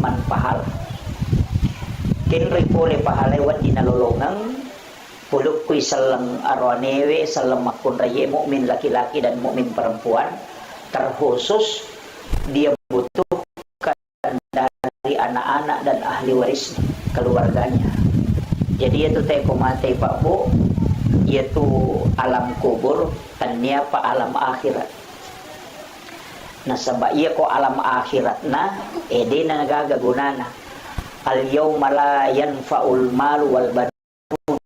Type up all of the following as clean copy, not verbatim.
man pahala. Kinri pole pahala wan dinalolongang puluk kui salang arwanewe salam makun raye mukmin laki-laki dan mukmin perempuan, terkhusus dia butuhkan dari anak-anak dan ahli waris keluarganya. Jadi itu teko mate Pak Bu, yaitu alam kubur dan niapa alam akhirat. Nah sabab iya ko alam akhirat na edena nagaga gunana. Al yauma la yanfa'ul malu wal banun,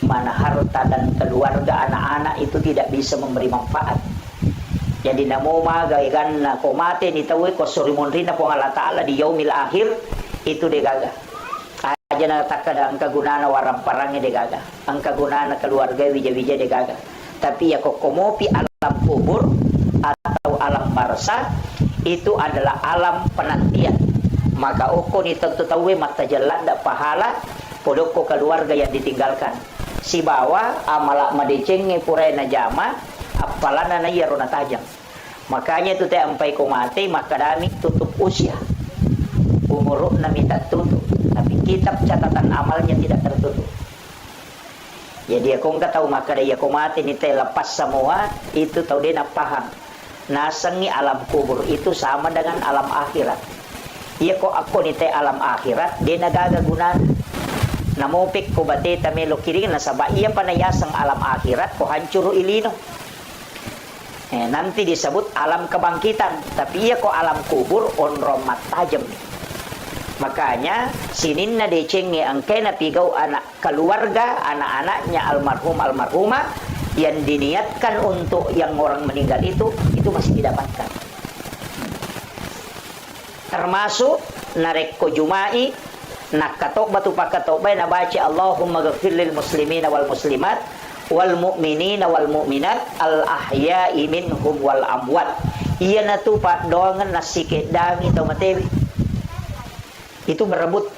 mana harta dan keluarga anak-anak itu tidak bisa memberi manfaat. Jadi namo magaigan na ko mate ni tawe ko surimonrina po Allah Ta'ala di yaumil akhir itu degaga. Aja na takada ang kagunana warang parangnya degaga. Ang kagunana keluarga wija-wija degaga. Tapi ya kok komopi alam kubur atau alam barzah itu adalah alam penantian. Maka oko ni tentu tahu mata jalan dak pahala podoko keluarga yang ditinggalkan. Si bawa amalak madecenge purai najama apalana na iya rona tajam. Makanya itu teh ampai ko mati maka dami tutup usia. Umur na minta tutup, tapi kitab catatan amalnya tidak tertutup. Jadi aku nggak tahu maka dia ko mati ni teh lepas semua itu tahu dia nak paham. Nasengi alam kubur itu sama dengan alam akhirat. Iya ko ako ni te alam akhirat dia nagaga gunan. Namupik ko bate tamelo kiring na saba iya panayasang alam akhirat ko hancur ilino. Nanti disebut alam kebangkitan, tapi iya ko alam kubur on romat tajam. Makanya sinin na decenge ang kena pigaw anak keluarga anak-anaknya almarhum almarhumah yang diniatkan untuk yang orang meninggal itu masih didapatkan. Termasuk nareko jumai nakatok batu pakatobay na baca Allahumma ghafir lil muslimina wal muslimat wal mu'minina wal mu'minat al ahya'i minhum wal amwat. Iya na tu pak doangan nasikit dangi tau matewi. Itu berebut.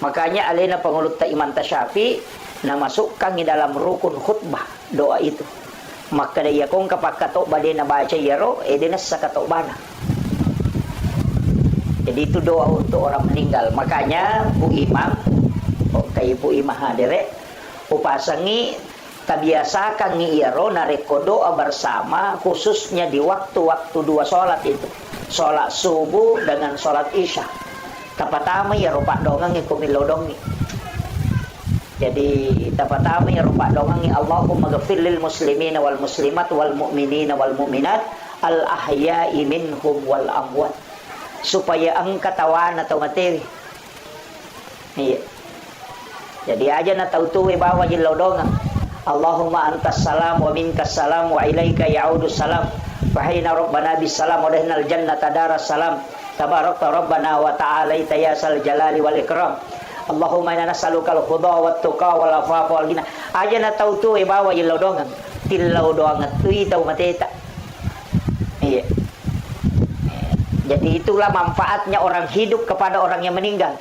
Makanya alena pengulut ta Imam Tasyafi na masukkan di dalam rukun khutbah doa itu. Maka dia kong kapakatok bade na baca yaro edena sakatok bana. Jadi itu doa untuk orang meninggal. Makanya Bu Imam, kayak Bu Imam hadere, upasangi tabiasakan ngiiro nareko doa bersama khususnya di waktu-waktu dua sholat itu. Sholat subuh dengan sholat isya. Tapatama ya rupak dongang kumilodongi. Jadi tapatama ya rupak dongangi Allahumma ghafir lil muslimina wal muslimat wal mu'minina wal mu'minat al ahya'i minhum wal amwat. Supaya ang katawan atau materi. Iya. Jadi aja na tautuwe bawa jilaw dongang. Allahumma antas salam wa minkas salam wa ilaika ya'udus salam. Fahina rabbana bis salam wa dahinal jannata daras salam. Tabarakta rabbana wa ta'alaita ya sal jalali wal ikram. Allahumma inna nas'aluka al-huda wa tuqa wal afafa wal ghina. Aja na tautuwe bawa jilaw dongang. Tilaw dongang tui tau mateta. Iya. Jadi itulah manfaatnya orang hidup kepada orang yang meninggal.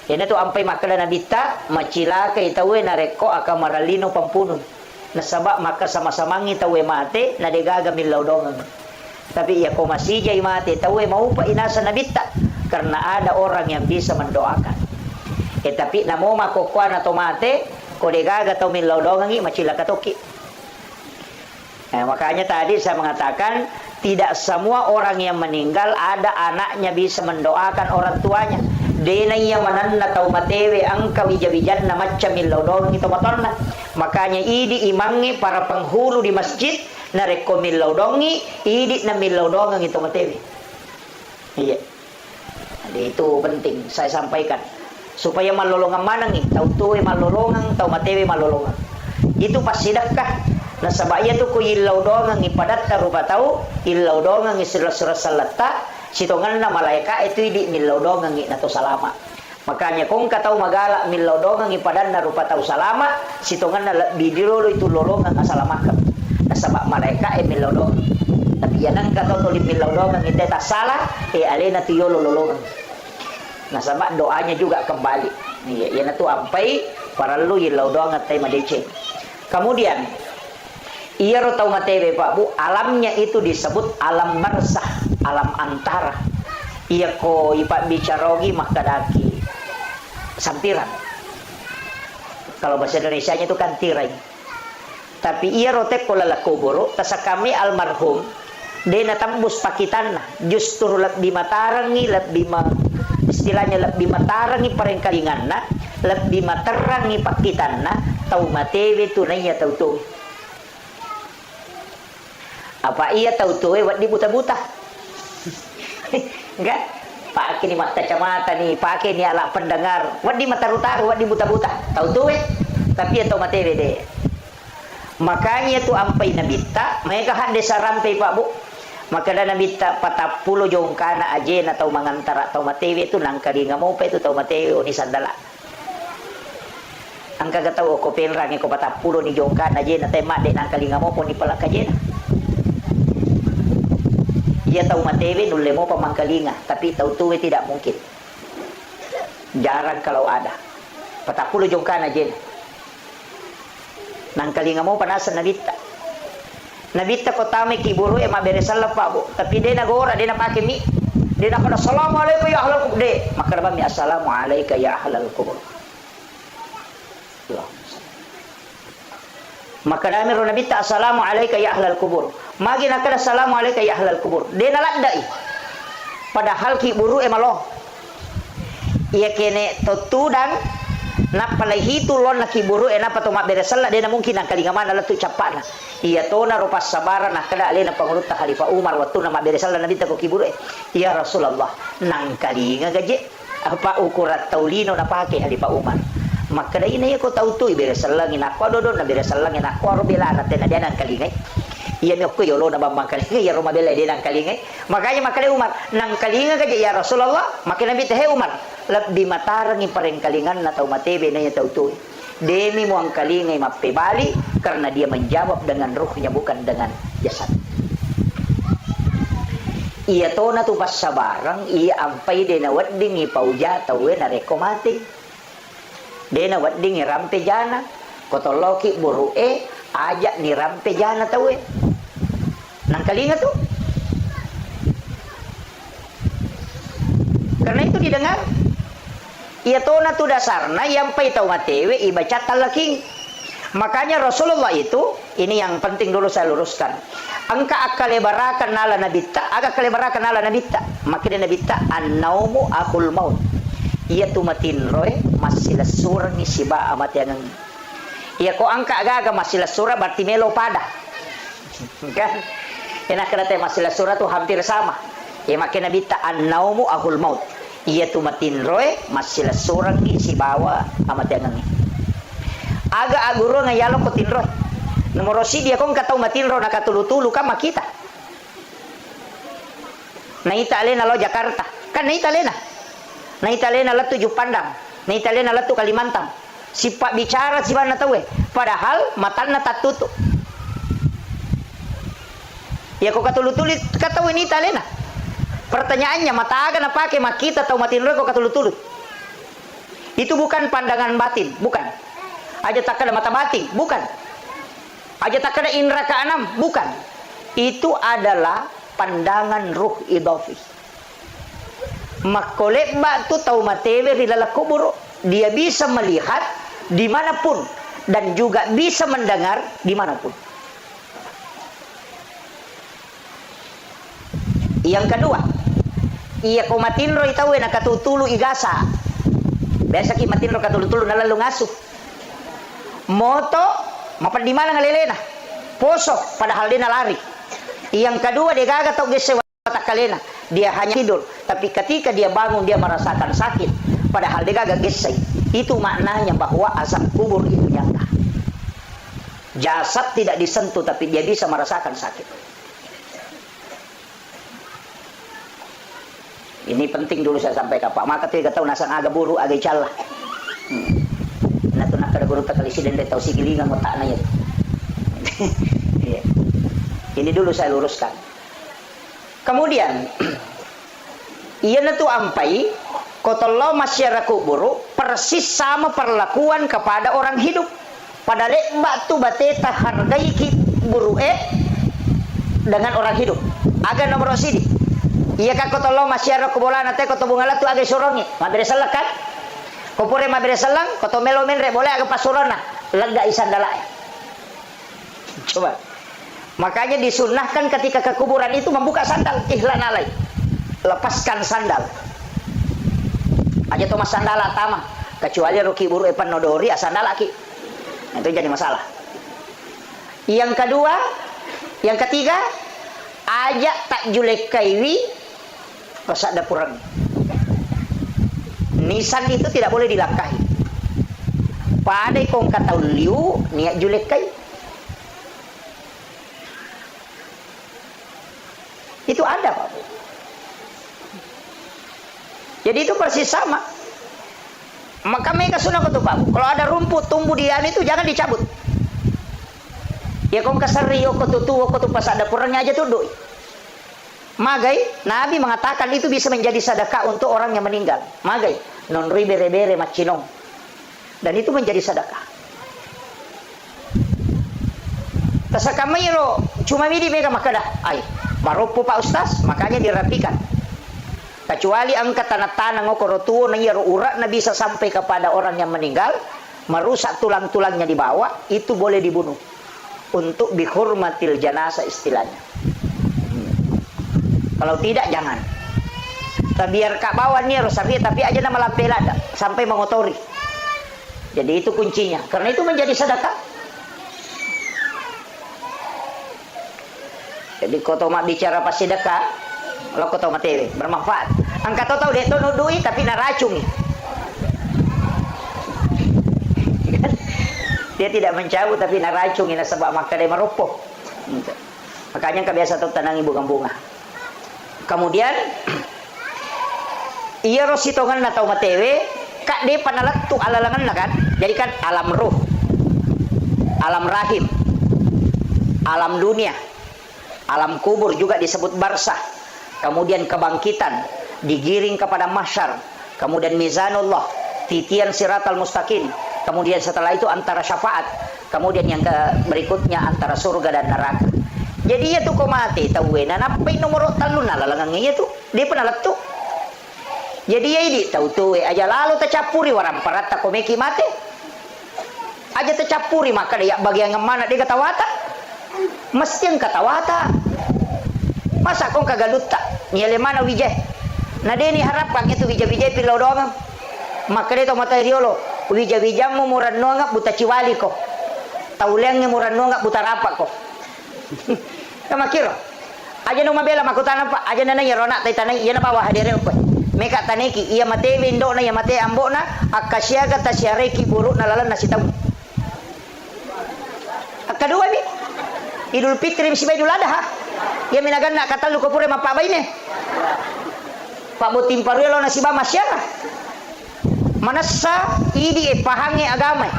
Ini tu ampai makala Nabi tak macilaka itawe nareko akan maralino pampunun. Nasabak maka sama-sama ngitawe mate na degaga milaudongan. Tapi ya ko masih jay mate tawe mau pa inasa Nabi tak karena ada orang yang bisa mendoakan. Tapi namo makokwan atau mate ko degaga tau milaudongan ngi macilaka toki. Makanya tadi saya mengatakan tidak semua orang yang meninggal ada anaknya bisa mendoakan orang tuanya. Dena yang mananna tau matewe angka wijawijan na macam milodong itu matonna. Makanya idi imangi para penghulu di masjid na reko milodongi idi na milodong itu matewe. Iya. Jadi itu penting saya sampaikan supaya malolongan manangi tau tuwe malolongan tau matewe malolongan. Itu pasti sedekah. Nah sabaya tu ko ilaw dongang ipadat tarupa tau ilaw dongang isira-sira salata sitongan na malaika itu di milaw dongang nato salama. Makanya kung katau magala milaw dongang ipadat na rupa tau salama sitongan na bidiro itu lolongan asalamakan. Nah sabak malaika milaw dongang. Tapi yan ang katau to milaw dongang ite ta salah alena tiyo lolongan. Nah sabak doanya juga kembali. Yan tu ampai para lu ilaw dongang tay madece. Kemudian iya tahu matewe Pak Bu, alamnya itu disebut alam barzah, alam antara. Iya ko ipak bicarogi makadaki sampiran. Kalau bahasa Indonesianya itu kan tirai. Tapi iya rotek ko lalakuburo tasa kami almarhum dena tambus pakitan justru lebih matarangi lebih istilahnya lebih matarangi parengkalingan na lebih materangi pakitan na tau matewe tunainya tau tuh apa iya tau tuh wat di buta-buta enggak pakai ni mata kacamata nih pakai ni alat pendengar wat di mata rutaru wat di buta-buta tau tuh tapi ya tau matewe deh makanya tu ampai nabita mereka desa rampai pak bu maka dah nabita 40 jongkana ajen atau mangantara atau matewe tu nangkali ngamau pa itu tau matewe ni sandala angka gatau ko penrangi ko 40 ni jongkana ajen atau mak dek nangkali ngamau pun ni palak ajen ia tahu matewe nulle mau pamangkalinga tapi tahu tuwe tidak mungkin jarang kalau ada 40 jongkana ajen nangkali ngamau panasan nabita ko tame kiburu ema beresalla pak bu tapi dia nagora dia pakai mi dia nak assalamualaikum ya ahlal kubur de maka rabbi assalamualaikum ya ahlal kubur maka dami ro nabita assalamualaikum ya ahlal kubur magi nak assalamualaikum ya ahlal kubur dia naladai padahal kiburu ema lo iya kene totudang napalai lon na kiburu ena patoma beresalla dia mungkin nang kalingaman ala tu capana iya tona rupas sabara nak kada alena pangulut Khalifah Umar waktu nama beresalla nabi ta ko kiburu ya Rasulullah nang kalinga gaje apa ukurat taulino na pake Khalifah Umar maka da ina ko tau tu beresalla ngina ko dodo na beresalla ngina ko ro bela na tena dia nang kalinga iya mi ko yolo na bambang kalinga ya roma bela dia nang kalinga makanya makale Umar nang kalinga gaje ya Rasulullah maka nabi teh Umar lebih matarangi parengkalingan na tau matebe na ya tau tu demi muang kalingai mappe bali karena dia menjawab dengan ruhnya bukan dengan jasad iya tona tu pas sabarang iya ampai dena waddingi pauja tau na rekomati dena waddingi rampe jana kotoloki buru ajak ni rampe jana tau nang kalinga tu karena itu didengar ia tona tu dasarna yang pai tau matewe ibaca talaking makanya Rasulullah itu ini yang penting dulu saya luruskan angka akalebarakan nala nabita aga kalebarakan nala nabita makanya nabita an-naumu akul maut ia tu matin roe masila surang ni siba amat yang ia ko angka aga masila surah berarti melo pada kan enak kata masila surah tu hampir sama ya makanya nabita an-naumu akul maut iya tu matin roe masih seorang di si bawa amat yang ini aga aguro ngayalo ko tin roe nomor si dia kong katau matin ro nakatulu-tulu kama kita na italena lo Jakarta kan na italena la tujuh pandang na italena la tu Kalimantan si pak bicara si mana tahu padahal matana tak tutup ya kok katulu-tulu katau ini italena pertanyaannya mata aga na pakai makita atau matin roe kok katulut-tulut itu bukan pandangan batin bukan aja tak ada mata batin bukan aja tak ada indra keenam bukan itu adalah pandangan ruh idafi makolek batu tau matewe rilala kubur dia bisa melihat dimanapun dan juga bisa mendengar dimanapun yang kedua iya ko matinro itawe nakatutulu igasa biasa ki matinro katulu-tulu nalalu ngasuh moto mapan di mana ngalelena poso padahal dia lari yang kedua dia gaga tau gese watak kalena dia hanya tidur tapi ketika dia bangun dia merasakan sakit padahal dia gaga gese itu maknanya bahwa azab kubur itu nyata jasad tidak disentuh tapi dia bisa merasakan sakit. Ini penting dulu saya sampaikan Pak. Maka tidak tahu nasang aga buru aga calah. Nah tu nak ada guru tak kali siden tahu si gilingan otak na yun. Ini dulu saya luruskan. Kemudian ia tu ampai kotollo masyarakat kuburu persis sama perlakuan kepada orang hidup. Pada lekbak tu bateta hargai ki buru dengan orang hidup. Aga nomor sini. Iya ka ko tolo masyaro ko bola nate ko to bungala tu agay surongi. Mabere salakan. Ko pure mabere salang ko to melo menre boleh agak pasurona. Lega isan dalai. Coba. Makanya disunnahkan ketika ke kuburan itu membuka sandal, ihlan alai. Lepaskan sandal. Aja to mas sandal atama. Kecuali ruki buru epan nodori sandal aki. Itu jadi masalah. Yang kedua, yang ketiga, ajak tak julek kaiwi pasak dapurang. Nisan itu tidak boleh dilangkahi. Padai kong kata liu niat julek kai. Itu ada, Pak. Jadi itu persis sama. Maka mereka sunnah kata Pak. Kalau ada rumput tumbuh di anu itu jangan dicabut. Ya kong kasari yo kotu tuwo kotu pas ada purangnya aja tunduk. Magai, Nabi mengatakan itu bisa menjadi sedekah untuk orang yang meninggal. Magai, non ribere-bere macinong. Dan itu menjadi sedekah. Tasakamayro cuma midi mereka makadah. Ay, maropo Pak Ustaz, makanya dirapikan. Kecuali angkat tanah-tanah ngokoro tuwo na yero urat na bisa sampai kepada orang yang meninggal, merusak tulang-tulangnya di bawah, itu boleh dibunuh. Untuk bihurmatil janazah istilahnya. Kalau tidak jangan. Biar kak bawa nih rosari tapi aja nama lampel ada sampai mengotori. Jadi itu kuncinya. Karena itu menjadi sedekah. Jadi kau tahu mak bicara pas sedekah, lo kau tahu materi bermanfaat. Angkat tahu deh tu nudui tapi naracung. Dia tidak mencabut tapi naracung ini sebab maka dia meropok. Makanya kebiasa tu tanang ibu bunga. Kemudian iya rositongan na tau matewe kak dia panalat tu alalangan na kan. Jadi kan alam ruh, alam rahim, alam dunia, alam kubur juga disebut barsah. Kemudian kebangkitan, digiring kepada mahsyar, kemudian mizanullah, titian siratal mustaqim, kemudian setelah itu antara syafaat, kemudian yang berikutnya antara surga dan neraka. Jadi ya tuh kau mati tahu na napai nomor talun lalangang iya tuh dia pernah letuk. Jadi ya ini tahu tuh aja lalu tercapuri warang parat tak komeki mati. Aja tercapuri maka dia bagian yang mana dia katawata. Mesti yang katawata. Masa kau kagalut tak? Nyele mana wijah? Nah dia ni harapkan itu wijah-wijah pilau doang. Maka dia tu mata riolo. Wijah-wijah mu murad noang buta ciwali ko. Taulengnya murad noang buta rapak ko. Kama kiro. Aja no mabela makutan apa? Aja na ya ronak tay tanay iya na bawa hadire ko. Meka taneki iya mate windo na iya mate ambo na akasya kata syareki buruk na lalan na sitaw. Kedua ni Idul Fitri si Idul Adha. Ya minagan nak kata lu ko pure mapabay ni. Pak Butim Paruelo na si ba masyara. Manasa idi pahangi agama.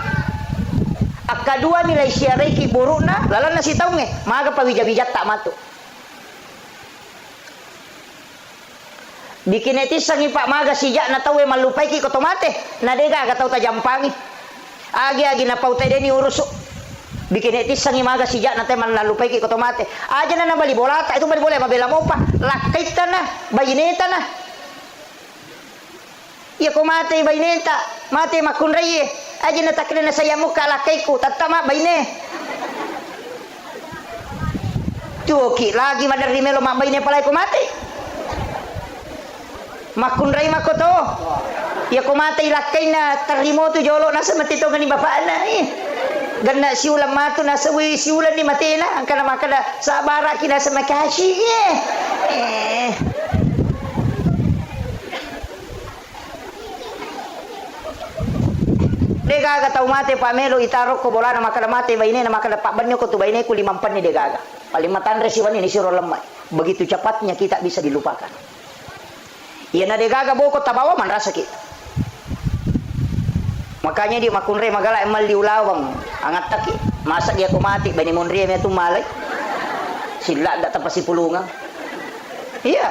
Akadua nilai syareki buruk na lalan na sitaw nge. Maga pawija-wijat tak matu. Bikin etis sangi Pak Maga sijak na tawe malupai ki kotomate. Na dega ka taw tajampangi. Agi-agi na pautay deni urusuk. Bikin etis sangi Maga sijak na tayo malupai ki kotomate. Aja na bali bolata itu bali boleh mabela mo pa. Lakay ta na, bayineta na. Iya ko mate bayineta, mate makunray. Aja na takna na saya muka lakay ko tatama bayine. Tuki lagi madari melo mabayine palay ko mate. Makunray makoto. Ya kumatay lakay na tarimo to jolo nasa matito gani bapak na eh. Ganda si ulam mato nasa si ulan ni matina ang kana makada sa bara kina sa makashi eh. Degaga tau mate pamelo itarok ko bola na makada mate bayine na makada pak banyo ko to bayine ko 5 pan ni degaga. Palimatan resiwan ini siro lemay. Begitu cepatnya kita bisa dilupakan. Iya na degaga boko tabawa man rasa kita. Makanya di makunre magala emal diulawang angat taki. Masa dia kumati bani monri me tu malay. Sila da tapasi pulungan. Iya.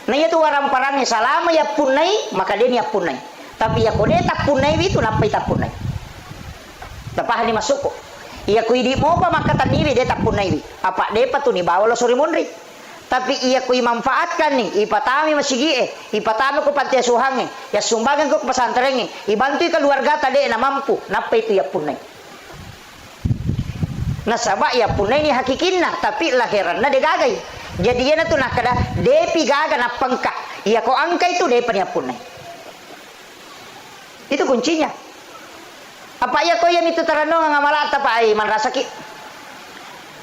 Nah itu warang parangnya salama ya punai maka dia niya punai. Tapi ya kode tak punai itu nampai tak punai. Tapah ni masuk ko. Iya kui di mo pa makatan iwi dia tak punai iwi. Apa depa tu ni bawa lo suri munri. Tapi iya kui manfaatkan nih, ipatami masigi ipatami ko panti asuhang ya sumbangan ko ke pesantren ibantu keluarga tadi na mampu, napa itu ya punai. Nasaba ya punai ni hakikinna, tapi lahiran na degagai. Jadi ya na tu nakada depi gaga na pangka. Iya ko angka itu depa ni punai. Itu kuncinya. Apa ya ko yan itu tarano nga malata pa ay man rasaki.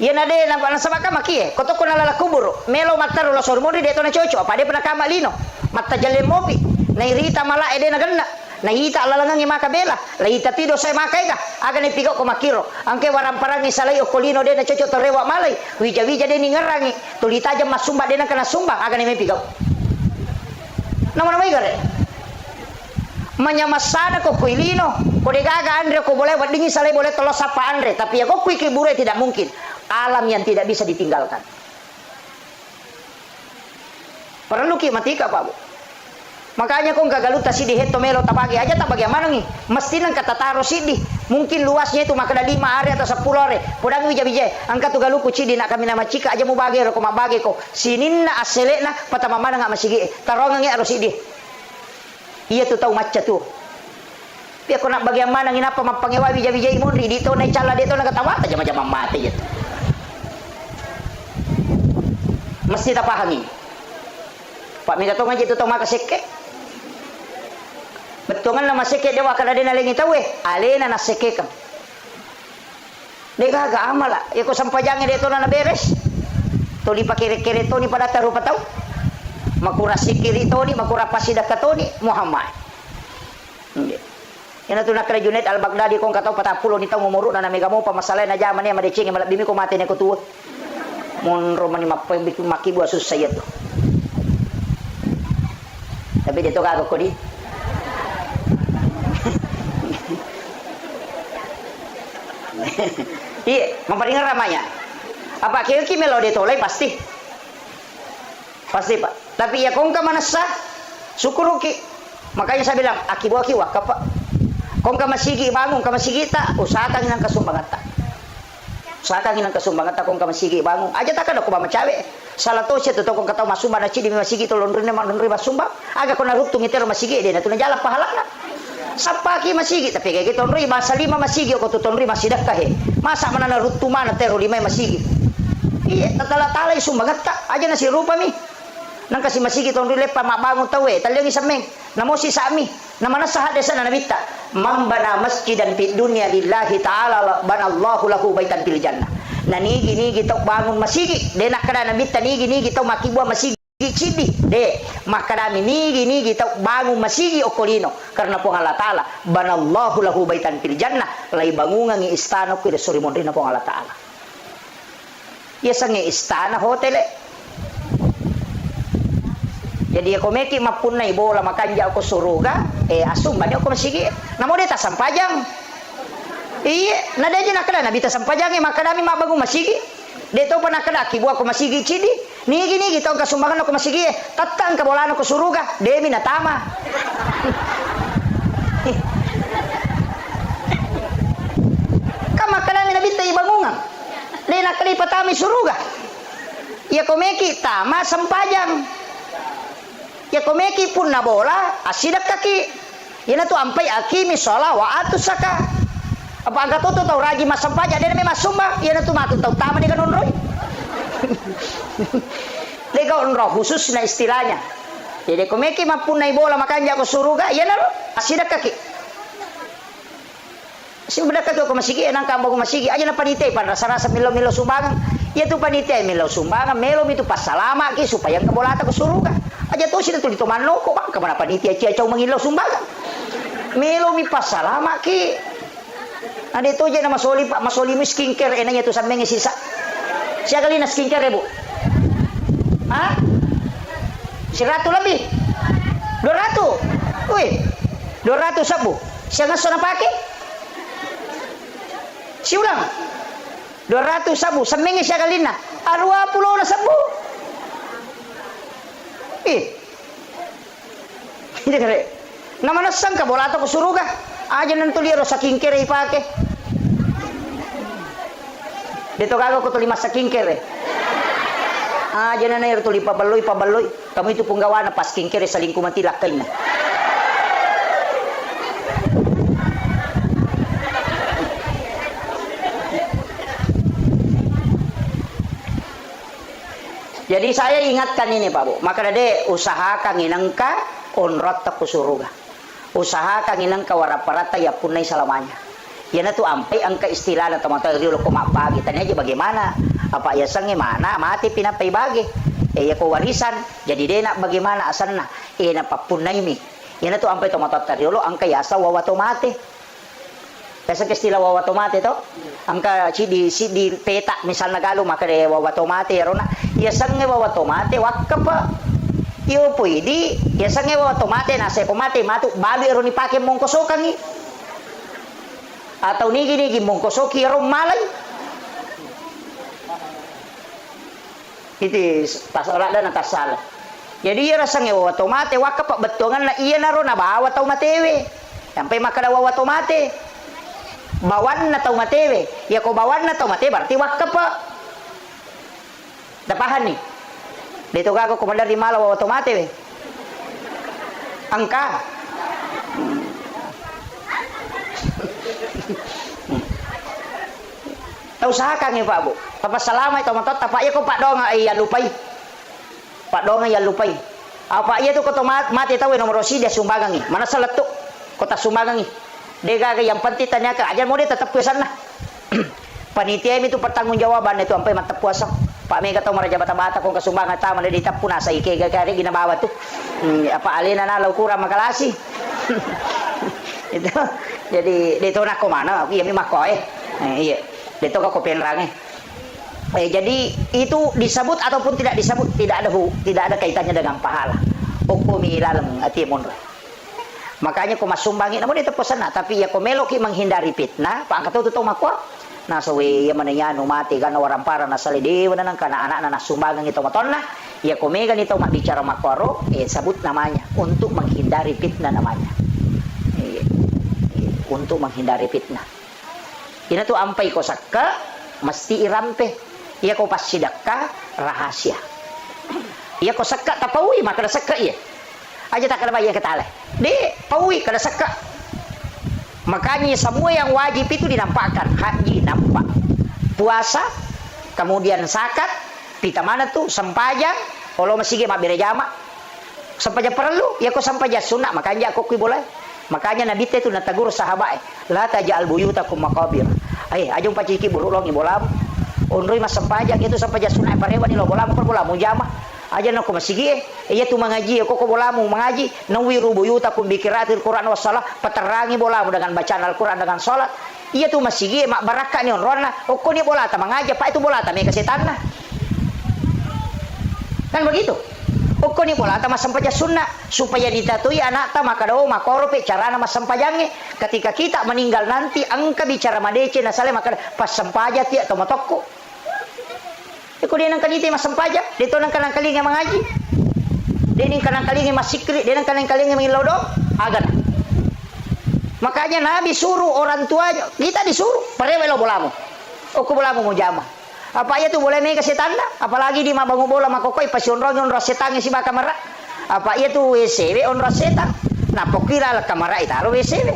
Yan ade na sama ka maki koto ko nalala kuburo. Melo mataro lo sormori deto na chocho. Apa de pernah kamalino. Matta jale mopi. Nairita mala ede na ganna. Nahita lalangang imakabela. Lahita tido sa imakay ka. Aga ni pigo ko makiro. Angke waramparang ni salay okolino de na chocho torewa malay. Wija-wija de ni ngarangi. Tulita jam masumba de na kana sumbang. Aga ni may pigo. Naman may gare. Menyamasana ko kuilino ko degaga andre ko boleh wadingi salai boleh tolos apa andre tapi ya kok kui kibure tidak mungkin alam yang tidak bisa ditinggalkan perlu ki matika Pak Bu makanya kok gagaluta sidi heto melo tabagi aja tak bagaimana nih mesti nang kata taro sidi mungkin luasnya itu makada 5 are atau 10 are podang wija-wija angka tu galuku cidi nak kami nama cika aja mau bagi ko mabagi ko sininna aselena patamamana nggak masigi tarongangi aro sidi. Iya tu tahu macam tu. Tapi aku nak bagaimana nginapa mapangewa bija-bija imundri dito na cala dito na katawa aja macam mati gitu. Mesti tak pahami. Pak minta tong aja tu tong makaseke. Betongan na maseke dewa kada dena lengi tahu alena na seke kam. Dega aga amala ya ko sampajange dito na beres. To di pakire-kire to ni pada taruh patau. Makura sikiri toni makura pasidak katoni Muhammad. Ina tu nak Junaid al-Baghdadi kong katau 40 ni tau ngumuruk na mega mo pamasalay na jaman ya madecing malap bimi ko mati na ko tuwa. Mon romani mapay bikin maki buah sus saya tu. Tapi dia tu kagak ko di. Iya, mamparingan ramanya. Apa kiki melo dia tolai pasti. Pasti Pak. Tapi ya kong ka manasa syukuruki. Makanya saya bilang akibu-aki wakaf Pak. Kong ka masigi bangun ka masigi ta usahakan nang kasumbangan ta. Usahakan nang kasumbangan ta kong ka masigi bangun. Aja tak kada ko macawe. Salah to siya to kong katau masumba na cidi masigi to lonri masumba. Aga ko naruktung itero masigi de na tu na jala pahalana. Sapaki masigi tapi kayak gitu lonri masa 5 masigi ko to lonri masidak kahe. Masa mana na rutu mana tero 5 masigi. Iya tatala-tala sumbangan ta aja na si rupa mi. Nang kasi masigi tong lepa mabangun tawe talyang isameng namo si sami namana sahade sana nabita mambana masjidan fid dunya lillahi ta'ala banallahu lahu baitan fil jannah nigi tau bangun masigi de nakada nabita nigi tau makibua masigi cidi de makada nigi tau bangun masigi okolino karena po Allah taala banallahu lahu baitan fil jannah lai bangungan ngi istana ko de suri mondrina po Allah taala ya sange istana hotel. Jadi ako meki mapunay bola makanja ako suruga asum bani ako masigi namo deta sampajang iya nadaje nakada nabita sampajang makadami mabagu masigi deto pa nakada kibu ako masigi cidi nigi tong kasumbangan ako masigi tatang kabolan ako suruga demi natama kama kadami nabita ibangungan de nakali patami suruga iya ko meki tama sampajang ya komeki pun na bola asidak kaki yana tu ampai akimi sholat wa atusaka apa angka toto tau raji masampaja dia memang sumba yana tu matu tau tama dengan onroy lega onroh khusus na istilahnya jadi komeki mapun na bola makanya aku suruga yana lo asidak kaki si bedak kaki aku masigi enang kambagu masigi aja na panitai pan rasa-rasa milo sumbangan ya tu panitia milo sumbangan melo itu pas salama ki supaya kebolata ku suruga aja tuh sih tuh manlo kok bang kemana panitia ciacau mengilau sumbangan melo mi pas salama ki ada itu aja nama soli Pak masoli mi skincare enaknya tuh sampai sisa siapa kali na skincare ya Bu ah 100 lebih 200 wih 200 sabu siapa sana pakai si ulang 200 sabu seminggu siya kalina 20 na sabu hindi kare namanasan ka bola to ko suruga aja nanto liro sa skincare ipake Dito gago ko tuli masa skincare. Jangan na tuli pabaloy. Kamu itu penggawa na pas skincare sa lingkuman tilakay na. Jadi saya ingatkan ini Pak Bu. Maka dade usahakan inangka onrat ku suruga. Usahakan inangka waraparata ya punai selamanya. Yana tu ampai angka istilah na teman-teman dulu ko mapagi. Tanya aja bagaimana? Apa ya sange mana mati pinapai bagi. Ya ko warisan. Jadi dia nak bagaimana asanna? Na papunai mi. Yana tu ampai teman-teman dulu angka yasa wawato mati. Biasa istilah wawato mati to? Angka di peta misalnya galo maka de wawato mati ya rona. Ya sange wawato mati wakapa. Iyo pwede. Ya sange wawato mati na sepo mati matu babi ro ni pake mongkosokan ni. Atau nigi mongkosoki ro malay. Itu tasalah dan tasalah. Jadi ya rasanya wawato mati wakapa betongan na iya na ro na bawa tau matewe. Sampai maka da wawato mati. Bawan na tau matewe. Ya ko bawan na tau mate berarti wakaf pa. Dapahan nih. Dito gago komandar di Malaw wawato matewe. Angka. Usahakan ya Pak Bu. Papasalamay tomatot tapak ya ko Pak Dong ay lupay. Pak Dong ay lupay. Apa iya tu ko mati tahu nomor dia sumbangan ni. Mana seletuk kota sumbangan ni. Dia yang penting tanya ke aja mau dia tetap ke sana. Panitia itu pertanggungjawaban itu sampai mantap puasa. Pak Mega tahu meraja bata-bata kung kasumbangan tama na ditap puna sa ikega kari ginabawa tu. Apa alina na law kurang makalasi. Itu jadi dito na ko mana iya mi makoy. Iya. Dito ka ko penrang jadi itu disebut ataupun tidak disebut tidak ada kaitannya dengan pahala. Hukumi ilalam atimun. Makanya ko masumbangin namun itu pesan tapi ya ko meloki menghindari fitnah pak angkat tu makwa na sawi ya manayano mati kana orang para na salidewa na kana anak na sumbangan itu matonna ya ko mega nito bicara makwaro sabut namanya untuk menghindari fitnah namanya untuk menghindari fitnah ini tuh ampai ko sakka mesti irampe ya ko pas sidakka rahasia ya ko sakka tapawi maka sakka ya aja tak ada bayar ketale. Di paui kada saka. Makanya semua yang wajib itu dinampakkan. Haji nampak. Puasa, kemudian zakat, pita mana tuh sempajang, kalau masih ge mabere jama. Sempajang perlu, ya kok sempajang sunat, makanya aku boleh. Makanya Nabi itu natagur sahabat, la taj'al buyutakum maqabir. Ajong paciki burulong ibolam. Onroy mas sempajang itu sempajang sunat parewa ni lo bolam bolam jama. Aja nak masigi iya tu mengaji ko bolamu mengaji nawiru buyutakum bikiratil Quran wassalah paterangi bolamu dengan bacaan Al-Quran dengan salat iya tu masigi mak barakah ni onrona ko ni bolata mengaji pak itu bolata me kesetan nah kan begitu ko ni bolata mas sampaja sunnah supaya ditatui anak ta maka do makorope carana mas sampajange ketika kita meninggal nanti angka bicara madece na sale maka pas sampaja ti atau matokko Iko dia nang kanite mas sampaja, dito nang kanang kalinga mengaji. Dia nang kanang kalinga mas sikri, dia nang kanang kalinga mengilodong, agan. Makanya Nabi suruh orang tuanya, kita disuruh, parewe lo bolamu. Oku bolamu mau jama. Apa ya tu boleh mega setanda, apalagi di mabangu bola makokoi pasionrong on rosetang si bakamara. Apa ya tu WC on rosetang. Nah pokira la kamera itaro WC.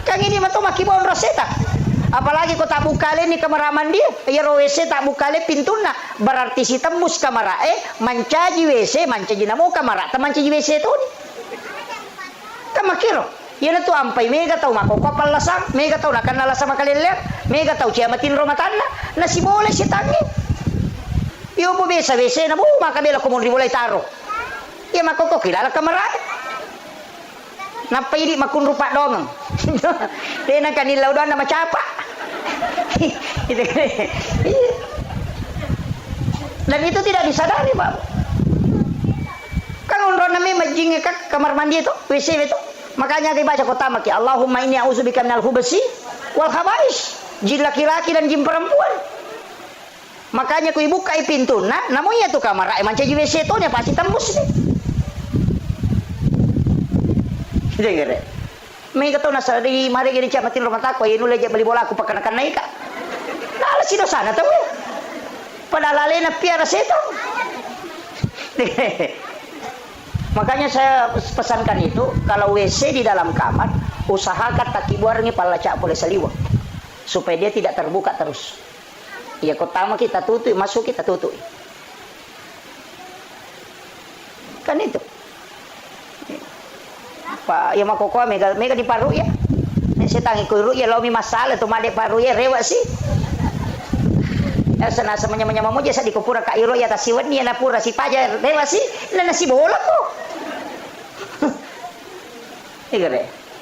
Kang ini mato makibo on rosetang. Apalagi kau tak bukale ni kameraman dia ya WC tak bukale pintuna berarti si tembus kamera mancaji WC mancaji namo kamera mancaji WC tu ni kamakiro yana tu ampai mega tau mako kapal lasang mega tau nakan lasang makalilya mega tau ciamatin romatana na si boleh si tangi iyo po bisa WC na mo makabela ko mo boleh taro ya mako ko kilala kamera napay di makun rupa dong dia nak kanilaw doon na macapa dan itu tidak disadari Pak kan unron nami majingnya kak kamar mandi itu WC itu makanya dibaca kota maki Allahumma inni a'udzubika minal hubasi wal khabais jin laki-laki dan jin perempuan makanya ku buka pintu namanya tuh kamar manca di WC itu nya pasti tembus nih dengar may kataw nasa di mari gini camatin rumah tako yun ulit bali bola ako pagkanakan na ika nala si dosana tahu. Padahal alena piara setan. Makanya saya pesankan itu, kalau WC di dalam kamar, usahakan taki buarnya palacak boleh seliwak. Supaya dia tidak terbuka terus. Ya pertama kita tutup, masuk kita tutup. Kan itu. Pak, ya makoko mega di paru ya. Saya tangi kuru ya lomi masalah tu made paru ya rewa sih. Sana samanya mo jasa di kupura ka iro ya tasiwan ni na pura si paja rewa sih. Na nasi bola ko.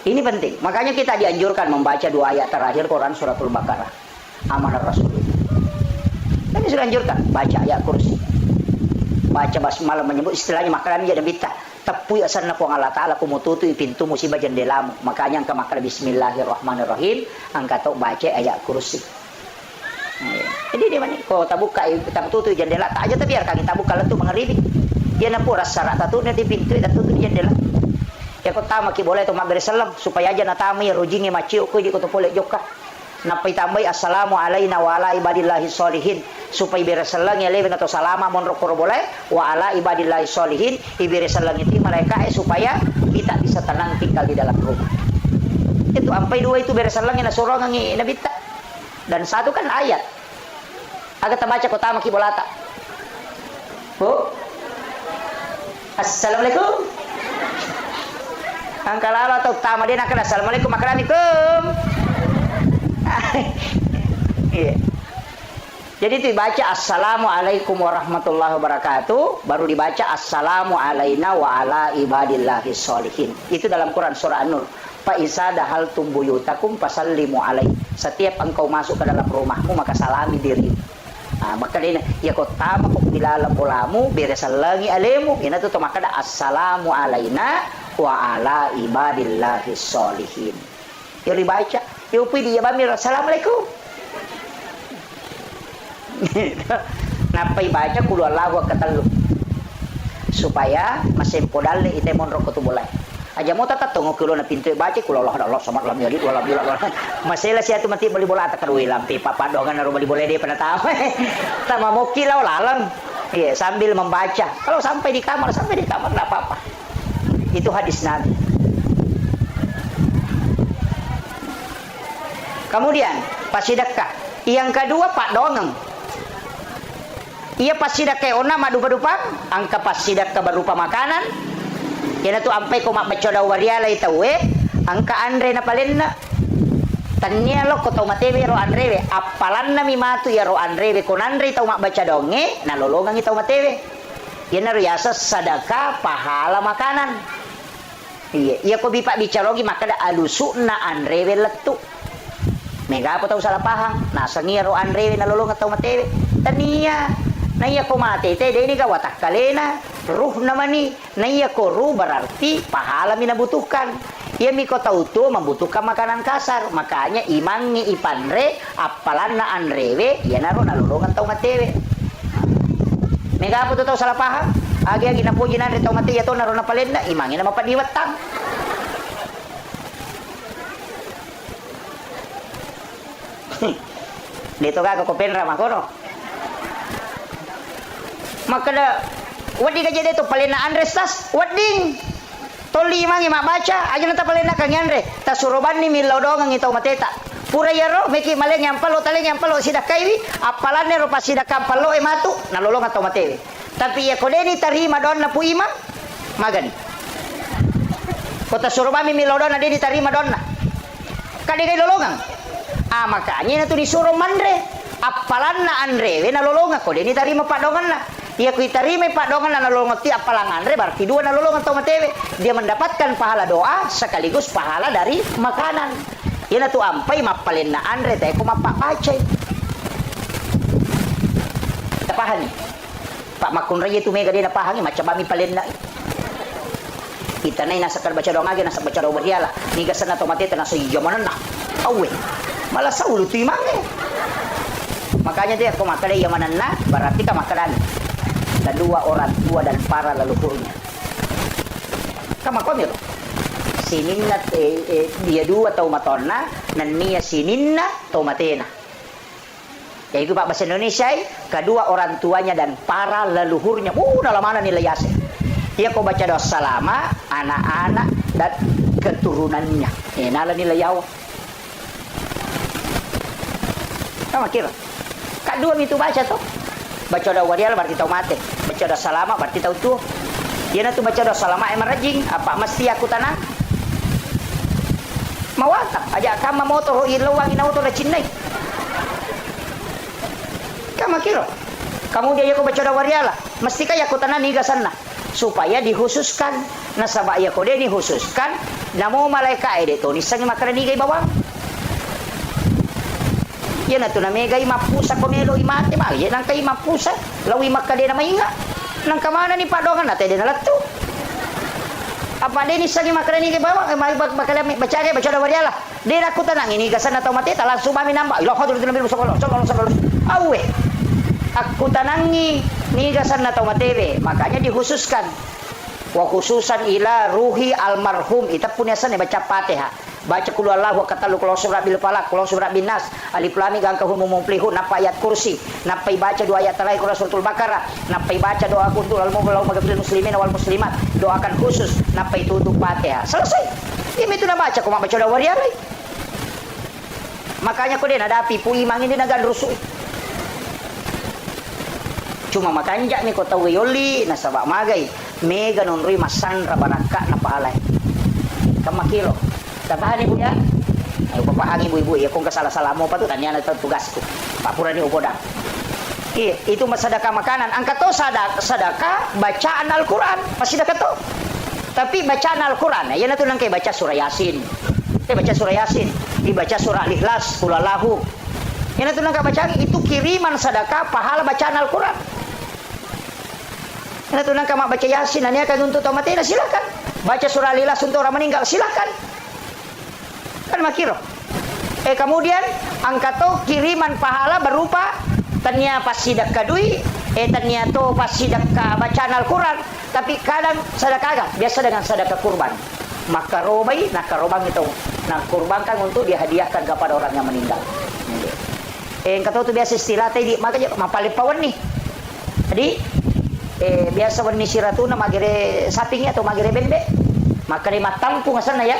Ini penting. Makanya kita dianjurkan membaca 2 ayat terakhir Quran suratul Baqarah. Amanah Rasul. Ini sudah anjurkan baca ayat kursi. Baca basmalah menyebut istilahnya makanan jadi bita. Tapi asal ko Allah Taala ko mututu pintu musibah jendelamu. Makanya angka makna bismillahirrahmanirrahim, angka tok baca ayat kursi. Jadi dia mana? Kau tak buka, tak tutup jendela tak aja tapi biar kami tak buka letu mengeribi. Dia nampu rasa tak tutup di pintu tak tutup jendela. Ya kau tahu maki boleh tu mak beresalam supaya aja natami rujingi maciu ko di ko boleh joka. Napai tambai assalamu alaina wa ala ibadillahi sholihin supaya beresalang ya leben atau salama mon rokor boleh wa ala ibadillahi sholihin iberesalang itu mereka supaya kita bisa tenang tinggal di dalam rumah. Itu ampai 2 itu beresalang yang nasurong ngi nabita. Dan 1 kan ayat. Agak terbaca kota maki bolata. Bu. Assalamualaikum. Angkalala atau tama din akan assalamualaikum makramikum. Iya. Jadi itu dibaca assalamualaikum warahmatullahi wabarakatuh, baru dibaca assalamu alaina wa ala ibadillahi sholihin. Itu dalam Quran surah An-Nur. Fa isa dahaltum buyutakum fasallimu alaihi. Setiap engkau masuk ke dalam rumahmu maka salami diri. Nah, maka dia ya kau tama kau di dalam ulamu beresalangi alemu. Ina tu maka ada assalamu alaina wa ala ibadillahi sholihin. Ya dibaca. Ya upi dia bamir assalamualaikum. Napai baca kulu Allahu katalu supaya masih podal ni ite mon roko tu boleh aja mau tata tunggu kulu na pintu baca kulu Allah sama lam yali wala bila masalah sia tu mati beli bola tak kadui lampi papa dongan naru beli bola dia pernah tahu tama mau kilau lalang iya sambil membaca kalau sampai di kamar enggak apa-apa itu hadis Nabi. Kemudian pas sedekah yang kedua pak dongeng. Ia pasti dah kayak ona madu berupa, angka pasti dah berupa makanan. Yana tu ampai ko mak becoda wariala itawe, angka andre na palenna. Tanya lo ko tau matewe ro andre we, apalan na mi matu ya ro andre we kon andre tau mak baca donge, na lolongang itau matewe. Yana riasa sadaka pahala makanan. Iya, ia ko bipak bicarogi maka da alusu na andre we letu. Mega apa tau salah paham, na sangia ro andre we na lolong tau matewe. Tania naya ko mati teh ini ka watak kalena ruh namani naya ko ruh berarti pahala minabutuhkan ia mi ko tahu tu membutuhkan makanan kasar makanya imangi ipanre apalan na anrewe ya naro nalulungan tau matewe mega apa tu tau salah paham agi na puji nanre tau mati ya to naro na palenda imangi na mapadiwatang dito ka ko penra makono maka da wadi gaje itu palena Andres tas wading toli mangi mak baca aja nata palena kang Andre ta suroban ni milau dong ngitau mateta pura yaro meki maleng yang palo taleng yang palo sidak kaiwi apalane ro pas sidak kampalo matu nalolong atau matewe tapi ya kodeni tarima don na puima magan kota suroban mi milau don ade ditarima donna kade gai lolongang makanya natu disuruh mandre apalan na Andre we nalolonga kodeni tarima padongan na ia kuitarime pak dongan na nolongot ti apalangan re berarti 2 na lolongan tau matewe dia mendapatkan pahala doa sekaligus pahala dari makanan ia tu ampai mapalin na andre teh ko mapak pacay tapahani pak makun raya tu mega dia napahangi macam bami palin na kita na nasakar baca doa age nasak baca doa berdiala niga sana tau mate na so yamanan na awe malah saulu tu imange makanya dia ko makale yamanan na berarti ka makanan dan 2 orang tua dan para leluhurnya. Kama komir. Sininna dia 2 tau matonna, nan niya sininna tau matena. Yaitu Pak bahasa Indonesia, kedua orang tuanya dan para leluhurnya. Dalam mana nilai yasin? Ia kau baca doa salama, anak-anak dan keturunannya. Nala nilai yawa. Kamu kira? Kak dua itu baca tuh. Baca doa wadial berarti tahu mati. Baca doa salama berarti tahu tuh. Dia nanti baca doa salama emang rajing. Apa mesti aku tanang? Mawata. Aja kamu motor ilawang inau tuh cinai. Kamu kira? Kamu dia aku baca doa wadial. Mesti kaya aku tanang niga sana. Supaya dihususkan nasabah ya kode dihususkan namo malaika ede to nisang makara ni gay bawang yan ato na may gay mapusa komelo imate mal yan ang kay mapusa lawi makade na mainga nang kamana ni padongan natin din nalatto apa din nisang makara ni gay bawang may bakala baca da wariala di aku tanang ini gasan atau mati talang subami namba ilo hodur din bil sokolo awe aku tanangi nigasan na matebe makanya dihususkan wa khususan ila ruhi almarhum ita punyasan baca Fatihah baca qul huwallahu katalu qul surat bil falaq qul surat bin nas alif lam mim angka hum mumplihun napa ayat kursi napa baca dua ayat terakhir suratul baqarah napa baca doa kuntul al mu'minul muslimin wal muslimat doakan khusus napa tutup Fatihah selesai ini tu nak baca kau baca doa wariari makanya kau dia nadapi pu imang ini nagan rusuh. Cuma makanya ni kota Wiyoli nasabak magai mega nonrui masan rabanaka na paalay kamakiro tabahan ibu ya ayo papahangi ibu-ibu ya kung kasalah-salah mo pa to tanya na tugas ko papura ni ugoda itu masadaka makanan angka to sadaka bacaan Al-Quran masidaka to tapi bacaan Al-Quran ya na to nang kay baca surah Yasin baca surah Yasin dibaca surah Al-Ikhlas Qul yan na to nang kabaca itu kiriman sadaka pahala bacaan Al-Quran. Nah, tunang kama baca Yasin, ini akan untuk mati, silakan. Baca surah Al-Ikhlas untuk orang meninggal, silakan. Kan makiro. Kemudian angkat to kiriman pahala berupa tanya pas sidak kadui, tanya to pas sidak bacaan Al-Quran. Tapi kadang sedekah agak biasa dengan sedekah kurban. Maka robai, karobang itu, kurbankan untuk dihadiahkan kepada orang yang meninggal. Angkat to biasa istilah tadi, makanya mapalipawan nih. Jadi biasa warni siratuna magere saping atau magere bembe maka ni matampung asana ya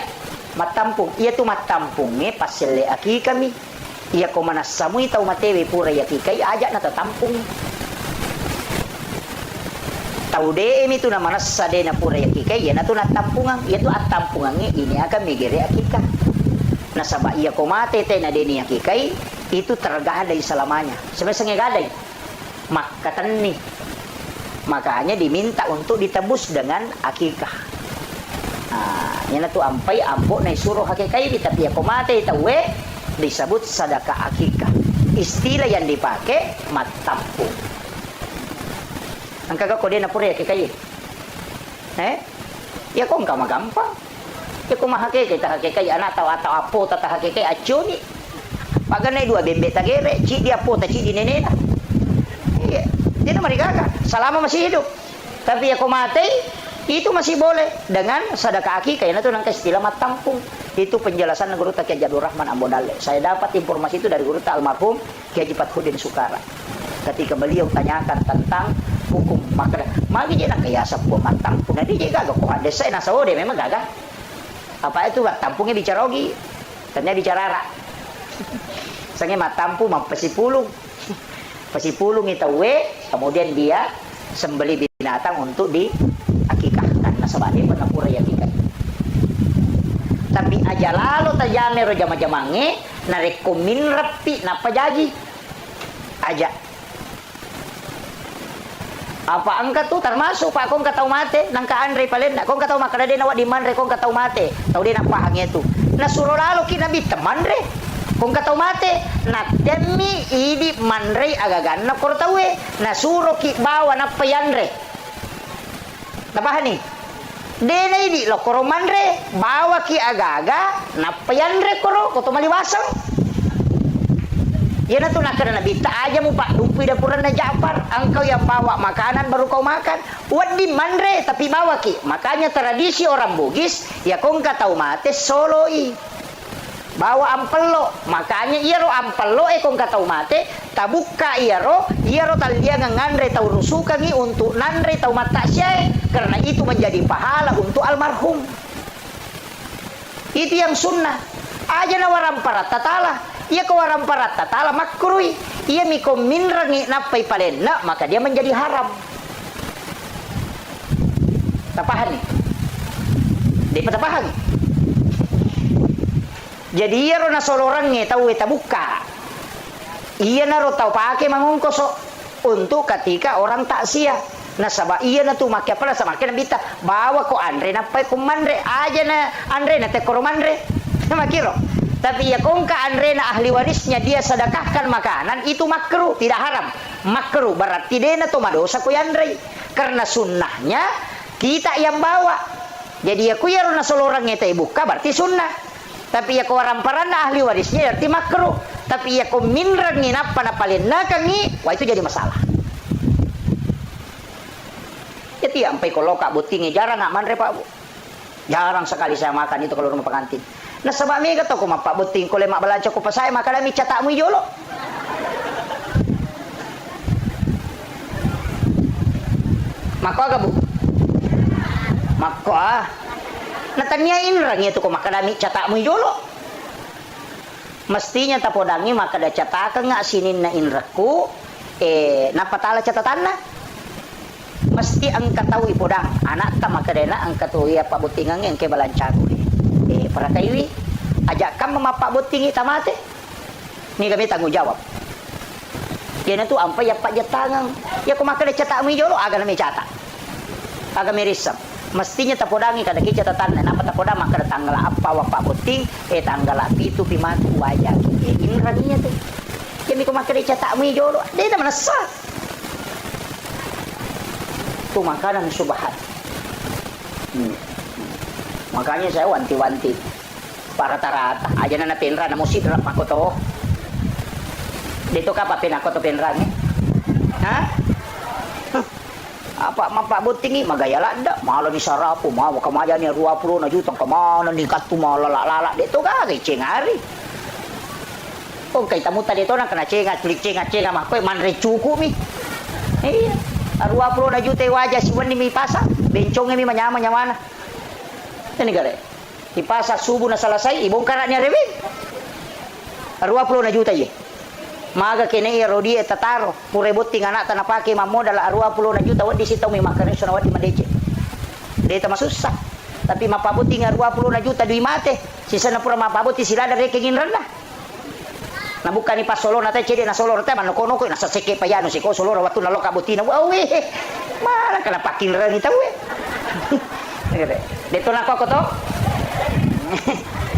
matampung iya tu matampung paselle aki kami iya ko manasamui tau matewe pura ya kikai ajak na tatampung tau de mi tu na manasade na pura ya kikai ya na tu natampungan iya tu atampungan ini akan migere akika nasaba iya ko mate te na deni akikai itu tergadai selamanya sebenarnya gadai makatan nih makanya diminta untuk ditebus dengan akikah. Yan tu ampai ampo na suruh akikah tapi ako mate tawe disebut sedekah akikah. Istilah yang dipakai matampung. Ang kagak kode na pura akikah. Ya kung ka magampang. Ya kung mahake kita akikah anak atau apo tata akikah acuni. Paganay dua bembe tagere, ci dia po ta ci di nenena. Dia mereka selama masih hidup. Tapi aku mati itu masih boleh dengan sedekah akikah. Itu nangka istilah matampung. Itu penjelasan Guru Kiai Abdul Rahman Ambodale. Saya dapat informasi itu dari Guru almarhum Kiai Fathuddin Sukara. Ketika beliau tanyakan tentang hukum maka magi dia nak kaya buat matampung. Nanti dia gagak kok ada saya nasawode memang gagak. Apa itu tampungnya bicara ogi. Ternyata bicara rak. Sange matampung mampesipulung. Pasipulung itu kemudian dia sembeli binatang untuk diakikahkan nasabah dia penapura ya akikah. Tapi aja lalu tajame ro jama-jamange narekomin rapi napa jadi aja apa angkat tuh termasuk pak kong katau mate nang ka Andre palenda kong katau makada de nawa di manre kong katau mate tau de napa hangnya tu na suruh lalu kina bi teman re kung katau mate na demi idi manre agagan na kortawe na suro ki bawa na payanre napahan ni dena idi lo koro manre bawa ki agaga na payanre koro koto maliwasang yan na to nakana nabita aja mo pa dumpi dapuran na Ja'far angkau yang bawa makanan baru kau makan wad di manre tapi bawa ki makanya tradisi orang Bugis ya kung katau mate soloi bawa ampelo, makanya iya ro ampelo kong katau mate tabuka iya ro talia ngandre tau rusukangi untuk nandre tau mata syai, karena itu menjadi pahala untuk almarhum. Itu yang sunnah. Aja na waram parat tatala, iya ko waram parat tatala makruh, iya miko minrangi napai palenna, maka dia menjadi haram. Tapahan nih, dia patapahan. Jadi iya ro na solorangnya tahu buka. Iya na ro tahu pakai mangungkoso untuk ketika orang takziah. Nah sabah iya na tu make apa sama kena bita bawa ko andre napai ko mandre aja na andre na te koromandre sama kiro. Tapi ya kong ka andre na ahli warisnya dia sedekahkan makanan itu makruh, tidak haram. Makruh berarti dia na tu madosa ko andre. Karena sunnahnya kita yang bawa. Jadi ya ku ya ro na solorangnya te buka berarti sunnah. Tapi ya ko waramparana ahli warisnya berarti makruh. Tapi ya ko minrangi napa na palinna kangi, wah itu jadi masalah. Jadi sampai kalau kak butingi jarang nggak mandre pak bu, jarang sekali saya makan itu kalau rumah pengantin. Nah sebab mega tau ko pak buting kalau mak belanja ko pas saya makan demi catakmu jolo. Maka agak bu, maka natanyain orang itu ko makan demi catakmu jolo. Mestinya tapodangi maka ada catakan nggak sinin na inraku, napa tala catatanna. Mesti angkat tahu ipodang anak tak maka dena angkat tahu ya pak butingang yang ke balancagu para kaiwi ajak kamu sama pak butingi tamate ni kami tanggung jawab kena tu ampai ya pak jetangang ya aku makan cetak mi jolo agak nami catak agak mirisam mestinya tapodangi kada ki catatan napa tapodang maka tanggal apa wa pak buting tanggal itu pimatu wajah ini radinya tu kini aku makan cetak mi jolo dia tak menasah itu makanan subhat. Makanya saya wanti-wanti para rata-rata aja na penra na musik rap ako to. Dito ka pa pinako to penra ni. Ha? Apa mapa butingi magayala da malo ni sarapo mau kamaja ni 20 na jutang kamana ni katu malala dito ka kay cengari. Oh kay tamuta dito na kana cengat klik cengat mah koy manre cuku mi. Iya. 20 na juta wajah si wani mi pasa bencongnya mi manyama nyawana ini gale di pasa subuh na selesai ibongkar nya rewi 20 na juta ye maga kene ya rodi tataro purebot tingana tanah pake mamodal 20 na juta wadi sitaw mi makan sona wadi madece deta masusah tapi mapabot tinga 20 na juta dui mate sisa na pura mapabot sila dari kengin rendah na bukan ni pasolo na tayo cede na solo na manokono ko nasa seke pa yan si ko solo waktu na lo kabutina wawe malah kana pakin ran itaw dito na ko to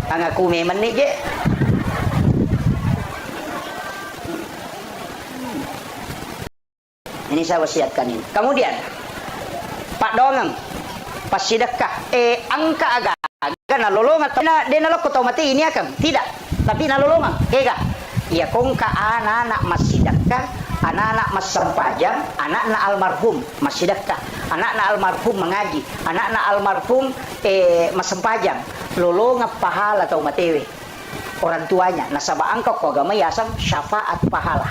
ang aku memang ni je ini saya wasiatkan ini kemudian Pak Dongeng pas sedekah angka agak na lolongan dia na lo ko mati ini akan tidak tapi na lolongan kega ya kong ka anak-anak masih sedekah, anak-anak mas sempajang, anak-anak almarhum masih sedekah, anak-anak almarhum mengaji, anak-anak almarhum mas sempajang, lolongan pahala atau matewe orang tuanya. Nasaba angkau ko agama yasam syafaat pahala.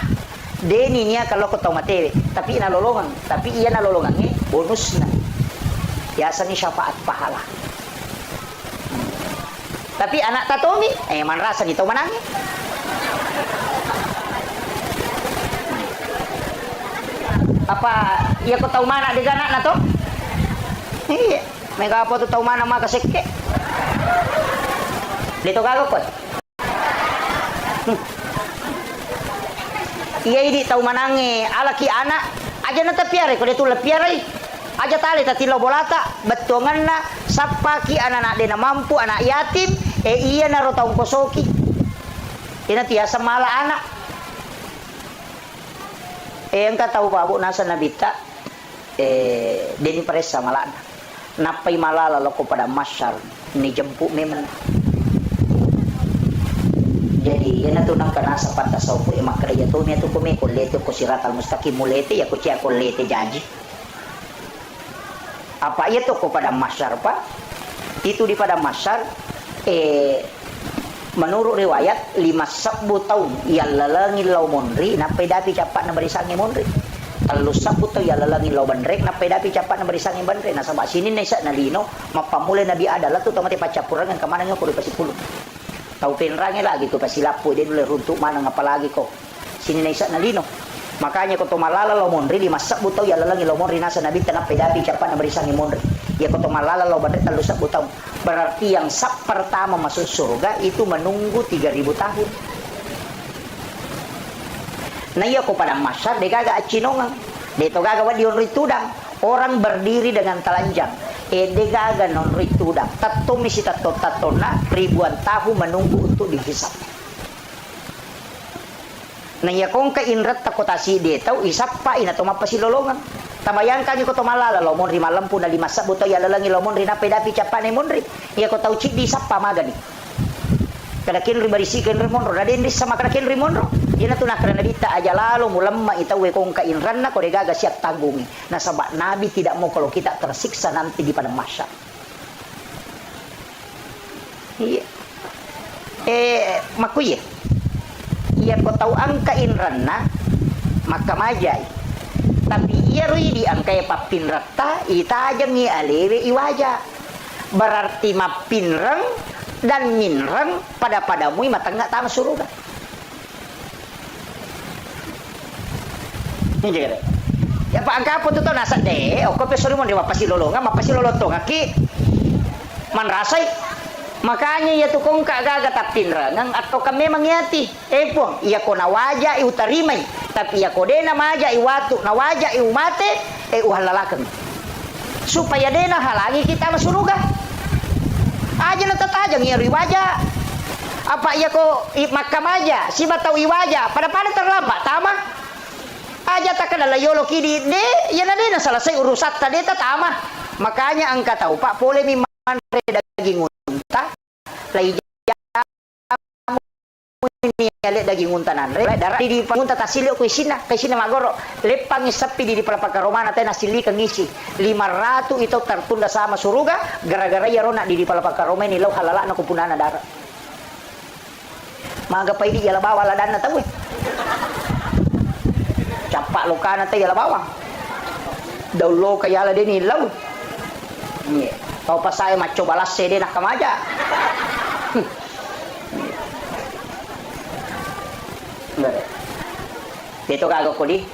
Deni niya kalau ko tau matewe, tapi ina lolongan, tapi iya na lolongan ni bonus na. Yasa ni syafaat pahala. Tapi anak tatomi, man rasa ni tau manangi. Apa iya ko tahu mana di ganak na to? Iya, mega apa tu tahu mana maka sekke. Dito kago ko. Iya idi tahu manange alaki anak aja na tapiare ko dito lapiare. Aja tali tatilo bolata betongan na sapaki anak-anak de na mampu anak yatim iya na ro taung kosoki. Ina tiasa mala anak. Engka tahu babu nasa nabita deni paresa malana napai malala loko pada masyar ni jemput memang jadi yana tu nang kana sapat tasawuf makra ya tu ni tu kome kolete ko siratal mustaqim mulete ya ko cia kolete janji apa itu ko pada masyar pak itu di pada masyar menurut riwayat 5 tahun ia lalangin lau monri napai dapi capat na barisangi monri 3 tahun ia lalangin lau bandrek napai dapi capat na barisangi bandrek na sabak sini na isa na lino mapamulay na biada lah tu tamati pacapurangan kamana nga ko di pasipulong tau penrangi lagi ko pasilapo din ulit runtuk mana ngapalagi ko sini na isa na lino makanya ko tumalala lau monri 5 tahun ia lalangin lau monri nasa nabi napai dapi capat na barisangi monri ya ko tumalala lau bandrek 3 tahun berarti yang sab pertama masuk surga itu menunggu 3000 tahun. Nah iya ko padang masyar de gaga acinongang de to gaga wadi on ritudang orang berdiri dengan telanjang de gaga non ritudang tatto misi tatto tatona ribuan tahun menunggu untuk dihisap. Nah iya kong ka inrat takotasi de tau isap pa ina to mapasilolongan. Tabayangkan ko to malala lo monri malam pun na 5 buto ya lalangi lo monri na pedapi capane monri iya ko tau cik di sapa magani kada kin ribarisi ken remonro da den sama kada kin remonro ina tu nakra nabita aja lalu mulamma itawe kong ka inranna ko gaga siap tanggungi na sabak nabi tidak mau kalau kita tersiksa nanti di padang mahsyar iya makuye iya ko tau angka inranna maka majai tapi iya rui di angka papin rata ita ajangi alewe iwaja berarti mapinrang dan minrang padamu mata enggak tahu surga ini jadi ya pak angka apa tuh nasa deh oke pesori mau dewa pasti lolongan mapasi loloto ngaki man rasai makanya ya tukong kagaga tapinrang atau kami mengiati pong iya ko nawaja iutarimay tapi ya ko dena maja iwatu nawaja iumate uhalalakan supaya dena halangi kita masuruga aja na tatajang iya riwaja apa iya ko makam aja si batau iwaja pada terlambat tama aja tak kena layolo kidi de ya na dena selesai urusan tadi tama makanya angka tahu pak boleh miman daging unta lai ini lihat daging unta nanre darah di pangunta tasili ko isina magoro lepang isapi di palapaka romana teh nasili kang isi 500 itu tertunda sama suruga gara-gara ya rona di palapaka romana ni law halala na kupunana darah maga pa idi yala bawa ladan na tawe capak lokana teh yala bawa daulo kaya la deni law ni tau pasay macho balas sede nak kamaja dito kagak ko di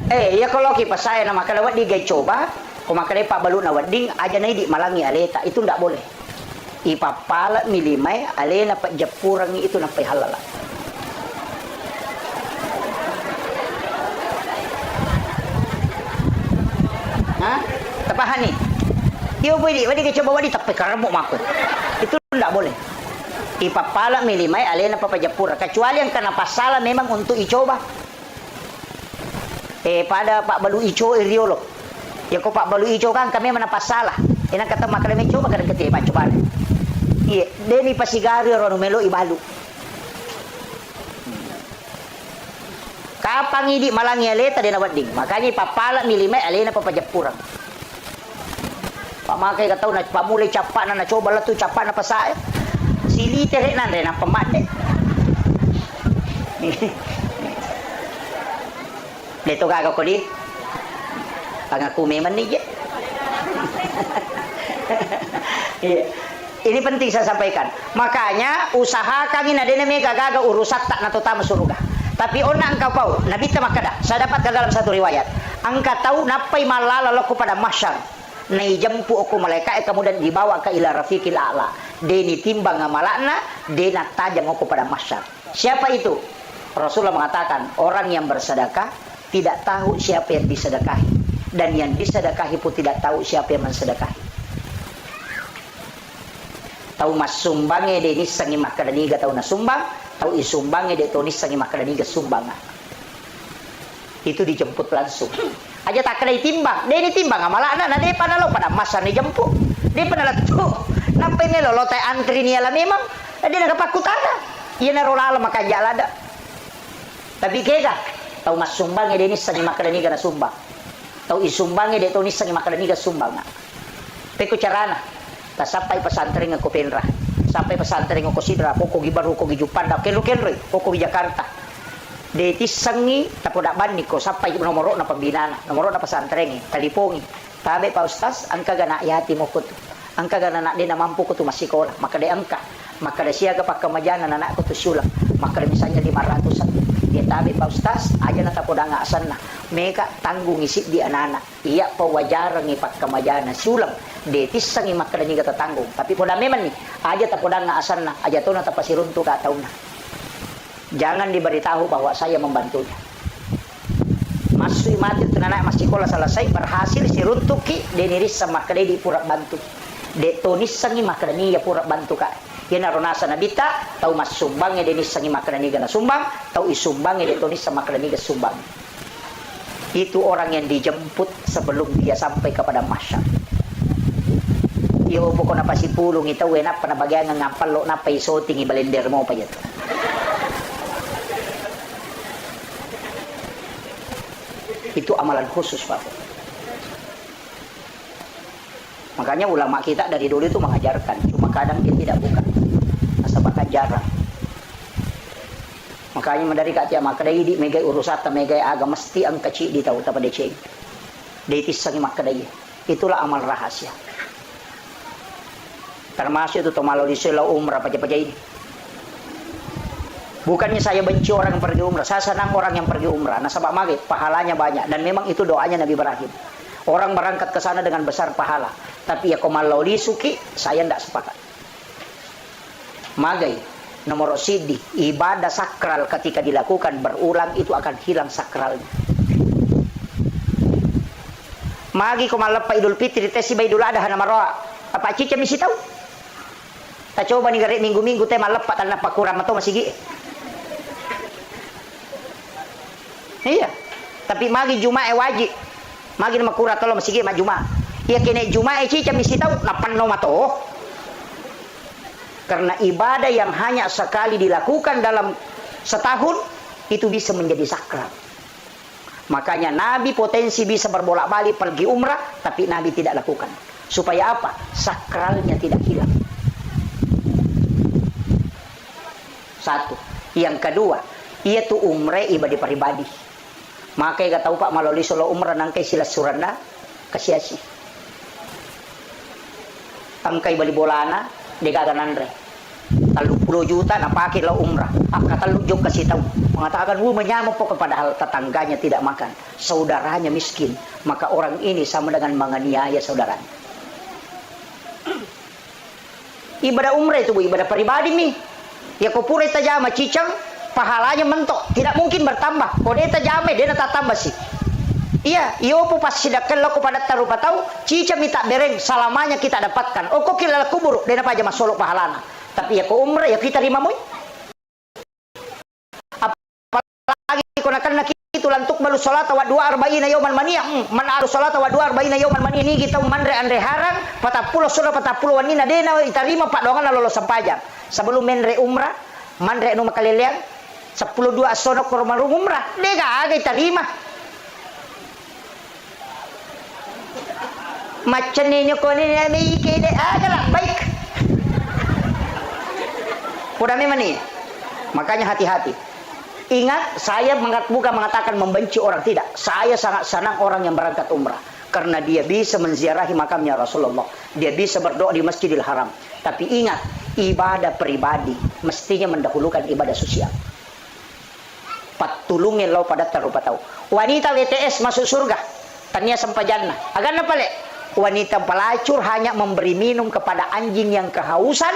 ya kalau kipas saya nama kalawat di gay coba kumakale pak balu na wading aja na di malangi aleta itu ndak boleh ipapala milimay ale na pa japurang itu na pay halala ha tapahan ni iyo pwede wadi gay coba wadi tapi karamok mako itu ndak boleh ipapala milimay alena papajapura kecuali yang kena pasala memang untuk icoba pada Pak Balu Ico Iriolo ya kok Pak Balu Ico kan kami mana pasala ina kata makale coba kada kete pa coba iya deni pasigari ro melo ibalu kapang idi malangi aleta dena wading makanya ipapala milimay alena papajapura pamakai katau na pamulay capak na coba lah tu capak na pasaya sili tere nande na pemate dito gaga ko di pangaku memang ni je ini penting saya sampaikan makanya usahakan ini ada mega gaga urusan tak na tama surga tapi ona engkau pau nabi tamakada saya dapat dalam satu riwayat angka tahu napai malala loko pada mahsyar nai jampu aku malaikat kemudian dibawa ke ila rafiqil a'la deni timbang amalana dena tajam aku pada mahsyar siapa itu Rasulullah mengatakan orang yang bersedekah tidak tahu siapa yang disedekahi dan yang disedekahi pun tidak tahu siapa yang mensedekahi tahu mas sumbange deni sangi makadaniga tahu na sumbang tahu isumbange de toni sangi makadaniga sumbanga itu dijemput langsung aja tak kena timbang dia timbang amalana na dia panalo pada masa ni jemput dia panalo tu nampai melo lotai antri ni ala memang dia nak pakutana ia narolala maka jalada tapi kega tahu mas sumbang dia ni sangi makadani kana sumbang tahu isumbang dia tu ni sangi makadani ka sumbang peko carana Ta sampai pesantren ko Penra. Sampai pesantren ko Sidra, ko gibaru ko gijupanda, kelo ko gi Jakarta. Deti sangi tapodak bani ko sampai nomor na pembinaan, nomor na pesantren talipongi. Tabe pa ustaz, angka gana yati mo ko. Angka gana na din na mampu ko tu masikola, maka de angka. Maka de siaga pakamajanan anak ko tu sulang. Maka de misalnya 500. Dia tabi pa ustaz, aja na tapodak nga asan na. Meka tanggung isip di anak-anak. Iya pa wajarang ipakamajanan sulang. Deti sangi maka de niga tatanggung. Tapi poda memang nih, aja tapodak nga asan na. Aja to na tapasiruntu ka taon na. Jangan diberitahu bahwa saya membantunya. Masuk mati tu anak masih sekolah selesai berhasil si runtuki deniris sama kade di pura bantu. De tonis sangi makrani ya pura bantu ka. Yan aronasa na bita tau mas sumbang ya denis sangi makrani ga na sumbang, tau isumbang ya de tonis sama makrani ga sumbang. Itu orang yang dijemput sebelum dia sampai kepada masyarakat. Iyo pokok na pasipulong itaw enak panabagyan nga ngapal lo na pa isoting ibalender mo pa yato. Itu amalan khusus Pak. Makanya ulama kita dari dulu itu mengajarkan, cuma kadang dia tidak buka. Asal jarang. Makanya dari kaca makadai di megai urusata megai agama mesti ang kecil di tahu tapa deceng. Detis sangi makadai. Itulah amal rahasia. Termasuk itu tomalo di selau umrah paja-paja ini. Bukannya saya benci orang yang pergi umrah, saya senang orang yang pergi umrah. Nasabak maghrib, pahalanya banyak. Dan memang itu doanya Nabi Ibrahim. Orang berangkat ke sana dengan besar pahala. Tapi ya komalau suki, saya tidak sepakat. Magai, nomor sidi, ibadah sakral ketika dilakukan berulang itu akan hilang sakralnya. Magi komalap pa Idul Fitri, tesi ba Idul Adha na maroa. Apa cica misi tahu? Tak coba nih garik minggu-minggu teh malepat tanah pakuram atau masih gi. Iya, tapi magi Jumat wajib. Magi nama kurat tolong masih gimana Jumat. Iya kene Jumat cica misi tahu napan nama toh. Karena ibadah yang hanya sekali dilakukan dalam setahun itu bisa menjadi sakral. Makanya Nabi potensi bisa berbolak-balik pergi umrah, tapi Nabi tidak lakukan. Supaya apa? Sakralnya tidak hilang. Satu. Yang kedua, yaitu umrah ibadah pribadi. Makanya gak tahu Pak maloli solo umrah nangkai silas suranda kasiasi. Angkai bali bolana degagan andre. 30 juta na pakai lo umrah. Kata lu jok kasih tahu. Mengatakan menyamuk pokok padahal tetangganya tidak makan. Saudaranya miskin. Maka orang ini sama dengan menganiaya saudaranya. Ibadah umrah itu ibadah pribadi nih. Ya kau pura tajama cicang. Pahalanya mentok, tidak mungkin bertambah. Kalau dia terjamai, dia tak tambah sih. Iya, iyo pun pas sidak kalau kepada tarupa tahu, cica minta bereng, selamanya kita dapatkan. Oh kok kira kubur, dia apa aja masuk pahalana. Tapi ya kau umrah, ya kita terima mui. Apalagi kau nak itu lantuk balu sholat wa 240 yauman maniyah. Man aru sholat wa 240 yauman maniyah ini kita mandre andre harang, 40 sudah 40 wanina dena diterima pak dongan lalu sampajang. Sebelum menre umrah, mandre nu makalilian 10-2 sonok ke rumah umrah, dia gak terima. Macam ni kau ni mikir dia agaklah baik. Udah memang ni. Makanya hati-hati. Ingat, saya bukan mengatakan membenci orang, tidak. Saya sangat senang orang yang berangkat umrah. Karena dia bisa menziarahi makamnya Rasulullah. Dia bisa berdoa di Masjidil Haram. Tapi ingat, ibadah pribadi mestinya mendahulukan ibadah sosial. Patulungin lo pada tarupa tahu. Wanita WTS masuk surga. Tania sampai jannah. Agan apa le? Wanita pelacur hanya memberi minum kepada anjing yang kehausan.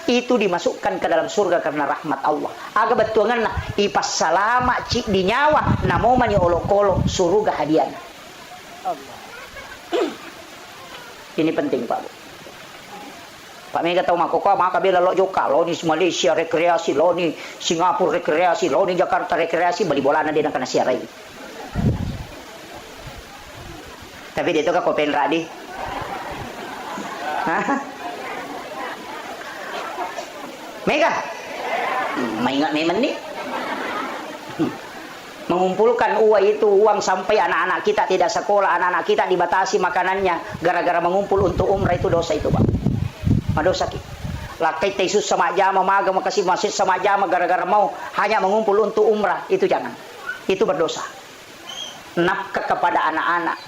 Itu dimasukkan ke dalam surga karena rahmat Allah. Aga betul ngana ipas salama cik di nyawa. Namo mani olok-olok surga hadiahnya. Allah. Ini penting Pak. Pak Mega tahu makoko maka bila lo joka lo ni Malaysia rekreasi lo ni Singapura rekreasi lo ni Jakarta rekreasi beli bola nanti nak kena siarai. Tapi dia tu kan kopen radi. Mega, maingat memang ni. Mengumpulkan uang sampai anak-anak kita tidak sekolah, anak-anak kita dibatasi makanannya gara-gara mengumpul untuk umrah itu dosa itu Pak. Madosa ki. Lakai tesus sama jama maga makasih masjid sama jama gara-gara mau hanya mengumpul untuk umrah, itu jangan. Itu berdosa. Nafkah kepada anak-anak,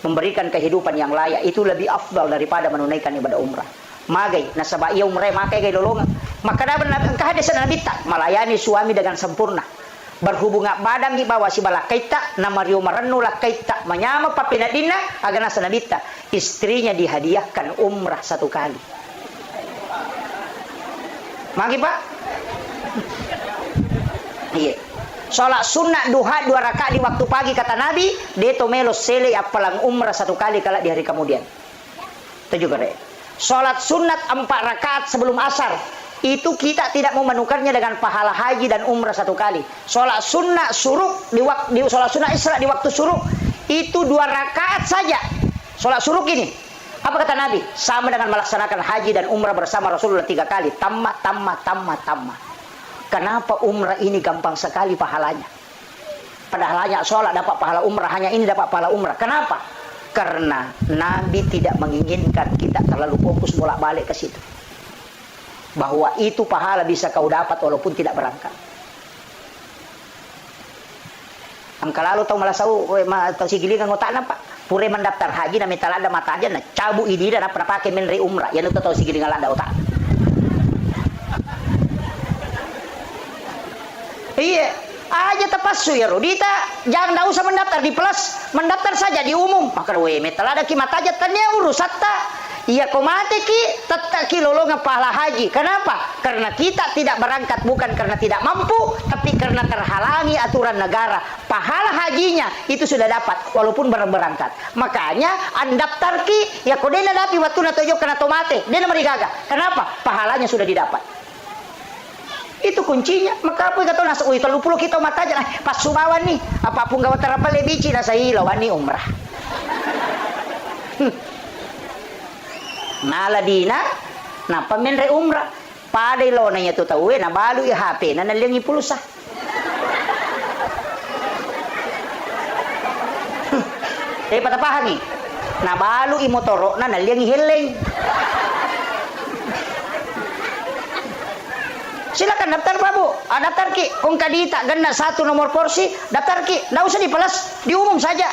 memberikan kehidupan yang layak, itu lebih afdal daripada menunaikan ibadah umrah. Magai nasaba iya umrah makai gay dolongan. Maka dapat kehadisan Nabi tak melayani suami dengan sempurna. Berhubungan badan di bawah si balakaita nama Rio Maranu lakaita menyama papinadina agar nasa nabita istrinya dihadiahkan umrah 1 kali. Magi Pak. Iya. Salat sunat duha 2 rakaat di waktu pagi kata Nabi, deto melo sele apalang umrah 1 kali kala di hari kemudian. Itu juga deh. Salat sunat 4 rakaat sebelum asar, itu kita tidak memenuhkannya dengan pahala haji dan umrah 1 kali. Salat sunat suruk di salat sunat Isra di waktu suruk itu 2 rakaat saja. Salat suruk ini apa kata Nabi? Sama dengan melaksanakan haji dan umrah bersama Rasulullah 3 kali. Tamma. Kenapa umrah ini gampang sekali pahalanya? Padahal hanya sholat dapat pahala umrah, hanya ini dapat pahala umrah. Kenapa? Karena Nabi tidak menginginkan kita terlalu fokus bolak-balik ke situ. Bahwa itu pahala bisa kau dapat walaupun tidak berangkat. Angka lalu tahu malah tahu si gilingan ngotak nampak. Pure mendaftar haji na mitalada mata aja na cabu ini dan apa pakai menri umrah. Yang itu tahu si gilingan lada otak. Iya, aja tepasu ya Rodita, jangan usah mendaftar di plus, mendaftar saja di umum. Maka metalada ki mata aja tanya urus satta. Iya kau mati ki tetap ki lolongan pahala haji. Kenapa? Karena kita tidak berangkat bukan karena tidak mampu, tapi karena terhalangi aturan negara. Pahala hajinya itu sudah dapat walaupun berangkat. Makanya daftar ki ya kau dena dapi waktu na tojo kena tomate, dena merigaga. Kenapa? Pahalanya sudah didapat. Itu kuncinya. Maka apa kata nasa uy 30 kita mata aja pas sumawan nih apapun gawat terapa lebih cina saya lawan nih umrah. Naladina na pamenre umrah pada lo nanya tu tahu na balu ya HP na nalingi pulsa. Eh patapahan ni na balu imotoro na nalingi heleng. Silakan daftar babu, daftar ki kung kadita ganda 1 nomor porsi daftar ki, nggak usah dipelas, diumum saja.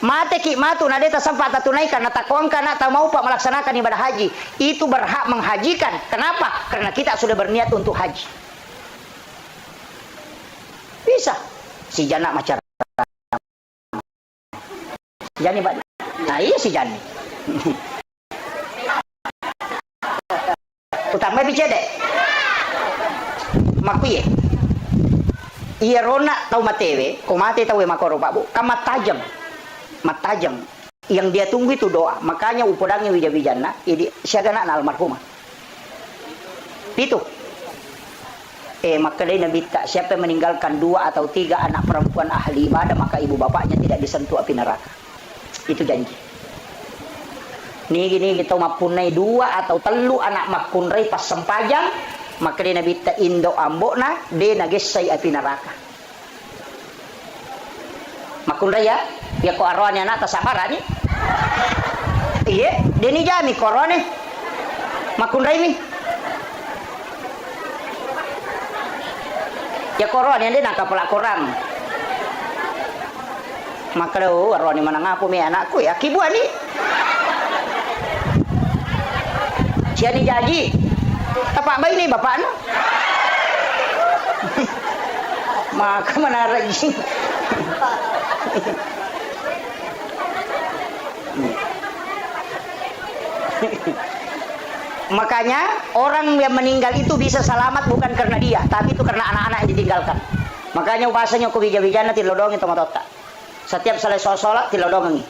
Mate ki matu na deta sampai tunaikan natakuang kana tak mau pak melaksanakan ibadah haji itu berhak menghajikan. Kenapa? Karena kita sudah berniat untuk haji. Bisa si jana masyarakat. Jani pak. Nah iya si jani. Utama bicara deh. Makuye. Iya rona tahu matewe, kau mate tahu makoro pak bu. Kamat tajam. Matajam yang dia tunggu itu doa. Makanya upodangnya wija-wijana ini siaga na almarhumah itu maka dia Nabi tak siapa yang meninggalkan 2 atau 3 anak perempuan ahli ibadah maka ibu bapaknya tidak disentuh api neraka. Itu janji. Nih gini kita mapunai 2 atau 3 anak makunrai pas sempajang maka dia Nabi tak indo ambok na dia nagesai api neraka. Makunrai ya ya ko arwahnya anak tasabara ni iya dia ni jami korone makundai ni ya korone dia nak kapala korang maka dah arwahnya mana ngapu mi anakku ya kibuan ni siapa dijaji tapak bayi ni bapak no maka mana rajin makanya orang yang meninggal itu bisa selamat bukan karena dia tapi itu karena anak-anak yang ditinggalkan. Makanya bahasanya ku bija-bijana tilodongi tomatota setiap selesai sholat tilodongi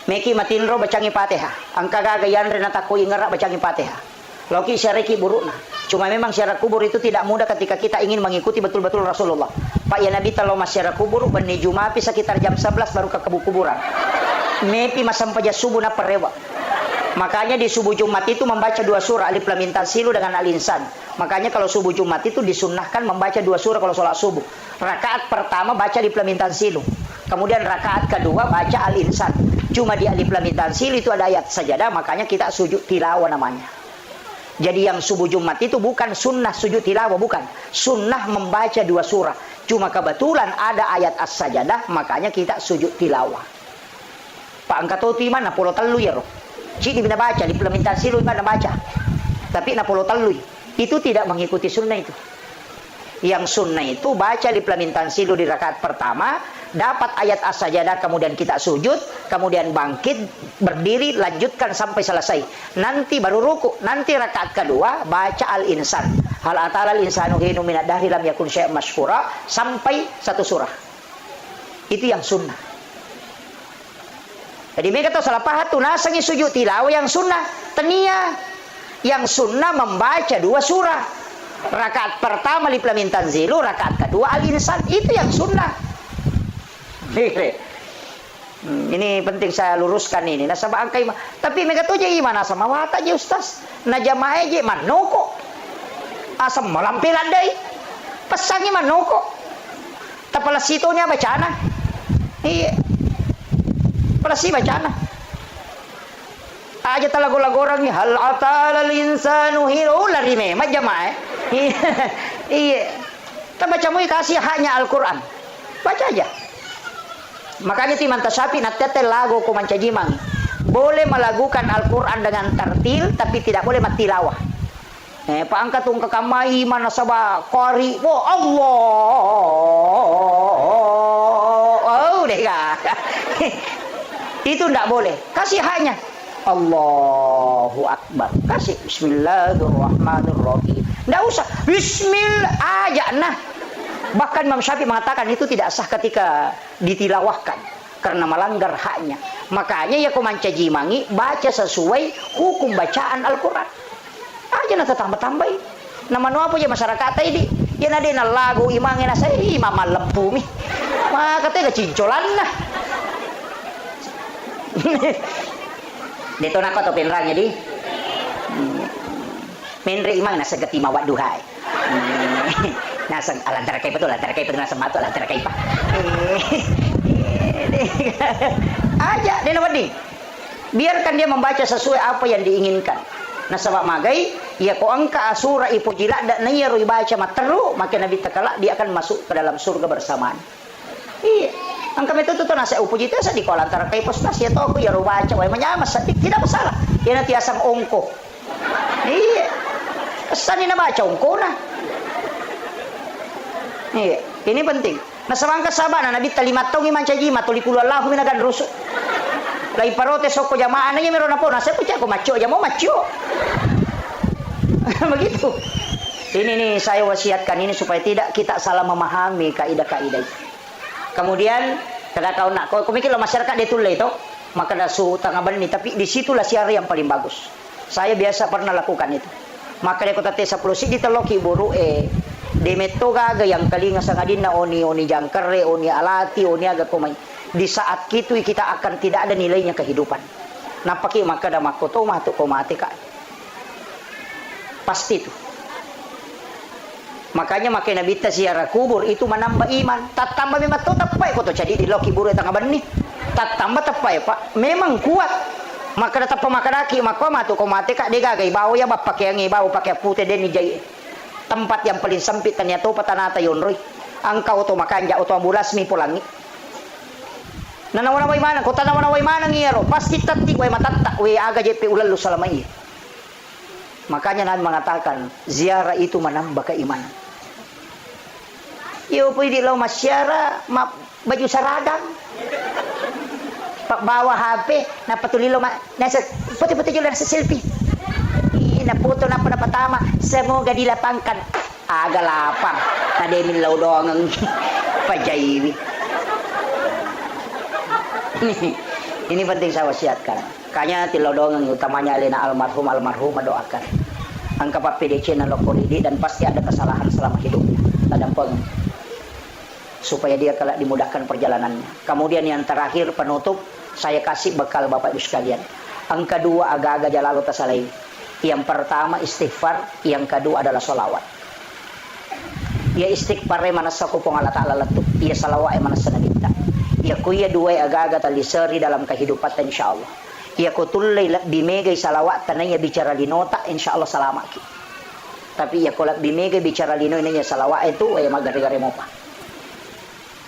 meki matinro bacangi Fatihah angka gagayan renata ku ingerak bacangi Fatihah loki syariki burukna. Cuma memang syarat kubur itu tidak mudah ketika kita ingin mengikuti betul-betul Rasulullah. Pak ya Nabi kalau mas syarat kubur bani Jumapi sekitar jam 11 baru ke kuburan. Mepi masam paja subuh na perewa. Makanya di subuh Jumat itu membaca 2 surah Alif Lam Mim Tanzilu dengan Al-Insan. Makanya kalau subuh Jumat itu disunnahkan membaca 2 surah kalau sholat subuh. Rakaat pertama baca Alif Lam Mim Tanzilu. Kemudian rakaat kedua baca Al-Insan. Cuma di Alif Lam Mim Tanzilu itu ada ayat sajadah, makanya kita sujud tilawah namanya. Jadi yang subuh Jumat itu bukan sunnah sujud tilawah, bukan. Sunnah membaca 2 surah. Cuma kebetulan ada ayat as-sajadah, makanya kita sujud tilawah. Pak angkat tu mana pulau telu ya roh. Cik dibina baca, implementasi lu mana baca. Tapi na pulau telu itu tidak mengikuti sunnah itu. Yang sunnah itu baca implementasi lu di rakaat pertama, dapat ayat as-sajadah, kemudian kita sujud, kemudian bangkit, berdiri, lanjutkan sampai selesai. Nanti baru ruku. Nanti rakaat kedua baca al-insan. Hal atal al-insanu hinu minad dahri lam yakun syai'an mashkura sampai 1 surah. Itu yang sunnah. Jadi mereka tahu salah pahat tu nasangi sujud tilawah yang sunnah. Tenia yang sunnah membaca 2 surah. Rakaat pertama liplamin tanzilu, rakaat kedua al-insan. Itu yang sunnah. Ini penting saya luruskan ini. Nah, sama angkai, tapi mereka tu je gimana sama wata je ustaz. Na jamaah je manoko. Asam malampilan deh. Pesangi manoko. Tapala situnya bacana. Iya. Pelasi bacana. Aja talago-lago orang ni hal atal insanu hiro lari memang jamaah. Iya. Baca mu kasih haknya Al-Qur'an. Baca aja. Makanya timan tasapi natete lagu ko mancajimang. Boleh melakukan Al-Qur'an dengan tartil tapi tidak boleh matilawah. Paangkat ung kakamai mana sabah qari. Oh Allah. Oh deka. Itu tidak boleh. Kasih haknya. Allahu Akbar. Kasih Bismillahirrahmanirrahim. Tidak usah Bismillah aja nah. Bahkan Imam Syafi'i mengatakan itu tidak sah ketika ditilawahkan karena melanggar haknya. Makanya ya komancajimangi baca sesuai hukum bacaan Al-Qur'an. Aja na tambah-tambah. Nama nu apa ya masyarakat ini? Ya na din lagu imangin na saya imam lempu mi. Maka teh cincolan lah. Dito na ko to pinrangnya di. Menre imang nasa gatima wa duhay. Nasa alantara kay betul nasa mato alantara kay pa. Aja dia nawadi. Biarkan dia membaca sesuai apa yang diinginkan. Nah sabab magai ya ko angka asura ipujila da nayro ibaca materu maka nabi takala dia akan masuk ke dalam surga bersamaan. Iya. Angka itu tuh nasa upuji itu sa di kolam antara kay postas ya to ko ya baca way manyamas tidak masalah. Yan nanti asang ongko. Iya. Sani na baca ongko na. Iya, ini penting. Nah samangka sabana nabi talimat tong iman caji matulikulu Allah minagan rusuk. Lai parote soko jamaah nanya meron apa nasa pucak ko maco ya mau maco. Begitu. Ini nih saya wasiatkan ini supaya tidak kita salah memahami kaidah-kaidah. Kemudian kada kau nak kau mikir lo masyarakat ditulai itu maka dasu tangaban ini tapi disitulah siara yang paling bagus. Saya biasa pernah lakukan itu. Maka dia kota tesa pulusi diteloki buru demeto gaga yang kalinga sangadin na oni jangkere oni alati oni aga komay. Di saat itu kita akan tidak ada nilainya kehidupan. Napaki maka da makoto matu komate ka. Pasti itu. Makanya makin nabi ziarah kubur itu menambah iman. Tak tambah memang tu tapai ko to jadi di loki buru tangaban ni. Tak tambah tapai Pak. Memang kuat. Maka datang pemakadaki maka matu komate ka degagai bawa ya bapak yang ibaw pakai putih deni jai. Tempat yang paling sempit ternyata patanata yon roy. Angkau to makanja to ambulas mi pulangi. Nanawana way mana ko tanawana way mana ngiro pasti tatti way matatta way aga JP ulalu salamai. Makanya Nabi mengatakan ziarah itu menambah keimanan. Yo pwede lo masyara baju saradang. Pak bawa HP na patulilo nasa putih-putih juga nasa selfie. Na foto na pertama semoga dilapangkan agak lapang ada min law doang ang pajai ini penting saya wasiatkan kanya tilaw doang ang utamanya alina almarhum doakan angka pa PDC na lokoridi dan pasti ada kesalahan selama hidupnya tadampang supaya dia kelak dimudahkan perjalanannya. Kemudian yang terakhir penutup saya kasih bekal Bapak Ibu sekalian. Ang kedua agak-agak jalalu tasalay. Yang pertama istighfar, yang kedua adalah solawat. Ya istighfar mana sakupong Allah Ta'ala latuk, ya salawat mana sanabita. Ya kuya dua agak-agak talisari dalam kehidupan insyaallah. Ya ko tullay bimegay salawat tanay bicara linota insyaallah salamat. Tapi ya ko bimegay bicara linoy nanya salawat itu ay magari-gari mo pa.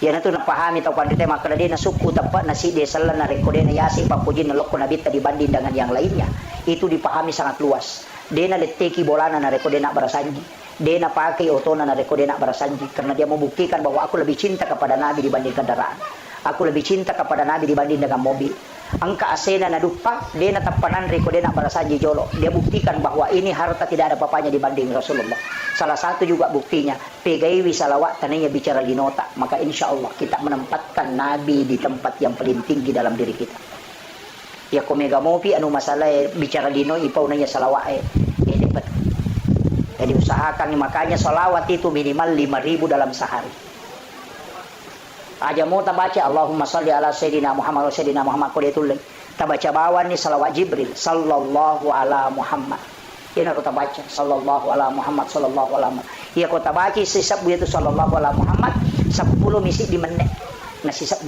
Yan ito napahami tau pandite makaladi na suku tapat na si desala na rekode na yasi papujin na loko na bita dibanding dengan yang lainnya. Itu dipahami sangat luas. Dia na leteki bolana na rekode na barasanji. Dia na pakai otona na rekode na barasanji karena dia membuktikan bahwa aku lebih cinta kepada Nabi dibanding kendaraan. Aku lebih cinta kepada Nabi dibanding dengan mobil. Angka asena na dupa, dia na tapanan rekode na barasanji jolo. Dia buktikan bahwa ini harta tidak ada papanya dibanding Rasulullah. Salah satu juga buktinya, pegaiwi salawat tananya bicara linota. Maka insya Allah kita menempatkan Nabi di tempat yang paling tinggi dalam diri kita. Ya komega mopi anu masalah bicara lino ipau nanya salawat ini betul. Jadi usahakan makanya salawat itu minimal 5.000 dalam sehari. Aja mau tabaca Allahumma salli ala sayyidina Muhammad wa sayyidina Muhammad ko dituloy. Tabaca bawan ni salawat Jibril sallallahu ala Muhammad. Yan ako tabaca sallallahu ala Muhammad sallallahu ala Muhammad. Iya ko tabaca sisab itu sallallahu ala Muhammad 10 misi di menit na sisab.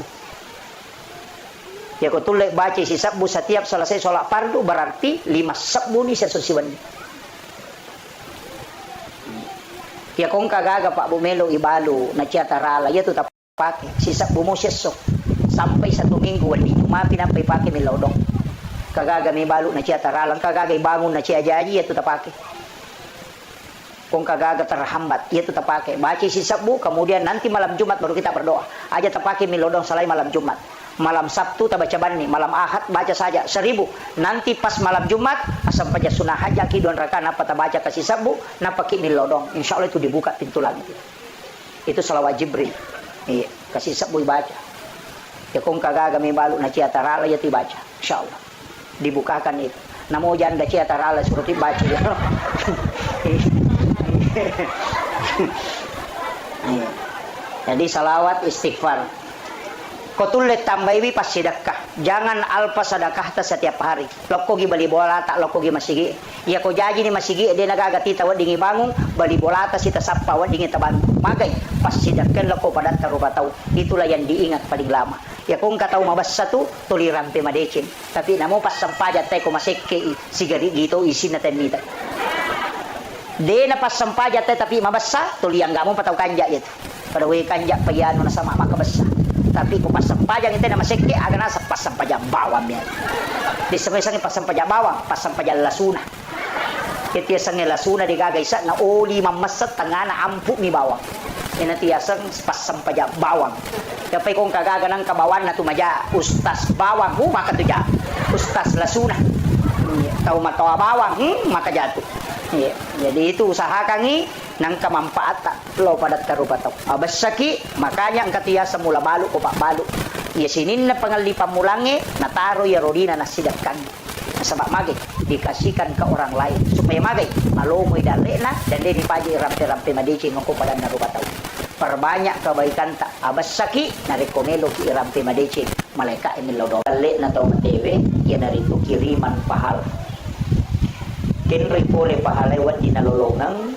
Ya ko tuloy baca sisab setiap selesai sholat fardu berarti 5 sabbu ni sa susiwan. Ya kung kagaga Pak Bumelo ibalo na tiyatarala ya tu pakai sisa bumo sesok sampai 1 minggu wali cuma pinapay pakai milodong kagaga may balo na siya taralang kagaga bangun na siya jaji itu tak pakai kung kagaga terhambat itu tak pakai baca sisa bu kemudian nanti malam Jumat baru kita berdoa aja tak pakai milodong salai malam Jumat malam Sabtu tak baca bani malam Ahad baca saja 1000 nanti pas malam Jumat asam paja sunah haja kidon raka napa tak baca kasih sabu napa pakai milodong insyaallah itu dibuka pintu langit itu salawat Jibril. Iya, kasih sabu baca. Ya kung kagaga may balo na siya tarala ya baca. Insyaallah. Dibukakan itu. Namo jan da siya tarala suruh baca ya. Jadi salawat istighfar. Kotulet tambaiwi pas sedekah. Jangan alpa sedekah ta setiap hari. Loko gi bali bola tak loko gi masigi. Ya ko jaji ni masigi dia nagagati tawad dingi bangun bali bola ta sita sappa wad dingi taban. Magay pas sedekah loko pada tarubatau. Itulah yang diingat paling lama. Ya kung katau mabas satu tuliran pe madecin. Tapi namo pas sampaja tay ko masekke sigari gitu isin na tenita. De na pas sampaja tay tapi mabasa tuliang gamo patau kanja itu. Pada we kanja payano na sama makabasa. Tapi kung pasampajang ito na masikti, aga na sa pasampajang bawang yan. Di sa may pasampajang bawang, pasampajang lasuna. Iti asang lasuna di gagaysa na oli mamasat tanga na ampu mi bawang. Yan iti asang pasampajang bawang. Kapay kung kagaga ng kabawan na tumadya, ustas bawang, maka tudya. Ustas lasuna. Tau matawa bawang, maka jatuh. Jadi itu usahakan ni nang kamampaat lo pada tarupataw. Abasaki makanya ang katiya mula balo o pakbalo. Ya sinin na pangalipan mulangi nataro ya rodina na sidakkan. Nasabak magay dikasihkan ke orang lain supaya magay malomoy dali na dan di paji rampe-rampe madici ngoko pada narupataw. Perbanyak kebaikan tak abasaki na rekomelo ki rampe madici malaika emilodo. Dali na taw matewe ya narito kiriman pahala. Kinri pole pahalewat di nalolongang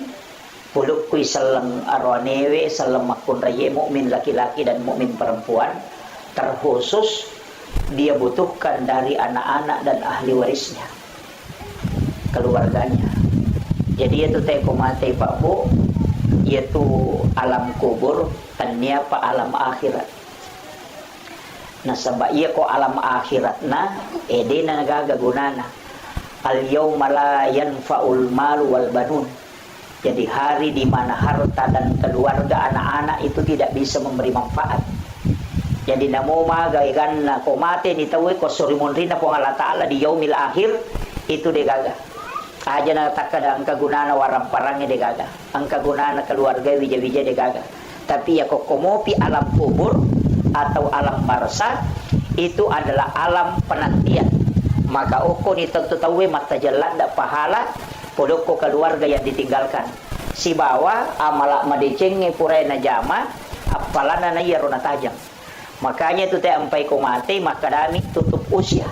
puluk kui salang arwanewe salang makun raye mukmin laki-laki dan mukmin perempuan terkhusus dia butuhkan dari anak-anak dan ahli warisnya keluarganya. Jadi itu teh komate Pak Bu yaitu alam kubur tanya pa alam akhirat. Nah sabab iya ko alam akhirat na ede na nagagagunana al-yawma la yanfa'ul malu wal banun. Jadi hari di mana harta dan keluarga anak-anak itu tidak bisa memberi manfaat. Jadi namo magaygan na komate ni tawe ko surimon rin na po Allah Ta'ala di yaumil akhir itu degaga. Aja na takada ang kagunana warang parangnya degaga. Ang kagunana keluarga wija-wija degaga. Tapi ya kok komopi alam kubur atau alam barza itu adalah alam penantian. Maka uko ni tentu tahu mata jalan dak pahala podoko keluarga yang ditinggalkan. Si bawa amala madecenge purai na jama apalana na yarona tajam. Makanya itu teh ampai ko mati maka dami tutup usia.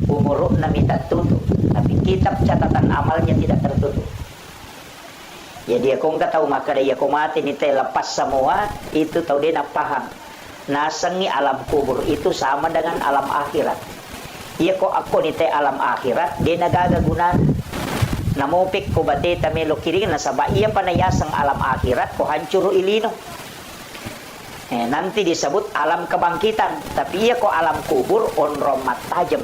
Umur na minta tutup, tapi kitab catatan amalnya tidak tertutup. Jadi aku enggak tahu maka dia ko mati ni teh lepas semua itu tahu dia nak paham. Nasangi alam kubur itu sama dengan alam akhirat. iya ko ako ni te alam akhirat di nagagagunan namupik ko bate tamelo kiring na saba iya panayasang alam akhirat ko hancuro ilino. Nanti disebut alam kebangkitan, tapi iya ko alam kubur onrom matajam.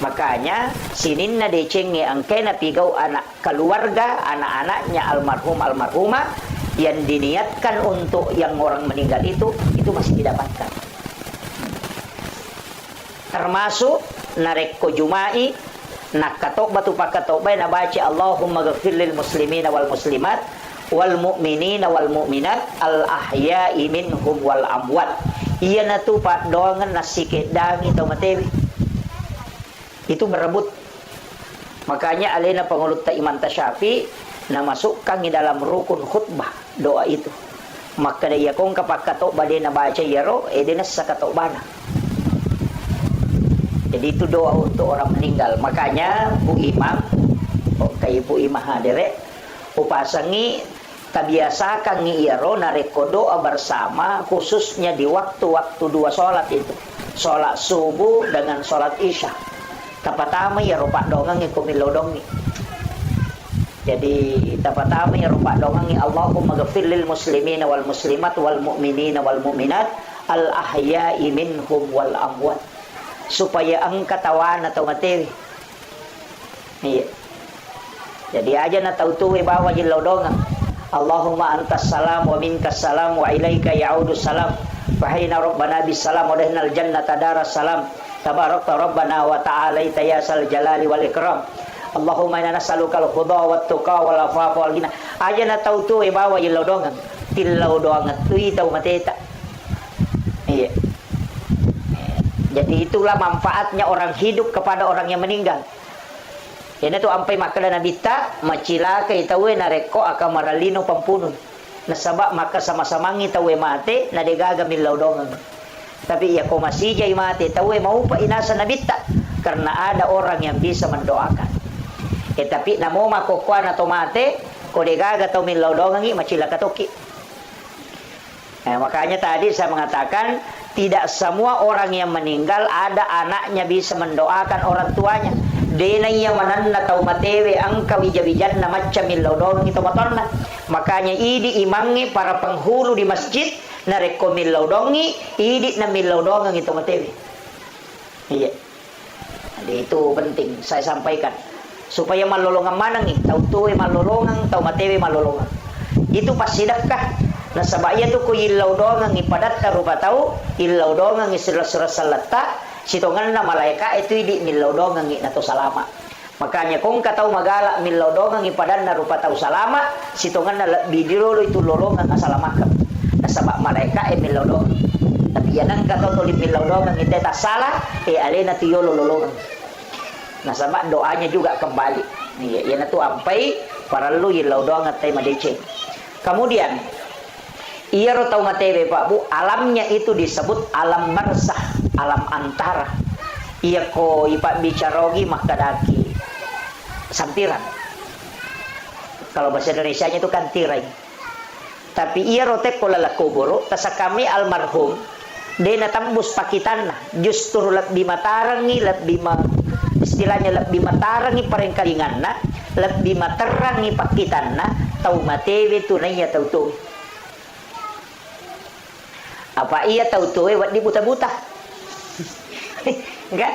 Makanya sinin na decenge ang kena pigaw anak keluarga, anak-anaknya almarhum almarhumah yang diniatkan untuk yang orang meninggal itu masih didapatkan. Termasuk narek ko jumai nakatok batu pakatobay na baca Allahumma ghafir lil muslimina wal muslimat wal mu'minina wal mu'minat al ahya'i minhum wal amwat. Iya na tu pak doangan nasikit dang ito matewi. Itu berebut. Makanya alena pengulut ta Imam Tasyafi na masukkan di dalam rukun khutbah doa itu. Maka dia kong kapakatok bade na baca yaro edena sakatok bana. Jadi itu doa untuk orang meninggal. Makanya Bu Imam kayak Bu Imam hadere upasangi tabiasakan ngiyaro nareko doa bersama khususnya di waktu-waktu dua sholat itu. Sholat subuh dengan sholat isya. Tapatama ya rupak dongang kumilodongi. Jadi tapatama ya rupak dongangi Allahumma ghafir lil muslimina wal muslimat wal mu'minina wal mu'minat al ahya'i minhum wal amwat. Supaya ang katawan atau materi. Iya. Jadi aja na tautuwi bawa jilodongang. Allahumma antas salam wa minkas salam wa ilaika ya'udu salam. Fahina rabbana bis salam wa dahinal jannata daras salam. Tabarakta rabbana wa ta'alaita ya sal jalali wal ikram. Allahumma inna nas'aluka al-huda wat tuqa wal afafa wal ghina. Aja na tautu e bawa ilodongan. Tilodongan tui tau mateta. Iya. Jadi itulah manfaatnya orang hidup kepada orang yang meninggal. Ini tu ampai makala nabita macila kay tawe nareko akan maralino pampunun. Nasaba maka sama-sama ngi tawe mate na degaga milodongan. Tapi ya ko masih jay mati tawe mau pa inasa nabita karena ada orang yang bisa mendoakan. Tapi namo makokuan atau mate ko degaga tau milodongan macila katoki. Makanya tadi saya mengatakan tidak semua orang yang meninggal ada anaknya bisa mendoakan orang tuanya. Dena yang mananna tau matewe angka wijabijan na macam milodongan itu matonna. Makanya idi imangi para penghulu di masjid na rekomilodongi idi na milodongan itu matewe. Iya. Jadi itu penting saya sampaikan supaya malolongan manang tau tuwe malolongan tau matewe malolongan. Itu pasti sedekah. Nah sabaya tu ko ilodongan ipadat rupa tau ilodongan isra-sra salata sitongan na malaika itu idi milodongan na to salama. Makanya kung katau magala milodongan ipadan na rupa tau salama sitongan na bidiro itu lolongan asalamakan. Nasaba malaika milodongan. Tapi yanang katau to milodongan ite ta salah alena tiyo lolongan. Nasaba doanya juga kembali. Iya, yana tu ampai para lu ilodongan tay madece. Kemudian iya tau matewe Pak Bu, alamnya itu disebut alam barzah, alam antara. Iya ko ipak bicarogi makadaki sampiran. Kalau bahasa Indonesianya itu kan tirai. Tapi iya rotek kola lakuburo, tasa kami almarhum, dena tambus pakitanna, justru lebih matarangi, istilahnya lebih matarangi parengkalinganna, lebih matarangi pakitanna, tau matewe tunainya tau tuh. Apa iya tahu tuh wat di buta-buta? Enggak?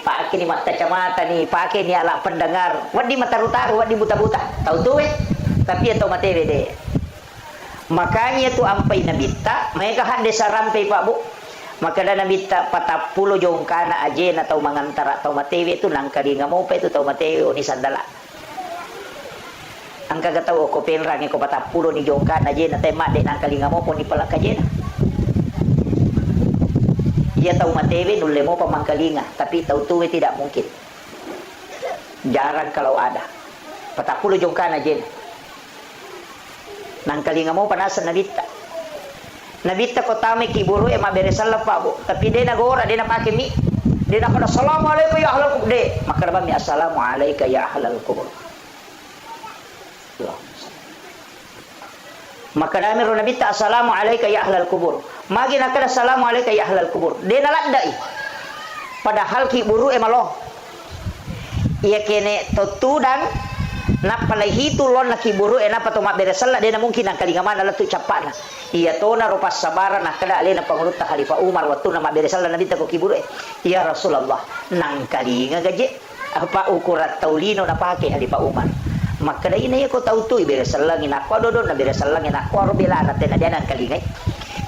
Pakai ni mata kacamata nih, pakai ni alat pendengar. Wat di mata rutaru, wat di buta-buta. Tahu tuh tapi atau mate deh. Makanya tu ampai nabita, mereka hande sarampai Pak Bu. Maka dah nabita 40 jongkana aje na tau mangantara tau matewe tu nang kali ngamo pa itu tau matewe ni sandala. Angka gatau ko penrang ko 40 ni jongkana aje na tema de nang kali ngamo pun ni palak aje na. Dia tahu matewe nulle mau pemangkalinga, tapi tahu tuwe tidak mungkin. Jarang kalau ada. 40 jongkan aja. Nang kalinga mau panasan nabita. Nabita ko tame kiburu ema beresal Pak Bu. Tapi dia nagora, dia napake mi. Dia nakada assalamualaikum ya ahlal kubur. Maka rabami assalamualaikum ya ahlal kubur. Maka dami ro nabita assalamualaikum ya ahlal kubur. Magi nakada assalamualaikum ya ahlal kubur. Dia naladai. padahal ki buru emalo ia kene tutudang na palahi tulon na kiburu ena patoma beresala de na mungkin ang kalingaman na tu capana ia to na rupas sabara na kada ale na pangulut Khalifah Umar waktu na beresala na dita ko kiburu ya Rasulullah nang kalinga gaje apa ukurat taulino na pake Khalifah Umar maka dai na ko tautu beresala ngina ko dodo na beresala ngina ko robela na tena dia nang kalinga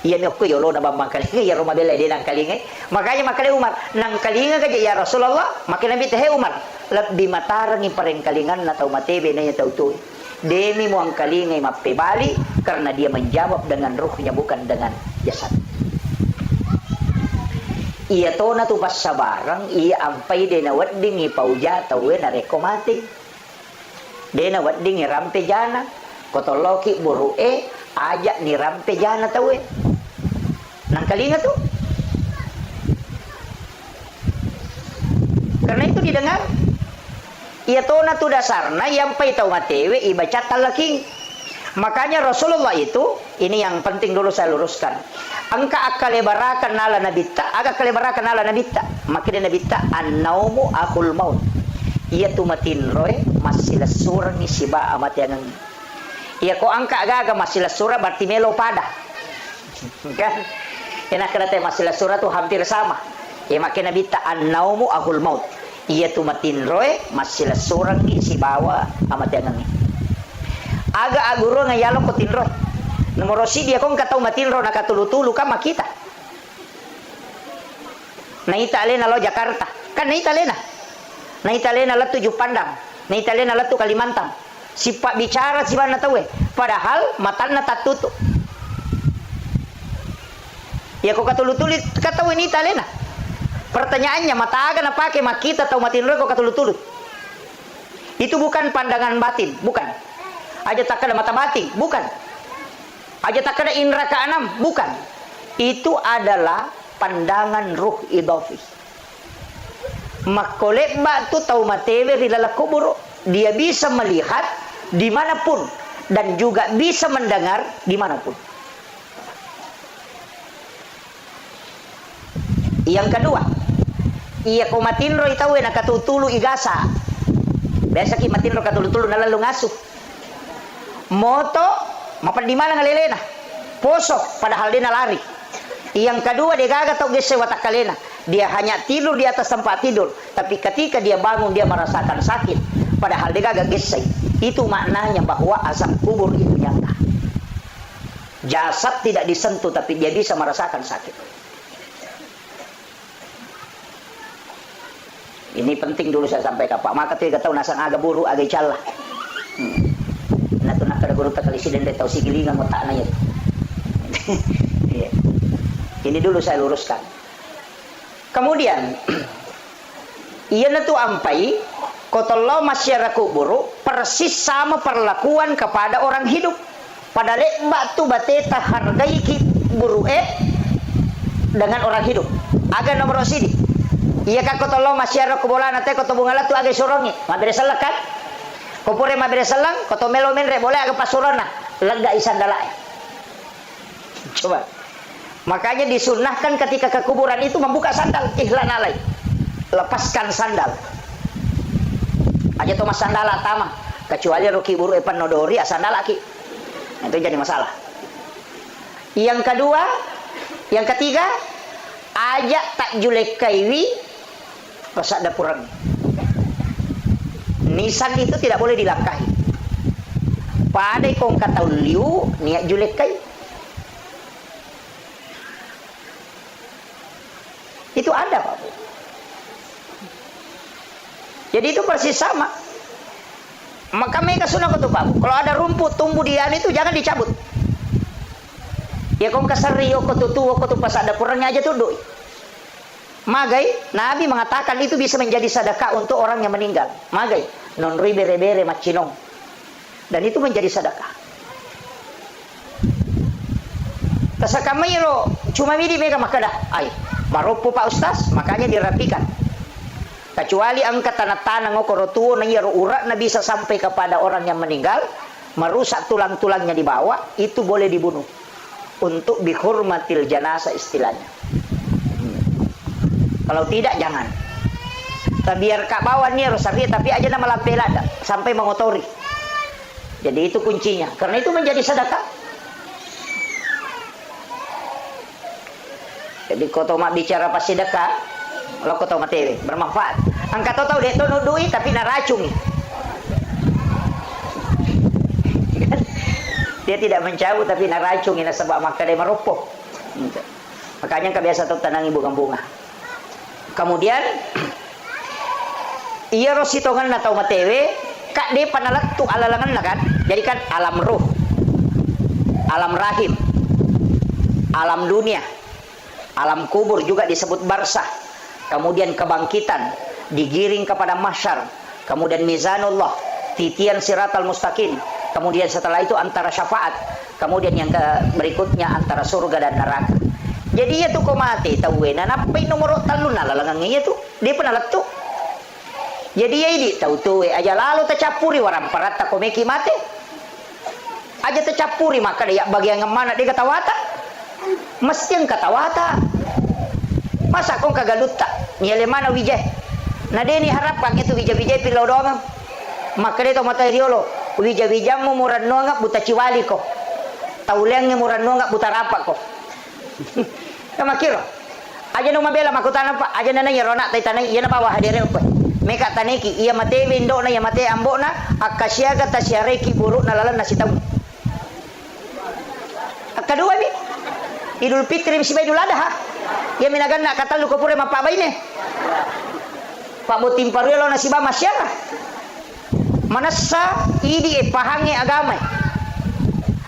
iya mi ko yolo na bambang kalinga ya Roma bela dia nang kalinga makanya maka dai Umar nang kalinga gaje ya Rasulullah maka nabi teh Umar lebih matarangi pareng kalingan na tau matebe na tau tu demi mo ang kalingay mapibali karena dia menjawab dengan ruhnya bukan dengan jasad iya to na tu pas sabarang iya ampai de na wadding ipauja tau na rekomating de na wadding rampe jana kotoloki buru ajak ni rampe jana tau nang kalinga tu karena itu didengar ia to na tu dasarna yang pai tau matewe ibaca talaking makanya Rasulullah itu ini yang penting dulu saya luruskan angka akalebarakan nala nabita aga kalebarakan nala nabita makin nabita an-naumu akhul maut ia tu matin roe masih surang ni siba amat yang ia ko angka aga masih sura berarti melo pada kan enak kata masih sura tu hampir sama ia makin nabita an-naumu akhul maut ia tu matin roe masih surang ni si bawa amat yang ni aga aguro ngayalo ko tinro nomor si dia kong katau matin ro nakatulu-tulu ka makita naita alena lo Jakarta kan naita alena la tujuh pandang naita alena la tu Kalimantan si pak bicara si mana tahu padahal matana tatutu ya kok katulu-tulu katau ini alena pertanyaannya mata aga na pakai makita atau matin roe kok katulu-tulu itu bukan pandangan batin bukan aja tak ada mata batin bukan aja tak ada indra keenam bukan itu adalah pandangan ruh idafi makolek batu tau matewe rilala kubur dia bisa melihat dimanapun dan juga bisa mendengar dimanapun. Yang kedua iya ko matinro itawe nakatutulu igasa biasa ki matinro katulutulu nalalu ngasuh moto mapan di mana ngalelena poso padahal dia lari yang kedua dia gaga tau gese watak kalena dia hanya tidur di atas tempat tidur tapi ketika dia bangun dia merasakan sakit padahal dia gaga gese itu maknanya bahwa azab kubur itu nyata jasad tidak disentuh tapi dia bisa merasakan sakit. Ini penting dulu saya sampaikan Pak. Maka tiga tahun nasang aga buru aga cala. Nah tu nak ada guru tak kali siden tahu si gilingan mau tak nanya. Ini dulu saya luruskan. Kemudian ia tu ampai kotollo masyarakat buru persis sama perlakuan kepada orang hidup. Pada lek tu bateta hargai ki buru dengan orang hidup. Aga nomor sini. Iya kan kau tolong masyarakat bola nanti kau tobungala tu agak sorongi, mabere salah kan? Kau pure mabere salang, kau to melo menre boleh agak pasurana, lega isan dalai. Coba, makanya disunahkan ketika ke kuburan itu membuka sandal, ihlan alai, lepaskan sandal. Aja tu mas sandal atama, kecuali ruki buru epan nodori sandal laki, itu jadi masalah. Yang kedua, yang ketiga, ajak tak julek kaiwi. Pasak dapuran nisan itu tidak boleh dilangkahi padai kong kata liu niat julek kai itu ada Pak. Jadi itu persis sama maka mereka sunnah betul Pak. Kalau ada rumput tumbuh di itu jangan dicabut ya kong kasari kau tutu pasak dapurannya aja tuh doi. Magai, Nabi mengatakan itu bisa menjadi sedekah untuk orang yang meninggal. Magai, non ribere-bere macinong. Dan itu menjadi sedekah. Tasakamayro, cuma midi mereka makadah. Ay, maropo Pak Ustaz, makanya dirapikan. Kecuali angkat tanah-tanah ngokorotuo na yaro urat na bisa sampai kepada orang yang meninggal, merusak tulang-tulangnya di bawah, itu boleh dibunuh. Untuk bihurmatil janasa istilahnya. Kalau tidak jangan. Biar kak bawa nih rosari tapi aja nama lampela sampai mengotori. Jadi itu kuncinya. Karena itu menjadi sedekah. Jadi kau tahu mak bicara pas sedekah, kalau kau tahu materi bermanfaat. Angkat tahu deh tuh duit tapi naracung. Dia tidak mencabut tapi naracung ini sebab maka dia meropok. Makanya kebiasa tuh tanangi bunga-bunga. Kemudian iya rositongan atau matewe kak dia panalat tu alalangan lah kan. Jadi kan alam ruh, alam rahim, alam dunia, alam kubur juga disebut barsah. Kemudian kebangkitan, digiring kepada mahsyar, kemudian mizanullah, titian siratal mustaqim. Kemudian setelah itu antara syafaat. Kemudian yang berikutnya antara surga dan neraka. Jadi ya tuh kau mati tahu na napai nomor talun na lalangang iya tuh. Dia pernah letup. Jadi ya ini tahu tuh aja lalu tercapuri waram parata kau meki mati. Aja tercapuri maka dia bagian mana dia katawata. Mesti yang katawata. Masa kau kagalut tak? Nyele mana wijay? Nah dia ni harapkan itu wijay-wijay pilau doang. Maka dia tahu materiolo. Wija-wija mo murad no nga buta ciwali ko. Tauleng nga murad no nga buta rapa ko. Kamakiro. Aja no mabela makutana pa. Aja na na rona tay tanay iya na bawa hadire pa. Meka taneki iya mate windo na iya mate ambo na akasya kata syareki buruk na lalan na sitaw. Kedua ni Idul Fitri si Idul Adha. Iya minagan na katalu ko pure mapabay ni. Pabutim paruelo na si ba masyara. Manasa idi pahangi agama.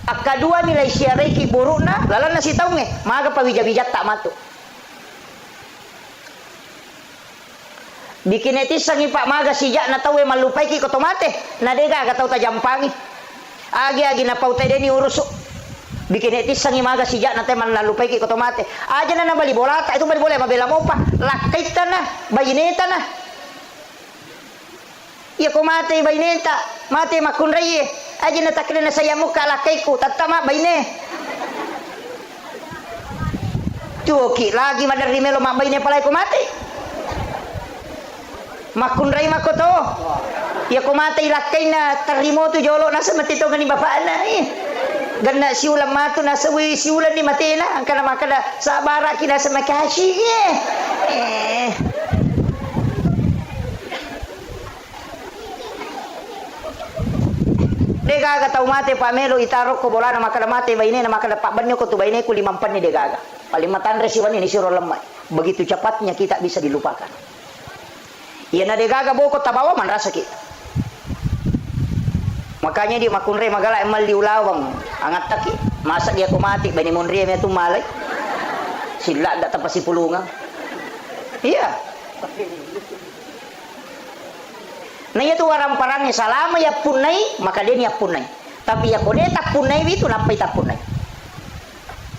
Akadua nilai syariki burukna lalan nasi tahu nge maga pawija-wijat tak matu. Bikin etis sangi pak maga sijak na tahu malupai ki kotomate na dega ka tahu tajampangi. Agi na pau tede ni urusuk. Bikin etis sangi maga sijak na teman lalupai ki kotomate. Aja na bali bola tak itu bali bola mabela mo pa lakai tanah bayineta na. Ya ko mate bainenta, mate makunray aja na takle na saya muka lakay ko, tatama baine. Tuoki lagi madar rimelo mabaine palay ko mate. Makunray makoto. Ya ko mate lakay na tarimo tu jolo nasa matito ngani bapak na Ganda siulan matu nasa wi siulan ni mate na ang kana makada sabara kina sa makashi. Degaga tau mate pamelo itarok ko bola na makada mate baine na makada pak banyo ko tu baine ko 5 pan ni degaga. Palimatan resiwan ini siro lemai. Begitu cepatnya kita bisa dilupakan. Iya na degaga boko tabawa man rasa kita. Makanya dia makunre magala emal diulawang angat taki. Masa dia ko mati baine monri me tu malay. Sila dak tapasi pulungan. Iya. Nah itu orang parangnya salama ya punai maka dia niat punai. Tapi ya kode tak punai itu nampai tak punai.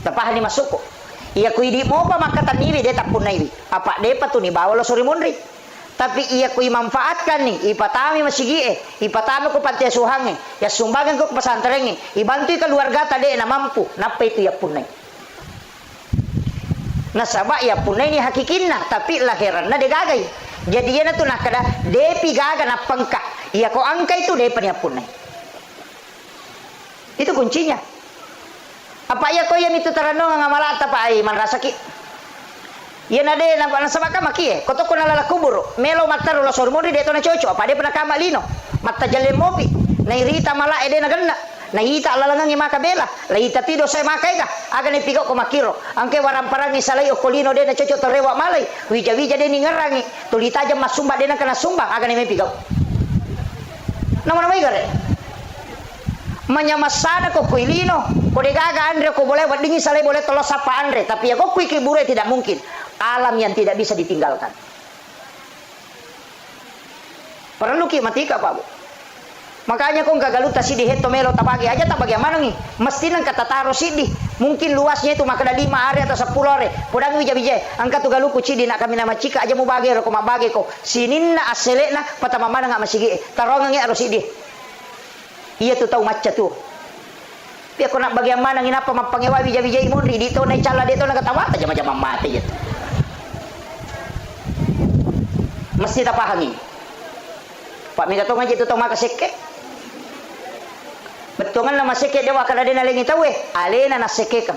Tapah ni masuk kok. Iya kui di mau apa maka taniri dia tak punai. Apa dia patu ni bawa lo suri monri. Tapi iya kui manfaatkan nih. Ipatami masigi ipatami ko panti asuhange. Ya sumbangan ko ke pesantren ibantu keluarga tadi na mampu. Nampai itu ya punai. Nah sabak ya punai ni hakikinna tapi lahiranna dia gagai. Jadi yana tu nak kada depi gaga na pangka. Iya ko angka itu depan ya punai. Itu kuncinya. Apa ya ko yan itu tarano nga malata pa ay man rasaki. Yan ade na sabaka maki koto ko nalala kuburo. Melo mataro la sormori deto na chocho. Apa de pernah kamalino. Matta jalle mopi. Na irita mala ede na ganna. Nahita alalangang imakabela, lahita tido sa imakay ka, aga ni pigaw ko makiro. Angke warang parang isalay o kolino de na chocho torewa malay, wija-wija de ni ngarangi, tulita jam masumba de na kana sumbang, aga ni may pigaw. Naman may gare. Manyamasana ko kuilino, ko de gaga andre ko boleh wadingi salay boleh tolos apa andre, tapi ako kui kibure tidak mungkin. Alam yang tidak bisa ditinggalkan. Perlu ki matika Pak Bu. Makanya kung gagaluta sidi heto melo tabagi aja tak bagaimana nih mesti nang katataro sidi mungkin luasnya itu makada 5 hari atau 10 hari podang wija-wija angka tu galuku sidi nak kami nama cika aja mau bagi ro ko mabagi ko sinin na asele na patama mana nggak masigi tarongan aro sidi iya tu tahu macca tu pia ko nak bagaimana nginapa mapangewa wija-wija imun di to na cala dito na katawa aja macam mati gitu mesti tapahangi Pak mi katong ngaji tutong makaseke betongan na maseke dewa kada dina lengi tawe alena na seke kam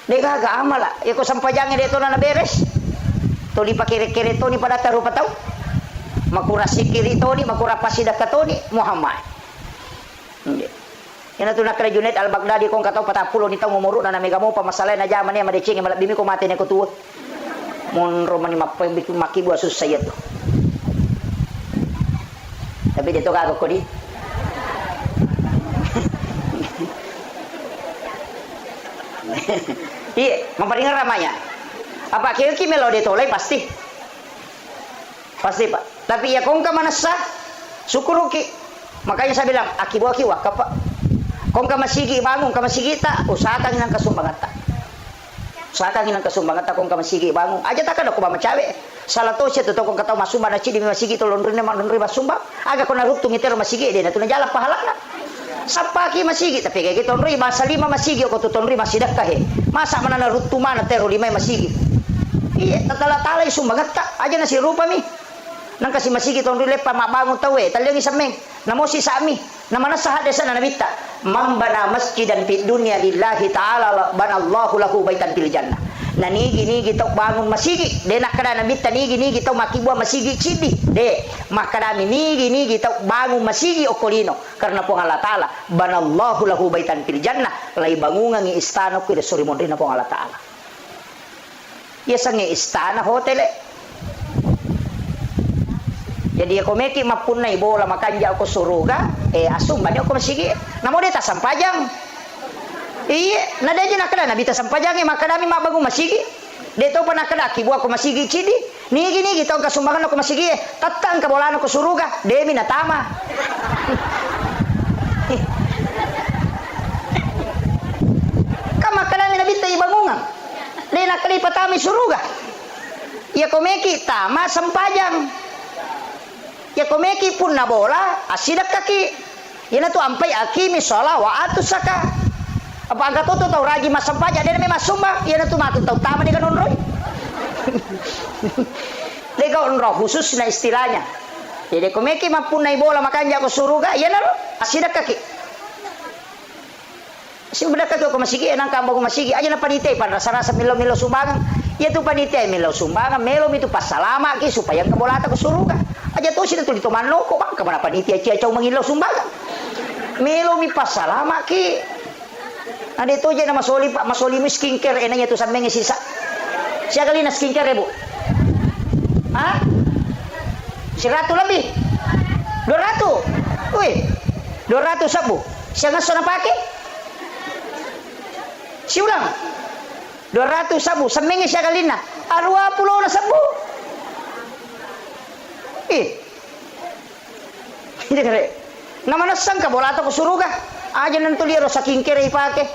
dega ga amala iko sampajange deto na beres to di pakire-kire to ni pada taru patau makura sikiri to ni makura pasida katoni Muhammad ina tu nakra Junaid al-Baghdadi kong katau patapulo ni tau mumuru na mega mo pamasalay na jaman ni madecing malak bimi ko mate ne ko tuwa mon romani makibu asus saya tu tapi dito ka ko di iya, memperingat ramanya. Apa kira-kira melodi tolai pasti Pak. Tapi ya kong ka manasa, syukur ki. Makanya saya bilang, akibu wakap Pak. Kong ka masigi bangun, ka masigi ta, usahakan inang kasumbangan ta. Usahakan inang kasumbangan ta, kong ka masigi bangun. Aja tak ada ko macawe. Salah to siya to kong katau masumba na cidi masigi to lonri masumba. Aga ko naruktung itero masigi de na tunajala pahalak na. Sapaki masigi tapi kayak gitu tonri masa 5 masigi ko tonri masidak kahe masa mana na rutu mana tero 5 masigi iya tatala-tala sumbangat ka aja na si rupa mi nang kasi masigi tonri lepa mabangun tawe talyang isameng namo si sami namana sahad desa na nabita mambana masjidan fid dunya lillahi ta'ala banallahu lahu baitan fil jannah nanigi tau bangun masigi de nakada nabita nigi tau makibua masigi cidi de makadami nigi tau bangun masigi okolino karena po Allah taala banallahu lahu baitan fil jannah lai bangungan ngi istana ko de sori mondrina po Allah taala ya sange istana hotel jadi ako meki mapunay bola makanja ako suruga asum bani ako masigi namo de ta sampajang iya nadaja nakada nabita sampajang makadami mabangun masigi deto pa nakada kibu ako masigi cidi nigi tau kasumbangan ako masigi tatang kabolan ako suruga demi natama kama kadami nabita ibangungan de nakalipatami suruga ya komeki tama sampajang ya komeki pun na bola asidak kaki yana tu ampai akimi sholat wa atusaka apa angkat tu tau raji masam pajak dia memang sumba yana tu matu tau tama dengan onroy lega onroh khusus na istilahnya jadi komeki mampu naik bola makanya aku suruga yana lo asidak kaki si budak kaki aku masigi enang kambang aku masigi aja na panitia pada rasa-rasa milo sumbangan ya tu panitia milo sumbangan melo itu pas salama ki supaya yang bola aku suruga aja tu sih tu ditoman loko bang kemana panitia cia-cia mengilo sumbangan melo mi pas salama ki ada itu aja nama Soli Pak Masoli skincare enaknya tu sampai sisa siapa kali na skincare bu 100 lebih 200 wih 200 sabu siapa ngasih pakai si ulang 200 sabu sampai siapa kali na 20 na sabu ini kare nama nasang ka bola atau suruga aja nanti lihat saking kere ipake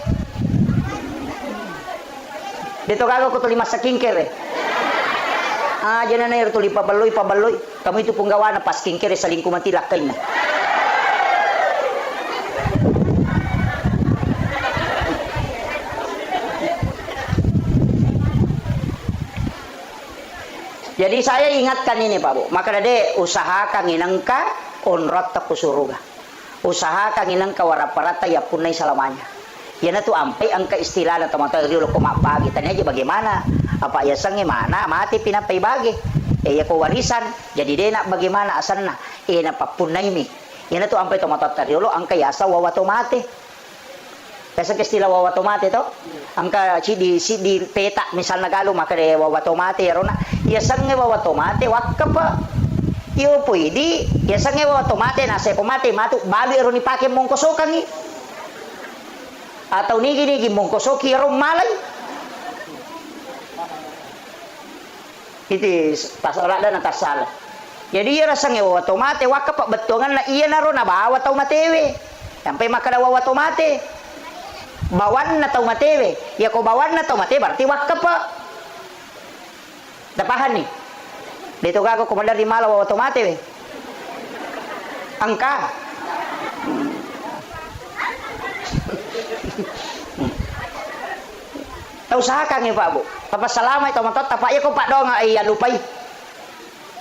dito kago ko tulima saking kere aja nana ir tuli pabaloy kamu itu punggawa na pas king kere saling kumati lakay na jadi saya ingatkan ini Pak Bu maka dade usahakan inangka onrat tak suruga usahakan inangka waraparata ya punai selamanya yana tu ampai angka istilah na teman-teman rio ko mapagi tanya aja bagaimana apa ya sange mana mati pinapai bagi ya ko warisan jadi dia nak bagaimana asanna na papunay mi yana tu ampai teman-teman rio angka yasa wawato mate kasa istilah wawato mate to angka si di peta misalnya galo maka de wawato mate rona ya sange wawato mate wakapa iyo pwede ya sange wawato mate na sepo mate matu babi ro ni pake mongkosokan ni atau nigi mongkosoki ro malay itu tasala dan tasala jadi ya rasanya wawato mate wakapa betongan na iya na ro na bawa tau matewe sampai makada wawato mate bawan na tau matewe ya ko bawan na tau mate berarti wakapa dapahan nih dito gago komandar di Malaw wawato mate we angka usahakan ya Pak Bu tapas salamay tamat tapak ya ko Pak dong ay lupay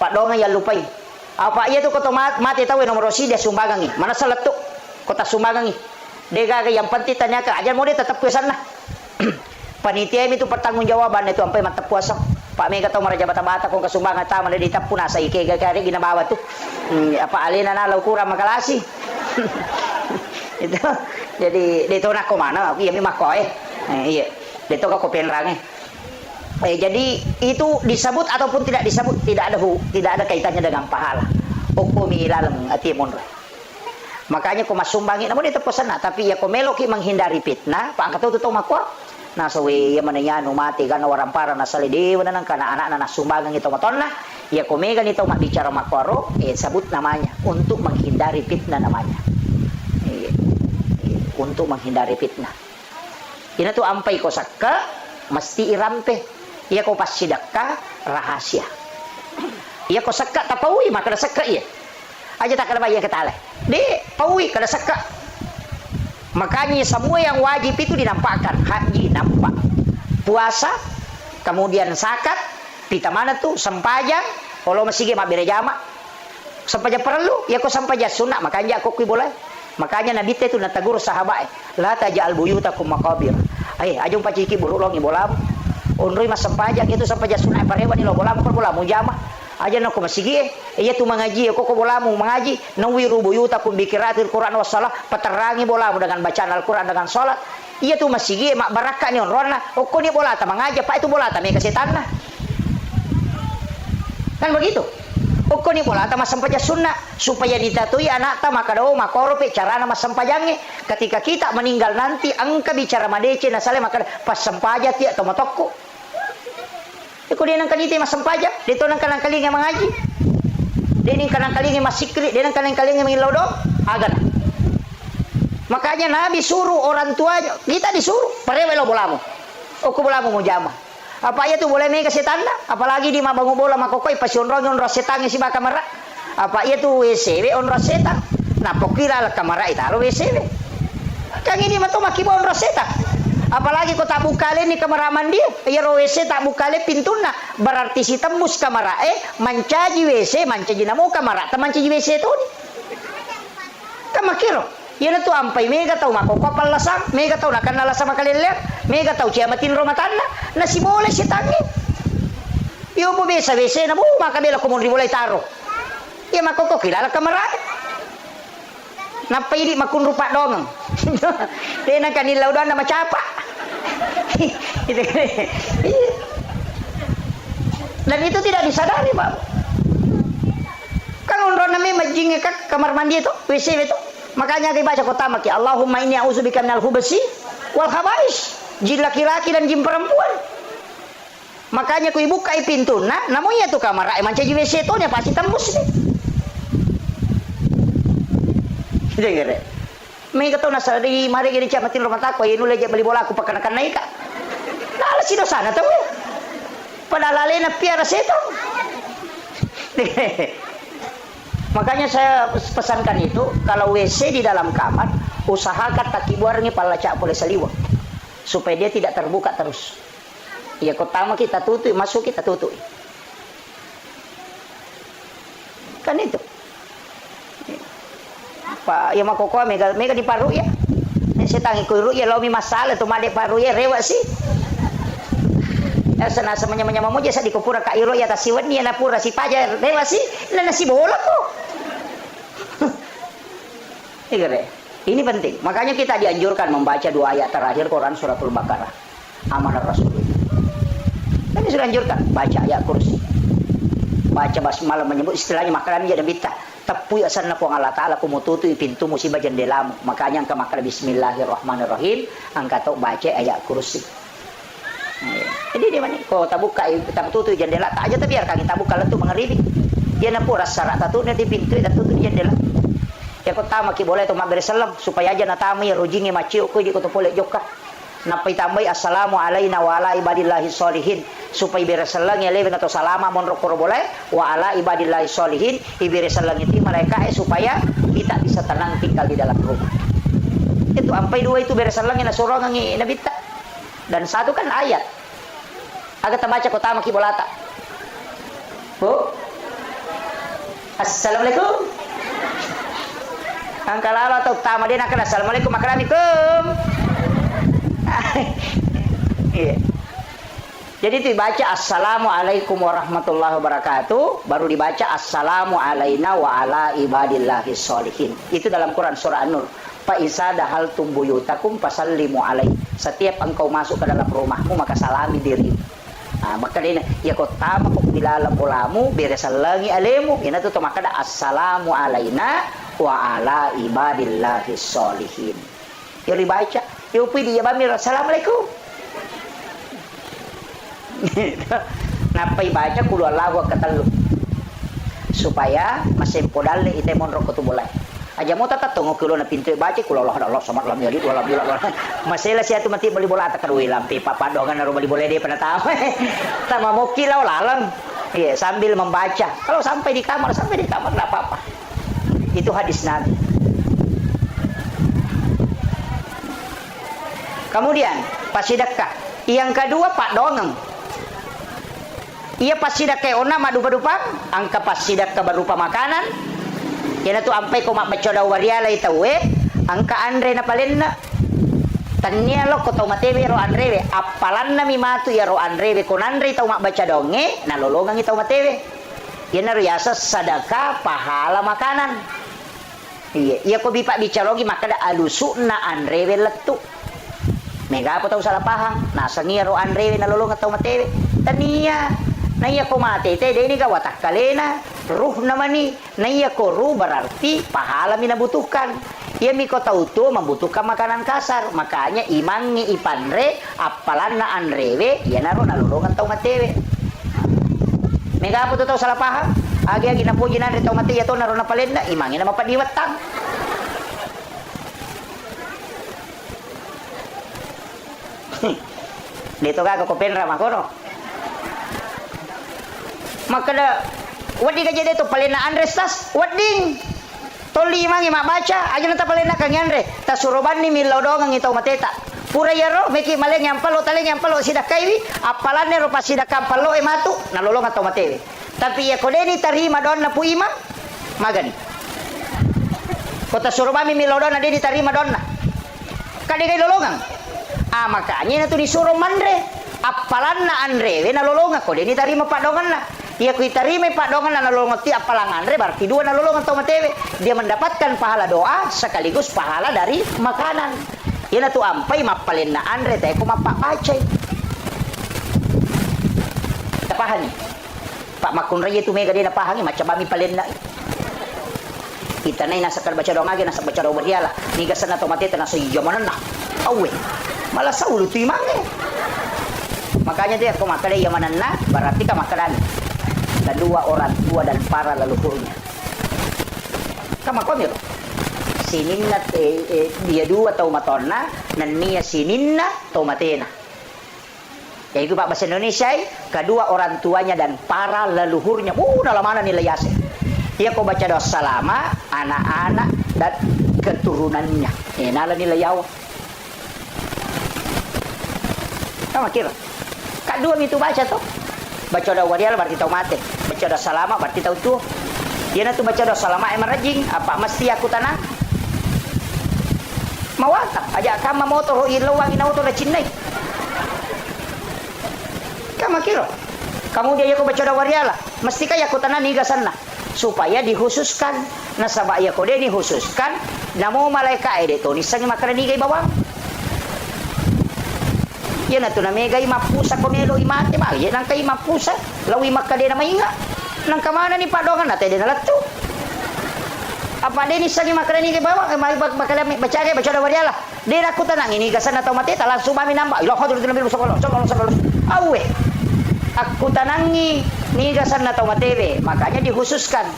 Pak dongan ya lupai. Apa iya tuh kota mati tahu nomor rosi dia sumbangangi. Mana seletuk kota sumbangangi. Dia yang penting tanya ke aja mau dia tetap ke sana. Panitia itu pertanggungjawaban itu sampai mantap puasa. Pak Mega tahu maraja bata-bata kung kasumbangan tama na ditap puna sa ikega kaya ginabawa to. Apa alina na law kurang makalasi. Itu jadi dito na ko mana iya mi makoy. Iya. Dito ka ko penrang jadi itu disebut ataupun tidak disebut tidak ada kaitannya dengan pahala. Hukumi ilalang atimon. Makanya ko masumbangi namun itu pesan tapi ya ko meloki menghindari fitnah, pak angkat itu makwa. Nah sawi ya manayano mati kana warang para nasalidiwan na ng kana anak na nasumbangan ito maton na ya ko mega nito bicara makwaro sabut namanya untuk menghindari fitnah namanya. Untuk menghindari fitnah. Ina tu ampai ko sakka mesti irampe. Iya ko pasidakka rahasia. Iya ko sakka tapawi maka sakka iya. Aja tak kada bayar ketale. Di pawi kada sakka. Makanya semua yang wajib itu dinampakkan. Haji nampak. Puasa, kemudian zakat, pita mana tuh sempajang, kalau masih mak berjamaah. Sempajang perlu, ya ko sempajang sunnah, makanya aku boleh. Makanya Nabi itu natagur sahabat, la taj'al buyutakum maqabir. Ajong paciki burulong ibolam. Unroy mas sempajang itu sempajang sunnah parewa ni lo bolam per bolam jamaah. Aja nak masigi iya tu mengaji ko bolamu mengaji nawiru buyutakum bikiratil Quran wassalah peterangi bolamu dengan bacaan Al-Quran dengan salat iya tu masigi mak barakah ni onrona ko ni bolata mengaji pak itu bolata me kesetan nah kan begitu ko ni bolata mas sampaja sunnah supaya ditatui anak ta maka do makoro pe carana mas sampajange ketika kita meninggal nanti angka bicara madece na sale maka pas sampaja ti atau matokko iko dia nang kaniti mas sampaja dito nang kanang kalinga mengaji dia nang kanang kalinga mas sikri dia nang kanang kalinga mengilodo agan makanya Nabi suruh orang tuanya kita disuruh parewe lo bolamu ko bolamu mo jama apa ya tu boleh me kesetan apalagi di mabangu bola makokoi pasionron setan si bakamara apa iya tu WCW on setan nah pokira la kamara itaro WCW kang ini mato makibo on setan apalagi kau tak bukale ni kameraman dia ya WC tak bukale pintuna berarti si tembus kamera mancaji WC mancaji namo kamera mancaji WC tu ni kamakiro yan tu ampai mega tau makokopal lasang mega tau nakan lasang makalilek mega tau ciamatin romatanna na si boleh si tangi yo po besa WC na mo makabela ko mo mulai taro ya makoko kilala kamera napay di makunrupa dong dia nak kanilaw doon na macapa dan itu tidak disadari pak kan onron namanya majingnya kak kamar mandi itu WC itu makanya dibaca kota maki Allahumma inni a'udzubika minal hubasi wal khabais jin laki-laki dan jin perempuan makanya ku buka pintu nah namanya tuh kamar manca WC itu nya pasti tembus nih gede may kataw na sa di mari gini ciamatin rumah tako inu leja beli bola aku pakanakan naik kak nah si dosa na tahu padahal na piara seto makanya saya pesankan itu kalau WC di dalam kamar usahakan taki buarnya palaca boleh seliwak supaya dia tidak terbuka terus ya kotama kita tutup masuk kita tutup kan itu Pak ya makoko mega di paru ya saya tangi ko ya lo mi masalah tu made paru ya rewa sih ya sana samanya mo jasa di kupura ka iro ya tasiwan ni na pura si paja rewa sih na si bola ko ini penting makanya kita dianjurkan membaca 2 ayat terakhir Quran suratul Baqarah amanah Rasul ini sudah anjurkan baca ayat kursi baca basmalah menyebut istilahnya makanan dia dan bita tapi asal na po ang Allah Ta'ala kumututo pintu musibah jendelamu makanya ang kamakala bismillahirrahmanirrahim ang kato baca ayat kursi jadi di mana ko tabuka tabututo jendela tak aja tapi biarkan kita buka lentu mengeribi dia na po rasa tatu na di pintu dan tutup jendela ya ko tama ki boleh to magresalam supaya aja na tama ya rujingi maciu ko di ko to pole joka napay tambay assalamu alayna wa ala ibadillahi sholihin supaya beresalang ya leben atau salama monrokoro boleh wa ala ibadillahi sholihin iberesalang itu mereka supaya kita bisa tenang tinggal di dalam rumah itu ampai 2 itu beresalang na sorongan ni nabita dan 1 kan ayat agak terbaca kota maki bolata bu Assalamualaikum. Ang kalala atau tama din akan assalamualaikum makaramikum. Iya. Jadi itu dibaca assalamualaikum warahmatullahi wabarakatuh, baru dibaca assalamu alaina wa ala ibadillahis sholihin. Itu dalam Quran surah An-Nur. Fa isa dahaltum buyutakum fasallimu alaihi. Setiap engkau masuk ke dalam rumahmu maka salami diri. Nah, maka dia ya kau tama kau bilalam ulamu beresalangi alemu. Ina tu maka ada assalamu alaina wa ala ibadillahis sholihin. Ya dibaca, ya upi dia bamir assalamualaikum. Napai baca kulu Allah katalu supaya masih podal ite monro kutubulai aja mau tata tunggu kilo na pintu baca kulu Allah sama lam jadi wala bila masih lah siatu mati beli bola tak kedui lampi papa dongan naruh beli bola dia pada tahu tama mau kilau lalang iya sambil membaca kalau sampai di kamar enggak apa-apa itu hadis Nabi. Kemudian pasidakah yang kedua pak dongeng. Ia pasidak ke ona madu-madupang, angka pasidak ke berupa makanan. Yana tu ampai ko mabacoda wariala itawe, angka andre na palenna. Tanya lo ko tau matewe ro andre apalan na mimatu ya ro andre ko andre tau mabaca donge, nalolongang itau matewe. Yana riasa sadaka pahala makanan. Iya, ia ko bipa bicarogi maka da alusuna andre letu. Mega apa tau salah pahang, nasa ngia ro andre nalolongang tau matewe. Tania naya ko mate te ini ka watak kalena ruh namani naya ko ruh berarti pahala minabutuhkan ia miko tahu tu membutuhkan makanan kasar makanya imangi ipanre apalan na anrewe ya naro nalulungan tau matewe mega apa tu tau salah paham agi na puji na tau mate ya to naro na palenda imangi na mapadiwatang dito ka ko penra makono maka da wadi ka jadi to palena Andres tas wading toli mangi mak baca aja nata palena kang Andre tas suroban ni milodong ngitau mateta pura yaro meki maleng yang palo taleng yang palo sidak kaiwi apalane ro pasidak palo ematu nalolong atau matewe tapi ya kodeni tarima don na puima magani kota suroban mi milodong na di tarima don na kade kay lolongang makanya na tu disuruh mandre apalan na Andre we nalolong ko deni tarima padongan na ia kuitarime pak dongan na nolongan ti apalangan re berarti dua nolongan tau matewe dia mendapatkan pahala doa sekaligus pahala dari makanan ina tu ampai mapalin na andre teh ko mapak baca tapahani pak makun raya tu mega dia napahani macam bami palin na kita nai nasakar baca doa lagi nasak baca doa berdiala ni gasan atau mate tena sejamanan na awe malah saulu tu imange makanya dia ko makale yamanan na berarti ka makanan dan dua orang tua dan para leluhurnya. Kama konyo. Sininna dia dua tau matonna nan nia sininna tau matena. Yaitu Pak bahasa Indonesia kedua orang tuanya dan para leluhurnya. Dalam mana nilai yase. Ia kau baca doa salama anak-anak dan keturunannya. Nala nilai yawa. Kama kira. Kedua itu baca tuh. Baca doa wadial berarti tahu mate. Baca doa salama berarti tahu tuh. Dia nanti baca doa salama emang rajing. Apa mesti aku tanah? Mawata. Aja kama motor ilawang inauto na cinnay. Kama kiro. Kamu dia aku baca doa wadial. Mesti kaya aku tanah nigasan na. Supaya dihususkan. Nasaba ya ko dia dihususkan. Namo malaika ede to nisang makanan nigay bawang. Yan na to na megay mapusa ko nilo imate ba yan ang kay mapusa lawi makade na mainga nang kamana ni padongan natin din nalat to apa din isang makanan ni bawa may bakala baca baca daw wala din ako tanang inigasan na to mate talang sumami namba ilo ko dito nabil sokolo awe aku tanangi nigasan na to mate makanya dihususkan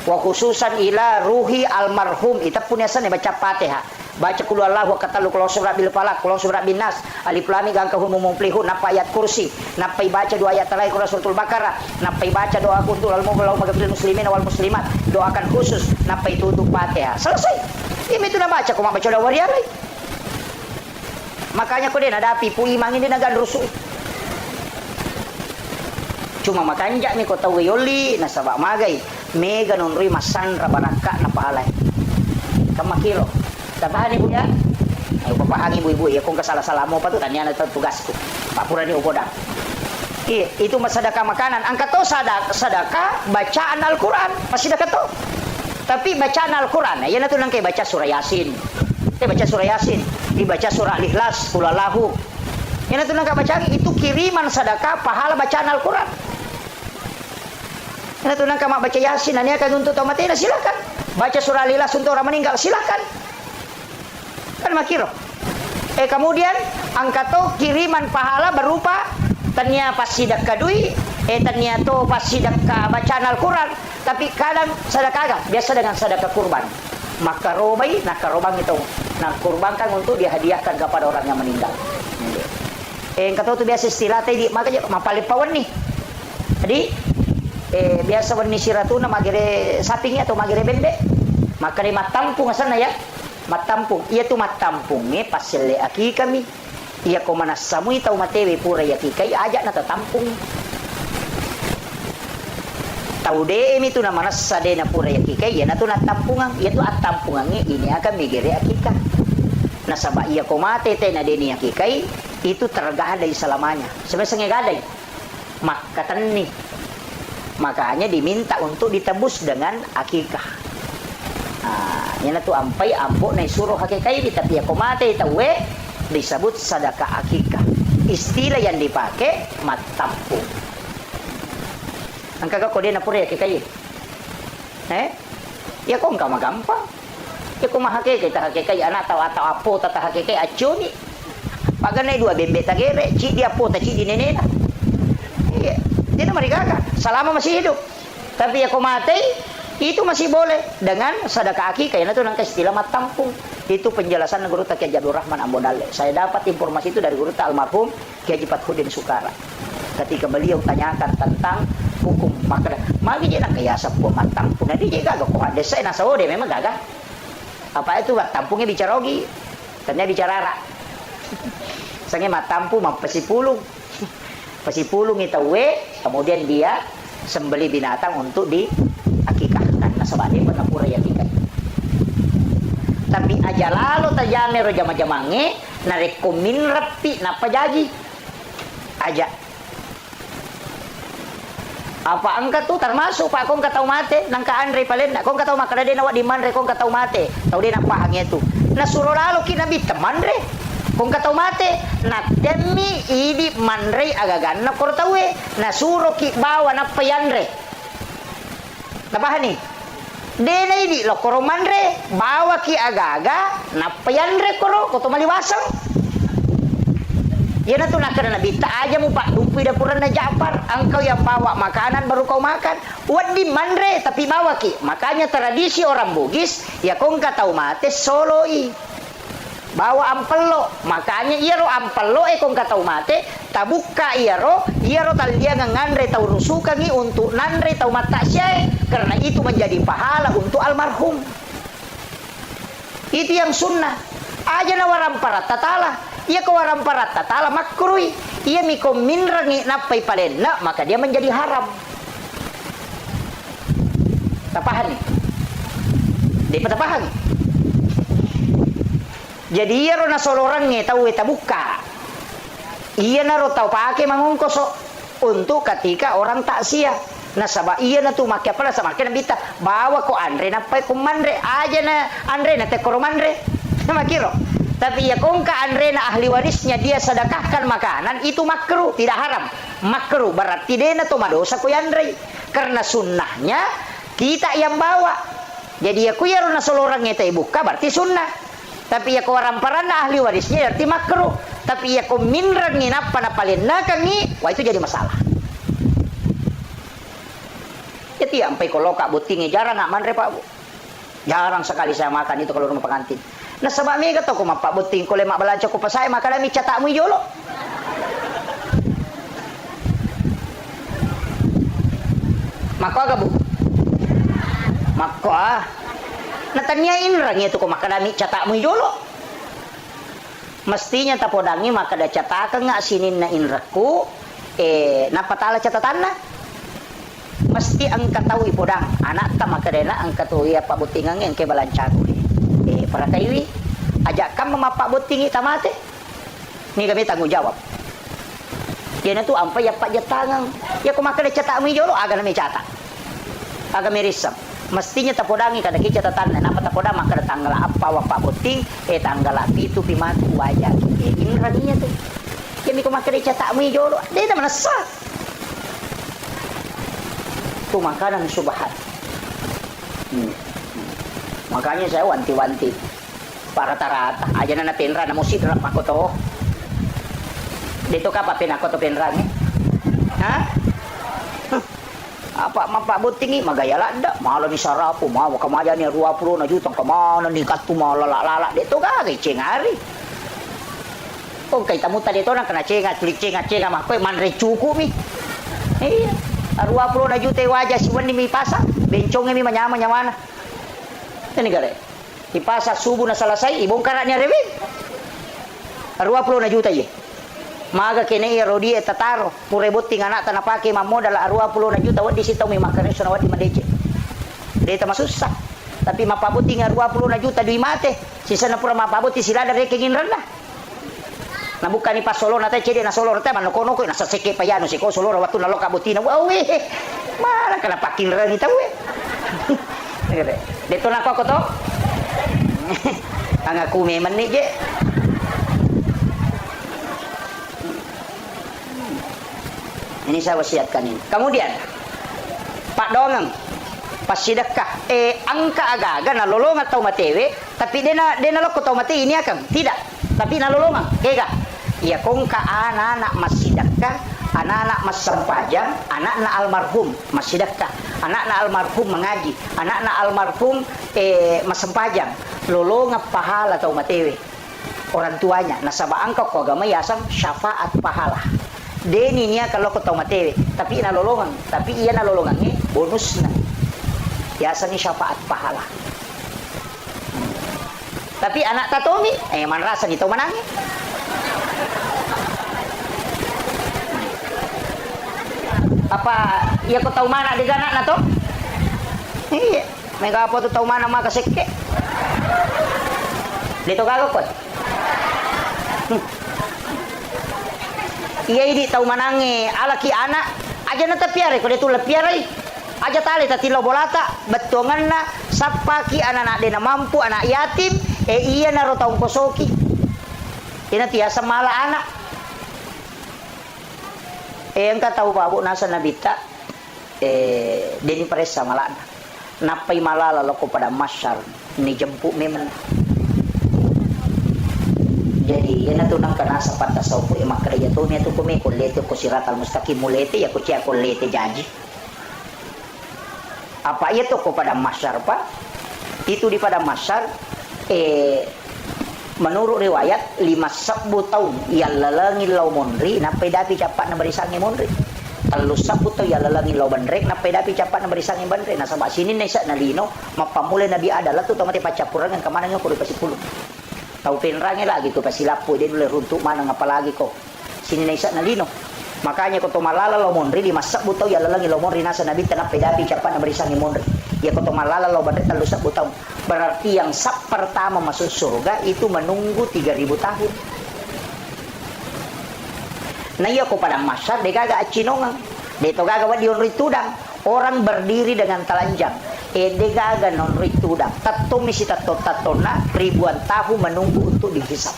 wa khususan ila ruhi almarhum ita punyasan ni baca Fatihah baca kul huwallahu katalu kul surat bil falaq kul surat bin nas alif lam mim ka hum mumplihun napa ayat kursi napa baca dua ayat terakhir suratul baqarah napa baca doa kuntul al mu'minina wal muslimin wal muslimat doakan khusus napa itu untuk Fatihah selesai ini itu na baca ko baca doa warialai makanya ko din ada api pu imang ini nagan rusuh cuma makanja mi kota weyoli na sabak magay mega nunrui masan rabaraka na pahalay kamakiro tabahan ibu ya ayo papahang ibu-ibu ya kung kasalah-salah mo pa to tanya na tugas ko papura ni upoda itu masadaka makanan angka to sadaka bacaan Al-Quran masih dekat to tapi bacaan Al-Quran ya na to lang kay baca surah Yasin baca surah Yasin dibaca surah Al-Ikhlas kulalahu yan na to lang kabacaan itu kiriman sadaka pahala bacaan Al-Quran yan na to lang kama baca Yasin nanya kan untuk tamatena silakan baca surah Al-Ikhlas untuk orang meninggal silakan kan makiro kemudian angka to kiriman pahala berupa tanya pas sidak kadui tanya to pas sidak bacaan Al-Quran tapi kadang sedekah biasa dengan sedekah kurban maka robai nak korban itu nak kurbankan untuk dihadiahkan kepada orang yang meninggal kata tu biasa istilah tadi makanya mapalipawan nih jadi biasa warni siratuna magere sapinya atau magere bembe maka ni matampung asana ya matampung iya tu matampung pasile aki kami iya ko manasamui tau matewe pura yaki kai ajak na tatampung tau de itu na manasade na pura yaki kai ya na tu na tampungang iya tu atampungang ini akan migere akika nasaba iya ko mate te na deni yaki kai itu tergadai selamanya sebenarnya gadai makatan nih makanya diminta untuk ditebus dengan akikah yan tu ampai ambo na suruh hakikai tapi ako mate tawe disebut sedekah akikah istilah yang dipakai matampung ang kagak kode na pura hakikai ya kok enggak gampang ya kok mahake kita hakikai anak atau apo tata hakikai acuni paganay dua bembe tagere ci dia po ta ci di nenena iya dia mereka kan selama masih hidup tapi ya kok mati itu masih boleh dengan sedekah akikah itu nang istilah matampung itu penjelasan Guru Kiai Abdul Rahman Ambodale saya dapat informasi itu dari Guru almarhum Kiai Fathuddin Sukara ketika beliau tanyakan tentang hukum maka magi je nak kaya sa po matampung na di je gagak ko desa na saode memang gagak apa itu matampungnya bicara ogi ternyata bicara ara sange matampung pasipulung pasipulung itu kemudian dia sembeli binatang untuk diakikahkan nasabane penapura ya akikah tapi aja lalu tajame ro jama-jamange na rekomin rapi na pajaji aja apa angkat tuh termasuk pak kong katau mate nang ka Andre palen na kong katau makada de na wa di manre kong katau mate tau de na pahangnya tu na suro lalu kinabi teman re kung katau mate na demi idi manre agagan na kortawe na suro ki bawa na payanre nabahan ni dena idi lo koro manre bawa ki agaga na payanre koro koto maliwasang yan na to nakana nabita aja mo pak dumpi dapuran na Ja'far engkau yang bawa makanan baru kau makan wadi manre tapi bawa ki makanya tradisi orang Bugis ya kung katau mate soloi bawa ampelo makanya iya ro ampelo kung katau mate tabuka iya ro talia ngandre tau rusukan untuk nandre tau mata siya karena itu menjadi pahala untuk almarhum itu yang sunnah aja na waram parat tatala iya ko waram parat tatala makruh iya miko minrangi napai palenna maka dia menjadi haram tapahan nih di patapahan jadi iya ro na solorangnya tahu tabuka iya na ro tau pakai mangungkos untuk ketika orang takziah nasaba iya na tu makia pala sama kena bita bawa ko Andre na pai kumandre aja na Andre na te koromandre makiro tapi ya kung ka Andre na ahli warisnya dia sedekahkan makanan itu makruh tidak haram makruh berarti dia na to madosa ko Andre karena sunnahnya kita yang bawa jadi ya ku ya na solorangnya te buka berarti sunnah tapi ya ko waran ahli warisnya berarti makruh tapi ya ko minran nginapa na palinna kami wah itu jadi masalah jadi sampai kalau kak butingnya jarang nak manre pak bu jarang sekali saya makan itu kalau rumah pengantin nah sebab mega to ko mapak buting ko lemak belaca ko pa saya maka dami catakmu jolo mako aga bu mako natanyain rang itu ko makadami catakmu jolo mestinya tapodangi maka da catakan nga sinin na inraku napatala catatan na mesti angka tahu ipodang anak ta makadena angka tu ya pak butingang yang ke balancaru para kaiwi ajak kam memapak butingi tamate ni kami tanggung jawab kena tu ampa ya pak jatangang ya ko makade cetak mi jolo aga nami catak aga mirisam mestinya tapodangi kada ki catatan nama tapodang maka tanggal apa wa pak buting tanggal itu pimatu wajah ini radinya tu kami ko makade cetak mi jolo dia mana sah itu makanan subhan. Makanya saya wanti-wanti para rata-rata aja na penra na musik rap ako to. Dito ka pa pinako to penra ni. Ha? Apa mapa butingi magayala da malo ni sarapo mawa kamaya ni 20 na juta kamana ni katu malala dito ka kay cengari. Kung kay tamuta dito na kana cenga cenga mah koy man recuku mi. Iya. 20 na juta wajah si wani mi pasa bencong mi manyama nyawana ini gare ipasa subuh na selesai ibongkar nya rewi 20 na juta ye maga kene ya rodi tataro purebot tingana tanah pake mamodal 20 na juta wadi sitaw mi makane sona wadi madece deta masusah tapi mapabuti nga 20 na juta dui mate sisa na pura mapabuti sila dari kengin rendah na bukan ni pas solo na tayo cede na solo na tayo manokono ko nasa seke pa yan si ko solo na watu na loka butina wow malah ka na pakin rin itaw dito na ako to ang aku meman ni je ini saya wasiatkan ini kemudian Pak Dongang pas sedekah angka aga-aga na lolong atau matewe tapi dia na loko tau mate ini akan tidak tapi na lolong kega ya kong ka anak mas sedekah anak mas sempajang anak na almarhum mas sedekah anak na almarhum mengaji anak na almarhum mas sempajang lolong pahala atau matewe orang tuanya nasaba angka ko agama yasam syafaat pahala deni niya kalau ko tau matewe tapi na lolongan tapi iya na lolongan ni bonus na biasanya syafaat pahala tapi anak tatomi man rasa gitu manangi apa iya ko tau mana di ganak na to iya mega apa to tau mana maka sekke dito gagakot iya ini tau manangi alaki anak aja na tapiare ko dito lapiare aja tali tatilo bolata betongan na sapaki anak de na mampu anak yatim iya na rotong kosoki ina tiasa mala anak engka tahu babu nasa nabita deni paresa malana napai malala loko pada masyar ni jemput memang jadi yana tunang kana sa patasawpo makreya to niya to kume kulete ko siratal mustaqim mulete ya ko cia kulete janji apa itu kepada masyar pak itu di pada masyar menurut riwayat 5 tahun ya lalangi lau monri napai dapi capat na barisangi monri 3 tahun ya lalangi lau bandrek napai dapi capat na barisangi bandrek na sabak sini na isa na lino mapamulay na adalah tu tamati pacapurangan kemana nga kuri pasipulong tau penrangi lagi tu pasilapo dia dulu runtuk mana apalagi kok sini na isa na lino makanya kau malala lo monri 5 tahun ya lalangi lo monri nasa nabi tanap pedapi capat na barisangi monri ya kau malala lo bandrek 3 tahun berarti yang sab pertama masuk surga itu menunggu 3000 tahun nah iya kau pada masyar dia kagak acinongang dia to kagak wadi onri tudang orang berdiri dengan telanjang dia kagak onri tudang tato misi tatona ribuan tahun menunggu untuk dihisap.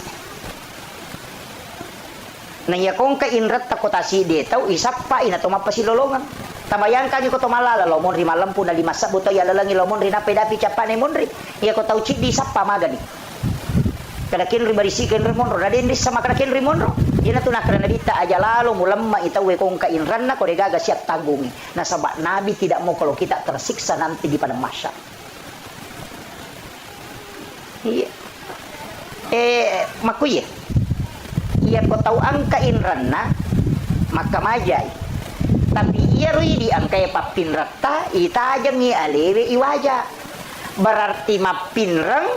Nah ya kong ka inrat takotasi dia tahu isap pa ina to mapasilolongan. Tabayangkan ko to malala lo monri malam pun 5 sabuto ya lalangi lo monri na pedapi capane monri. Ya ko tahu cik di sapa magani. Kada kin ribarisi ken remonro raden dis sama kada kin remonro. Ina tu nak kana dita aja lalu mulamma ita we kong ka inran na ko gaga siap tanggungi. Nah sebab nabi tidak mau kalau kita tersiksa nanti di padang mahsyar. Iya. Makuye. Ia ko tahu angka inran na maka majai. Tapi ia rui di angka papin rata ita aja ngi alewe iwaja. Berarti mapinrang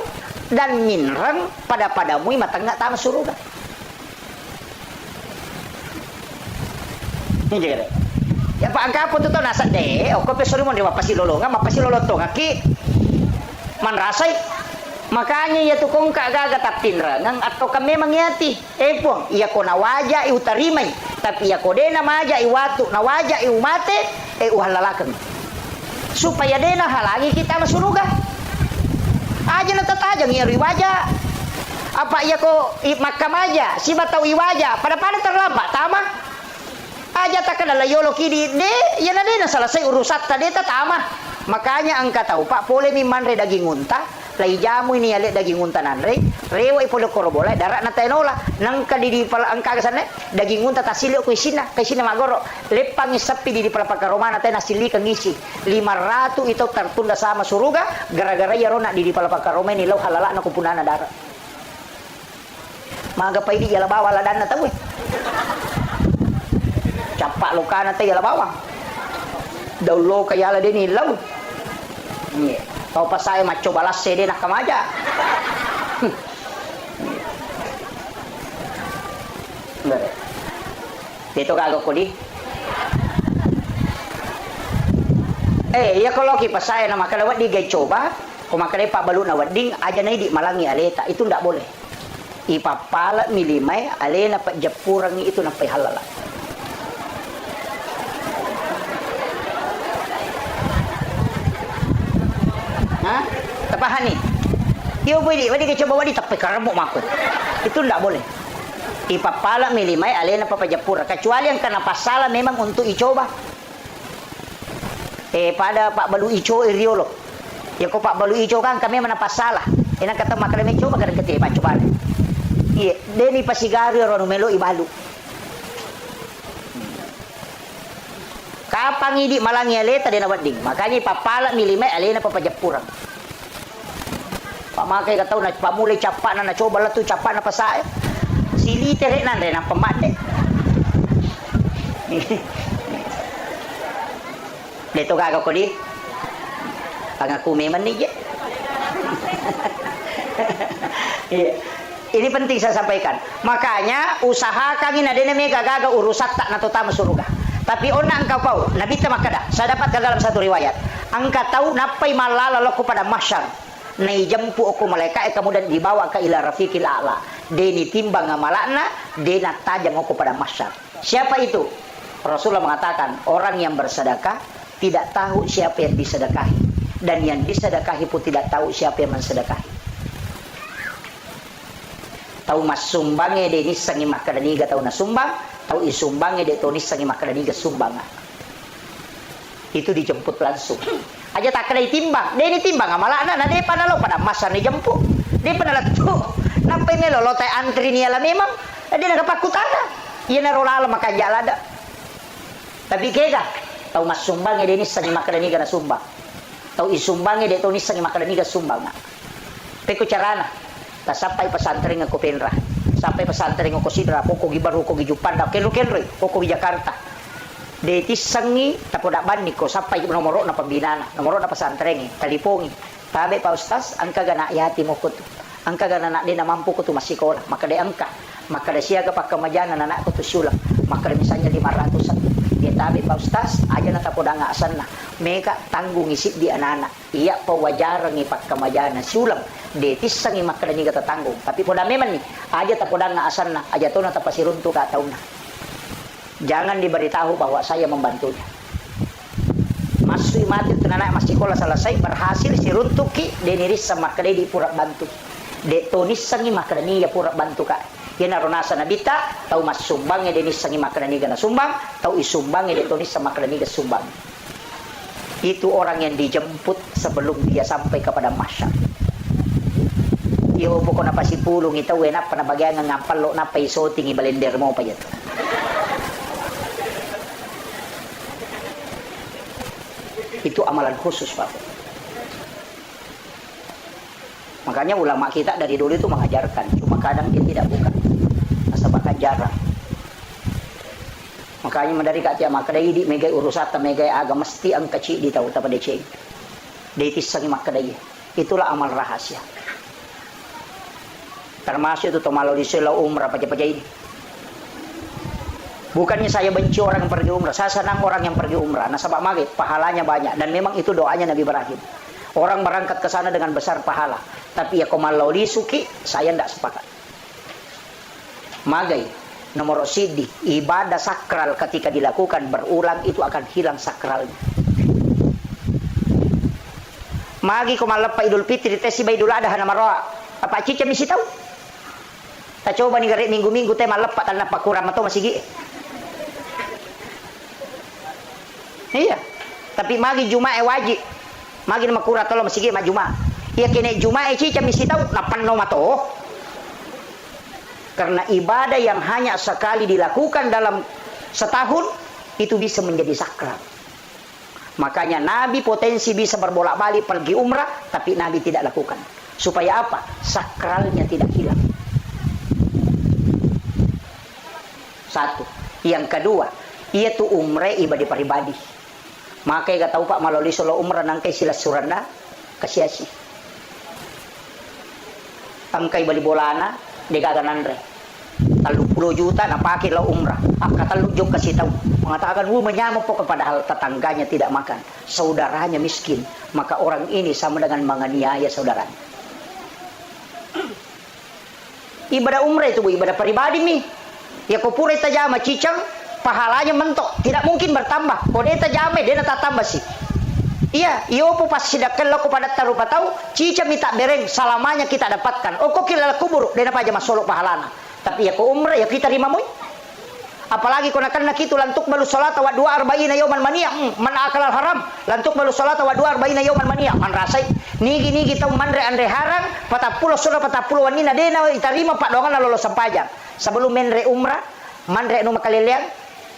dan minrang padamu mata enggak tahu surga. Ini jadi. Ya Pak angka po to nasa de, o ko pesori mo di mapasilolonga, mapasiloloto ngaki. Manrasay. Makanya ya tukong kagagatap tinrangang atau kami mangyati. Po, iya ko nawaja iutarimay. Tapi iya ko de na maja iwatu, nawaja iumate, uhalalakan. Supaya de na halangi kita masuruga. Aja na tatajang iya riwaja. Apa iya ko makam aja, si batau iwaja, pada terlambat, tama? Aja tak kena layolo kidi, de, ya na de na selesai urusat tadi tama. Makanya angka tahu Pak, pole mi manre daging unta, lai jamu ini ale daging unta nanre, rewa ipolo korobola, darat na tenola, nang kadidi pala angka kesana, daging unta tasili ko isina, kaisina magoro, lepang isapi di pala pakaromana teh nasili kang isi, 500 itu tertunda sama suruga, gara-gara ya rona di pala pakaroma ini lau halala na kumpunana darat. Maga pa ini yala bawa ladan na tahu. Capak lokana teh yala bawa. Daulo kaya la din ilaw. Ni, tau pa saya macho balas sede nak kamaja. Dito kago ko di. Ya kalau kita saya nama kalau di gay coba, kumakale Pak Balu na wading aja na di malangi aleta, itu ndak boleh. Ipapala milimay alena pa japurang itu na halala. Hah? Tapahani. Iyo boleh, wadi ke coba wadi tapi karamok makut. Itu ndak boleh. Ipapala milimay alena pa japura kecuali yang kena pasala memang untuk icoba. Pada Pak Balu ico iriolo. Ya ko Pak Balu ico kan kami mana pasala. Ina kata makrame coba kada kete coba. Iya, deni pasigari rono melo ibalu. Kapang idi malangi aleta dena wading. Makanya papala milimay alena papajapurang. Pamakai katau na pamulay capak na coba lah tu capak na pasae. Sili tere nan na pemade. Dito gaga ko di. Pangaku memang ni je. Iya. Ini penting saya sampaikan. Makanya usahakan ini ada mega gaga urusak tak natutama suruga. Tapi ona engkau pau, Nabi tamakada. Saya dapatkan dalam satu riwayat. Engkau tahu napai malala laku pada masyar. Nai jampu aku malaikat kemudian dibawa ke ila rafiqil a'la. Deni timbang amalakna, dena tajam aku pada masyar. Siapa itu? Rasulullah mengatakan orang yang bersedekah tidak tahu siapa yang disedekahi dan yang disedekahi pun tidak tahu siapa yang mensedekahi. Tahu mas sumbangnya de ni sangi makadaniga tahu na sumbang, tahu isumbangnya de tonis sangi makadaniga sumbang. Itu dijemput langsung. Aja tak kena timbang, de ni timbang amalana na de panalo pada masa ni jemput. De panalat tu. Nampai melo lotai antri ni ala memang de na kapakutana. Iya na rolala maka jalada. Tapi kega tahu mas sumbangnya de ni sangi makadaniga na sumbang. Tahu isumbangnya de tonis sangi makadaniga sumbang. Peko carana. Tak sampai pesantren aku penra, sampai pesantren aku sidra, aku gibaru aku gijupanda, kenro aku di Jakarta. Deti sangi, tapi tak bani ko sampai nomor na pembinaan, nomor na pesantren, talipongi. Tabe Pak Ustaz, angka gana yati mo kutu, angka gana nak dia mampu kutu masih sekolah, maka dia angka, maka dia siaga pak kemajanan anak kutu sulang, maka dia misalnya 500an. Dia tabe Pak Ustaz, aja na tapoda nga asan na, meka tanggung isip di anak-anak, iya pawajaran ni pak kemajanan sulang. Detis sangi makadani kata tanggung tapi poda memang nih aja tak poda nga asan na aja to na tapasiruntu ka tahu na jangan diberitahu bahwa saya membantunya masui mati tu anak masih sekolah selesai berhasil siruntu ki deniris sama makadani di pura bantu de tonis sangi makadani ya pura bantu ka yana ronasa nabita tahu mas sumbangnya denis sangi makadani kana sumbang tahu isumbangnya de tonis sama makadani ke sumbang itu orang yang dijemput sebelum dia sampai kepada masyarakat. Iyo pokok na pasipulong ito enak panabagyan ng ngampalo na paisoting ibalender mo pa yato. Itu amalan khusus Pak. Makanya ulama kita dari dulu itu mengajarkan, cuma kadang dia tidak buka. Asa bakal jarang. Makanya mandari katya makadai di megay urusata megay aga mesti ang kecil di tahu tapa deceng. Deitis sangi makadai. Itulah amal rahasia. Termasuk itu tomalo di selau umrah pajak-pajak ini. Bukannya saya benci orang yang pergi umrah, saya senang orang yang pergi umrah. Nah, sebab magit, pahalanya banyak. Dan memang itu doanya Nabi Ibrahim. Orang berangkat ke sana dengan besar pahala. Tapi ya komalau suki, saya tidak sepakat. Magai, nomor sidi, ibadah sakral ketika dilakukan berulang itu akan hilang sakralnya. Magi komalepa Idul Fitri, tesi ba Idul Adha nama roa. Apa cica misi tahu? Tak coba nih garik minggu-minggu teh malepa tanah pakuram atau masih gi. Iya. Tapi magi Jumat wajib. Magi nama kurat tolong masih gi ma Jumat. Iya kene Jumat cica misi tahu napan no mato. Karena ibadah yang hanya sekali dilakukan dalam setahun itu bisa menjadi sakral. Makanya Nabi potensi bisa berbolak-balik pergi umrah, tapi Nabi tidak lakukan. Supaya apa? Sakralnya tidak hilang. Satu. Yang kedua, ia tu umrah ibadah pribadi. Makanya gak tahu Pak melalui solo umrah nangkai sila suranda kasiasi. Angkai bali bolana degagan andre. 30 juta nak pakai lah umrah. Kata lu jok kasih tahu. Mengatakan menyamuk pokok padahal tetangganya tidak makan. Saudaranya miskin. Maka orang ini sama dengan menganiaya saudaranya. Ibadah umrah itu ibadah pribadi nih. Ya kau pura tajama cicang, pahalanya mentok. Tidak mungkin bertambah. Kau dia tajama dia tak tambah sih. Iya, iyo po pas sidakan lo kepada tarupa tahu, cicang minta bereng salamanya kita dapatkan. Oh kok kira kubur, dia apa aja masolok pahalana. Tapi ya kau umrah ya kita terima moy. Apalagi kau nak kitu lantuk balu salat wa 240 yauman mania man akal haram lantuk balu salat wa 240 yauman mania man rasai nigi kita mandre andre haram 40 sudah 40 wanina dena diterima pak dongan lolo sampajang sebelum menre umrah mandre nu makalelean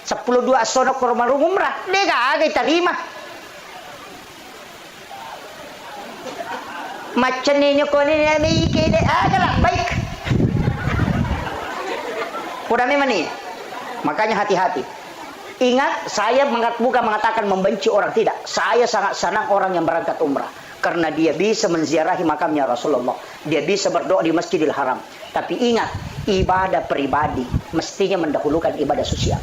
10 2 sono ke rumah umrah dega aga diterima macam ni kau ni kene aga lah baik udah memang nih. Makanya hati-hati. Ingat, saya bukan mengatakan membenci orang, tidak. Saya sangat senang orang yang berangkat umrah. Karena dia bisa menziarahi makamnya Rasulullah. Dia bisa berdoa di Masjidil Haram. Tapi ingat, ibadah pribadi mestinya mendahulukan ibadah sosial.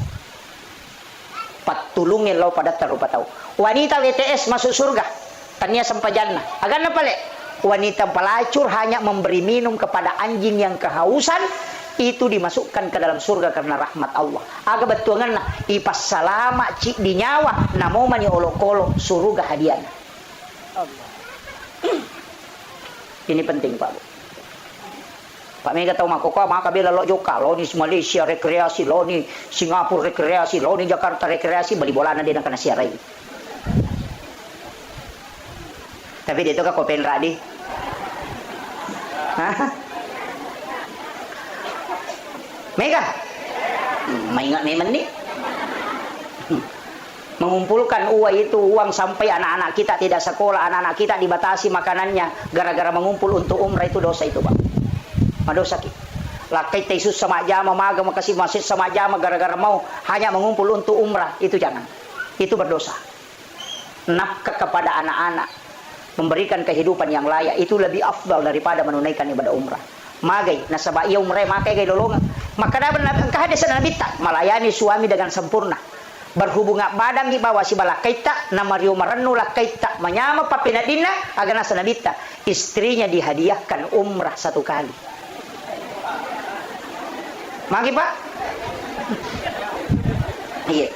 Patulungin lo pada tarupa tahu. Wanita WTS masuk surga. Tanya sampai jannah. Agar apa le? Wanita pelacur hanya memberi minum kepada anjing yang kehausan. Itu dimasukkan ke dalam surga karena rahmat Allah. Aga betuangan na ipas salama cik di nyawa namo mani olok-olok surga hadiah. Ini penting Pak. Pak Mega tahu makoko maka bila lo joka lo ni Malaysia rekreasi lo ni Singapura rekreasi lo ni Jakarta rekreasi bali bolana dia nak kena siarai. Tapi dia tu kan kopen radi. Mega, maingat memang nih. Mengumpulkan uang sampai anak-anak kita tidak sekolah, anak-anak kita dibatasi makanannya gara-gara mengumpul untuk umrah itu dosa itu Pak. Dosa ki. Lakai Yesus sama jama maga makasih masjid sama jama gara-gara mau hanya mengumpul untuk umrah itu jangan. Itu berdosa. Nafkah kepada anak-anak, memberikan kehidupan yang layak itu lebih afdal daripada menunaikan ibadah umrah. Magai nasabah ia umrah makai gay lolongan. Maka dapat kehadisan Nabi tak melayani suami dengan sempurna. Berhubungan badan di bawah si balakaita nama rio maranu lakaita menyama papinadina agar nasa Nabi tak istrinya dihadiahkan umrah 1 kali. Magi Pak. Iya.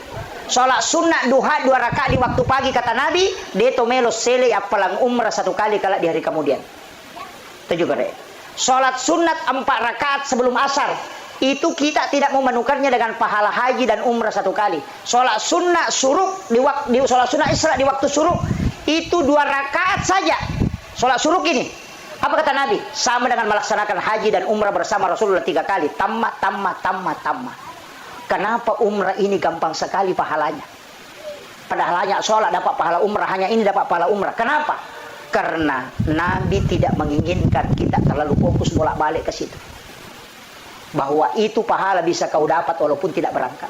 Salat sunat duha 2 rakaat di waktu pagi kata Nabi, dia tomelo sele apalang umrah 1 kali kalau di hari kemudian. Itu juga deh. Salat sunat 4 rakaat sebelum asar. Itu kita tidak memenukannya dengan pahala haji dan umrah 1 kali. Salat sunnah suruk di salat sunnah Isra di waktu suruk itu 2 rakaat saja. Salat suruk ini apa kata Nabi? Sama dengan melaksanakan haji dan umrah bersama Rasulullah 3 kali. Tamma. Kenapa umrah ini gampang sekali pahalanya? Padahal hanya salat dapat pahala umrah, hanya ini dapat pahala umrah. Kenapa? Karena Nabi tidak menginginkan kita terlalu fokus bolak-balik ke situ. Bahwa itu pahala bisa kau dapat walaupun tidak berangkat.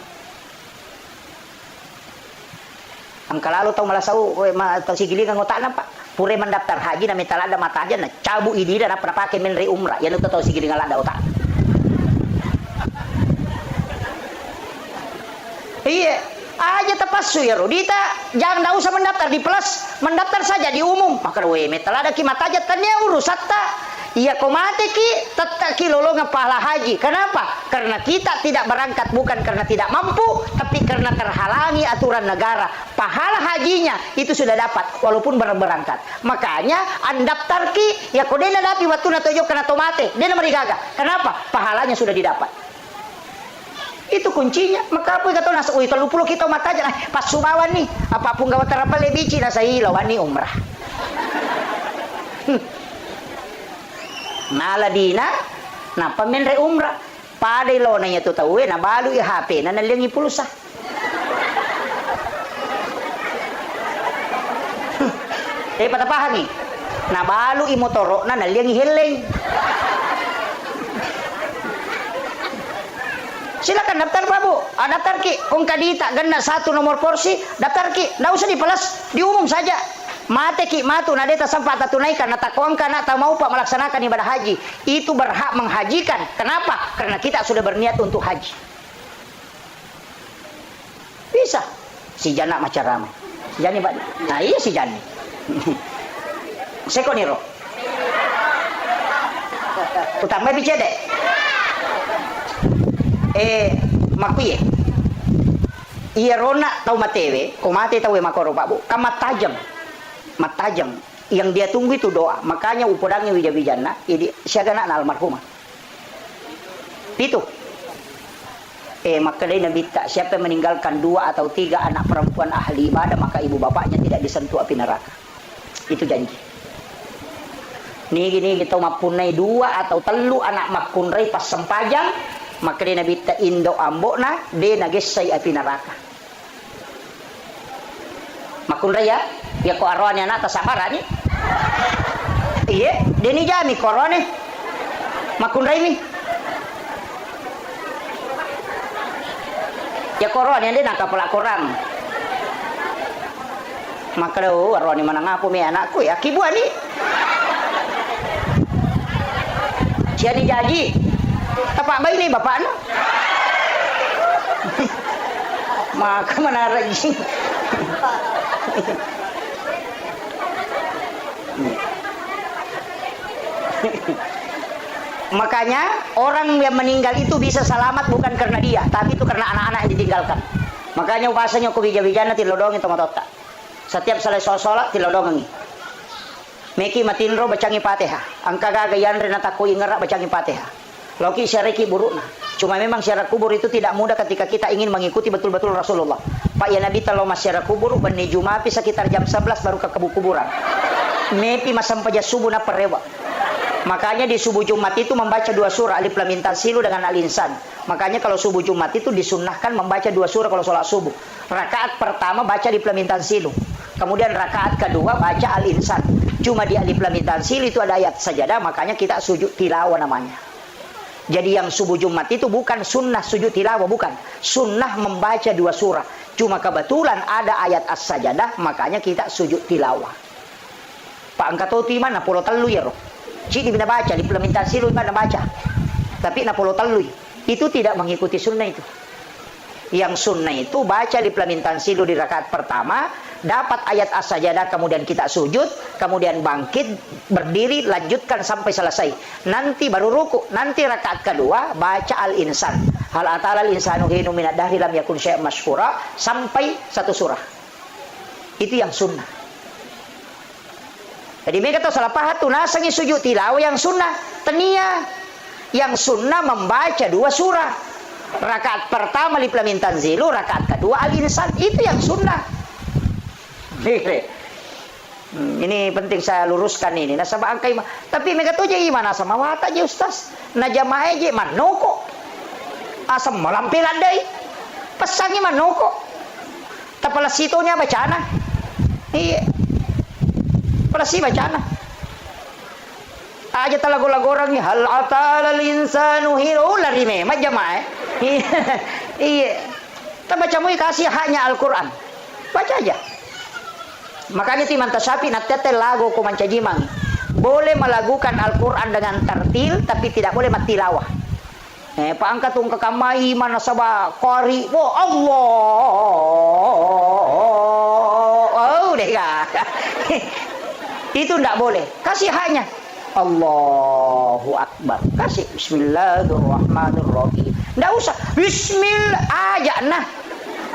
Angka lalu tahu malah tahu si gilingan ngotak nampak. Pure mendaftar haji na metal ada mata aja na cabu ini dan apa pakai menri umrah. Ya nu tahu si gilingan ada otak. Iya, aja tepasu ya Rodita, jangan usah mendaftar di plus, mendaftar saja di umum. Maka we metal ada kimat aja tanya urusatta. Iya komate ki tetap ki lolongan pahala haji. Kenapa? Karena kita tidak berangkat bukan karena tidak mampu, tapi karena terhalangi aturan negara. Pahala hajinya itu sudah dapat walaupun berangkat. Makanya andaftar ki ya kodena dapi waktu na tojo karena tomate, dena marigaga. Kenapa? Pahalanya sudah didapat. Itu kuncinya. Maka apa kata nasa ui kalau kita mata aja pas sumawan nih apapun gawat terapa lebici nasa ilawan nih umrah. Naladina na pamenre umrah padai lo nanya tu tahu na balu ya HP na nalingi pulsa. Patapahagi na balu i motoro na nalingi heleng. Silakan daftar Pak Bu, daftar ki kung kadita ganda satu nomor porsi daftar ki, nggak usah dipelas, diumum saja. Mate ki matu nadeta sampai tunaikan natakuang kana tak mau pak melaksanakan ibadah haji itu berhak menghajikan. Kenapa? Karena kita sudah berniat untuk haji. Bisa si Jana macam ramai si Jani Pak. Nah iya si Jani sekoniro utama bicede makuye iya rona tau matewe komate tahu makoro Pak Bu kamat tajam yang dia tunggu itu doa. Makanya upodangnya wija-wijana ini siaga na almarhumah itu maka dia nabita siapa yang meninggalkan 2 atau 3 anak perempuan ahli ibadah maka ibu bapaknya tidak disentuh api neraka. Itu janji. Nih kita mapunai 2 atau 3 anak makunrai pas sempajang maka dia nabita indo ambokna dia nagesai api neraka. Makunrai ya ko arwahnya na tasabara ni. Iya, dia ni jami korone. Makunrai ni. Ya korone dia nak kapala korang. Maka do arwah ni mana ngaku me anakku ya kibu ani. Siani jaji. Tapak bayi ni bapak na. Maka mana rajin. Makanya orang yang meninggal itu bisa selamat bukan karena dia, tapi itu karena anak-anak yang ditinggalkan. Makanya bahasanya ku bija-bijana tilodongin tomatota. Setiap selesai sholat tilodongi. Meki matinro bacangi Fatihah. Angka gagayan renata ku ingera bacangi Fatihah. Loki syariki burukna. Cuma memang syarat kubur itu tidak mudah ketika kita ingin mengikuti betul-betul Rasulullah. Pak ya Nabi kalau masyarakat kubur bani Jumapi sekitar jam 11 baru ke kuburan. Mepi masam paja subuh na perewa. Makanya di subuh Jumat itu membaca 2 surah Alif Lam Mim Tanzilu dengan Al-Insan. Makanya kalau subuh Jumat itu disunnahkan membaca 2 surah kalau sholat subuh. Rakaat pertama baca Alif Lam Mim Tanzilu. Kemudian rakaat kedua baca Al-Insan. Cuma di Alif Lam Mim Tanzilu itu ada ayat sajadah, makanya kita sujud tilawah namanya. Jadi yang subuh Jumat itu bukan sunnah sujud tilawah, bukan. Sunnah membaca 2 surah. Cuma kebetulan ada ayat as-sajadah, makanya kita sujud tilawah. Pak angkatoti mana pulau telu ya roh. Cik dibina baca, implementasi lu mana baca. Tapi na pulau telu itu tidak mengikuti sunnah itu. Yang sunnah itu baca implementasi lu di rakaat pertama, dapat ayat as-sajadah, kemudian kita sujud, kemudian bangkit, berdiri, lanjutkan sampai selesai. Nanti baru ruku, nanti rakaat kedua baca Al-Insan. Hal atala al-insanu hinu minad dahri lam yakun syai'an mashkura sampai 1 surah. Itu yang sunnah. Jadi mereka tahu salah pahat tu nasangi sujud tilawah yang sunnah. Tenia yang sunnah membaca 2 surah. Rakaat pertama Alif Lam Mim Tanzilu, rakaat kedua Al-Insan. Itu yang sunnah. Ini penting saya luruskan ini. Nasabah angkai. Tapi mereka tahu je gimana sama wata je ustaz. Na jamaah je manoko. Asam malampilan deh. Pesangi manoko. Tapala situnya bacana. Iya. Perasi bacana. Aja talago-lago orang ni hal atal insanu hiru lari memang jamaah. Iya. Kita baca mu kasih haknya Al-Qur'an. Baca aja. Makanya ti mantasapi natete lagu ko mancajimang. Boleh melakukan Al-Qur'an dengan tartil tapi tidak boleh matilawah. Paangkat tong kakamay mana saba kori po Allah. Oh, deka. Itu tidak boleh. Kasih hanya Allahu Akbar. Kasih Bismillahirrahmanirrahim. Tidak usah Bismillah aja nah.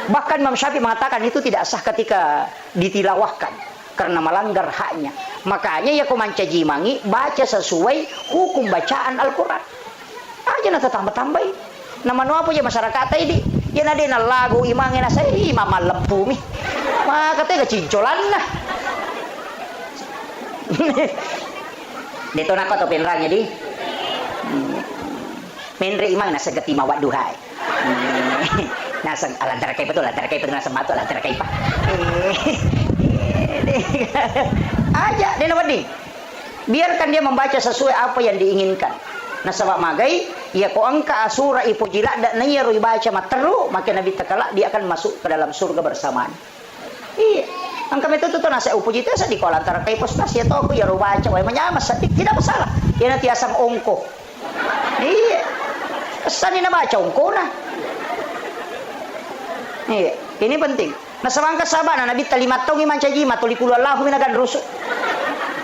Bahkan Imam Syafi'i mengatakan itu tidak sah ketika ditilawahkan karena melanggar haknya. Makanya ya kumanca jimangi baca sesuai hukum bacaan Al-Quran. Aja nata tambah-tambahin. Nama nu apa ya masyarakat ini? Ya nade na lagu imangin na saya imam lempu mi. Maka teh cincolan lah. Dito na ko to penrangnya di. Menre imang nasa gatima waduhay. Nasa lantar kay pa nasa mato lantar kay pa. Aja dia naman di. Biarkan dia membaca sesuai apa yang diinginkan. Nah sabab magai ya ko angka asura ipujila dan naya roi baca materu maka Nabi takala dia akan masuk ke dalam surga bersamaan. Iya. Angka itu tuh nasa upuji itu sa di ko lantar kay postas ya to ko ya roi baca way manyamas tidak masalah. Ya nanti asam ongko. Iya. Sani na baca ongko na. Iya, ini penting. Nah sabangka sabana Nabi talimatongi mancaji matulikulu Allahu minagan rusuk.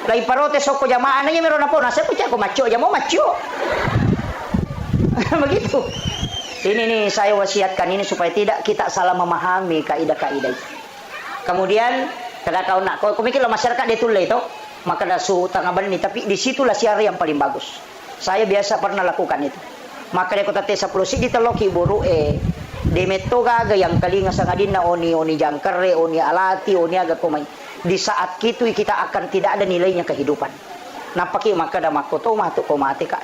Lai parote soko jamaah nanya meron apa nasa punya aku maco aja mau maco. Begitu. Ini nih saya wasiatkan ini supaya tidak kita salah memahami kaidah-kaidah. Kemudian kada kau nak kau mikir lo masyarakat dia tulle itu maka dah su tengah bani tapi disitulah siara yang paling bagus. Saya biasa pernah lakukan itu. Maka dia kota T10 si diteloki buru Demeto gaga yang kalinga sa ngadina oni jangkare oni alati oni aga kumay. Di saat itu kita akan tidak ada nilainya kehidupan. Napaki maka da makoto matu komate ka.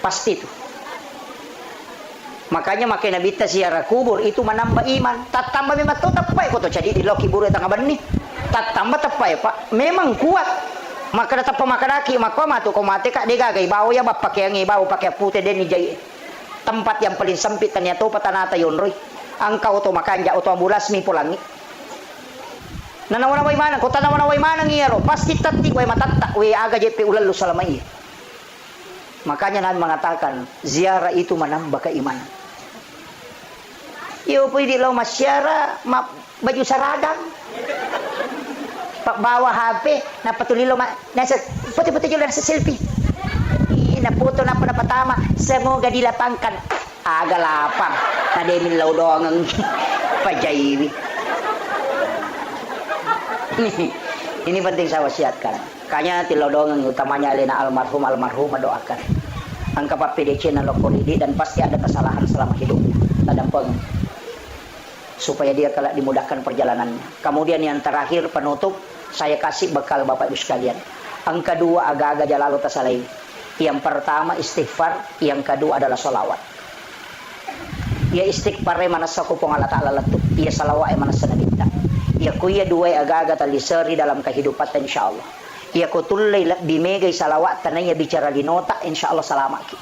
Pasti itu. Makanya makin Nabi ziarah kubur itu menambah iman. Tak tambah memang to tapai ko to jadi di loki buru tangga bani. Tak tambah tapai Pak. Memang kuat. Maka datang pemakadaki maka matu komate ka diga gay bawo ya bapak yang ibaw pakai putih den jay. Tempat yang paling sempit ternyata patanata yon roy. Angkau to makanja to ambulasmi pulangi. Nanawana way mana, kota nawana way mana ngiyaro, pasti tatik way matatak way aga JP ulalu salamai. Makanya Nabi mengatakan ziarah itu menambah keimanan. Yo pwede law masyara baju seragam. Pak bawa HP na patulilo nasa putih-putih juga nasa selfie. Na foto na pertama semoga dilapangkan agak lapang na demin law doang ang pajaywi. Ini penting saya wasiatkan. Kanya tilaw doang ang utamanya alina almarhum doakan. Ang kapapidece na lokolidi dan pasti ada kesalahan selama hidupnya. Tadampang supaya dia kelak dimudahkan perjalanannya. Kemudian yang terakhir penutup saya kasih bekal Bapak Ibu sekalian. Ang kedua agak-agak jalalu tasalai. Yang pertama istighfar, yang kedua adalah solawat. Ya istighfar mana saku Allah Ta'ala letup, ya salawat mana sanabita. Ya kuya dua agak-agak taliseri dalam kehidupan insyaallah. Ya kutullay bimegay salawat tanaya bicara linota insyaallah salamaki.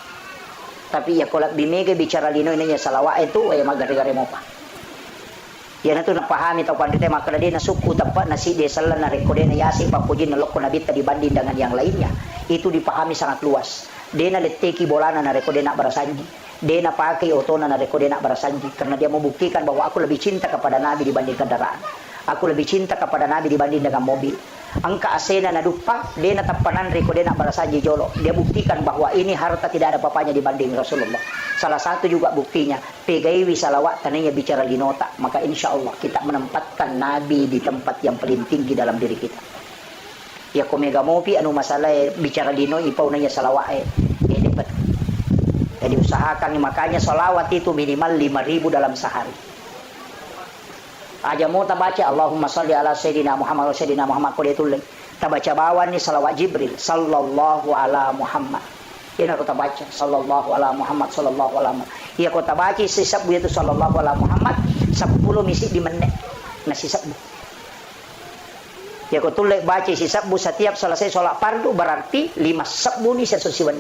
Tapi ya kolak bimegay bicara lino ini ya salawat itu ya magari-gari mo pa. Ya na to napahami tau pandite makala din na suku tempat nasi desalan na rekode na yasi papujin na loko nabita dibanding dengan yang lainnya itu dipahami sangat luas. Dia na leteki bolana na rekode na barasanji. Dia na pakai otona na rekode na barasanji karena dia membuktikan bahwa aku lebih cinta kepada Nabi dibanding kendaraan. Aku lebih cinta kepada Nabi dibanding dengan mobil. Angka asena na dupa, dia na tapanan rekode na barasanji jolo. Dia buktikan bahwa ini harta tidak ada papanya dibanding Rasulullah. Salah satu juga buktinya, pegaiwi salawat tananya bicara linota. Maka insya Allah kita menempatkan Nabi di tempat yang paling tinggi dalam diri kita. Ya komega mopi anu masalah bicara lino ipau nanya salawat dapat. Jadi usahakan makanya salawat itu minimal 5.000 dalam sehari. Aja mau tabaca Allahumma salli ala sayyidina Muhammad wa sayyidina Muhammad ko dituloy. Tabaca bawan ni salawat Jibril sallallahu ala Muhammad. Yan ako tabaca sallallahu ala Muhammad sallallahu ala Muhammad. Iya ko tabaca sisab itu sallallahu ala Muhammad 10 misi di menit na sisab. Ya ko tuloy baca sisab setiap selesai sholat fardu berarti 5 sabbu ni sa susiwan.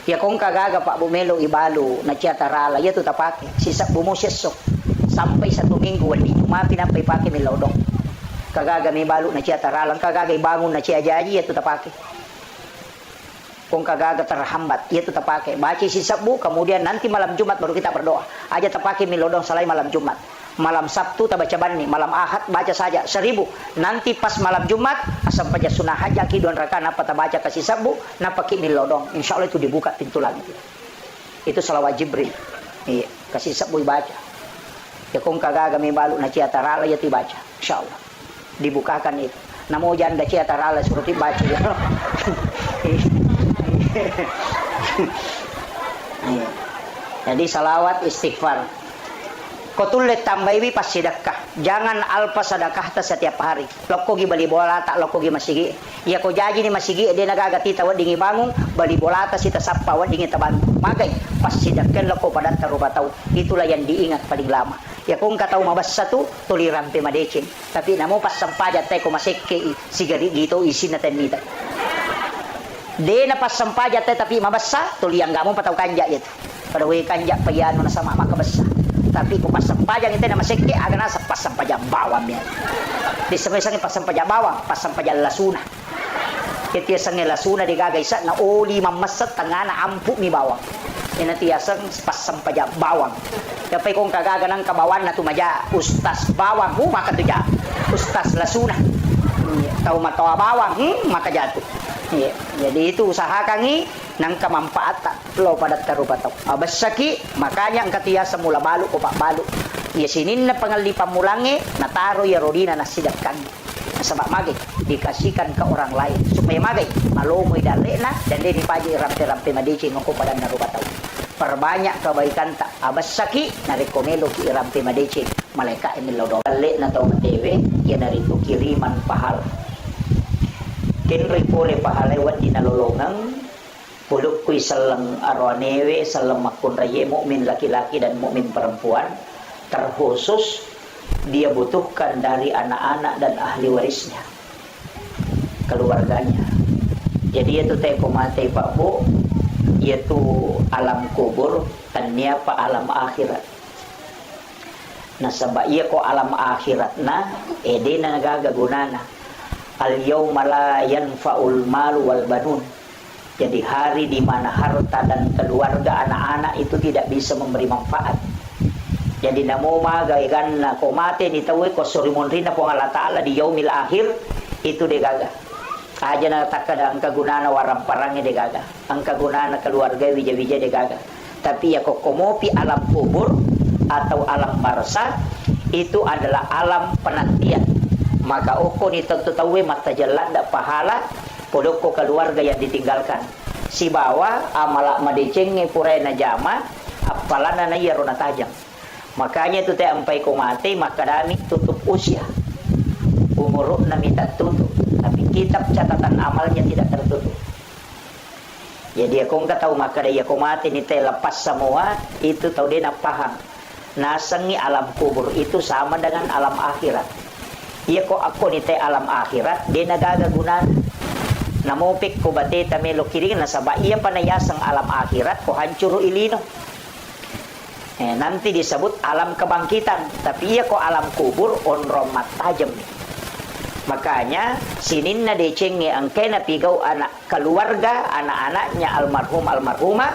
Ya kung kagaga Pak Bumelo ibalo na tiyatarala ya to tapake sisab mo siyesok sampai 1 minggu wali mapi na pay milodong kagaga may balo na tiyatarala kagaga ibangon na tiyajaji ya to tapake Kung kagak terhambat, itu terpakai. Baca isi Sabtu, kemudian nanti malam Jumat baru kita berdoa. Aja terpakai milodong salai malam Jumat. Malam Sabtu tak baca bani, malam Ahad baca saja 1000. Nanti pas malam Jumat, asam paja sunnah haja kidon raka napa tak baca kasih Sabtu, napa ki milodong. Insya Allah itu dibuka pintu langit. Itu salawat Jibril. Iya, kasih Sabtu baca. Ya kung kagak kami balu na cia tarala ya dibaca. Insya Allah dibukakan itu. Namo janda cia tarala suruh dibaca ya. Jadi salawat istighfar. Kotulet tambaiwi pas sedekah. Jangan alpa sedekah ta setiap hari. Lokko gi bali bola tak lokko gi masigi. Ya ko jaji ni masigi dia nagagati tawa dingi bangun bali bola ta sita sappa wa dingi taban. Magai pas sedekah lokko pada taruba tahu. Itulah yang diingat paling lama. Ya kung katau mabas satu tuliran pe madecin. Tapi namo pas sampaja tay ko masekke sigari gitu isi na tenita. De na pas sampaja tay tapi mabasa tuliang gamo patau kanja itu. Pada we kanja payano na sama maka basa. Tapi kung pas sampaja itu na masekke aga nasa pas sampaja bawang ya. Di sampai pas sampaja bawang, pas sampaja lasuna. Ketia sange lasuna di gagaisa na oli mamasat tangana ampu mi bawang. Ina tiasang pas sampaja bawang. Kapay kung kagaga ng kabawan na tumaja ustas bawang, maka tuja ustas lasuna. Tahu matawa bawang, maka jatuh. Jadi itu usahakan ng kamampaatan lo pada tarubatau. Abasaki makanya ang katiya sa mula balu o balu. Ya sinin na pangalipan mulangi nataro ya rodina na sidapkan. Sabab magay dikasihkan ke orang lain supaya magay malumoy dali na dan din ipaji rampe-rampe madicin ko pada narubatau. Perbanyak kebaikan tak abasaki narekomelo ki irampe madece malaika emilodo balik na tao matewe ya dari itu kiriman pahala kenri pole pahala wat dinalolongang puluk kui salang arwanewe salang makun raye mukmin laki-laki dan mukmin perempuan terkhusus dia butuhkan dari anak-anak dan ahli warisnya keluarganya. Jadi itu teh komate Pak Bu yaitu alam kubur dan niapa alam akhirat. Nah sabab iya ko alam akhirat na ede na nagagagunana al yauma la yanfa'ul malu wal banun. Jadi hari di mana harta dan keluarga anak-anak itu tidak bisa memberi manfaat. Jadi namo magaygan na ko mate ni tawe ko surimun rin na po Allah Ta'ala di yaumil akhir itu degaga. Aja na takada ang kagunana warang parangnya degaga, ang kagunana keluarga wija-wija degaga. Tapi ya kok komopi alam kubur atau alam barza itu adalah alam penantian. Maka uko ni tentu tahu mata jelanda pahala podoko keluarga yang ditinggalkan. Si bawa amala madecenge purena jama apalana na iya rona tajam. Makanya itu teh ampai ko mati maka dami tutup usia. Umur na minta tutup. Tapi kitab catatan amalnya tidak tertutup. Jadi aku nggak tahu maka dia aku mati ni teh lepas semua itu tahu dia nak paham. Nasangi alam kubur itu sama dengan alam akhirat. Iya ko aku ni teh alam akhirat dia nagagagunan. Namupik ko bate tamelo kiring na sabah iya panayasang alam akhirat ko hancur ilino. Nanti disebut alam kebangkitan. Tapi iya ko alam kubur on romat tajam. Makanya sinin na decenge ang kena pigaw anak keluarga anak-anaknya almarhum almarhumah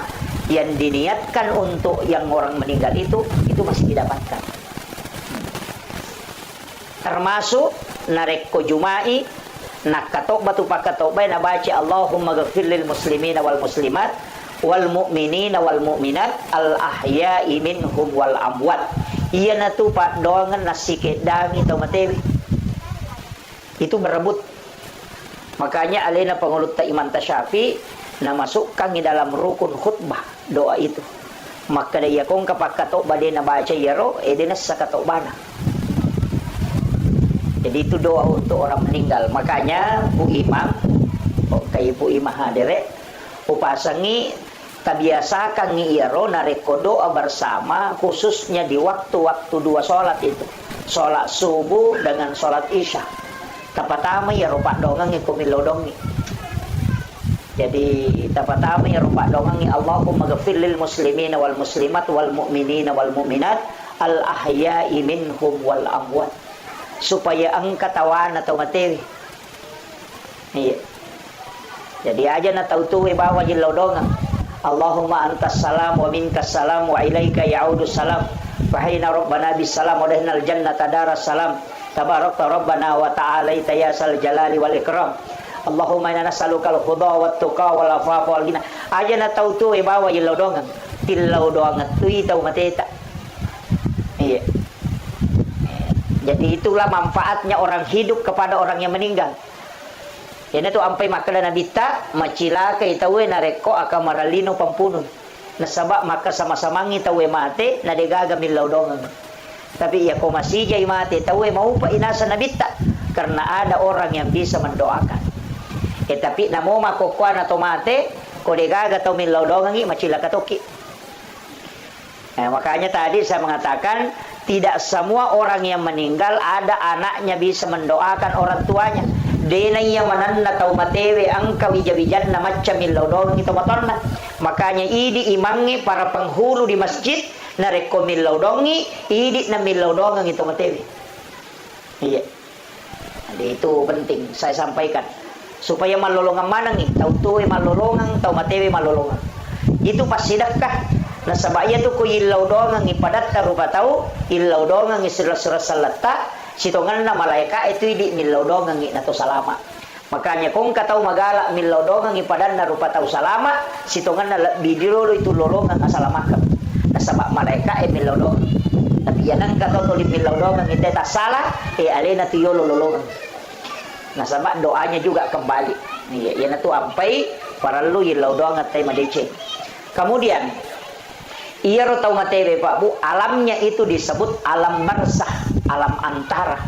yang diniatkan untuk yang orang meninggal itu masih didapatkan. Termasuk narek ko jumai nakatok batu pakatobay na baca Allahumma ghafir lil muslimina wal muslimat wal mu'minina wal mu'minat al ahya'i minhum wal amwat. Iya na tu pak doangan nasike dangi tau matewi. Itu merebut. Makanya alena pengulut ta Imam Tasyafi na masukkan di dalam rukun khutbah doa itu. Maka dia kong kapakato bade na baca yaro edena sakatobana. Jadi itu doa untuk orang meninggal. Makanya Bu Imam kay Bu Imam hadere upasangi tabiasakan ngi yaro nareko doa bersama khususnya di waktu-waktu dua sholat itu. Sholat subuh dengan sholat isya. Tapatama ya rupa dongang kumilodong ni. Jadi tapatama ya rupa dongang ni Allahumma ghafir lil muslimina wal muslimat wal mu'minina wal mu'minat al ahya'i minhum wal amwat. Supaya ang katawan atau materi. Iya. Jadi aja na tautu bawa jillau dongang. Allahumma antas salam wa minkas salam wa ilaika ya'udus salam. Fahina rabbana bis salam wa dahnal jannata daras salam. Tabarakta rabbana wa ta'alaita ya sal jalali wal ikram. Allahumma inna nas'aluka al-huda wat tuqa wal afafa wal ghina. Aja na tautu bawa jillau dongang. Tillau dongang tui tau mateta. Iya. Jadi itulah manfaatnya orang hidup kepada orang yang meninggal. Yan ito ampay makala na bita, macila kay tawe na reko aka maralino pampunod. Nasaba maka sama-samangi tawe mate na degagamil laudongan. Tapi iya ko masijay mate tawe maupa inasa na bita karena ada orang yang bisa mendoakan. Tapi namo makukwa na tomate ko degaga taw min laudongan macila katoki. Makanya tadi saya mengatakan tidak semua orang yang meninggal ada anaknya bisa mendoakan orang tuanya. Dena iya mananna tau matewe ang kawijawijan na macam milaudong ito matonna. Makanya idi imangi para penghulu di masjid na reko milaudongi idi na milaudong ito matewe. Iya. Jadi itu penting saya sampaikan supaya malolongan manang tau tuwe malolongan tau matewe malolongan. Itu pas sedekah. Na sabaya tu ko ilaudongan ipadat rupa tau ilaudongan isura-sura salata sitongan na malaika itu di milaudongan na to salama. Makanya kung kataw magala milaudongan ipadan na rupa tau salama sitongan na bidiro itu lolongan asalamakan. Na sabak malaika milaudongan. Tapi yanang kataw to di milaudongan ite ta salah alena tiyo lolongan. Na sabak doanya juga kembali. Nih yan tu ampai para lu ilaudongan tay madece. Kemudian iya ro tau matewe Pak Bu, alamnya itu disebut alam barzah, alam antara.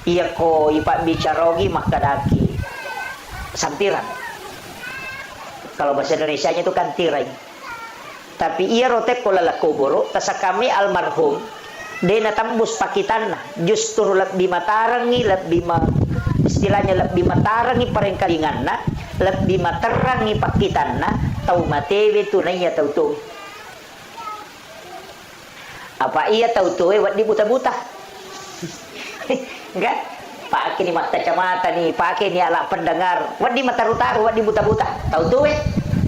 Iya ko ipak bicarogi makadaki sampiran. Kalau bahasa Indonesianya itu kan tirai. Tapi iya ro tek kolala kuburu, tasa kami almarhum dena tambus pakitanna, justru lebih matarangi, istilahnya lebih matarangi parengkalinganna, lebih matarangi pakitanna, tau matewe tunainya tau tuh. Apa iya tahu tuh wat di buta-buta enggak pakai ni mata kacamata nih pakai ni alat pendengar wat di mata rutaru wat di buta-buta tahu tuh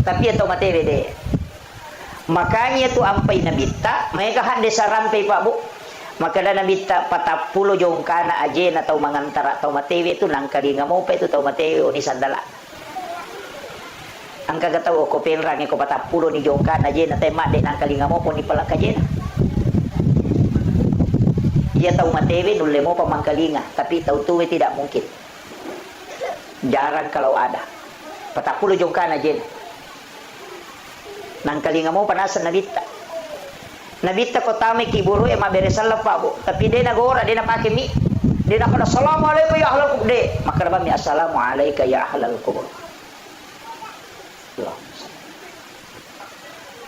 tapi atau materi deh makanya tu ampai nabita mereka hande sarampai Pak Bu maka dah nabita 40 jongkana ajena atau mangantara atau matewe tu nang kali ngamo pa itu tahu matewe ni sandala angka gatau ko penrang ko 40 ni jongkana ajena tema de nang kali ngamo po ni pala kajena. Ia tahu matewe nulle mo pamangkalinga, tapi tahu tuwe tidak mungkin. Jarang kalau ada. 40 jongkana jen. Nang kalinga mo panasan nabita. Nabita ko tame kiburu ema beresal Pak Bu. Tapi dia nagora, dia napake mi. Dia nak assalamualaikum ya ahlal kubur. Maka rabami assalamualaikum ya ahlal kubur.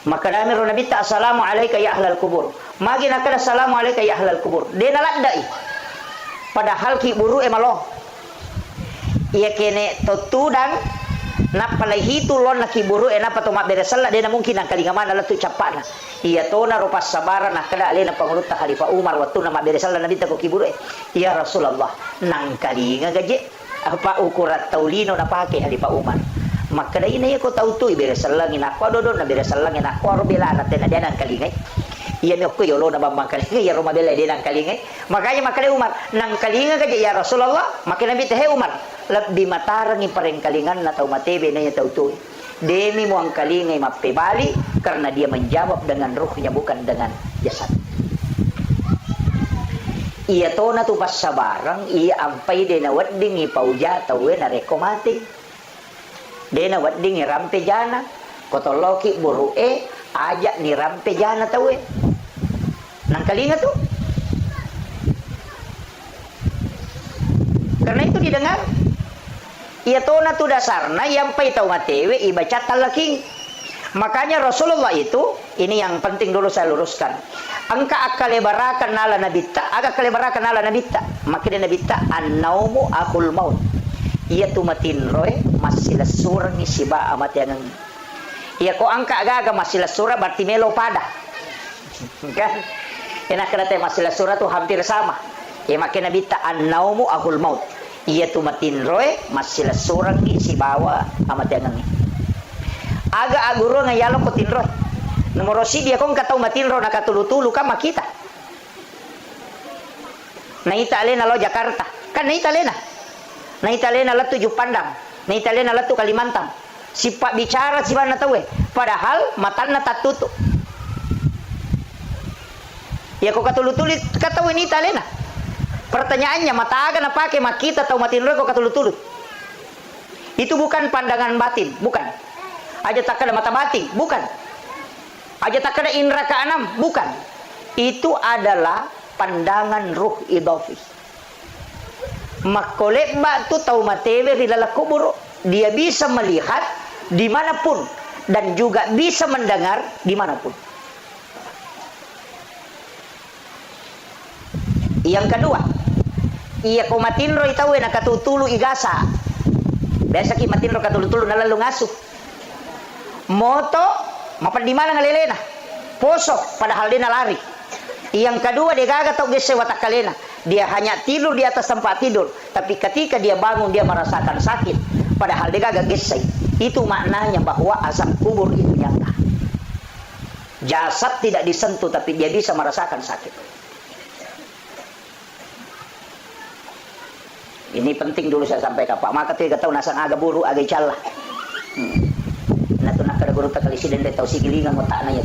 Maka dami ro nabita assalamualaikum ya ahlal kubur. Magi nakada assalamualaikum ya ahlal kubur. Dia naladai. Padahal kiburu emalo. Ia kene totudang napalai hitu lon na kiburu enapa to maberesal dia na mungkin ang kalingaman ala tu capana. Ia to na rupas sabaran nakada ale na pangulut ta Khalifah Umar waktu na maberesal na nabita ko kiburu. Ya Rasulullah nang kalinga gaje apa ukurat taulino na pake Khalifah Umar. Maka dai na ko tau tu iberesal lang ina ko dodo na beresal lang ina ko robela na tena dia nang kalingay. Iya ni aku yolo na bambang kalinga ya Roma bela dia nang kalinga makanya makale Umar nang kalinga kaje ya Rasulullah makanya nabi teh Umar lebih matarangi pareng kalingan na tau matebe na ya tau tu demi mo ang kalinga mapebali karena dia menjawab dengan ruhnya bukan dengan jasad iya to na tu pas sabarang iya ampai de na wadding ipauja tau na rekomati de na wadding rampe jana kotoloki buru ajak ni rampe jana tau nang kalinga tu karena itu didengar ia tona tu dasarna yang pai tau matewe ibaca talaking makanya Rasulullah itu ini yang penting dulu saya luruskan angka akalebarakan ala nabita agak kalebarakan ala nabita makanya nabita an-naumu akul maut ia tu matin roy masih surang ni siba amat yang iya ko angka aga masih surah berarti melo pada kan enak kena teh masih surah tu hampir sama ya makin nabita an-naumu akul maut Iya tu matinroy masih surang ni si bawa amat yang ni. Aga aguro ngayalo ko tinroy. Nomor si dia kong katau matinro nakatulu-tulu ka makita. Naita alena lo Jakarta. Kan naita alena. Naita alena la tujuh pandang. Naita alena la tu Kalimantan. Si pak bicara si mana tahu padahal matanya tak tutup. Ya kok katulu-tulu katau ini alena. Pertanyaannya mata aga na pakai makita atau matinro kok katulu-tulu. Itu bukan pandangan batin, bukan. Aja tak ada mata batin, bukan. Aja tak ada indera keenam, bukan. Itu adalah pandangan ruh idafi. Makolek batu tau matewe rilala kubur, dia bisa melihat dimanapun dan juga bisa mendengar dimanapun. Yang kedua, iya ko matinro itawe nakatutulu igasa. Biasa ki matinro katulu-tulu nalalu ngasuh. Moto mapan di mana ngalelena. Poso padahal dia lari. Yang kedua dia gagal tau gese watak kalena. Dia hanya tidur di atas tempat tidur, tapi ketika dia bangun dia merasakan sakit. Padahal dia gagal gese. Itu maknanya bahwa azab kubur itu nyata. Jasad tidak disentuh tapi dia bisa merasakan sakit. Ini penting dulu saya sampaikan Pak. Maka tidak tahu nasang aga buru aga cala. Nah tu nak ada guru tak kali siden tahu si gilingan mau tak nanya.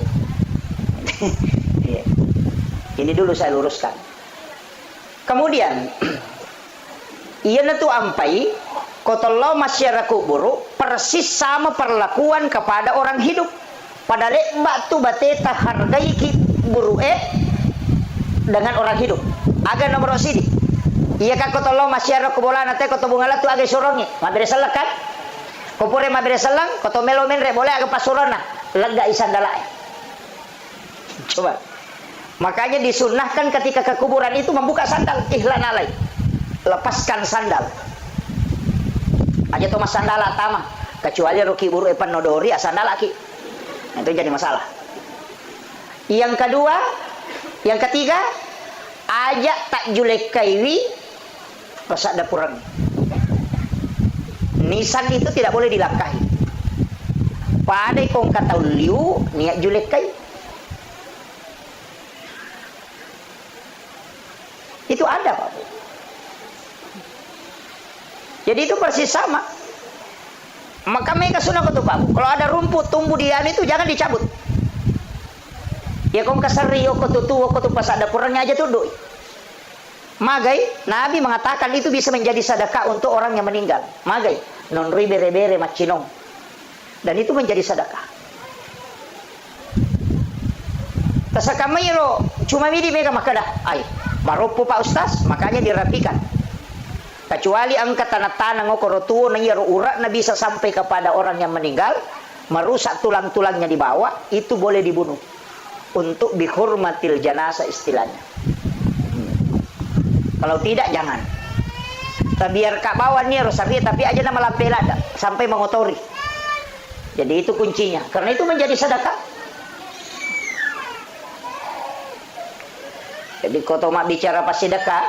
Ini dulu saya luruskan. Kemudian ia tu ampai kotollau masyarakat kuburu persis sama perlakuan kepada orang hidup. Pada lek batu bateta hargai ki buru dengan orang hidup. Aga nomor sini. Iya kan kotollau masyarakat kubola nate koto bungala tu aga sorongi. Mabere salakan. Kopore mabere salang koto melo menre boleh aga pasurana. Lega isandala. Coba. Makanya disunnahkan ketika ke kuburan itu membuka sandal, ihlan alai. Lepaskan sandal. Aja Thomas sandala tama, kecuali ruki buru epan nodori sandal laki. Itu jadi masalah. Yang kedua, yang ketiga, aja tak julek kaiwi pasak dapurang. Nisan itu tidak boleh dilangkahi. Padai kong kata liu niat julek kai. Itu ada Pak. Jadi itu persis sama. Maka mereka sunnah betul Pak. Kalau ada rumput tumbuh di anu itu jangan dicabut. Ya kong kasari yo kotutu pas ada purangnya aja tuh. Magai Nabi mengatakan itu bisa menjadi sedekah untuk orang yang meninggal. Magai non ribere-bere macinong. Dan itu menjadi sedekah. Tasakamayro cuma midi mereka makadah. Ay, maropo Pak Ustaz, makanya dirapikan. Kecuali angkat tanah-tanah ngokorotuo na yaro urat na bisa sampai kepada orang yang meninggal, merusak tulang-tulangnya di bawah, itu boleh dibunuh. Untuk bihurmatil janazah istilahnya. Kalau tidak jangan. Biar kak bawa nih rosari tapi aja nama lampelada sampai mengotori. Jadi itu kuncinya. Karena itu menjadi sedekah. Jadi kau tahu mak bicara pas sedekah,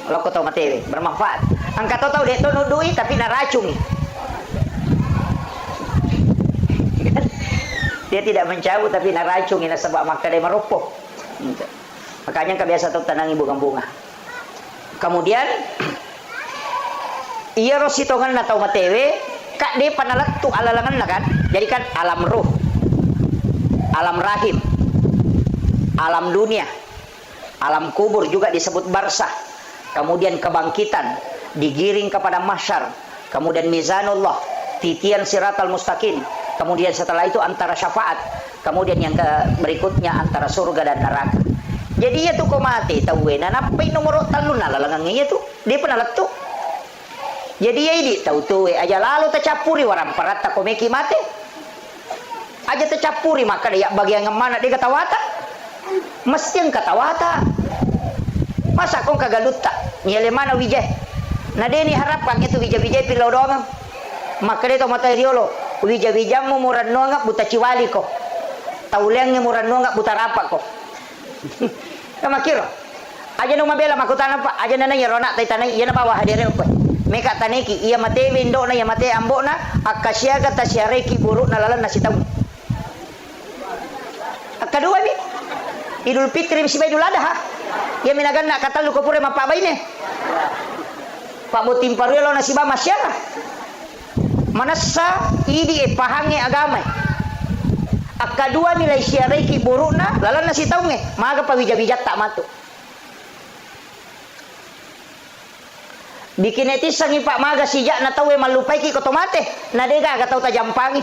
kalau kau tahu materi bermanfaat. Angkat tahu deh tu nudui tapi naracung. Dia tidak mencabut tapi naracung ini sebab maka dia meropok. Makanya kebiasa tu tanangi bunga-bunga. Kemudian iya rositongan na tau matewe kak de panalat tu alalangan na kan. Jadi kan alam ruh, alam rahim, alam dunia, alam kubur juga disebut barsah. Kemudian kebangkitan, digiring kepada mahsyar, kemudian mizanullah, titian siratal mustaqim, kemudian setelah itu antara syafaat, kemudian yang berikutnya antara surga dan neraka. Jadi ya tuh kau mati tahu na napai nomor talun lalangan iya tuh dia pernah letup. Jadi ya ini tahu tuh aja lalu tercapuri warang parat tak komeki mati. Aja tercapuri maka dia bagian yang mana dia katawata. Mesti yang katawata. Masa kau kagalut tak? Nyele mana wijay? Nah dia ni harapkan itu wijay-wijay pilau doang. Maka dia tu mata riolo. Wijay-wijay mu murad noang buta ciwali ko. Taulengnya murad noang buta rapak ko. Kamu kira? Aja nung mabela makutan apa? Aja na nanya ronak tay tanay. Iyan na bawa hadirin ko. meka taneki iya mate windo na iya mate ambo na akasyaga tasyareki buruk na lalan na sitaw. Kedua ni Idul Fitri si Idul Adha ya minagan nak kata lu ko pure mapabay ni Pak Butim Paruelo na si ba masyara manasa idi pahangi agama akadua nilai syareki buruk na lalan na sitaw nge maga pawija-wijat tak matu bikin etis sangi Pak maga sijak na tawe malupai ki kotomate na dega gatau tajampangi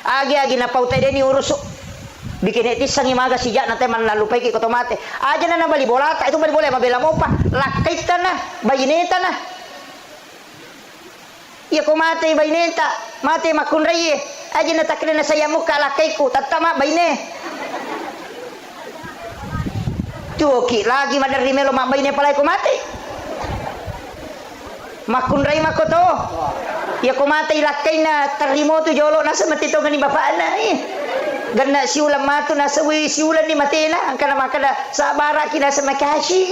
agi na pautai deni urusuk bikin etis sangi maga sijak na teman malupai ki kotomate aja na bali bola tak itu bali boleh mabela mo pa lakaitan na bayineta na iya ko mate bayineta mate makunraye aja na takre na saya muka lakaiku tatama bayine tuoki lagi madari melo mabayine palai ko mate makunray makoto ya kumatay lakay na tarimo to jolo nasa matito nga ni bapa na ganda siulang mato nasa siulan ni matina ang makada sa bara kina sa makashi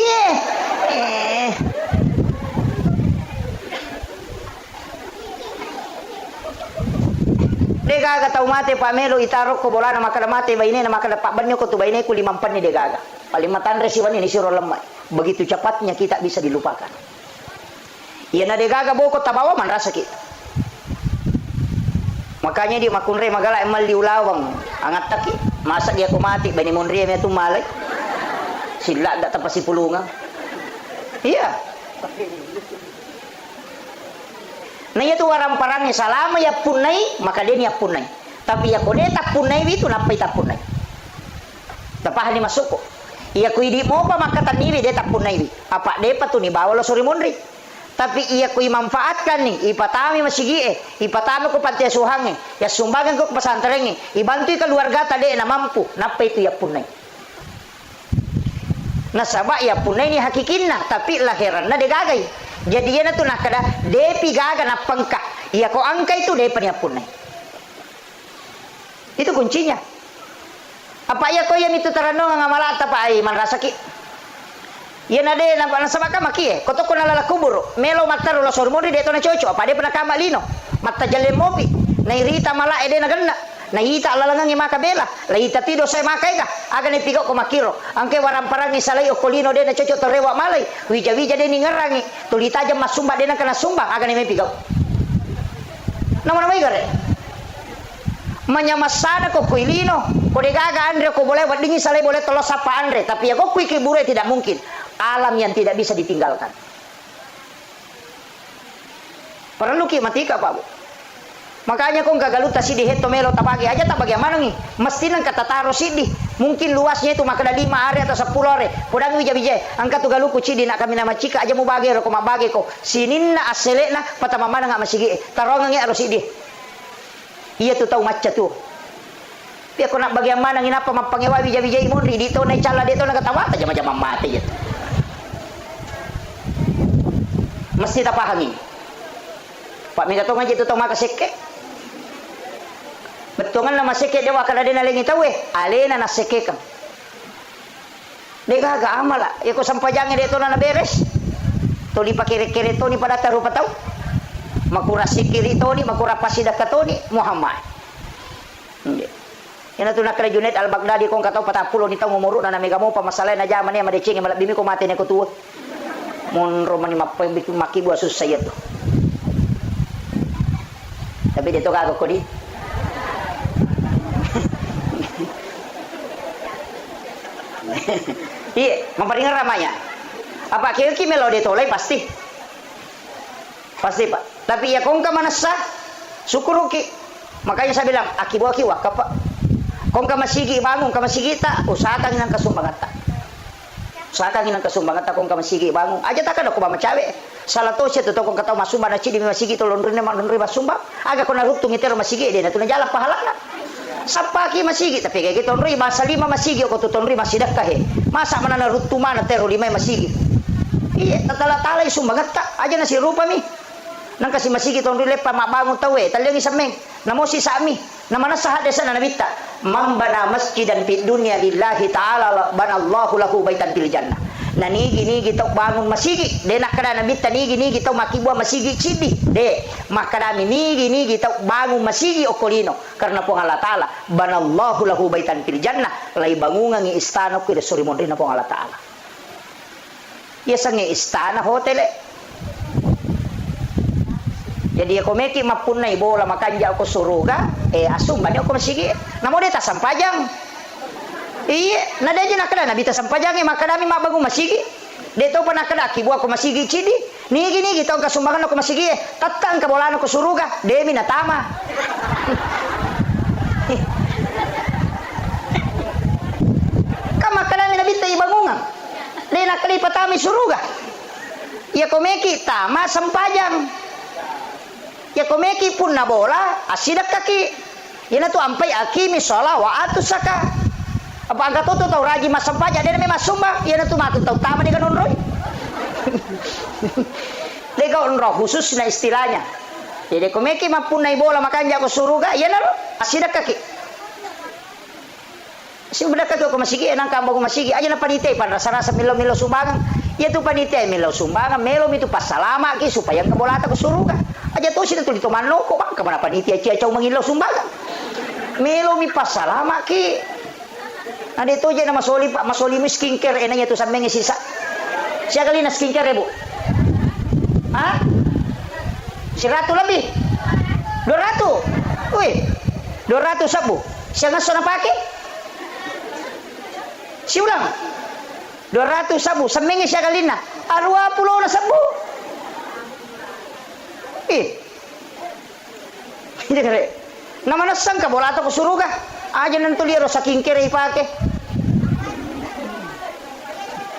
degaga tau mate pamelo itarok ko bola na makada mate bayine na makada pakbanyo ko to bayine ko 5 pan ni degaga palimatan resiwan ini siro lemay begitu cepatnya kita bisa dilupakan. Iya na degaga boko tabawa man rasa kita. Makanya dia makunre magala emal diulawang angat taki. Masa dia kumati bani monri me tu malay. Sila da tapasi pulungan. Iya. Na itu warang parangnya salama ya punai maka dia niya punai. Tapi ya kode tak punai itu napai tak punai. Tapah ni masuk ko. Iya kuidi mo pa makatan ni dia tak punai bi. Apa depa tu ni bawa lo suri monri. Tapi iya ko imanfaatkan nih ipatami masigi ipatami ko panti suhange ya sumbangan ko pesantren ibantu keluarga tade na mampu napa itu ya punai nasaba ya punai ni hakikinna tapi lahiran na degagay jadi yana tu nakada depi gaga na pangka iya ko angka itu depa ni punai itu kuncinya apa ya ko yan itu tarano nga malata pa ay man rasaki yan ade na sabaka maki koto ko nalala kuburo melo mataro lo sormori de to na chocho apa de pernah kama lino matta jalle mopi na irita mala ede na ganna na ita lalangang imakabela la ita tido say makai ka aga ni pigo ko makiro angke waram parangi salai okolino de na chocho to rewa malay wija de ni ngarangi tulita jam masumba de na kana sumbang aga ni pigo naman may gare manyamasana ko kuilino ko de gaga andre ko boleh wadingi salai boleh tolos apa andre tapi ya ko kui kibure tidak mungkin alam yang tidak bisa ditinggalkan. Perlu ki matika Pak Bu. Makanya kong gagaluta sidi heto melo tabagi aja tak bagaimana nih? Mesti nang kata taro sidi. Mungkin luasnya itu makada 5 are atau 10 are. Podang wija-wija angka tu galuku cidi nak kami nama cika aja mau bagi ko mabagi ko. Sinin na asele na patama mana nggak masigi. Tarongangi aro sidi. Iya tu tahu macca tu. Pia ko nak bagaimana nginapa mapangewa wija-wija imuri dito na cala dito na katawa aja macam mati ya. Mesti tak pahami. Pak minta tong aja tu tong makaseke. Betongan nama seke dewa kada dena lengi tawe. Alena na seke kam. Dega aga amala. Ya ko sampajange de to na beres. To di pakire-kire to ni pada taru patau. Makura sikiri to ni makura pasida katoni Muhammad. Yana tu nak kala Junaid al-Baghdadi kong katau patapulo ni tau ngomoro na mega mo pa masalah na jaman ya madecing malak bimi ko mate ne ko tuwa. Mon romani mapay bikin maki buat susah ya tuh. Tapi dia tu kagak kodi. Iya, memperingkat ramanya. Apa kira-kira melo dia tolai pasti. Pasti Pak. Tapi ya kong ka manasa syukur ki. Makanya saya bilang akibu wakap Pak. Kong ka masigi bangun ka masigi ta usahakan nang kasumbangan ta. Usahakan nang kasumbangan ta kong ka masigi bangun. Aja tak kada ko ba macawe. Salah to siya to kong kataw masumba na chidi masigi to lonri na lonri masumba. Aga ko na ruptung itero masigi de na to na jalan pahalana. Sapaki masigi tapi kayak gitu lonri masa 5 masigi ko to lonri masidak kahe. Masa mana na rutu mana tero 5 masigi. Iya tatala-tala sumbangat ta. Aja na si rupa mi. Nang kasi masigi to lonri lepa mabangun tawe. Talyang isameng. Namo si sami. Namana sahada sana nabita. Man bana masjidan fid dunya lillahi ta'ala banallahu lahu baitan fil jannah. na nigi tau bangun masigi de nakada nabi tani nigi tau makibua masigi cidi de makadami nigi tau bangun masigi okolino karena po Allah taala banallahu lahu baitan fil jannah lai bangungan ngi istana ko de suri mondina po Allah taala ya sange istana hotel jadi ako meki mapunay bola makanja ako suruga asum bani ako masigi namo de tasampajang iya nadaje nakada nabi tasampajang makadami mabagu masigi deto pa nakada kibu ako masigi cidi nigi tau kasumbangan ako masigi tatang kabolano ko suruga demi natama kama kadami nabi tayo bangungan de nakada ipatami suruga ya komeki tama sampajang ya komeki pun na bola asidak kaki yana tu ampai akimi sholat wa atusaka apa angkat tu tau raji masampaja dia memang sumba yana tu matu tau tama dia kan onroy lega onroh khusus na istilahnya jadi komeki mapun na bola makanya ko suruga yana lo asidak kaki simbadak kaki ko masigi enang kambo ko masigi aja na panite pan rasa-rasa milo sumbangan ya tu panite milo sumbangan melo itu pas salama ki supaya kabolata ko suruga aja tuh sih tuh ditoman loko bang kemana panitia ciacau mengilau sumbangan melo mi pasalama ki ada itu aja nama masoli pak masoli mi skincare enaknya tuh sampai sisa siapa kali na skincare ya bu ah 100 lebih 200 wih 200 sabu siapa ngasona pakai si ulang 200 sabu sampai siapa kali na 20 na sabu ini kere nama nasang ka bola atau suruga aja nanti lihat saking kere ipake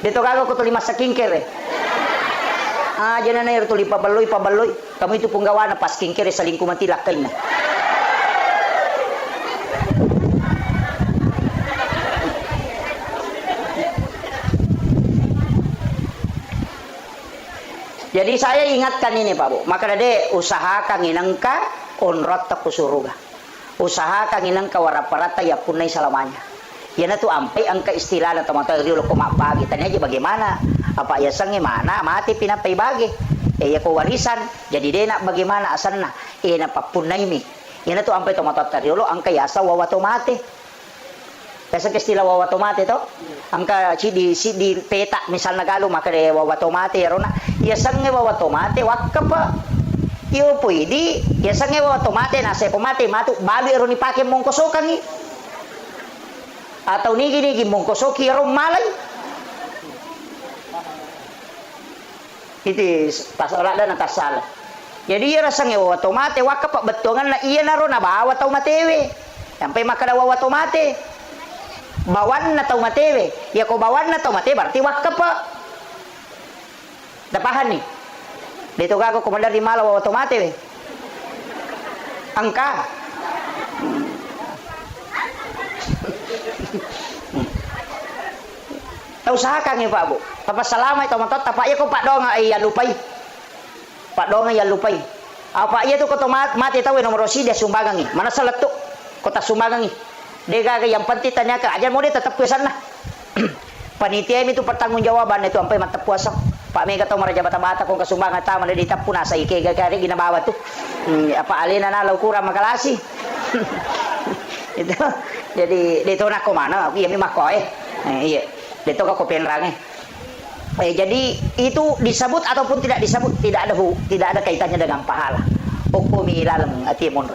dito kago ko tulima saking kere aja na nair tuli pabaloy kamu itu punggawa na pas king kere saling kumantilak kain na jadi saya ingatkan ini Pak Bu, maka dade usahakan inangka onrot tak kusuruga. Usahakan inangka waraparata ya punai selamanya. Ya na tu ampai angka istilah na teman-teman rio ko mapagi tanya aja bagaimana? Apa ya sange mana mati pinapai bagi. Ya ko warisan jadi dena bagaimana asanna? Na papunai mi. Ya na tu ampai teman-teman rio angka ya asa wawato mati. Kasi istilah wawatomate to angka di peta misalnya galo maka de wawatomate rona ya sange wawatomate wakapa yo pwede ya sange wawatomate na se pomate matu babi ro ni pake mongkosokan ni atau nigi mongkosoki ro malay itu pasal ada na kasal jadi ya sange wawatomate wakapa betongan na iya na ro na bawa tau matewe sampai maka da wawatomate bawan na tau matewe ya ko bawan na tau mate berarti wakaf pa dapahan nih dito gago komandar di Malaw otomate we angka usahakan ya Pak Bu tapasalamat ito matot tapak ya ko Pak Dong ay lupay Pak Dong ay lupay apa iya tu ko mati tahu nomor dia sumbagang ni mana seletuk kota sumbagang ni dega yang penting tanya ke ajar mau dia tetap ke sana panitia itu pertanggungjawaban itu sampai mata puasa Pak Mega tahu meraja bata-bata kung kasumbangan tama na ditap puna sa ike gagari ginabawa tu apa alina na law kurang makalasi itu jadi dito na ko mana iya mi mako iya dito ka ko penrang jadi itu disebut ataupun tidak disebut tidak ada kaitannya dengan pahala ukumi lalang atimun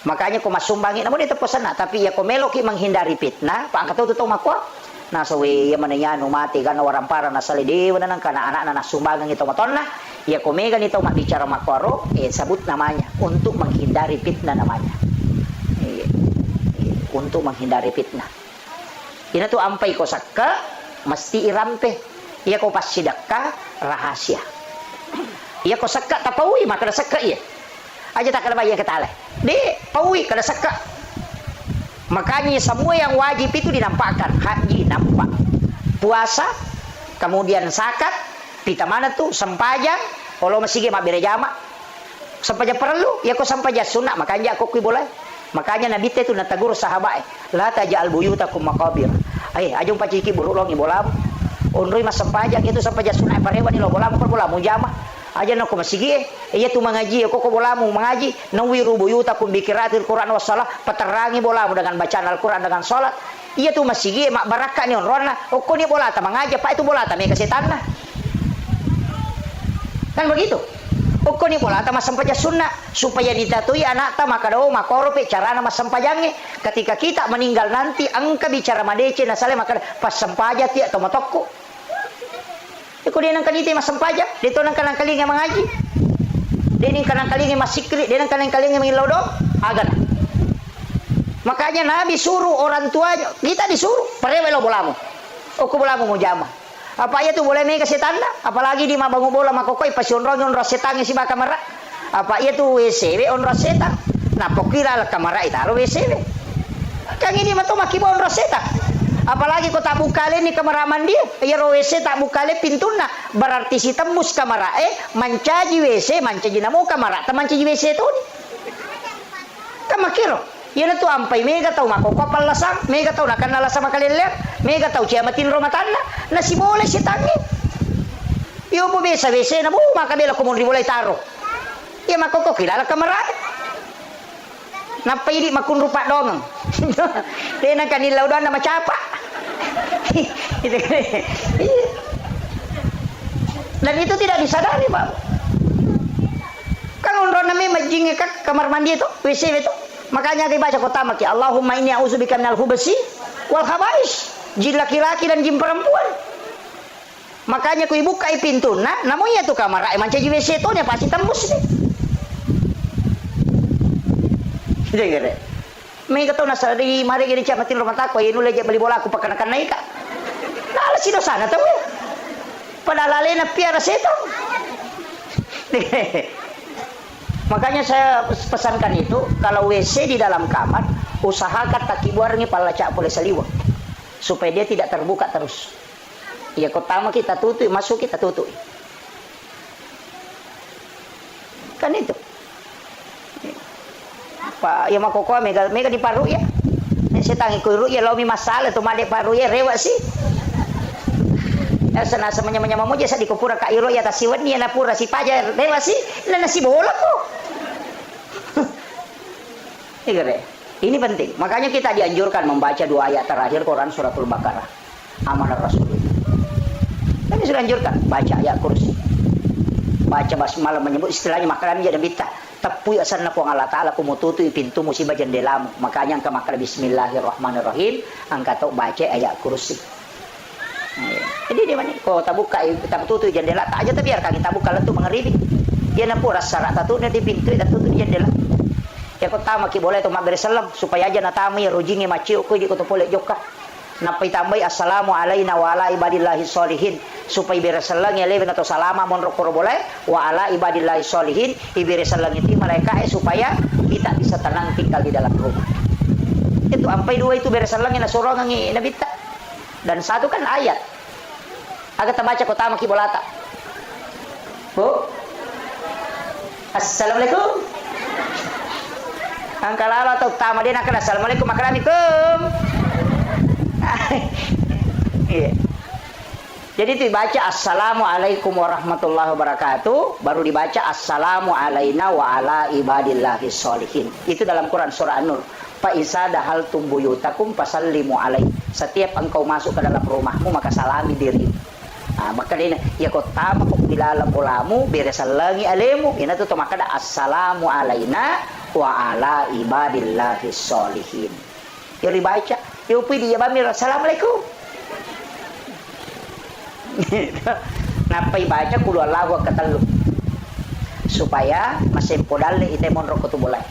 makanya ko masumbangi namun itu pesan tapi ya ko meloki menghindari fitnah paangkat tu to makwa nasa we ya manayano mati kana warang para nasa lidewa na ng kana anak na nasumbangan ito maton na ya ko mega nito bicara makwaro sabut namanya untuk menghindari fitnah namanya untuk menghindari fitnah ina tu ampai ko sakka mesti irampe ya ko pasidakka rahasia ya ko sakka tapawi maka sakka iya aja tak ada bayar ketale di pawi kada sakka makanya semua yang wajib itu dinampakkan haji nampak puasa kemudian zakat pita mana tuh sempajang kalau masih mak berjamaah sempajang perlu ya kok sempajang sunnah makanya aku boleh makanya nabi itu natagur sahabat la tajal buyutakum maqabir ajung paciki buruk longi bolam Onroi mas sampaja itu sampaja sunai parewa ni lo bolamu per bolamu jama. Aja no ko masigi iya tu mengaji ko bolamu mengaji nawiru buyutakum bikiratil Quran wassalah peterangi bolamu dengan bacaan Al-Quran dengan salat. Iya tu masigi mak baraka ni onrona ko ni bolata mengaji pak itu bolata me kesetan nah. Kan begitu. Uko ni bolata mas sampaja sunnah supaya ditatui anak ta makadao makorope carana mas sampajange ketika kita meninggal nanti angka bicara madece na sale maka pas sampaja ti atau matokko. Iko dia nang kanite mas sampaja, dito nang kanang kalinga mengaji. Dia nang kanang kalinga mas sikri, dia nang kanang kalinga mengilodo, agak. Makanya Nabi suruh orang tuanya, kita disuruh, parewe lo bolamu. Oku bolamu mau jama. Apa ia tu boleh mega setanda? Apalagi di mabangu bola makokoi pasionrong onro setange si bakamara. Apa ia tu WCW onro setan? Nah pokira la kamara itaruh WCW. Kang ini matu makibo onro setan. Apalagi kau tak bukale ni kamera mandi, ya WC tak bukale pintuna, berarti si tembus kamera mancaji WC, mancaji namo kamera, mancaji WC tu ni. Kamakiro, ya tu ampai mega tau mako kapal lasang, mega tau nak nala sama kalian mega tau ciamatin romatana, nasi boleh si tangi. Yo po besa WC namo maka bela ko monri boleh taruh. Ya mako ko kilala kamera. Napa ini makun rupa dong? Dia nak kanilau doang nama capa. Dan itu tidak disadari, Pak. Kan orang namanya majingnya kan kamar mandi itu, WC itu. Makanya kita baca kota maki Allahumma inni a'udzubika minal khubuthi wal khaba'is. Jin laki-laki dan jin perempuan. Makanya ku buka pintu, nah namanya tuh kamar mancaji WC itu nya pasti tembus nih. Gede. Mereka tahu nasa di mari gini camatin rumah takwa ini lagi beli bola aku pakai naik naik. Nah si dosana tahu ya. Padahal alena piara setan. Makanya saya pesankan itu kalau WC di dalam kamar usahakan taki buarnya pala cak boleh seliwa supaya dia tidak terbuka terus. Ya pertama kita tutup masuk kita tutup. Kan itu. Pak ya makoko mega di paru ya. Saya tangi kuru ya lo mi masalah tu made paru ya rewa sih. Ya sana samanya mo je sa di kupura ka iro ya tasiwan ni na pura si paja rewa sih. Na nasi bola ko. Ini penting. Makanya kita dianjurkan membaca 2 ayat terakhir Quran suratul Baqarah. Amanah Rasul. Kami sudah anjurkan baca ayat kursi. Baca basmalah menyebut istilahnya makanan jadi bita. Tapi asal na po ang Allah Ta'ala kumututo pintu musibah jendelamu. Makanya angka makal bismillahirrahmanirrahim. Angka to baca ayat kursi. Jadi di mana? Kau tak buka, tak tutup jendela. Tak aja tak biar kaki tak buka lentu mengeribi. Dia na po rasa tatu na di pintu tak tutup jendela. Ya pertama ki boleh to magre salam supaya aja natami rujingi maciu ko di ko to pole joka. Napai tambay assalamu alaina wa ala ibadillahi sholihin supaya beresalang ya lewat atau salama mon rokor boleh wa ala ibadillahi sholihin iberesalang itu mereka supaya kita bisa tenang tinggal di dalam rumah. Itu ampai 2 itu beresalang na sorongan ni nabita. Dan 1 kan ayat. Agak terbaca kota maki bolata. Bu. Assalamualaikum. Ang kalala atau tama din akan assalamualaikum makaramikum. Iya. Jadi dibaca assalamualaikum warahmatullahi wabarakatuh, baru dibaca assalamu alaina wa ala ibadillahi sholihin. Itu dalam Quran surah An-Nur. Fa isa dahaltum buyutakum fasallimu alaihi. Setiap engkau masuk ke dalam rumahmu maka salami diri. Nah, maka ini ya kota maka bilala polamu beresalangi alemu. Ina tu maka ada assalamu alaina wa ala ibadillahi sholihin. Ya dibaca, ya upi dia bamir assalamualaikum. Napai baca kulo Allahu katalu supaya masih podal ite mon roko tu boleh.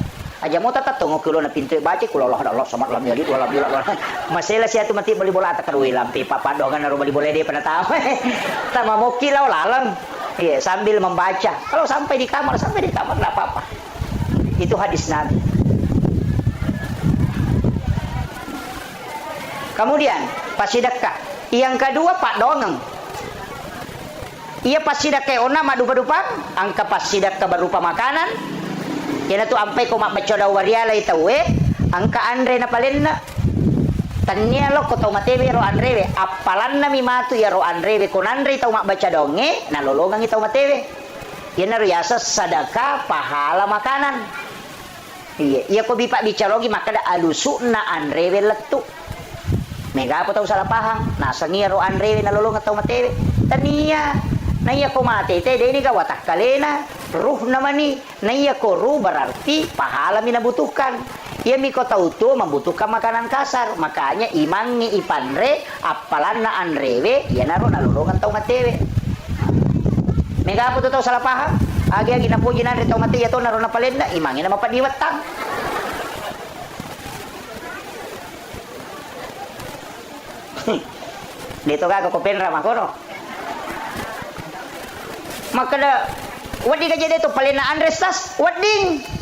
Aja mau tetap tunggu kulo na pintu baca kulo Allah sama lam jadi wala bila. Masalah sia tu mati beli bola tak kadui lampi papa dongan naru beli bola dia pada tahu. Tama mau kilau lalang. Iya, sambil membaca. Kalau sampai di kamar enggak apa-apa. Itu hadis Nabi. Kemudian pasidakka. Yang kedua Pak Dongeng. Ia pasidakka ona madupa-dupa, angka pasidakka berupa makanan. Yana tu ampai ko mabacoda wariala itawe, angka andre na palenna. Tanya lo ko tau matewe ro andrewe apalan na mi matu ya ro andrewe konandre tau mak baca donge nalolongan tau matewe yana riasa sadaka pahala makanan iya ko bipak bicarogi maka da alusuna andrewe letu mega apa tau salah paham nasangi ro andrewe nalolongan tau matewe tania naya ko mate te deni ka watak kalena ruh namani naya ko ruh berarti pahala minabutuhkan. Ia miko tahu tuh membutuhkan makanan kasar, makanya imangi ipanre apalan na andrewe ya naro nalolongan tau matewe. Mega apa tuh salah paham? Agi na puji nanre tau mate ya to naro na palenda imangi na mapadiwatang. Dito ka ko penra makono. Makada wadi ka jadi to palena andres tas wading.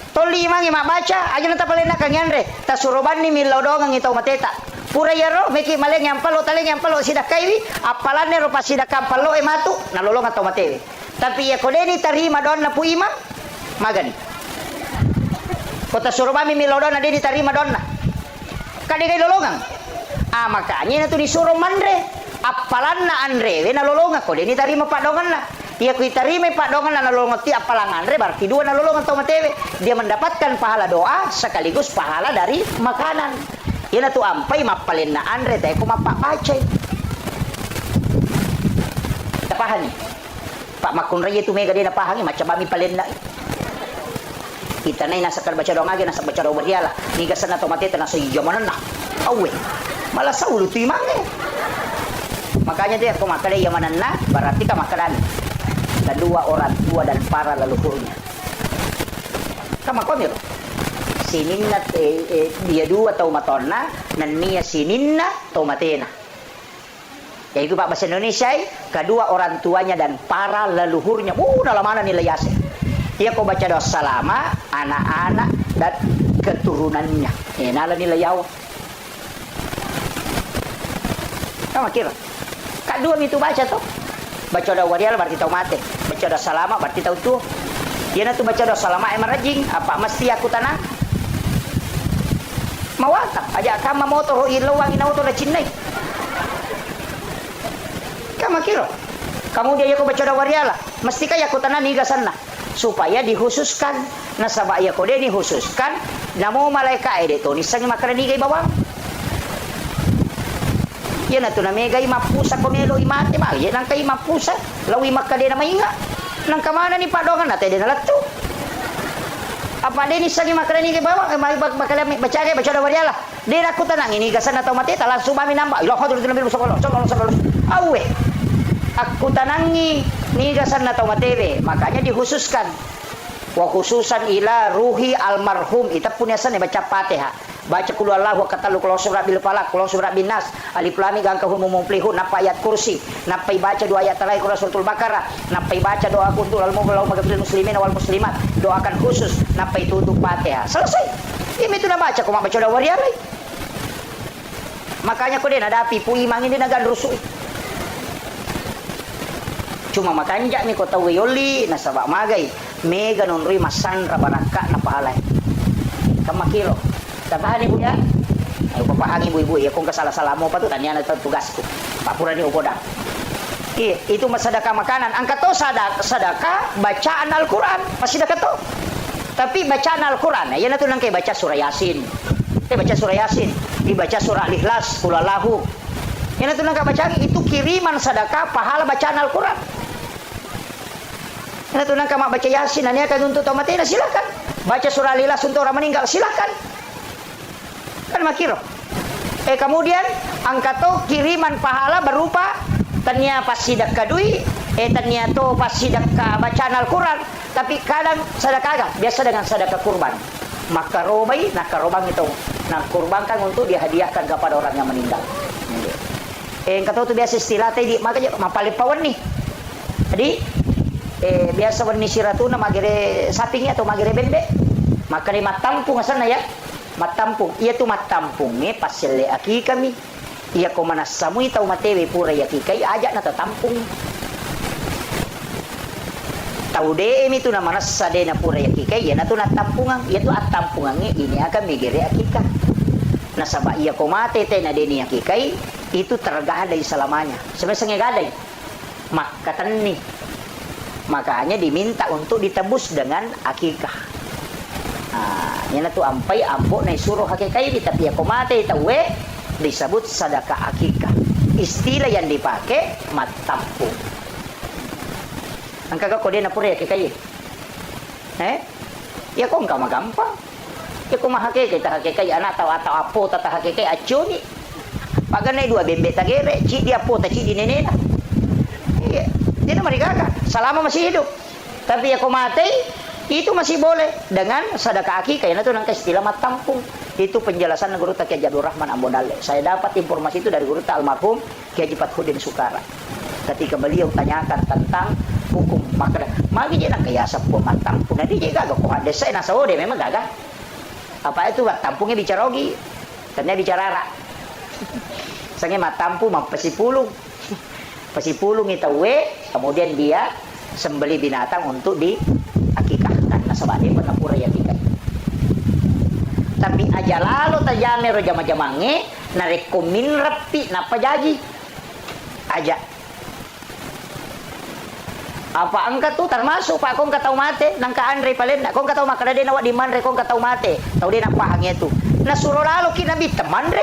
Toli mangi mak baca aja nata palena kang yandre ta suroban ni milodongang itaw mateta pura yaro meki maleng yang palo taleng yang palo sidak kaiwi apalane ro pasidak palo e matu nalolong atau matewe tapi ya kodeni tarima don na puima magani kota suroban mi milodon ade ditarima donna kade kai lolongang makanya na tu disuruh mandre apalan na andrewe nalolonga kodeni tarima pak dongan na. Ia kui tarime pak dongan na nalolongan ti apalangan re berarti dua nalolongan tau matewe dia mendapatkan pahala doa sekaligus pahala dari makanan ina tu ampai mapalin na andre tay ko mapapacay napahani pak makun raya tu mega dia napahani macam bami palin na kita na nasa baca doa agi nasa baca doa beriala nigasan na tau matete nasa jamanan na awe malah saulu tu imange makanya dia ko makale yamanan na berarti ka makanan kedua orang tua dan para leluhurnya. Kama komir. Sininna dia dua tau matonna nan mia sininna tau matena. Yaitu Pak bahasa Indonesia kedua orang tuanya dan para leluhurnya. Dalam mana nilai yase. Ia kau baca doa salama anak-anak dan keturunannya. Nala nilai yaw. Kama kira. Kedua itu baca tuh. Baca doa warial berarti tahu mate. Baca doa salama berarti tahu tuh. Dia nanti baca doa salama emang rajing. Apa mesti aku tanah? Mawatap. Aja kama motor ilawang inauto na cinnay. Kama kiro. Kamu dia aku baca doa warial. Mesti kaya aku tanah nigasan na. Supaya dihususkan. Nasaba ya ko dia dihususkan. Namo malaika edeto. Nisang makanan nigay bawang. Yan na to na megay mapusa komelo imate ma yan ang kay mapusa lawi makade na mainga nang kamana ni padongan natin din nalat to apa din isagi makrani kay bawa bakala baca kay baca dawariala din ako tanang inigasan na to mate talan sumami namba ilo ko dito na bilo sokolo awe aku tanangi nigasan na to mate makanya dihususkan wa khususan ila ruhi almarhum ita punyasan ni baca Fatihah baca qul huwallahu katalu qul surat bil falaq qul surat bin nas alif lam mim gangkahum mumplihun napa ayat kursi napa baca dua ayat terakhir suratul baqarah napa baca doa kuntul al muslimin wal muslimat doakan khusus napa tutup Fatihah selesai ini itu na baca ko baca doa warialay makanya ko din hadapi pu imang ini nagan rusui cuma makanya mi ko tawi yoli nasaba magay mega non ri masandra baraka na pahalay kamakilo tabahan ibu ya ayo bapak ibu-ibu ya kung kasalah-salah mo pa to tanya na tugas ko papura ni ugoda itu sedekah makanan angkat to sedekah bacaan Al-Qur'an sedekah to tapi bacaan Al-Qur'an ya na to nang kay baca surah Yasin baca surah Yasin dibaca surah Al-Ikhlas qul huwallahu ya na to nang baca itu kiriman sedekah pahala bacaan Al-Qur'an ya na to nang baca Yasin ania kan untuk tomatena silakan baca surah Al-Ikhlas untuk orang meninggal silakan kan makiro kemudian angkat to kiriman pahala berupa tanya pas sidak kadui tanya to pas sidak bacaan Al-Quran tapi kadang sedekah biasa dengan sedekah kurban maka robai nak korban itu nak kurbankan untuk dihadiahkan kepada orang yang meninggal angkat to biasa istilah tadi makanya mapalipawan nih jadi biasa warni siratuna magere sapingnya atau magere bembe maka ni matampung sana ya matampung iya tu matampung pasile aki kami iya ko manasamui tau matewe pura ya kikai ajak na tampung tau de mi tu na manasa de na pura ya kikai ya na tu na tampungan iya tu atampungan ini akan migere akika Nasaba iya ko mate te na deni hakikai itu tergadai selamanya. Sebenarnya gadai. Makatan nih. Makanya diminta untuk ditebus dengan akikah. Yan na to ampay ambo na isuro hakikai tapi iya ko mate tawe disebut sadaka akikah. Istilah yang dipakai matampu. Ang kagak ko din na puri hakikai. Ya kung ka magampang. Ya kung mahake kita hakikai anak atau apo tata hakikai acuni. Paganay dua bembe tagere, ci dia po ta ci di nenena. Iya, dia na marigaka selama masih hidup. Tapi ya kung mati itu masih boleh dengan sedekah akikah. Itu nang istilah matampung. Itu penjelasan Guru Kiai Jadul Rahman Ambodale. Saya dapat informasi itu dari Guru almarhum Kiai Fathuddin Sukara. Ketika beliau tanyakan tentang hukum maka magi dia nak kaya sa po matampung. Nanti dia gagak ko ada saya nasa ode memang gagak. Apa itu matampungnya bicara ogi. Ternyata bicara ra. Sangnya matampu pesipulung. Pesipulung itu kemudian dia sembeli binatang untuk diakikahkan. Nasabah dia penapura ya akikah. Tapi aja lalu tajame ro jama-jamange narekomin rapi napa jaji aja. Apa angka tuh termasuk pak kong katau mate nang ka Andre palenda kong katau makada de nawak di manre kong katau mate tau de napahangnya tu na suro lalu kina bi teman re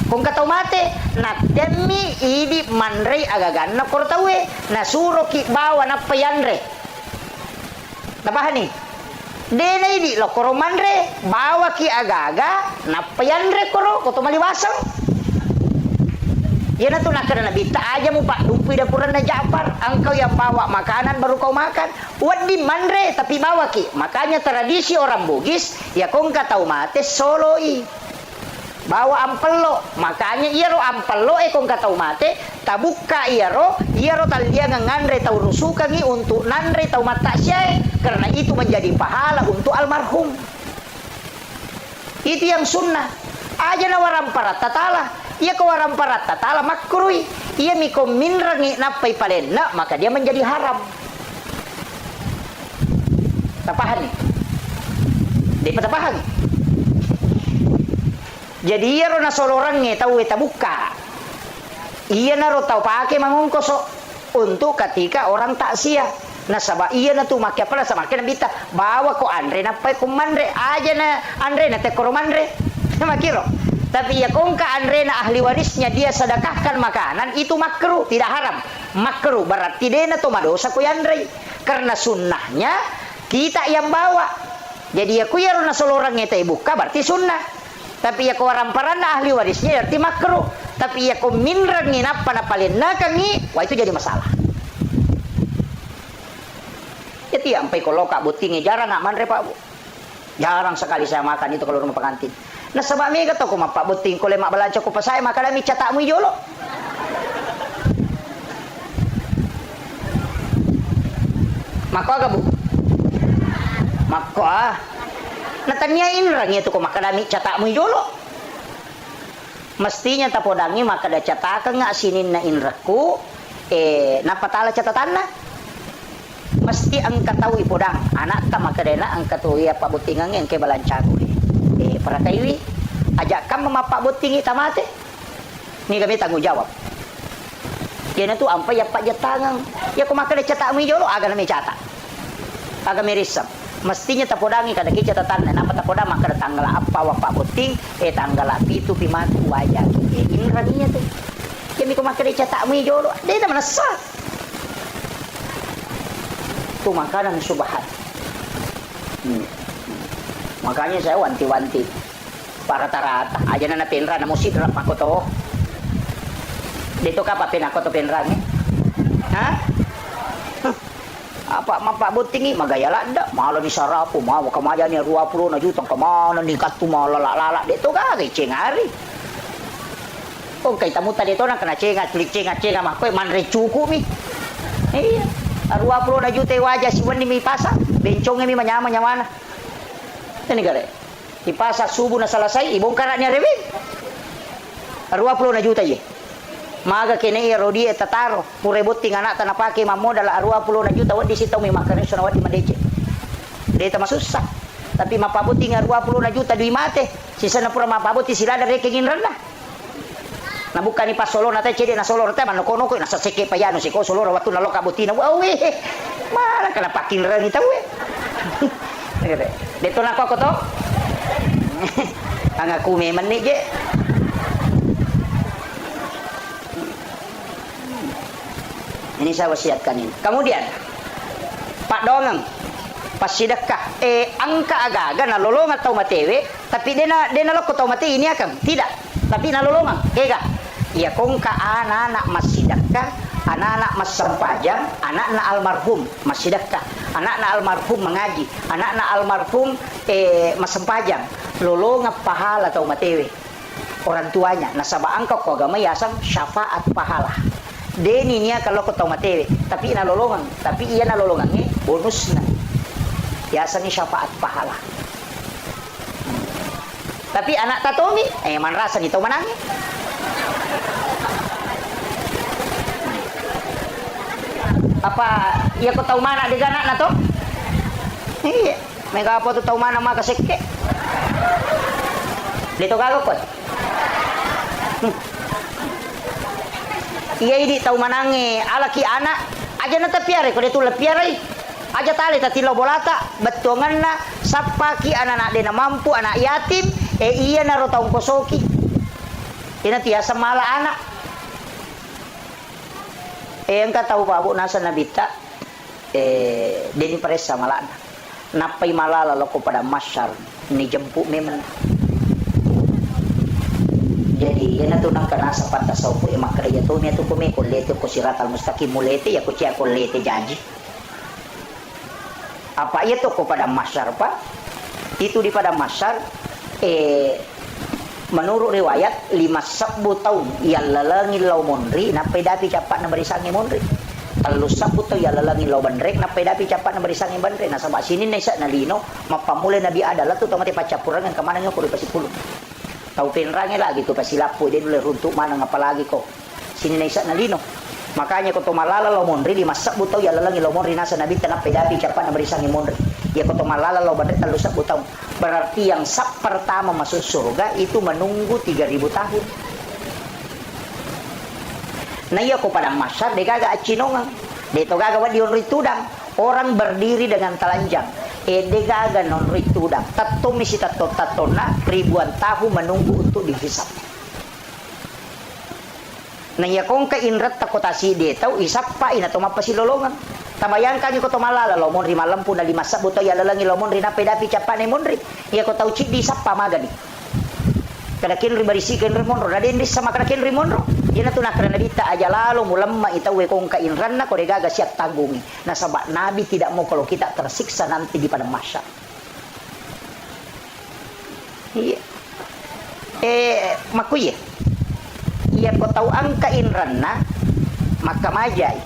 kong katau mate na demi idi manre agagan na kortawe na suro ki bawa na payanre napahani de na idi lo koro manre bawa ki agaga na payanre koro koto maliwasang. Yan na to nakana nabita aja mo pak dumpi dapuran na Ja'far engkau yang bawa makanan baru kau makan wad di manre tapi bawa ki makanya tradisi orang Bugis ya kong katau mate soloi bawa ampelo makanya iya ro ampelo kong katau mate tabuka iya ro tal dia ngandre tau rusukangi untuk nandre tau mata syai karena itu menjadi pahala untuk almarhum. Itu yang sunnah aja na waram para tatala. Ia kewaram parat tatala makrui. Ia miko minrangi napai palena maka dia menjadi haram. Tapahan nih. Dia patapahan. Jadi ia rona solorangnya tahu eta buka. Ia naro tahu pakai mangungkoso untuk ketika orang takziah. Nasaba iya na tu makia pala sama kena bita bawa ko Andre napai ko mandre aja na Andre na te koromandre. Sama kiro. Tapi ya kong ka Andre na ahli warisnya dia sedekahkan makanan itu makruh, tidak haram. Makruh berarti dia na to madosa ko Andre. Karena sunnahnya kita yang bawa. Jadi ya ku ya na solorang eta buka berarti sunnah. Tapi ya ko waramparan na ahli warisnya berarti makruh. Tapi ya ko minran nginapa na palinna kangi, wah itu jadi masalah. Jadi sampai kalau kak butingnya jarang nggak mandre Pak Bu. Jarang sekali saya makan itu kalau rumah pengantin. Nah sebab mega to ko mapak buting ko lemak balaca ko pasay makadami catakmu jolo. Mako aga Bu. Mako natanyain rang itu ko makadami catakmu jolo. Mestinya tapodangi makada catakan nga sinin na inraku napatala catatanna. Mesti angka tahu ipodang anak ta makadena angka tu ya pak butingang yang ke balancaku. Para taiwi ajak kamu mapak butingi tamate ni kami tanggung jawab kena tu ampa ya pak jatangang ya ko makade catak mi jolo aga nami catak aga mirisam mestinya tapodangi kada ki catatan na apa tapodang makade tanggal apa wa pak buting tanggal itu pimatu wajah ini radinya tu kami ko makade catak mi jolo dia tak menasa tu makanan subhan. Makanya saya wanti-wanti para rata-rata aja na pinra na musik rap ako to dito ka pa pinako to pinra ni ha apa mapak butingi magayala da malo ni sarapu mau kamaja ni 20 na jutang kamana ni katu malala dito ka kay cengari kung kay tamuta dito na kana cengat klik cengat mah koy manre cuku mi iya 20 na jute wajah si wani mi pasa bencong mi manyama nyawana ini gare di pasar subuh na selesai ibongkar nya rewin 20 na juta ye maga kene rodi eta taro purebut anak tanah pake mamodal 20 na juta wadi sitaw mi makan sona wadi madece deta masusah Tapi mapabuti nga 20 na juta duy mate. Sisa na pura mapabuti sila dari kegin randa. Na bukan ni pasolo na tayo cedi na solo na tayo manukono ko nasa seke pa yan si ko solo na watu na loka buti na wawe. Mala ka na pakin ran itaw eh. Dito na ko to. Ang aku memang ni je. Ini saya wasiatkan ini. Kemudian Pak Dongang pas sedekah angka aga-aga na lolong atau matewe tapi dia na loko tau mati ini akan tidak tapi na lolongan kega ya kong ka anak-anak mas sedekah anak-anak mas sempajang anak-anak almarhum mas sedekah anak-anak almarhum mengaji anak-anak almarhum mas sempajang lolongan pahala tau matewe orang tuanya nasaba angka ko agama yasang syafaat pahala deni niya kalau ko tau matewe tapi na lolongan tapi iya na lolongan ni bonus na biasa ni syafaat pahala. Tapi anak tatomi, man rasa nito manangi. Apa iya ko tahu mana di ganak na to? Iya, mega apa tu tahu mana maka sekke. Dito gagok ko. Iya ini tahu manangi, alaki anak aja na tapiare ko dito lapiare. Aja tali tatilo bolata betongan na sapaki anak-anak dena mampu anak yatim iya na rotong kosoki ina tiasa mala anak engka tahu babu nasa nabita deni presa mala anak napai malala loko pada masyar ni jemput memang jadi yana tu nang kana sapata saupo makare ya tu ni tu kome ko lete ko siratal mustaqim mulete ya ko cia ko lete janji apa itu kepada masyar pak itu di pada masyar menurut riwayat 5 tahun ya lalangi lau monri na pedapi capat na berisangi monri kalau 10 tahun ya lalangi lau bandrek na pedapi capat na berisangi bandrek na sabak sini nesa na lino mapamule nabi adalah tu tomate pacapurangan kemana nyo ko pasi puluh tau penrange lagi tu pasi lapu dia dulu runtuk mana ngapalagi ko sini nesa na lino makanya koto malala lo monri di masak butau ya lalangi lo monri nasa nabi tanap pedapi capat na berisangi monri ya koto malala lo bandrek talu sak butau berarti yang sak pertama masuk surga itu menunggu 3000 tahun nah iya ko pada masyar de gaga acinongang de to gaga wadi on ritudang orang berdiri dengan telanjang de gaga non ritudang tatto misi tatto tatona ribuan tahun menunggu untuk dihisap na iya kong ka inrat takotasi detaw isapa ina to mapasilolongan tabayangkan ko to malala lo monri malam pun 5 sabuto ya lalangi lo monri na pedapi capane monri iya ko tau cik di sapa magani kada kinri barisi kinri monro na din sama kada kinri monro ina to nakra dita aja lalu mulamma itawe kong ka inran na ko de gaga siap tanggungi na sabak nabi tidak mau kalau kita tersiksa nanti di padang mahsyar iya makuye ia ko tahu angka inranna maka majai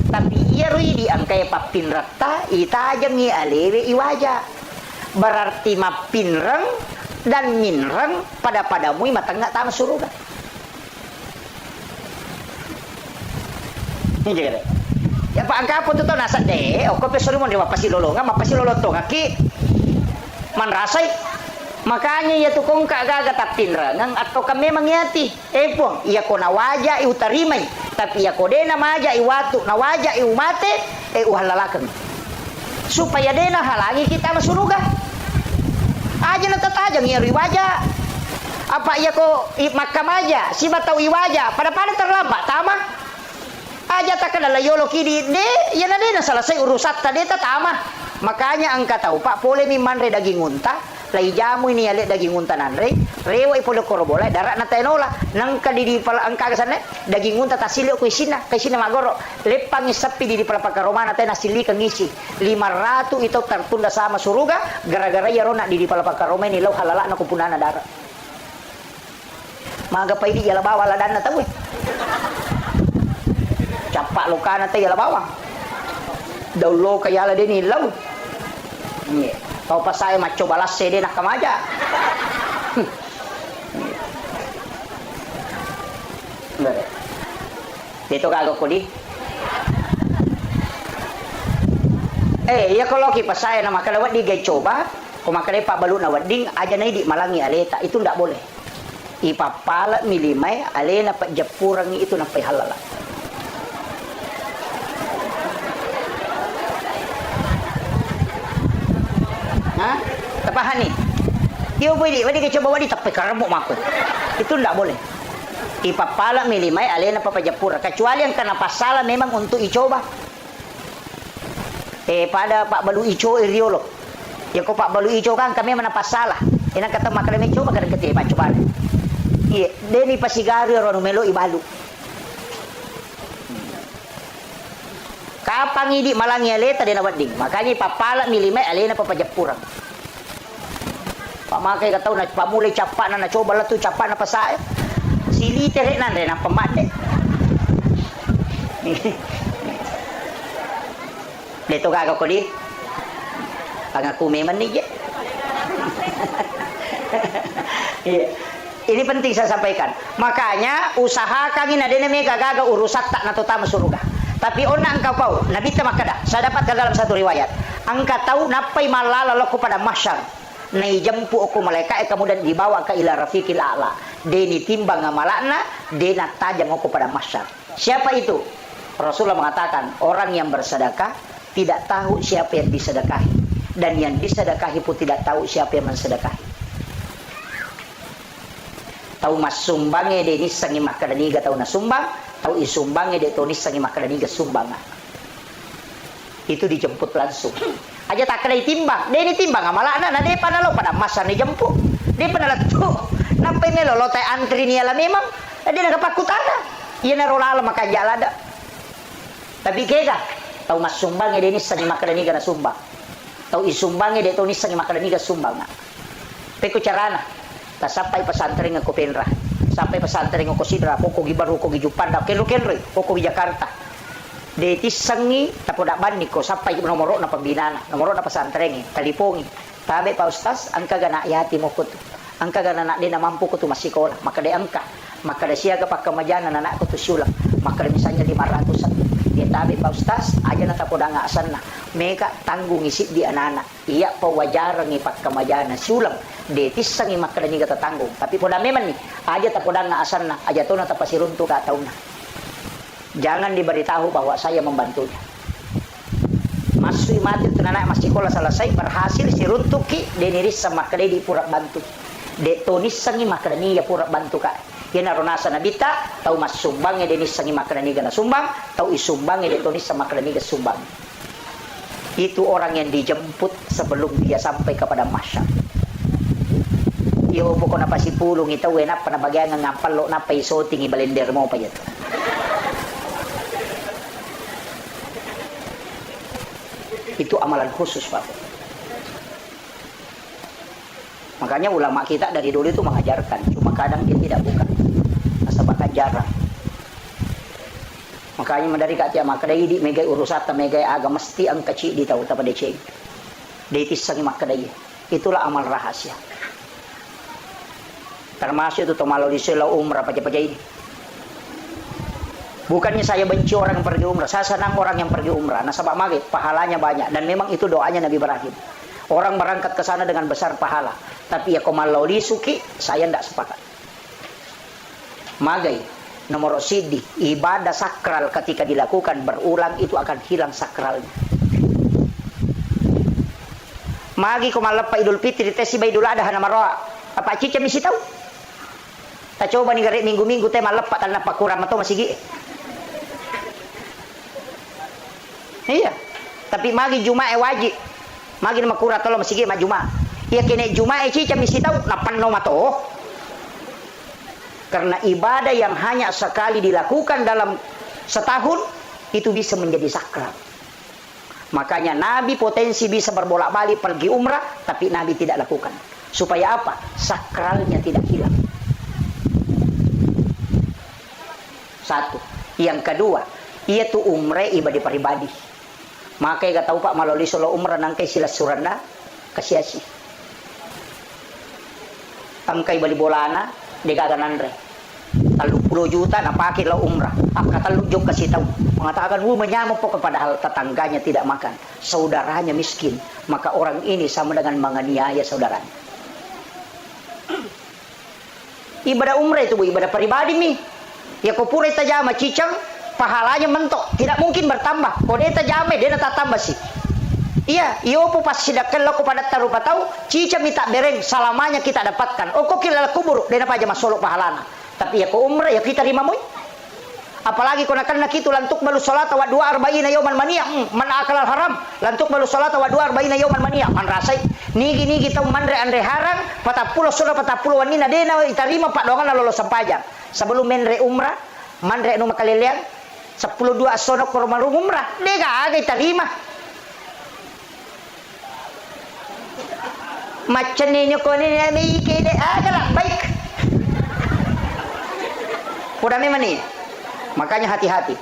tapi ia rui di angka papin rata ita aja mi alewe iwaja berarti mapinrang dan minrang padamu matangga tama surga ini jadi ya pak angka apa tuh nasa deh oke pesori mon dewa pasti lolongan mapasti lolotong aki man rasai makanya ya tukong kagaga tapinra nang atau kami mengiati pong iya ko nawaja utarimay tapi ya ko de na maja iwatu nawaja iumate uhalalakan supaya de na halangi kita masuruga aja na tatajang iya riwaja apa iya ko makamaja si batau iwaja pada terlambat tama aja takadala yolo kidi de ya na de na selesai urusat tadi tama makanya angka tahu pak pole mi manre daging unta lai jamu ini ale daging untanan rewa ipolo korobola darat na tenola nang kadidi pala angka sana daging unta tasili ko isina kay sina magoro lepang isapi di pala pagkaromana tay nasili kang isi 500 ito tertunda sama suruga gara-gara ya rona di pala pagkaromay nilaw halala na kupunana darat maga pa idi yala bawa ladan na tawe capak lokana tay yala bawa daulo kayala din nilaw Kau pas saya maco balas CD nak kamaja. Dito kagok ko di. Ya kalau kita saya nama kalawat di gay coba, Kung makalay pabalu na wading, aja na di malangi aleta. Itu ndak boleh. Ipapala milimay, alena pa japurang itu na pay halala. Ha? Tapahan nih. Iyo pwede, wadi ka coba wadi tapay karamo mako. Itu ndak boleh. Ipapala milimay, alena pa pajapura. Kecuali yang kena pasala memang untuk icoba. Pada Pak Balu Ico Iriolo. Ya kok Pak Balu Ico kan kami mana pasalah. Ina kata makalame coba kadang kete pa coba. Iya, deni pasigari rono melo ibalu. Kapang idi malangi aleta dena wading. Makanya papala milimay alena pa pajapurang. Pak makai katau na pamulay capak na coba lah tu capak na pasaya. Sili tere nan rena pemade. Dito kagak ko di. Pangaku memang nih ya. Ini penting saya sampaikan. Makanya usahakan ini ada mega gaga urusak tak nato tamu surga. Tapi ona engkau pau, Nabi tamakada. Saya dapatkan dalam satu riwayat. Engkau tahu napai malala laku pada masyar. Nai jempu aku malaikat kemudian dibawa ke ila rafiqil a'la. Deni timbang ngamalakna, dena tajam aku pada masyar. Siapa itu? Rasulullah mengatakan orang yang bersedekah tidak tahu siapa yang disedekahi, dan yang disedekahi pun tidak tahu siapa yang mensedekahi. Tahu mas sumbangnya de ni sangi makadaniga tahu na sumbang, tahu isumbangnya de tonis sangi makadaniga sumbang. Itu dijemput langsung. Aja tak kena timbang, de ni timbang amalana na de panalo pada masa ni jemput. De panala tu. Nampai melo lotai antri ni ala memang de nagapakutana. Iya na rolala makajalada. Tapi kega tahu mas sumbangnya de ni sangi makadaniga na sumbang. Tahu isumbangnya de tonis sangi makadaniga sumbang. Peko carana. Ta sampai pesantren aku penra, sampai pesantren aku sidra, poko gibaru ko gijupanda, kenro poko di Jakarta. Deti sangi tapodak bani ko sampai nomor na pembinaan, nomor na pesantren talipongi. Tabe pa ustaz, angka gana yati mo ko tu. Angka gana nak de na mampu ko tu masikola, maka de angka, maka de siaga pakamajana na nak ko tu sulang, maka de misalnya 500. Dia tabe pa ustaz, aja na tapodak ngasan na. Mega tanggung isi di anak-anak. Iya pa wajarang ipat kamajana sulang. Detis sang imakadani kata tanggung. Tapi poda memang nih, aja tak poda ngaasan na, aja tuh na tapasiruntu ka tahu na. Jangan diberitahu bahwa saya membantunya. Masuk mati tu anak masih sekolah selesai berhasil siruntu ki deniris sama kade di pura bantu. De tonis sang imakadani ya pura bantu ka. Yan naronasa na bita, tahu mas sumbangnya denis sang imakadani na sumbang, tahu isumbangnya de tonis sama kade ni sumbang. Itu orang yang dijemput sebelum dia sampai kepada masyarakat. Iyo po ko na pasipulong ito, enak pa na bagay nga ngapalo na paisoting ibalender mo pa yun. Itu amalan khusus Pak. Makanya ulama kita dari dulu itu mengajarkan, cuma kadang dia tidak buka. Asabakan jarang. Makanya dari katia makadai di megai urusata megai aga mesti ang kecil di tahu tapa deceng. Detis sangi makadai. Itulah amal rahasia. Termasuk itu tomalo di selau umrah paja-paja ini. Bukannya saya benci orang yang pergi umrah, saya senang orang yang pergi umrah. Nasabak maghrib, pahalanya banyak, dan memang itu doanya Nabi Ibrahim. Orang berangkat ke sana dengan besar pahala, tapi ya komalau li suki, saya tidak sepakat. Magai, nomor sidi, ibadah sakral ketika dilakukan berulang itu akan hilang sakralnya. Magi komalapa Idul Fitri, tesi Idul Adha nama roa. Apa cica misi tahu? Tak coba nih garik minggu-minggu tema lepat dan apa kurang atau masih gini. Iya. Tapi magi Jumat wajib. Magi nama kurang atau masih gini mah Jumat. Iya kene Jumat cica misi tahu napan no mato. Karena ibadah yang hanya sekali dilakukan dalam setahun itu bisa menjadi sakral. Makanya Nabi potensi bisa berbolak-balik pergi umrah, tapi Nabi tidak lakukan. Supaya apa? Sakralnya tidak hilang. Satu. Yang kedua, ia tu umrah ibadah pribadi. Makanya kata Pak maloli solo umrah nangkai silas suranda kasiasi. Angkai bali bolana degagan andre. 30 juta nak pakai lo umrah. Kata lu jok kasih tahu. Mengatakan menyamuk pokok padahal tetangganya tidak makan, saudaranya miskin, maka orang ini sama dengan menganiaya saudaranya. Ibadah umrah itu ibadah pribadi nih. Ya kau pura tajama cicang, pahalanya mentok, tidak mungkin bertambah. Kau dia tajama dia tak tambah sih. Iya, iopo pas sidak kalau kepada tarupa tahu, cicang minta bereng, salamanya kita dapatkan. Oh kau kira kubur, dia apa aja masuk pahalana. Tapi ya kau umrah ya kita terima mui. Apalagi kau nak itu lantuk balu salat wa 42 yauman maniyah, man akal haram, lantuk balu salat wa 42 yauman maniyah, man rasai. Nigi kita mandre andre harang, 40 sudah 40 wanina dena iterima pak dongan lolo sampajang. Sebelum menre umrah, mandre nu makalilian 10 2 sono ke rumah umrah, dia agak terima. Macam ni kau ni kede agak baik. Udah memang nih. Makanya hati-hati.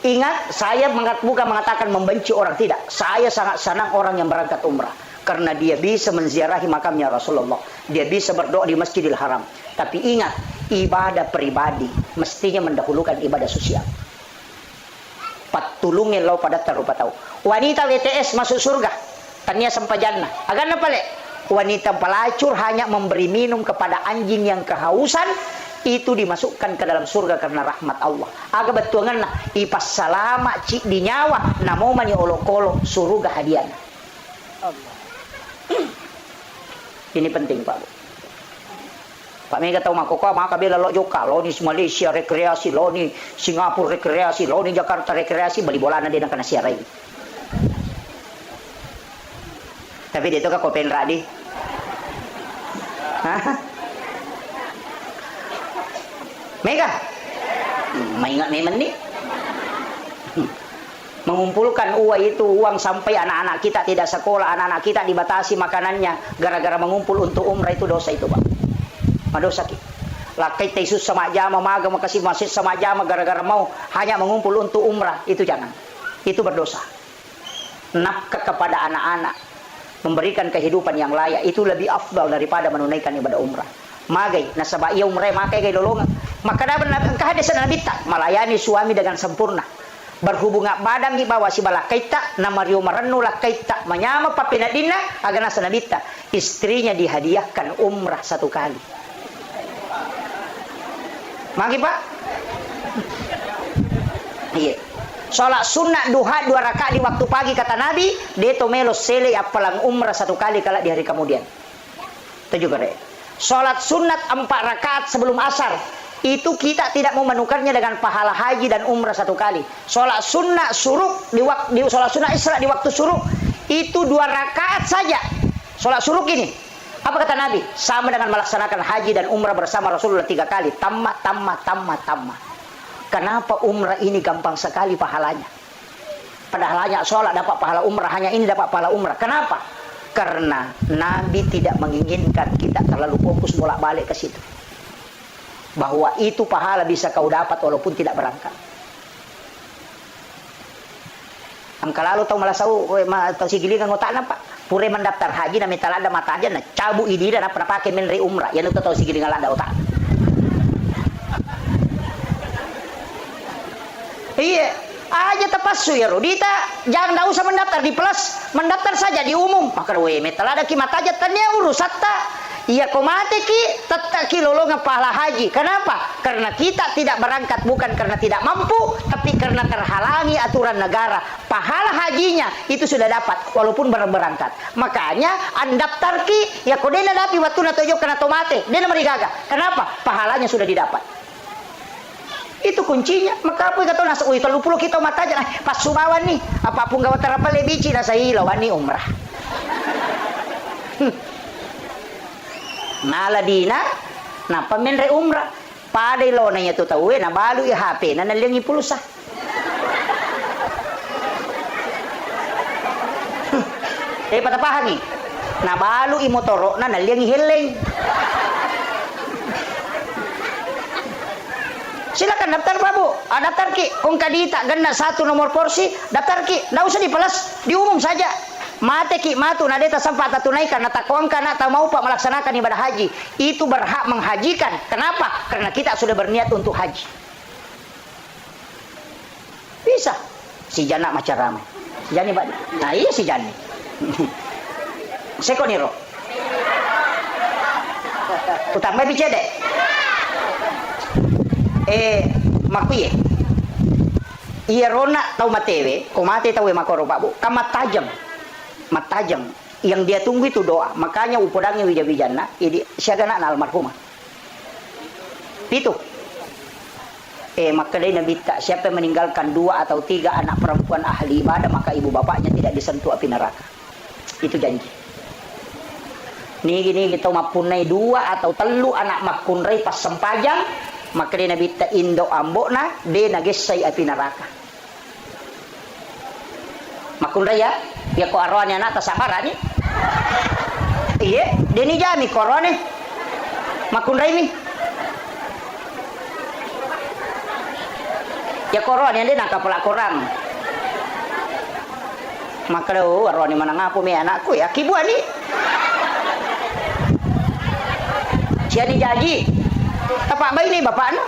Ingat, saya bukan mengatakan membenci orang, tidak. Saya sangat senang orang yang berangkat umrah. Karena dia bisa menziarahi makamnya Rasulullah. Dia bisa berdoa di Masjidil Haram. Tapi ingat, ibadah pribadi mestinya mendahulukan ibadah sosial. Patulungin lo pada tarupa tahu. Wanita WTS masuk surga. Tania sampai jannah. Agar apa le? Wanita pelacur hanya memberi minum kepada anjing yang kehausan. Itu dimasukkan ke dalam surga karena rahmat Allah. Aga betuangan na ipas salama cik di nyawa namo mani olok-olok surga hadiah. Allah. Ini penting Pak. Pak Mega tahu makoko maka bila lo joka lo ni Malaysia rekreasi, lo ni Singapura rekreasi, lo ni Jakarta rekreasi, beli bola na din ang kanasiaray. Tapi dito ka kopen radi. Hah? Mega, maingat memang nih. Mengumpulkan uang sampai anak-anak kita tidak sekolah, anak-anak kita dibatasi makanannya gara-gara mengumpul untuk umrah itu dosa itu Pak. Dosa kita. Lakai tesus sama jama maga makasih masjid sama jama gara-gara mau hanya mengumpul untuk umrah itu jangan. Itu berdosa. Nafkah kepada anak-anak, memberikan kehidupan yang layak itu lebih afdal daripada menunaikan ibadah umrah. Magai nasaba iya umrah makai kay dolongan. Maka dapat kehadisan Nabi tak melayani suami dengan sempurna. Berhubungan badan di bawah si bala kaita nama Rio Maranu lah kaita menyama papinadina agar nasa Nabi tak istrinya dihadiahkan umrah 1 kali. Magi Pak. Iya. Salat sunat duha 2 rakaat di waktu pagi kata Nabi, deto melo sele apalang umrah 1 kali kalau di hari kemudian. Itu juga deh. Salat sunat 4 rakaat sebelum asar. Itu kita tidak memenukannya dengan pahala haji dan umrah 1 kali. Salat sunat suruk di salat sunat Isra di waktu suruk itu 2 rakaat saja. Salat suruk ini apa kata Nabi? Sama dengan melaksanakan haji dan umrah bersama Rasulullah 3 kali. Tamat. Kenapa umrah ini gampang sekali pahalanya? Padahal hanya salat dapat pahala umrah, hanya ini dapat pahala umrah. Kenapa? Karena Nabi tidak menginginkan kita terlalu fokus bolak-balik ke situ. Bahwa itu pahala bisa kau dapat walaupun tidak berangkat. Angka lalu tahu malah tahu si gilingan ngotak nampak. Pure mendaftar haji na minta lada mata aja na cabu ini dan apa pakai menri umrah. Yang itu tahu si gilingan lada otak. Iya, aja tepasu ya Rodita. Jangan usah mendaftar di plus, mendaftar saja di umum. Maka we metal ada kimat aja tanya urus hatta. Iya kau mati ki tetap ki lolongan pahala haji. Kenapa? Karena kita tidak berangkat bukan karena tidak mampu, tapi karena terhalangi aturan negara. Pahala hajinya itu sudah dapat walaupun berangkat. Makanya daftar ki ya kau dena dapi waktu na tojo kena tomate, dena merigaga. Kenapa? Pahalanya sudah didapat. Itu kuncinya. Maka apa kata nasa uy 30 kita mata aja pas sumawan nih. Apapun gawat terapa lebici nasa hilawan nih umrah. Naladina na pamenre umrah pada ilona nya to tawe na balu i HP na nalingi pulsa. Patapahan ni na balu i motoro na nalingi heleng. Silakan daftar babu, daftar ki kung kadita ganda 1 nomor porsi, daftar ki, nggak usah dipelas, diumum saja. Mate ki matu na deta sampai tunaikan na takuangkan na mau pak melaksanakan ibadah haji, itu berhak menghajikan. Kenapa? Karena kita sudah berniat untuk haji. Bisa. Si Jana macam ramai. Si Jani Pak. Nah iya si Jani. Seko niro. Utama bicede. Makuye. Iya rona tau matewe, ko mate tau makoro Pak Bu. Kamat tajam. Mat tajam. Yang dia tunggu itu doa. Makanya upodangnya wija-wijana, ini siagana na almarhumah. Itu. Maka dia Nabi tak siapa yang meninggalkan 2 atau 3 anak perempuan ahli ibadah, maka ibu bapaknya tidak disentuh api neraka. Itu janji. Nih gini kita mapunai 2 atau 3 anak makunrai pas sempajang, maka dia Nabi tak indo ambokna dia nagesai api neraka. Makunrai ya kok arwahnya anak tasabara nih. Iya, dia ni jami korone. Makunrai nih. Ya koron yang dia nangkap pelak korang. Maka dah arwah ni mana ngapu me anakku ya kibuan ni. Siapa ni janji? Tapak bayi ni bapak no.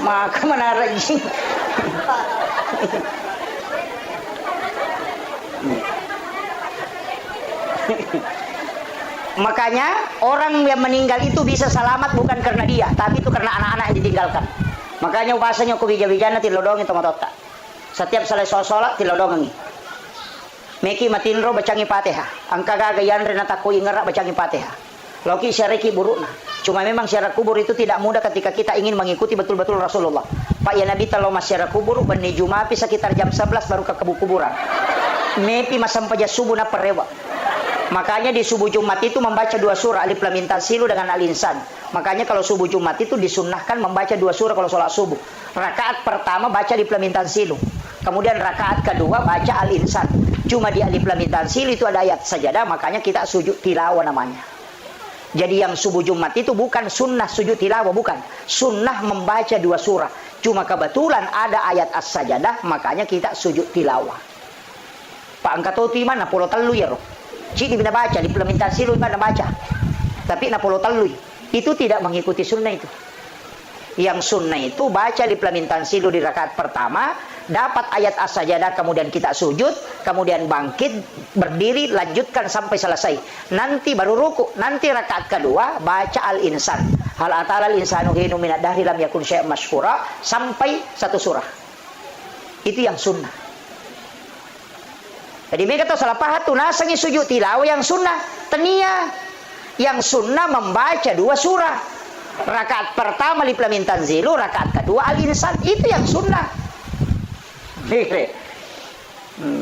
Maka mana rajin. Makanya orang yang meninggal itu bisa selamat bukan karena dia, tapi itu karena anak-anak yang ditinggalkan. Makanya bahasanya ku bija-bijana tilodongi tomatota. Setiap selesai sholat tilodongi. Meki matinro bacangi Fatihah. Angka gagayan renata ku ingera bacangi Fatihah. Loki syariki burukna. Cuma memang syarat kubur itu tidak mudah ketika kita ingin mengikuti betul-betul Rasulullah. Pak ya Nabi kalau masyarakat kubur bani Jumapi sekitar jam 11 baru ke kuburan. Mepi masam paja subuh na perewa. Makanya di subuh Jumat itu membaca 2 surah Alif Lam Mim Tanzilu dengan Al-Insan. Makanya kalau subuh Jumat itu disunnahkan membaca 2 surah kalau sholat subuh. Rakaat pertama baca Alif Lam Mim Tanzilu. Kemudian rakaat kedua baca Al-Insan. Cuma di Alif Lam Mim Tanzilu itu ada ayat sajadah, makanya kita sujud tilawah namanya. Jadi yang subuh Jumat itu bukan sunnah sujud tilawah, bukan. Sunnah membaca 2 surah. Cuma kebetulan ada ayat as-sajadah, makanya kita sujud tilawah. Pak angkat ti mana polo telu ya roh. Cik bisa baca, implementasi lu mana baca. Tapi napolo talui. Itu tidak mengikuti sunnah itu. Yang sunnah itu baca implementasi lu di rakaat pertama, dapat ayat as-sajadah, kemudian kita sujud, kemudian bangkit, berdiri, lanjutkan sampai selesai. Nanti baru ruku, nanti rakaat kedua baca Al-Insan. Hal atala al-insanu hinu minad dahri lam yakun syai'an mashkura sampai 1 surah. Itu yang sunnah. Jadi mereka tahu salah pahat tu nasangi sujud tilawah yang sunnah tenia, yang sunnah membaca 2 surah. Rakaat pertama Alif Lam Mim Tanzilu, rakaat kedua Al-Insan, itu yang sunnah.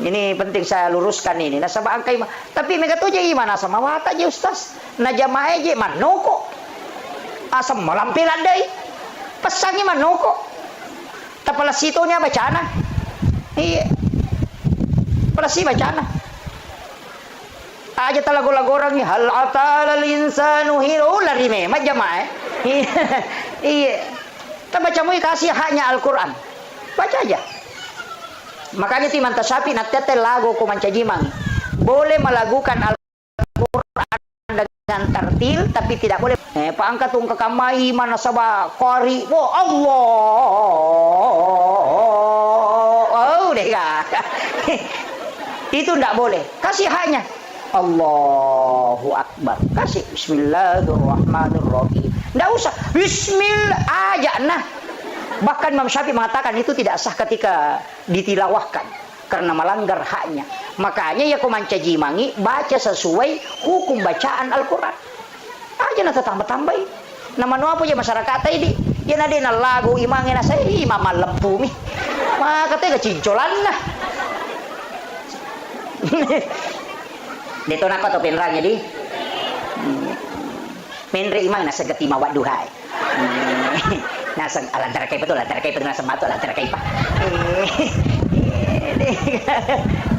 Ini penting saya luruskan ini. Nasabah angkai, tapi mereka tahu je gimana sama wata je Ustaz. Na jamaah je manoko. Asam malampilan deh. Pesangi manoko. Tapala sitonya bacana. Iya. Perasi bacana. Aja talago-lago orang ni hal atalal insanu hiru lari memat jamaah. Iya. Kita baca mu kasih haknya Al-Qur'an. Baca aja. Makanya timan tasapi natete lagu ko mancajimang. Boleh melakukan Al-Qur'an dengan tartil tapi tidak boleh paangkat tung kekamai mana sabah qari. Oh Allah. Oh deka. Itu tidak boleh. Kasih haknya. Allahu Akbar. Kasih Bismillahirrahmanirrahim. Tidak usah. Bismillah aja nah. Bahkan Imam Syafi'i mengatakan itu tidak sah ketika ditilawahkan karena melanggar haknya. Makanya ya kumancajimangi baca sesuai hukum bacaan Al-Quran. Aja nak tambah-tambahin. Nama nu apa ya masyarakat ini? Ya nadena lagu imangena saya imam lempu mi. Maka teh kecincolan lah. Dito na ko to pinrangnya di. Menre imang nasa gatima waduhay. Nasa alantara kay betul nasa mato alantara kay pa.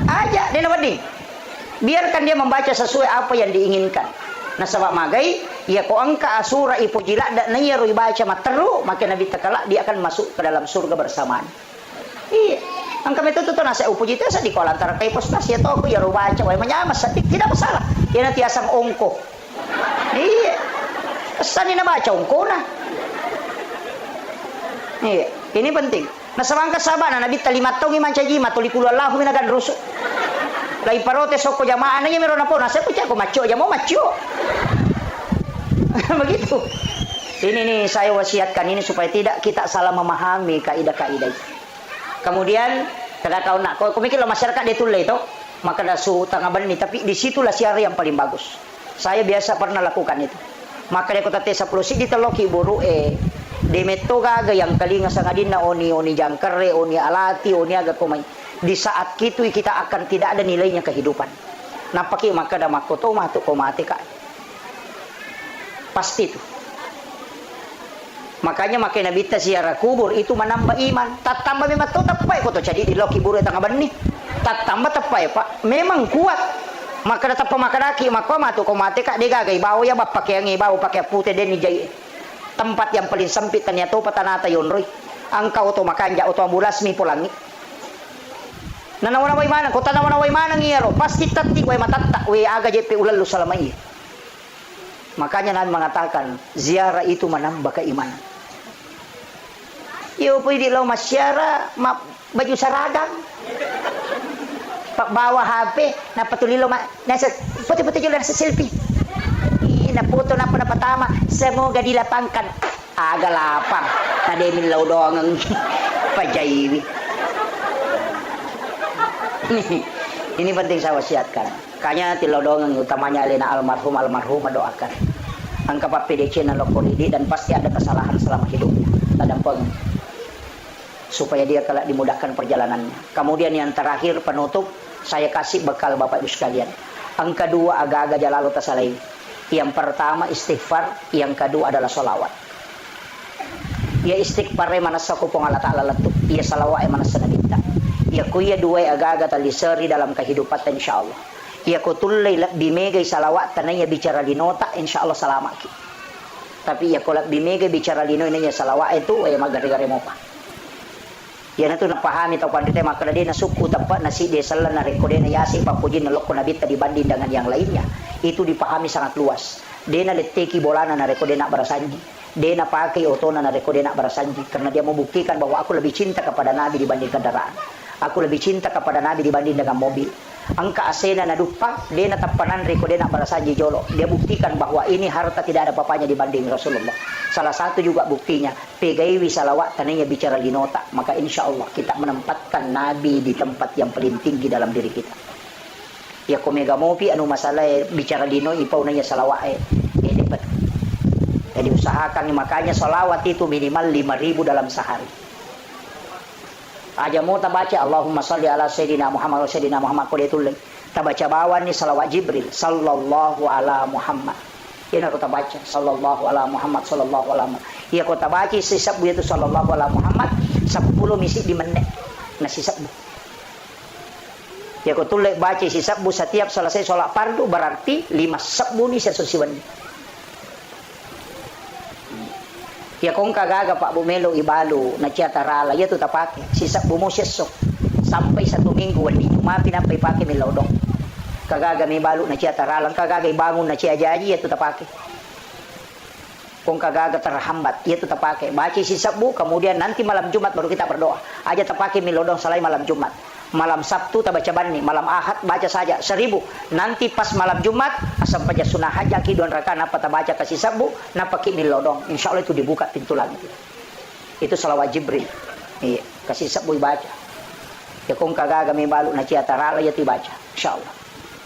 Aja dia nih. Biarkan dia membaca sesuai apa yang diinginkan. Nah sabab magai ya ko angka asura ipujila dan nayru ibaca materu maka Nabi takala dia akan masuk ke dalam surga bersamaan. Iya. Ang kami tututo nasa upo dito sa di ko antara kay postas ya to ako ya baca way manyamas tidak masalah. Yan ang tiasang ongko. Iya. Saan na baca ongko na? Iya, ini penting. Nasamang kasaba na nabit talimat tong iman caji matuli kulallahu minagan rusuk. Lai parote soko jamaah nanya meron na po nasa ko ko macho ya mau macho. Begitu. Ini nih saya wasiatkan ini supaya tidak kita salah memahami kaidah-kaidah. Kemudian kada kau nak kau mikir masyarakat dia tulle itu maka dasu tangga bani tapi disitulah siara yang paling bagus. Saya biasa pernah lakukan itu. Maka dia kota tesa pulusi diteloki buru demeto gaga yang kalinga sangadina oni jangkare oni alati oni aga komai. Di saat itu kita akan tidak ada nilainya kehidupan. Napaki maka da makoto matu komate ka. Pasti itu. Makanya makin nabi ziarah kubur itu menambah iman. Tak tambah memang tu tapai ko to jadi di loki buru tangga bani. Tak tambah tapai Pak. Memang kuat. Maka datang pemakadaki maka matu komate ka degagai bawa ya bapak yang bawa pakai putih den jai. Tempat yang paling sempit ternyata patanata yonroy. Angkau to makanja to ambulas mi pulangi. Nanawana way mana ko tanawana way mana ngiro pasti tatti way matatta way aga JP ulalu salamai. Makanya Nabi mengatakan ziarah itu menambah keimanan. Yo pwede lo masyara baju seragam. Pak bawa HP na patulilo nasa putih-putih juga nasa selfie. Na foto na pertama semoga dilapangkan agak lapang tadi milau doang ang pajaiwi. Ini penting saya wasiatkan. Kanya tilau doang yang utamanya alena almarhum doakan. Angka PDC na lokoridi dan pasti ada kesalahan selama hidupnya. Tadampang supaya dia kelak dimudahkan perjalanannya. Kemudian yang terakhir penutup saya kasih bekal Bapak Ibu sekalian. Ang kedua agak-agak jalalu tasalai. Yang pertama istighfar, yang kedua adalah solawat. Ya istighfar mana sakupong Allah Ta'ala letup, ya salawat mana sanabita. Ya kuya dua agak-agak taliseri dalam kehidupan insyaallah. Ya kutullay bimegay salawat tanaya bicara linota insyaallah salamaki. Tapi ya kolak bimegay bicara lino inanya salawat itu ya magari-gari mo pa. Yan itu napahami tau pandite maka dia nasuku tapat nasi desalan na rekode na yasi papujin na loko nabita dibanding dengan yang lainnya itu dipahami sangat luas. Dia na leteki bolana na rekode na barasanji. Dia na pakai otona na rekode na barasanji karena dia membuktikan bahwa aku lebih cinta kepada Nabi dibanding kendaraan. Aku lebih cinta kepada Nabi dibanding dengan mobil. Angka asena na dupa, dia na tapanan rekode na barasanji jolo. Dia buktikan bahwa ini harta tidak ada papanya dibanding Rasulullah. Salah satu juga buktinya, pegaiwi salawat tananya bicara linota. Maka insya Allah kita menempatkan Nabi di tempat yang paling tinggi dalam diri kita. Ya komega mopi anu masalah bicara lino ipau nanya salawat ini dapat. Jadi usahakan makanya salawat itu minimal 5.000 dalam sehari. Aja mau tabaca Allahumma salli ala sayyidina Muhammad wa sayyidina Muhammad qadiatul tabaca bawan ni salawat Jibril sallallahu ala Muhammad. Ini aku tabaca sallallahu ala Muhammad sallallahu ala Muhammad. Ya aku tabaca sisab itu sallallahu ala Muhammad 10 misi di menit na sisab. Ya aku tulis baca sisab setiap selesai sholat fardu berarti 5 sabbu ni sesusiwan. Ya kung kagaga Pak Bumelo ibalo na tiyatarala ya tu tapake sisab mo sesok sampai 1 minggu wali mapi na paipake milodong kagaga may balo na tiyatarala kagaga bangun na tiyajaji ya tu tapake kung kagaga terhambat ya tu tapake baca sisab kemudian nanti malam Jumat baru kita berdoa aja tapake milodong salai malam Jumat malam Sabtu tabaca bani malam Ahad baca saja 1000 nanti pas malam Jumat asam paja sunah haja ki 2 rakaat napa tabaca kasih sabu napa ki milodong insyaallah itu dibuka pintu langit itu salawat Jibril iya kasih sabu baca ya kung kagaga may balu na ciatarala ya tibaca insyaallah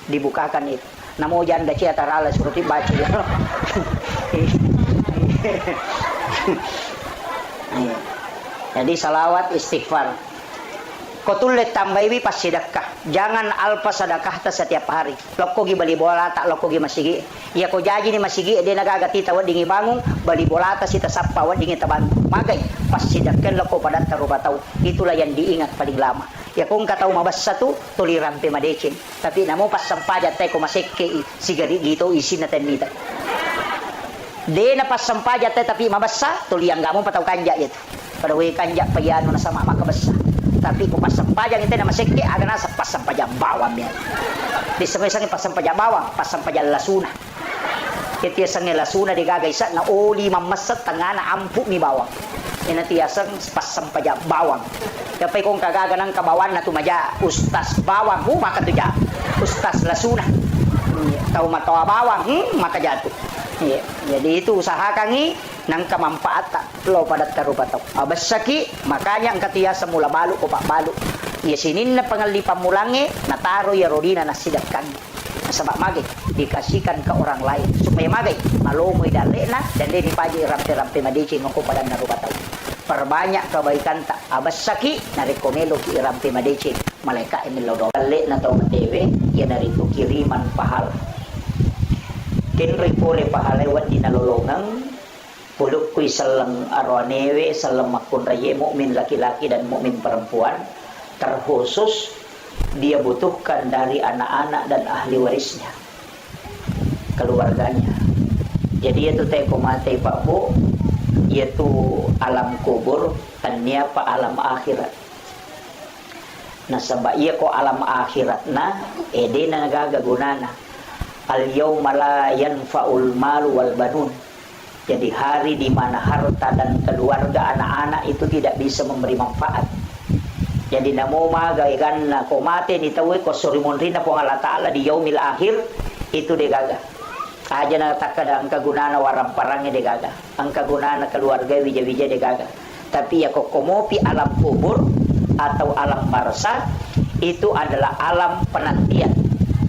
dibukakan itu namo janda ciatarala suruh dibaca ya jadi salawat istighfar kotulle tambaiwi pas sedekah. Jangan alpa sedekah ta setiap hari. Lokko gi bali bola tak lokko gi masigi. Ya ko jaji ni masigi dia nagagati tawad dingi bangung bali bola ta sita sappa wad dingi taban. Magay pas sedekah lokko padat taruba tau. Itulah yang diingat paling lama. Ya kung katau mabas satu tuliran pe madecin. Tapi namo pas sampaja tay ko masekke sigari gitu isin na tenita. De na pas sampaja tay tapi mabasa tuliang gamo patau kanja itu. Kada we kanja payano na sama makabasa. tapi ko pasampajang ite na masiki aga na sa pasampajang bawang yan. Di sa may pasampajang bawang, pasampajang lasuna. Itiyasang lasuna di gagaysa na oli mamasat tanga na ampu mi bawang. Inatiyasang pasampajang bawang. Kapay kung kagaga ng kabawan na tumadya, ustas bawang, maka tudya. Ustas lasuna. Tau matawa bawang, makajato. Jadi itu usahakan ng kamampaat lo padat karupataw. Abasaki, makanya ang katiyasa mula balo o pakbalo. Sinin na pangalipan mo lang nataro ya rodina na sidatkan. Sabak magay, dikasihkan ke orang lain. Supaya magay, malomoy dali na, dan di paji rampe-rampe madicing ng kupadan na rupataw. Perbanyak kebaikan tak abasaki, narekomelo ki rampe madicing. Malaika emilodo. Dali na taong tewe, yan narito kiriman pahala. Kenry pole pahalewat di nalolongang puluk kuy salang arwanewe salang makunraye mukmin laki-laki dan mukmin perempuan terkhusus dia butuhkan dari anak-anak dan ahli warisnya keluarganya. Jadi itu teh komate Pak Bu yaitu alam kubur tanya pa alam akhirat. Nah sabab iya ko alam akhirat na ede na nagagagunana. Al-yawma la yanfa'ul malu wal banun. Jadi hari di mana harta dan keluarga anak-anak itu tidak bisa memberi manfaat. Jadi namo magaigan na komate ni tawi ko surimon rin na po Allah Ta'ala di yaumil akhir itu degaga. Aja na takada ang kagunana warang parangnya degaga. Ang kagunana keluarga wija-wija degaga. Tapi ya kok komopi alam kubur atau alam barza itu adalah alam penantian.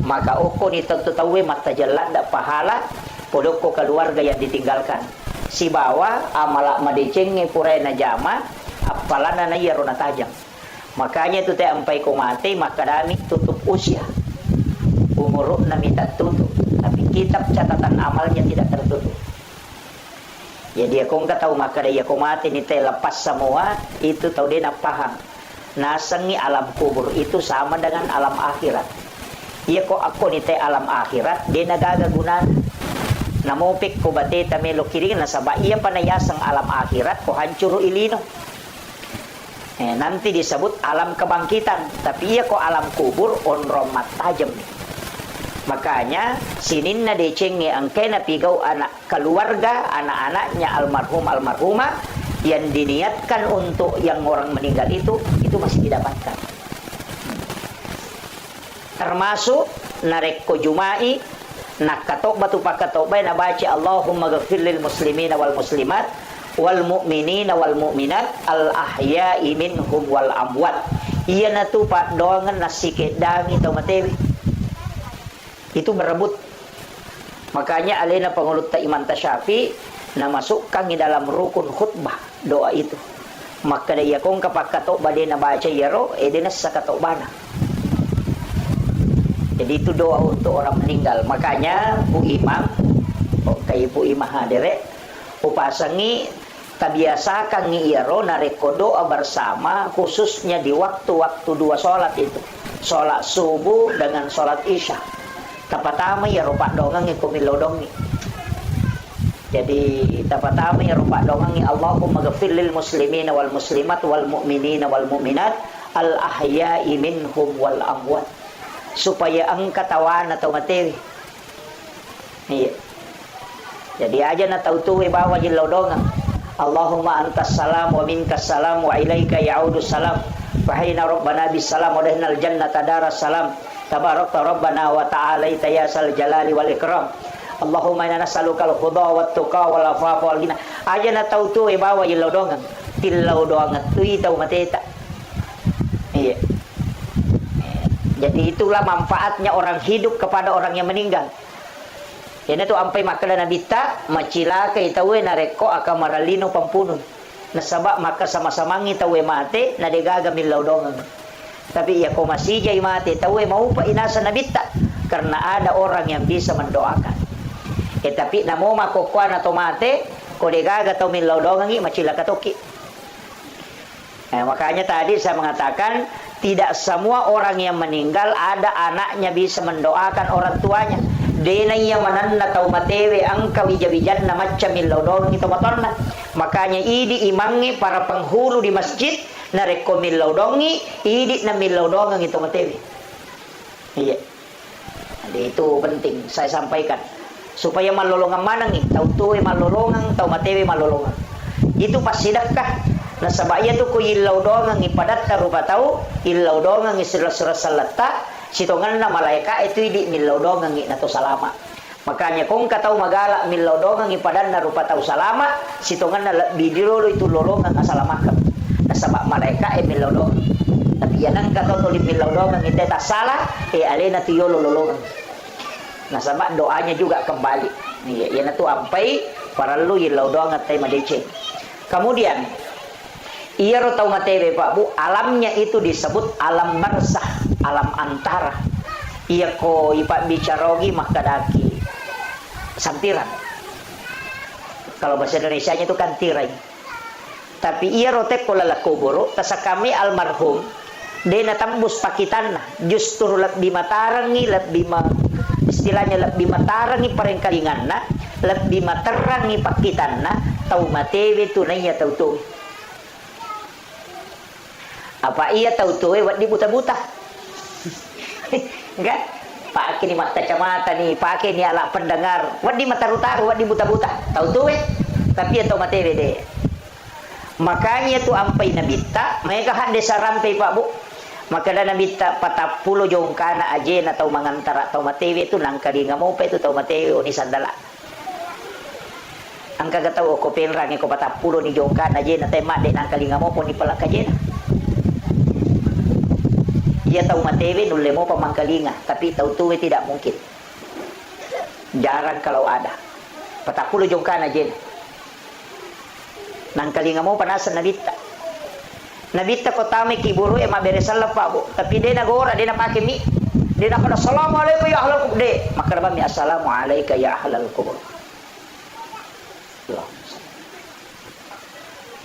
Maka uko ni tawi mata jalan dak pahala podoko keluarga yang ditinggalkan. Si bawa amala madicenge purai na jama apalana na yarona tajam. Makanya itu teh ampai ko mati maka dami tutup usia. Umur na minta tutup, tapi kitab catatan amalnya tidak tertutup. Jadi aku enggak tahu maka dia ko mati ni teh lepas semua itu tahu dia nak paham. Nasangi alam kubur itu sama dengan alam akhirat. Iya ko ako ni te alam akhirat di nagagagunan namupik ko bate tamelo kiring na saba iya panayasang alam akhirat ko hancuro ilino nanti disebut alam kebangkitan tapi iya ko alam kubur on romat tajam. Makanya sinin na decenge ang kena pigaw anak keluarga anak-anaknya almarhumah yang diniatkan untuk yang orang meninggal itu masih didapatkan. Termasuk nareko jumai nakatok batu pakatobay na baca Allahumma ghafir lil muslimina wal muslimat wal mu'minina wal mu'minat al ahya'i minhum wal amwat. Iya na tu pak doangan nasikit dangi tau matewi itu berebut. Makanya alena pengulut ta Imam Tasyafi na masukkan di dalam rukun khutbah doa itu. Maka dia kong kapakatok bade na baca yaro edenas sakatobana. Jadi itu doa untuk orang meninggal. Makanya Bu Imam, kayak Bu Imam hadere, upasangi tabiasakan ngiiro nareko doa bersama khususnya di waktu-waktu dua sholat itu. Sholat subuh dengan sholat isya. Tapatama ya rupak dongang kumilodongi. Jadi tapatama ya rupak dongangi Allahumma ghafir lil muslimina wal muslimat wal mu'minina wal mu'minat al ahya'i minhum wal amwat. Supaya ang katawan atau materi. Iya. Jadi aja na tautuwe bawa jilodongan. Allahumma antas salam wa minkas salam wa ilaika ya'udus salam. Fahina rabbana bis salam wa dahnal jannata daras salam. Tabarakta rabbana wa ta'alaita ya sal jalali wal ikram. Allahumma inna nas'aluka al-huda wa tuqa wal afafa wal ghina. Aja na tautuwe bawa jilodongan. Tilodongan tui tau mateta. Iya. Jadi itulah manfaatnya orang hidup kepada orang yang meninggal. Yan ito ampay makala na bita, macila kay tawe na reko aka maralino pampunon. Nasaba maka sama-samang itawe mate na degagamil laudongan. Tapi ya ko masijay mate tawe maupa inasa na bita karena ada orang yang bisa mendoakan. Tapi namo makokwa na tomate ko degaga taw min laudongan macila katoki. Makanya tadi saya mengatakan tidak semua orang yang meninggal ada anaknya bisa mendoakan orang tuanya. Dena yang mananna tau matewe angka wijawijan na macam laudon itu matonna. Makanya idi imangi para penghulu di masjid nareko milaudongi idi na milaudongang itu matewi. Iya. Jadi itu penting saya sampaikan supaya malolongan manang ni tau tuwe malolongan tau matewi malolongan. Itu pasti sedekah. Nah sabaya tu ko ilaudongang ipadat rupa tau ilaudongang isira-sira salata sitongan na malaika itu idi milaudongang na to salama. Makanya kung kataw magala milaudongang ipadan na rupa tau salama sitongan na bidiro itu lolongan asalamakan. Na sabak malaika milaudongang. Tapi yan ang kataw tulit milaudongang ite ta salah alena tiyo lolongan. Nah sabak doanya juga kembali. Nih yan tu ampai para lu ilaudongang tay madece. Kemudian iya ro tau matewe Pak Bu, alamnya itu disebut alam barzah, alam antara. Iya ko ipak bicarogi makadaki sampiran. Kalau bahasa Indonesianya itu kan tirai. Tapi iya ro te kolala kuburo, tasa kami almarhum, dena tambus pakitanna, justru lebih matarangi, istilahnya lebih matarangi parengkalinganna, lebih matarangi pakitanna, tau matewe tunainya tau tuh. Apa iya tahu tuh wat di buta-buta enggak pakai ni mata kacamata nih pakai ni alat pendengar wat di mata rutaru wat di buta-buta tahu tuh tapi atau mate deh makanya tu ampai nabita mereka hande sarampai Pak Bu maka dah nabita 40 jongkana aje na tahu mangantara tahu matewe tu nang kali ngamo pa itu tahu matewe ni sandala angka gataw ko penrang ko 40 ni jongkana aje na tema de nang kali ngamo pun ni pala kaje na ia tahu matewe nulle mo pamangkalinga tapi tahu tuwe tidak mungkin jarang kalau ada 40 jongkana aja nang kalinga mo panasan nabita ko tame kiburu ema beresalla Pak Bu tapi dia nagora dia napake mi dia nakada assalamualaikum ya ahlal kubur de maka mi assalamualaikum ya ahlal kubur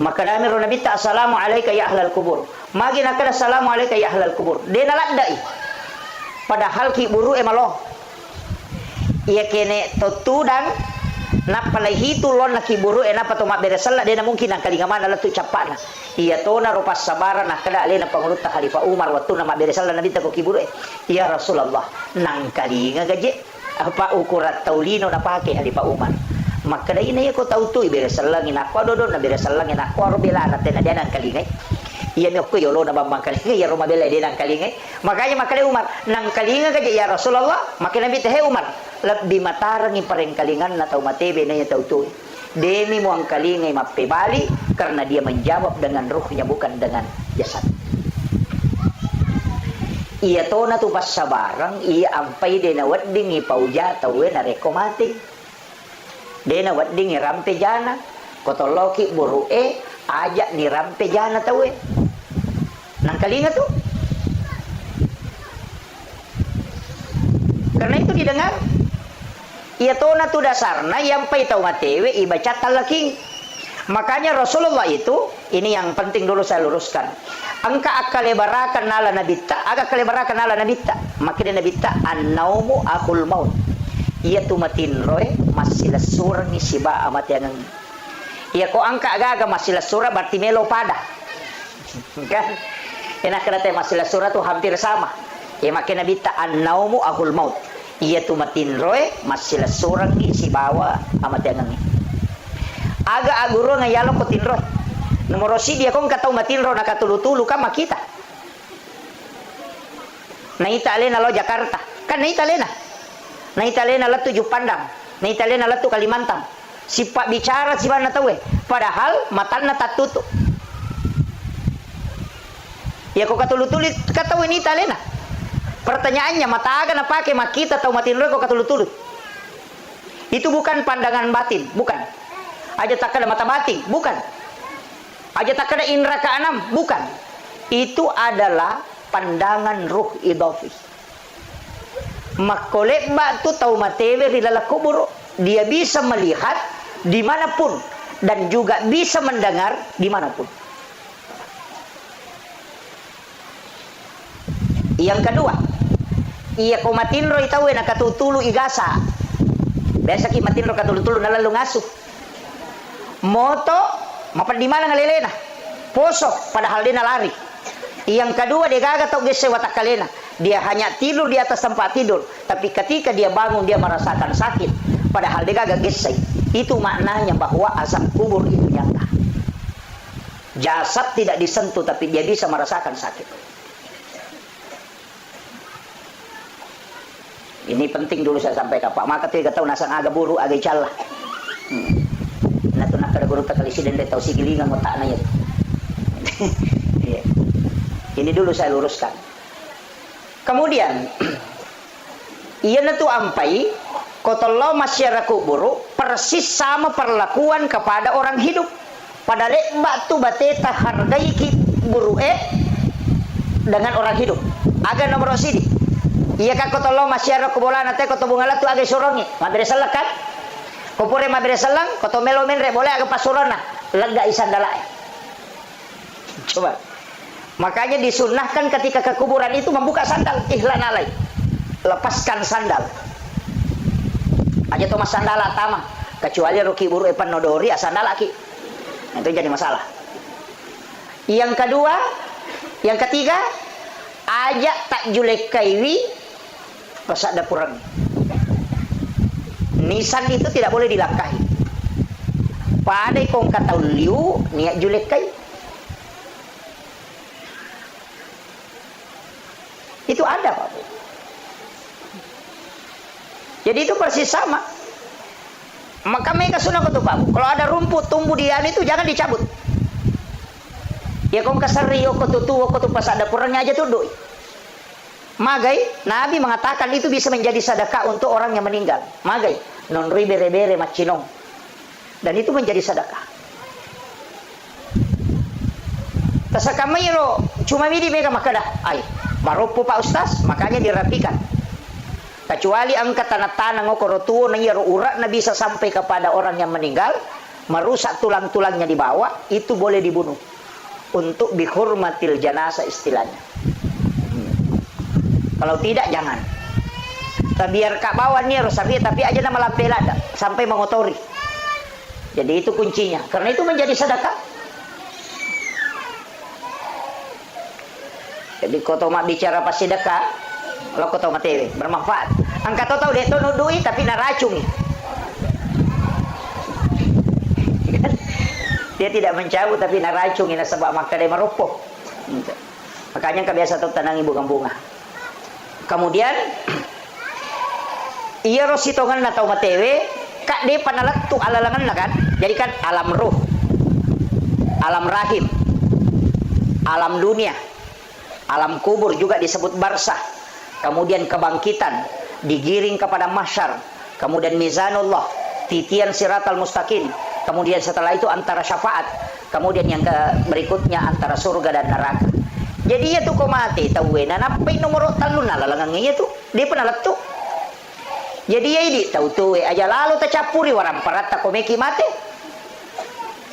maka dami ro nabita assalamualaikum ya ahlal kubur magi nakada assalamualaikum ya ahlal kubur de naladai padahal ki buru emalo iya kene totudang napalai hitu lon na ki buru ena patoma beresalla de na mungkin ang kalingamana latu capana iya to na rupas sabara nakada ale na pangulut Khalifah Umar waktu na beresalla nabita ko ki buru ya Rasulullah nang kalinga gaje apa ukurat taulino na pake Khalifah Umar maka da ina ko tautu beresalla ngina ko dodo na beresalla ngina ko ro bela na tena dia nang kalinga iya mi ko yolo na bambang kalinga ya roma bela dia nang kalinga makanya makade Umar nang kalinga gaje ya Rasulullah makanya nabi teh Umar lebih matarangi pareng kalingan na tau matebe na ya tautu demi mo ang kalinga mapebali karena dia menjawab dengan ruhnya bukan dengan jasad iya to na tu pas sabarang iya ampai de na wadding ipauja tawe na rekomating de na wadding rampe jana kotoloki buru ajak ni rampe jana tawe nang kalinga tu karena itu didengar iya to na tu dasarna yang pai tau matewe ibaca talaking makanya Rasulullah itu ini yang penting dulu saya luruskan angka akalebarakan nala nabita aga kalebarakan nala nabita makanya nabita an-naumu akul maut iya tu matin roe masih surah ni siba amat yang iya ko angka aga masih surah berarti melo pada kan enak kena masih surah tu hampir sama ya makanya nabita an-naumu akul maut iya tu matin roe masih surah ni sibawa amat yang aga aguro ngayalo ko tinro nomor si dia kong katau matinro nakatulu-tulu ka makita naita alena lo Jakarta kan naita alena latu Jupandang naita alena latu Kalimantan sipak bicara si mana tahu padahal matana tatutu ya kok katulu-tulu katau ini alena pertanyaannya mata aga na pake makita tau matinro ko katulu-tulu itu bukan pandangan batin bukan aja tak ada mata batin bukan aja tak ada indra keenam bukan itu adalah pandangan ruh idafi makolek tu tahu matewe di dalam kubur dia bisa melihat dimanapun dan juga bisa mendengar dimanapun yang kedua iya komatinro itawe nakatutulu igasa biasa ki matinro katulutulu nalalu ngasuh moto mapan di mana ngalelena Poso padahal dia lari. Yang kedua dia gagal tau gese watak kalena. Dia hanya tidur di atas tempat tidur, tapi ketika dia bangun dia merasakan sakit padahal dia gagal gese. Itu maknanya bahwa azab kubur itu nyata. Jasad tidak disentuh tapi dia bisa merasakan sakit. Ini penting dulu saya sampaikan Pak. Maka tiga tahun nasang aga buru aga icalla. Nah tu nak ada guru tak kali siden dia tahu si gilingan mau tak nanya. Ini dulu saya luruskan. Kemudian ia tu ampai kotollo masyarakat kuburu persis sama perlakuan kepada orang hidup. Pada lekbak tu bateta hargai ki buru dengan orang hidup. Aga nomor sini. Iya kan kotollo masyarakat kubola nate koto bungala tu aga sorongi. Madrasah lekat. Kopore madrasah lang koto melo menre boleh aga pasurona. Lega isandala. Coba. Makanya disunnahkan ketika ke kuburan itu membuka sandal, ihlan alai. Lepaskan sandal. Aja to mas sandal atama, kecuali ruki buru epan nodori sandal aki. Itu jadi masalah. Yang kedua, yang ketiga, aja tak julek kaiwi pas ada kurang. Nisan itu tidak boleh dilangkahi. Padai kong kata liu niat julek kai. Itu ada Pak. Jadi itu persis sama. Maka mereka sunnah betul Pak. Kalau ada rumput tumbuh di itu jangan dicabut. Ya kau kasari kau tuh pas ada kurangnya aja tuh doi. Magai Nabi mengatakan itu bisa menjadi sedekah untuk orang yang meninggal. Magai non rui bere macinong. Dan itu menjadi sedekah. Tasakamairo cuma midi mereka makadah. Ai maropo Pak Ustaz, makanya dirapikan. Kecuali angkat tanah-tanah ngokoro tuo na iya urat na bisa sampai kepada orang yang meninggal, merusak tulang-tulangnya di bawah, itu boleh dibunuh. Untuk bihurmatil janazah istilahnya. Kalau tidak jangan. Biar kak bawa nih rosaria tapi aja nama lampelada sampai mengotori. Jadi itu kuncinya. Karena itu menjadi sedekah. Jadi kau tahu mak bicara pas sedekah, kalau kau tahu materi bermanfaat. Angkat tahu deh tu duit tapi naracung. Dia tidak mencabut tapi naracung ini sebab maka dia meropok. Makanya kebiasa tuh tanangi bunga-bunga. Kemudian iya rositongan na tahu materi, kak dia panalat tu alalangan lah kan. Jadi kan alam ruh, alam rahim, alam dunia. Alam kubur juga disebut barsah. Kemudian kebangkitan, digiring kepada mahsyar. Kemudian mizanullah, titian siratal mustaqim. Kemudian setelah itu antara syafaat. Kemudian yang berikutnya antara surga dan neraka. Jadi ya tuh kau mati tahu napai nomor talun lalangannya tuh. Dia pernah letup. Jadi ya ini tahu tuh aja lalu tercapuri warang parata komeki mati.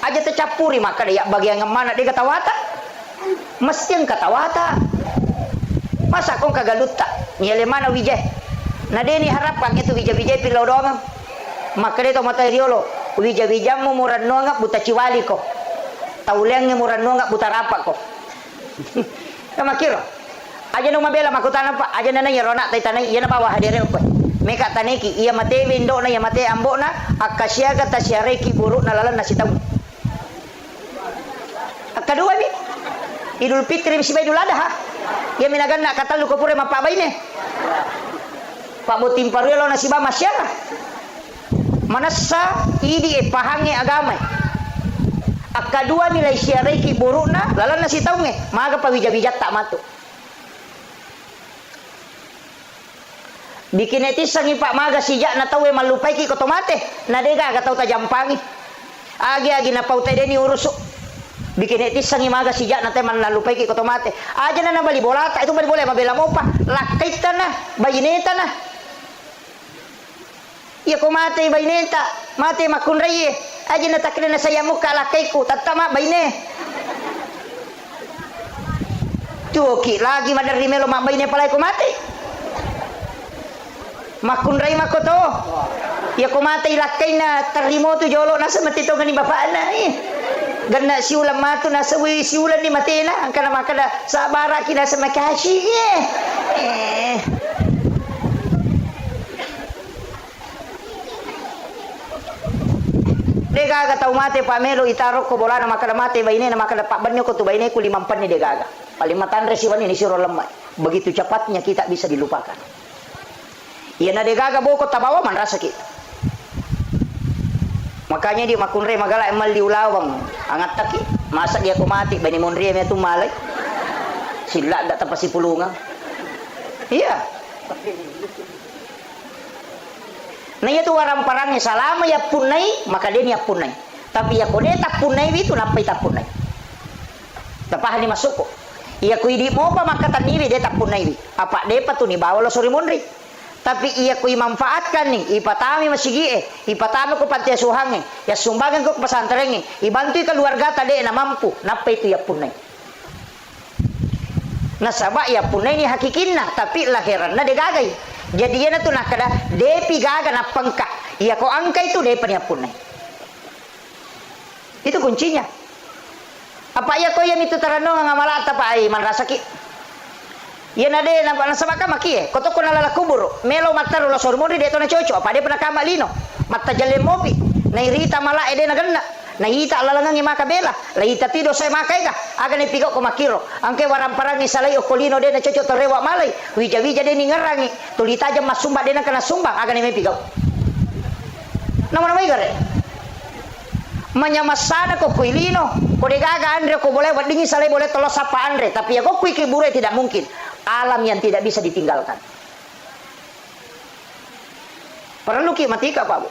Aja tercapuri maka dia bagian mana dia ketawata. Mesti yang katawata. Masa kong kagaluta nyele mana wijay. Nah dia ni harapkan itu wijay-wijay pilau doang. Maka dia mata riolo wijay-wijay mo murad noanga buta ciwali ko. Taulengnya murad noanga buta rapa ko. Kama kiro. Aja no mabela makutana pa. Aja na nanya rona tay tanay iya na bawa hadire ko. Meka taneki iya mate windo na iya mate ambo na akasyaga tasyareki buruk na lalan na sitaw. Kedua ni Idul Fitri misi Idul Adha. Ya minagan nak kata lu kopure mapabai ne. Pak Butim Paruelo nasi ba masyara. Manasa idi pahange agama. Akadua nilai syariki buruna lalan nasi taunge maga pawija-wijat tak matu. Bikin netizen ni Pak maga sijak na tawe malupai ki kotomate. Na dega ka tau tajampangi. Agi na pau tede ni urusuk. Bikin netizen ni maga sijak na teman lalupai ki kotomate. Aja na bali bola itu bali boleh mabela mo pa. Lakait na bayineta na. Iya ko mate bayineta. Mate makunray. Aja na takre na saya muka lakay ko tatama bayine. Tuki lagi madar rimelo mabayine palay ko mate. Makunray makoto. Iya ko mate lakay na tarimo tu jolo nasa matito ngani bapak na Ganda si ulam matu na sawi si ulan ni matena ang kana makada sa bara kina sa makashi Degaga tau mate pamelo itarok ko bola na makada mate baine na makada pak banyo ko tu baine ku 5 pan ni degaga. Palimatan resiwan ini siro lemai. Begitu cepatnya kita bisa dilupakan. Iya na degaga boko tabawa man rasa kita. Makanya di makunre magala emal di ulawang angat taki. Masa dia ko mati bani monre me tu malay. Sila dak tapasi pulungan. Iya. Nah itu warang parangnya salama ya punai maka dia niya punai. Tapi ya kode tak punai itu napai tak punai. Tapah ni masuk ko. Iya ku idi mo pa makatan ni dia tak punai. Apa dia pa tu ni bawa lo suri monri. Tapi iya ku manfaatkan nih ipatami masigi ipatami ko panti asuhang ya sumbangan ko pesantren ibantu keluarga tadi na mampu napai itu ya punai. Nah sabak ya punai ni hakikinna tapi lahiranna de gagai. Jadi yana tu nak kada depi gaga na pangka. Iya ko angka itu depa niya punai. Itu kuncinya. Apa ya ko yan itu tarano nga malata pa ay man rasaki. Yan ade na sabaka maki koto ko nalala kuburo. Melo mataro la sormori deto na chocho apa de pernah kamalino. Matta jalle mopi. Na irita mala ede na ganna. Nahita alalangang imakabela, lahita tido sa imakay ka, aga ni pigaw ko makiro. Angke warang parang isalay o kolino de na chocho torewa malay, wija-wija de ni ngarangi, tulita jam masumba de na kana sumbang, aga ni may pigaw. Naman may gare. Manyamasana ko kuilino, ko de gaga andre ko boleh wadingi salay boleh tolos apa andre, tapi ya ko kui kibure tidak mungkin. Alam yang tidak bisa ditinggalkan. Perlu ki matika Pak Bu.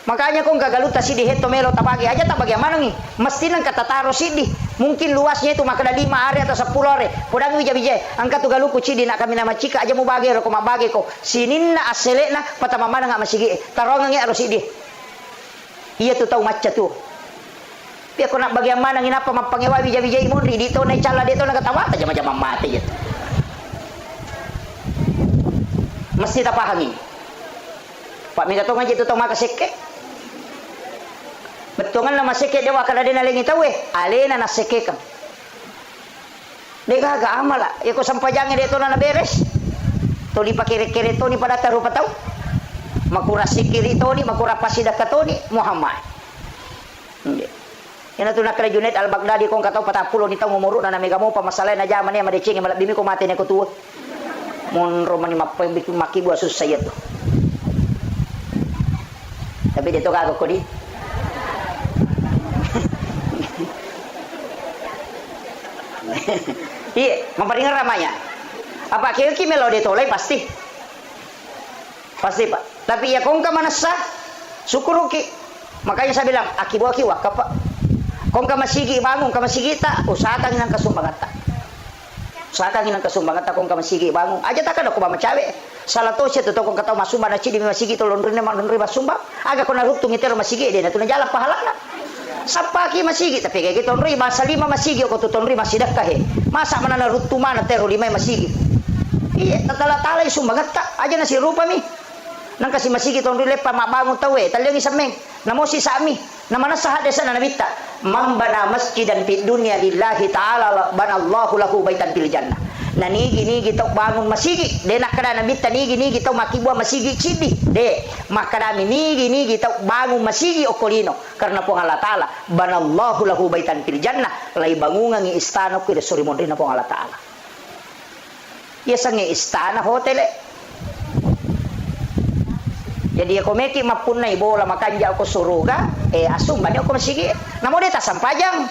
Makanya kung gagaluta sidi heto melo tabagi aja tak bagaimana nih mesti nang katataro sidi mungkin luasnya itu makada 5 are atau 10 are podang wija-wija angka tu galuku sidi nak kami nama cika aja mau bagi ro ko mabagi ko sininna aselena patamamana nga masigi tarongangi aro sidi iya tu tau macca tu pia ko nak bagaimana nginapa mapangewa wija-wija imuri dito na cala dito na katawa aja macam mati ya mesti tak pahami Pak minta tong aja tu tong makaseke betongan na maseke dewa kada dena lengi tawe alena na seke kam dega ga amala ya ko sampajange de to na beres to di pakire-kire to ni pada taru patau makura sikiri to ni makura pasida ka to ni Muhammad yana tu na kala Junaid al-Baghdadi kong katau patapulo ni tong umuru na mega mo pa masalay na jaman ya madecing malak bimi ko mate ne ko tuwa mon romani mapay bikin makibu asus saya tu tapi dia tu kagak ko di iya, memperingat ramanya. Apa kiki melo de tolai pasti Pak. Tapi ya kong ka manasa syukur ki. Makanya saya bilang akibu aki wakaf Pak. Kong ka masigi bangun ka masigi ta usahakan nang kasumbangan ta. Usahakan nang kasumbangan ta kong ka masigi bangun. Aja tak ada ko macawe. Salah to siya to kong katau masumba na cidi masigi to londri na masumba. Aga ko naruktung itero masigi de na tuna jalan pahalana. Sapaki masigi tapi kayak gitu tonri masa 5 masigi ko tonri masih dekat he masa mana narutu mana tero 5 masigi iya tatala-tala sumbangat ta aja nasi rupa mi nang kasi masigi tonri lepa mabangun tawe talengi sameng namo si sami namana sahade sana nabita mambana masjidan fid dunya lillahi ta'ala banallahu lahu baitan fil jannah na nigi tau bangun masigi de nakada nabita nigi tau makibua masigi cidi de makadami nigi tau bangun masigi okolino karena po Allah taala banallahu lahu baitan fil jannah lai bangungan ngi istana ko de suri mondina po Allah taala ya sange istana hotel jadi ako meki mapunay bola makanja ako suruga asum banyo ko masigi namo de ta sampajang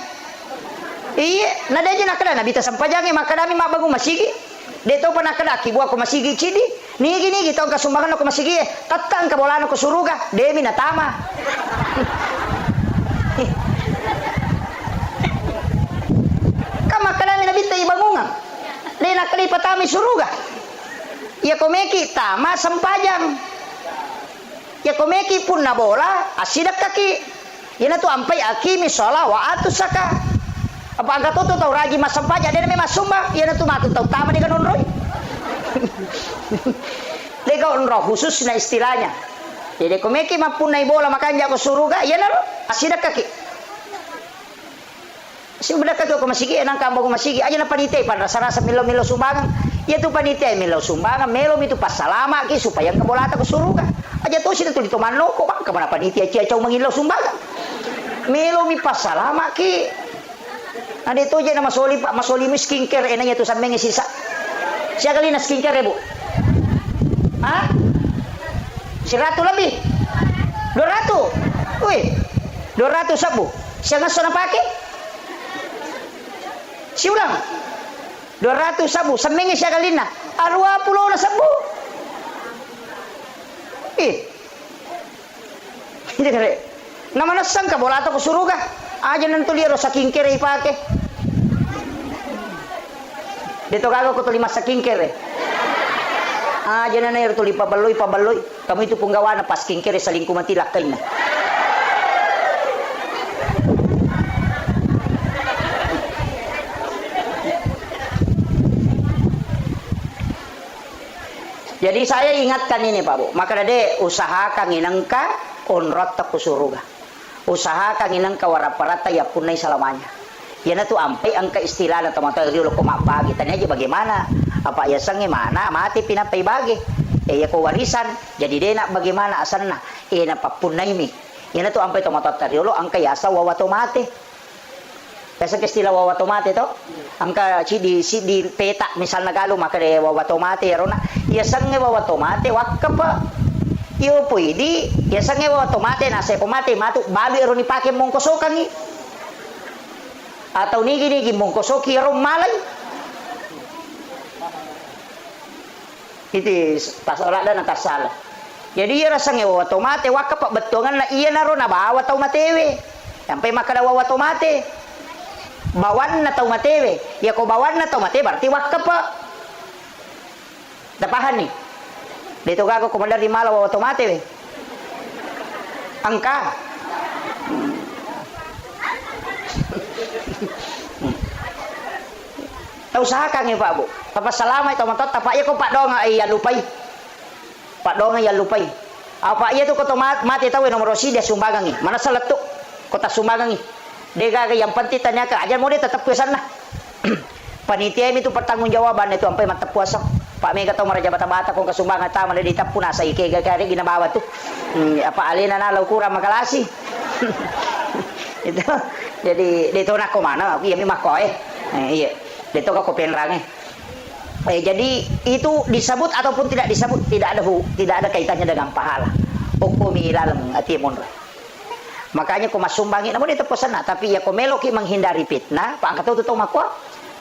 iya nada aja nakada nabita sampajange makadami mabagu masigi deto pa nakada kibuwa ko masigi cidi nigi tong kasumbangan ko masigi tatang kabolano ko suruga demi natama kama kadami nabita ibangungan de nakali patami suruga ya komeki tama sampajang ya komeki pun na bola asidak kaki yana tu ampai akimi sholat wa atusaka apa angkat tu tahu raji masam pajak dia memang sumba ia tu matu tahu tama dengan onroy lega onroh khusus na istilahnya jadi komeki mampu naik bola makanya aku suruga ia naro asidak kaki Si budak ka ko masigi enang kambo ko masigi aja na panitia pan rasa-rasa milo-milo sumbangan. Ya tu panitia milo sumbangan melo itu pasalama ki supaya kabolata ko suruga. Aja to sila tu dito manloko bang ka mana panitia ciacau mangilaw sumbangan. Melo mi pasalama ki. Ada itu aja na masoli mi skincare enanya tu sampai sisa. Siya kali na skincare bu. Hah? 100 lebih. 200. Wih. 200 sabu. Siya ngaso na pake? Si ulang 200 sabu semengi siya kalina 20 na sabu hindi kare namanasang ka bola ko suruga aja nantuliro sa kinkere ipake dito gago ko tulima sa kinkere aja na nair tuli pabaloy kamu itu punggawa na pas kinkere sa lingkuman tilakay na. Jadi saya ingatkan ini Pak Bu, maka dade usahakan inangka onrata kusuruga. Usahakan inangka waraparata ya punai selamanya. Yana tu ampai angka istilah na teman-teman rio ko mapagi tanya aja bagaimana? Apa ya sange mana mati pinapai bagi. Ya ko warisan jadi dena bagaimana asanna? Na papunai mi. Yana tu ampai teman-teman rio angka yasa wawato mati. Kasi istilah wawatomate to, angka si di peta misal nagalo maka de wawatomate rona. Ya sange wawatomate wakka pa. Iyo pwede. Ya sange wawatomate nasa pumate matu babi ron ipake mongkosokan ni. Atau ni gini mongkosoki ron malay. Itu pasal ada nang kasala. Jadi ya sange wawatomate wakka pa betongan na iya na ron na bawa tau matewe. Sampai maka da wawatomate. Bawan na tau matewe ya ko bawan na tau mate berarti wakaf pa dapahan nih dito gago komandar di Malaw wa matewe angka tau usahakan ya Pak Bu papasalamay tau matot tapak ya ko Pak Dong ay lupay Pak Dong ay lupay apa iya tu ko mati tau nomor dia sumbagang ni mana seletu kota sumbagang ni. Dega yang penting tanya ke aja mau dia tetap ke sana. Panitia itu pertanggungjawaban itu sampai mata puasa. Pak Mega tahu maraja bata-bata kung kasumbangan tama na ditapun nasa ike gagari ginabawa tu. Apa alina na law kurang makalasi. Itu jadi dito na ko mana iya mi makoy. Iya. Dito ka ko penrang jadi itu disebut ataupun tidak disebut tidak ada kaitannya dengan pahala. Hukumi ilalang atimun. Makanya ko masumbangin namun itu pesan tapi ya ko meloki menghindari fitnah pak angkat tu makwa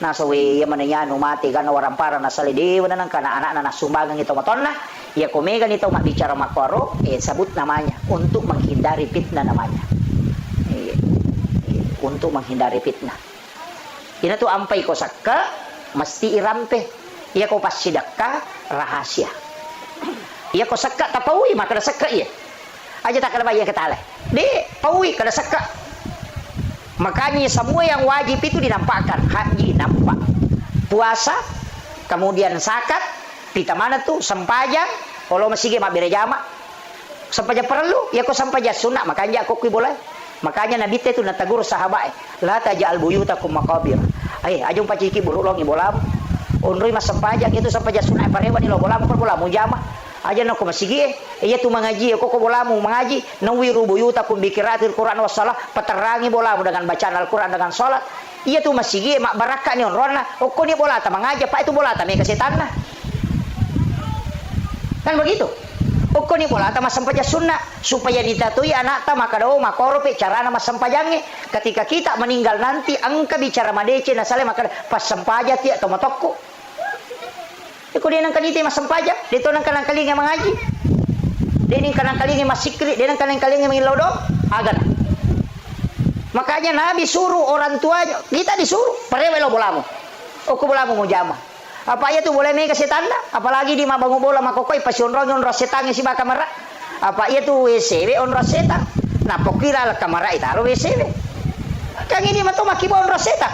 na sawi ya mananya mati kana warang para na salidi wana nang kana anak na sumbangan itu matonna ya ko mega nito bicara makwaro sabut namanya untuk menghindari fitnah namanya untuk menghindari fitnah ini tuh ampai ko sakka mesti irampe ya ko pas sidakka rahasia ya ko sakka tapawi maka sakka iya aja tak ada bayar ketale di pawi kada saka makanya semua yang wajib itu dinampakkan haji nampak puasa kemudian zakat pita mana tuh sempajang kalau masih gak berjamaah sempajang perlu ya kok sempajang sunnah makanya aku boleh makanya Nabi itu natagur sahabat la taj'al buyutakum maqabir ajung paciki burulong ibolam unrui mas sempajang itu sempajang sunnah parewan ilo bolam bolam jamaah aja nak masigi iya tu mengaji kok bolamu mengaji nawiru buyutakum bikiratil Quran wassalah peterangi bolamu dengan bacaan Al-Quran dengan salat iya tu masigi mak barakah ni onrona kok ni bola ta mengaji pak itu bola ta me kesetan lah kan begitu kok ni bola ta masampaja sunnah supaya ditatui anak ta maka do makoro pe cara na masampajange ketika kita meninggal nanti angka bicara madece na sale maka pas sampaja ti atau matokko iko dia nang kaniti mas sampaja dito nang kanang kalinga mengaji dia nang kanang kalinga masikri dia nang kanang kalinga mengilodo agan makanya Nabi suruh orang tuanya kita disuruh parewelo bolamu oku bolamu mau jama apa ya tu boleh me kesetan apalagi di mabangu bola makokoi pasionron setan si bakamara apa ya tu WCW on setan nah pokira la kamera itaro WCW kan ini mah tu makibo on setan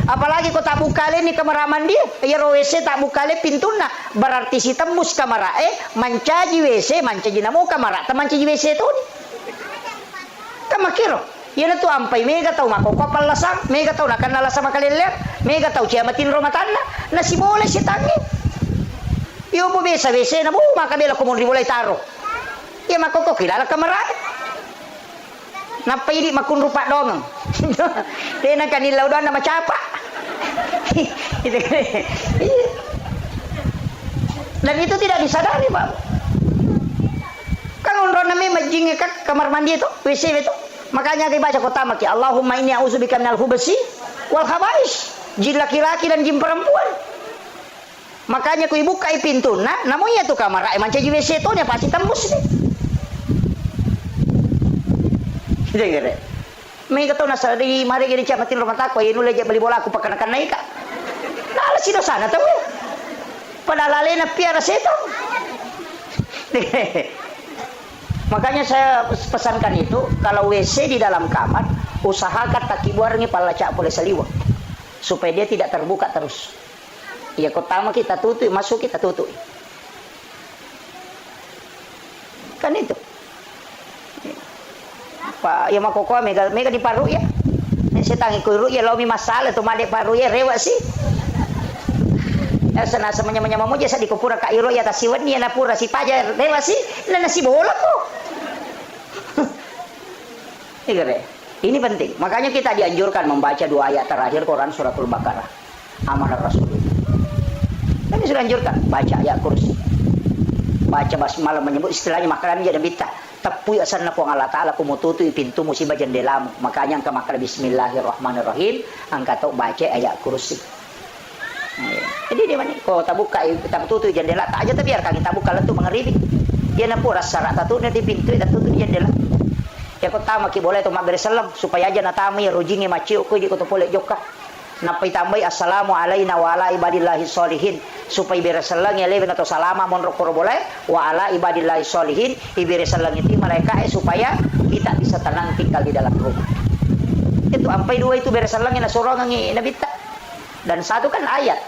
apalagi kau tak bukale ni kameraman dia ya WC tak bukale pintuna berarti si tembus kamera mancaji WC mancaji namo kamera teman mancaji WC tu ni kamakiro Yan tu ampai mega tau makokopal lasang, mega tau nakan lasang makaliliat, mega tau ciamatin romatana, nasi boleh si tangi. Yo mo besa na mo makabela ko mo mulai taro. Ya makoko kilala kamaray. Napaili makun rupa dong. Dia kanilaw doon na macapa. Dan itu tidak disadari, Pak. Kan unron nami majing ke kamar mandi itu, WC itu. Makanya dibaca kota maki Allahumma inni a'udzubika minal hubasi wal khabais. Jin laki-laki dan jin perempuan. Makanya ku buka pintu, namun ya tuh kamar emang caji WC itu nya pasti tembus nih. Gitu gitu. Mereka tahu nasa di mari gini camatin rumah takwa ini lagi beli bola aku pakai naik. Nah, si dosana tahu. Padahal alena piara setan. Makanya saya pesankan itu, kalau WC di dalam kamar, usahakan taki buarnya pala cak boleh seliwak. Supaya dia tidak terbuka terus. Ya pertama kita tutup, masuk kita tutup. Kan itu. Pak, ya makoko mega di paru ya. Saya tangi kuiru ya lomi masalah tu made paru ya rewa sih. Ya sana samanya mamu jasa di kupura ka iro ya tasiwan ni na pura si paja rewa sih. Na nasi bola ko. Ini penting. Makanya kita dianjurkan membaca 2 ayat terakhir Quran suratul Baqarah. Amanah Rasul. Ini sudah anjurkan baca ayat kursi. Baca basmalah menyebut istilahnya makanan jadi bita. Tapi asal na po ang Allah Ta'ala kumututo pintu musibah jendelamu. Makanya angka makala bismillahirrahmanirrahim. Angka to baca ayat kursi. Jadi di mana? Kau tabuka tutup jendela tak aja biarkan kita buka letu mengeribi. Dia na po rasa rata tu di pintu dan tutup jendela. Ya kau tahu maki boleh tu mak bersalam supaya aja natami rujingi maciu ko di ko to boleh joka. Napai tambai assalamu alaina wa ala ibadillahi sholihin supaya beresalang ya leben atau salama mon rokor boleh wa ala ibadillahi sholihin iberesalang itu mereka supaya kita bisa tenang tinggal di dalam rumah. Itu ampai 2 itu beresalang na sorongan ni nabita. Dan 1 kan ayat.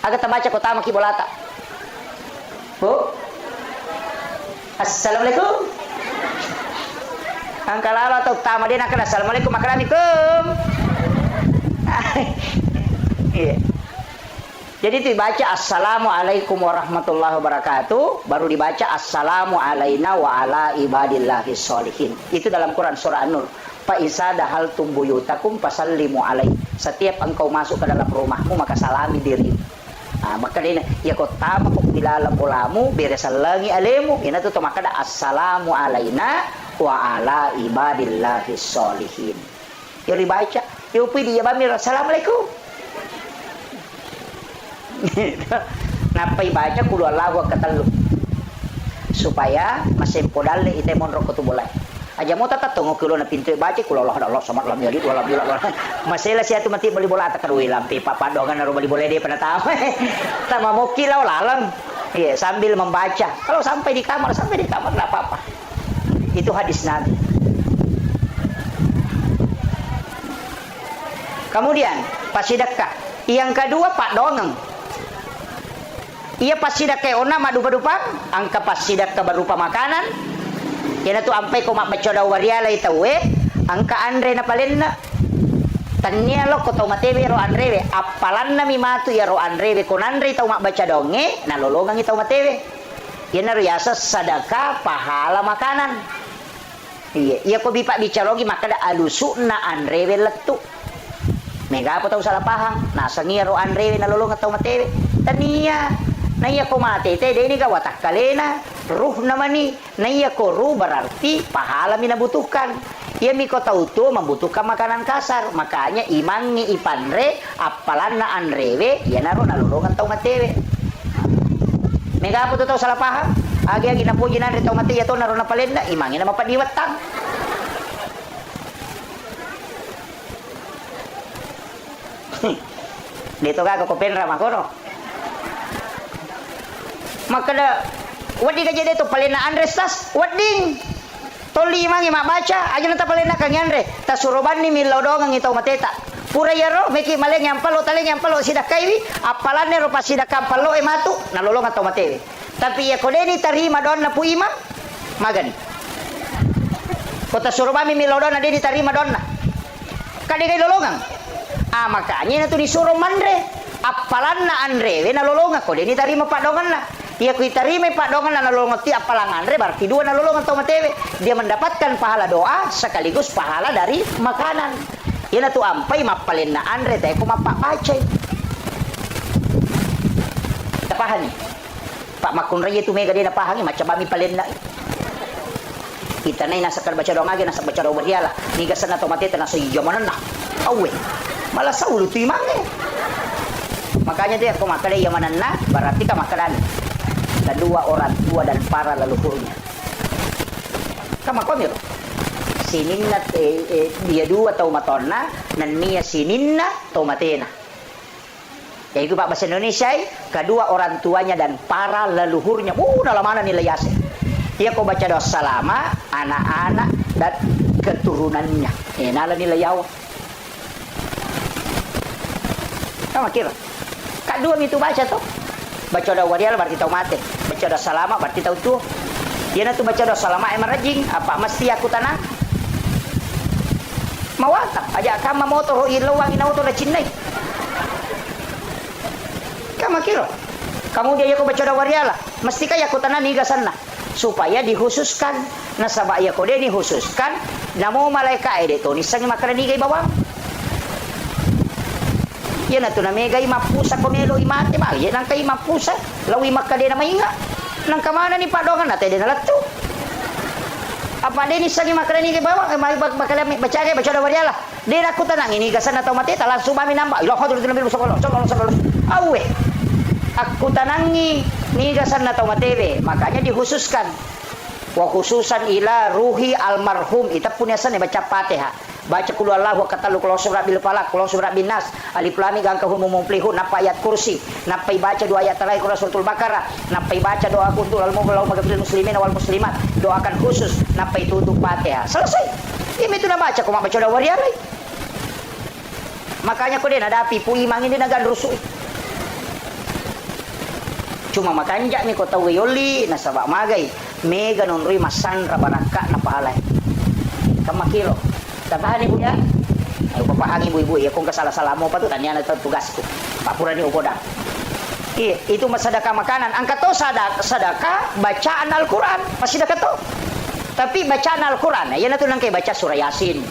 Agak terbaca kota maki bolata. Bu. Assalamualaikum. Angkalala atau tama din akan assalamualaikum makaramikum. Iya. Jadi itu dibaca assalamualaikum warahmatullahi wabarakatuh, baru dibaca assalamu alaina wa ala ibadillahi sholihin. Itu dalam Quran surah An-Nur. Fa isa dahaltum buyutakum fasallimu alaihi. Setiap engkau masuk ke dalam rumahmu maka salami diri. Nah, maka dia ya kota maka dilala polamu beresalangi alemu. Ina tu maka ada assalamu alaina wa ala ibadillahi sholihin. Ya dibaca, ya upi dia bamir assalamualaikum. Napai baca kudu Allah wa katalu supaya masih podale ite mon roko tu boleh. Aja mau tata tunggu kulo na pintu baca kulo Allah sama lam jadi wala bila masalah siatu mati beli bola tak kadui lampi papa dongan naru beli bola dia pada tahu. Tama mau kilau lalang. Iya, sambil membaca. Kalau sampai di kamar enggak apa-apa. Itu hadis Nabi. Kemudian pasidakah. Yang kedua Pak Dongeng. Ia pasidak ke ona madu-madupang, angka pasidak ke berupa makanan. Yana tu ampai ko mabacoda wariala itawe, angka andre na palenna. Tanya lo ko tau matewe ro andre apalan na mimatu ya ro andre ko andre tau mabaca donge, nalolongang itau matewe. Yana riasa sadaka pahala makanan. Iya ko bipa bicarogi maka da alusuna andre letu. Mega apa tau salah paham, nasa ngiro andre nalolong atau matewe. Tania naya ko mate te ini ka watak kalena ruh namani naya ko ruh berarti pahala minabutuhkan. Ia miko tahu tu membutuhkan makanan kasar, makanya imangi ipanre apalan na andrewe ya naro nalolong atau matewe. Mega apa tau salah paham, agi na puji andre tau mate ya to naro na palenda imangi na mapadiwatang. Dito ka ko penra makoro. Maka da wadi ka jadi to palena Andres tas wading toli mangi mak baca aja nata palena kang Andre tas suroban ni milodong ang itaw mateta pura yaro meki maleng yang palo taleng yang palo sidak kaiwi apalan ne rupa sidak kampalo e matu nalolong atau matewe tapi ya kodeni tarima don na puima magan Kota suruh mami milodona dia diterima donna. Kade kay lolongang. Makanya na to disuruh mandre. Apalan na andre, na lolongan ko. Dia diterima pak dongan na. Ia ku diterima pak dongan na lolongan ti apalang andre. Berarti dua na lolongan tau matewe. Dia mendapatkan pahala doa sekaligus pahala dari makanan. Ia na to ampai mapalin na andre. Tayo ko mapak baca. Tapahan ni. Pak Makun Raya itu mega dia napahang macam kami palin na. Kita na nasa baca doa lagi nasa baca doa berdiala. Nigasan na tomatete nasa jamanan na. Awe. Malah sa ulo tu imang eh. Makanya dia kau makan yamanan na berarti ka makanan. Dan dua orang tua dan para leluhurnya. Kama komir. Sininna dia dua tau matonna nan mia sininna tomatena. Yaitu Pak bahasa Indonesia, kedua orang tuanya dan para leluhurnya. Dalam mana nilai yasin? Dia kau baca doa salama, anak-anak dan keturunannya. Nala nilai yawa. Kamu kira? Kedua itu baca tuh. Baca doa warial berarti tahu mati. Baca doa salama berarti tahu tuh. Dia nanti baca doa salama emang rajing. Apa mesti aku tanang? Mawatap. Aja kamu motor ilawang inauto na cinay. Kamu kira? Kamu dia aku baca doa wariala. Mesti kaya aku tanang nigasan na. Supaya dihususkan. Nasaba ya ko dia dihususkan. Namo malaika itu nisang makanan nigay bawang. Yan na to na megay mapusa komelo imate ba. Yan ang kay mapusa. Lawi makade na mainga. Nang kamana ni padongan natin din nalat to. Apa din nisang makanan nigay bawang. Bakalami baca doa wariala. Din ako tanang inigasan na to matita. Langsung mami namba. Ilo ko dito na bilo sa kolong. Awe. Aku tanangi nigasan na taumatebe, makanya dikhususkan. Wa khususan ila ruhi almarhum. Ita punyasan baca Fatihah. Baca qul huwallahu katalu qul surat bil falaq, qul surat bin nas, alif lam mim gangkahum mumplihun, napa ayat kursi, napai baca dua ayat terakhir suratul Baqarah, napai baca doa kuntul al mu'minul muslimin wal muslimat, doakan khusus, napai tutup Fatihah. Selesai. Ini itu na baca ko baca doa warialay. Makanya ko din nadapi pu imang ini nagan rusuh. Cuma makanja mi kota weyoli na sabak magay mega nonrui masan rabaraka na paalay kamakilo tabahan ibu ya ayo papahang ibu-ibu ya kung kasalah-salah mo pa to tanya na tugas ko papura ni upoda itu masadaka makanan angkat to sadaka bacaan Al-Quran pasidaka to tapi bacaan Al-Quran ya na to nang kay baca surah Yasin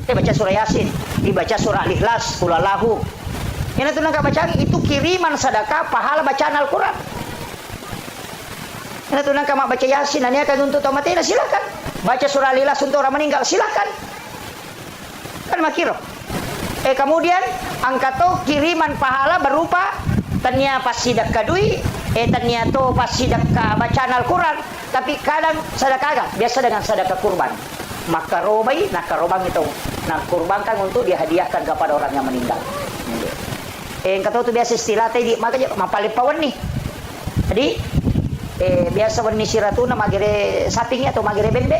baca surah Yasin dibaca surah Al-Ikhlas qul huwallahu yan na to nang kabacaan itu kiriman sadaka pahala bacaan Al-Quran. Nah, itu nang kamu baca Yasin, nanya kan untuk tomatena silakan. Baca surah Al-Ikhlas untuk orang meninggal silakan. Kan makiro. Kemudian angkat to kiriman pahala berupa tanya pas sidak kadui, tanya to pas sidak bacaan Al-Quran. Tapi kadang sedekah biasa dengan sedekah kurban. Maka robai, nah karobang itu, nah kurban kan untuk dihadiahkan kepada orang yang meninggal. Yang kata itu biasa istilah tadi, makanya mapalipawan nih. Jadi biasa warni siratuna magere sapingnya atau magere bembe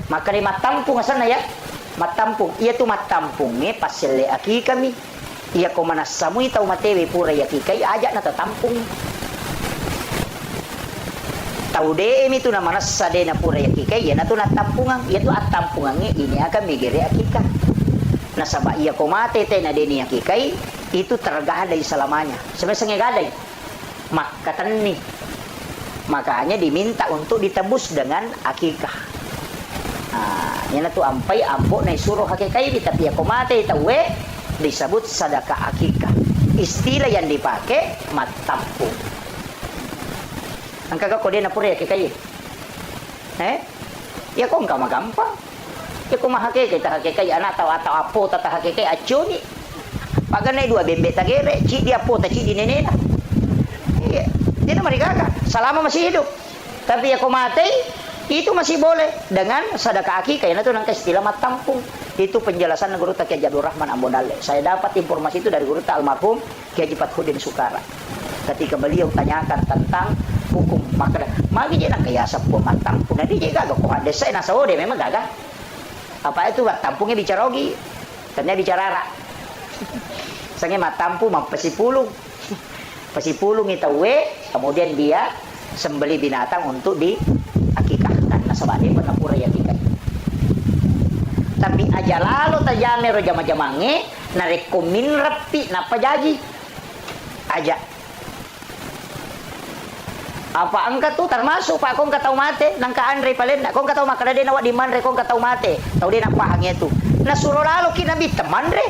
maka ni matampung sana ya matampung iya tu matampung pasele aki kami iya ko manasamui tau matewe pura ya kikai aja na tatampung tau de itu na manasade na pura ya kikai ya na tu natampungan iya tu atampungan ini akan migere akika nasaba iya ko mate te na deni akikai itu tergadai selamanya sebenarnya gadai makatan nih. Makanya diminta untuk ditebus dengan akikah. Yan tu ampai ambo na isuruh akikah ini tapi ako mate tawe disebut sedekah akikah. Istilah yang dipakai matampung. Ang kagak ko din na puri akikah ini. Ya kung ka magampang. Ya kung mahake kita akikah anak atau apo tata akikah acuni. Paganay dua bembe tagere, ci dia po ta ci di nenena. Dia mereka kan selama masih hidup. Tapi aku mati itu masih boleh dengan sedekah akikah. Itu nang istilah matampung. Itu penjelasan Guru Kiai Abdul Rahman Ambondale. Saya dapat informasi itu dari Guru almarhum Kiai Fathuddin Sukara. Ketika beliau tanyakan tentang hukum makanan, magi je nak kaya sepuh matampung. Nanti je gagak ko ada saya nasode memang gagak. Apa itu matampungnya bicara ogi. Ternyata bicara ra. Sange matampung mampesipulung. Pasipulung itu kemudian dia sembeli binatang untuk diakikahkan. Nasabah dia pernah pura ya akikah. tapi aja lalu tajame ro jama-jamange na rekomin rapi na pajaji aja. Apa angka tu termasuk pak kong katau mate nang ka Andre palen na kong katau makada de na wa di manre kong katau mate tau de na pahangnya tu na suruh lalu kina bi teman re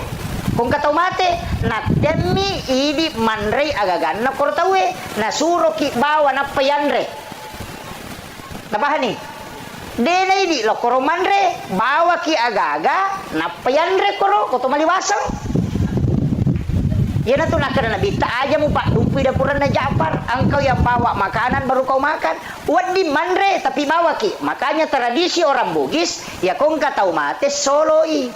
kong katau mate na demi idi manre agagan na kortawe na suruh ki bawa na payanre na pahani de na idi lo koro manre bawa ki agaga na payanre koro koto maliwasang. Ya na tu nak kena bita aja mu pak dumpi dapuran na Ja'far. Engkau yang bawa makanan baru kau makan. Wat di manre tapi bawa ki. Makanya tradisi orang Bugis ya kong katau mate soloi.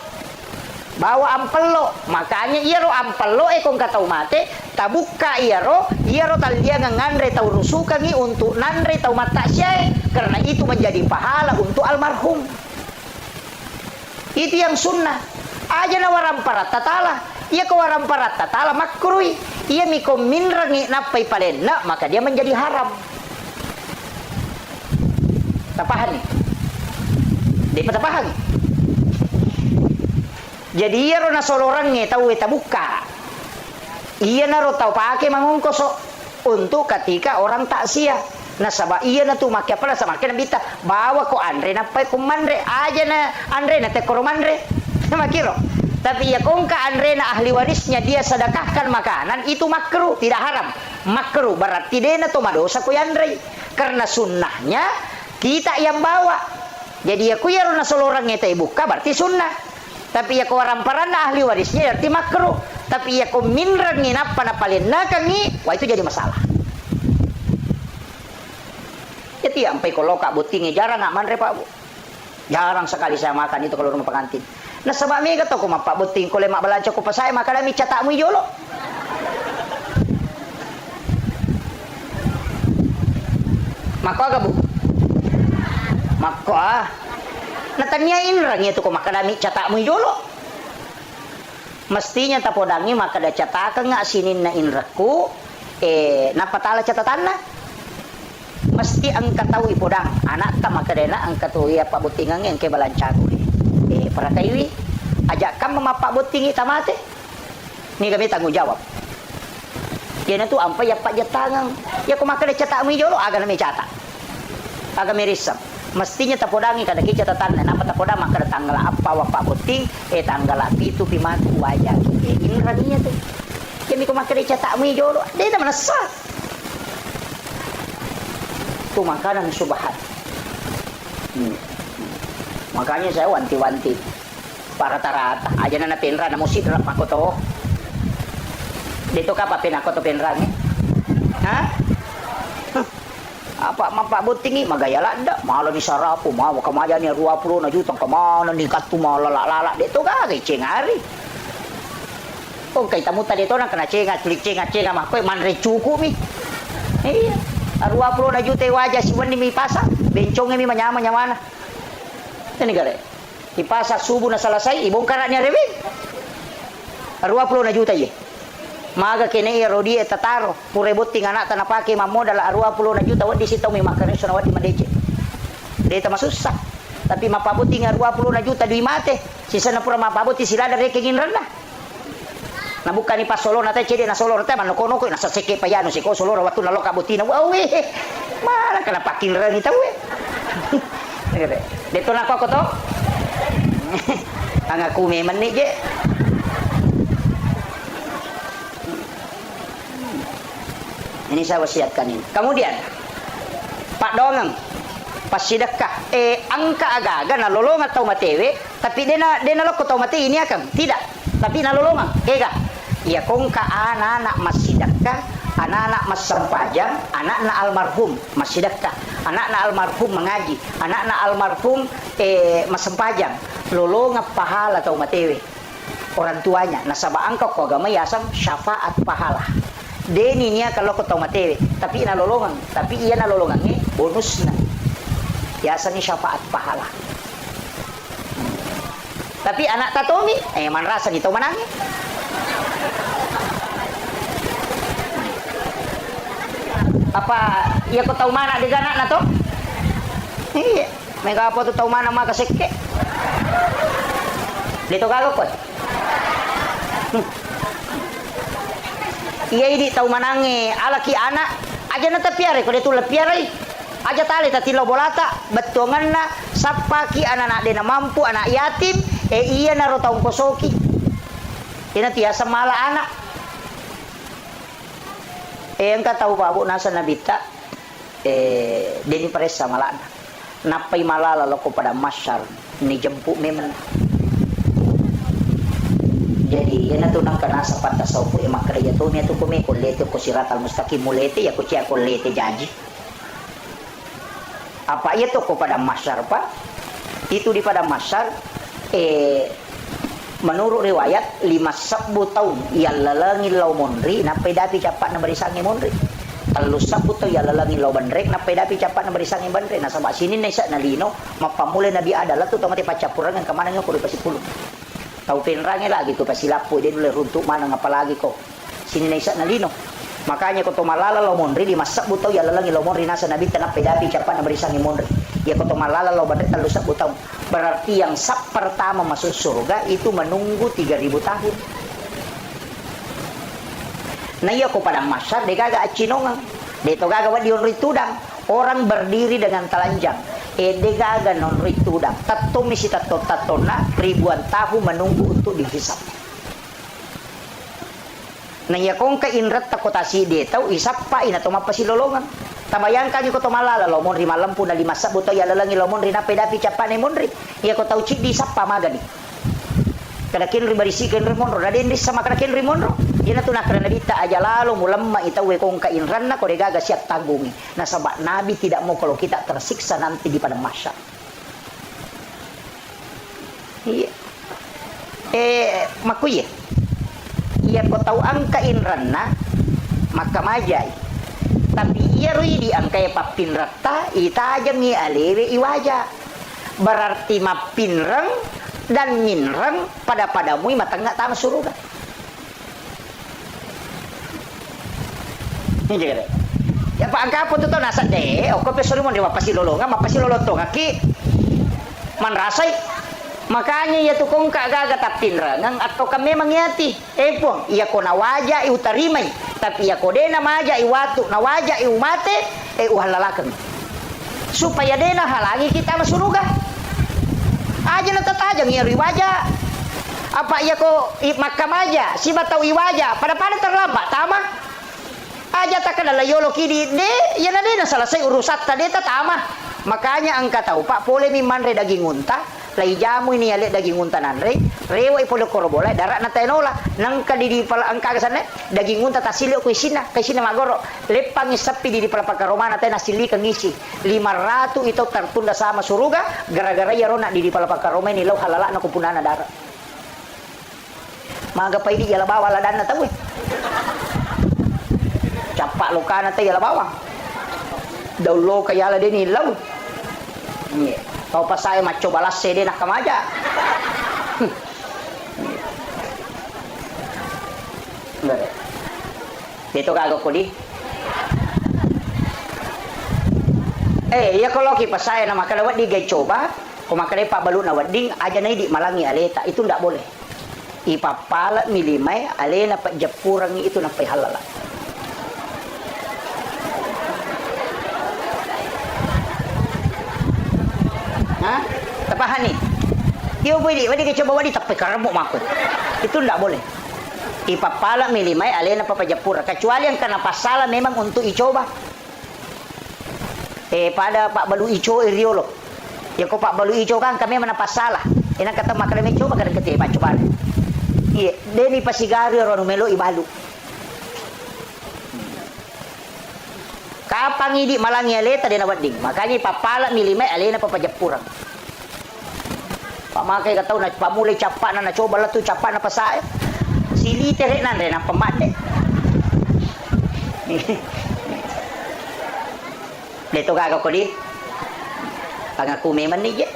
Bawa ampelo. Makanya iya ro ampelo kong katau mate tabuka iya ro talia ngandre tau rusukangi untuk nandre tau mata syai karena itu menjadi pahala untuk almarhum. Itu yang sunnah. Aja na waram parat tatala. Ia kewaram parat tatala makruh. Ia miko minrangi napai palena maka dia menjadi haram. Tapahan nih. Dia patapahan. Jadi ia rona solorangnya tahu eta buka. Ia naro tahu pakai mangungkos untuk ketika orang takziah. Nah sabab iya na tu make apa sama kena bita bawa ko Andre napai ko manre aja na Andre na te ko manre. Nama kiro. Tapi ya kongka Andre na ahli warisnya dia sedekahkan makanan itu makruh, tidak haram. Makruh berarti dia na to madosa ku Andre. Karena sunnahnya kita yang bawa. Jadi ya ku ya na solorang eta buka berarti sunnah. Tapi ya ku waramparana ahli warisnya berarti makruh. Tapi ya ku minran nginapa na palinna kangi, wah itu jadi masalah. Jadi sampai kalau kak butingnya jarang nggak manre Pak Bu. Jarang sekali saya makan itu kalau rumah pengantin. Nah sebab mega to ko mapak buting ko lemak belaco ko pasay makala mi catakmu yolo. Mako aga Bu. Mako natanyain rang itu ko makala mi catakmu yolo. Mestinya tapodangi makada catakan nga sinin na inraku napatala catatanna. Mesti angka tahu ipodang anak ta makadena angka tu ya pak butingang yang ke balancago. Para kaiwi ajak kam memapak butingi tamate ni kami tanggung jawab kena tu ampa ya pak jatangang ya ko makade cetak mi jolo aga mi catak aga mi risap mestinya tapodangi kada ki catatan napa tapodang makade tanggal apa wa pak buting tanggal itu pimatu wajah ini radinya tu kami ko makade cetak mi jolo dia mana sah tu makanan subhan. Makanya saya wanti-wanti para rata-rata aja na penra na musik rap ako to. Dito ka pa pinako to penra ni. Ha? Apa mapak butingi magayala nda malo ni sarapo mawa kamaya ni 20 na juta kamana ni katu malala dito ka kay cengari. Kung kay tamuta dito na kana cenga cenga mah koy manre cuku mi. Iya. 20 na juta wajah si wani mi pasa bencong mi manyama nyamana. Ini gale. Ipasak subuh na selesai, ibongkar nya rewe. 20 na juta ye. Maga kene rodi eta taro, pure buting anak tanah pake mamodal 20 na juta wadi sitaw mi makan sona wadi madece. Deta masusah. Tapi mapabuting 20 na juta duit mate. Sisa na pura mapabuti sila dari kengin rendah. Na bukan ni pas solo na teh cede na solo teh manoko-noko na saseke payano si ko solo waktu na loka butina. Wow we. Mana kana pakin ren kita we. Dito na ako to. Ang aku memang ni je. Ini saya wasiatkan ini. Kemudian Pak Dongang pas sedekah angka aga-aga na lolong atau matewe tapi dia na loko tau mate ini akan tidak tapi na lolongan kega ya kong ka anak-anak masidekah anak-anak mas sempajang anak-anak almarhum masidekah anak-anak almarhum mengaji anak-anak almarhum mas sempajang lolongan pahala tau matewe orang tuanya nasaba angka ko agama yasam syafaat pahala deni niya kalau ko tau matewe tapi na lolongan tapi iya na lolongan ni bonus na biasa ni syafaat pahala. Tapi anak tatomi, man rasa gitu manangi. Apa iya ko tahu mana di ganak na to? Iya, mega apa tu tahu mana maka sekke. Dito gagawin. Iya ini tahu manange alaki anak aja na tapiare ko dito lapiare aja tali tatilo bolata betongan na sapaki anak de na mampu anak yatim iya na rotong kosoki ina tiasa mala anak engka tahu babu nasa nabita deni paresa mala anak napai malala loko pada masyar ni jemput memang. Jadi yan ito nang kanasa patasaw po makariya to niya to kumi kulete ko sirat al mustaqim mulete ya ko siya kulete janji. Apa itu ko pada masyar pa? Itu di pada masyar menurut riwayat 50 tahun ya lalangi law monri napay dapi capat na barisangi monri. 30 tahun ya lalangi law bandrek napay dapi capat na barisangi bandrek nasa ba sinin na isa nalino mapamulay na bi adalah to tamati pacapurangan kamana nga ko ri pasipulong. Tahu penrangnya lagi tuh pasti lapu dia dulu runtuk mana apalagi kok sini naisa nalino makanya kau malala lo monri di masak butau ya lalangi lo monri nasa nabi tanap pedapi capat na berisangi monri ya kau malala lo bandre talu sak butau berarti yang sap pertama masuk surga itu menunggu 3000 tahun. Nah iya kau pada masyar dia kagak acinongang dia to kagak wadion ritudang orang berdiri dengan telanjang degaga non ritudang tato misi tato tatona ribuan tahun menunggu untuk dihisap. Nah ya kong ka inrat takotasi dia tahu isap pa ina to mapasilolongan. Tabayangkan ko to malala lo monri malam pun ali masak buto ya lalangi lo monri na pedapi capane monri. Ya ko tahu cik di sapa magani. Kada kinri barisi kinri monro na din sama kada kinri monro. Ina tu nak karena dita aja lalu mulamma ita we kong ka inran na ko degaga siap tanggungi. Nah sebab Nabi tidak mau kalau kita tersiksa nanti di padang mahsyar. Iya. Makuye. Iya ko tahu angka inran na maka majai. Tapi iya rui di angka papin rata ita aja mi alewe iwaja. Berarti mapinrang dan minrang padamu mata enggak tahu surga. Ya pak angka pun tu nasa deh, oke pesori mau mapasi lolongan, mapasi lolotong aki manrasai, makanya ya tu kong kagak tapin rangang atau kami mengiati, pun iya ko nawaja utarimay, tapi iya ko de namaja iwatu nawaja iumate, uhalalakan, supaya de halangi kita masuk surga, aja natatajang iya riwaja, apa iya ko makam aja, si batau iwaja, pada terlambat, tamah. Aja tak kena layolo kiri de ya nade na selesai urusan tadi tama makanya angka tahu pak pole mi manre daging unta lai jamu ini ale daging unta nanre rewa ipolo korobola darat na tenola nang kadidi pala angka kesana daging unta tasili ko isina kaisina magoro lepang isapi di pala pakaromana tena sili kangisi 500 itu tertunda sama suruga gara-gara ya rona di pala pakaroma ini law halala na kumpunana darat maga pa idi yala bawa ladan na tawi capak luka nanti ya bawang daulo kaya lah dia ni lau ni kau pasai maco balas dia nak kamaja itu kagak kodi ya kalau kita pasai nama kalau wadi gay coba kau makan pak balu na wading aja nai di malangi aleta itu ndak boleh ipapala milimai alena pak japurangi itu napai halal. Hah? Tapahani. Dia boleh, wadi coba wadi tapi karamuk makut. Itu tidak boleh. Ipapala milimay alena papajapura kecuali yang kena pasala memang untuk icoba. Pada Pak Balu ico iriolo. Ya kok Pak Balu ico kan kami mana pasala. Ina kata makan coba kada kete coba. Iya, deni pasigari ro melo ibalu. Kapang idi malangi aleta dena wading. Makanya papala milimay alena papajapura. Pamakai ka tahu na pamulay capak na coba lah tu capak na pasay. Sili tere na rin ang pamate. Dito kagak ko di. Pangaku memang ni je.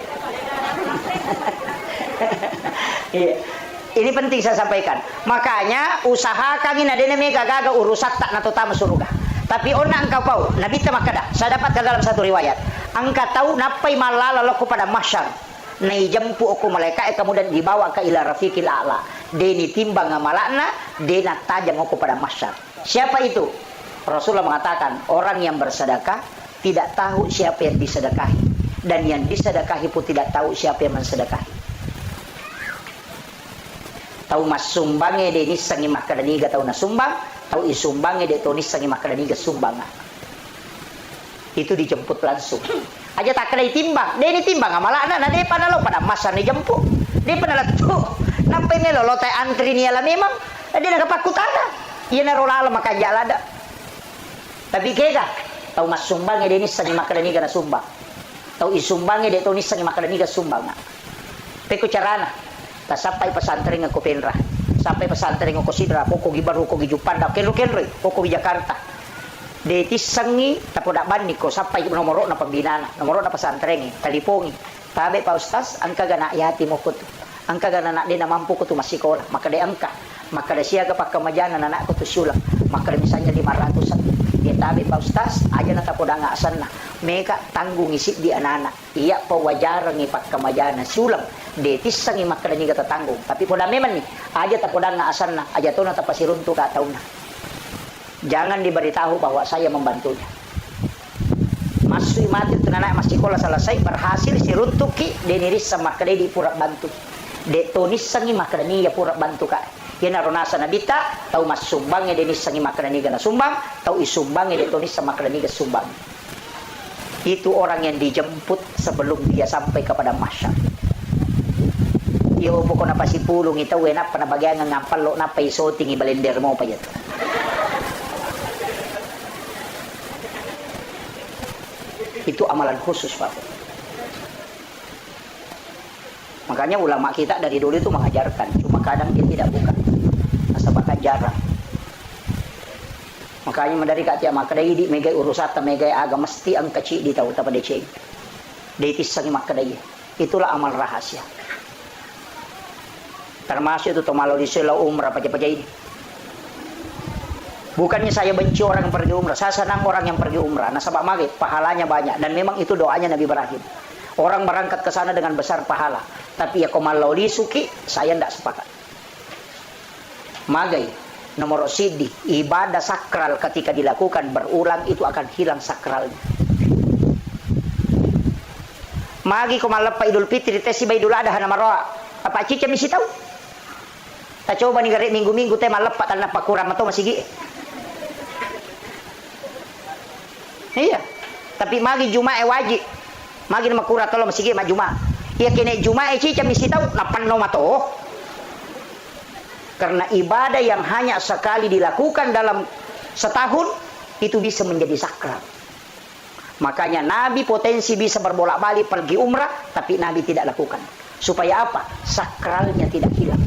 Ini penting saya sampaikan. Makanya usahakan ini ada mega gaga urusan tak nato tamu surga. Tapi ona engkau kau Nabi tamakada. Saya dapatkan dalam satu riwayat. Engkau tahu napai malala loko pada mahsyar. nai jampu aku malaikat kemudian dibawa ke ila rafiqil a'la. Deni timbang amalana, dena tajam aku pada masyar. Siapa itu? Rasulullah mengatakan, orang yang bersedekah tidak tahu siapa yang disedekahi, dan yang disedekahi pun tidak tahu siapa yang mensedekahi. Tahu mas sumbange de ni sangi makadaniga tahu na sumbang, tahu isumbange de tonis sangi makadaniga sumbang. Itu dijemput langsung. Aja tak kena timbang, de ni timbang amalana na de panalo pada masa ni jemput. De panalo tu. Nampai ni lo tay antri ni ala memang dia nak pakutana. Ia na rolala maka jalada. Tapi kega tahu mas sumbangnya dia ni sangi makadaniga na sumbang. Tahu isumbangnya dia tonis sangi makadaniga sumbang. Peko carana. Tak sampai pesantren aku penra. Sampai pesantren aku sidra, koko gibaru koko gijupanda, kenro-kenro, koko di Jakarta. Deti sangi tapodak bandi ko sampai nomor na pembinaan, nomor na pesantren talipongi. Tabe Pak Ustaz, angka gana yati mo ko tu. Angka gana nak dia mampu ko tu masih sekolah, maka dia angka. Maka dia siaga pak kemajanan anak ko tu sulang. Maka dia misalnya 500. Dia tabi Pak Ustaz, aja na tapodak ngasan na. Meka tanggung isip di anak-anak. Iya pawajaran ni pak kemajana sulam. Detis sangi makadani kata tanggung. Tapi poda memang nih, aja tapodak ngasan na. Aja tu na tapasiruntu ka tahu na. Jangan diberitahu bahwa saya membantunya. Masui mati tu anak masih sekolah selesai berhasil siruntuki deniris sama kadai di pura bantu. De tonis sangi makadani ya pura bantu ka. Yana ronasa nabita tahu mas sumbangnya denis sangi makadani gana sumbang, tahu isumbangnya de tonis sama makadani ga sumbang. Itu orang yang dijemput sebelum dia sampai kepada masyar. Yo pokok napa si pulung itu enak pada bagian ngampal lo napa iso tinggi balender mau pa yato. Itu amalan khusus Pak. Makanya ulama kita dari dulu itu mengajarkan, cuma kadang dia tidak buka. Asal jarang. Makanya dari katia makadai di megai urusata megai aga mesti ang kecil di tahu tapa deceng. Deitis sangi makadai. Itulah amal rahasia. Termasuk itu tomalo di sela umrah paja-paja ini. Bukannya saya benci orang yang pergi umrah, saya senang orang yang pergi umrah. Nah, sebab maghrib pahalanya banyak dan memang itu doanya Nabi Ibrahim. Orang berangkat ke sana dengan besar pahala. Tapi ya komalau suki, saya tidak sepakat. Magai nomor sidi ibadah sakral ketika dilakukan berulang itu akan hilang sakralnya. Magi komalapa Idul Fitri tesi Idul Adha nama roa. Apa cica misi tahu? Tak coba nih garik minggu-minggu tema lepak tanah pakuram atau masih gi. Iya. Tapi magi Jumat wajib. Magi nama kurat kalau masih gi ma Jumat. Iya kene Jumat cica misi tahu napan no mato. Karena ibadah yang hanya sekali dilakukan dalam setahun itu bisa menjadi sakral. Makanya Nabi potensi bisa berbolak-balik pergi umrah, tapi Nabi tidak lakukan. Supaya apa? Sakralnya tidak hilang.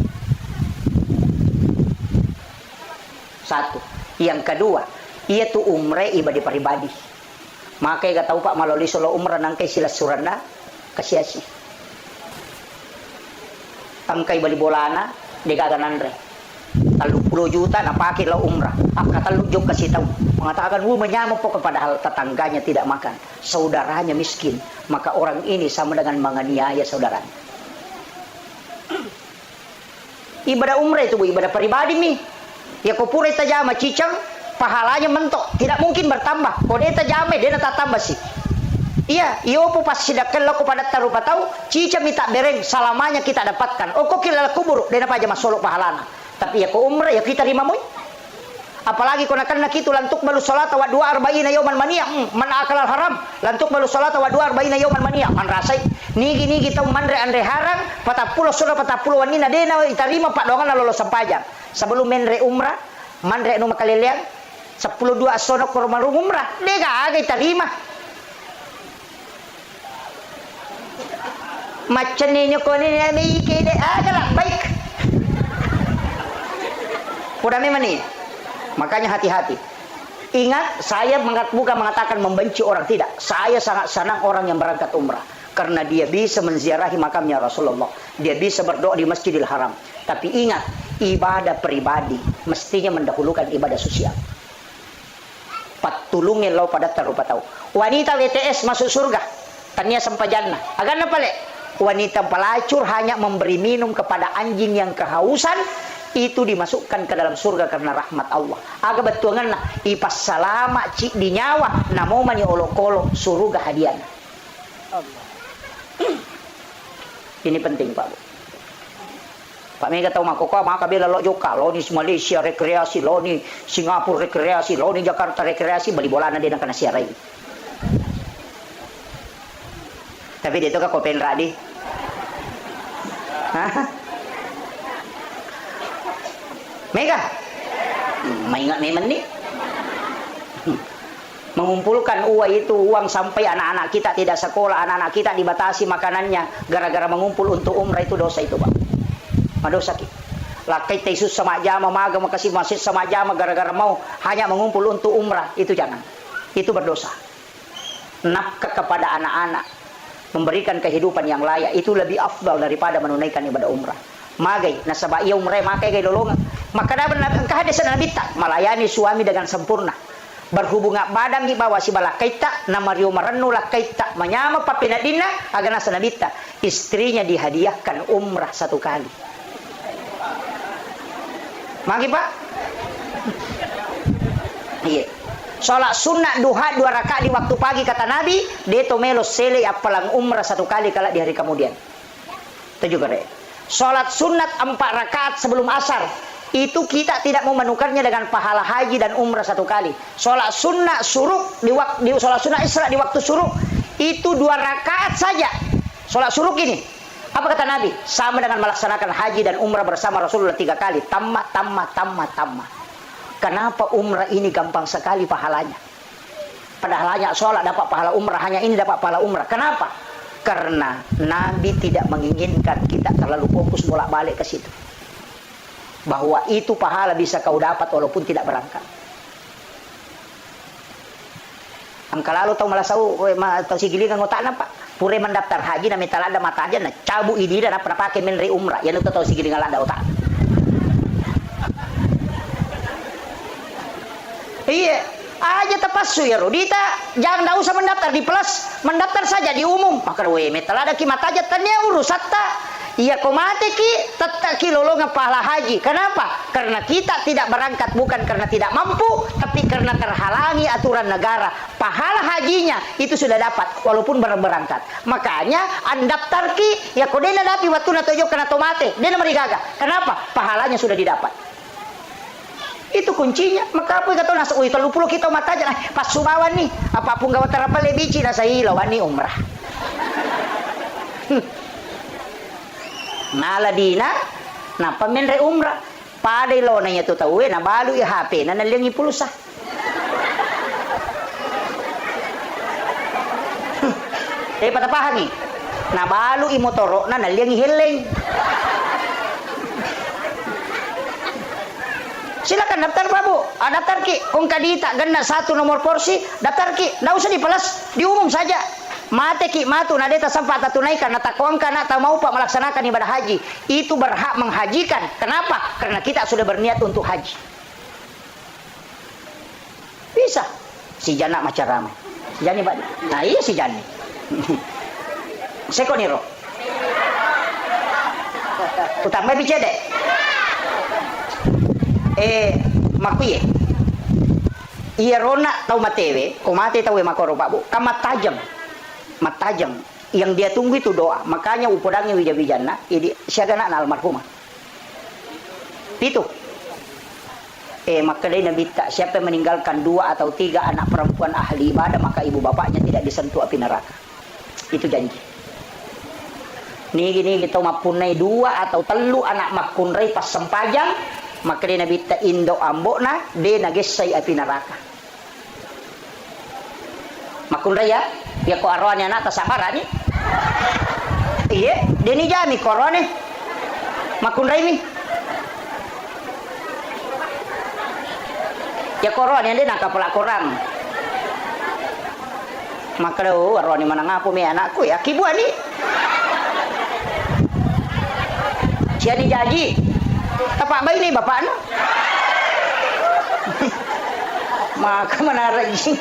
Satu. Yang kedua, yaitu umrah ibadah pribadi. Makanya gak tahu Pak melalui solo umrah nangkai sila suranda kasiasi. Angkai bali bolana degagan andre. 30 juta napakit lah umrah. Katalujog kasih tahu. Mengatakan, menyamuk pokok padahal tetangganya tidak makan. Saudaranya miskin. Maka orang ini sama dengan menganiaya saudaranya. Ibadah umrah itu ibadah pribadi mi. Ya kupura itajama cicang, pahalanya mentok. Tidak mungkin bertambah. Kalau dia itajama, dia tak tambah sih. Iya, iyo po pas sidakan lo kepada tarupa tahu, cicang minta bereng, salamanya kita dapatkan. Oh kok kila kubur, dia apa aja masolok pahalana. Tapi ya ko umrah ya kita rimamoy. Apalagi kau nak kita lantuk balu salat wa 42 yauman mania man akal haram lantuk balu salat wa 42 yauman mania man rasai nigi kita mandre andre harang 40 sura 40 wanina dena itarima pak dongan lolo sampajang sebelum menre umrah mandre nu makalelean 10 dua sono korma umrah dega aga itarima macam ni ko ni kede aga lah baik udah memang nih. Makanya hati-hati. Ingat, saya bukan mengatakan membenci orang, tidak. Saya sangat senang orang yang berangkat umrah. Karena dia bisa menziarahi makamnya Rasulullah. Dia bisa berdoa di Masjidil Haram. Tapi ingat, ibadah pribadi mestinya mendahulukan ibadah sosial. Patulungin lo pada tarupa tahu. Wanita WTS masuk surga. Tania sampai jannah. Agan apa le? wanita pelacur hanya memberi minum kepada anjing yang kehausan, itu dimasukkan ke dalam surga karena rahmat Allah. Aga betuangan na ipas salama cik di nyawa namo mani olok-olok surga hadiah. Ini penting Pak. Pak Mega tahu makoko maka bila lo joka lo ni Malaysia rekreasi, lo ni Singapura rekreasi, lo ni Jakarta rekreasi, beli bola na din ang kanasiaray. Tapi dito ka kopen radi. Mega, maingat memang nih. Mengumpulkan uang sampai anak-anak kita tidak sekolah, anak-anak kita dibatasi makanannya gara-gara mengumpul untuk umrah, itu dosa itu Pak. Madosa ki. Lakai Yesus sama jama maga makasih masjid sama jama gara-gara mau hanya mengumpul untuk umrah, itu jangan. Itu berdosa. Nafkah kepada anak-anak, memberikan kehidupan yang layak, itu lebih afdal daripada menunaikan ibadah umrah. Magai nasaba iya umrah makai gay lolongan. Maka dapat kehadisan Nabi tak melayani suami dengan sempurna. Berhubungan badan di bawah si balakaita nama Rio Maranu lakaita menyama papinadina agar nasa nabita istrinya dihadiahkan umrah 1 kali. Magi Pak. Iya. Salat sunat duha 2 rakaat di waktu pagi kata Nabi, deto melos sele apalang umrah 1 kali kala di hari kemudian. Itu juga deh. Salat sunat 4 rakaat sebelum asar, itu kita tidak memenukannya dengan pahala haji dan umrah 1 kali. Salat sunat suruk di salat sunat Isra di waktu suruk itu 2 rakaat saja. Salat suruk ini apa kata Nabi? Sama dengan melaksanakan haji dan umrah bersama Rasulullah 3 kali. Tamat. Kenapa umrah ini gampang sekali pahalanya? Padahal hanya sholat dapat pahala umrah, hanya ini dapat pahala umrah. Kenapa? Karena Nabi tidak menginginkan kita terlalu fokus bolak-balik ke situ. Bahwa itu pahala bisa kau dapat walaupun tidak berangkat. Angka lalu tahu malah tahu si gilingan ngotak nampak. Pure mendaftar haji na metal ada mata aja na cabu ini dan apa pakai menri umrah. Ya lu tahu si gilingan ada otak. Iya, aja tepasu ya Rodita. Jangan usah mendaftar di plus, mendaftar saja di umum. Maka we metal ada kimat aja tanya urus hatta. Iya komate ki tetap ki lolongan pahala haji. Kenapa? Karena kita tidak berangkat bukan karena tidak mampu, tapi karena terhalangi aturan negara. Pahala hajinya itu sudah dapat walaupun berangkat. Makanya andaftar ki ya kodena dapi waktu na tojo kana tomate. Dena marigaga. Kenapa? Pahalanya sudah didapat. Itu kuncinya. Maka apa kata nasa uy 30 kita mata aja pas sumawan nih. Apapun gawat terapa lebici nasa ilawan ni umrah. Naladina na pamenre umrah padai lo na yato tawe na balu i HP na nalingi pulsa. Tapi patapahagi na balu i motoro na nalingi heleng. Silakan daftar Pak Bu, daftar ki kung kadita ganda 1 nomor porsi daftar ki, nggak usah dipelas, diumum saja. Mate ki matu na deta sampai tunaikan na takuang kana tak mau Pak melaksanakan ibadah haji, itu berhak menghajikan. Kenapa? Karena kita sudah berniat untuk haji. Bisa. Si Jana macam ramai. Si Jani Pak. Nah iya si Jani. Sekoniro. Utama bicede. Makuye. Iya rona tau matewe, komate tahu makoro Pak Bu. Kamat tajam yang dia tunggu itu doa. Makanya upodangnya wija-wijana ini siaga na almarhumah itu maka dia Nabi tak siapa yang meninggalkan 2 atau 3 anak perempuan ahli ibadah maka ibu bapaknya tidak disentuh api neraka. Itu janji. Nih kita mapunai 2 atau 3 anak makunrai pas sempajang maka dia Nabi tak indo ambok na dia nagesai api neraka. Makunrai ya ko arwahnya anak tasamaran ni. Iya, dia ni jami korone. Makunrai ni. Ya korone dia nak kapala korang. Maka dah arwah ni mana ngapu me anakku ya kibuan ni. Cia ni jaji. Tapak bayi ni bapak no. Maka mana rajin.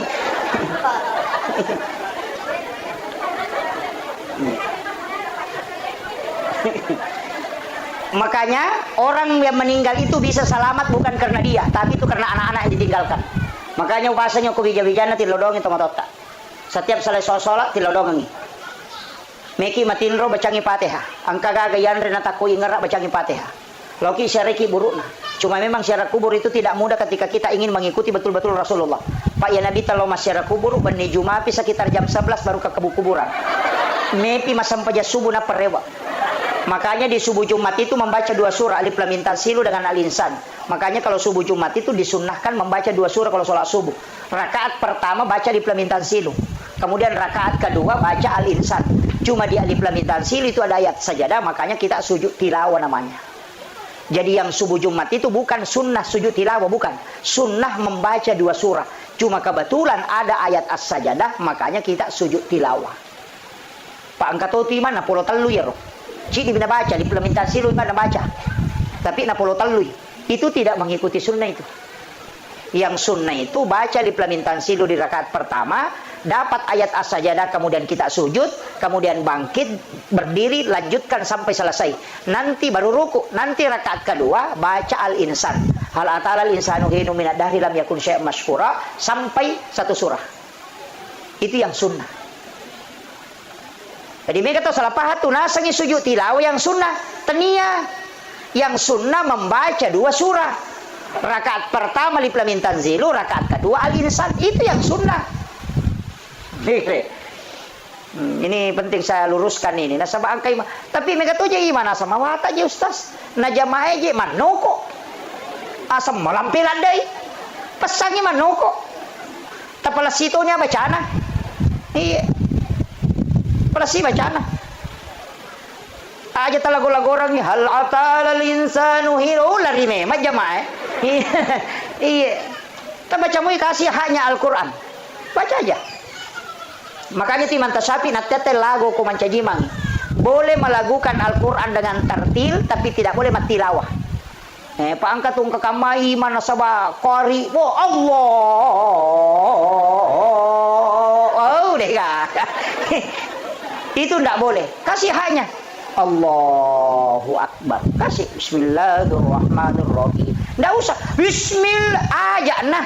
Makanya orang yang meninggal itu bisa selamat bukan karena dia, tapi itu karena anak-anak yang ditinggalkan. Makanya bahasanya ku bija-bijana tilodongi tomatota. Setiap selesai sholat tilodongi. Meki matinro bacangi Fatihah. Angka gagayan renata ku ingerak bacangi Fatihah. Loki syariki burukna. Cuma memang syarat kubur itu tidak mudah ketika kita ingin mengikuti betul-betul Rasulullah. Pak ya Nabi kalau mas syarat kubur bani Jumapi sekitar jam 11 baru ke kuburan. Mepi masam paja subuh na perewa. Makanya di subuh Jumat itu membaca 2 surah Alif Lam Mim Tanzilu dengan Al-Insan. Makanya kalau subuh Jumat itu disunnahkan membaca 2 surah kalau sholat subuh. Rakaat pertama baca Alif Lam Mim Tanzilu. Kemudian rakaat kedua baca Al-Insan. Cuma di Alif Lam Mim Tanzilu itu ada ayat sajadah, makanya kita sujud tilawah namanya. Jadi yang subuh Jumat itu bukan sunnah sujud tilawah, bukan. Sunnah membaca 2 surah. Cuma kebetulan ada ayat as-sajadah, makanya kita sujud tilawah. Pak angkatoti mana pulau telu ya roh. Cik bina baca, implementasi lu mana baca. Tapi napolo talui. Itu tidak mengikuti sunnah itu. Yang sunnah itu baca implementasi lu di rakaat pertama, dapat ayat as-sajadah, kemudian kita sujud, kemudian bangkit, berdiri, lanjutkan sampai selesai. Nanti baru ruku, nanti rakaat kedua baca Al-Insan. Hal atala al-insanu hinu minad dahri lam yakun syai'an mashkura sampai 1 surah. Itu yang sunnah. Jadi mereka tahu salah pahat tu nasangi sujud tilawah yang sunnah tenia. Yang sunnah membaca 2 surah. Rakaat pertama Alif Lam Mim Tanzilu, rakaat kedua Al-Insan. Itu yang sunnah. Ini penting saya luruskan ini. Nasabah angkai. Tapi mereka tahu je gimana sama wata je ustaz. Na jamaah je manoko. Asam malampilan deh. Pesannya manoko. Tapala situnya bacana. Iya. Pelasi bacana. Aja talago-lago orang ni hal atal insanu hiru lari memang jamaah. Iya. Kita baca mu kasih haknya Al-Qur'an. Baca aja. Makanya timan tasapi natete lagu ko mancajimang. Boleh melakukan Al-Qur'an dengan tartil tapi tidak boleh matilawah. Paangkat tung kakamai mana sabah qari. Oh Allah. Oh deh kak. Itu tidak boleh. Kasih haknya. Allahu Akbar. Kasih Bismillahirrahmanirrahim. Tidak usah. Bismillah aja nah.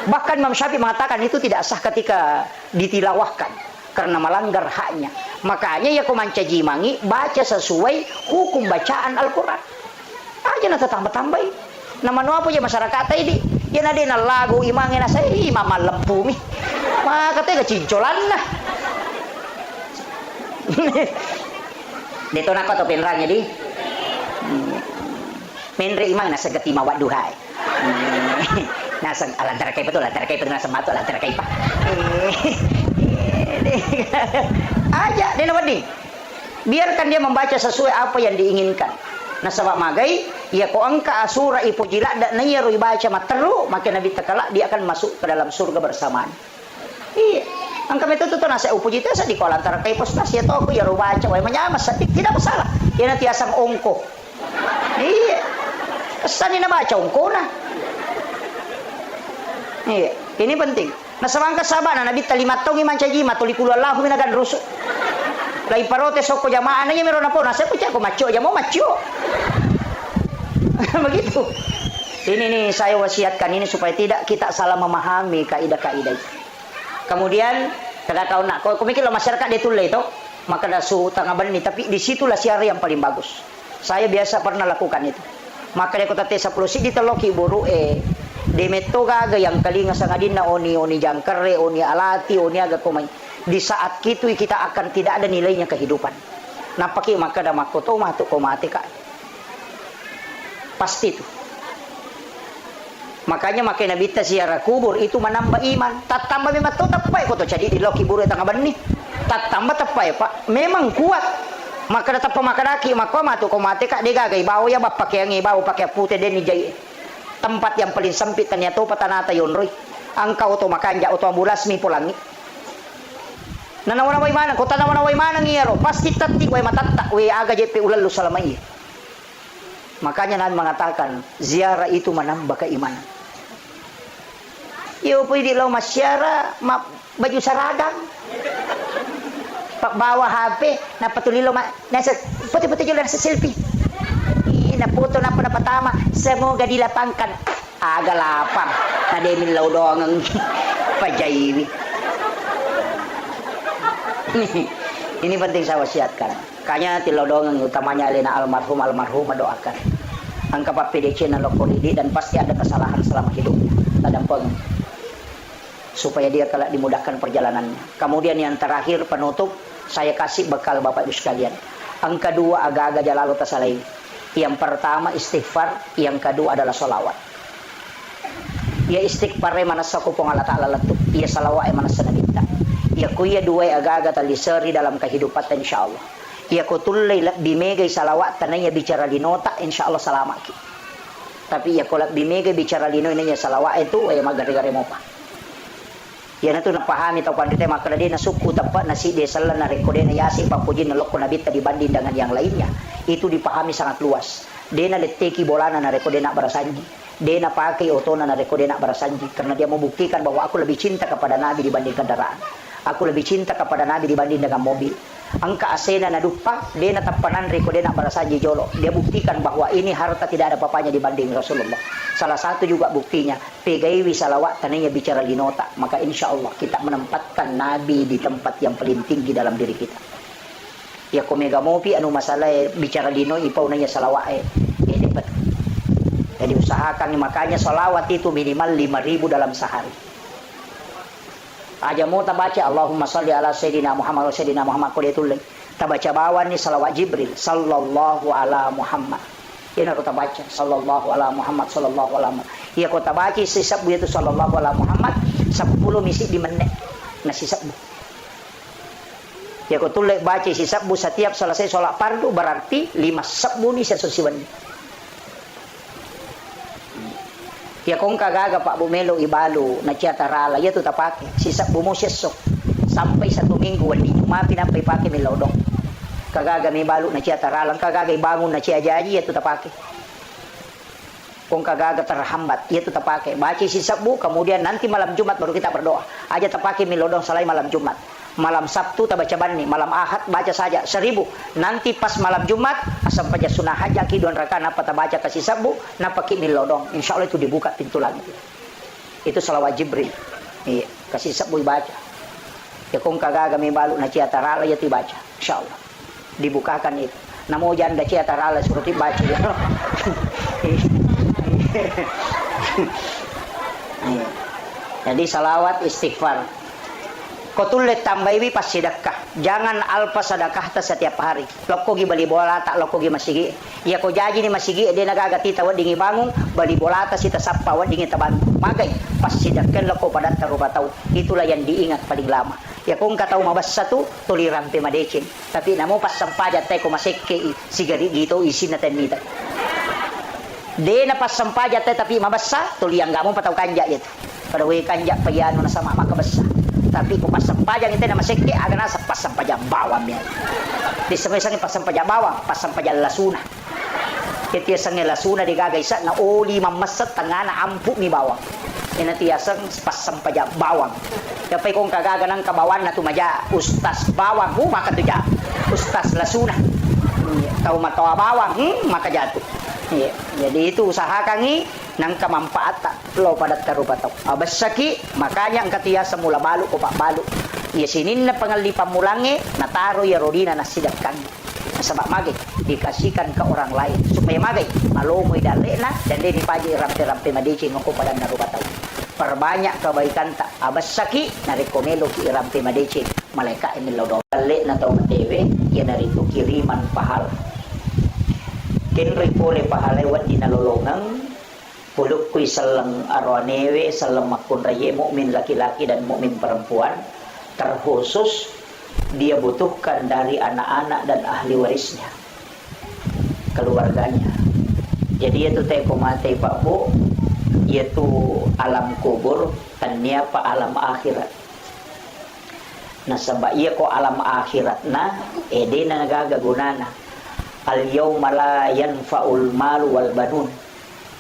Bahkan Imam Syafi'i mengatakan itu tidak sah ketika ditilawahkan karena melanggar haknya. Makanya ya kumanca jimangi baca sesuai hukum bacaan Al-Quran. Aja nah tambah-tambah. Nama apa aja masyarakat ini. Ya nadena lagu imangnya na saya imam lempumi. Maka katanya cincolan nah. Dito na ko to pinranya di. Menre imang nasa gatima waduhay. Nasa lantar kay pa to, lantar kay pa nasa mato, lantar kay pa. Aja dia nawadi. Biarkan dia membaca sesuai apa yang diinginkan. Nasa magai, ya ko angka asura ipujila da nayaro ibaca materu, maka Nabi takala dia akan masuk ke dalam surga bersamaan. Iya. Ang kami tuto nasa upujita sa di ko lantar kay postas ya to ko ya rubaca way manyamas tidak masalah. Yan ang tiasang ongko. Iya. Kasani na baca ongko na. Iya, ini penting. Nasabang kasabana nabi talimatong imancaji matulikulo Allah minagan rusuk. Lai parote soko jamaah na meron na po nasa punya ko macho jamo macho. Begitu. Ini nih saya wasiatkan ini supaya tidak kita salah memahami kaidah-kaidah itu. Kemudian kada kau nak kau mikir lo masyarakat dia tulai itu maka dasu tengah bani tapi disitulah siara yang paling bagus. Saya biasa pernah lakukan itu. Maka dia kota T10 si ditaloki buru demeto gaga yang kalinga sangadina oni jangkare oni alati oni aga komai. Di saat itu kita akan tidak ada nilainya kehidupan. Napaki maka da makoto matu komate ka. Pasti itu. Makanya makin Nabi ziarah kubur itu menambah iman. Tak tambah memang tu tapai ko to jadi di loki buru tangga bani. Tak tambah tapai Pak. Memang kuat. Maka datang pemakadaki maka matu ko mate ka diga gay bawo ya bapak yang ibaw pakai putih den jay. Tempat yang paling sempit ternyata patanata yon roy. Angkau to makanja to ambulas mi pulangi. Nanawana way mana ko tanawana way mana ngiro pasti tati way matatta way aga JP ulalu salamai. Makanya Nabi mengatakan ziarah itu menambah keimanan. Yo pwede law masyara baju saradang. Pak bawa HP, napatulilo nasa putih-putih juga nasa selfie. Naputo na po na patama, semoga dilapangkan. Aga lapang, nademin law doang ang pajaywi. Ini penting saya wasiatkan. Kanya tilaw doang ang utamanya alina almarhum doakan. Ang kapapidiksi na lokolidi dan pasti ada kesalahan selama hidupnya. Tadampang supaya dia kelak dimudahkan perjalanannya. Kemudian yang terakhir penutup, saya kasih bekal Bapak Ibu sekalian. Ang kedua agak-agak jalalu tasalay. Yang pertama istighfar, yang kedua adalah solawat. Ya istighfar manasa ko pong Allah Ta'ala latu. Ya salawat manasa nabita. Ya kuya dua agak-agak talisari dalam kehidupan insyaallah. Ya kutulay bimegay salawat tanaya bicara linota insyaallah salamat. Tapi ya kolak bimegay bicara lino inanya salawat itu ay magari-gari mo pa. Yan ito napahami tau pandite makala din na suku tempat nasi desalan na rekode na yasi papujin na loko nabita dibanding dengan yang lainnya itu dipahami sangat luas. Dia na leteki bolana na rekode na barasanji. Dia na pakai otona na rekode na barasanji karena dia membuktikan bahwa aku lebih cinta kepada Nabi dibanding kendaraan. Aku lebih cinta kepada Nabi dibanding dengan mobil. Angka asena na dupa, dia na tapanan rekode na barasanji jolo. Dia buktikan bahwa ini harta tidak ada papanya dibanding Rasulullah. Salah satu juga buktinya, pegaiwi salawat tananya bicara linota. Maka insya Allah kita menempatkan Nabi di tempat yang paling tinggi dalam diri kita. Ya komega mopi anu masalah bicara lino ipau nanya salawat ini betul. Jadi usahakan makanya salawat itu minimal 5.000 dalam sehari. Aja mau tabaca Allahumma salli ala sayyidina Muhammad wa sayyidina Muhammad qulitullah. Tabaca bawan ni salawat Jibril sallallahu ala Muhammad. Ini aku tabaca sallallahu ala Muhammad sallallahu ala Muhammad. Ya aku tabaca sisab itu sallallahu ala Muhammad 10 misi di menit. Nah sisab. Ya aku tulis baca sisab setiap selesai sholat fardu berarti 5 sabu ni sesusiwan. Ya kung kagaga Pak Bumelo ibalo na ciatarala ya tu tapake sisab mo sesok sampai 1 minggu wali cuma pinapay pake milodong kagaga may balo na ciatarala kagaga ibangun na ciajaji ya tu tapake kung kagaga terhambat ya tu tapake baca sisab kemudian nanti malam Jumat baru kita berdoa aja tapake milodong salai malam Jumat malam Sabtu tabaca bani malam Ahad baca saja 1000 nanti pas malam Jumat asam paja sunah haja kidon raka napa tabaca kasih sabu napa ki milodong insyaallah itu dibuka pintu langit itu salawat Jibril iya kasih sabu baca ya kung kagaga may balu na ciatarala ya tibaca insyaallah dibukakan itu namo janda ciatarala suruh tibaca ya jadi salawat istighfar kotulet tambaiwi pas sedekah. Jangan alpa sedekah ta setiap hari. Loko gi bali bola tak loko gi masigi. Ya ko jaji ni masigi dia nagagati tawa dingi bangung bali bola ta sita sappa wa dingi taban. Magai pas sedekah loko pada taruba tau. Itulah yang diingat paling lama. Ya kung katau mabas satu tuliran pe madecin. Tapi namo pas sampaja tay ko masekke sigari gitu isi na tenita. De na pas sampaja tay tapi mabassa tuliang gamon patau kanja itu. Pada we kanja payano na sama makabassa. Tapi kung pasang pajang itu nama sekte aga nasa pasang pajang bawang yan. Di samay-sangin pasang pajang bawang, pasang pajang lasuna. Tiyasang lasuna di gagaysa na oli mamasat tanga na ampu ni bawang. Inatiyasang pasang pajang bawang. Kapay kung kagaga ng kabawan na tumadya, ustas bawang, maka tuja. Ustas lasuna. Tau matawa bawang, maka jatuh. Jadi itu usahakan nang kamampaata lo pada tarubatau abasaki makanya ang katiya sa mula balu ko pa balu ya sinin na pangalipa mulange nataro ya rodina na sidakkan nasabak magay dikasihkan ke orang lain supaya magay malumoy dali na dan din ipaji rampe-rampe madici ngoko pada narubatau perbanyak kebaikan tak abasaki narikomelo ki rampe madici malaika emil lodo dali na tau dewe ya narito kiriman pahala kenri pole pahala wat dinalolongang puluk kui salang arwanewe salang makun raye mukmin laki-laki dan mukmin perempuan terkhusus dia butuhkan dari anak-anak dan ahli warisnya keluarganya jadi itu teko mate Pak Bu yaitu alam kubur tanya pa alam akhirat nasaba iya ko alam akhirat na ede na nagagagunana al yawma la yanfa'ul malu wal banun.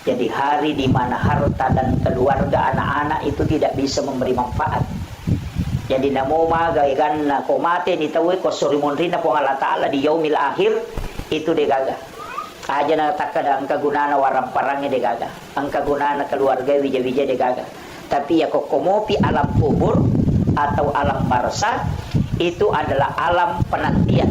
Jadi hari di mana harta dan keluarga anak-anak itu tidak bisa memberi manfaat. Jadi namo magaigan na komate ni tawe ko surimonrin na po Allah Ta'ala di yaumil akhir itu degaga. Aja na takada ang kagunana warang parangnya degaga. Ang kagunana keluarga wija-wija degaga. Tapi ya kok komopi alam kubur atau alam barzah itu adalah alam penantian.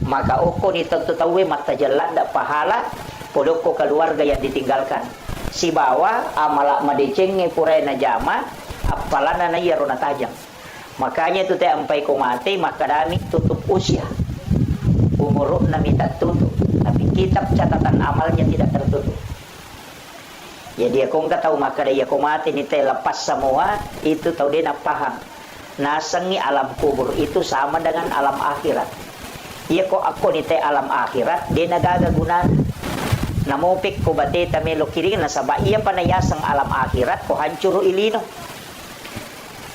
Maka oko ni tentu tawe mata jalan dak pahala podoko keluarga yang ditinggalkan. Si bawa amalak madecenge purai na jama apalana na iya rona tajam. Makanya itu teh ampai ko mati maka dami tutup usia. Umur na minta tutup, tapi kitab catatan amalnya tidak tertutup. Jadi aku nggak tahu maka dia ko mati ni teh lepas semua itu tahu dia nak paham. Nasangi alam kubur itu sama dengan alam akhirat. Iya ko aku ni teh alam akhirat dia nagaga guna. Namopik ko bate tamelo kiring na sabah iya panayasang alam akhirat ko hancur ilino.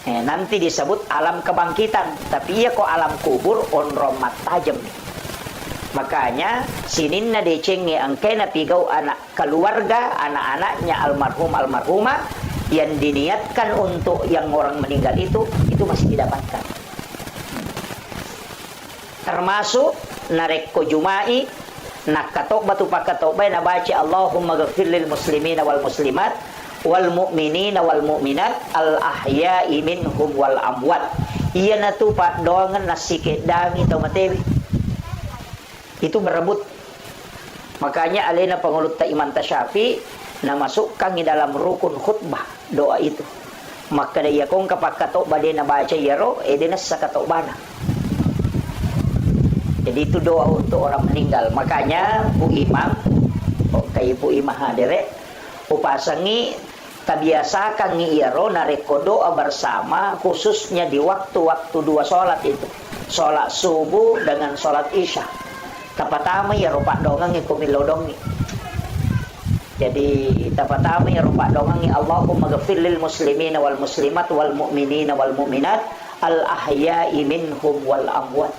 Nanti disebut alam kebangkitan, tapi iya kok alam kubur on romat tajam. Makanya sinin na decenge angke na pigaw anak keluarga, anak-anaknya almarhum almarhumah yang diniatkan untuk yang orang meninggal itu masih didapatkan. Termasuk narek ko jumai nak katok batu pakatok bay na baca Allahumma ghafir lil muslimina wal muslimat wal mu'minina wal mu'minat al ahya'i minhum wal amwat. Iya na tu pak doangan nasike dami tau matewi. Itu berebut. Makanya alena pengulut ta Imam Tasyafi na masukkan di dalam rukun khutbah doa itu. Maka dia kong kapak katok bade na baca yaro edena sakatok bana. Jadi itu doa untuk orang meninggal. Makanya Bu Imam kayak Bu Imam hadere upasangi tabiasakan ngiiro nareko doa bersama khususnya di waktu-waktu dua sholat itu, sholat subuh dengan sholat isya. Tapatama ya rupa dongang kumilodongi. Jadi tapatama ya rupa dongangi Allahumma ghafir lil muslimina wal muslimat wal mu'minina wal mu'minat al ahya'i minhum wal amwat.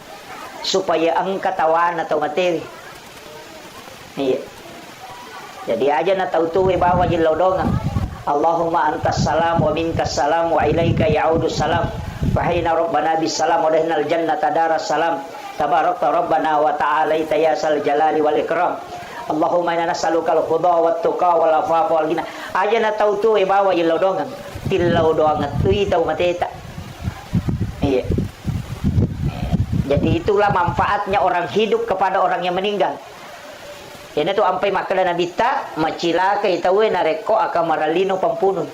Supaya ang katawan atau materi. Iya. Jadi aja na tautuwe bawa jilaw dongang. Allahumma antas salam wa minkas salam wa ilaika ya'udus salam. Fahina rabbana bis salam wa dahinal jannata daras salam. Tabarakta rabbana wa ta'alaita ya sal jalali wal ikram. Allahumma inna nas'aluka al-huda wa tuqa wal afafa wal ghina. Aja na tautuwe bawa jilaw dongang. Tilaw dongang tui tau mateta. Iya. Jadi itulah manfaatnya orang hidup kepada orang yang meninggal. Ini tu ampai makala Nabi tak macilaka itawe nareko akan maralino pampunun.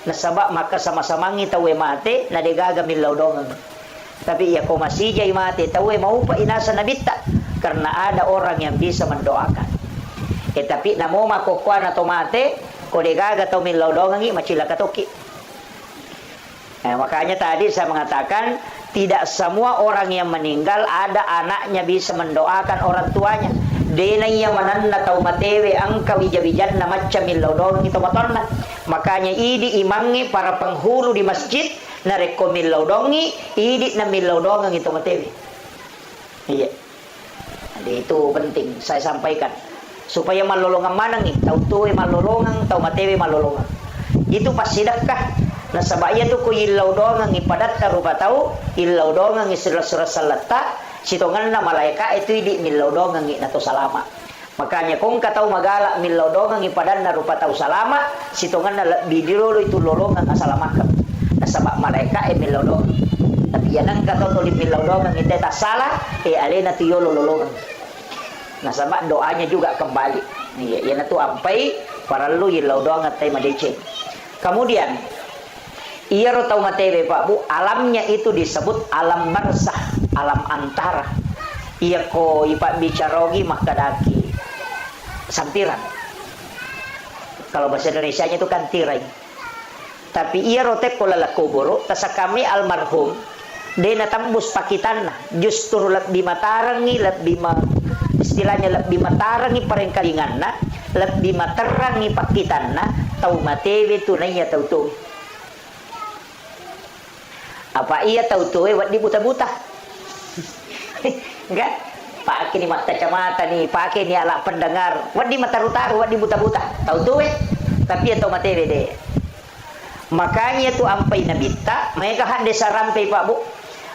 Nasabak maka sama-sama ngitawe mate na degaga milaudongan. Tapi ya ko masih jay mate tawe mau pa inasa Nabi tak karena ada orang yang bisa mendoakan. Tapi namo makokwa na tomate ko degaga tau milaudongan macilaka toki. Makanya tadi saya mengatakan tidak semua orang yang meninggal ada anaknya bisa mendoakan orang tuanya. Dena yang mananna tau matewe angka wijawijan na macam milaudongi itu matonna. Makanya idi imangi para penghulu di masjid na reko milaudongi idi na milaudongi itu matewe. Iya. Jadi itu penting saya sampaikan supaya malolongan manang tau tuwe malolongan tau matewe malolongan. Itu pasti sedekah. Nah sabaya tu ko ilaw dongang ipadat karupa tau ilaw dongang isura-sura salata sitongan na malaika itu di milaw dongang nato salama. Makanya kung katau magala milaw dongang ipadat na rupa tau salama sitongan na bidiro itu lolongang asalamakan. Nah sabak malaika milaw dongang. Tapi yanang katau to di milaw dongang ite ta salah alena tiyo lolongang. Nah sabak doanya juga kembali. Iya yana tu ampai para lu ilaw dongang tay madece. Kemudian iya rotau matewe Pak Bu, alamnya itu disebut alam barzah, alam antara. Iya ko ipak bicarogi makadaki sampiran. Kalau bahasa Indonesianya itu kan tirai. Tapi iya rotek ko lalakuburo, tasa kami almarhum, dena tambus pakitanna, justru lebih matarangi, istilahnya lebih matarangi parengkalinganna, lebih matarangi pakitanna, tau matewe tunainya tau tuh. Apa iya tahu tuh wat di buta-buta? Enggak? Pakai ni mata kacamata nih, pakai ni alat pendengar. Wat di mata rutaru, wat di buta-buta. Tahu tuh tapi atau materi deh. Makanya tu ampai nabita mereka han desa rampai Pak Bu.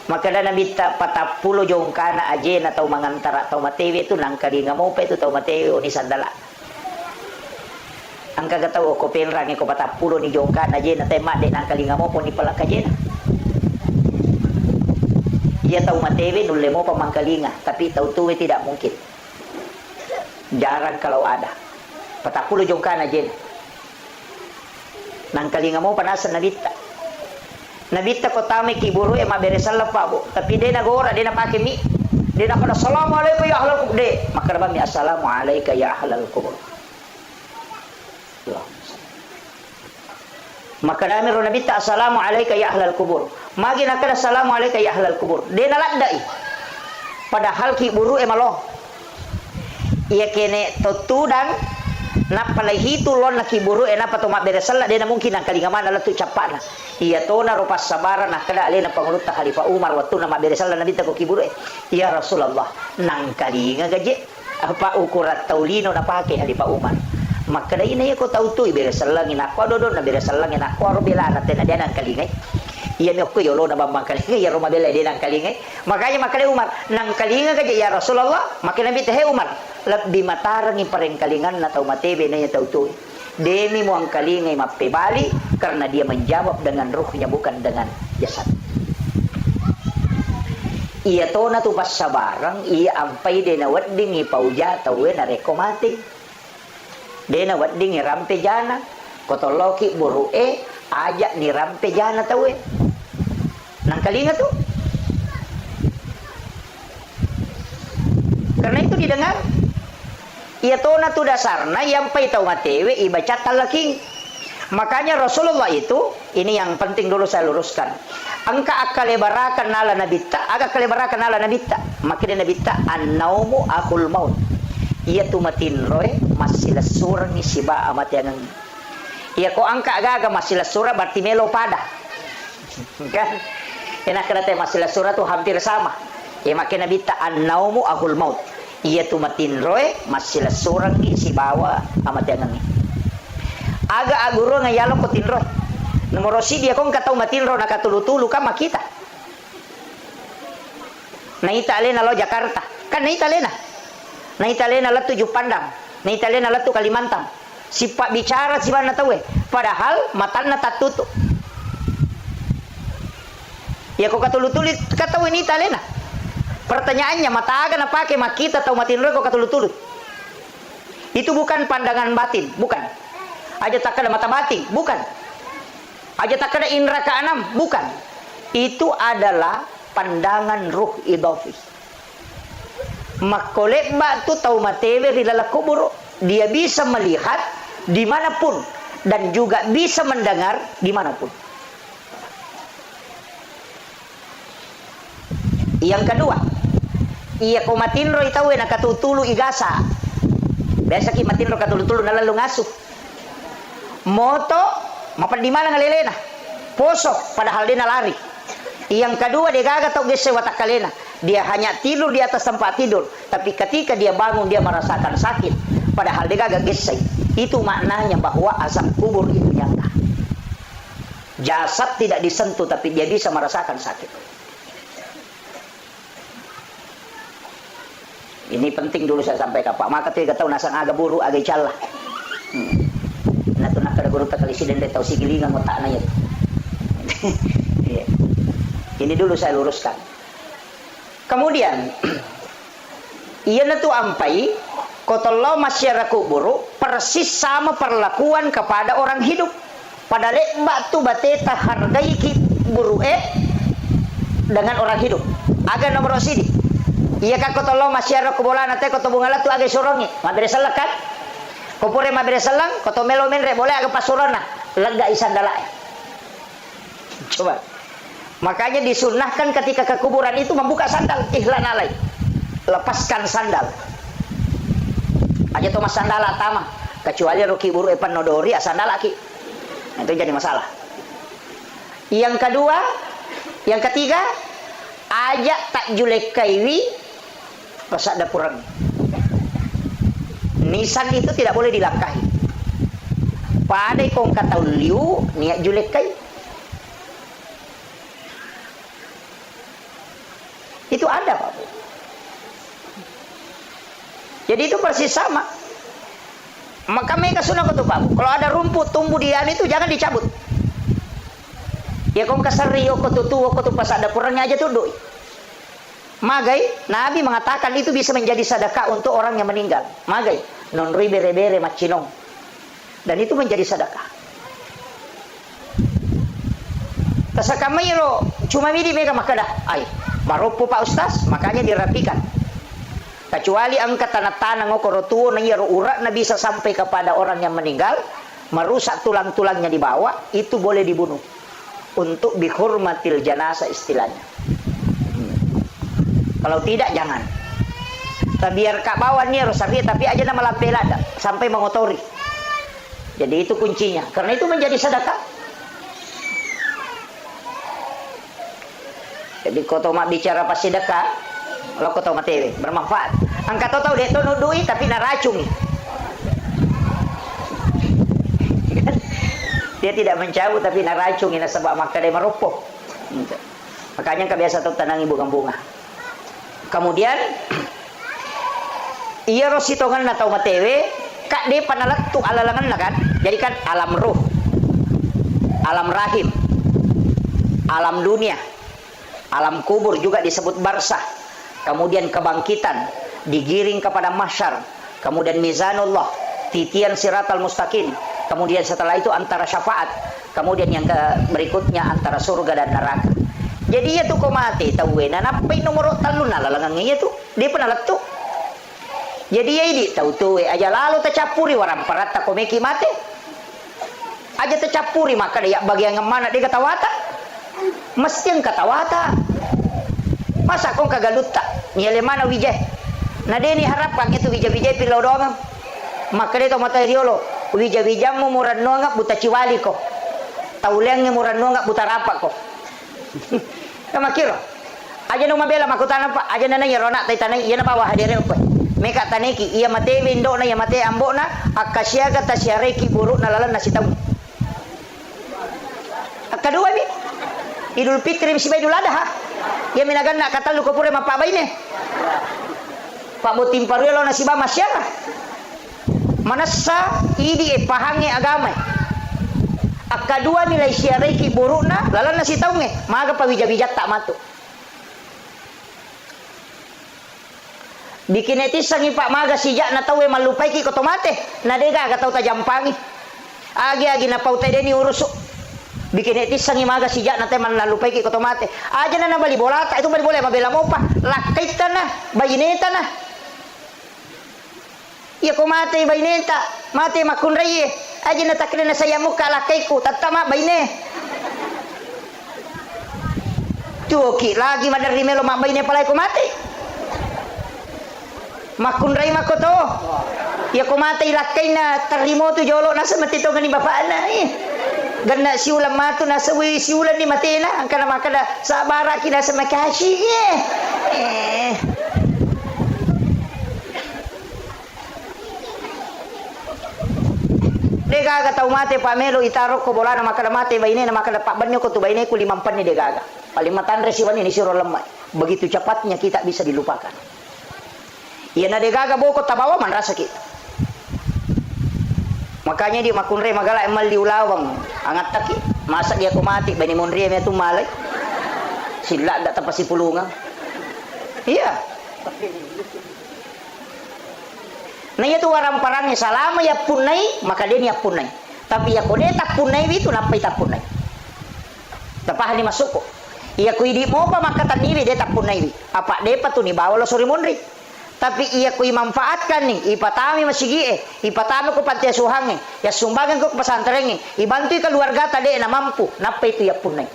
Maka dah nabita 40 jongkana ajen atau mangantara atau matewe tu nangkali ngamau pa itu tau matewe ni sandala. Angka gatau ko penrang ko 40 ni jongkana ajen atau mak de nangkali ngamau pun ni palak ajen. Ia tahu matewe nulle mo pamangkalinga tapi tahu tuwe tidak mungkin. Jarang kalau ada. 40 jongkana ajen. Nangkali ngamau panasan nabita. Nabita ko tame kiburu e maberesalla Pak Bu. Tapi dia nagora, dia nak pakai mi. Dia nak kata assalamualaikum ya ahlal kubur. Maka rabami assalamualaikum ya ahlal kubur. Maka dami ro nabita assalamualaikum ya ahlal kubur. Magi nak kata assalamualaikum ya ahlal kubur. Dia nak ladai. Padahal kiburu e malo. Ia kene totudang napalai tu lon na kiburu napa to maberesalla dia na mungkin ang kalingaman na tu capana iya to na rupas sabara na kada ale na pangulut ta Khalifah Umar waktu na maberesalla na dita ko kiburu ya Rasulullah nang kalinga gaje apa ukurat taulino na pake Khalifah Umar maka dai na ko tau tu iberesalla ngina ko dodo na beresalla ngina ko robela na tena dia nang kalinga iya ni ko yolo na bambang kalinga ya Roma bela dia nang kalinga makanya makale Umar nang kalinga gaje ya Rasulullah makina bita he Umar lebih matarang yung parengkalingan na tau matebe na yung tautoy. Demi mo ang kalingay mapibali karena dia menjawab dengan ruhnya bukan dengan jasad. Iya to na tupas sa barang, iya ampay de na wadding ipauja tawe na rekomating. De na wadding irampe jana, kotoloki buru aja ni rampe jana tawe. Nang kalinga tu. Karena itu didengar. Ia tona tu dasarna yang pai tau matewe ibaca talaking. Makanya Rasulullah itu ini yang penting dulu saya luruskan. Angka akalebarakan nala nabita, aga kalebarakan nala nabita. Makanya nabita an-naumu akul maut. Ia tu matin roe masih lesurang ni siba amat yang ia ko angka aga masih lesura berarti melo pada. Kan? Enak kata masih lesura tu hampir sama. Ya makanya nabita an-naumu akul maut. Ia tu matin roe masih lesurang ni si bawa amat yang ni. Aga aguro ngayalo ko tinro. Nomor si dia kong katau matinro nakatulu-tulu kama kita. Naita alena lo Jakarta. Kan naita alena. Naita alena la tujuh pandang. Naita alena la tu Kalimantan. Si pak bicara si mana tahu padahal matana tatutu. Ya kok katulu-tulu katau ini alena. Pertanyaannya mata aga na pakai makita atau matinro kok katulu-tulu. Itu bukan pandangan batin, bukan. Aja tak ada mata batin, bukan. Aja tak ada indra keenam, bukan. Itu adalah pandangan ruh idafi. Makolek batu tahu matewe di dalam kubur, dia bisa melihat dimanapun dan juga bisa mendengar dimanapun. Yang kedua, iya ko matinro itawe nakatutulu igasa. Biasa ki matinro katulu-tulu nalalu ngasuh. Moto mapan di mana ngalelena. Poso padahal dia lari. Yang kedua dia gagal tau gese watak kalena. Dia hanya tidur di atas tempat tidur, tapi ketika dia bangun dia merasakan sakit padahal dia gagal gese. Itu maknanya bahwa azab kubur itu nyata. Jasad tidak disentuh tapi dia bisa merasakan sakit. Ini penting dulu saya sampaikan Pak. Maka tidak tahu nasang aga buru aga icalla. Nah tu nak kada guru tak kalisi dan tahu si gilingan otak na yun. Ini dulu saya luruskan. Kemudian ia tu ampai kotollo masyarakat kuburu persis sama perlakuan kepada orang hidup. Pada lek tu bateta hargai ki buru dengan orang hidup. Aga nomor sidi. Iya kan kotollo masyarakat kubola nate koto bungala tu aga sorongi. Madrasah kan? Kopore madrasah koto melo menre boleh aga pasurona. Lega isandala. Coba. Makanya disunnahkan ketika ke kuburan itu membuka sandal, ihlan alai. Lepaskan sandal. Aja to mas sandala tama. Kecuali ruki buru epan nodori sandal laki. Itu jadi masalah. Yang kedua, yang ketiga, aja tak julek kaiwi pasak dapurang. Nisan itu tidak boleh dilangkahi. Padai kong kataw liu niya julek kay. Itu ada Pak. Jadi itu persis sama. Maka mereka sunah ko Pak. Kalau ada rumput tumbuh di itu jangan dicabut. Ya kong kasariyo ko tutuwo ko tu pas ada kurangnya aja tuh doi. Magai, Nabi mengatakan itu bisa menjadi sedekah untuk orang yang meninggal. Magai, non ribere-bere macinong. Dan itu menjadi sedekah. Tasakamiro cuma midi mereka makadah. Ay, maropo Pak Ustaz, makanya dirapikan. Kecuali angkat tanah-tanah ngokorotuo na yaro urat na bisa sampai kepada orang yang meninggal, merusak tulang-tulangnya di bawah, itu boleh dibunuh. Untuk bihurmatil janasa istilahnya. Kalau tidak jangan. Biar kak bawa nih rosaria tapi aja nama lampelada sampai mengotori. Jadi itu kuncinya. Karena itu menjadi sedekah. Jadi kau tahu mak bicara pas sedekah, lo kau tahu matewe bermanfaat. Angkat tahu deh tu nudui tapi naracung. Dia tidak mencabut tapi naracung ina sebab maka dia meropok. Makanya kebiasa tu tanang ibu bunga. Kemudian iya rositongan na tahu matewe kak dia panalat tu alalangan lah kan. Jadi kan alam ruh, alam rahim, alam dunia, alam kubur juga disebut barzah. Kemudian kebangkitan, digiring kepada mahsyar, kemudian mizanullah, titian siratal mustaqim, kemudian setelah itu antara syafaat, kemudian yang berikutnya antara surga dan neraka. Jadi ya tuh kau mati tahu na napai nomor talun alalangannya tuh dia panalat tuh. Jadi ya ini tahu tuh aja lalu tercapuri waram parat tak komeki mati aja tercapuri maka dia bagian yang mana dia katawata mesti yang katawata masa kong kagaluta nyele mana wijay nah dia ni harapkan itu wijay pilau doang maka dia tahu mata riolo wijay-wijaymu murad nongak buta ciwali ko taulengnya murad nongak buta rapak ko kama kiro aja nung mabela makutana pa aja nananya ronak tay tanay iya na pa wahadere ko meka taneki iya mate windo na iya mate ambo na akasyaga tasyareki buruk na lalan na sitaw kedua bi Idul Fitri si Idul Adha ya minagan na katal ko pure mapabay ne Pak Butim Paruelo na si ba masyara manasa idi pahange agama kedua nilai syareki buruk na lalan na sitaw nge maga pawija-wijat tak matu bikin netizen ni Pak Maga sijak na tahu malupai ki kotomate na dega ga tahu tajampangi agi na pautai deni urus bikin netizen ni Maga sijak na tahu malupai ki kotomate aja na bali bola tak itu bali boleh mabela mo pa lakaitan na bayineta na iya ko mate bayineta mate makunray aja na takle na saya muka lakai ko tatama bayine tuh ki lagi madar rimelo mabayine palay ko mate makunray makoto ya kumatay lakay na tarimo to jolo nasa matito nga ni bapak na ganda siulan mato nasa siulan ni matena ang kana makada sa bara kina sa makashi degaga tau mate pamelo itarok ko bola na makada mate bayne na makada pak banyo ko to bayne ko 5 pan ni degaga palimatan resiwan ini siro lemay begitu cepatnya kita bisa dilupakan. Iya na degaga boko tabawa man rasa kita. Makanya di makunre magala emal diulawang angat taki masa dia ko mati bani monre me tu malay. Sila da tapasi pulungan. Iya. Nah itu waram parangnya salama ya punai maka dia niya punai. Tapi ya kode tak punai itu napai tak punai. Tapah ni masuk ko. Iya ko idi mo pa makataniwi dia tak punai. Apa dia pa tu ni bawa lo sori monre. Tapi iya ko imanfaatkan nih ipatami masigi ipatami ko panti asuhang ya sumbangan ko ke pesantren ibantu keluarga tadi na mampu napa itu ya punai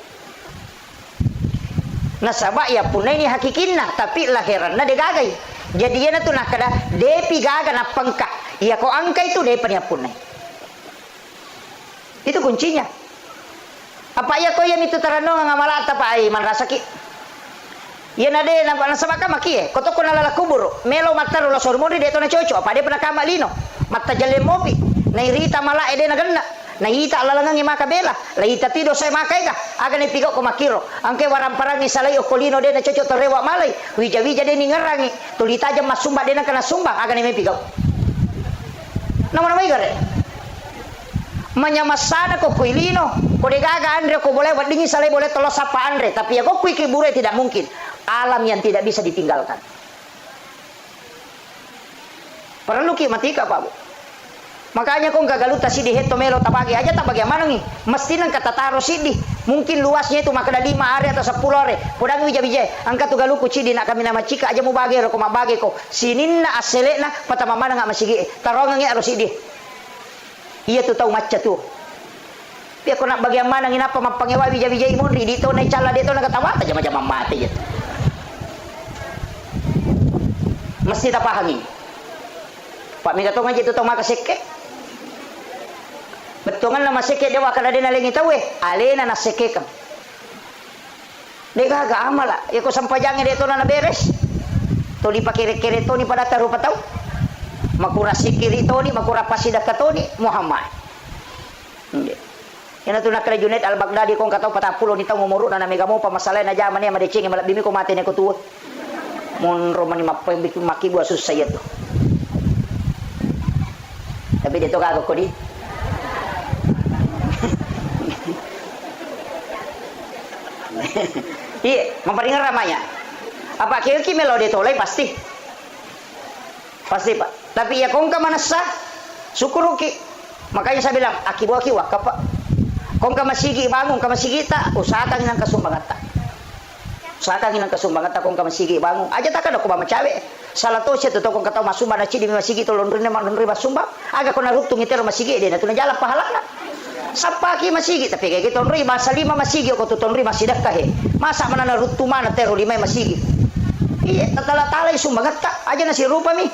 nasaba ya punai ni hakikinna tapi lahiran na degagay jadi yana tu nakada depi gaga na pangka iya ko angka itu depa ni punai itu kuncinya apa ya ko yan itu tarano nga malata pa ay man rasaki ya nade nampak nasaba ka maki koto ko nalala kubur melo mataro la sormoni de to na chocho apa dia pernah kama lino mata jale mopi Nairita mala ede na ganna. Nahita lalangang imakabela. Lahita tido sa imakay ka. Aga ni pigaw ko makiro. Angke warang parangi salay o kolino de na cocok terewa malay. Wija-wija de ni ngarangi. Tulita jam masumba de na kana sumba. Aga ni may pigaw. Naman may gare. Manyamasana ko kuilino. Kode gaga Andre ko boleh wadingi salay boleh tolos apa Andre. Tapi ya kok kui kibure tidak mungkin. Alam yang tidak bisa ditinggalkan. Perlu ki matika Pak Bu. Makanya kung gagaluta sidi heto melo tabagi aja tak bagaimana nih? Mesti nang kata taro sidi. Mungkin luasnya itu makada 5 hari atau 10 hari. Podang wija-wija. Angkat tu galuku sidi nak kami nama cika aja mau bagi ko mabagi ko. Sinin na asele na patama mana nggak masigi. Tarongang ya harus sidi. Iya tu tahu macam tu. Dia ko nak bagaimana nginapa mapangewa wija-wija imun dito na cala dito na katawa aja macam mati gitu. Mesti tak pahami. Pak Mega tu ngaji tu tahu makaseke. Betungan nama seke dia wakala dia nalengi tahu alena na seke kam. Dia gaga amala. Ya ko sampajangnya dia tu na beres. Tu di pakire-kire tu ni pada taruh patau. Makura sikiri tu ni makura pasida katoni Muhammad. Yana tu nak kena Junaid al-Baghdadi kong katau patapulo ni tahu ngomoruk na mega mo pamasalay na jaman ni madecing malak bimi ko mati ni ko tuwa. Mon romani mapay bikin maki buat susah ya tu. Tapi dia tu kagak ko di. Iya, memperingat ramanya. Apa kira melo dia tolai pasti. Pasti Pak. Tapi ya kong ka manasa syukuruki. Makanya saya bilang akibu akiwa kapa. Kong ka masigi bangun ka masigi ta usahakan nang kasumbangan ta. Usahakan nang kasumbangan ta kong ka masigi bangun. Aja tak ada ko ba macawe. Salah to siya to kong katau masumba na cidi masigi to londri masumba. Aga ko narutung itero masigi dia na tu na jalan pahalana. Sapaki masigi tapi kayak gitu tonri masa 5 masigi ko to tonri masidak kahe. Masa mana narutu mana tero 5 masigi. Iya tatala-tala sumbangat ta aja na si rupa mi.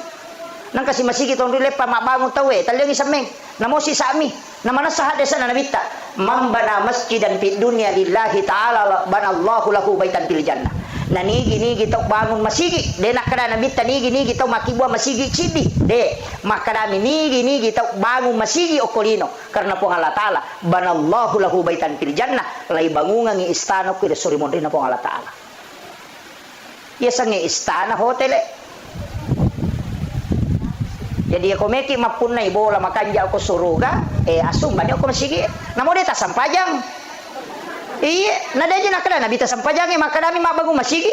Nang kasi masigi tonri lepa mabangun tawe talyang isameng. Namo si sami. Namana sahad desa na nabita. Mambana masjidan fid dunya lillahi ta'ala banallahu lahu baitan fil jannah. Na nigi tau bangun masigi de nakada nabita nigi tau makibua masigi cidi de makadami nigi tau bangun masigi okolino karena po Allah taala banallahu lahu baitan fil jannah lai bangungan ngi istana ko de suri mondrina po Allah taala ya sange istana hotel jadi ako meki mapunay bola makanja ko suruga asum banyo ko masigi namo de ta sampajang. Iya, nada aja nakada nabita sampajangnya makadami mabagu masigi.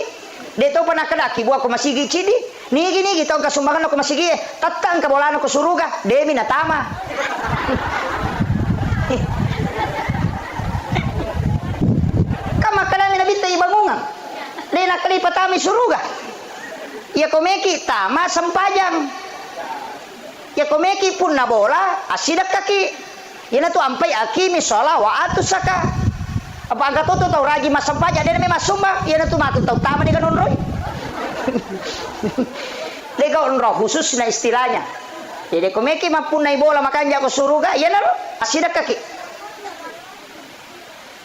Deto pa nakada kibuah ko masigi cidi. Nigi tong kasumbangan ko masigi. Tatang kabolano ko suruga, demi natama. Kama kadami nabita ibangungan. De nakali patami suruga. Ya komeki tama sampajang. Ya komeki pun nabola asidak kaki. Yana tu ampai akimi sholat wa atusaka. Apa angkat tu tahu raji mas sampaja dia memang sumba ia tu matu tahu tama dia kan onroy dia kan onroh khusus na istilahnya jadi komeki mampun na bola makanya aku suruga ia nalo asidak kaki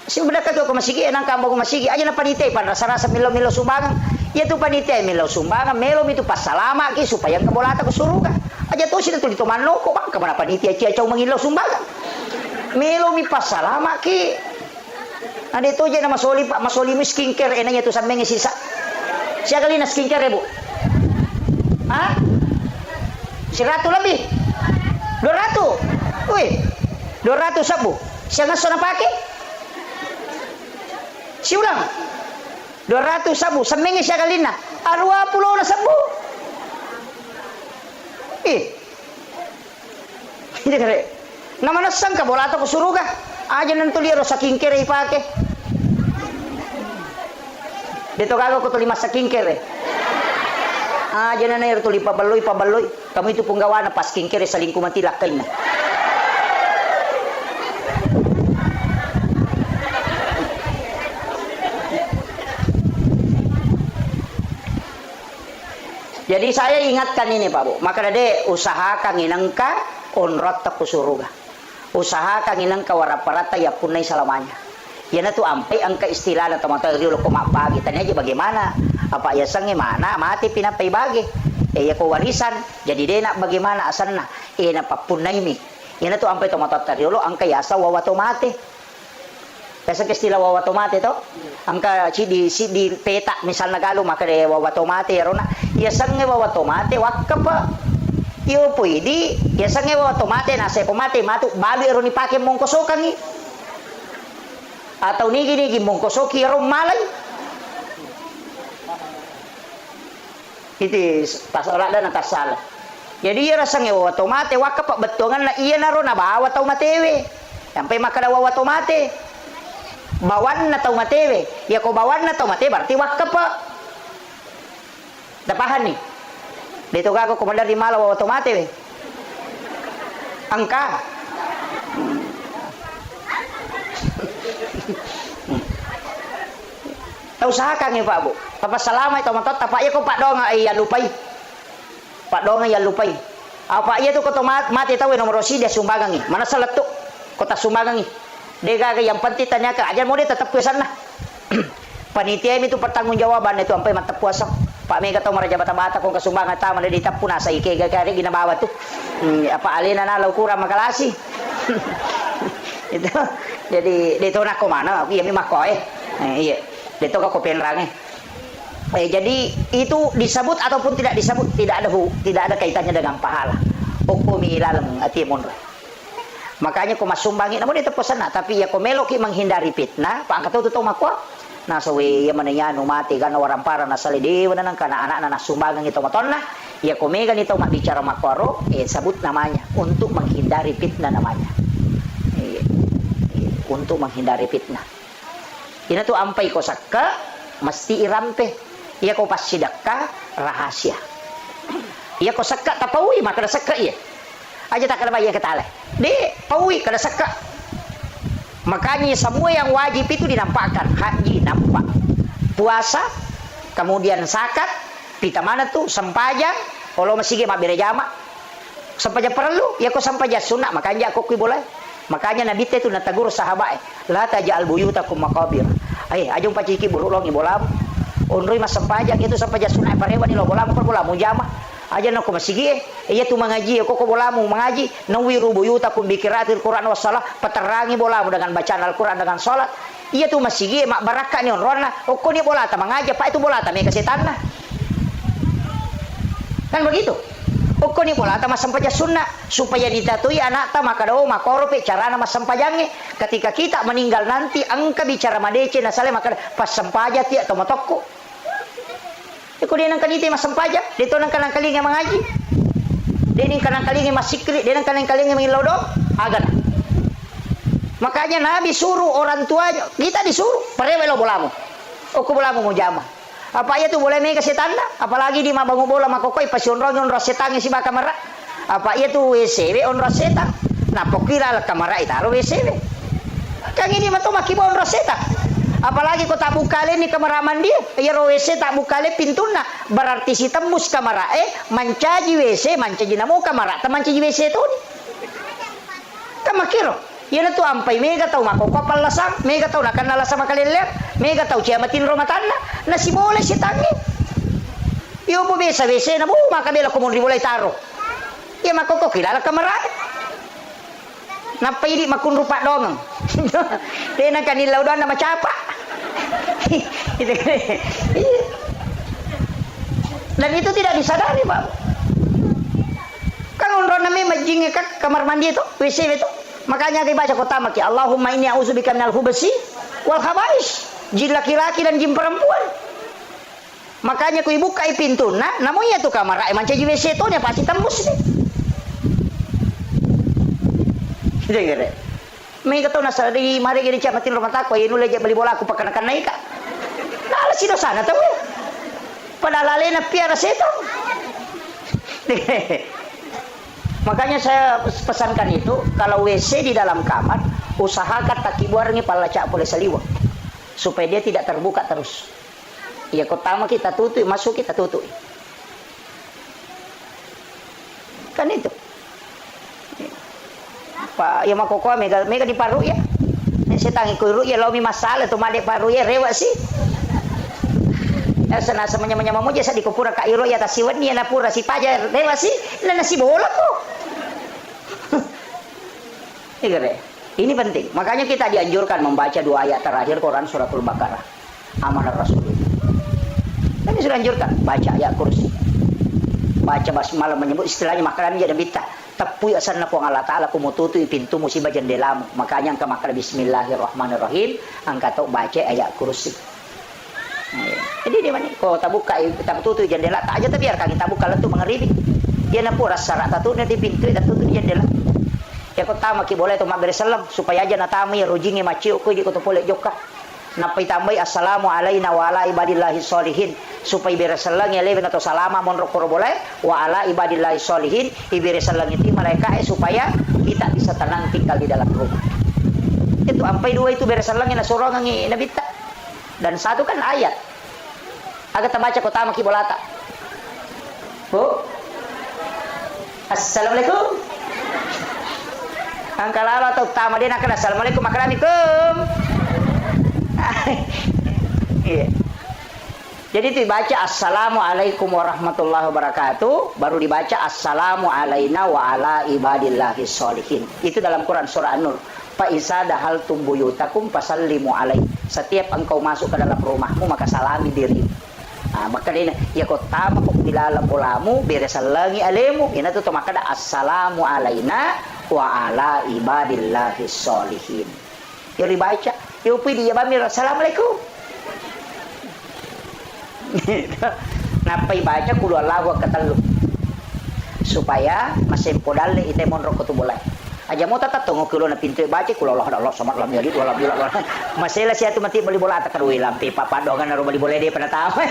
si budak kaki aku masigi nang kambo aku masigi aja na panitia pan rasa milo sumbangan ia tu panitia milo sumbangan melo itu pas salama ki supaya kebolata aku suruga aja tu sih tu di toman loko bang kemana panitia cia cau mengilo sumbangan melo mi pas salama ki. Ada itu aja nama Soli Pak Masoli skincare enaknya tuh sampai sisa. Siapa kali na skincare Bu? Hah? 100 lebih? 200? Wih, 200 sabu. Siapa sana pakai? Si ulang. 200 sabu. Sampai siapa kali na? 20 na sabu. Ini kere. Nama nasang ka bola atau suruga? Aja nanti lihat saking kere ipake. Dito kago ko tulima saking kere. Aja na nair tuli pabaloy. Kamu itu punggawa na pas kere saling kumatilak kay na. Jadi saya ingatkan ini Pak Bu. Maka dade usahakan inangka onrot ku suruga. Usahakan inang kawaraparata ya punay salamanya. Yan na tu ampay ang kaistilah na tamatay riulo kumapagi. Tanya aja bagaimana? Apa ya sangi mana? Mati pinapay bagi. Ya ko warisan. Jadi dia nak bagaimana asan na? Na papunay mi. Ina tu ampai tomatot tadi lo angka yasa wawa tomate. Biasa istilah wawa tomate to. Angka si di peta misalnya galo maka de wawa tomate ya rona. Ya sange wawa tomate wakka pa. Iyo po di ya sange wawa tomate na sa tomate matu balu ero ni pake mongkosokan ni. Atau nigi mongkosoki ero malay. Itu pas olah dan atas salah. Jadi ia rasa ngewa tomate waka pak betongan na iya naro na bawa tau matewe. Sampai maka wawa tomate. Bawan na tau matewe. Ya ko bawan na tau mate berarti waka pak. Dapahan nih. Dito gago komandar di mala wawa tomate we. Angka. Usahakan ya Pak Bu. Papa salama itu matot apa iya ko Pak dong ay lupai. Pak dong ay lupai. Apa iya tuh kota mati tahu nomor si dia sumbangan nih. Mana seletuk kota sumbangan nih. Dia yang penting tanya ke aja mau dia tetap ke sana. Panitia itu pertanggungjawaban itu sampai mata puasa. Pak Mega tahu meraja bata-bata kung kasumbangan tahu mana ditap pun asa ike gagari ginabawa tuh. Apa alina na law kurang makalasi. Itu jadi dito na ko mana iya mi mako iya. Itu kok penrangnya. Jadi itu disebut ataupun tidak disebut tidak ada kaitannya dengan pahala. Hukumi ilalam atimun. Makanya ko masumbangi namun itu pesan tapi ya ko meloki menghindari fitnah, pak angkat itu makwa. Nah sawe ya mananyano mati kana orang para nasali dewa nang kana anak na sumbangan itu matonna. Ya ko megan itu mak bicara makwaro sebut namanya untuk menghindari fitnah namanya. Untuk menghindari fitnah. Ina tu ampai ko sakka mesti irampe. Iya ko pas sidakka rahasia. Iya ko sakka tapawi maka sakka iya. Aja tak kada bayar ketale. Di pawi kada sakka. Makanya semua yang wajib itu dinampakkan. Haji nampak. Puasa, kemudian zakat, pita mana tuh sempajang, kalau masih ge mabere jama. Sempajang perlu, ya ko sempajang sunat makanya aku kui boleh. Makanya Nabi itu natagur sahabat, la taj'al buyutakum maqabir. Ajung paciki burulong ibolam. Unrui mas sempajak itu sempajak sunai parewa di lobolam per bolamu jama. Aja nako masigi iya tu mengaji ko bolamu mengaji nawiru buyutakum bikiratil Quran wassalah peterangi bolamu dengan bacaan Al-Quran dengan salat. Iya tu masigi mak baraka ni onrona ko ni bola ta mengaji pak itu bola ta me kesetan nah. Kan begitu. Uko ni bola mas sempajak sunnah supaya ditatui anak ta maka do makorope cara nama sempajangnya ketika kita meninggal nanti angka bicara madece nasale maka pas sempajak ti atau motokku iko dia nang kanite mas sempajak dito nang kanang kalinga mengaji dia nang kanang kalinga mas sikri dia nang kanang kalinga mengilodo agan makanya Nabi suruh orang tuanya kita disuruh parewelo bolamu uko bolamu mujama. Apa ya tuh boleh mega setan apalagi di mabangu bola makokoi pasionron on setan si kamera. Apa ya tuh WC on setan. Nah pokira kamera itaruh WC. Kang ini mah tuh makiba on setan. Apalagi kau tak buka ni kameraman dia. Ya WC tak buka pintuna berarti si tembus kamera mancaji WC mancaji namo kamera temancaji WC tuh. Kamakiro. Yan tu ampai mega tau mako kapal lasang mega tau nakan lasang makalilek mega tau ciamatin rumatan na si boleh si tangi iyo po besa besa na mo makabela ko mo boleh taro iya mako ko kilala kamera napay di makun rupa dong dia na kanilaw doon na macapa dan itu tidak disadari Pak kan unron na may majing ka kamar mandi itu WC itu. Makanya kita baca kota maki Allahumma inni a'udzubika minal khubasi wal khaba'is jin laki-laki dan jin perempuan. Makanya ku buka pintu namun ya tuh kamar manca ji WC itu nya pasti tembus nih. Gitu. May kataw nasa di mari gini camatin rumah tako yun ulit beli bola aku pakanakan naik ka. Nala si dosana tahu. Padahal na piara seto. Makanya saya pesankan itu kalau WC di dalam kamar usahakan taki buarnya palaca boleh seliwa supaya dia tidak terbuka terus. Ya pertama kita tutup masuk kita tutup. Kan itu. Pak ya makoko mega di paru ya. Saya tangi kuru ya lo mi masalah tu made paru ya rewa sih. Sana samanya menyamamu jasa di kupura ka iro ya tasiwan ni na pura si paja rewa sih na si bola ko. Ini penting. Makanya kita dianjurkan membaca 2 ayat terakhir Quran suratul Baqarah. Amanah Rasul. Kami sudah anjurkan baca ayat kursi. Baca basmalah menyebut istilahnya makanan jadi bita. Tapi asalna ku Allah Taala ku mututu pintu musibah jendelamu. Makanya angka makna bismillahirrahmanirrahim, angka tok baca ayat kursi. Jadi dia mana? Kalau tak buka, tak tutup jendela tak aja tapi biarkan kita buka letu mengeribi. Dia nampu rasa rata tu nanti pintu tak tutup jendela. Ya kau tahu maki boleh tu mak bersalam supaya aja natami rujingi maciu ku di kau boleh joka. Napai tambai assalamu alaina wa ala ibadillahi sholihin supaya bersalam ya leben atau salama mon rokor boleh wa ala ibadillahi sholihin ibirasalam itu mereka supaya kita bisa tenang tinggal di dalam rumah. Itu ampai 2 itu bersalam yang surong ngi nabita. Dan 1 kan ayat. Agak terbaca kota maki bolata. Bu. Assalamualaikum. Angka lalu atau utama dia nak assalamualaikum makramikum. Iya. Jadi itu dibaca assalamualaikum warahmatullahi wabarakatuh, baru dibaca assalamu alaina wa ala ibadillahi sholihin. Itu dalam Quran surah An-Nur. Fa isa dahaltum buyutakum fasallimu alaihi. Setiap engkau masuk ke dalam rumahmu maka salami diri. Maka dia ya kau tahu kok di dalam ulamu beresalangi alemu. Ini tuh maka ada assalamu alaina wa ala ibadillahi sholihin. Ya dibaca. Ya upi dia bamir assalamualaikum. Napai baca kulo Allahu ketelu. Supaya masih podal ni ite mon roko tu boleh. Aja mau tata tunggu kulo na pintu baca kulo Allah sama lam jadi wala bila. Masalah sia tu mati beli bola tak kadui lampi papadongan naru beli bola dia pada tahu.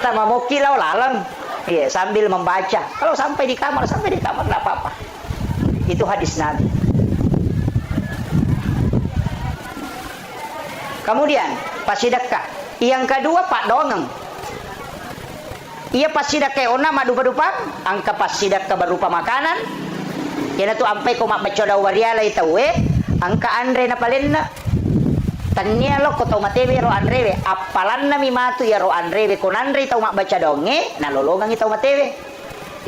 Tama moki lau lalang. Iya, sambil membaca. Kalau sampai di kamar enggak apa-apa. Itu hadis Nabi. Kemudian pas sedekah. Yang kedua Pak Dongeng. Ia pas sedekah ona madu-dupan, angka pas sedekah berupa makanan. Yana tu ampai ko mabacoda wariala itawe, angka andre na palenna. Tanya lo ko tau matewe ro andre apalan na mimatu ya ro andre ko nandre tau mabaca donge, nalolongang itau matewe.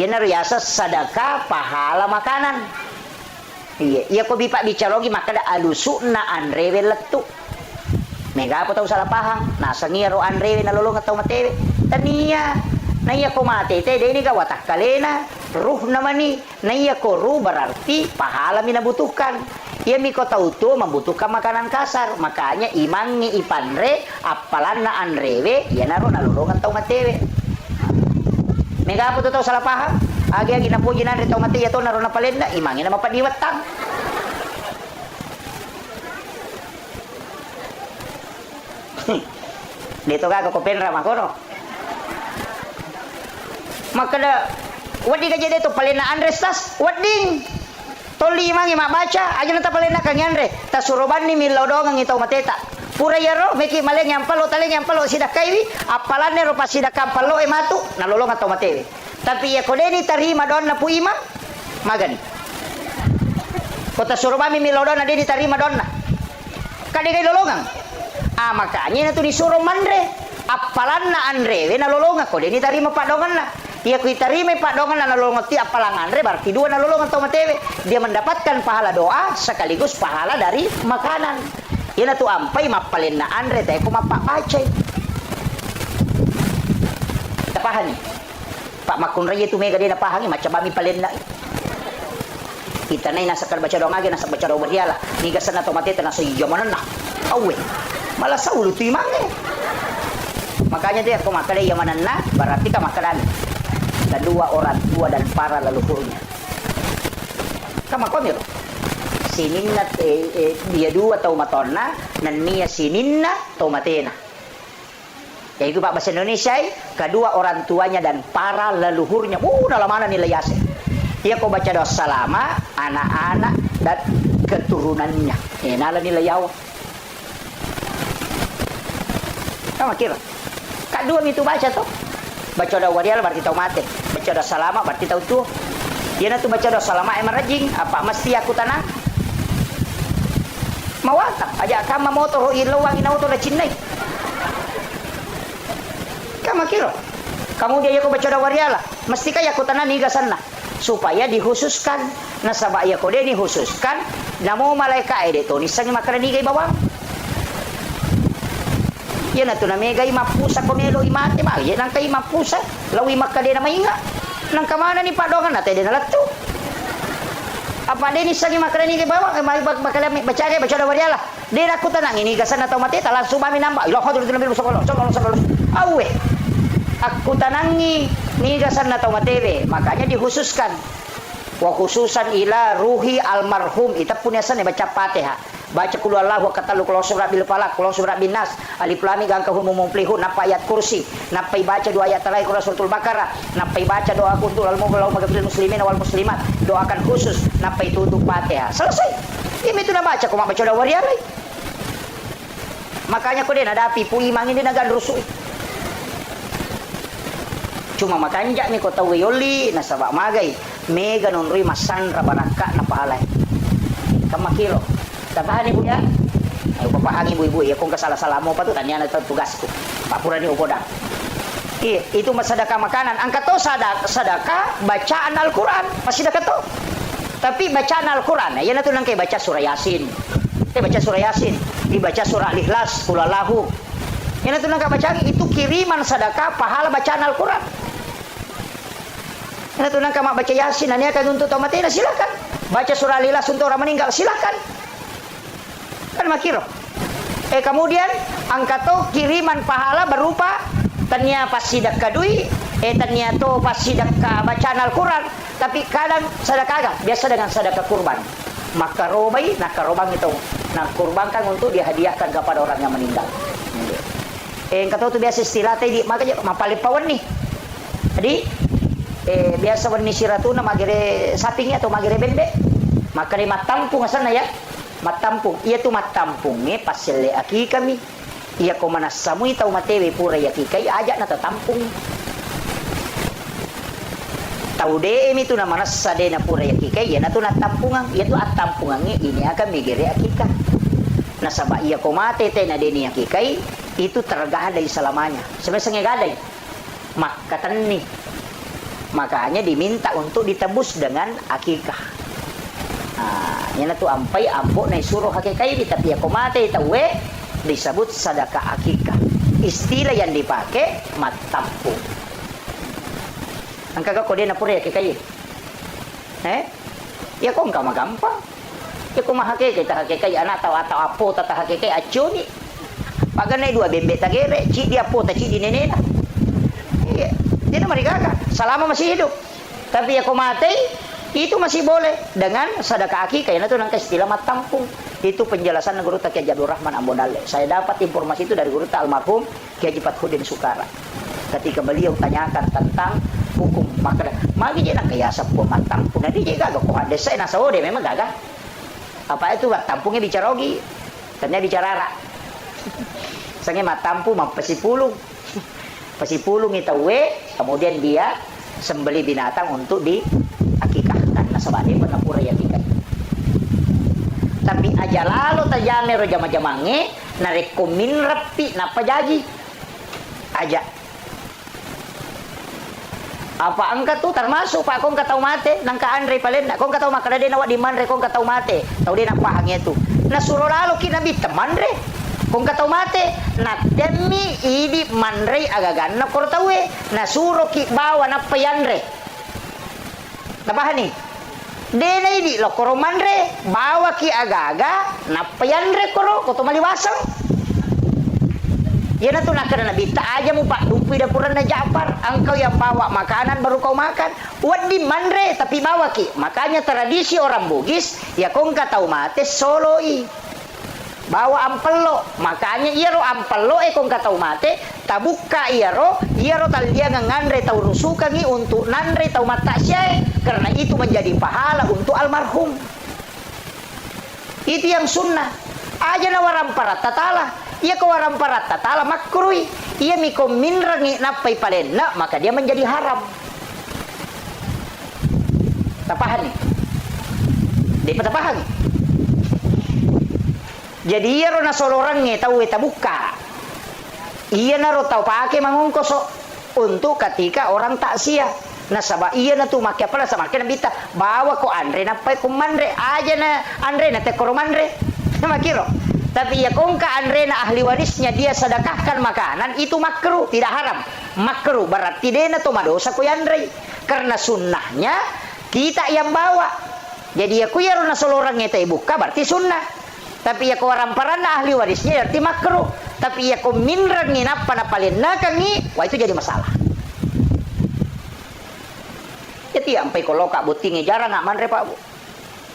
Yana riasa sedekah pahala makanan. Iya ko bipa bicarogi maka da alusuna andre letu. Mega apa tahu salah paham. Nasa ngia ro andre nalolong atau matewe. Tania naya ko mate te ini ka watak kalena ruh namani naya ko ruh berarti pahala minabutuhkan. Ia mi ko tahu tu membutuhkan makanan kasar. Makanya imangi ipanre apalan na andrewe ya naro nalolong atau matewe. Mega apa tahu salah paham. Agi na puji na atau mate ya to naro na palenda imangi na mapadiwatang. Dito ka ko penra makono. Maka da wadi ka jede to palena Andres tas wading. Toli mangi mabaca aja nata palena kang Andre. Ta suroban ni milodong ang itaw mateta. Pura yaro meki maleng yang palo taleng yang palo sida kaiwi apalane ro pasida kampalo e matu nalolong atau matewe. Tapi ya kodeni tarima don na puima magani. Kota suroban mi milodong na di tarima don na. Kadi kay lolongang. Makanya itu disuruh mandre apalan na andre we nalolongan ko dini tarima Pak Dongan na iya ku tarima Pak Dongan na nalolongan ti apalang andre berarti 2 nalolongan tau matewe dia mendapatkan pahala doa sekaligus pahala dari makanan ina tu ampai mapalin na andre teh ko mapapacay tapahani Pak Makun Raya itu mega dia napahangi macam bami palin na kita na nasa baca doa lagi nasa baca doa berhiala niga sana tomateta nasa yamanan na awe malah saulu tu imangnya. Makanya dia aku makan yang mana nak berarti ka makanan. Kedua orang tua dan para leluhurnya. Kama komiro. Sininna dia 2 tau matonna nan mia sininna tau matena. Yaitu Pak bahasa Indonesia kedua orang tuanya dan para leluhurnya. Dalam mana nilai yase. Dia kau baca doa salama anak-anak dan keturunannya. Nala nilai yawa. Kamu kira? Kak 2 itu baca tuh. Baca doa wadial berarti tahu mati. Baca doa salama berarti tahu tuh. Dia nanti baca doa salama emang rajing. Apa mesti aku tanah? Mawata. Aja kamu motor ilawang inauto na Chinay. Kamu kira? Kamu dia aku baca doa wadial. Mesti kaya aku tanah niga sana. supaya dikhususkan. Nasaba iya ko dia dikhususkan. Namo malaikat ide to nisang makanan ni kay bawang. Yan ato na megay mapusa ko nilo imate ma. Yan ang kay mapusa. Lawi makade na mainga. Nang kamana ni padongan natin din nalatto. Apa din isang makanan ni kay bawang may bakalam baca kay baca dawariala. Din ako tanang inigasan na taw mati talan sumami namba. Ilo ko dulu nabil sokolo. Awe. Aku tanangi nigasan na taw mati makanya dikhususkan. Wa khususan ila ruhi almarhum ita punyasan baca Fatihah. Baca kul huwallahu katalu kul surat bil falaq kul surat bin nas alif lam mim angkahum mumplihun napa ayat kursi napa baca dua ayat terakhir suratul baqarah napa baca doa kuntul al mughfiril muslimin wal muslimat doakan khusus napa tutup Fatihah selesai. Ini tu nak baca ko baca doa warialai. Makanya ko din hadapi pu imang ini nagan rusuh. Cuma makanya mi ko tahu yoli nasaba magay mega nunri masan rabaraka na paalay. Kamakiro tabahan ibu ya. Ayo papahagi ibu-ibu ya kung kasalah-salah mo pa to tanya na tugasku. Papura ni ugoda. Itu sedekah makanan. Angkat to sedekah bacaan Al-Qur'an. Masih dekat to. Tapi bacaan Al-Qur'an ya na to nang kay baca surah Yasin. Baca surah Yasin, dibaca surah Al-Ikhlas, Qul ya na to nang baca itu kiriman sedekah pahala bacaan Al-Qur'an. Ya na to nang baca Yasin ania kan untuk tomatina silakan. Baca surah Al-Ikhlas untuk orang meninggal silakan. Kan makiro. Kemudian angkato kiriman pahala berupa tanya pas sidak kadui, tanya to pas sidak bacaan Al-Quran, tapi kadang sedekah biasa dengan sedekah kurban. Maka robai, nak korban itu, nak kurbankan untuk dihadiahkan kepada orang yang meninggal. Angkato tu biasa istilah tadi, makanya mapalip pawan nih. Jadi biasa warni siratuna magere sapingnya atau magere bende, maka di matampung asana ya. Matampung, iya tu matampung pasal aki kami. Iya ko manasamui tau matewe pura yaki kay ajak na tatampung. Tau de mi tu na manasade na pura yaki kay ya na tu natampungan. Iya tu atampungan ini akan migere akika. Nasaba iya ko mate te na deni yaki kay itu tergadai selamanya. Semesenge gadai. Makatan ni. Makanya diminta untuk ditebus dengan akikah. Yan na to ampay ambo na isuro hakikai tapi ako mate itawe disebut sedekah akikah. Istilah yang dipakai matampung. Ang kagak ko din na pura hakikai. Ya kung ka magampang. Ya kung mahake kita hakikai anak atau apo tata hakikai acuni. Paganay dua bembe tagere, ci dia po ta ci di nenena. Iya, dia na marigaga. Selama masih hidup. Tapi ako mate itu masih boleh dengan sedekah akikah itu nang istilah matampung. Itu penjelasan Guru Kiai Abdul Rahman Ambodale. Saya dapat informasi itu dari Guru almarhum Kiai Fathuddin Sukara. Ketika beliau tanyakan tentang hukum maka magi je nak kaya sapu matampung. Nanti je gagak ko ada saya nasode memang gagak. Apa itu matampungnya bicara ogi. Ternyata bicara ra. Sange matampung pasipulung. Pasipulung itu kemudian dia sembeli binatang untuk di akikahkan nasabani penapura ya tikai. Tapi aja lalu tajame ro jama-jamange narekomin rapi napa jadi aja. Apa angka tu termasuk pak kong katau mate nang ka Andre palen kong katau makada de nawat di man re kong katau mate tau de napa hangnya tu na suro lalu ki nabi teman re kong katau mate na demi idi manre agagan na kortawe na suro ki bawa na payanre napahani dena idi lo koro manre bawa ki agaga na payanre koro koto maliwasang. Ya na tu nak kena bita aja mu pak dumpi dapuran na Ja'far. Engkau yang bawa makanan baru kau makan. Wad di manre tapi bawa ki. Makanya tradisi orang Bugis ya kong katau mate soloi. Bawa ampelo. Makanya iya ro ampelo kong katau mate tabuka iya ro tal dia ngandre tau rusukan untuk nanre tau mata syai karena itu menjadi pahala untuk almarhum. Itu yang sunnah. Aja na waram parat tatala. Ia kawaram parat tatala makruhi. Ia miko minrangi napai palenna maka dia menjadi haram. Tapahan nih. Dia tapahan. Jadi ia ro na solorange tahu eta buka. Ia na ro tau pakai mangungkos untuk ketika orang takziah. Nasaba iya na tu makia pala sama kena bita bawa ko Andre na pay kumandre aja na Andre na te koromandre makiro. Tapi ya kung ka Andre na ahli warisnya dia sedekahkan makanan itu makruh, tidak haram. Makruh berarti dia na dosa ku Andre. Karena sunnahnya kita yang bawa. Jadi ya ku ya na solorangnya te buka berarti sunnah. Tapi ya ku ramparan na ahli warisnya berarti makruh. Tapi ya ku minran nginapa na palin nakangi, wah itu jadi masalah. Jadi sampai kalau kak butingi jarang nggak mandre pak bu,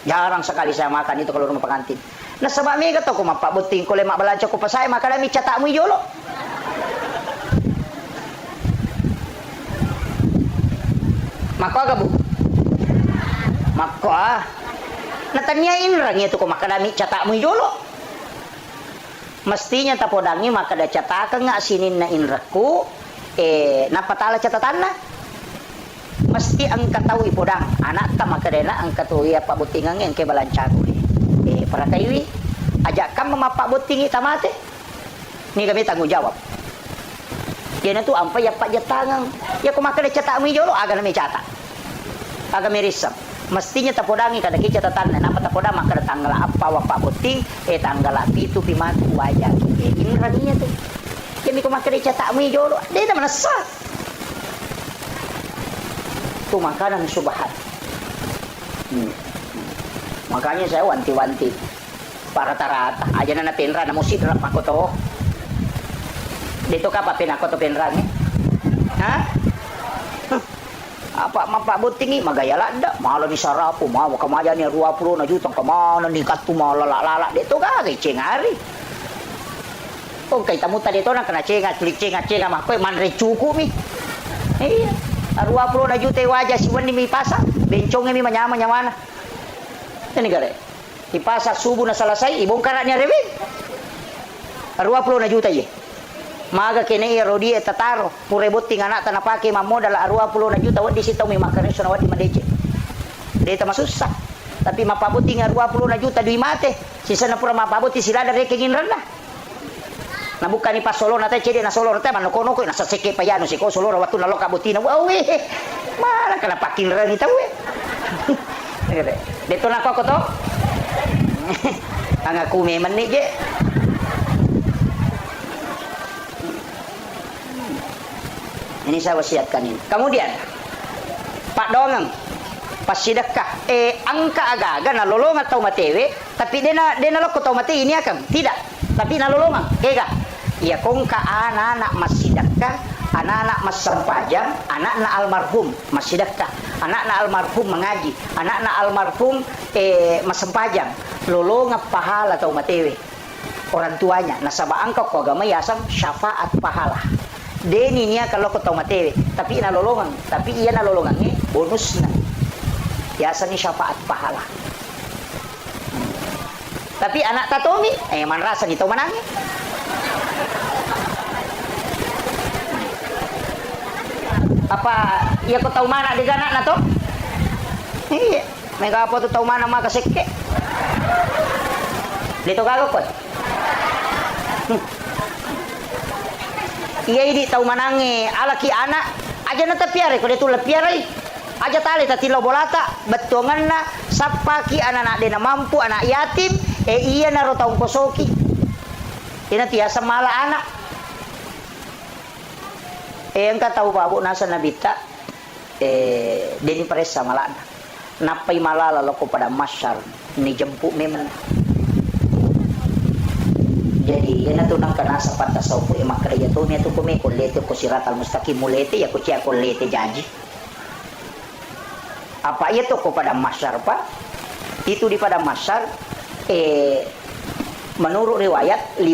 jarang sekali saya makan itu kalau rumah pengantin. Nah sebab mi kata ko pak buting kalau mak belanja ko pas saya makan mi catakmu jolo. Maka agak bu, maka natanyain rangnya itu ko makan mi catakmu jolo. Mestinya tapodangi maka ada catakan nggak sini na inraku, napa tala catatan na? Mesti angkat tahu ipodang anak tak maka dena angkat tahu ya pak butingang yang ke balancagu para kaiwi ajak kam memapak butingi tamate ni kami tanggung jawab dia tu ampa ya pak jatangang ya ku maka cetak mi jolo aga nami catak aga mirisam mestinya tapodangi kada ki catatan napa tapodang maka tanggal apa wa pak buting tanggal itu pimantu wajah inraninya tu kami ku maka cetak mi jolo dia dah menasah itu makanan subhat. Makanya saya wanti-wanti para rata-rata aja na penra na musid rap ako to. Dito ka pa pinako to penra ni. Ha? Apa mapak butingi magayala da malo ni sarapo mawa kamaya ni 20 na jutang kamana ni katu malala dito ka kay cengari. Kung kay tamuta dito na kana cengat klik cengat mah koy manre cuku mi. Iya. 20 na juta wajah si wani mi pasa bencongnya mi manyama nyamana ini gare ipasa subuh na selesai ibongkar nya rewe 20 na juta ye maga kene ya rodi tataro pure boting anak tanah pake mamodal 20 na juta wadi sitaw mi makane sona wadi madece deta masusah tapi mapabuti nga 20 na juta duy mate sisa na pura mapabuti sila da rekengin randa na bukan ni pas solo na tayo cedi na solo na tayo manokono ko nasa seke pa yan si ko solo waktu na loka butina wawe malah kena pakin rani tahu dito na ko to ang aku memang ni je ini saya wasiatkan ini kemudian Pak Dongeng pas sedekah angka aga-aga na lolong atau matewe tapi dia na loko tau mate ini akan tidak tapi na lolongan kega ya kong ka anak-anak masidakah anak-anak mas sempajang anak-anak almarhum masidakah anak-anak almarhum mengaji anak-anak almarhum mas sempajang lolongan pahala atau matewe orang tuanya nasaba angka ko agama yasang syafaat pahala deni niya kalau ko tau matewe tapi na lolongan tapi iya na lolongan ni bonus na yasang ni syafaat pahala tapi anak tatomi man rasa ni tau manangi apa iya ko tahu mana di ganak na to iya mega apa to tahu mana maka sekke dito gago ko iya idi tahu manange alaki anak aja na tapiare ko dito lapiare aja tali tati lo bolata betongan na sapaki anak de na mampu anak yatim iya na ro taung kosoki ina tiasa mala anak yang ka tahu babu nasa nabita deni presa malana napai malala loko pada masyar ni jemput memang jadi yana tu nang kana sa panta sa upo makreya to niya to kumi kulete ko siratal mustaqim mulete ya ko cia kulete janji apa itu ko pada masyar pak itu di pada masyar menurut riwayat 5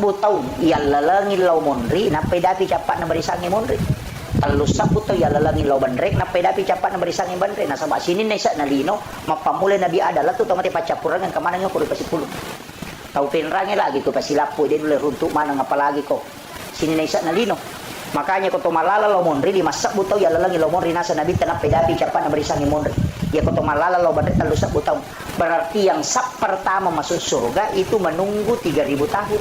tahun ya lalangi lau monri napai dapi capat na barisangi monri 3 tahun ya lalangi lau bandrek napai dapi capat na barisangi bandrek na sama sini na isa na lino mapamulay nabi adalah tu tamati pacapuran ng kamana nga ko pasipulong tau penrangi lagi ko pasilapo din ulit runtuk mana apalagi ko sini na isa na lino makanya ko tumalala lau monri 5 tahun ya lalangi lau monri nasa nabi napai dapi capat na barisangi monri ya ko tumalala lau bandrek 3 tahun berarti yang sab pertama masuk surga itu menunggu 3000 tahun.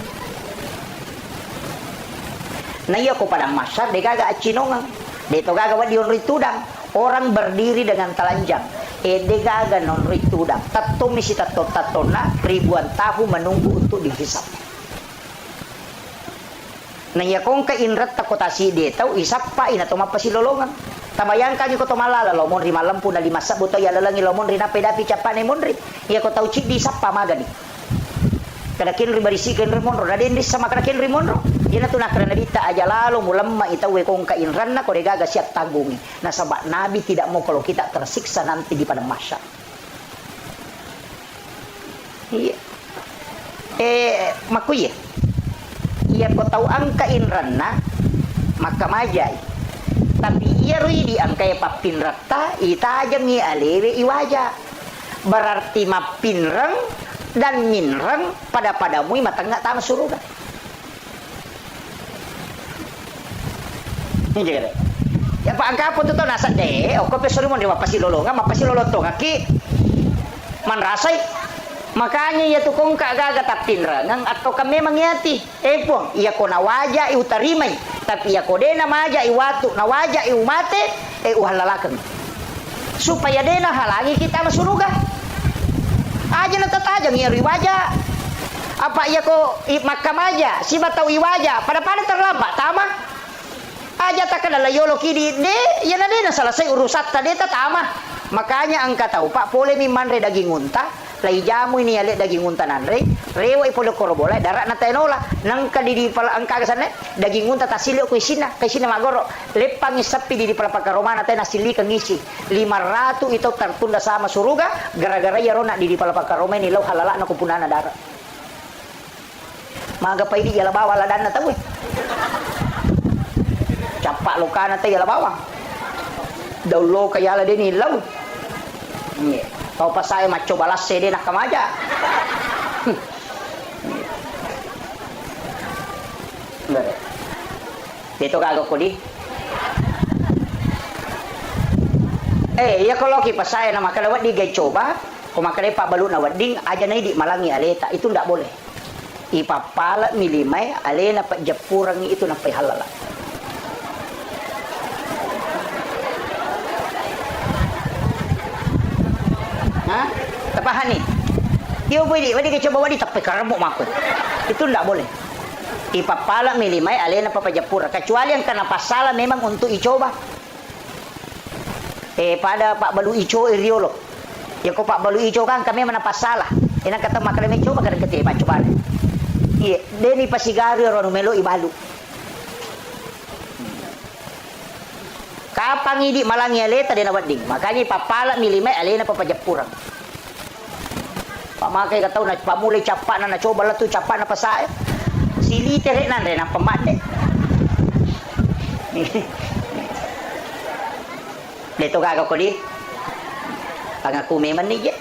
Nah iya ko padang masyar de gaga acinongan. De to gaga wa dion ritudang. orang berdiri dengan telanjang. Degaga non ritudang. Tato misi tatona ribuan tahun menunggu untuk dihisap. Nah ya kong ka inrat takotasi dia tahu isap pa ina toma pasilolongan. Tabayangkan ko tomalala lomon ri malam pun na limasa buto ya lalangi lomon ri napedapi capane monri. Ya ko tahu cik di isap pa magani. Kada kin ri barisikan ri monro na dendis sama kada kin ri monro. Yana tunah karena dita aja lalu mulamma itawe kong ka inran na ko degaga siap tanggungi. Nah sebab Nabi tidak mau kalau kita tersiksa nanti di padang mahsyar. Iya. Makuye. Ia ko tahu angka inranna maka majai tapi ia rui di angka ya papin rata ita aja mi alewe iwaja berarti mapinrang dan minrang padamu mata enggak tahu surga ini jadi ya pak angka pun tuh nasa deh oke pesuri mau dewa pasti lolongan mapasi loloto ngaki man rasai. Makanya ya tukong kagaga tapinra ngang atau kami mengiati pong iya ko nawaja utarimay tapi iya ko dena maja iwatu nawaja iumate uhalalakan supaya dena halangi kita masuruga aja na tatajang iya riwaja apa iya ko makam aja si batau iwaja pada terlambat tama aja tak kena layolo kidi de ya na dena selesai urusat tadi tama makanya angka tahu pak boleh mimanre daging unta lai jamu ini ale daging unta nanre rewa ipolo korobola darat na tenola nang kadidi pala angka kasane daging unta tasili ko isina magoro lepang isapi di pala pakaromana tena sili kang isi 500 itu tertunda sama suruga gara-gara ya rona di pala pakaroma ni law halala na kupunana darat maga pa idi yala bawa ladan na tawe capak lokana te yala bawa daulo kayala deni law yeah. Kau pas saya maco balas CD nak kamaja. Itu kagak kodi. Ya kalau pas saya nama kalawat di gay coba, kau makan pak balu na wading aja na di malangi aleta itu ndak boleh. Ipapala milimay alena pak japurangi itu napai halala. Tapahan nih. Yo boleh, wadi coba wadi tapi karamo makut. Itu ndak boleh. Ipapala milimay alena papajapura kecuali yang kena pasala memang untuk icoba. Pada Pak Balu Ico iriolo. Ya kok Pak Balu Ico kan kami mana pasala. Ina kata makale coba kada kete pa coba. Iya, deni pasigari ro melo ibalu. Kapang idi malangi aleta dena wading. Makanya papala milimay alena papajapura. Pamakai kata na pamulay capak na coba lah tu capak na pasay. Sili tere nan re na pamate. Dito kagak ko di. Pangaku memang ni je.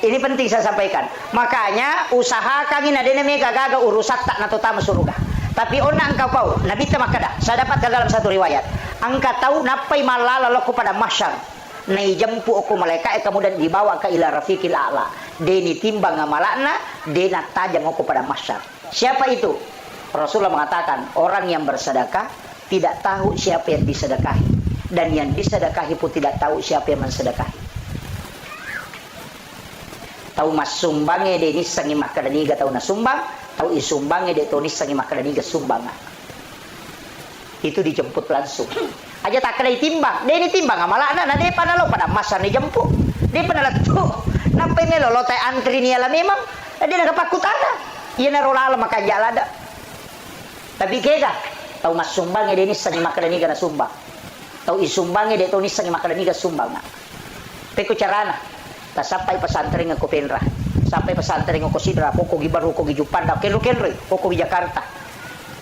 Ini penting saya sampaikan. Makanya usahakan ini ada namanya gagaga urusak tak nato tamu surga. Tapi ona engkau tahu, Nabi tamakada. Saya dapatkan dalam satu riwayat. Engkau tahu napai malala lo pada masyar. Nai jampu aku malaikat kemudian dibawa ke ila rafiqil a'la. Deni timbang amalana, dena tajam aku pada masyar. Siapa itu? Rasulullah mengatakan orang yang bersedekah tidak tahu siapa yang disedekahi dan yang disedekahi pun tidak tahu siapa yang mensedekahi. Tahu mas sumbangnya deni sangi makadaniga tahu na sumbang, tahu isumbangnya de tonis sangi makadaniga sumbangan. Itu dijemput langsung. Aja tak kena timbang, dia ini timbang amalana, nah dia panalo pada masa ni jemput, dia panalo tu, nampai melo lo tay antri ni ala memang, dia nak pakutana, ia narolala maka jalada. Tapi kega, tahu mas sumbangnya dia ni sangi makadani kana sumbang, tahu isumbangnya dia tahu ni sangi makadani kana sumbang. Peku carana, tak sampai pesantren aku penra, sampai pesantren aku sidra, koko gibaru, koko gijupan, kelo koko di Jakarta.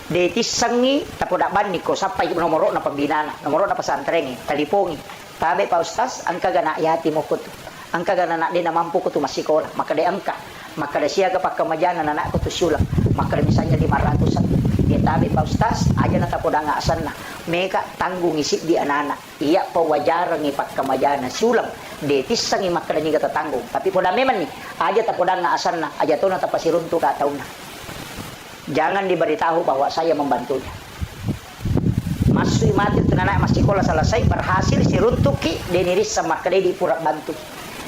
Deti sangi tapodak bani ko sampai nomor na pembinaan nomor na pesantren talipongi tabe Pak Ustaz angka gana yati mo ko angka gana na din na mampu ko tu masikola maka de angka maka de siaga pakamajana na anak ko tu sulang maka de misalnya 500 dia tabe Pak Ustaz aja na tapodak asan na meka tanggung isip di anak iya pa wajarang ipakamajana sulang deti sangi maka de ni kata tanggung tapi poda memang ni aja tapodak asan na aja to na tapasiruntu ka tauna. Jangan diberitahu bahwa saya membantunya. mati tunana masih sekolah selesai berhasil si runtuki deniris sama kade di pura bantu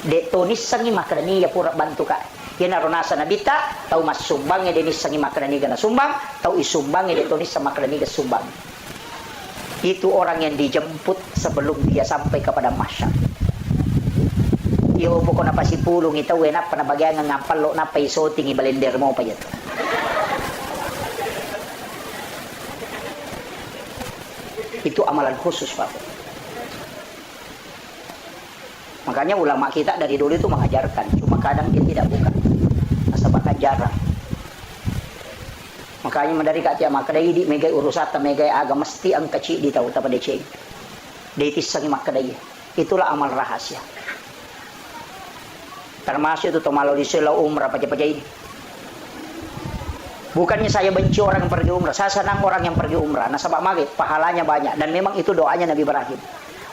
de tonis sangi makrani ya pura bantu ka yana ronasa nabita tau mas sumbang ya denis sangi makrani gana sumbang tau isumbang ya de tonis sama makrani ga sumbang. Itu orang yang dijemput sebelum dia sampai kepada masyarakat. Iyo pokok na pasipulong ito enak panabagyan ng ngapal lo na paiso tingi balender mo pa yan. Itu amalan khusus Pak. Makanya ulama kita dari dulu itu mengajarkan, cuma kadang dia tidak buka. Asa bakal jarang. Makanya dari kata makadai di megai urusata megai aga mesti ang kecil di tahu tapa deceng. Deitis sangi makadai. Itulah amal rahasia. Termasuk itu tomalo di selau umrah pajak-pajak ini. Bukannya saya benci orang yang pergi umrah, saya senang orang yang pergi umrah. Nah sebab maghrib pahalanya banyak dan memang itu doanya Nabi Ibrahim.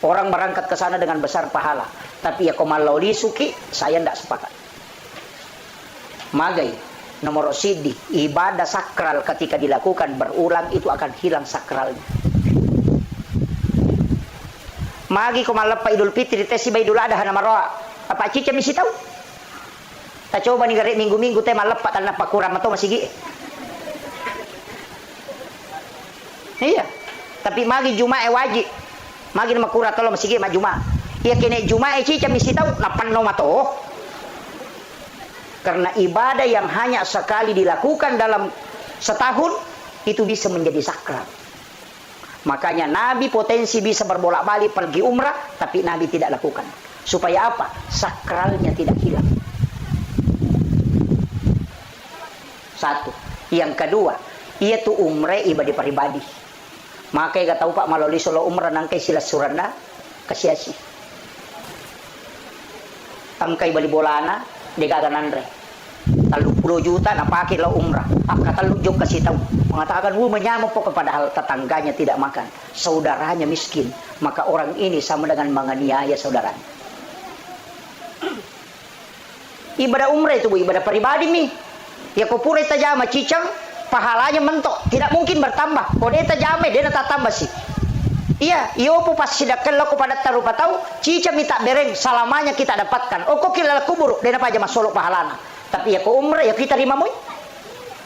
Orang berangkat ke sana dengan besar pahala. Tapi ya komalo di suki saya tidak sepakat. Magai nomor sidi ibadah sakral ketika dilakukan berulang itu akan hilang sakralnya. Magi komalo pa Idul Fitri tesi ba Idul Adha nama roa. Apa cica misi tahu? Tak coba nih garek minggu-minggu teh malepat tanah pakuram atau masih gi. Iya. Tapi magi Jumat wajib. Magi nama kurat kalau masih gi ma Jumat. Iya kene Jumat cica misi tahu napan no mato. Karena ibadah yang hanya sekali dilakukan dalam setahun itu bisa menjadi sakral. Makanya Nabi potensi bisa berbolak-balik pergi umrah tapi Nabi tidak lakukan. Supaya apa? Sakralnya tidak hilang. Satu. Yang kedua, ia tuh umrah ibadah pribadi. Makanya tahu Pak maloli solo umrah nangkai sila suranda kasiasi. Tangkai bali bolana degagan andre. 30 juta na pakai lo umrah. Kata lu jom kasih tahu. Mengatakan menyamuk pokok padahal tetangganya tidak makan. Saudaranya miskin. Maka orang ini sama dengan menganiaya saudaranya. Ibadah umrah itu ibadah pribadi nih. Ya kau pura tajama cicang pahalanya mentok tidak mungkin bertambah. Kau dia tajama dia tak tambah sih. Iya, iyo po pas sidakan lo kepada tarupa tahu cicang minta bereng salamanya kita dapatkan. Oh kok kila kubur dia apa aja masolo pahalana. Tapi ya kau umrah ya kita terima moy.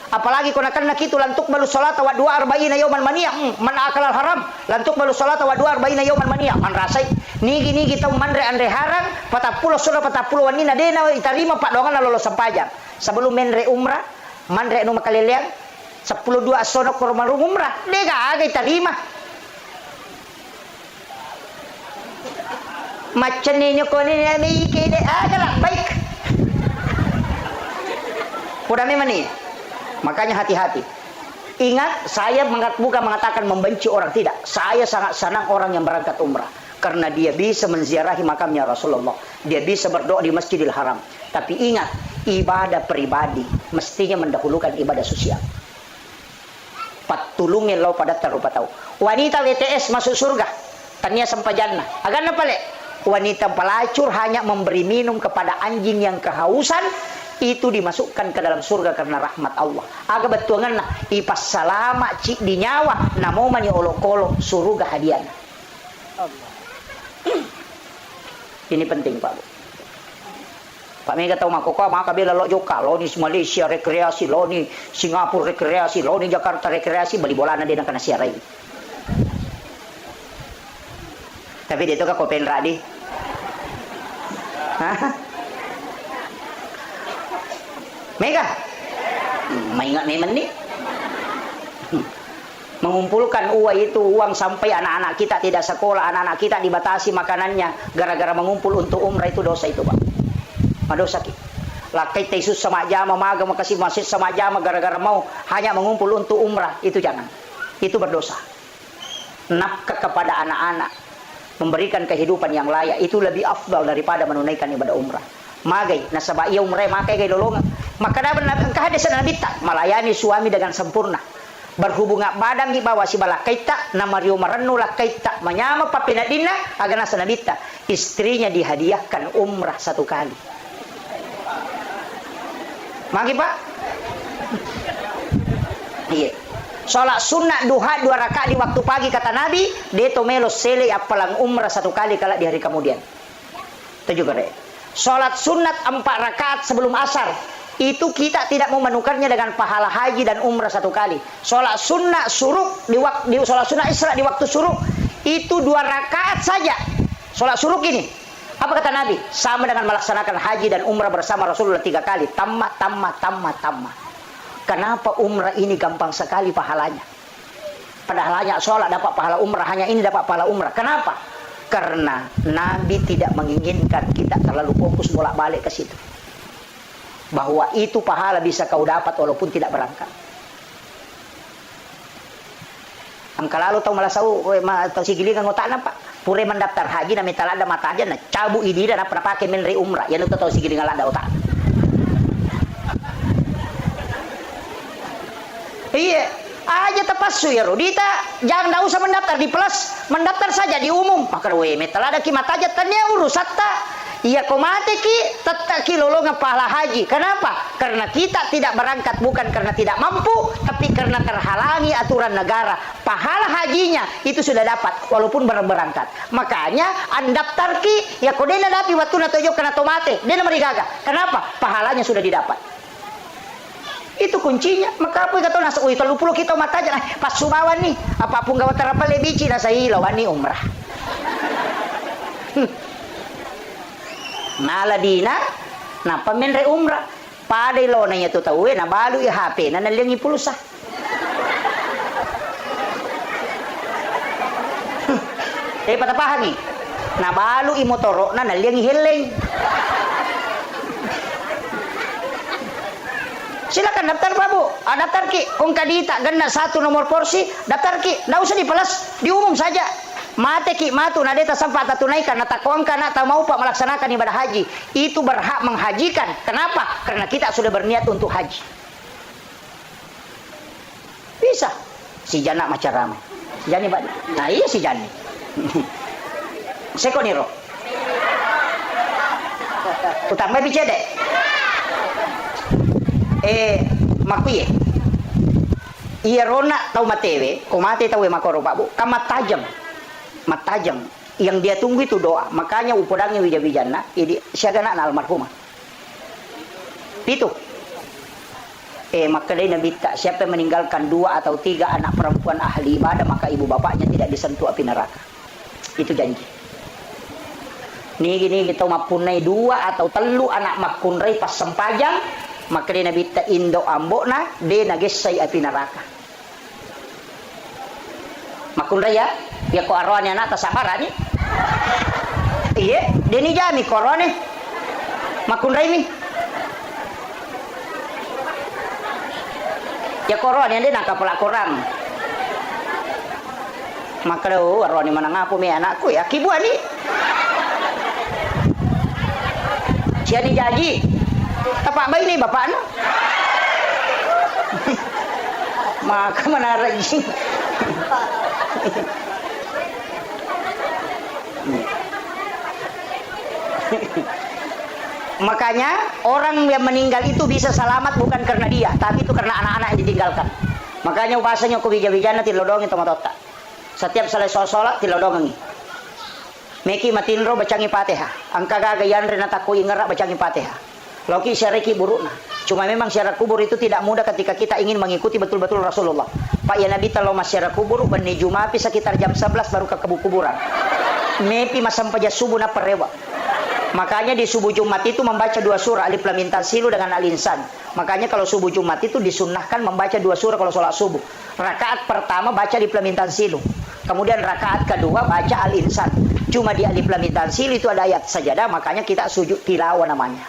Apalagi kau nak itu lantuk balu salat wa 2 arba'ina yauman maniyah man akalal haram lantuk balu salat wa 2 arba'ina yauman maniyah man rasai nigi tahu mandre andre haram 40 sudah 40 wanina dena itarima pak dongan lolos sampajang sebelum menre umrah mandre nu makaleleang 10 2 sono ke rumah umrah dega aga itarima macam ini kau ni mikir aga lah baik udah memang nih. Makanya hati-hati. Ingat, saya bukan mengatakan membenci orang, tidak. Saya sangat senang orang yang berangkat umrah. Karena dia bisa menziarahi makamnya Rasulullah. Dia bisa berdoa di Masjidil Haram. Tapi ingat, ibadah pribadi mestinya mendahulukan ibadah sosial. Patulungin lo pada tarupa tahu. Wanita WTS masuk surga. Tanya sampai jannah. Agan apa le? Wanita pelacur hanya memberi minum kepada anjing yang kehausan. Itu dimasukkan ke dalam surga karena rahmat Allah. Aga betuangan na ipas salama cik di nyawa namo mani olok-olok surga hadiah. Allah. Ini penting Pak. Pak Mega tahu makoko maka bila lo joka lo ni Malaysia rekreasi lo ni Singapura rekreasi lo ni Jakarta rekreasi bali bolana dia nak siarai. Tapi dia tu ka kopen radi. Hah? Mega, maingat memang nih. Mengumpulkan uang sampai anak-anak kita tidak sekolah, anak-anak kita dibatasi makanannya gara-gara mengumpul untuk umrah itu dosa itu Pak. Dosa ki. Lakai tesus sama jama maga makasih masjid sama jama gara-gara mau hanya mengumpul untuk umrah itu jangan. Itu berdosa. Nafkah kepada anak-anak, memberikan kehidupan yang layak itu lebih afdal daripada menunaikan ibadah umrah. Magai nasaba iya umrah makai gay lolongan. Maka dapat kehadisan Nabi tak melayani suami dengan sempurna. Berhubungan badan di bawah si balakaita nama riu maranu lakaita menyama papinadina agana sanabita. Istrinya dihadiahkan umrah 1 kali. Magi Pak. Iya. Sholat sunnah duha 2 rakaat di waktu pagi kata Nabi, deto melo sele apalang umrah 1 kali kalau di hari kemudian. Itu juga deh. Sholat sunat 4 rakaat sebelum asar, itu kita tidak mau menukarnya dengan pahala haji dan umrah 1 kali. Sholat sunnah suruk di sholat sunnah Isra di waktu suruk, itu 2 rakaat saja. Sholat suruk ini, apa kata Nabi? Sama dengan melaksanakan haji dan umrah bersama Rasulullah 3 kali. Tamma. Kenapa umrah ini gampang sekali pahalanya? Padahal hanya sholat dapat pahala umrah, hanya ini dapat pahala umrah. Kenapa? Karena Nabi tidak menginginkan kita terlalu fokus bolak-balik ke situ. Bahwa itu pahala bisa kau dapat walaupun tidak berangkat. Angka lalu tahu malasau tahu sigilingan ngotak nampak. Pure mendaftar haji na mitala ada mata aja na cabu ini dan apa pakai menri umrah. Yang itu tahu sigilingan ada otak. Iya. Aja tepasu ya Rodita, jangan dah usah mendaftar di plus, mendaftar saja di umum. Maka we metalada ki mata aja tanya urus satta. Iya kau mati ki tetap ki lolongan pahala haji. Kenapa? Karena kita tidak berangkat bukan karena tidak mampu, tapi karena terhalangi aturan negara. Pahala hajinya itu sudah dapat walaupun berangkat. Makanya andaftar ki ya kau dena dapi waktu na tojo kena tomate, dena merigaga. Kenapa? Pahalanya sudah didapat. Itu kuncinya. Maka apa kata nasa uy 30 kita mata aja pas sumawan nih apapun gawat terapa lebici nasa ilawan nih umrah. Naladina na pamenre umrah pada lo nanya tu tahu na balu i HP na nalingi pulsa. Patapahang ni na balu i motoro na nalingi heleng. Silakan daftar Pak Bu, daftar ki kung kadita ganda 1 nomor porsi, daftar ki, nggak usah dipelas, diumum saja. Mate ki matu na deta sampai tunaikan na takwang kana ta mau Pak melaksanakan ibadah haji, itu berhak menghajikan. Kenapa? Karena kita sudah berniat untuk haji. Bisa. Si Jana macam ramai. Jani Pak. Nah iya si Jani. Sekoniro. Utama bicara deh. Makuye iya rona tahu matewe kau mate tahu makoro Pak Bu kamat tajam yang dia tunggu itu doa. Makanya upodangnya wija-wijana ini siagana na almarhumah itu maka dia Nabi tak siapa yang meninggalkan 2 atau 3 anak perempuan ahli ibadah maka ibu bapaknya tidak disentuh api neraka. Itu janji. Nih kita mapunai 2 atau 3 anak makunrai pas sempajang maka dia Nabi ta indo ambok na dia nagesay api neraka. Makunrai ya ko arwahnya anak tasabara ni. Iya, dia ni jami korone. Makunrai mi. Ya koron yang dia nak kapal koram. Maka dah arwah ni mana ngapu mi anakku ya kibuan ni. Siapa ni jaji? Tapak bayi ni bapak no. Maka mana rajin. Makanya orang yang meninggal itu bisa selamat bukan karena dia, tapi itu karena anak-anak yang ditinggalkan. Makanya bahasanya ku bija-bijana tilodongi tomatota. Setiap selesai sholat tilodongi. Meki matinro bacangi Fatihah. Angka gagayan renata ku ingera bacangi Fatihah. Loki syariki burukna. Cuma memang syarat kubur itu tidak mudah ketika kita ingin mengikuti betul-betul Rasulullah. Pak ya Nabi kalau mas syarat kubur bani Jumapi sekitar jam 11 baru ke kuburan. Mepi masam paja subuh na perewa. Makanya di subuh Jumat itu membaca 2 surah Alif Lam Mim Tanzilu dengan Al-Insan. Makanya kalau subuh Jumat itu disunnahkan membaca 2 surah kalau sholat subuh. Rakaat pertama baca Alif Lam Mim Tanzilu. Kemudian rakaat kedua baca Al-Insan. Cuma di Alif Lam Mim Tanzilu itu ada ayat sajadah, makanya kita sujud tilawah namanya.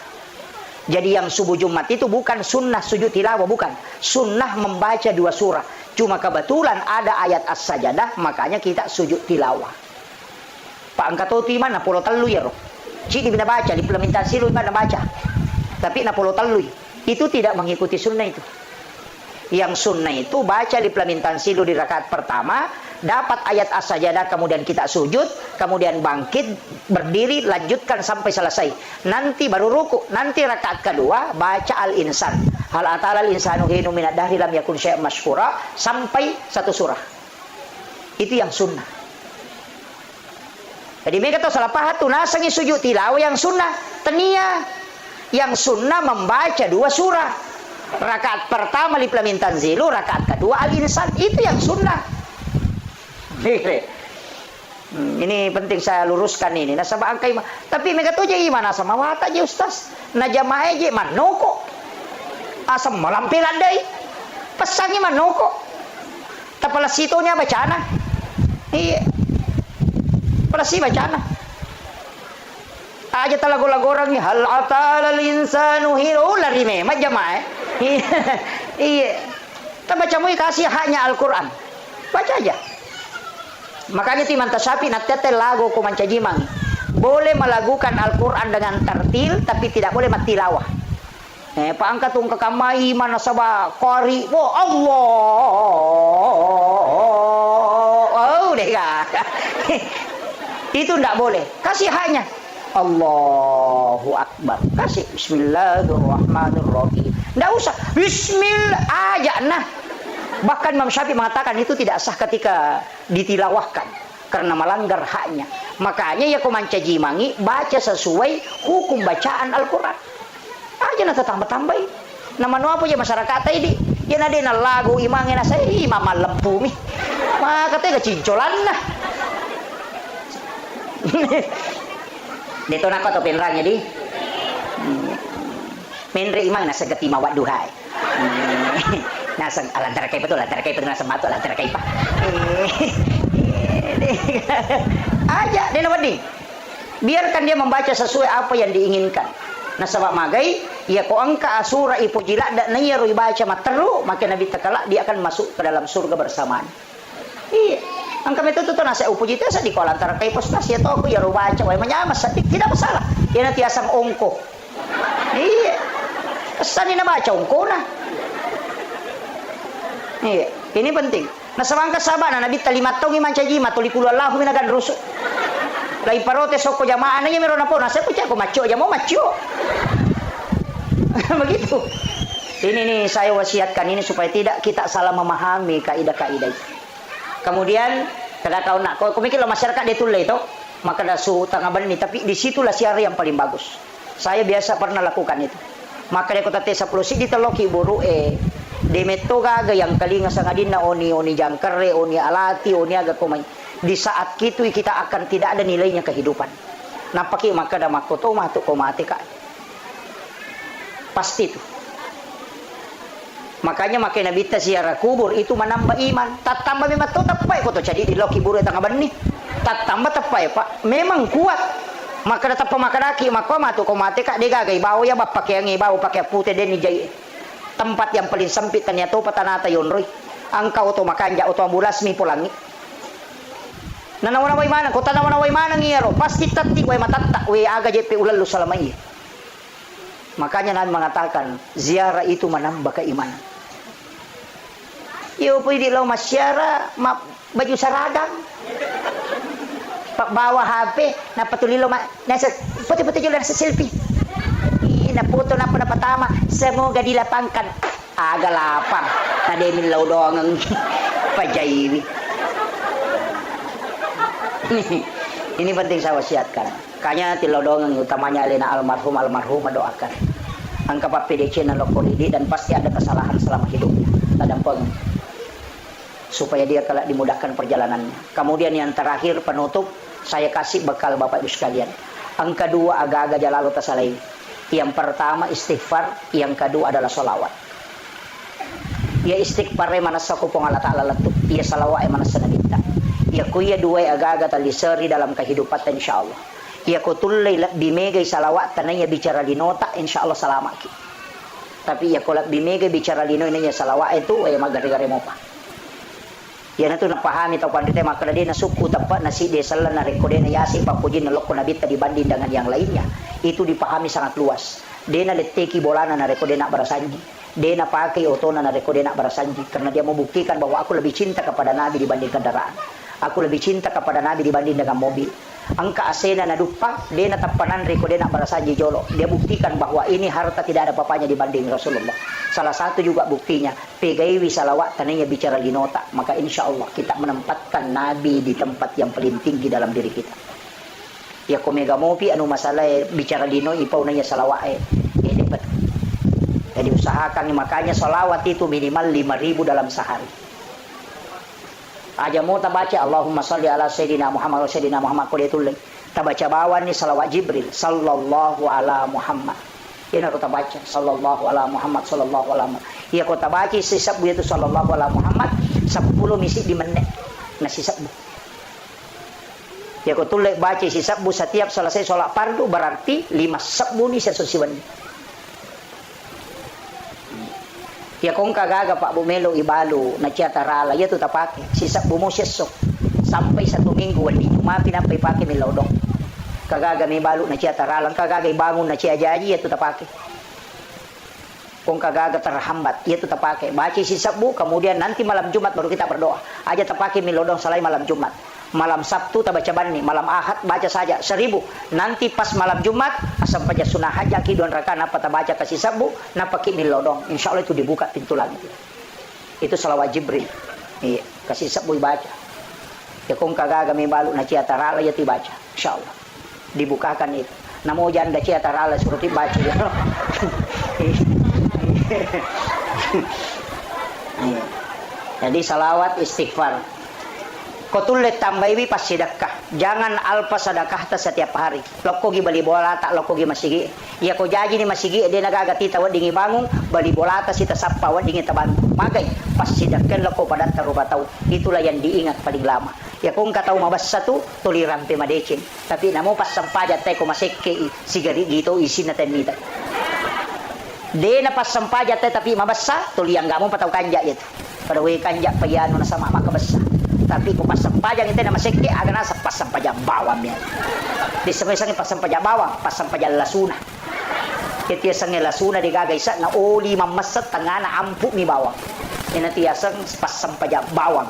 Jadi yang subuh Jumat itu bukan sunnah sujud tilawah, bukan. Sunnah membaca 2 surah. Cuma kebetulan ada ayat as-sajadah, makanya kita sujud tilawah. Pak angkatoti mana pulau telu ya roh. Jadi bina baca, implementasi lu bina baca. Tapi na pulau telu itu tidak mengikuti sunnah itu. Yang sunnah itu baca implementasi lu di rakaat pertama, dapat ayat as-sajadah, kemudian kita sujud, kemudian bangkit, berdiri, lanjutkan sampai selesai. Nanti baru ruku, nanti rakaat kedua baca Al-Insan. hal atalal insanu hinu minad dahri lam yakun syai'an mashkura sampai satu surah. Itu yang sunnah. Jadi mereka tahu salah pahat tu nasangi sujud tilawah yang sunnah tania. Yang sunnah membaca 2 surah. Rakaat pertama Alif Lam Mim Tanzilu, rakaat kedua Al-Insan. Itu yang sunnah. Ini penting saya luruskan ini. Nasabah angkai. Tapi mereka tahu je gimana sama wata je ustaz. Najamaah je manoko. Asam malampilan deh. Pesannya manoko. Tapala situnya bacana. Iya. Perasi bacana. Aja lagu-lagu orang ni hal atalal insanu hinu lari memang jamaah. Iya. Kita baca mu kasih haknya Al-Qur'an. Baca aja. Makanya timan tasapi nak tetel lagu ko mancajimang. Boleh melakukan Al-Qur'an dengan tartil tapi tidak boleh matilawah. Paangkat tung kekamai mana sabah qari. Oh Allah. Oh deh. Itu tidak boleh. Kasih haknya. Allahu Akbar. Kasih Bismillahirrahmanirrahim. Tidak usah. Bismillah aja. Nah. Bahkan Imam Syafi'i mengatakan itu tidak sah ketika ditilawahkan. Karena melanggar haknya. Makanya ya kumancajimangi baca sesuai hukum bacaan Al-Quran. Aja na tambah-tambah. Nama nu apa ya masyarakat ini. Ya na din lagu imangin na saya. Mama lempu mi. Maka katanya kecincolan nah. Dito na ko to pinrangnya di. Menre imang nasa gatima waduhay. Nasa alantar kay betul nasa mato alantar kay pa. Aja dia nama di. Biarkan dia membaca sesuai apa yang diinginkan. Nah sebab magai ya ko angka asura ipo jila dak na yero baca materu maka nabi takala dia akan masuk ke dalam surga bersamaan. Iya. Angka itu tuh nasa upuji itu sa di kolam antara kay postas ya to aku ya ro baca way manyamas tidak masalah. Yan na tiasang ongko. Iya. Sani na baca ongko na. Iya, ini penting. Nah samangka sabana nabi talimat tong iman caji matulikulah Allah minagan rusuk. Lai parote soko jamaah na meron na po nasa ko ko macho ya mau macho. Begitu. Ini nih saya wasiatkan ini supaya tidak kita salah memahami kaidah-kaidah itu. Kemudian kada kau nak kau mikir lo masyarakat dia tulle itu maka dasu tangaban ini tapi disitulah siar yang paling bagus. Saya biasa pernah lakukan itu. Maka dia kota T10 si diteloki buru de meto gaga yang kalinga sangadin na oni jangkare oni alati oni aga komay. Di saat itu kita akan tidak ada nilainya kehidupan. Napaki maka da makoto matu komate ka. Pasti itu. Makanya makin nabita ziarah kubur itu menambah iman. Tak tambah memang tu tapai ko to jadi di loki buru tangaban ni. Tak tambah tapai Pak. Memang kuat. Maka datang pemakaraki maka matu ko mate ka degagai bawo ya bapak yang bawo pakai putih den jai. Tempat yang paling sempit ternyata patanata yonroy. Angkau to makanja to ambulas mi pulangi. Nanawana way mana ko tanawana way mana ngiro pasti tatti ko matatta we aga JP ulalu salamai. Makanya Nabi mengatakan ziarah itu menambah keimanan. Yo pwede lo masyara baju saradang. Pak bawa HP na patulilo nasa putih-putih juga nasa selfie. Na foto na pertama semoga dilapangkan. Aga lapang. Nademin law doang ang pajaywi. Ini penting saya wasiatkan. Kayaknya tilau doang yang utamanya alena almarhum doakan. Angka Pak PDC na lokoridi dan pasti ada kesalahan selama hidupnya. Tadampeng. Supaya dia kelak dimudahkan perjalanannya. Kemudian yang terakhir penutup saya kasih bekal Bapak Ibu sekalian. Yang kedua agak-agak jalalu tasalai. Yang pertama istighfar, yang kedua adalah sholawat. Ya istighfar mana sakupong Allah Ta'ala letup. Ya salawat mana sanabita. Ya kuya dua agak-agak taliseri dalam kehidupan insyaallah. Ya kutullay bimegay salawat tanaya bicara di nota insyaallah salamat. Tapi ya kolak bimegay bicara lino inanya salawat itu ay magari-gari mo pa. Yan ito napahami tau pandite maka na suku tapat na si desalan na rekode na yasi papujin na loko nabita dibanding dengan yang lainnya itu dipahami sangat luas. Dia na leteki bolana na rekode na barasanji. Dia na pakai otona na rekode na barasanji karena dia membuktikan bahwa aku lebih cinta kepada Nabi dibanding kendaraan. Aku lebih cinta kepada Nabi dibanding dengan mobil. angka asena na dupa, dia na tampanan riko dia nak berasa jolo. Dia buktikan bahwa ini harta tidak ada papanya dibanding Rasulullah. Salah satu juga buktinya, pegaiwi salawat tanahnya bicara ginota. Maka insya Allah kita menempatkan Nabi di tempat yang paling tinggi dalam diri kita. Ya komega mopi anu masalah bicara lino ipau nanya salawat ini betul. Jadi usahakan, makanya salawat itu minimal 5.000 dalam sehari. Aja mau baca Allahumma salli ala Sayyidina Muhammad wa Sayyidina Muhammad ko dia tulis. Baca bawah ni salawat Jibril sallallahu ala Muhammad. Ini aku baca sallallahu ala Muhammad sallallahu ala Muhammad. Ia ko baca sisab itu sallallahu ala Muhammad 10 misi di menit. Nah sisab. Ya ko tulis baca sisab setiap selesai sholat fardu berarti 5 sabu ni sesusiwan. Ya kong kagaga Pak Bumelo ibalo na ciatarala ya tu tapake sisa bumo sesok sampai 1 minggu wali cuma pinapay pake milodong kagaga may balo na ciatarala kagaga ibangun na ciajaji ya tu tapake kong kagaga terhambat ya tu tapake baca sisa bu kemudian nanti malam Jumat baru kita berdoa aja tapake milodong salai malam Jumat malam Sabtu tak baca bani malam Ahad baca saja 1000 nanti pas malam Jumat asam paja sunah haja kidon rakan apa tak baca kasih sabu napaki milodong insyaallah itu dibuka pintu langit itu salawat Jibril iya kasih sabu baca ya kong kagaga may balu na ciatarala ya baca insyaallah dibukakan itu namo janda ciatarala suruh baca ya. Jadi salawat istighfar kotulle tambaiwi pas sedekah jangan alpa sedekah ta setiap hari loko gi bali bola tak loko gi masigi ya ko jaji ni masigi dia nagagati tawad dingi bangung bali bola ta sita sappa wad dingi taban magai pas sedekah loko pada taruba tau itulah yang diingat paling lama ya kung katau mabassa tu tuliran pe madecin tapi namo pas sampaja tay ko masekke sigari gitu isin na temita de na pas sampaja tay tapi mabassa tuliang gamo patau kanja itu pada we kanja payano na sama makabassa tapi kung pasang pajang itu nama sekti agak nasa pasang pajang bawang ya di semesang pasang pajang bawang pasang pajang lasuna ketiya sang lasuna di gagaysa na oli mamasat tanga na ampu ni bawang ini tiasang pasang pajang bawang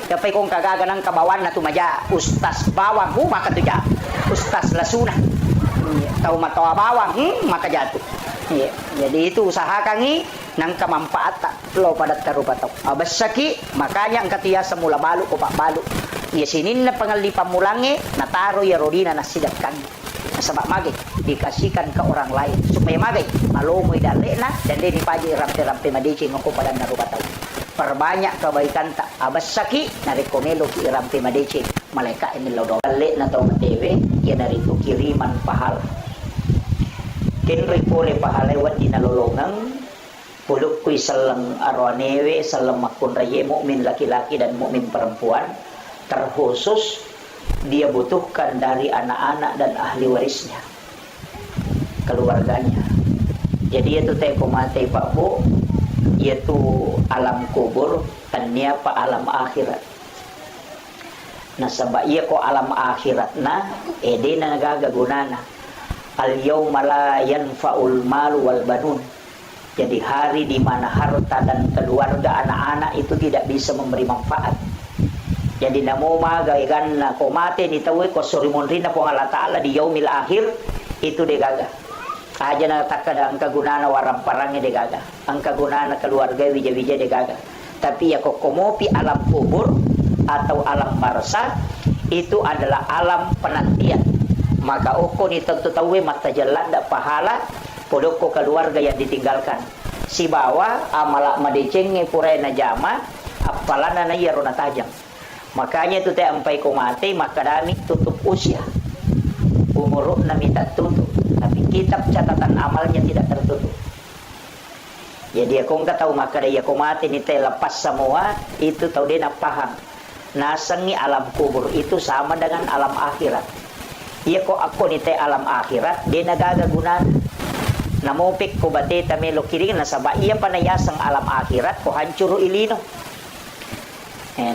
kapay kung kagaga ng kabawan na tumaja ustas bawang maka tuja ustas lasuna tahu matawa bawang maka jatuh jadi itu usahakan nang kamampaata lo padat karupataw abasaki makanya ang katiya sa mula balu o pakbalu ya sinin na pangalipa mulangi nataro ya rodina na sidakkan nasabak magay dikasihkan ke orang lain supaya magay malumoy dali na dan di paji rampe-rampe madicing ako padan narupataw perbanyak kebaikan tak abasaki narekomelo ki rampe madicing malaikat ini lo dali na taw matewe ya narito kiriman pahala kinri pure pahalay wat dinalulungang puluk kui salang arwanewe salang makun raya mukmin laki-laki dan mukmin perempuan terkhusus dia butuhkan dari anak-anak dan ahli warisnya keluarganya jadi itu teko mate Pak Bu yaitu alam kubur tanya pa alam akhirat nah sabab iya ko alam akhirat na ede na nagagagunana al yawma la yanfa'ul malu wal banun jadi hari di mana harta dan keluarga anak-anak itu tidak bisa memberi manfaat jadi namo magaigan na ko mate ni tawe ko surimun rina po Allah Ta'ala di yaumil akhir itu degaga aja na takada ang kagunana warang parangnya degaga ang kagunana keluarga wija-wija degaga tapi ya kok komopi alam kubur atau alam barza itu adalah alam penantian maka oko ni tentu tahu mata jalan dak pahala podoko keluarga yang ditinggalkan si bawa amala madecenge purai na jama apalana na yarona tajam makanya itu teh ampai ko mati maka dami tutup usia umur na minta tutup tapi kitab catatan amalnya tidak tertutup jadi aku enggak tahu maka dia ko mati ni teh lepas semua itu tahu dia nak paham nasangi alam kubur itu sama dengan alam akhirat iya ko ako ni teh alam akhirat dia nagagagunan namupik ko bate tamelo kiring na saba iya panayasang alam akhirat ko hancur ilino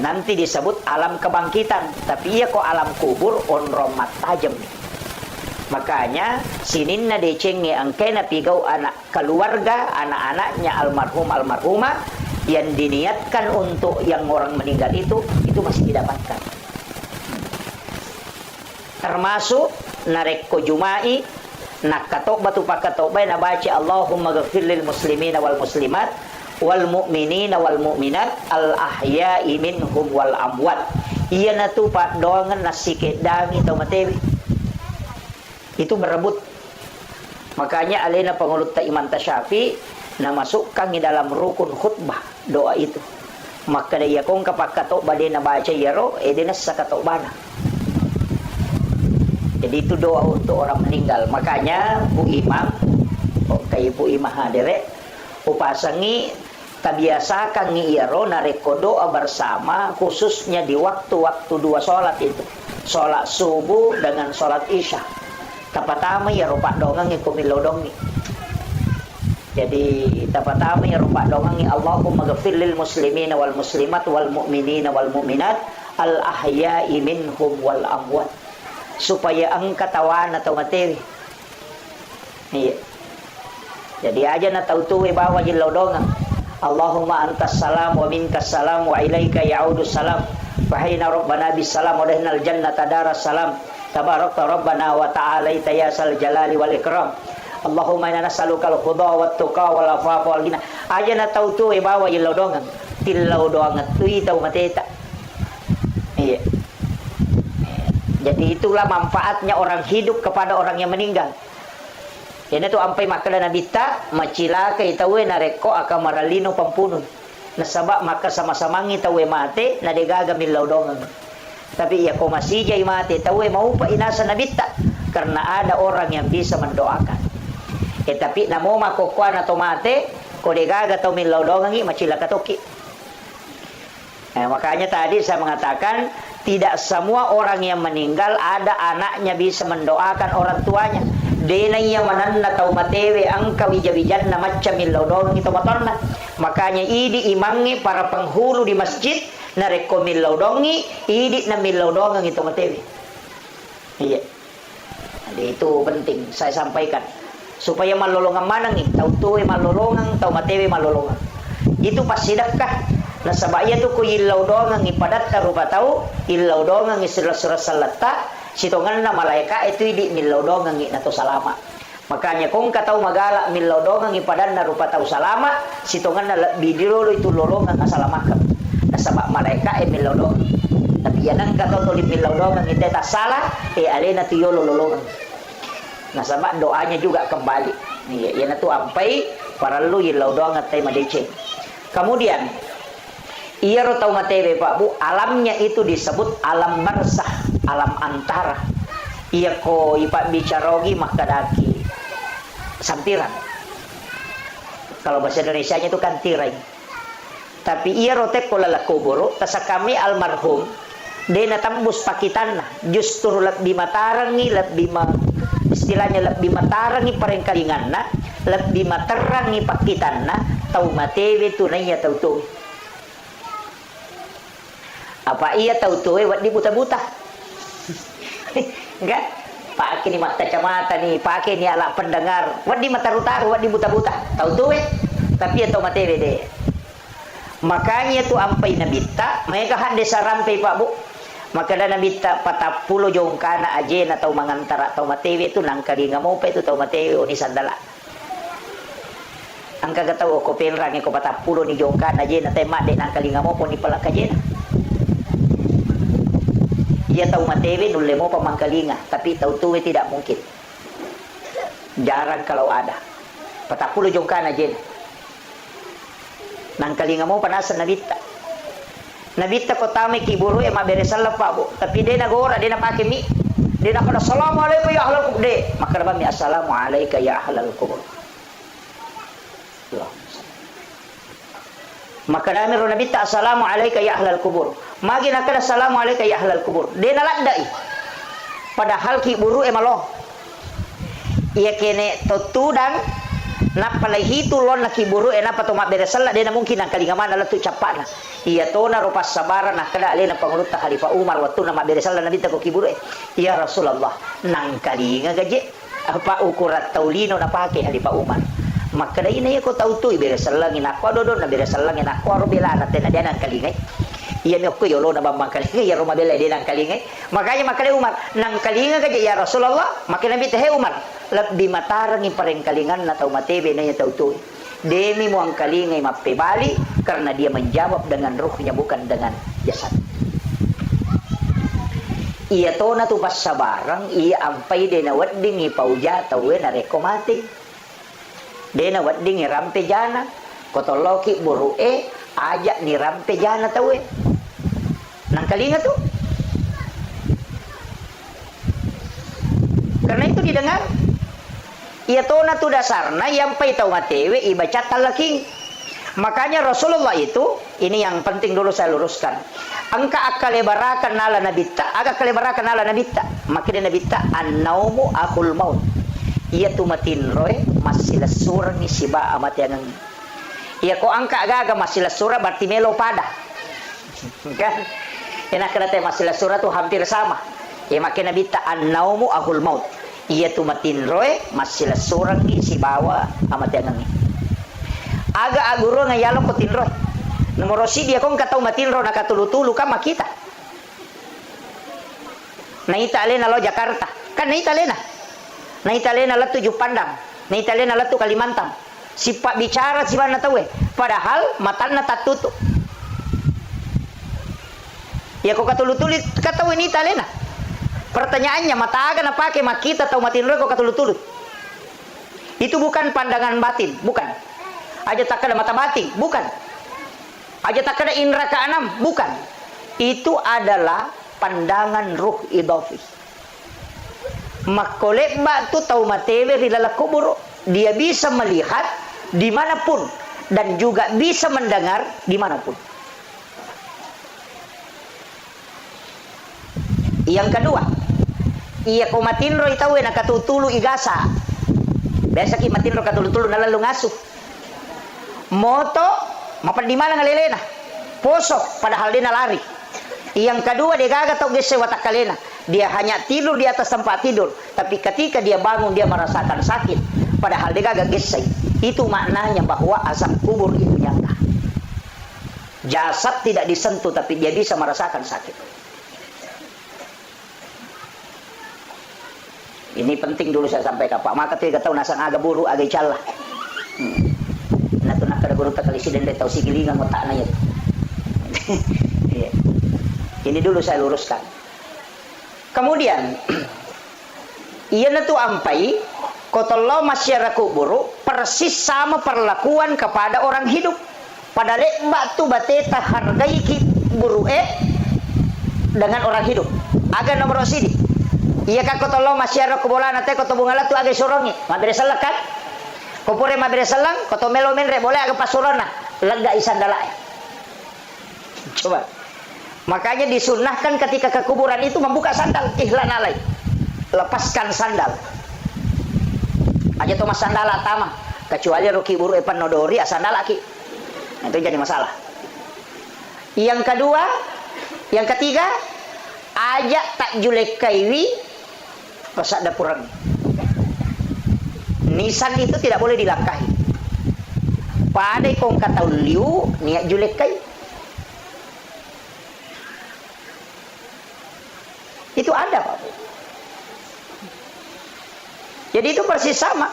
nanti disebut alam kebangkitan tapi iya ko alam kubur on romat tajam makanya sinin na decenge ang kena pigaw anak keluarga anak-anaknya almarhum almarhumah yang diniatkan untuk yang orang meninggal itu masih didapatkan termasuk nareko jumai nakatok batu pakatobay na baca Allahumma ghafir lil muslimina wal muslimat wal mu'minina wal mu'minat al ahya'i minhum wal amwat. Iya na tu pak doangan nasikit dangi tau matewi. Itu berebut. Makanya alena pengulut ta Imam Tasyafi na masukkan di dalam rukun khutbah doa itu. Maka dia kong kapak katok bade na baca yaro edena sakatok bana. Jadi itu doa untuk orang meninggal. Makanya Bu Imam, kayak Bu Imam hadere, upasangi tabiasakan ngiyaro nareko doa bersama, khususnya di waktu-waktu dua sholat itu, sholat subuh dengan sholat isya. Tapatama ya rupak dongang kumilodongi. Jadi tapatama ya rupak dongang Allahumma ghafir lil muslimina wal muslimat wal mu'minina wal mu'minat al ahya'i minhum wal amwat. Supaya ang katawan atau materi. Iya. Jadi aja na tautuwe bawa jilaw dongang. Allahumma antas salam wa minkas salam wa ilaika ya'udu salam. Fahina rabbana bis salam wa dahinal jannata daras salam. Tabarakta rabbana wa ta'alaita ya sal jalali wal ikram. Allahumma inna nas'alukal khuda wat tuqa wal afafa wal ghina. Aja na tautuwe bawa jilaw dongang. Tilaw dongang tui tau mateta. Iya. Jadi itulah manfaatnya orang hidup kepada orang yang meninggal. Ini tu ampai makala nabita macilaka itawe nareko akan maralino pampunun. Nasabak maka sama-sama ngitawe mate na degaga milaudongan. Tapi ya ko masih jay mate tawe mau pa inasa nabita karena ada orang yang bisa mendoakan. Tapi namo makokuan atau mate ko degaga tau milaudongan ngi macilaka toki. Makanya tadi saya mengatakan tidak semua orang yang meninggal ada anaknya bisa mendoakan orang tuanya. Dena yang mananna tau matewe angka wijawijan na macam milaudong itu matonna. Makanya idi imangi para penghulu di masjid na reko milaudongi idi na milaudong itu matewe. Iya. Jadi itu penting saya sampaikan supaya malolongan manangi tau tuwe malolongan tau matewe malolongan. Itu pasti sedekah. Nah sabaya tu ku illau dongang ipadat rupa tau illau dongang isra-sura salata sitongan na malaika itu di millau dongang na to salama. Makanya kung katau magala millau dongang ipadat na rupa tau salama sitongan na bidiro itu lolongan asalamakan. Na sabak malaika millau dongang. Tapi yanang katau to millau dongang ite ta salah alena tu yolo lolongan. Nah sabak doanya juga kembali. Iya tu ampai para lu illau dongang tay madece. Kemudian iya tahu materi Pak Bu, alamnya itu disebut alam barzah, alam antara. Iya ko ipak bicarogi makadaki sampiran. Kalau bahasa Indonesianya itu kan tirai. Tapi iya rotek kolala kuburu, tasa kami almarhum, dena tembus pakitanna, justru lebih matarangi, istilahnya lebih matarangi parengkalinganna, lebih matarangi pakitanna, tahu materi tunainya tahu tuh. Apa iya tahu tuh wat di buta-buta? Enggak? Pakai ni mata kacamata nih, pakai ni alat pendengar. Wat di mata rutaru, wat di buta-buta. Tahu tuh tapi atau materi deh. Makanya tu ampai nabita, mereka hande sarampai Pak Bu. Maka dah nabita 40 jongkana aje na tahu mangantara tahu materi itu nangkali ngamu pa itu tahu materi oni sandala. Angka gatau ko pelrang ko 40 ni jongkana aje na tema de nangkali ngamu pun ni palak aje na. Dia tahu materi nulle mau pemangkalinga, tapi tahu tuwe tidak mungkin. Jarang kalau ada. 40 jongkana aja. Nangkalinga mau panasan nabita. Nabita kotame kiburu ema beresal Pak Bu, tapi dia nagora dia pakai mi. Dia nak pada assalamualaikum ya ahlal kubur. Maka rabbi assalamualaikum ya ahlal kubur. Maka dami ro nabita assalamualaikum ya ahlal kubur. Magi nak ada assalamualaikum ya ahlal kubur. Dia naladai. Padahal kiburu emaloh. Ia kene totudang nak palahi tulon nak kiburu ena patoma beresalla dia mungkin nak kalinga mana tu capana. Ia tona rupa sabara nak kada alena pangulut Khalifah Umar waktu nama beresalla nabita ko kiburu. Ya Rasulullah nang kalinga gaje apa ukurat taulino na pake Khalifah Umar. Maka dah ini aku tahu tu beresalla ngin aku dodo na beresalla ngin aku aro bela na tena dia nang kalinga. iya mi ko yolo na bambang kalinga ya Roma bela dia nang kalinga makanya makale Umar nang kalinga kaja ya Rasulullah makin nabi teh Umar lebih matarangi pareng kalingan na tau matebe na ya tau tu demi mo ang kalinga mapebali karena dia menjawab dengan ruhnya bukan dengan jasad. Iya to na tu pas sabarang iya ampai de na wedding ipauja tau na rekomati de na wedding rampe jana kotoloki buru ajak ni rampe jana tau nang kalinga tu karena itu didengar iya to na tu dasarna yang pai tau matewe ibaca talaking. Makanya Rasulullah itu ini yang penting dulu saya luruskan. Angka akalebarakan nala nabita, agak kalebarakan nala nabita. Makin nabita an-naumu akhul maut. Ia tu matin roy masih lesur ni siba amat yang ia ko angka agak masih lesur berarti melo pada. Kan? Enak kena masih lesur tu hampir sama. Ia makin nabita an-naumu akhul maut. Ia tu matin roy masih lesur ni sibawa amat yang aga aguro ngayalo ko tinro nomor si dia kong katau matinro nakatulu-tulu ka makita na italena lo Jakarta kan na italena la tujuh pandang na italena la tu Kalimantan si pak bicara si mana tahu padahal matana tatutu ya kok katulu-tulu katau ini italena pertanyaannya mata aga na pakai makita tau matinro ko katulu-tulu itu bukan pandangan batin bukan aja tak ada mata batin, bukan. Aja tak ada indera keenam, bukan. Itu adalah pandangan ruh idafi. Makolek tu tahu matewe rilala kubur, dia bisa melihat dimanapun dan juga bisa mendengar dimanapun. Yang kedua, iya ko matinro itawe nakatutulu igasa. Biasa ki matinro katulu-tulu nalalu ngasuh. Moto mapan di mana ngalelena posok padahal dia lari. Yang kedua dia gagal tau gese watak kalena dia hanya tidur di atas tempat tidur tapi ketika dia bangun dia merasakan sakit padahal dia gagal gese. Itu maknanya bahwa azab kubur itu nyata, jasad tidak disentuh tapi dia bisa merasakan sakit. Ini penting dulu saya sampaikan Pak maka tidak tahu nasang aga buru aga calah nak kada guru tak kalisi dan tahu si gilingan otak na yun. Ini dulu saya luruskan. Kemudian ia na tu ampai kotolo masyarakat kuburu persis sama perlakuan kepada orang hidup. Pada lekba tu bateta hargai ki buru dengan orang hidup. Aga nomor sini. Ia ka kotolo masyarakat kubola nate kotobungala tu aga sorongi. Madrasah lekat. Kopore madrasah lang, koto melo menre boleh agak pasurona, lega isan dalai. Coba. Makanya disunnahkan ketika ke kuburan itu membuka sandal, ihlan alai. Lepaskan sandal. Aja to mas sandal atama, kecuali ruki buru epan nodori sandal laki. Nah, itu jadi masalah. Yang kedua, yang ketiga, ajak tak julek kaiwi pesak dapuran. Nisan itu tidak boleh dilangkahi. Pada kong kata liu niat julek kai. Itu ada Pak. Jadi itu persis sama.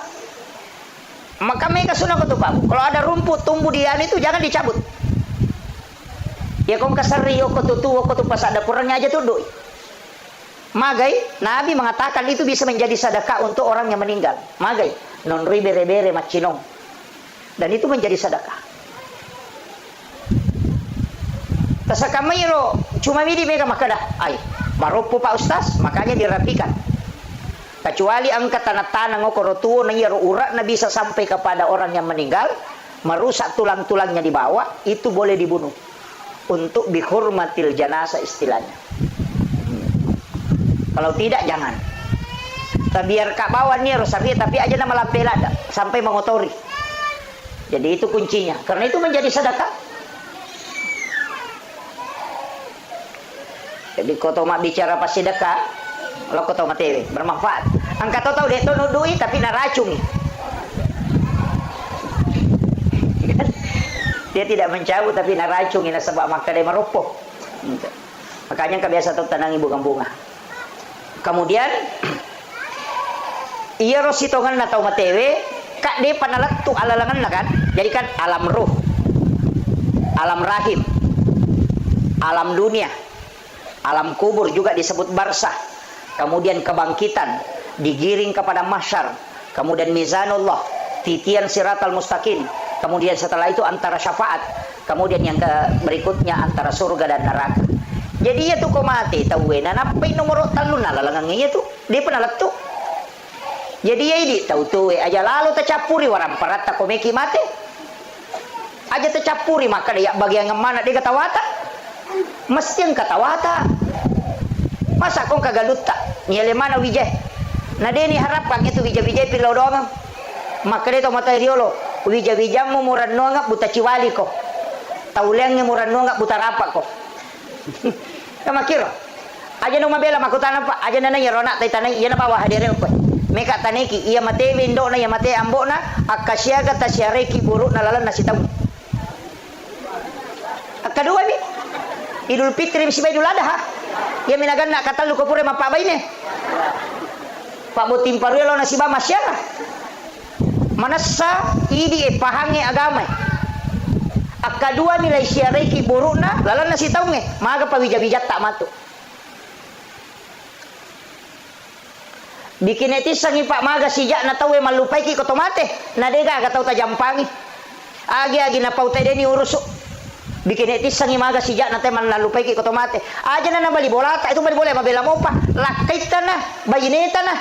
Maka mereka sunnah kata Pak. Kalau ada rumput tumbuh di an itu jangan dicabut. Ya kong kasario kotutu kotu pas ada kurangnya aja tuh doi. Magai, Nabi mengatakan itu bisa menjadi sedekah untuk orang yang meninggal. Magai, non ribere-bere macinong. Dan itu menjadi sedekah. Tasakamairo, cuma midi mega makadah. Ay, marupu Pak Ustaz, makanya dirapikan. Kecuali angkat tanah-tanah ngokorotuo na yaro urat na bisa sampai kepada orang yang meninggal, merusak tulang-tulangnya di bawah, itu boleh dibunuh. Untuk bihurmatil janazah istilahnya. Kalau tidak jangan. Biar kak bawa nih rosaria tapi aja nama lampelada sampai mengotori. Jadi itu kuncinya. Karena itu menjadi sedekah. Jadi kau tahu mak bicara pas sedekah, lo kau tahu materi bermanfaat. Angkat tahu dia tuh nudui tapi naracung. Dia tidak mencabut tapi naracung ini sebab maka dia merupuh. Makanya kebiasa tuh tanangi bunga-bunga. Kemudian iya rositongan na tau matewe kak de panalat tu alalangan na kan. Jadi kan alam ruh, alam rahim, alam dunia, alam kubur juga disebut barzah. Kemudian kebangkitan, digiring kepada mahsyar, kemudian mizanullah, titian siratal mustaqim. Kemudian setelah itu antara syafaat. Kemudian yang berikutnya antara surga dan neraka. Jadi ya tuh kau mati tahu na napai nomor talun nalalangannya tuh dia pernah letup. Jadi ya ini tahu tuh aja lalu tercapuri waram parat tak komeki mati. Aja tercapuri maka dia bagian mana dia katawata. Mesti yang katawata. Masa kau kagalut tak? Nyele mana wijah? Nah dia ni harapkan itu wijah-wijah pilau doang. Maka dia tahu mata diolo. Wijah-wijah mu murad noang buta ciwali ko. Taulengnya murad noang buta rapak ko. Kama kiro. Aja no mabela makutana pa. Aja na rona tay tanay iya na bawa hadirin ko. Meka taneki iya mate windo na iya mate ambo na akasyaga tasyareki buruk na lalan na sitaw. Kedua bi. Idul Fitri si Idul Adha. Iya minagan na katalu ko pure mapabay ne. Pak Butim Paruelo na si ba masyara. Manasa idi pahangi agama. Akadua nilai syariki burukna lalan na sitaw nge maga pawija-wijat tak matu. Bikin etis sangi pak maga sijak na tawe malupai ki kotomate na dega gatau tajampangi. Agi na pau tede ni urus. Bikin etis sangi maga sijak na teman lalupai ki kotomate. Aja na bali bolata itu bali boleh mabela mo pa. Lakait na bayineta na.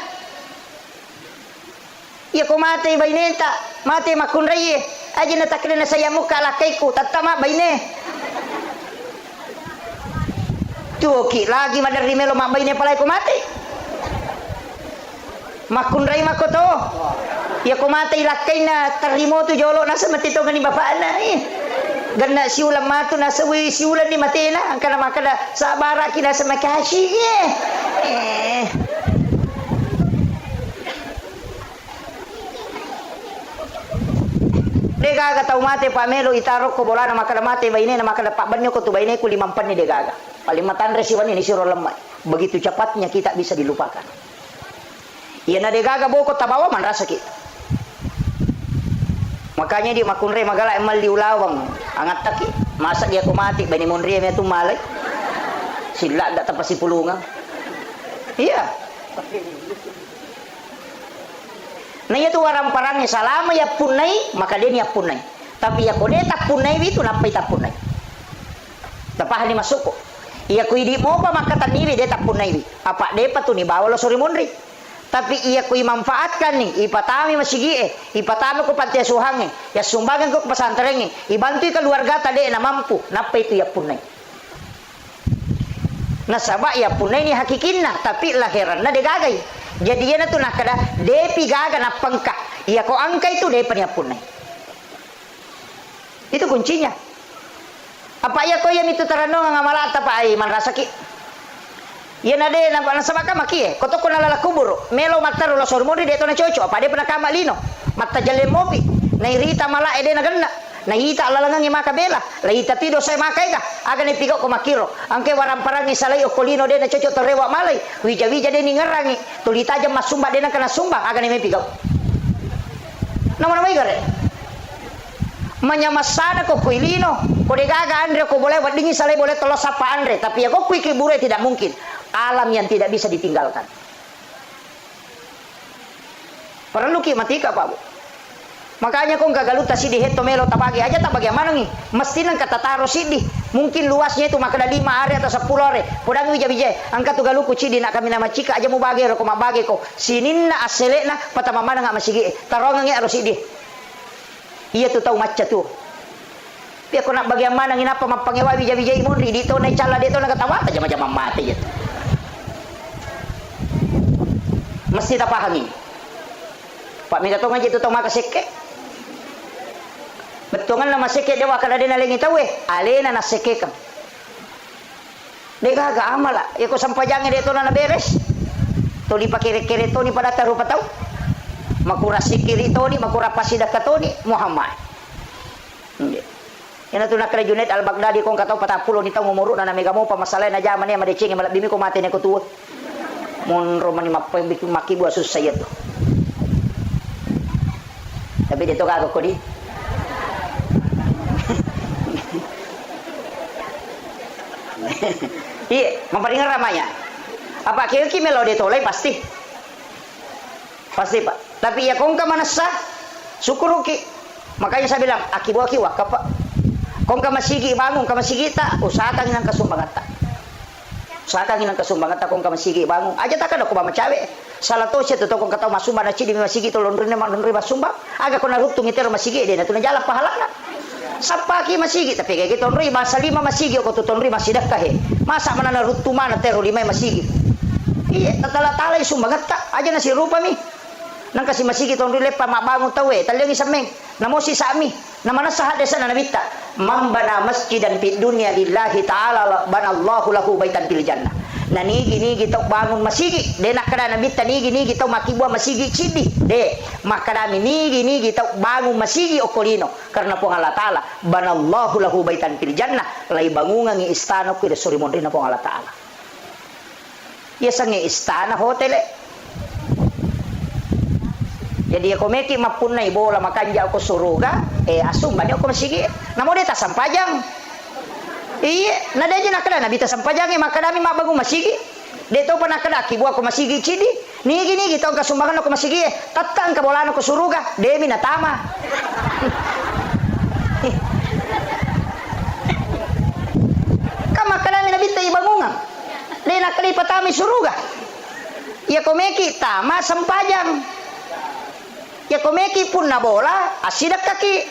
Iya ko mate baineta, mate makunray. Aja na takre na saya muka lakay ko, tatama baine. Tuoki lagi madar rimelo mak baine palay ko mate. Makunray makoto. Iya ko mate lakay na tarimo tu jolo nasa matito ngani bapak na Ganda siulan matu nasa wi siulan ni mate na. Ang kana makada sabara kina sa makashi. Degaga tau mate pamelo itarok ko bola na makada mate baine na makada pak banyo ko tu baine ku 5 pan ni degaga. Palimatan resiwan ini siro lemai. Begitu cepatnya kita bisa dilupakan. Iya na degaga boko tabawa man rasa kita. Makanya dia makunre magala emal diulawang angat taki. Masa dia ko mati baine monri me tu malay. Sila dak tapasi pulungan. Iya. Nah itu orang parangnya salama ya punai maka dia niat punai. Tapi ya kode tak punai itu napai tak punai. Tapah ni masuk ko. Iya ku idi mo pa maka taniri dia tak punai. Apa dia patu ni bawa lo sori monri. Tapi iya ku manfaatkan nih ipatami masigi ipatami ko panti asuhange ya sumbangan ko pesantren ibantu keluarga tadi na mampu napai itu ya punai. Nasaba ya punai ni hakikinna tapi lahiran na degagai. Jadi dia tu nak kada depi gaga nak pengka. Ia ko angka itu depan ya punai. Itu kuncinya. Apa ya ko yang itu terano ngamala apa ai man rasaki. Ia nade nampak nasabaka maki ko to ko nalala kubur. Melo matar lo sormori de to na coco. Apa dia pernah kamalino. Mata jale mopi. Na irita mala ede na ganna. Na ita alalangan maka bela. La ita tido saya makai ka. Aga ni pigok ko makiro. Angke waram parangi salai okolino de na coco torewa malai. Wija-wija de ni ngerangi. Tulita aja masumba de na kana sumba. Aga ni me pigok. Nama-nama igare. Manyamasana ko kuilino. Ko de gaga andre ko boleh wadingi salai boleh tolos apa andre. Tapi ya ko kui kibure tidak mungkin. Alam yang tidak bisa ditinggalkan. Perlu ki mati ka Pak Bu. Makanya kung gagaluta sidi heto melo tabagi aja tak bagaimana nih mesti nang kata taro sidi mungkin luasnya itu makada 5 hari atau 10 hari podang wija-wija angka tu galuku cidi nak kami nama cika aja mau bagi ko mabagi ko sininna aselena patama mana nggak masigi tarongan nge aro sidi iya tu tahu macca tu dia ko nak bagaimana nginapa mapangewa wija-wija imun di to na cala dito na katawa aja macam mati ya mesti tak pahami Pak minta tong aja tu tong makaseke betongan na maseke dewa kada dina lengi tawe alena na seke kam dega ga amala ya ko sampajange deto na beres to di pakire-kire to ni pada taru patau makura sikiri to ni makura pasida katoni Muhammad Ina tu nakala Junaid al-Baghdadi kong kataw patapulo ni taw ngumuro na namiga mo pamasalay na jaman niya madicing malak bimi ko mati ne ko tuwa. Mon romani makibu asus saya tu. Tapi dito ka ko di. Iya, memperingkat ramanya. Apa kira-kira melo dito lay pasti. Pasti Pak. Tapi ya kong ka manasa syukur ki. Makanya saya bilang akibu aki wakaf Pak. Kung ka masigi bangun ka masigi ta usahakan inang kasumbangan ta. Usahakan inang kasumbangan ta kung ka masigi bangun. Aja ta kada ko ba macawe. Salah to siya to kung kataw masumba na chidi masigi to lonri masumba. Aga ko narutung itero masigi de na tunajala pahalana. Sapaki masigi tapi kayak gitu lonri masa 5 masigi ko to lonri masidak kahe. Masa mana narutuma na tero 5 masigi. Iya tatala-tala sumbangan ta. Aja na si rupa mi. Nang kasi masigi to lonri lepa mabangun tawe. Talyong isameng. Namosi sa ami. Namana sahada sana nabita. Mambana masjidan fid dunya lillahi ta'ala banallahu lahu baitan fil jannah. Na nigi tau bangun masigi de nak kada nabita nigi tau makibua masigi cidi de makadami nigi tau bangun masigi okolino karena po Allah taala banallahu lahu baitan fil jannah lai bangungan ngi istana ko de sori mondrina po Allah taala. Ya sangi istana hotel. Jadi ako meki mapunay bola makanja ako suruga asum banyak ako masigi namo deta sampajang iya nadaja nakada nabita sampajang makadami mabagu masigi deto pa nakada kibu ako masigi cidi nigi tong kasumbangan ako masigi tatang kabolan ako suruga demi natama kama kadami nabita ibangungan de nakali patami suruga ya ko meki tama sampajang ya komeki pun na bola asidak kaki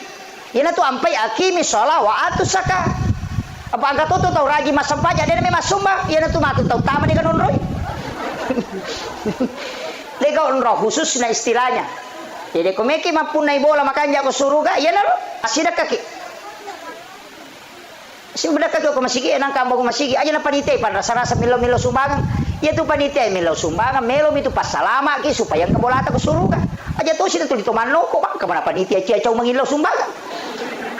yana tu ampai aki misola wa atu saka apa angka tu tau raji masampaja dia memang sumba yana tu matu tau tama dengan onroy lega onro khusus na istilahnya jadi komeki mapun na bola makanya aku suruga yana lo asidak kaki si bedak kaki aku masigi enang kambang aku masigi aja na panitia pan rasa-rasa milo sumbangan ya tu panitia milo sumbangan melo itu pas salama ki supaya ang kabolata ko suruga aja tuh sih tulis toman loko bang kemana panitia cia-cia mengilau sumbangan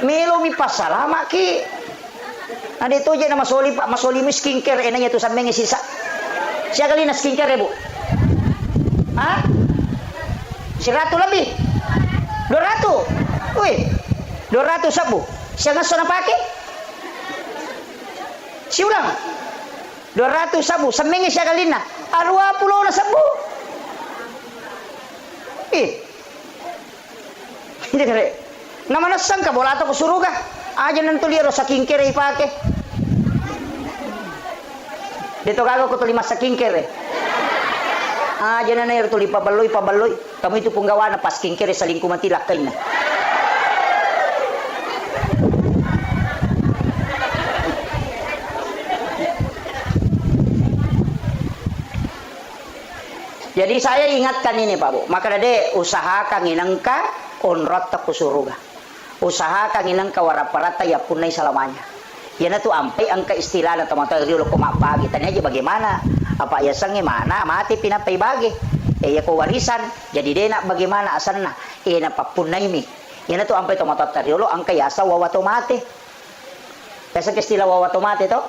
melo mi pasalama ki ada itu aja nama soli pak masoli mi skincare enaknya tuh sampai sisa siapa kali na skincare bu hah 100 lebih 200 wih 200 sabu siapa ngasona pakai si ulang 200 sabu sampai siapa kali na 20 na sabu ini kere nama nasang ka bola to ko suruga aja nanti liaro saking kere ipake dito gago ko to 5 saking kere aja na nair to pabaloy kamu itu punggawa na pas king kere saling kumati lakay na jadi saya ingatkan ini Pak Bu, maka dade usahakan inangka onrot ku suruga. Usahakan inangka waraparata ya punai selamanya. Yana tu ampai angka istilah na teman-teman dulu ko mapagi tanya aja bagaimana? Apa ya sange mana mati pinapai bagi. Ya ko warisan jadi dena bagaimana asanna? Na papunai mi. Yana tu ampai teman-teman dulu angka yasa wawato mati. Biasa istilah wawatomate to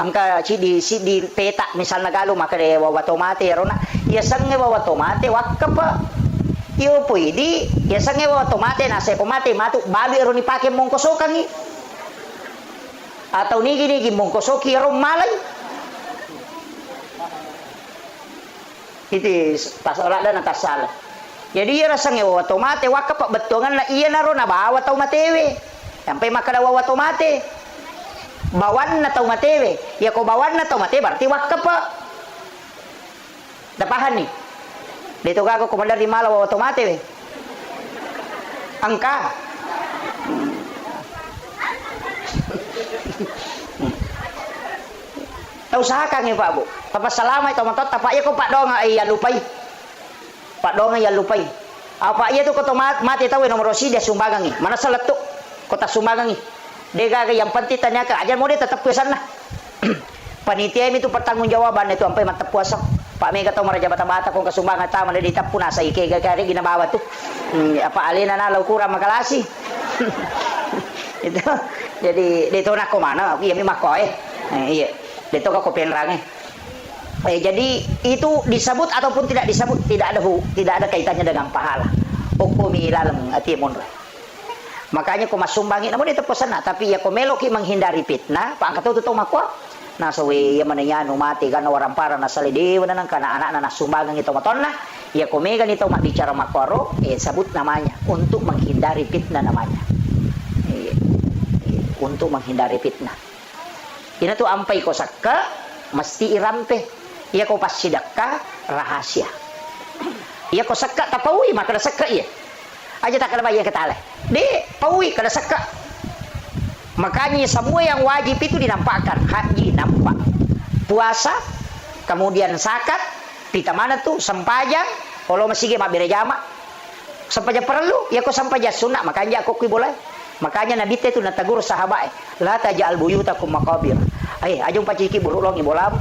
angka di peta misalnya galo maka de wawatomate rona ya sange wawatomate wakapa iyo pwede ya sange wawatomate na se pomate matu babi ro ni pake mongkosokan ni atau nigi mongkosoki ro malay itu tasala dan tasala jadi ya sange wawatomate wakapa betongan la iya na ro na bawa tau matewe sampai maka da wawatomate bawan na tau matewe ya ko bawan na tau mate berarti wakaf pa dapahan nih dito gago komandar di Malaw wa matewe angka tau usahakan ya Pak Bu papasalamat ito matot tapak ya ko Pak Dong ay lupay Pak Dong ay lupay apa iya tu ko mati tahu nomor dia sumbangan ni mana seletuk kota sumbangan ni dega yang penting tanya ke aja mau dia tetap ke sana panitia itu pertanggungjawaban itu sampai mantap puasa Pak Mega tahu maraja bata-bata kung kasumbangan tama na ditap puna sa ikega kari ginabawa tu apa alina na law kurang makalasi Itu jadi dito na ko mana iya mi makoy. Iya. Dito ka ko penrange. Jadi itu disebut ataupun tidak disebut tidak ada kaitannya dengan pahala. Ukumi ilalam ati mon. Makanya ko masumbangin namun itu pesan tapi ya ko meloki menghindari fitnah, pangkat itu makwa. Nah sawi ya mananya no mati kan orang para na salidi wanang kana anak na sumbangan itu matonna. Ya ko megan itu mak bicara makwaro, sebut namanya untuk menghindari fitnah namanya. Untuk menghindari fitnah. Ini tuh ampai ko sakka mesti irampe. Iya ko pas sidakka rahasia. Iya ko sakka tapawi maka sakka iya. Aja tak ada bayar ketale. Di pawi kada sakka. Makanya semua yang wajib itu dinampakkan. Haji nampak. Puasa, kemudian zakat, pita mana tuh sempajang, kalau masih ge mabere jama. Sempajang perlu, ya ko sempajang sunnah, makanya aku kui boleh. Makanya Nabi itu natagur sahabat, la taj'al buyutakum maqabir. Ajung paciki burulong ibolam.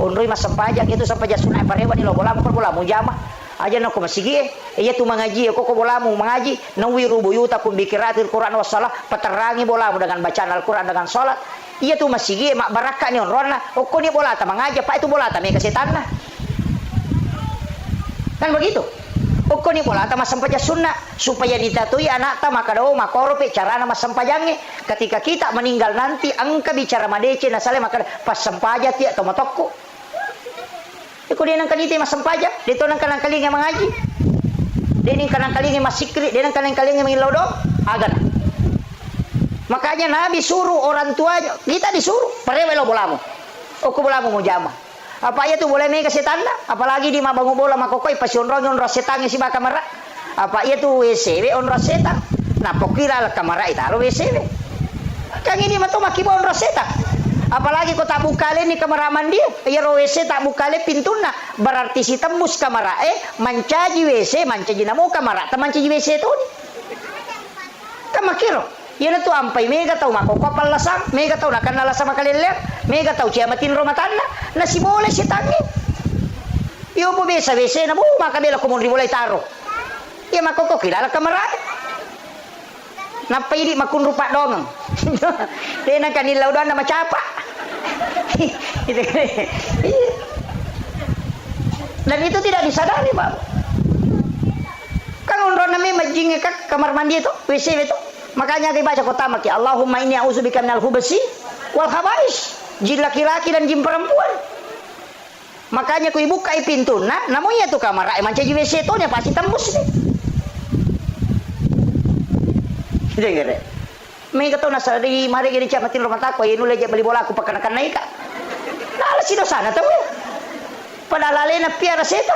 Onroi mas sempajang itu sempajang sunnah parewa di lo bolam ko bolam jama. Aja nak masigi iya tu mengaji ko bolamu mengaji nawiru buyutakum bikiratil Quran wassalah peterangi bolamu dengan bacaan Al-Quran dengan salat iya tu masigi mak barakah ni onrona ko ni bola ta mengaji pak itu bola ta me kesetan nah kan begitu ko ni bola ta mas sampaja sunnah supaya ditatui anak ta maka do makoro pe carana mas sampajange ketika kita meninggal nanti angka bicara madece na sale maka pas sampaja ti atau matokko Iko dia nang kaniti mas sampaja, dito nang kanang kalinga mengaji. Dia nang kanang kalinga mas sikri, dia nang kanang kalinga mengilau dong, agan. Makanya Nabi suruh orang tuanya, kita disuruh, parewelo bolamu. Oku bolamu mau jama. Apa ya tu boleh mega setanda? Apalagi di mabangu bola makokoi pasionrong on rosetang si bakamara. Apa ya tu WCW on rosetang? Nah pokira kamara itaro WCW. Kang ini matu makibo on rosetang. Apalagi kau tak bukale ni kameraman dia, ya WC tak bukale pintuna, berarti si tembus kamera mancaji WC, mancaji namo kamera, mancaji WC tu ni. Kamakiro, ya tu ampai mega tau mako kapal lasang, mega tau nakan lasang makalilek, mega tau ciamatin romatana, nasi boleh si tangi. Iyo po besa WC na mo makabela ko mo mulai taro. Ya mako ko kilala kamera. Napa ini makun rupa dong. Dia nak kanilau dan nama capa. Dan itu tidak disadari, Pak. Kan orang namanya majingnya kan kamar mandi itu, WC itu. Makanya dibaca kota maki Allahumma inni a'udzubika minal hubasi wal khaba'is. Jin laki-laki dan jin perempuan. Makanya ku buka pintu nah, namanya tuh kamar manca WC itu nya pasti tembus nih. Gitu gitu. May kataw nasa di mari gini camatin rumah tako inu leja beli bola aku pakanakan naik. Nah, si dosa na tahu. Padahal na piara setan.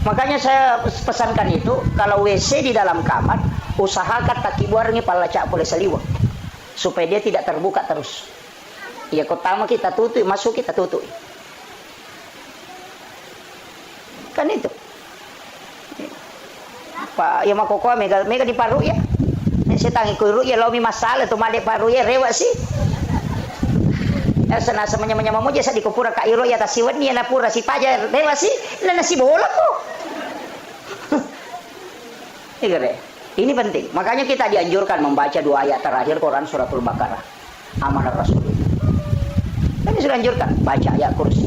Makanya saya pesankan itu kalau WC di dalam kamar usahakan taki buarnya pala cak boleh seliwak supaya dia tidak terbuka terus. Ya pertama kita tutup, masuk kita tutup. Kan itu. Pak ya makoko mega di paru ya. Saya tangi ku ya lo mi masalah tu made paru ya rewa sih. Ya sana samanya mamu jasa di kupura ka iro ya tasiwan ni na pura si paja rewa sih. Na nasi bola ko. Ini penting. Makanya kita dianjurkan membaca 2 ayat terakhir Quran suratul Baqarah. Amanah Rasul. Kami sudah anjurkan baca ayat kursi.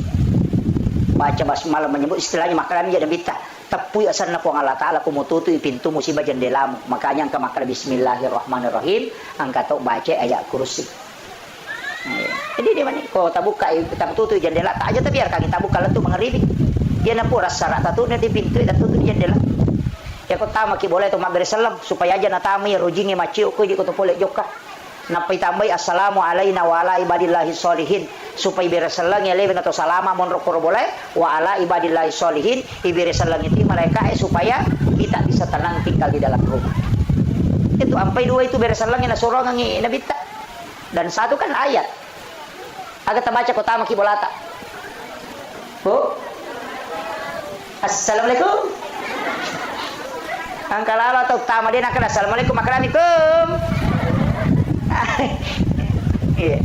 Baca basmalah menyebut istilahnya makanan jadi bita. Tapi asal ko Allah Taala ko mututu pintu musibah jendelamu. Makanya angka makna bismillahirrahmanirrahim, angka tok baca ayat kursi. Jadi dia mana ko tabuka kita tutup jendela tak aja tapi biarkan kita buka lentu mengeribi. Dia nampu rasa tatu nanti pintu dan tutup jendela. Ya ko tama ki boleh to magre salam supaya aja natami rujingi maciu ko di ko to boleh joka. Napai tambai assalamu alaina wa ala ibadillahi sholihin supaya bereselang ya leben atau salama mon rokor boleh wa ala ibadillahi sholihin ibereselang itu mereka supaya kita bisa tenang tinggal di dalam rumah. Itu sampai 2 itu bereselang na sorongan ni nabita. Dan 1 kan ayat. Agak terbaca kota maki bolata. Bu. Assalamualaikum. Angkalala atau tama din akan assalamualaikum makaramikum. Iya.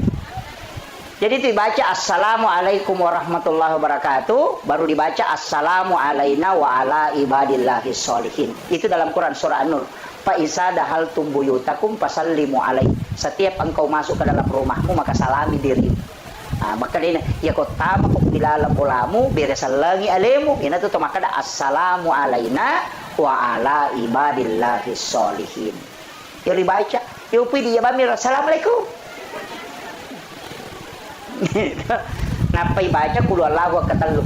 Jadi itu dibaca Assalamualaikum warahmatullahi wabarakatuh, baru dibaca Assalamu alaina wa ala ibadillahis sholihin. Itu dalam Quran surah An-Nur. Fa iza dahaltum buyutakum fasallimu alaihi. Setiap engkau masuk ke dalam rumahmu maka salami diri. Maka dia ya kau tama kau bilalam ulamu beresalangi alemu. Ina tu maka ada Assalamu alaina wa ala ibadillahis sholihin. Ya dibaca. Ya upi dia bamir Assalamualaikum. Napai baca kulu Allah katalu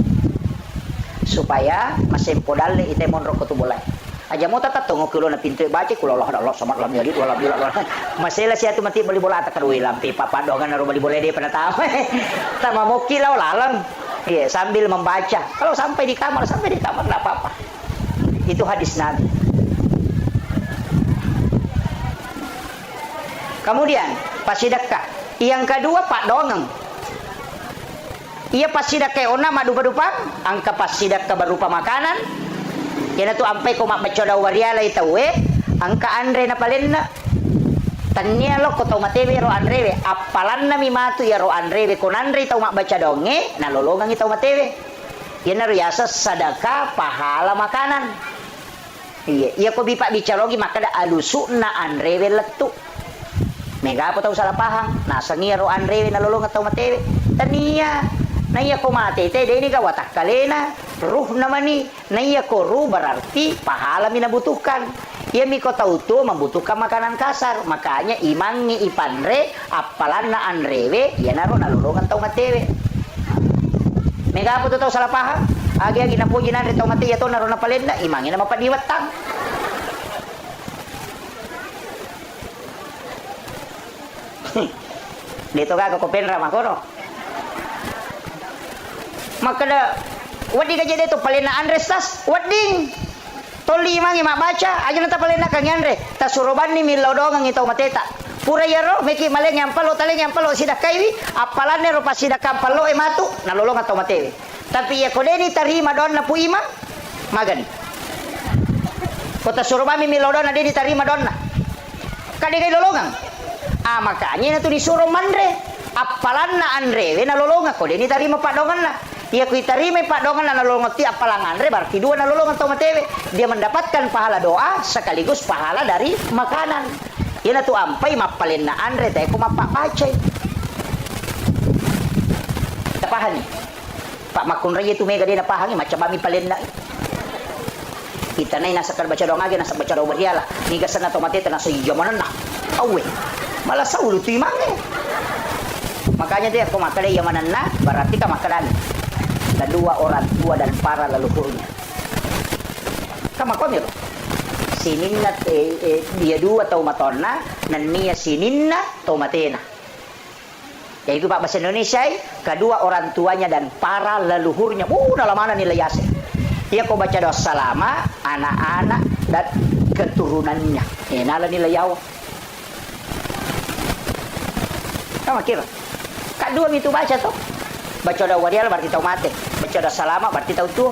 supaya masih podal ite monro ko tu boleh aja mo tata tungo kilo na pintu baca kulu Allah sama lam yali wala bila masih lah siatu mati beli bola tak kadui lampi papadongan naru beli bola dia pada tahu sama mo kilau lalang iya sambil membaca kalau sampai di kamar enggak apa-apa itu hadis Nabi. Kemudian pas sedekah yang kedua pak dongeng. Ia pasida kay ona madupa-dupa angka pasida ka berupa makanan yana tu ampai ko mabacoda wariala itawe angka andre na palenna tanya lo ko to matewe ro andre apalan na mi matu ya ro andre ko andre tau mabaca donge na lolongang itaw matewe yana riasa sadaka pahala makanan iya ko bipa bicarogi maka da alusu na andre letu mega apa tau salah pahang nasa ngia ro andre na lolongang tau matewe tania naya ko matete ini ka watak kalena ruh namani naya ko ruh berarti pahala minabutuhkan ia mi ko tahu tu membutuhkan makanan kasar makanya imangi ipanre apalan na anrewe ia naro nalulungan tau matewe mega apa tu tau salah paham agi napuji na tau mate ya to naro na palenda imangi na mapadiwatang dito ka ko penra makoro maka da wadi ka jadi tu palena andre stas wading toli mangi mak baca aja nata palena kang andre ta suroban ni milau dongang itau mateta pura yaro meki male nyampalo tale nyampalo sidak kaiwi apalanne ro pasida kampalo e matu nalolong atau matewe tapi ya kodeni tarima don na puima magan kota suroban mi milau don na dedi tarima don na kade kai lolongang makanya tu disuruh mandre apalan na andre we nalolonga kodeni tarima padongan na ia kuitarime pak dongan na lolongoti apalangan re berarti dua na lolongan tau matewe dia mendapatkan pahala doa sekaligus pahala dari makanan ina tu ampai mapalin na andre teh ko mapak pacai tapahani pak makun raya tu mega dia na pahangi macam bami palin na kita nai nasa baca doa age nasa baca doa beriala ni gasan na tomate na sa jamanan na awe malah saulu tu imange makanya dia ko makale yamanan na berarti ka makanan dan dua orang tua dan para leluhurnya. Kama komir. Sininna dia dua tau matonna dan nia sininna tau matena. Yaitu Pak bahasa Indonesia, kedua orang tuanya dan para leluhurnya. Dalam mana nilai yase. Ia kau baca doa salama, anak-anak dan keturunannya. Nala nilai yawa. Kama kira. Kedua itu baca tuh. Baca doa warial berarti tahu mate. Baca doa salama berarti tahu tuh.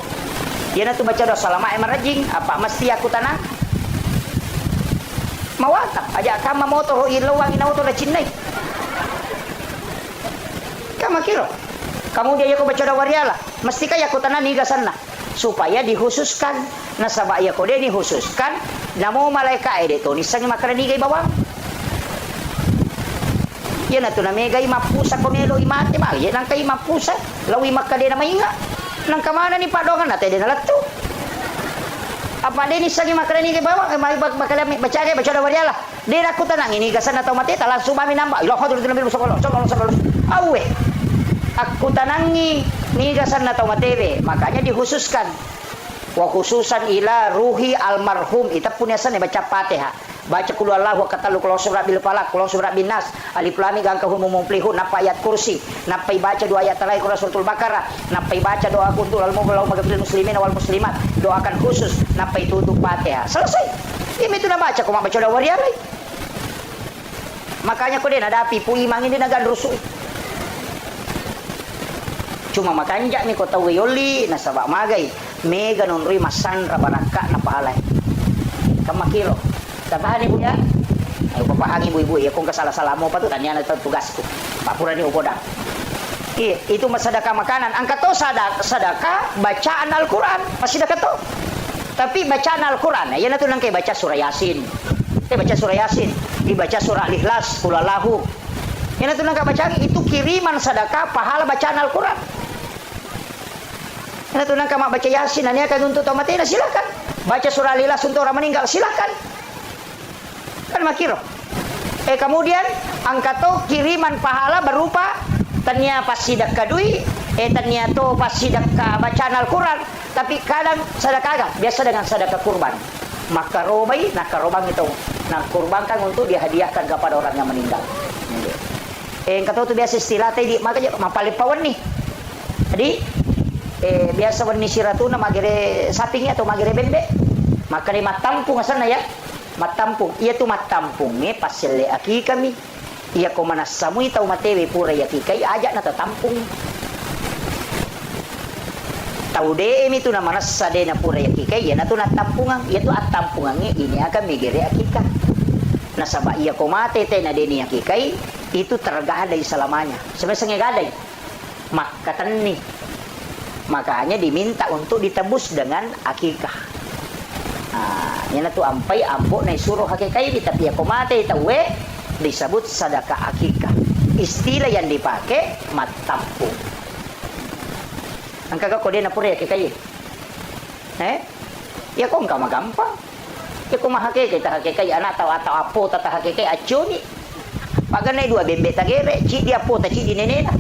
Dia nanti baca doa salama emang rajing. Apa mesti aku tanah? Mawata. Aja kama motor ilawang inauto na cinai. Kama kiro. Kamu dia aku baca doa warial. Mesti kaya aku tanah niga sana. Supaya dikhususkan. Nasaba ya kode dikhususkan. Namo malaikat ede to nisang makanan niga bawang. Yan ato na mega imapusa komelo imate mal yan ang kay imapusa lawi makade na mainga nang kamana ni padongan natin din nalatto apa din isa ni makade ni kay bawa may bakala baca kay baca wariala din ako tanang ini gasan na tomate talang sumami namba ilo ko dulu nabil sokolo awe aku tanangi ni gasan na tomate makanya dikhususkan wa khususan ila ruhi almarhum ita punyasan baca Fatihah baca kulu Allah wa katalu kulu surah bil falak kulu surah bin nas alif lam mim angka humum mumplihun napa ayat kursi napa baca dua ayat lain suratul baqarah napa baca doa kuntul al mu'minul muslimin wal muslimat doakan khusus napa itu untuk Fatihah selesai ini tu nak baca kau baca doa warial makanya kau dia ada api pui mangin dia nagan rusuh cuma makanya ni kau tahu yoli nasabak magai mega nunrui masan rabaraka napa alai kamakilo tabahan ibu ya ayo papahang ibu-ibu ya kung kasalah-salah mo pa to tanya na tugasku papura ni uboda Iya, itu sedekah makanan. Angkat to sedekah bacaan Al-Quran, masih dekat to. Tapi bacaan Al-Quran, ya nanti nangke baca surah Yasin. Baca surah Yasin, dibaca surah Al-Ikhlas, Qul Huwallahu. Ya nanti nangka baca itu kiriman sedekah pahala bacaan Al-Quran. Ya nanti nangka mak baca Yasin, ini akan untuk tomatina silakan. Baca surah Al-Ikhlas untuk orang meninggal silakan. Kan makiro. Kemudian angkat to kiriman pahala berupa tanya pas sidak kadui, tanya to pas sidak bacaan Al-Quran, tapi kadang sedekah agak biasa dengan sedekah kurban. Maka robai, nah karobang itu, nah kurbankan untuk dihadiahkan kepada orang yang meninggal. Yang kata itu biasa istilah tadi, makanya mapalipawan nih. Jadi biasa warni siratuna magere sapinya atau magere bembe, maka di matampung asana ya, matampung. Iya tuh matampung pasile aki kami. Iya ko manasamui tau matewe pura ya kikai ajak na tampung. Tau de itu na manasa de na pura ya kikai ya na tu na tampungan, iya tu at tampungan ini akan migere akika. Na saba iya ko mate te na de ni akikai itu tergadai selamanya. Sebenarnya gadai. Makatan nih. Makanya diminta untuk ditebus dengan akikah. Nah, yan na tu ampai ambo na isuro hakikai tapi iya ko mate tawe disebut sedekah akikah. Istilah yang dipakai matampung. Angka kau dia napura ya kikai. Ya kau enggak gampang. Ya kau mah kita hakikai anak atau apo tata hakikai acuni. Paganay dua bembe tagere, ci dia po ta ci di nenena.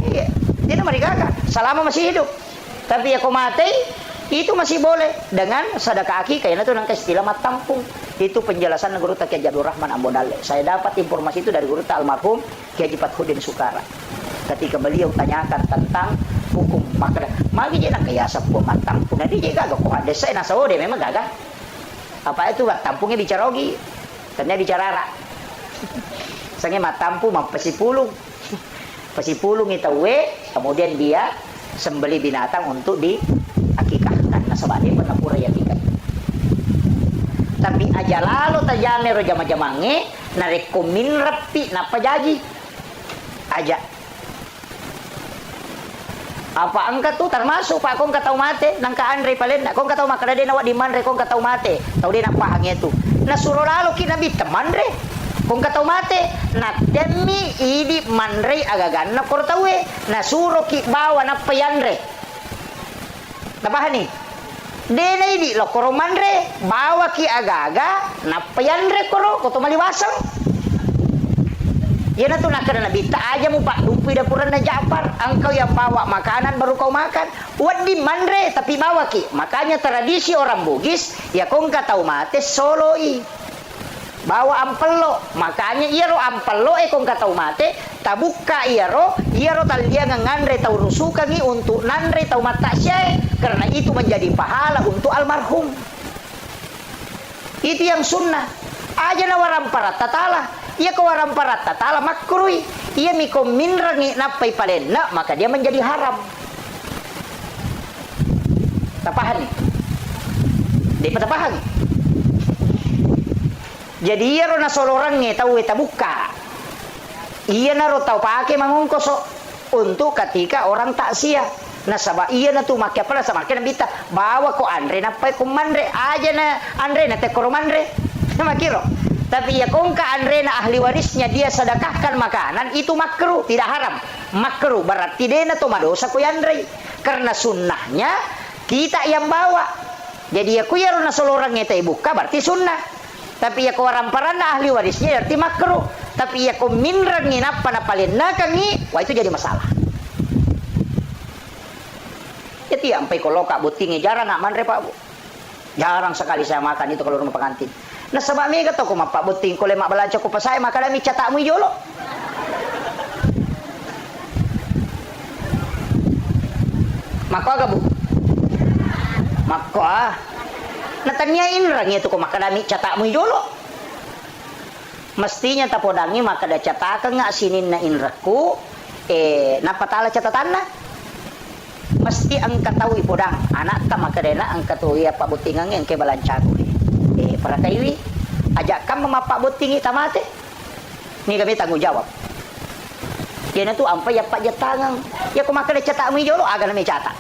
Iya, dia mereka kan selama masih hidup. Tapi ya kau mati itu masih boleh dengan sedekah akikah. Itu nang istilah matampung. Itu penjelasan Guru Kiai Abdul Rahman Ambonale. Saya dapat informasi itu dari Guru almarhum Kiai Fathuddin Sukara. Ketika beliau tanyakan tentang hukum maka magi je nak kaya sapu matampung. Nanti je gagak ko ada saya nasa ode memang gagak. Apa itu tampungnya bicara ogi. Ternyata bicara ara. Sange matampung pasipulung. Pasipulung itu kemudian dia sembeli binatang untuk diakikahkan. Nasabane penapura ya tiga. Tapi aja lalu tajame ro jama-jamange narekomin rapi napa jadi aja apa angkat tuh termasuk pak kong katau mate nangka andre palen kong katau makada de nawat di manre kong katau mate tau de nak pahangnya itu na suruh lalu kita bi teman re kong katau mate na demi idi manre agagan na kortawe na suruh ki bawa na payanre tabahan nih dena ini lo koro manre bawa ki agaga napayanre koro koto maliwasang ya na tu nak kena bita aja mu pak dumpi dapuran na Ja'far engkau yang bawa makanan baru kau makan wadi manre tapi bawa ki makanya tradisi orang Bugis ya kong katau mate soloi bawa ampelo makanya iya ro ampelo kong katau mate tabuka iya ro talia ngandre tau rusukan untuk nandre tau mata syai karena itu menjadi pahala untuk almarhum itu yang sunnah aja na waram parat tatala iya ke waram parat tatala makruh iya miko minrangi napai palenna maka dia menjadi haram tapahan nih dia tapahan jadi iya ro na solorangnya tahu tabuka iya na ro tau pakai mangungkos untuk ketika orang takziah nasaba iya na tu makia pala sama kena bita bawa ko andre na pai ko mandre aja na andre na te ko mandre makiro tapi ya kong ka andre na ahli warisnya dia sedekahkan makanan itu makruh tidak haram makruh berarti dia na to madosa ko andre karena sunnahnya kita yang bawa jadi ya ku ya na solorangnya te buka berarti sunnah tapi ya ko ramparan na ahli warisnya berarti makruh tapi ya ko minran nginapa na palinna kangi wah itu jadi masalah. Jadi sampai kalau kak butingnya jarang nak manre pak bu. Jarang sekali saya makan itu kalau rumah pengantin. Nah sebab mi kata ko pak buting ko lemak belanja ko pasai maka dami catakmu jolo. Maka agak bu. Maka natanyain rang itu ko maka dami catakmu jolo. Mestinya tapodangi maka da catakan nggak sinin na inraku napatala catatan na. Mesti angka tahu ipodang anak tak makadena angka tahu ya pak butingang yang ke balancago para kaiwi ajak kam mama pak butingi tamate ni kami tanggung jawab Kena tu ampa ya pak jatangang. Ya ko makade catak mi jolo aga na mi catak.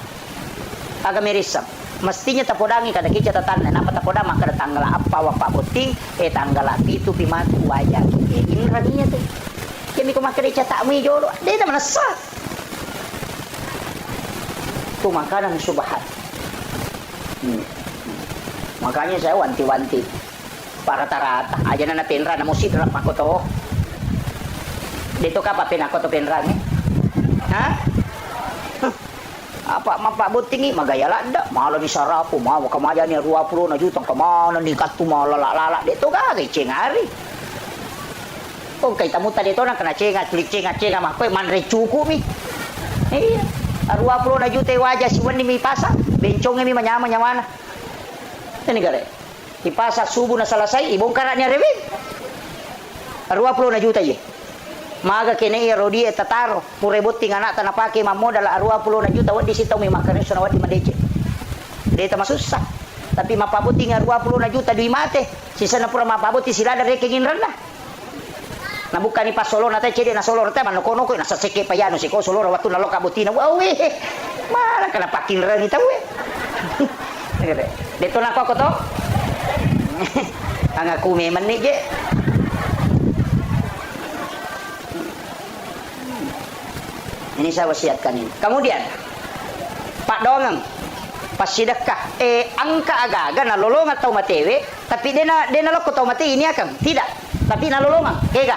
Aga mirisam. Mestinya tapodangi kada ki catatan na napa tapodang maka tanggal apa wa pak puting tanggal itu pimatu wajah. Inraninya tu. Kami ko makade catak mi jolo. Dia dah menasah. Tu makanan subhan. Makanya saya wanti-wanti para rata-rata aja na penra na musik rap ako to. Dito ka pa pinako to penra ni. Ha? Apa mapak butingi magayala da malo ni sarapu mau kamaja ni 20 na jutang kamana ni katu malala dito ka kay cengari. Oh kay tamuta dito na kana cenga cenga mah koy man recuku mi. Iya. 20 na juta wajah si wani mi pasa bencong mi manyama nyamana. Ini gare. Ipasa subuh na selesai ibongkar niya rewin. 20 na juta ye. Maga kene iya rodi tataro purebot ting anak tanah pake mamodal 20 na juta wadi sitaw mi makarne sona wadi madece. Deta masusah. Tapi mapabuti nga 20 na juta di mate. Sisa na pura mapabuti sila dari kengin randa. Na bukan ni pasolo na tay cede na solo na manokono ko na sa seke payano si ko solo watu na loka butina. Wow we. Mala kana pakin rani taw we. Dito na ko to. Ang aku memang ni je. Ini saya wasiatkan ini. Kemudian Pak Dongeng pas sedekah angka aga-aga na lolong atau matewe tapi dia na loko tau mate ini akan tidak tapi na lolongan kega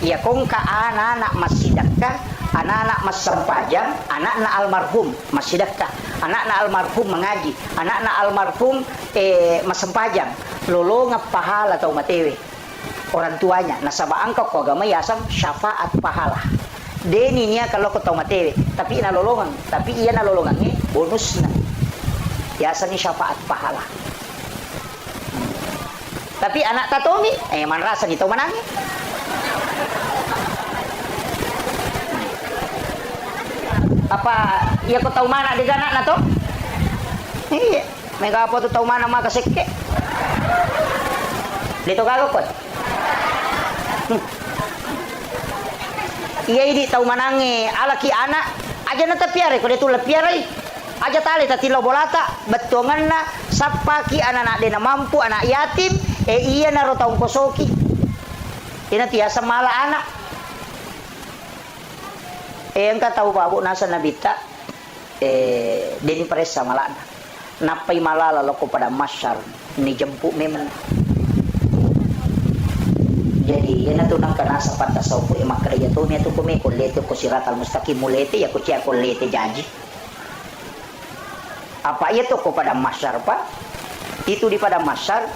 ya kongka anak-anak mas sedekah anak-anak mas sempajang anak-anak almarhum mas sedekah anak-anak almarhum mengaji anak-anak almarhum mas sempajang lolongan pahala atau matewe orang tuanya nasaba angka ko agama yasam syafaat pahala deninya kalau ko tau matewe tapi na lolongan tapi iya na lolongan ni bonusna biasanya syafaat pahala. Tapi anak tatomi, man rasa ito manangi. Apa, iya ko tau mana di ganak na to? Iya, may kapo to tau mana makasike. Dito kagakot. Iya idi tau manangi, alaki anak, aja na tapiare, ko dito lapiare. Aja tali tatilo bolata betongan na sapaki anak-anak dia mampu anak yatim iya na rotong kosoki ina tiasa mala anak engka tahu babu nasa nabita deni presa malana napai malala loko pada masyar ni jemput memang jadi ina tu nang kana sapata saupo emak kerja tu mi tu kome kolete ko siratal mustaqim mulete ya ko cia kolete janji apa itu kepada masyar pak itu di pada masyar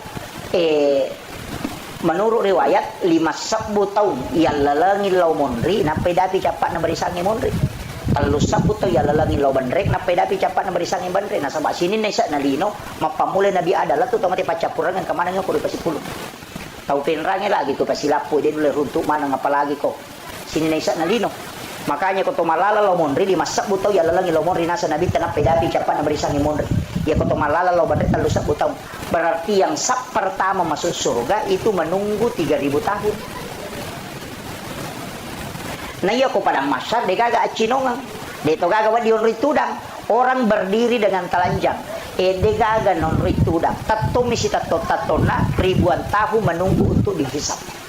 menurut riwayat 5 tahun ya lalangi lau monri napai dapi capat na berisangi monri 3 tahun ya lalangi lau bandrek napai dapi capat na berisangi bandrek nah sabak sini na isa na lino mapamulai nabi adalah tu tamati pacapurangan kemana nga ko di pasipulong tau penrangi lagi ko pasilapo dia dulu runtuk mana ngapalagi ko sini na isa na lino makanya kau malala lo monri di masak butau ya lalangi lo monri nasa nabi tanah pedapi capat na berisangi monri ya kau malala lo bandrek 3 butau berarti yang sak pertama masuk surga itu menunggu 3000 tahun nah iya kau pada masyar deka agak acinongan deto gaga wadi on ritudang orang berdiri dengan telanjang deka agak non ritudang tato misi tato na ribuan tahun menunggu untuk dihisap.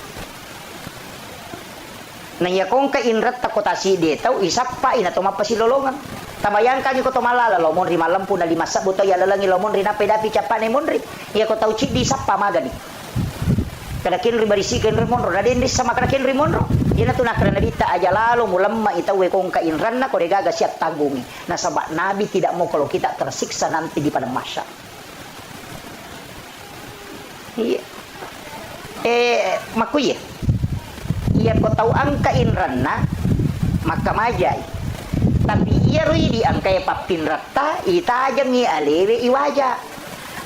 Nah ya kong ka inrat takotasi dia tahu isap pa ina to mapasilolongan. Tabayangkan ko to malala lo monri malampu na 5 buto ya lalangi lo monri na pedapi capane monri. Ya ko tahu cik di sapa magani. Kada kin ribarisi ken rimonro na din sama kada kin rimonro. Ina to nakana dita aja lalu mulamma itawe kong ka inran na ko gaga siap tanggungi. Nah sabak nabi tidak mau kalau kita tersiksa nanti di padang mahsyar. Iya. Makuye. Ia ko tahu angka inranna maka majai tapi ia rui di angka ya papin rata ita aja ngi alewe iwaja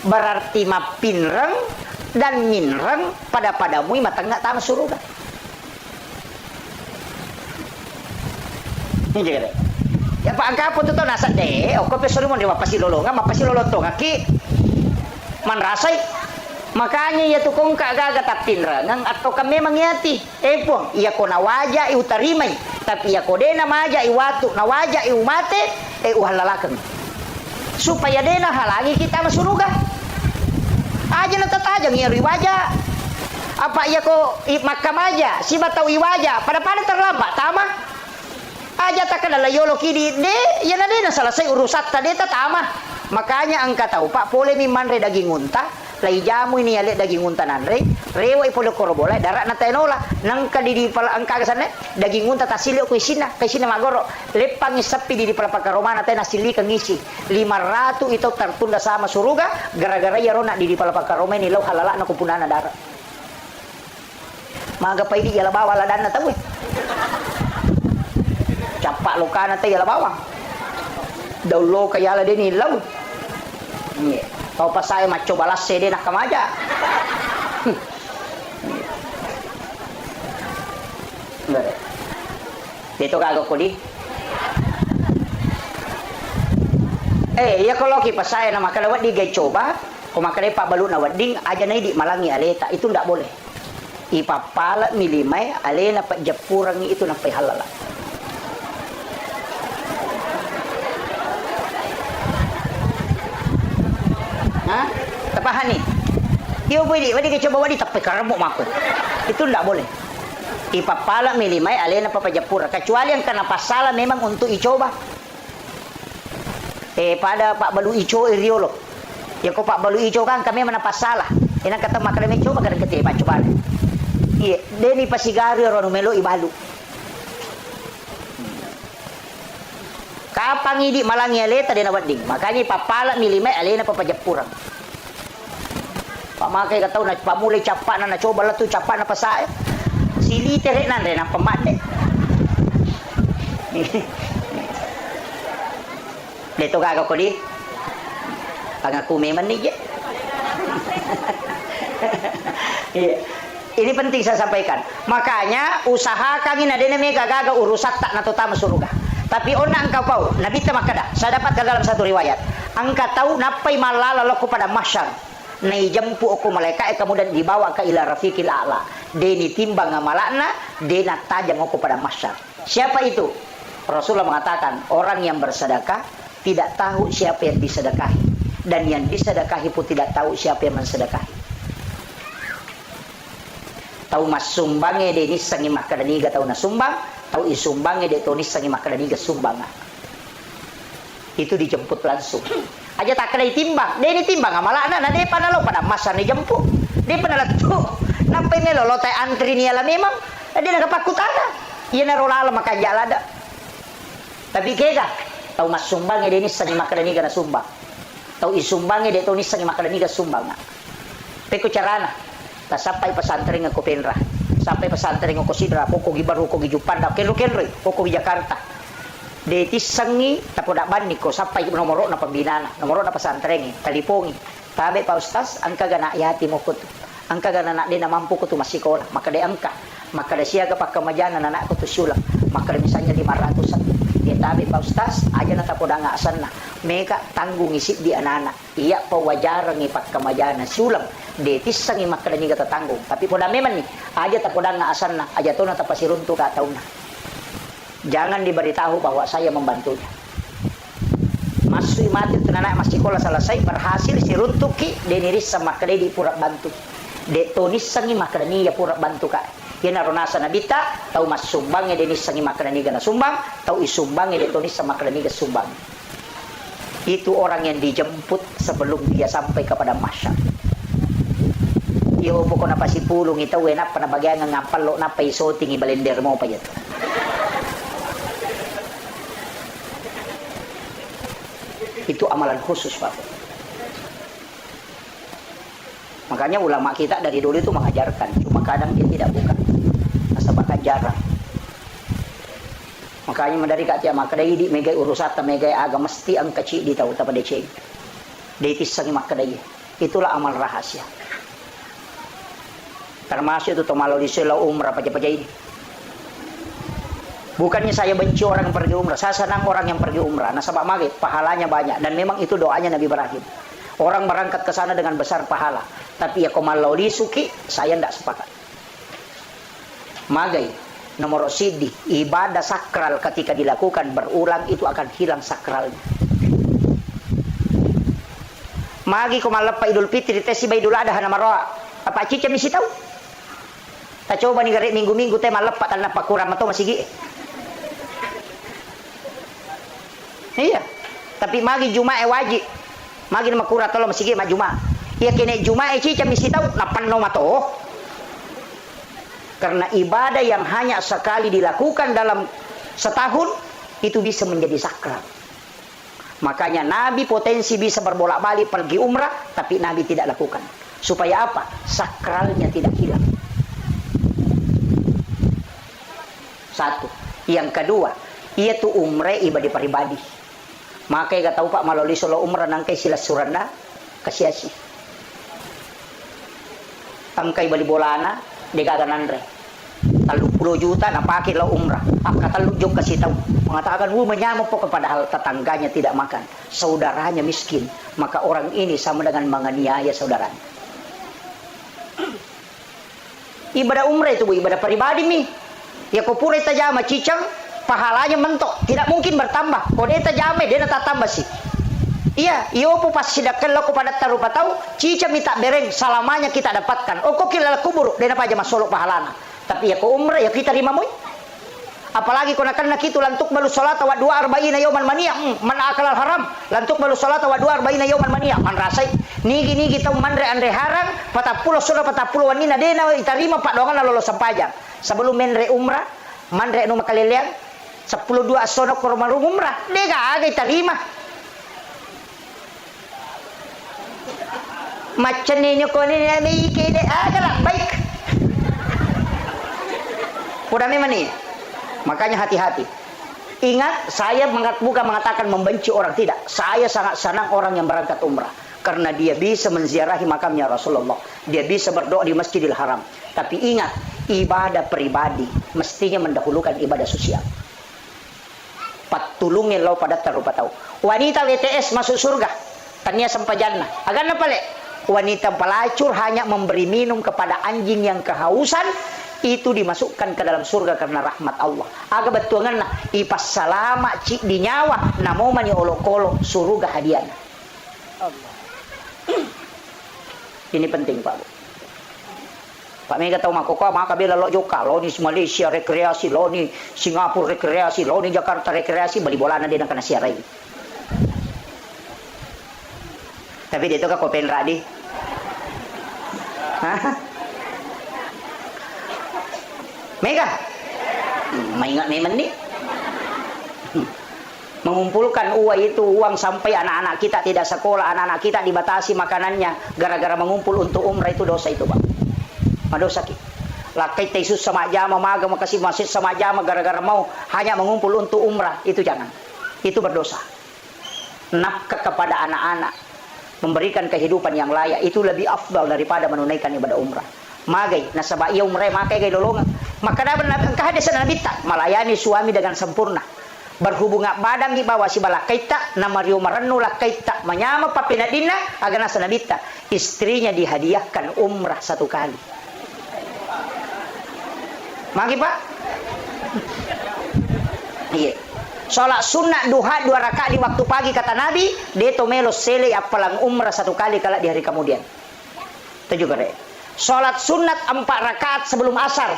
berarti mapinrang dan minrang padamu matang nggak tanah surga ini jadi ya pak angka apa tuh nasa deh kau pesori mau dewa pasti lolongan mapasi lolotong aki man rasai Makanya ya tukong kagaga taptinra ngang atau kami mangyati po iya ko nawaja iutarimay tapi iya ko de na maja iwatu nawaja iumate uhalalakang supaya de na halangi kita masuruga aja na tatajang iya riwaja apa iya ko makamaja si batau iwaja pada terlambat tama aja tak kena layolo kidi de ya na de na selesai urusat tadi tama makanya angka tahu pak pole mimandre daging unta lai jamu ini alit daging unta nanre rewa ipolo korobola darat na tenola nang kadidi pala angka kesana daging unta tasili ko isina magoro lepang isapi di pala pakaromana tena sili kang isi 500 itu tertunda sama suruga gara-gara ya rona di pala pakaroma ni law halala na kupunana darat maga pa idi yala bawa ladan na tawi capak lokana te yala bawa daulo kayala deni law Kau pas saya maco balas CD nak kamaja. Enggak. Itu kagak kodi. Ya kalau pas saya nama kalawat di gay coba, kumakale pak balu na wading aja na di malangi aleta itu ndak boleh. Ipapala milimay alena pa japurang itu na halala. Tapahani dia boleh wadi coba wadi tapi karamuk makut itu tidak boleh ipapala milimay alena papajapura kecuali yang kena pasala memang untuk icoba pada Pak Balu Ico iriolo ya kok Pak Balu Ico kan kami mana pasala ina kata makaleme coba kadang kete pak coba iya deni pasigari rono melo ibalu kapang idi malangi aleta dena wading makanya papala milimay alena papajapura pamakai kataw na pamulay capak na coba lah tu capak na pasay sili tere na rin ang pamate dito gaga ko di pangakume man ni ini penting saya sampaikan makanya usahakan ini ada mega gaga urusak tak natutama suruga tapi ona engkau pau nabi tamakada saya dapatkan dalam satu riwayat engkau tahu napai malala loko pada masyar nai jampu aku malaikat kemudian dibawa ke ila rafiqil a'la deni timbang ngamalana dena tajam aku pada masyar siapa itu Rasulullah mengatakan orang yang bersedekah tidak tahu siapa yang disedekahi dan yang disedekahi pun tidak tahu siapa yang mensedekahi tahu mas sumbange deni sangi makadaniga tahu na sumbang tahu isumbange de tonis sangi makadaniga sumbang itu dijemput langsung aja tak kena timbang dia ni timbang amalana na dia panalo pada masa ni jemput dia panalo tu nampai melo lotai antri ni ala memang dia nak pakutana ia na rolala maka jalada tapi kega tahu mas sumbang dia ni sangi makadani kana sumbang tahu isumbang dia tu ni sangi makadani ka sumbang peko carana ta sampai pesantren ngako penra sampai pesantren ngako sidra koko gibaru koko gijupanda kenro koko di Jakarta deti sangi tapodak bandi ko sampai nomor na pembinaan nomor na pesantren talipongi tabe Pak Ustaz angka gana yati mo kutu angka gana nak dina mampu kutu masih sekolah maka de angka maka de siaga pakamajana anak kutu sulang maka de misalnya 500an dia tabe Pak Ustaz aja na tapodak ngasan na meka tanggung isi di anak-anak iya pawajarang pakamajana sulang deti sangi maka de niga tanggung tapi poda memang ni aja tapodak ngasan na aja to na tapasiruntu ka tauna jangan diberitahu bahwa saya membantunya. Masuk mati itu anak masih sekolah selesai berhasil si runtuki deniris sama kade di pura bantu. De tonis sangi makrani ya pura bantu ka. Ya naronasa nabita tahu mas sumbang ya denis sangi makrani gana sumbang tahu isumbang ya de tonis sama makrani ga sumbang. Itu orang yang dijemput sebelum dia sampai kepada masyar. Iyo pokok napa si pulung ita enak panabagyang ngapal lo napa iso tingi balender mo pa yato. Itu amalan khusus Pak. Makanya ulama kita dari dulu itu mengajarkan, cuma kadang dia tidak buka. Asal jarang. Makanya mandari kat tiap makadai di mega urusata mega aga mesti ang kecil di tahu tapa deceng. Deitis sangi makadai. Itulah amal rahasia. Termasuk itu tomalo di sela umrah paja-paja ini. Bukannya saya benci orang yang pergi umrah, saya senang orang yang pergi umrah. Nasabak maghrib, pahalanya banyak dan memang itu doanya Nabi Ibrahim. Orang berangkat ke sana dengan besar pahala. Tapi ya komalau lisuki, saya tidak sepakat. Magai, nomor sidi, ibadah sakral ketika dilakukan berulang itu akan hilang sakralnya. Magi komalapa Idul Fitri tesi ba Idul Adha nama roa. Apa cica misi tahu? Tak coba nih garik minggu-minggu teh malepat tanah pakuram atau masih gi. Iya. Tapi magi Jumat wajib. Magi nama kurat tolong masih gi ma Jumat. Iya kene Jumat cica misi tahu napan no mato. Karena ibadah yang hanya sekali dilakukan dalam setahun itu bisa menjadi sakral. Makanya Nabi potensi bisa berbolak-balik pergi umrah, tapi Nabi tidak lakukan. Supaya apa? Sakralnya tidak hilang. Satu. Yang kedua, ia tuh umrah ibadah pribadi. Makanya gak tahu Pak maloli solo umrah nangkai silas suranda kasiasi. Tangkai bali bolana degagan andre. 30 juta nak pakai lo umrah. Kata lu jok kasih tahu. Mengatakan menyamuk kepada hal tetangganya tidak makan. Saudaranya miskin. Maka orang ini sama dengan menganiaya saudaranya. Ibadah umrah itu ibadah pribadi nih. Ya kupure tajama cicang. Pahalanya mentok. Tidak mungkin bertambah. Kalau dia tajama dia tak tambah sih. Iya, iyo po pas sidakan lo kepada tarupa tahu. Cica minta bereng salamanya kita dapatkan. Oh kok kila kubur. Dia apa aja masolok pahalana. Tapi ya ko umrah ya kita terima moy. Apalagi kena kena kitu lantuk balu salat wa 240 yauman mania. Man akal haram lantuk balu salat wa 240 yauman mania. Man rasai nigi kita mandre andre haram 40 sudah 40 wanina dena iterima pak dongan lolo sampajang. Sebelum menre umrah mandre anu makalelean 10 2 sono ke rumah umrah dega aga iterima. Macam ni ko ni kede aga lah baik. Udah memang nih. Makanya hati-hati. Ingat, saya bukan mengatakan membenci orang, tidak. Saya sangat senang orang yang berangkat umrah. Karena dia bisa menziarahi makamnya Rasulullah. Dia bisa berdoa di Masjidil Haram. Tapi ingat, ibadah pribadi mestinya mendahulukan ibadah sosial. Patulungin lo pada tarupa tahu. Wanita WTS masuk surga. Tania sampai jannah. Agan apa le? Wanita pelacur hanya memberi minum kepada anjing yang kehausan. Itu dimasukkan ke dalam surga karena rahmat Allah. Aga betuangan lah ipas salama cik di nyawa namo mani olok-olok surga hadiah. Allah. Ini penting Pak. Pak Mega tahu makoko maka bila lo joka lo ni Malaysia rekreasi lo ni Singapura rekreasi lo ni Jakarta rekreasi bali bolana dia kena siarai. Tapi dia tu ka kopen radi. Hah? Mega, maingat memang nih, mengumpulkan uang sampai anak-anak kita tidak sekolah, anak-anak kita dibatasi makanannya, gara-gara mengumpul untuk umrah itu dosa itu Pak, dosa ki. Lakai tesus sama jama maga makasih masjid sama jama gara-gara mau hanya mengumpul untuk umrah itu jangan, itu berdosa. Nafkah kepada anak-anak, memberikan kehidupan yang layak itu lebih afdal daripada menunaikan ibadah umrah. Magai nasaba iya umrah makai gay lolongan. Maka dapat kehadisan Nabi tak melayani suami dengan sempurna. Berhubungan badan di bawah si balakaita nama Rio Maranu lakaita menyama papinadina agana sanabita. Istrinya dihadiahkan umrah 1 kali. Magi Pak. Iya. Salat sunat duha 2 rakaat di waktu pagi kata Nabi, dia tomelo sele apalang umrah 1 kali kala di hari kemudian. Itu juga deh. Salat sunat 4 rakaat sebelum asar.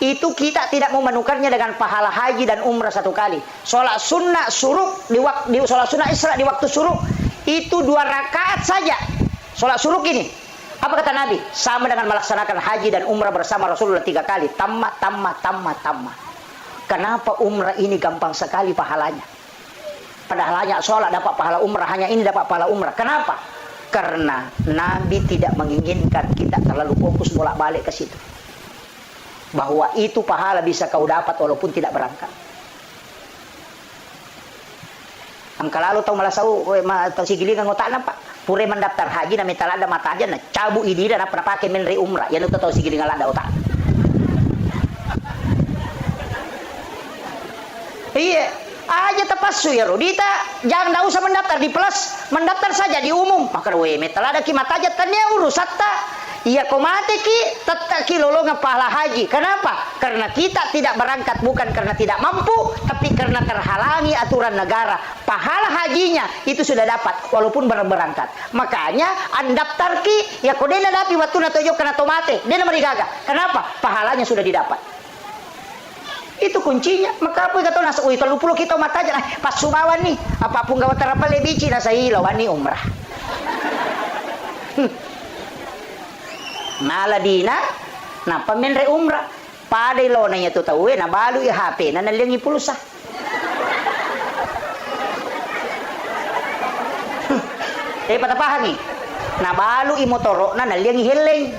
Itu kita tidak mau menukarnya dengan pahala haji dan umrah 1 kali. Salat sunnah suruk di salat sunnah Isra di waktu suruk itu 2 rakaat saja. Salat suruk ini apa kata Nabi? Sama dengan melaksanakan haji dan umrah bersama Rasulullah 3 kali. Tamma. Kenapa umrah ini gampang sekali pahalanya? Padahal hanya salat dapat pahala umrah, hanya ini dapat pahala umrah. Kenapa? Karena Nabi tidak menginginkan kita terlalu fokus bolak-balik ke situ. Bahwa itu pahala bisa kau dapat walaupun tidak berangkat. Angka lalu tahu malah tahu si gilingan ngotak nampak. Pure mendaftar haji na metalada mata aja na cabu idida na pernah pakai menri umrah. Yang itu tahu si gilingan lada otak. Iya, aja tepasu ya Rodita. Jangan dah usah mendaftar di plus, mendaftar saja di umum. Maka we metalada ki mata aja tanya urus satta. Iya kau mati ki, tetap ki lolongan pahala haji. Kenapa? Karena kita tidak berangkat bukan karena tidak mampu, tapi karena terhalangi aturan negara. Pahala hajinya itu sudah dapat walaupun berangkat. Makanya andaptar ki, ya kau dena dapi waktu na tojo karena tomate, dena marigaga. Kenapa? Pahalanya sudah didapat. Itu kuncinya. Maka apa kata nasa ui 30 kita mata aja pas sumawan nih. Apapun gawat terapa lebici nasa ilawan nih umrah. Naladina na pamenre umrah padai lo na tu tahu na balu ya HP na naliangi pulsa. Patapahang ni na balu i motoro na naliangi heleng.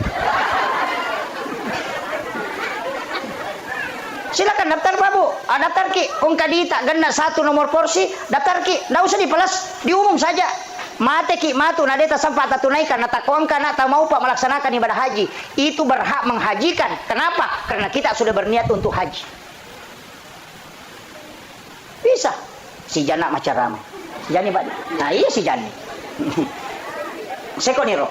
Silakan daftar Pak Bu, daftar ki kung kadita ganda 1 nomor porsi daftar ki, nggak usah dipelas, diumum saja. Mate ki matu nadeta sampai tunaikan natakuang kana tak mau pak melaksanakan ibadah haji itu berhak menghajikan. Kenapa? Karena kita sudah berniat untuk haji. Bisa si Jana macam ramai si Jani Pak. Nah iya si Jani sekoniro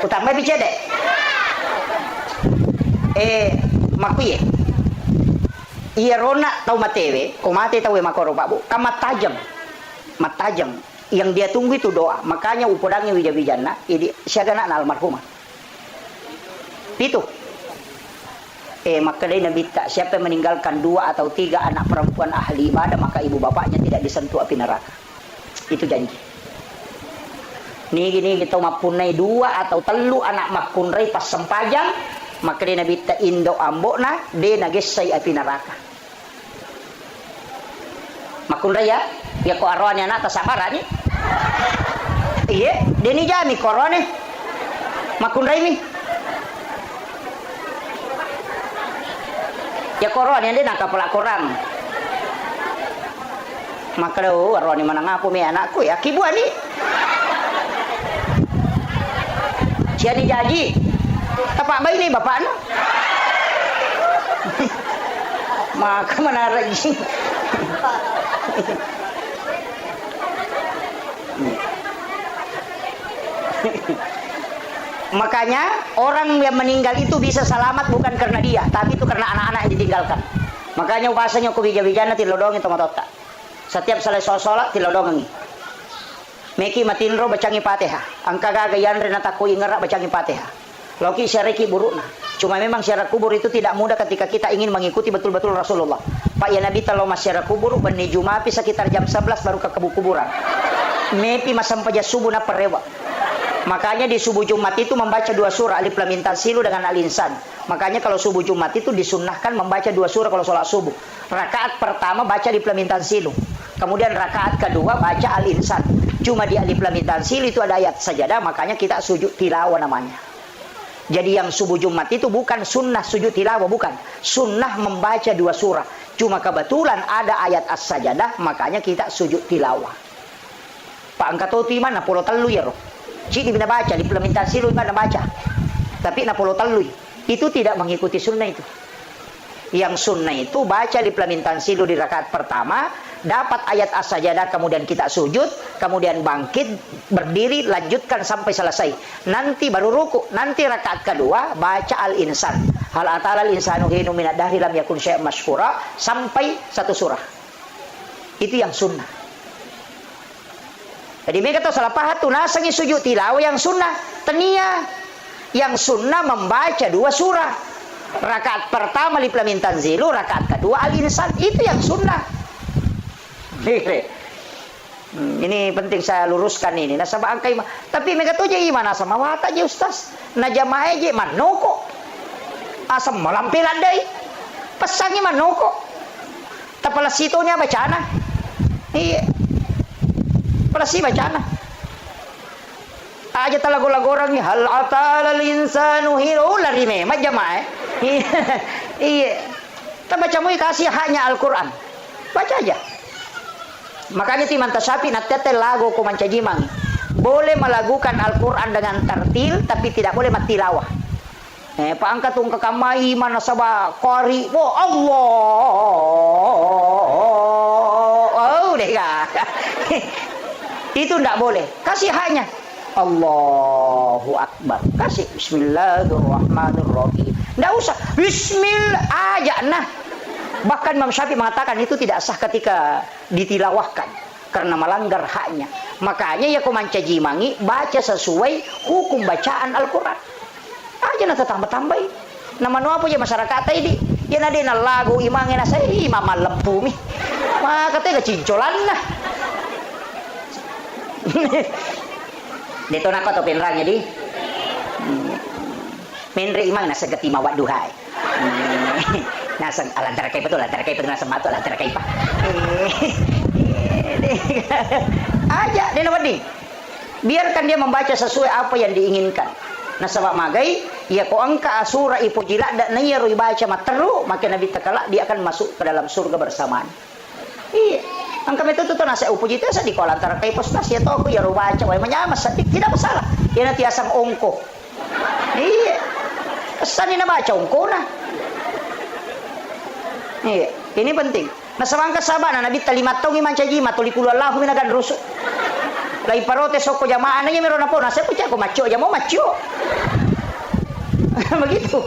utama bicede makuye iya rona tau matewe ko mate tau makoro Pak Bu kamat tajam yang dia tunggu itu doa. Makanya upodangnya wija-wijana ini siaga na almarhumah itu maka dia nabi tak siapa yang meninggalkan 2 atau 3 anak perempuan ahli ibadah maka ibu bapaknya tidak disentuh api neraka. Itu janji. Nih gini kita mapunai 2 atau 3 anak makunrai pas sempajang maka dia nabi tak indo ambokna dia nagesai api neraka. Makunrai ya ko arwahnya anak tasabaran ni. Iya, dia ni jami korone. Makunrai ni. Ya korone dia nak kapal korang. Maka dah arwah ni mana ngapu me anakku ya kibu ni. Cia ni jaji. Tapak bayi ni bapak anu. Maka mana lagi. Makanya orang yang meninggal itu bisa selamat bukan karena dia, tapi itu karena anak-anak yang ditinggalkan. Makanya bahasanya ku bija-bijana tilodongi tomatota. Setiap selesai sholat tilodongi. Meki matinro bacangi Fatihah. Angka gagayan renata ku ingerak bacangi Fatihah. Loki syariki burukna. Cuma memang syarat kubur itu tidak mudah ketika kita ingin mengikuti betul-betul Rasulullah. Pak ya Nabi kalau masyarakat kubur bani Jumapi sekitar jam 11 baru ke kuburan. Mepi masam paja subuh na perewa. Makanya di subuh Jumat itu membaca 2 surah Alif Lam Mim Tanzilu dengan Al-Insan. Makanya kalau subuh Jumat itu disunnahkan membaca 2 surah kalau sholat subuh. Rakaat pertama baca Alif Lam Mim Tanzilu. Kemudian rakaat kedua baca Al-Insan. Cuma di Alif Lam Mim Tanzilu itu ada ayat sajadah, makanya kita sujud tilawah namanya. Jadi yang subuh Jumat itu bukan sunnah sujud tilawah, bukan. Sunnah membaca 2 surah. Cuma kebetulan ada ayat as-sajadah, makanya kita sujud tilawah. Pak angkatoti mana polo telu ya roh. Cik bina baca di implementasi silu mana baca. Tapi na polo telu itu tidak mengikuti sunnah itu. Yang sunnah itu baca di implementasi silu di rakaat pertama, dapat ayat as-sajadah kemudian kita sujud, kemudian bangkit, berdiri, lanjutkan sampai selesai. Nanti baru ruku, nanti rakaat kedua baca Al-Insan. Hal atala al-insanu hinu minad dahri lam yakun syai'an mashkura sampai 1 surah. Itu yang sunnah. Jadi mereka tahu salah pahat tu nasangi sujud tilawah yang sunnah. Tenia yang sunnah membaca 2 surah. Rakaat pertama Alif Lam Mim Tanzilu, rakaat kedua Al-Insan. Itu yang sunnah. Ini penting saya luruskan ini. Nasabah angkai. Tapi mereka tahu jadi mana sama wata je ustaz. Na jamaah je manoko. Asam malampilan dai. Pesangi manoko. Tapala sitonya bacana. Iya. Perasi bacana. Aja talago-lago orang ni hal atal insanu hiro lari memang jamaah. Iya. Kita baca mu kasih haknya Al-Qur'an. Baca aja. Makanya timan tasapi natete lagu ko mancajimang. Boleh melakukan Al-Qur'an dengan tartil tapi tidak boleh matilawah. Paangkat tung kekamai mana sabah qari. Oh Allah. Oh deka. Itu tidak boleh. Kasih haknya. Allahu Akbar. Kasih Bismillahirrahmanirrahim. Nggak usah Bismillah aja nah. Bahkan Imam Syafi'i mengatakan itu tidak sah ketika ditilawahkan karena melanggar haknya. Makanya ya kumanca jimangi baca sesuai hukum bacaan Al-Quran. Aja na tambah-tambah. Nama nu apa ya masyarakat ini? Ya na din lagu imangin na saya imam lempu mi. Maka teh cincolan lah. Dito na ko to penrangnya di. Menre imang nasa gatima waduhay. Nasa alantara kay betul nasa mato alantara kay pa. Aja dia nama di. Biarkan dia membaca sesuai apa yang diinginkan. Nah sebab magai ya ko angka asura ipujila dan naya roi baca materu maka Nabi takala dia akan masuk ke dalam surga bersamaan. Iya. Angka itu tuh nasa upuji itu sa di ko antara kay postas ya to aku ya roi baca way manyama sadik tidak masalah. Ya nanti asam ongko. Iya. Sani na baca ongko na. Iya, ini penting. Nah sabangka sabana Nabi talimat tong iman caji matuli kulallahu minagan rusuk. Lai parote soko jamaah nanya meron apa nasa punya aku maco ya mau maco. Begitu.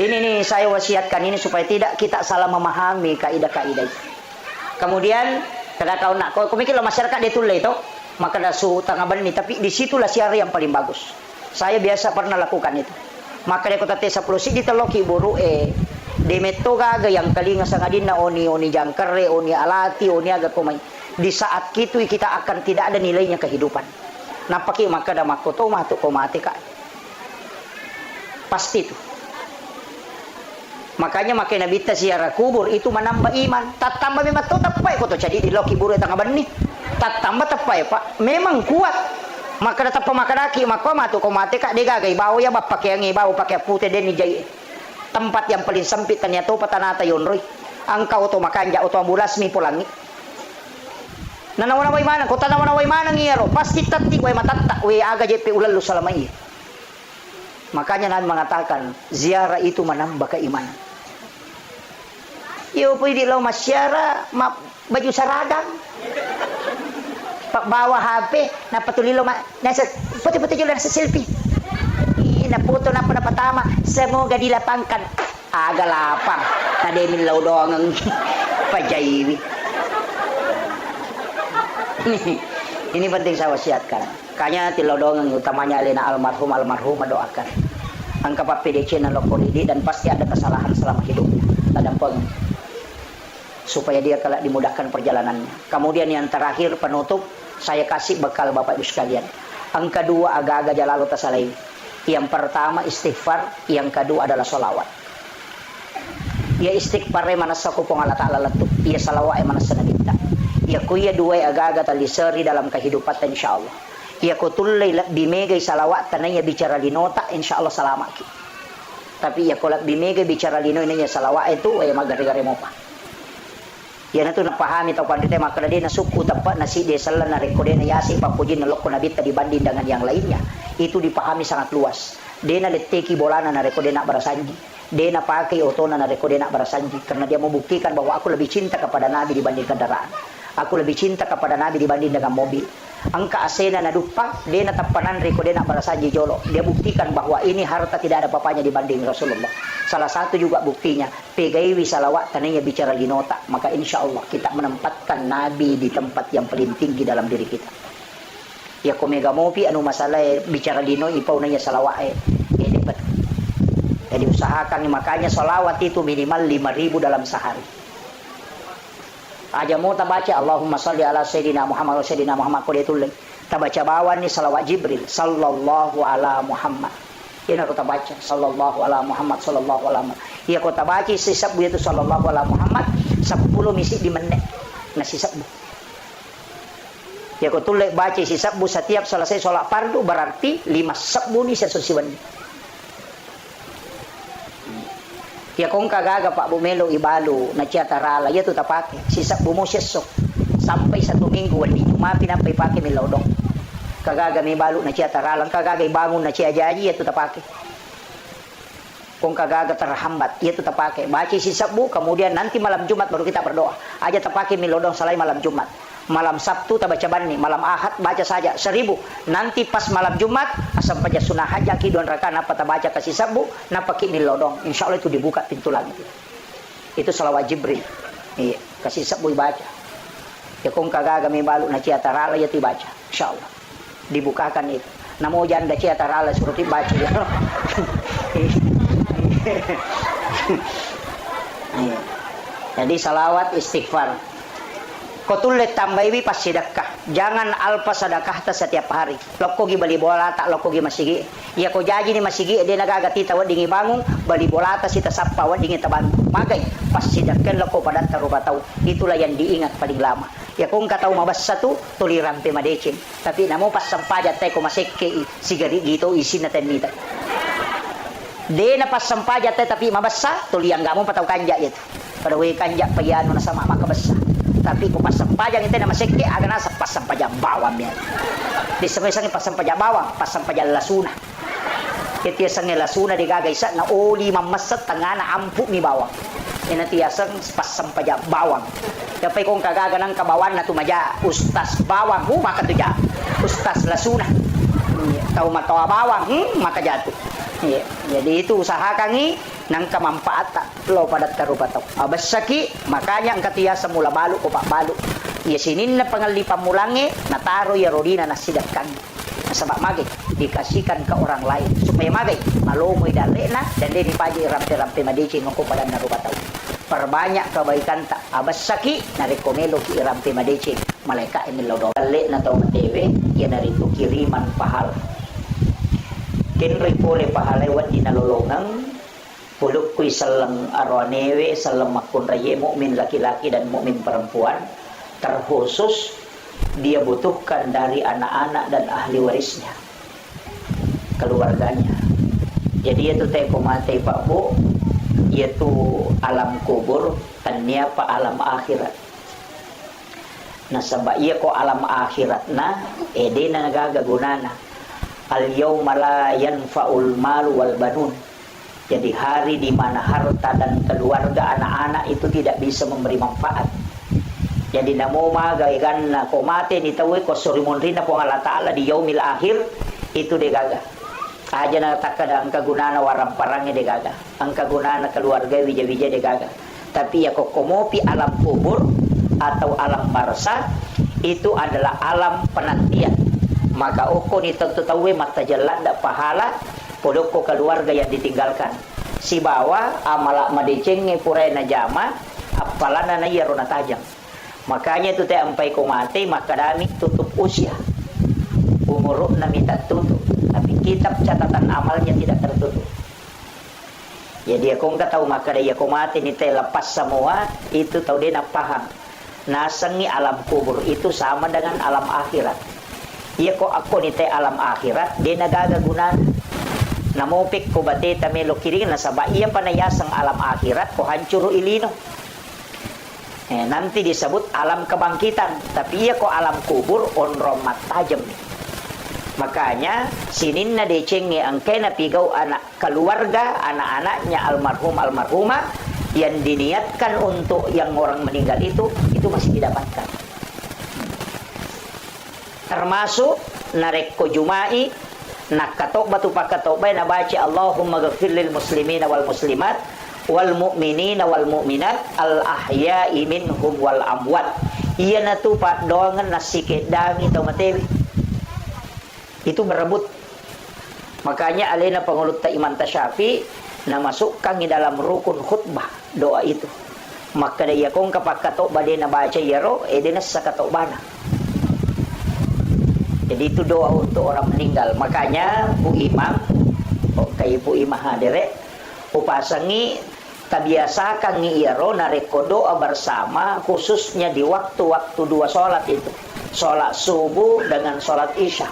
Ini nih saya wasiatkan ini supaya tidak kita salah memahami kaidah-kaidah. Kemudian kada kau nak kau mikir lo masyarakat ditulai itu maka dasu tangah bani tapi disitulah siara yang paling bagus. Saya biasa pernah lakukan itu. Maka dia kota tesa puluh di teloki buru demeto gaga yang kalinga sangadin na oni jangkere oni alati oni aga komai. Di saat itu kita akan tidak ada nilainya kehidupan. Napaki maka ada makoto matu komate ka. Pasti itu. Makanya makin Nabi ziarah kubur itu menambah iman. Tak tambah memang to tapai ko to jadi di loki buru tangga bani. Tak tambah tapai Pak. Memang kuat. Maka datang pemakadaki maka matu komate ka degagai bawa ya bapak yang bawa pakai putih deni jai. Tempat yang paling sempit ternyata patanata yonroy. Angkau to makanja auto ambulas mi pulangi. Nanawana way mana, kota nawana way mana ngiyaro, pasti tatik way matatak, way aga JP ulalu selama iya. Makanya Nabi mengatakan, ziarah itu menambah keimanan. Yo pwede lo masyara, baju saradang. Pak bawa HP, napatuli lo nasa putih-putih juga nasa selfie. Na foto na panapatama, semoga dilapangkan. Aga lapang, tademin law doang ang pajaywi. Ini penting saya wasiatkan. Kanya tilodong yang utamanya alina almarhum doakan. Angka PDC na lokoridi dan pasti ada kesalahan selama hidupnya. Tadampang supaya dia kelak dimudahkan perjalanannya. Kemudian yang terakhir penutup saya kasih bekal Bapak Ibu sekalian. Angka dua agak-agak jalalu tasalai. Yang pertama istighfar, yang kedua adalah solawat. Ya istighfar mana sakupong Allah Ta'ala letup. Ya salawat mana sanabita. Ya kuya dua agak-agak talisari dalam kehidupan insyaallah. Ya kutullay bimegay salawat tanaya bicara linota insyaallah salamat. Tapi ya kolak bimegay bicara lino ini salawat itu ay magari-gari mo pa. Ya nato napahami tau pandite maka na suku tapat nasi desalan na rekode na yasi papujin na loko nabita dibanding dengan yang lainnya. Itu dipahami sangat luas. Dena leteki bolana na rekode na barasanji. Dena pakai otona na rekode na barasanji karena dia membuktikan bahwa aku lebih cinta kepada Nabi dibanding kendaraan. Aku lebih cinta kepada Nabi dibanding dengan mobil. Angka asena na dupa, dia na tapanan reko dia nak barasanji jolo. Dia buktikan bahwa ini harta tidak ada papanya dibanding Rasulullah. Salah satu juga buktinya, pegaiwi salawat tananya bicara linota. Maka insya Allah kita menempatkan Nabi di tempat yang paling tinggi dalam diri kita. Ya komega mopi anu masalah bicara lino ipau nanya salawat ini betul. Jadi usahakan makanya salawat itu minimal 5.000 dalam sehari. Aja mau tabaca Allahumma salli ala sayyidina Muhammad wa sayyidina Muhammad ko dituloy. Tabaca bawan ni salawat Jibril sallallahu ala Muhammad. Yan ako tabaca sallallahu ala Muhammad sallallahu ala Muhammad. Iya ko tabaca sisab itu sallallahu ala Muhammad 10 misi di menit na sisab. Ya ko tuloy baca sisab setiap selesai salat fardu berarti 5 sabbu ni sesusiwan. Ya kung kagaga Pak Bumelo ibalo na tiyatarala ya tutapake sisak bumosesok sampai 1 minggu wali mapi na pake milodong kagaga may balo na tiyatarala kagaga bangun na tiyajaji ya tutapake kung kagaga terhambat ya tutapake baca sisak bu kemudian nanti malam Jumat baru kita berdoa aja tapake milodong salai malam Jumat Malam Sabtu tak baca bani, malam Ahad baca saja 1000. Nanti pas malam Jumat asam paja sunah haji ki 2 rakaat napa tak baca kasih sabu, napa ki milodong. Insyaallah itu dibuka pintu langit. Itu salawat Jibril. Iya, kasih sabu baca. Ya kung kagaga may balu na ciya tarala ya baca. Insyaallah. Dibukakan itu. Namo janda ciya tarala suruh baca ya. Jadi salawat istighfar. Kotulet tambaiwi pas sedekah. Jangan alpa sedekah ta setiap hari. Lokko gi bali bola tak lokko gi masigi. Ya ko jaji ni masigi dia nagagati tawad dingi bangung bali bola ta sita sappa wad dingi taban. Magay pas sedekah lokko padat tarubatau. Itulah yang diingat paling lama. Ya kung katau mabas satu tuliran pe madecin. Tapi namo pas sampaja tay ko masekke sigari gitu isin na tenita. De na pas sampaja tay tapi mabasa tuliang gamo patau kanja itu. Pada we kanja pagiano na sama makabasa. Tapi kung pasang pajang itu nama sekte agak nasa pasang pajang bawang ya. Di semesang pasang pajang bawang, pasang pajang lasuna. Ketiya sang lasuna di gagaysa na oli mamasat tangana ampu mi bawang. Ina tiasang pasang pajang bawang. Kapay kung kagaga ng kabawan na tumaja ustas bawang, maka tuja. Ustas lasuna. Tahu matawa bawang, maka jatuh. Jadi itu usahakan ni nang kamampaat lo padat karupataw. Abasaki makanya ang katiya mula balu o balu. Ya sinin na pangalipan mulangi nataro ya rodina nasidakan. Nasabak magay dikasihkan ke orang lain supaya magay malumoy dali na dan di paji rampe-rampe madicin ko padan narupataw. Perbanyak kebaikan tak abasaki narekomelo ki rampe madicin malaika emilodo. Dali na taw TV ya narito kiriman pahala. Kenry pole pahalewat di nalolongang puluk kui salang arwanewe salam makun raye mukmin laki-laki dan mukmin perempuan terkhusus dia butuhkan dari anak-anak dan ahli warisnya keluarganya. Jadi itu teh komate Pak Bu yaitu alam kubur tanya pa alam akhirat. Nah sabab iya ko alam akhirat na ede na nagagagunana. Al-yawma la yanfa'ul malu wal banun. Jadi hari di mana harta dan keluarga anak-anak itu tidak bisa memberi manfaat. Jadi namo magaygan na komate ni tawe ko surimon rin na po Allah Ta'ala di yaumil akhir itu degaga. Aja na takada ang kagunana warang parangnya degaga. Ang kagunana keluarga wija-wija degaga. Tapi ya kok komopi alam kubur atau alam barza itu adalah alam penantian. Maka uko ni tentu tahu mata jalan dak pahala podok ko keluarga yang ditinggalkan. Si bawa amala madecenge purai na jama apalana na yarona tajam. Makanya itu teh ampai ko mati maka dami tutup usia. Umur na minta tutup, tapi kitab catatan amalnya tidak tertutup. Jadi aku enggak tahu maka dia ko mati ni teh lepas semua itu tahu dia nak paham. Nasangi alam kubur itu sama dengan alam akhirat. Iya ko ako ni te alam akhirat di nagagagunan namupik ko bate tamelo kiring na saba iya panayasang alam akhirat ko hancuro ilino nanti disebut alam kebangkitan tapi iya ko alam kubur onromat tajam. Makanya sinin na decenge ang kena pigaw anak keluarga anak-anaknya almarhumah yang diniatkan untuk yang orang meninggal itu masih didapatkan. Termasuk nareko jumai nakatok batu pakatobay na baca Allahumma ghafir lil muslimina wal muslimat wal mu'minina wal mu'minat al ahya'i minhum wal amwat. Iya na tu pak doangan nasikit dangi tau matewi itu berebut. Makanya alena pengulut ta Imam Tasyafi na masukkan di dalam rukun khutbah doa itu. Maka dia kong kapakatok bade na baca yaro edenas sakatok bana. Jadi itu doa untuk orang meninggal. Makanya Bu Imam, kayak Bu Imam hadere, upasangi tabiasakan ngiyaro nareko doa bersama khususnya di waktu-waktu dua sholat itu. Sholat subuh dengan sholat isya.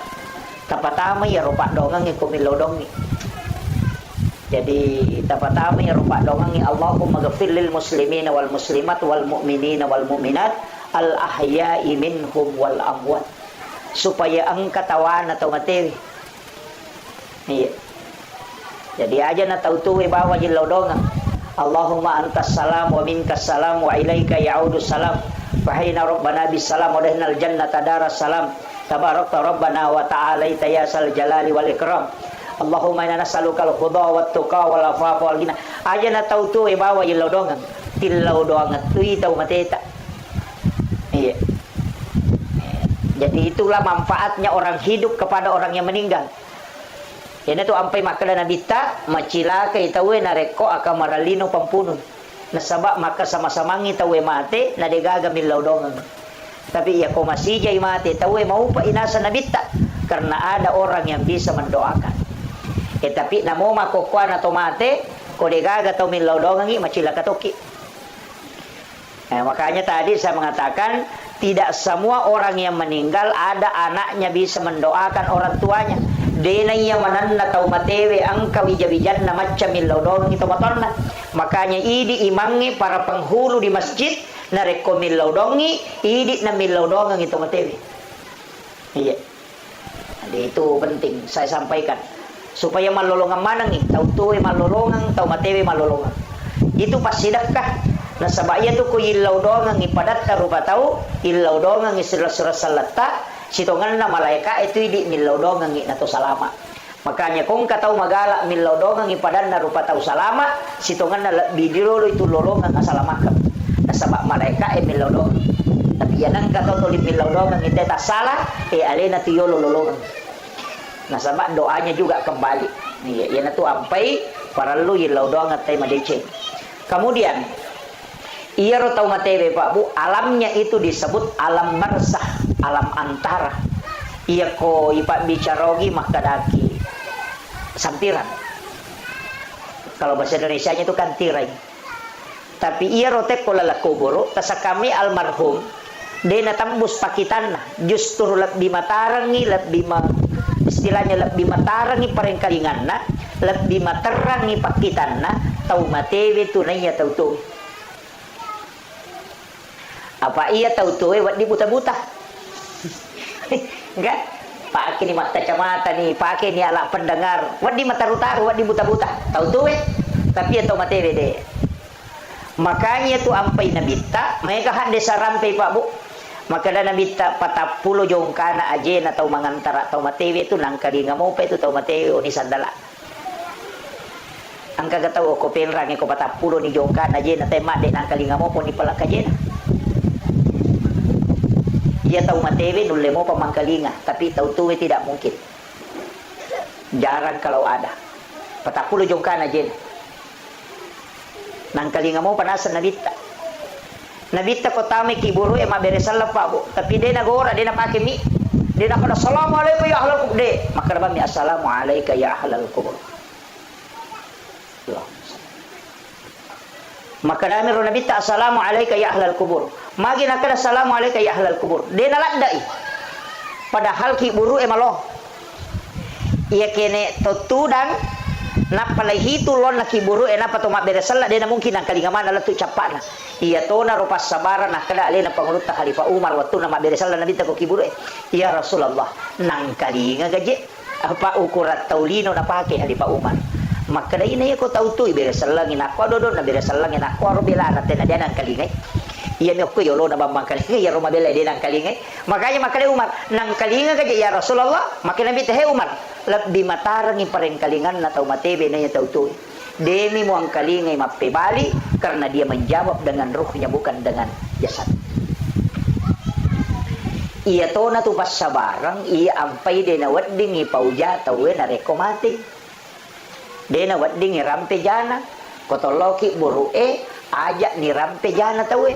Tapatama ya rupak dongang ikumilodong ni. Jadi tapatama ya rupak dongang ni Allahumma ghafir lil muslimina wal muslimat wal mu'minina wal mu'minat al ahya'i minhum wal amwat. Supaya ang katawan atau materi. Iya. Jadi aja na tautuwe bawa jilodongan. Allahumma antas salam wa minkas salam wa ilaika ya'udus salam. Fahina rabbana bisalam wa dahnal jannata daras salam. Tabarakta rabbana wa ta'alaita ya sal jalali wal ikram. Allahumma inna nas'aluka al-huda wat tuqa wal afafa wal ghina. Aja na tahu tu bawa ilau dongan. Tilau dongan tu tahu mateta. Iya. Jadi itulah manfaatnya orang hidup kepada orang yang meninggal. Ini tu ampai makala nabita macila kay tawe na reko aka maralino pampunun. Nasaba maka sama-sama ngi tawe mate na degaga milaw dongan. Tapi ya ko masijay mate tawe mau pa inasa nabita karena ada orang yang bisa mendoakan. Tapi namo makokwa na tomate ko degaga taw milaw dongan ngi macila katoki. Makanya tadi saya mengatakan tidak semua orang yang meninggal ada anaknya bisa mendoakan orang tuanya. Dena yang mananna tau matewe angka wijabijan na macam milaudong itu matonna. Makanya idi imangi para penghulu di masjid na reko milaudongi idi na milaudong itu matewe. Iya. Jadi itu penting saya sampaikan supaya malolongan manang nih tau tuwe malolongan tau matewe malolongan. Itu pas sedekah. Nah sabaya tu ko ilaw dongang ipadat rupa tau ilaw dongang isira-sira salata sitongan na malaika itu di milaw dongang na to salama. Makanya kung kataw magala milaw dongang ipadan na rupa tau salama sitongan na bidiro itu lolongan asalamakan. Na sabak malaika milaw dongang. Tapi yan ang kataw to milaw dongang ite ta sala alena tiyo lolongan. Nah sabak doanya juga kembali. Nih yan tu ampai para lu ilaw dongang tay madece. Kemudian iya ro tau matewe Pak Bu, alamnya itu disebut alam barzah, alam antara. Iya ko ipak bicarogi makadaki sampiran. Kalau bahasa Indonesianya itu kan tirai. Tapi iya rotek ko lalakuburo, tasa kami almarhum, dena tambus pakitanna, justru lebih matarangi, istilahnya lebih matarangi parengkalinganna, lebih matarangi pakitanna, tau matewe tunainya tau tuh. Apa iya tahu tuh buat di buta-buta? Enggak? Pakai ni mata kacamata nih, pakai ni alat pendengar. Buat di mata rutaru, buat di buta-buta. Tahu tuh tapi ya tahu materi deh. Makanya tu ampai nabita, mereka hande sarampai Pak Bu. Maka dah nabita 40 jongkana aje na tahu mangantara tahu materi itu nangkali ngamo pa itu tahu materi ni sandala. Angka kataw ko penrang ko 40 ni jongkana aje na tema de nangkali ngamo po ni pala kaje na. Dia tahu matewe nulle mau pemangkalinga, tapi tahu tuwe tidak mungkin. Jarang kalau ada. 40 jongkan aja. Nangkalinga mau panasan nabita. Nabita ko tame kiburu ema beresal Pak Bu. Tapi dia nagora, dia napake mi. Dia nak pada assalamualaikum ya ahlal kubur. Maka rabbi assalamualaikum ya ahlal kubur. Maka dami ro nabita assalamualaikum ya ahlal kubur. Magi nakada assalamualaikum ya ahlal kubur. Dia nalandai. Padahal ki buru emalo. Ia kene totudang napalai hitu lon na ki buru ena patoma beresalla dia mungkin nang kalinga mana latu capana. Ia tona rupas sabaran nakada alena pangulut Khalifah Umar waktu nama beresalla nabita ko ki buru. Ya Rasulullah nang kalinga gaje apa ukurat taulino na pake Khalifah Umar. Maka dah ini aku tahu tu beresalla ngina ko dodo na beresalla ngina ko robela na tena dia nang kalinga. Iya ni aku yolo na bambang kalinga ya Roma bela dia nang kalinga. Makanya Umar nang kalinga gaje ya Rasulullah makin nabi teh Umar lebih matarangi pareng kalingan na tau matebe na tahu tu. Demi muang kalinga mappe bali karena dia menjawab dengan ruhnya bukan dengan jasad. Iya to na tu pas sabarang iya ampai de na wedding ipauja tau na rekomati. Dena wedding rampe jana kotoloki buru ajak ni rampe jana tahu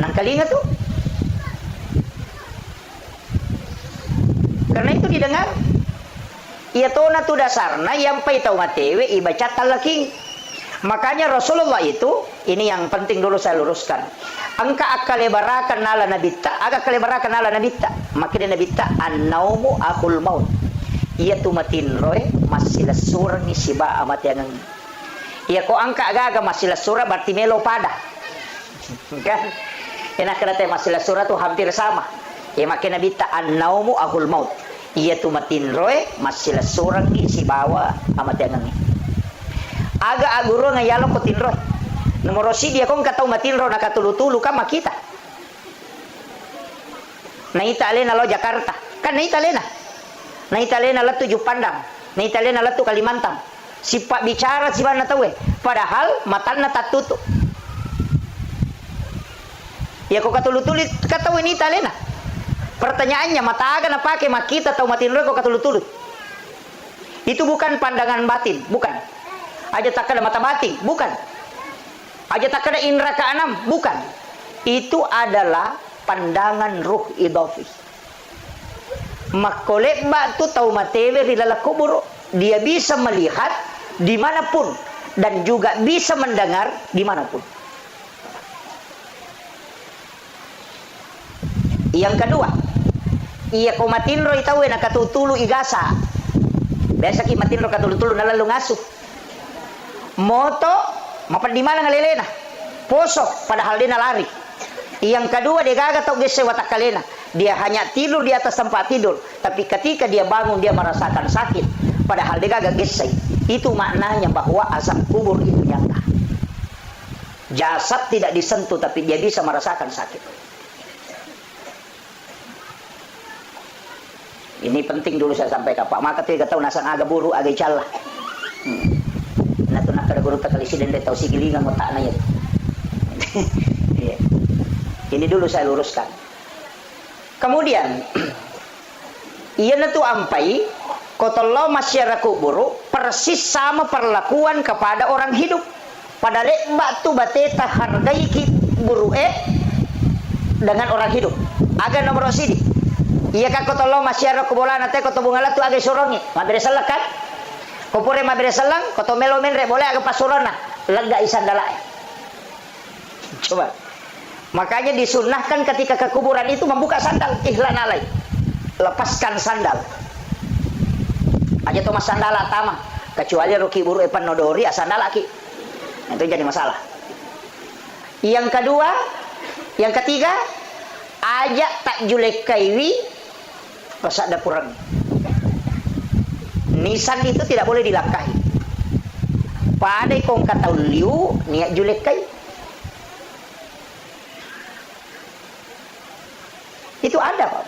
nang kalinga tu karena itu didengar ia tona tu dasarna yang pai tahu matewe ibaca talaking. Makanya Rasulullah itu ini yang penting dulu saya luruskan angka akalebarakan nala nabita agak kalebarakan nala nabita makin nabita an-naumu akul maut ia tu matin roy masih lesur ni siba amat yang ia ko angka agaga masih lesura berarti melo pada kan enak kata masih lesura tu hampir sama ia makin nabita an-naumu akul maut ia tu matin roy masih lesur ni sibawa amat yang aga aguro ngayalo ko tinroy nomor si dia kong katau matin roy nakatulu-tulu ka makita Naita alena lo Jakarta. Kan naita alena. Naita alena lo Tujuh Pandang. Naita alena lo Kalimantan. Si Pak bicara si mana tahu padahal matanya tak tutup. Ya kok katulut-tulut kata ini talena. Pertanyaannya mata agan apa ke makita atau matin kok katulut-tulut. Itu bukan pandangan batin, bukan. Aja tak ada mata batin, bukan. Aja tak ada indera keenam, bukan. Itu adalah pandangan ruh idafi. Makolek batu tahu matewe rilala kubur, dia bisa melihat dimanapun dan juga bisa mendengar dimanapun. Yang kedua, iya ko matinro itaw nakatutulu igasa. Biasa ki matinro katulutulu nalalu ngasuh. Moto mapandimana ngalelena. Poso padahal dia lari. Yang kedua dia gaga tau gese watak kalena. Dia hanya tidur di atas tempat tidur, tapi ketika dia bangun dia merasakan sakit. Padahal dia gaga gese. Itu maknanya bahwa azab kubur itu nyata. Jasad tidak disentuh tapi dia bisa merasakan sakit. Ini penting dulu saya sampaikan Pak. Maka tiga tahun nasang aga buru aga cala. Natu nak ada guru tak kali siden tahu si gilingan mo tak nanya. Ini dulu saya luruskan. Kemudian ia natu ampai kotollo masyarakat kuburu persis sama perlakuan kepada orang hidup. Pada lek batu bateta hargai ki buru dengan orang hidup. Aga nomor sini. Iya kan kotollo masyarakat kubola nate koto bungala tu age sorongi. Mabere salakan. Kopore mabere salang koto melo menre boleh aga pasurona. Lega isandala. Coba. Makanya disunnahkan ketika ke kuburan itu membuka sandal ihlan alai. Lepaskan sandal. Aja to mas sandal atama. Kecuali ruki buru epan nodori sandal aki. Itu jadi masalah. Yang kedua, yang ketiga, ajak tak julek kaiwi rasa ada kurang. Nisan itu tidak boleh dilangkahi. Padai kong kata liu niat julek kai. Itu ada Pak.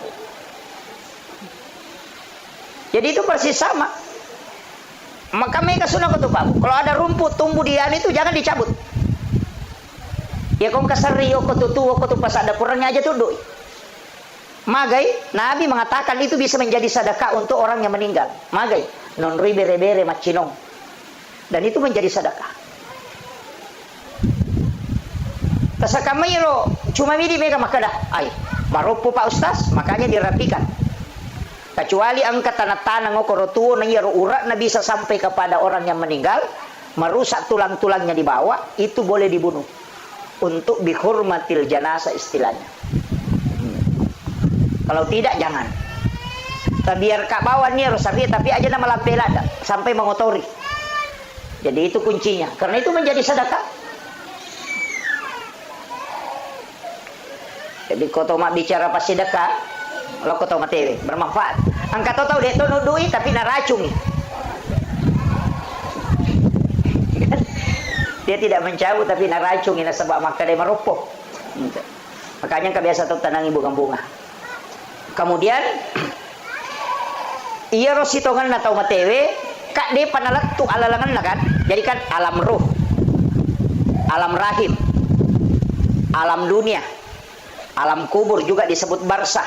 Jadi itu persis sama. Maka mereka sunnah betul Pak. Kalau ada rumput tumbuh di anu itu jangan dicabut. Ya kong kasari yo kotutu pas ada kurangnya aja tuh doi. Magai, Nabi mengatakan itu bisa menjadi sedekah untuk orang yang meninggal. Magai, non ribere-bere macinong. Dan itu menjadi sedekah. Tasakamairo, cuma midi mega makadah. Ay, maropo Pak Ustaz, makanya dirapikan. Kecuali angkat tanah-tanah ngokorotuo na yaro urat na bisa sampai kepada orang yang meninggal, merusak tulang-tulangnya di bawah, itu boleh dibunuh. Untuk bihurmatil janasa istilahnya. Kalau tidak jangan. Biar kak bawa nih rosari tapi aja nama lampelada sampai mengotori. Jadi itu kuncinya. Karena itu menjadi sedekah. Jadi kau mak bicara pas sedekah, lo kau mak TV bermanfaat. Angkat tahu deh tono duit tapi naracung. Dia tidak mencabut tapi naracung ini sebab maka dia meropok. Makanya kebiasa tuh tanangi bunga-bunga. Kemudian iya rositongan na tau matewe kak de panalat tu alalangan na kan. Jadi kan alam ruh, alam rahim, alam dunia, alam kubur juga disebut barsah.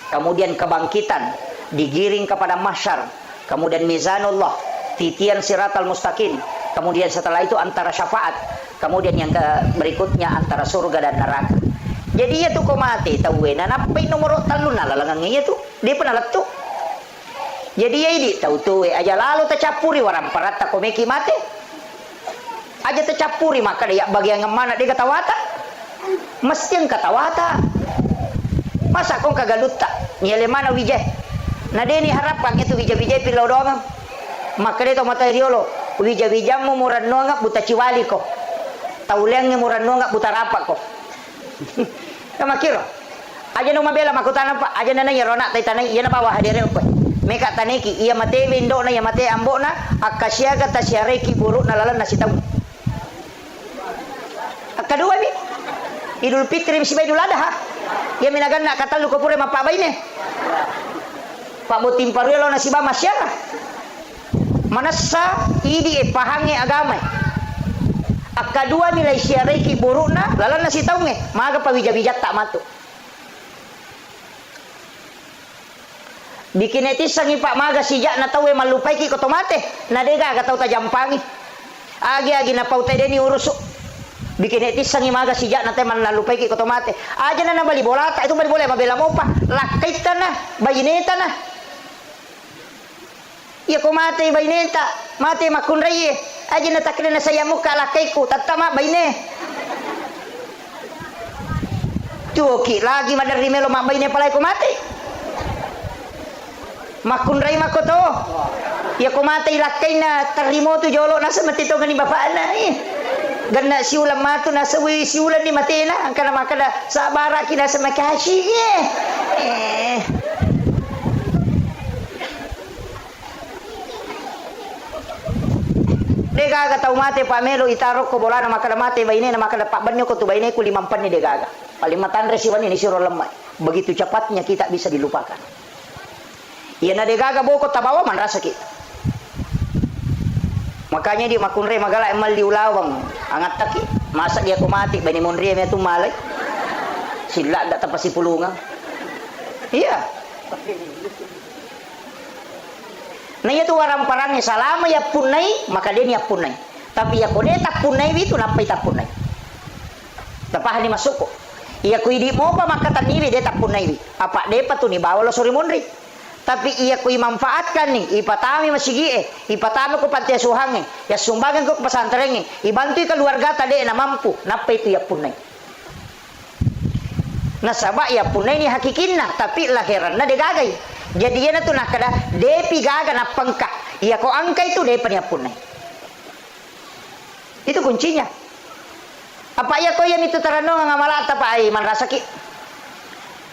Kemudian kebangkitan, digiring kepada mahsyar, kemudian mizanullah, titian siratal mustaqim, kemudian setelah itu antara syafaat, kemudian yang berikutnya antara surga dan neraka. Jadi ya tuh kau mati tahu na napai nomor talun lalangannya tuh dia pernah letup. Jadi ya ini tahu tuh aja lalu tercapuri waram parata kau meki mati aja tercapuri maka dia bagian mana dia katawata mesti yang katawata masa kau kagaluta nyele mana wijay nah dia ni harapan itu wijay pilau doang maka dia mata riolo wijay mu murad noanga buta ciwali kok tahu lengnya murad noanga buta rapak kok. Kama kiro aja no mabela makutana pa aja na ya rona tay tanay iya na bawah hadire ko meka taneki iya mate windo na ya mate ambo na akasyaga tasyareki buru na lalan na sitaw. Kedua bi Idul Fitri si Idul Adha Ya minagan nak kata lu ko pure mapabay ne. Pak Butim Parwelo na si ba masyara. Manasa idi pahangi agama. Akadua nilai siarai ki buruk na lalan na si taunge maga pawija-wijat tak matu. Bikin etis sangi pak maga sijak na tawe malupai ki kotomate na dega ka tau tajampangi. Agi na pau tede ni urusuk. Bikin etis sangi maga sijak na teman lalupai ki kotomate. Aja na bali bola tak itu bali boleh mabela mo pa lakaitan na bayineta na. Ya ko mate baineta, mate makunrai. Aja na takre na saya muka lakaiku, tatama baine. Tuki lagi madari melo mak baine palai ko mate. Makunrai makoto. Ya ko mate lakai na tarimo tu jolo na semati to gani bapak na Gana si ulam matu na sawi si ulan ni mate na angkana makada sabara kina semakashi. Degaga tau mate pamelo itarok ko bola na makada mate baine na makada pak banyo ko tu baine ku 5 pan ni degaga. Palimatan resiwan ini siro lemai. Begitu cepatnya kita bisa dilupakan. Iya na degaga boko tabawa man rasa kita. Makanya di makunre magala emal di ulawang angat taki. Masa dia ko mati baine monri me tu malay. Sila dak tapasi pulungan. Iya. Nah itu orang parangnya salama ya punai maka dia niat punai. Tapi ya kode tak punai itu napai tak punai. Tapah ni masuk ko. Iya kui di mo pa maka taniwi dia tak punai. Apa depa tu ni bawa lo suri monri. Tapi iya kui manfaatkan nih ipatami masigi ipatami ko pantai suhange ya sumbangan ko pesantren ibantu keluarga tade na mampu napai itu ya punai. Nah sabak ya punai ni hakikinna tapi lahiranna degagai. Jadi yana tu nak kada depi gaga na pangka. Iya ko angka itu depa niya punay. Itu kuncinya. Apa ya ko yan itu tarano nga malata pa ay man rasaki.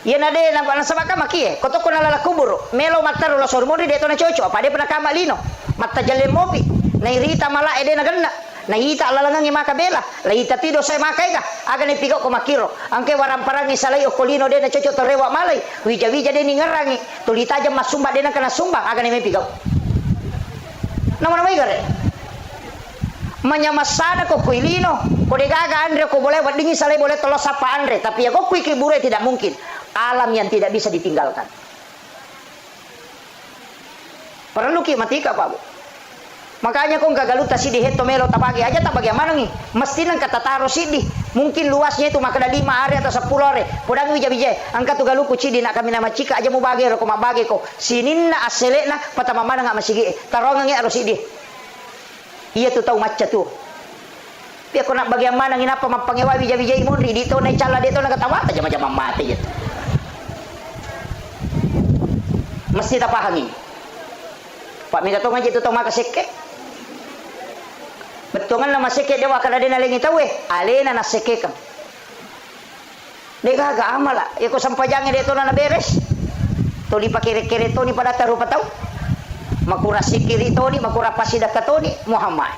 Yan ade na sabaka maki koto ko nalala kuburo. Melo mataro la sormori deto na chocho apa de pernah kamalino. Matta jalle mopi. Na irita mala ede na ganna. Nahita alalangang imakabela, lahita tido sa imakay ka, aga ni pigaw ko makiro. Angke warang parangi salay o kolino de na chocho torewa malay, wija-wija de ni ngarangi, tulita jam masumba de na kana sumbang, aga ni may pigaw. Naman may gare. Manyamasada ko kuilino, ko de gaga andre ko boleh wadingi salay boleh tolos apa andre, tapi ya ko kui kibure tidak mungkin. Alam yang tidak bisa ditinggalkan. Perlu ki matika Pak Bu. Makanya kong gagaluta sidi heto melo tabagi aja tak bagaimana nih mesti nang kata taro sidi mungkin luasnya itu maka ada 5 hari atau 10 hari podang wija-wija angka tu galuku sidi nak kami nama cika aja mau bagi ko mabagi ko sininna aselena patama mana nggak masigi tarongangi harus sidi iya tu tahu macca tu dia ko nak bagaimana ngina apa mapangewa wija-wija imunri di to na cala di to na katawa aja macam mati ya mesti tak pahami Pak minta tong aja tu tong makaseke betongan nama seke dewa kada dena lengi tawe alena na seke kam dega ga amala ya ko sampajange de to na beres to di pakire-kire to ni pada taru patau makura sikiri to ni makura pasida ka to ni Muhammad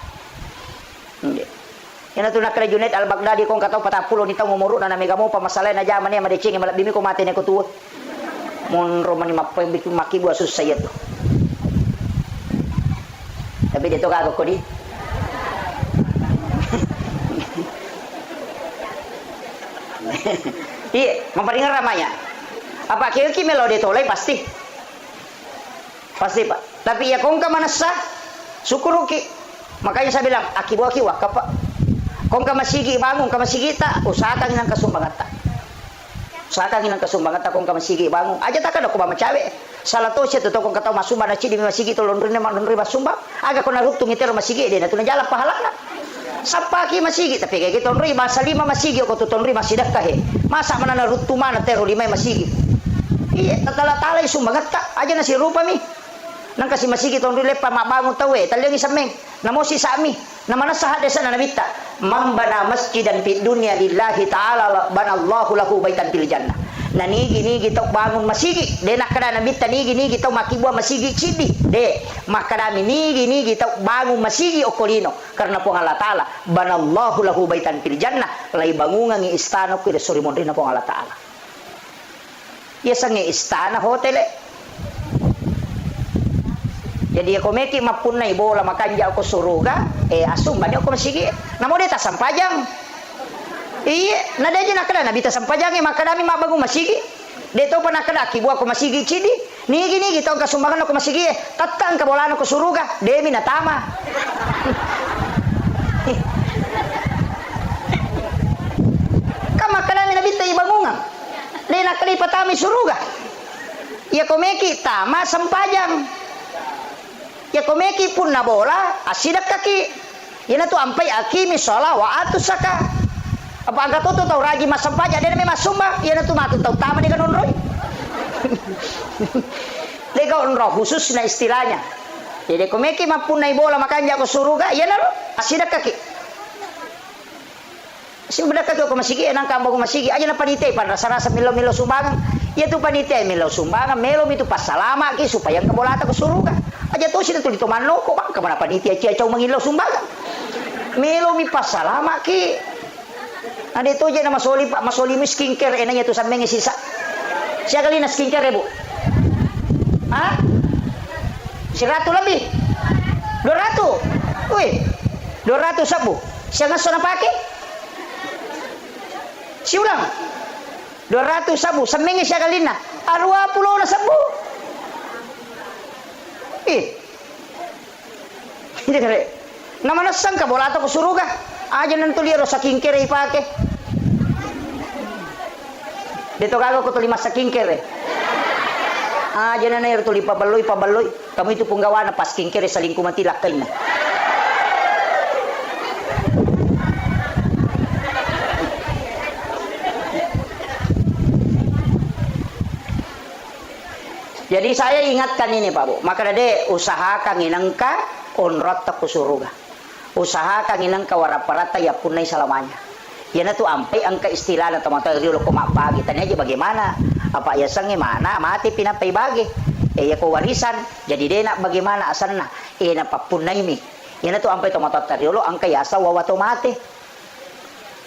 yana tu na kala Junaid al-Baghdadi kong katau patapulo ni tong umuru na mega mo pa masalay na jaman ni madecing malap bimi ko mate ne ko tuwa mon romani mapay bikin makibu asus saya tu tapi dia tu kagak ko di iya, memperingat ramanya. Apa kiki melodi tolai pasti Pak. Tapi ya kong ka manasa syukur ki. Makanya saya bilang akibu waka Pak. Kong ka masigi bangun ka masigi ta usahakan nang kasumbangata. Usahakan nang kasumbangata kong ka masigi bangun. Aja tak ada ko macawe. Salah to siya to kong kataw masumba na chidi masigi to londri na londri masumba. Aga ko naruktung itero masigi de na tunajala pahalana. Sapaki masigi tapi kayak gitu tonri masa 5 masigi ko tonri masidak kahe masa mana na rutu mana tero 5 masigi iya tatala-tala sumbangat ta aja na si rupa mi nang kasi masigi tonri lepa mabangun tawe talengi sameng namo si sami namana sahad desa na nabita mambana masjidan fid dunya lillahi ta'ala banallahu lahu baitan fil jannah na nigi tau bangun masigi de nak kada nabita nigi tau makibua masigi chidi de makadami nigi tau bangun masigi okolino karena po Allah taala banallahu lahu baitan fil jannah lai bangungan istana ko de suri mondina po Allah taala Ya sange istana hotel. Jadi ako meki mapunay bola makanja ako suruga, asum banyo ako masigi. Namo deta sampajang. Iya, nadaja nakada nabita sampajang makadami mabagu masigi. Deto pa nakada kibu ako masigi chidi. Nigi tong kasumbangan ako masigi. Tatang kabolan ako suruga, demi natama. Kama kadami nabita ibangungan. De nakalipatami suruga. Ya komeki tama sampajang. Ya komeki pun na bola asidak kaki. Yana tu ampai aki misola wa atusaka. Apa angkat tu tau raji masampaja dia memang sumba. Yana tu matu tau tama dengan onroy. Lega onroh khusus na istilahnya. Jadi komeki mapun na bola makanya aku suruga. Yana lo asidak kaki. Si budak kaki aku masigi enang kambang aku masigi aja na panitia pan rasa-rasa milo-milo sumbangan. Ya tu panitia milo sumbangan melo itu pas salama ki supaya kebolata aku suruga. Aja tuh sih tuh ditoman loko bang kemana panitia ciacau mengilau sumbangan melo mi pas salama ki ada itu aja nama soli pak masoli mi skincare enaknya tuh sampai sisa siapa kali na skincare ya bu 100 lebih 200 wih 200 sabu siapa ngasona pakai si ulang 200 sabu sampai siapa kali na 20 na sabu. Ini kare. Nama nasang ka bola to suruga. Aja nanti liaro saking kere ipake. Dito kago ko tuli masaking kere. Aja na nair tuli pabaloy. Kamu itu punggawa na pas king kere sa lingkuman tilakay na. Jadi saya ingatkan ini Pak Bu, maka dede usahakan inangka onrot tak suruga. Usahakan inangka waraparata ya punai selamanya. Ya tu ampai angka istilah na teman-teman rio ko mapagi tanya aja bagaimana? Apa ya sange mana mati pinapai bagi. Ya ko warisan jadi dena bagaimana asanna? Na papunai mi. Ya tu ampai teman-teman rio angka yasa wawato mati.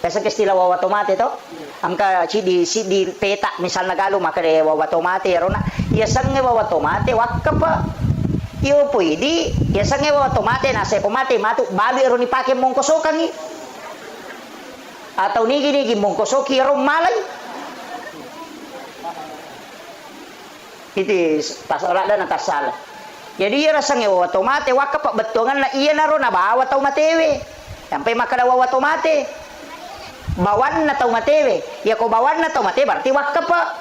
Kasi istilah wawatomate to, angka si di peta misalnya galo maka de wawatomate rona, ya sange wawatomate wakka pa, iyo pwede, ya sange wawatomate nasa pemate matu babi ron ipake mongkosokan ni, atau nigi mongkosoki ron malay, itu pasal ada nata salah. Jadi ya sange wawatomate wakka pa betongan na iya na ron na bawa tau matewe, sampai maka da wawatomate. Bawan na tau matewe ya ko bawan na tau mate berarti wakka pa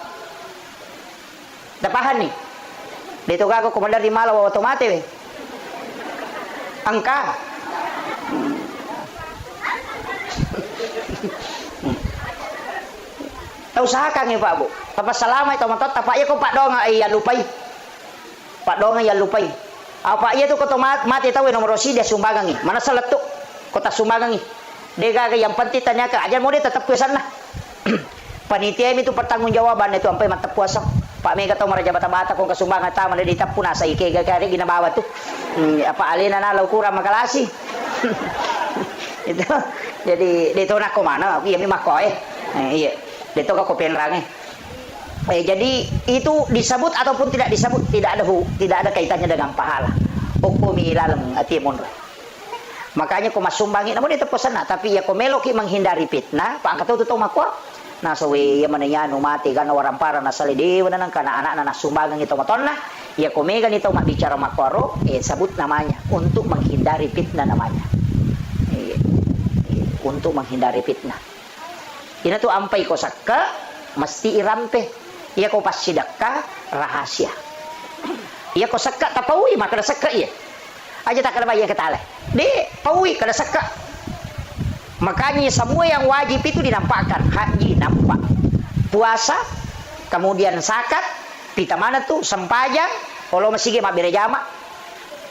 dapahan nih dito gago komandar di Malaw wa matewe angka tau usahakan nih Pak Bu tapos salama itu matot tapak ya ko Pak Dong ay lupay Pak Dong ay lupay apa iya tuh ko mati tahu nomor dia sumbangan nih mana seletuk kota sumbangan nih Dega yang penting tanya ke aja mau dia tetap puasan lah. Panitia itu pertanggungjawaban itu sampai mata puasa. Pak Mega atau maraja bata-bata kung kasumbangan tama na ditap puna sa ike gagari ginabawa tuh. Apa alina na law kurang makalasi. Itu jadi dito na ko mana iya mi mako iya. Dito ka ko penrang jadi itu disebut ataupun tidak disebut tidak ada kaitannya dengan pahala. Ukumi ilalang atimun. Makanya ko masumbangin namun itu pesan tapi ya ko meloki menghindari fitnah pak angkat itu makwa na sawe ya mananya no mati kana warang para na salidewa na kana anak na nasumbangan itu matonna ya ko mega nito bicara makwaro sabut namanya untuk menghindari fitnah namanya untuk menghindari fitnah ini tuh ampai ko sakka mesti irampe ya ko pas sidakka rahasia ya ko sakka tapawi maka sakka iya aja tak ada bayar ketale di pawi kada saka makanya semua yang wajib itu dinampakkan haji nampak puasa kemudian zakat pita mana tuh sempajang kalau masih gak berjamaah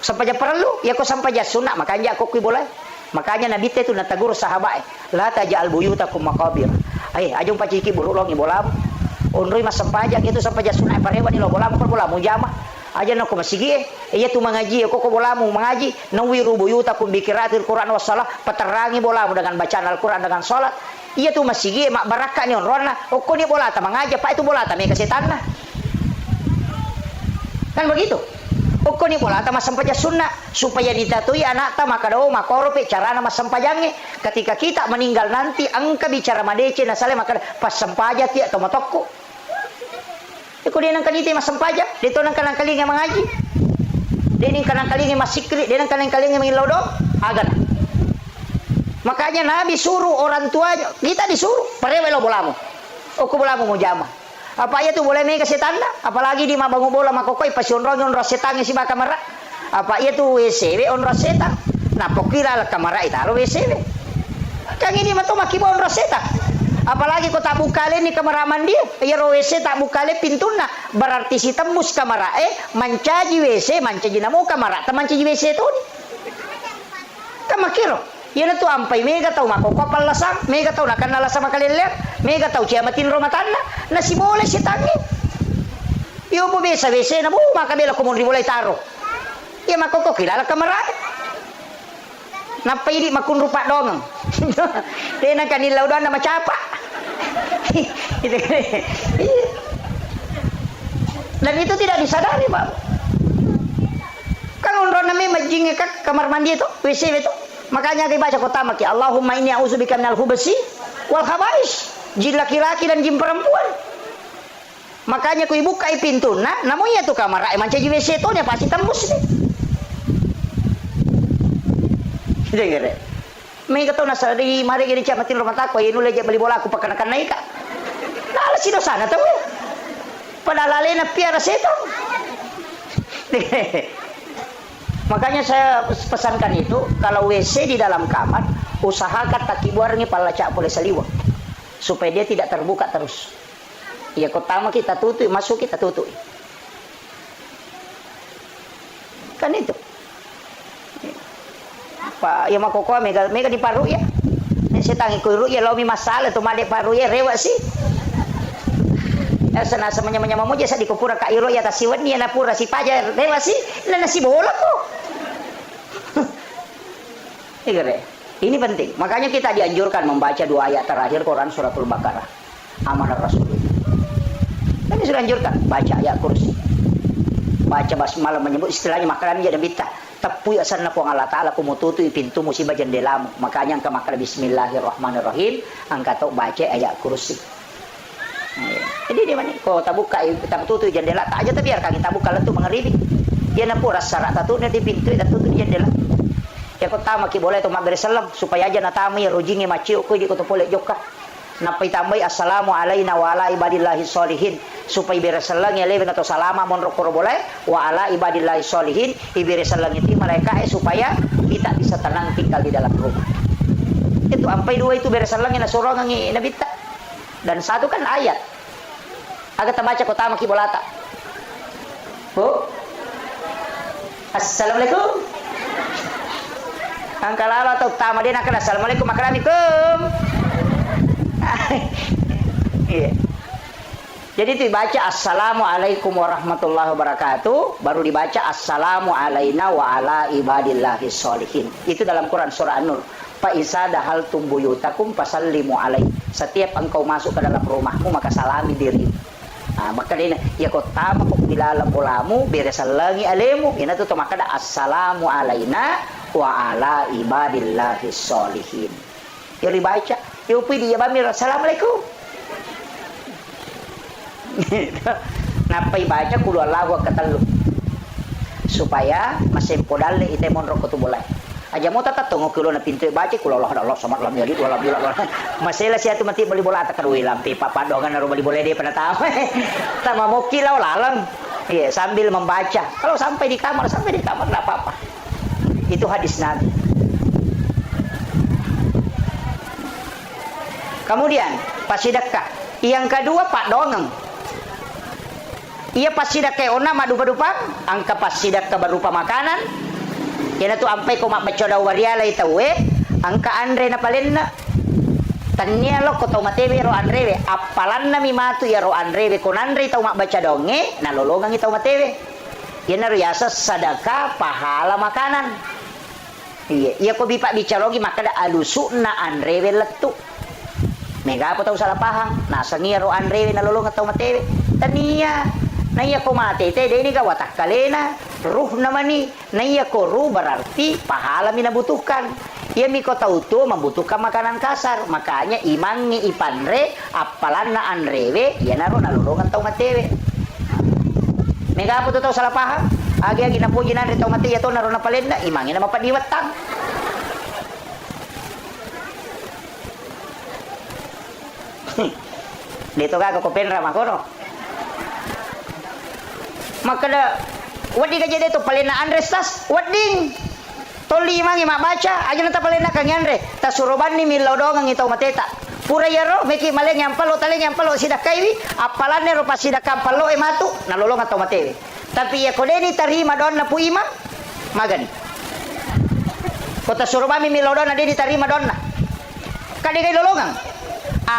sempajang perlu ya kok sempajang sunnah makanya aku boleh makanya Nabi itu natagur sahabat la taj'al buyutakum maqabir ajung paciki burulong ibolam onroi mas sempajang itu sempajang sunnah parewan ilo bolam bolam jamaah aja nak masigi iya tu mengaji kok bolamu mengaji nawiru buyutakum bikiratil Quran wassalah peterangi bolamu dengan bacaan Al-Quran dengan salat iya tu masigi mak barakah ni onrona kok ni bola ta mengaji pak itu bola ta me kesetan nah Kan begitu. Uko ni pula ta masampaja sunnah supaya ditatui anak ta makadao makorope cara na masampajange ketika kita meninggal nanti angka bicara madece na sale maka pas sampaja ti atau matokko. Iko dia nang kanite masampaja, dito nang kanang kalinga mangaji. Dia nang kanang kalinga masikri, dia nang kanang kalinga mangilodo, agan. Makanya Nabi suruh orang tuanya, kita disuruh, parewe lo bolamu. Uko bolamu mo jama. Apa ia tu boleh mega setanda? Apalagi di mabangu bola makokoi pas onron setan si ba kamera. Apa ia tu WCW onron setan? Nah pokira la kamera itaro WCW. Kang ini mah tu makibo onron setan. Apalagi kau tak buka ni kamera mandi, ya WC tak buka pintuna. Berarti si tembus kamera mancaji WC, mancaji namo kamera, mancaji WC tu ni. Kamakiro. Yan tu ampai mega tau makokopal lasang, mega tau nakan lasang makaliliat, mega tau ciamatin romatanna, na si boleh si tangi. Yo mo besa besa na mo makabela ko mo mulai taro. Ya makoko kilala kamera. Napai di makun rupa dong. Dia nak kanilau doan nama capa. Dan itu tidak disadari, Pak. Kan onron namanya majingnya kamar mandi itu, WC itu. Makanya dibaca kota maki Allahumma inni a'udzubika minal hubsi wal khaba'is. Jin laki-laki dan jin perempuan. Makanya ku buka pintu namun ya tu kamar mancaji WC itu nya pasti tembus nih. Gitu. Mereka tahu nasari mari gini camatin rumah takwa ini leje beli bola aku pakai naik. Nah, si dosana tahu. Padahal alena piara setan. Makanya saya pesankan itu kalau WC di dalam kamar usahakan taki buarnya pala cak boleh seliwak supaya dia tidak terbuka terus. Ya kotama kita tutup masuk kita tutup. Kan itu. Pak ya makoko mega di paru ya. Saya tangi kuiru ya lomi masalah tu made paru ya rewa sih. Ya sana samanya mamu jasa di kupura ka iro ya tasiwan ni na pura si paja rewa sih. Na si bola ko. Ini penting. Makanya kita dianjurkan membaca 2 ayat terakhir Quran suratul Baqarah. Amanah Rasul. Ini sudah anjurkan baca ayat kursi. Baca basmalah menyebut istilahnya makanan jadi bita. Tepu ya sana po Allah Taala kumututu pintu musibah jendelamu. Makanya angka makan bismillahirrahmanirrahim. Angka tu baca ayat kursi. Jadi di mana? Kau tak buka tak tutup jendela tak aja biarkan kita buka lentu mengeribi. Dia nampu rasa tatune di pintu dan tutup jendela. Ya kau tahu maki boleh tu mak bersalam supaya aja natami rujingi maciu ku di kau boleh joka. Napai tambai assalamu alaina wa ala ibadillahi sholihin supaya bersalam ya leben atau salama mon rokor boleh wa ala ibadillahi sholihin iberasalang itu mereka supaya kita bisa tenang tinggal di dalam rumah. Itu ampai 2 itu bersalam yang nasorong ngi nabita. Dan 1 kan ayat. Agak terbaca kau tahu maki bolata. Bu. Assalamualaikum. Angkalala atau tama din akan assalamualaikum makaramikum. Iya. Jadi itu dibaca assalamualaikum warahmatullahi wabarakatuh, baru dibaca assalamu alaina wa ala ibadillahi sholihin. Itu dalam Quran surah An-Nur. Fa isa dahaltum buyutakum fasallimu alaihi. Setiap engkau masuk ke dalam rumahmu maka salami diri. Nah, maka dia ya kau tahu kok di dalam bolamu beresalangi alemu. Ini tuh maka ada assalamu alaina wa ala ibadillahi sholihin. Ya dibaca, yupi dia bamir assalamualaikum. Napai baca kulo lawa ketelu supaya masih podale ite mon roko tu boleh. Aja mau tata tunggu kulo na pintu baca kulo Allah sama lam jadi wala bila. Masalah siatu mati beli bola tak kadui lampi papa dongan naru beli bola dia pada tahu. Tama mau kilau lalang. Iya, sambil membaca. Kalau sampai di kamar enggak apa-apa. Itu hadis Nabi. Kemudian pasidakah. Yang kedua Pak Dongeng. Ia pasidak ke ona madu-madu pang, angka pasidak ke berupa makanan. Kena tu ampai ko mak bacoda wariala itawe, angka andre na palenna. Tanya lo ko tau matewe ro andre we, apalan na mi matu ya ro andre we kon andre tau mak baca donge, na lolongang itau matewe. Kena riasa sadaka pahala makanan. Iya, iya ko bipak bicarogi maka da alusu na andre we letu. Mega apa tau salah pahang, nasa ngia ro andre we na lolongang tau matewe. Tania Naya ko mati te deni ka watak kalena ruh namani naya ko ruh berarti pahala minabutuhkan. Ia miko tahu tuh membutuhkan makanan kasar, makanya imangi ipanre apalan na anrewe ya naro nalulungan tau matewe. Mega apa tuh tahu salah paham? Agi na puji nanre tau mate ya to naro na palenda imangi na mapadiwat tang. Dito ka ko penra makono. Maka wadi ka jadi to palena anre tas wading. Toli mangi mak baca aja nata palena kang andre ta suroban ni milodong ngitaw mateta pura yaro meki male nyampalo tale nyampalo sidak kaiwi apalane ro pasidak kampalo matu nalolong atau matewi tapi ya kodeni tarima don na puima magan kota suroban mi milodong na di tarima don na kade kay lolongang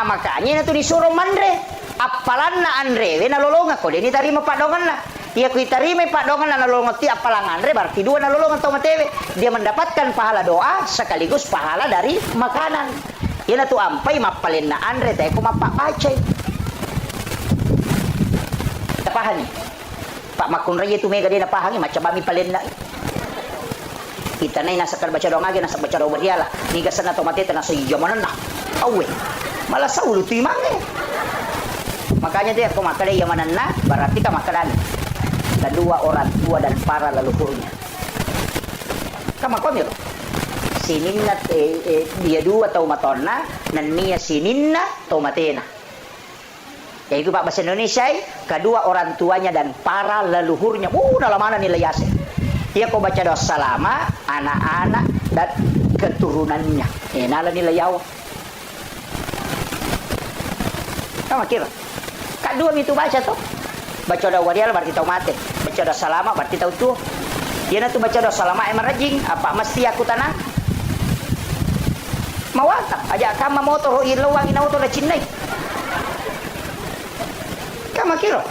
makanya na to ni suro mandre apalan na andre we nalolonga kodeni tarima padongan na. Ia kui tarime pak dongan na nalolong ti apalangan re berarti dua nalolong atau matewe dia mendapatkan pahala doa sekaligus pahala dari makanan. Ia tu ampai mapalin na andre teh ko mapak baca. Tapahani. Pak makun raya tu mega dia pahami macam bami palin na. Kita nai nasakar baca doa lagi nasak baca doa dia lah. Ni gasan atau mate tena so jamanan na. Awe. Malah saulu tu imange. Makanya dia ko makale jamanan na berarti ka makanan. Kedua orang tua dan para leluhurnya. Kama komil. Sininna dia dua tau matonna nan nia sininna tau matena. Yaitu Pak bahasa Indonesia, kedua orang tuanya dan para leluhurnya. Dalam mana nilai yase. Ia kau baca doa salama, anak-anak dan keturunannya. Nala nilai yawa. Kama kira. Kedua itu baca tuh. Baca doa warial berarti tahu mate. Baca doa salama berarti tahu tuh. Dia nanti baca doa salama emang rajing. Apa mesti aku tanang? Mawatap. Aja kama motor ilawang inauto na cinnay. Kama kiro.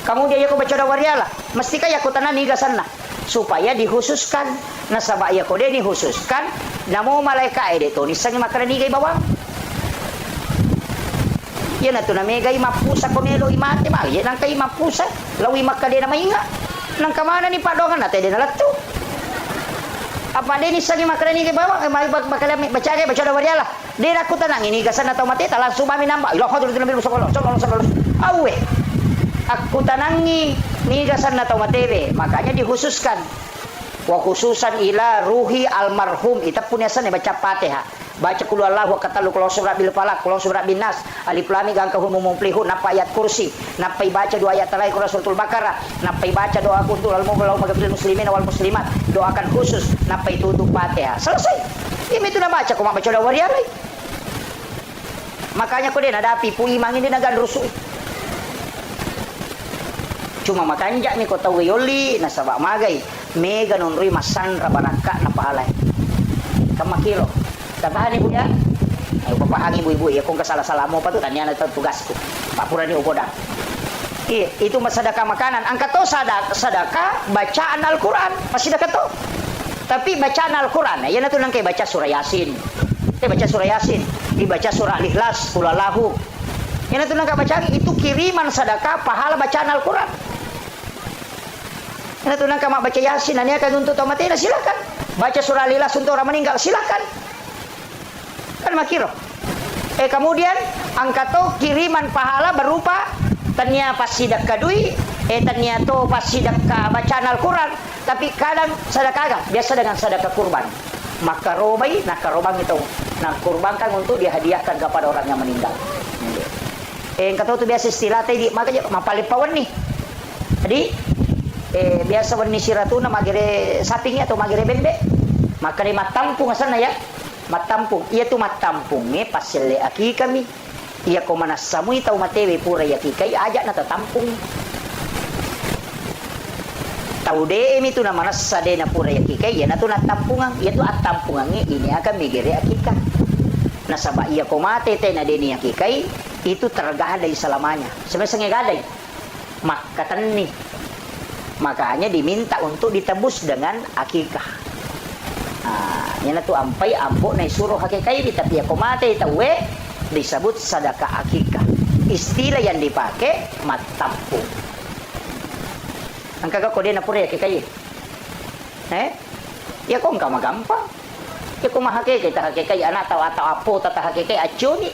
Kamu dia aku baca doa warial. Mesti kaya aku tanang nigasan na. Supaya dihususkan. Nasaba ya ko dia dihususkan. Namo malaika ede to nisangi makanan nigay bawang. Yan na to na megay mapusa komelo imate ba yan ang kay mapusa lawi makade na mainga nang kamana ni padongan natin din nalat to apa din isang makanan ni bawa bakala baca kay baca daw dia lah din ako tanang inigasan na to mate langsung mami namba ilo ko dito na bilo sa awe aku tanangi nigasan na to mate makanya dihususkan wa khususan ila ruhi almarhum kita punya sana baca Fatihah baca qul huwallahu katalu qul surat bil falaq qul surat bin nas alif lam mim angkahum mumplihun napa ayat kursi napa baca dua ayat terakhir suratul baqarah napa baca doa kuntul al mu'minul muslimin wal muslimat doakan khusus napa itu untuk Fatihah selesai ini itu na baca ko baca doa warialay makanya ko din hadapi pu imang hindi nagan rusuh cuma makanja mi ko tawi yoli nasaba magay mega non rui masan rabaraka na paalay kamakilo tabahan ibu ya ayo papahang ibu-ibu ya kung kasalah-salah mo pa to tanya na tugas ko papura ni uboda itu sedekah makanan angkat to sedekah bacaan Al-Qur'an pasti sedekah to tapi bacaan Al-Qur'an ya na to nang kay baca surah Yasin baca surah Yasin dibaca surah Al-Ikhlas qul huwallahu ya na to nang baca itu kiriman sedekah pahala bacaan Al-Qur'an ya na to nang baca Yasin ania kan untuk tomatena silakan baca surah Al-Ikhlas untuk orang meninggal silakan kan makiro kemudian angkat to kiriman pahala berupa tanya pas sidak kadui tanya to pas sidak bacaan Al-Quran tapi kadang sedekah biasa dengan sedekah kurban maka robai nak karobang itu nah kurban kan untuk dihadiahkan kepada orang yang meninggal kata tu biasa istilah tadi makanya mapalipawan nih jadi biasa warni siratuna magere sapingnya atau magere bembe maka ni matampung sana ya matampung iya tu matampung pasile aki kami iya ko manasamui tau matewe pura ya kikai aja na tatampung tau de mi tu na manasade na pura ya kikai ya na tu natampungan iya tu atampungan ini akan migere akika nasaba iya ko mate te na deni akikai itu tergadai selamanya semesenge gadai makatan nih makanya diminta untuk ditebus dengan akikah yan tu ampai ambo na isuro hakikai tapi ako mate tawe disebut sedekah akikah istilah yang dipakai matampung Ang kagak ko din na puri kay. Ya kung ka magampang. Ya kung mahake kay ta kay anak taw atau apo ta kay achuni.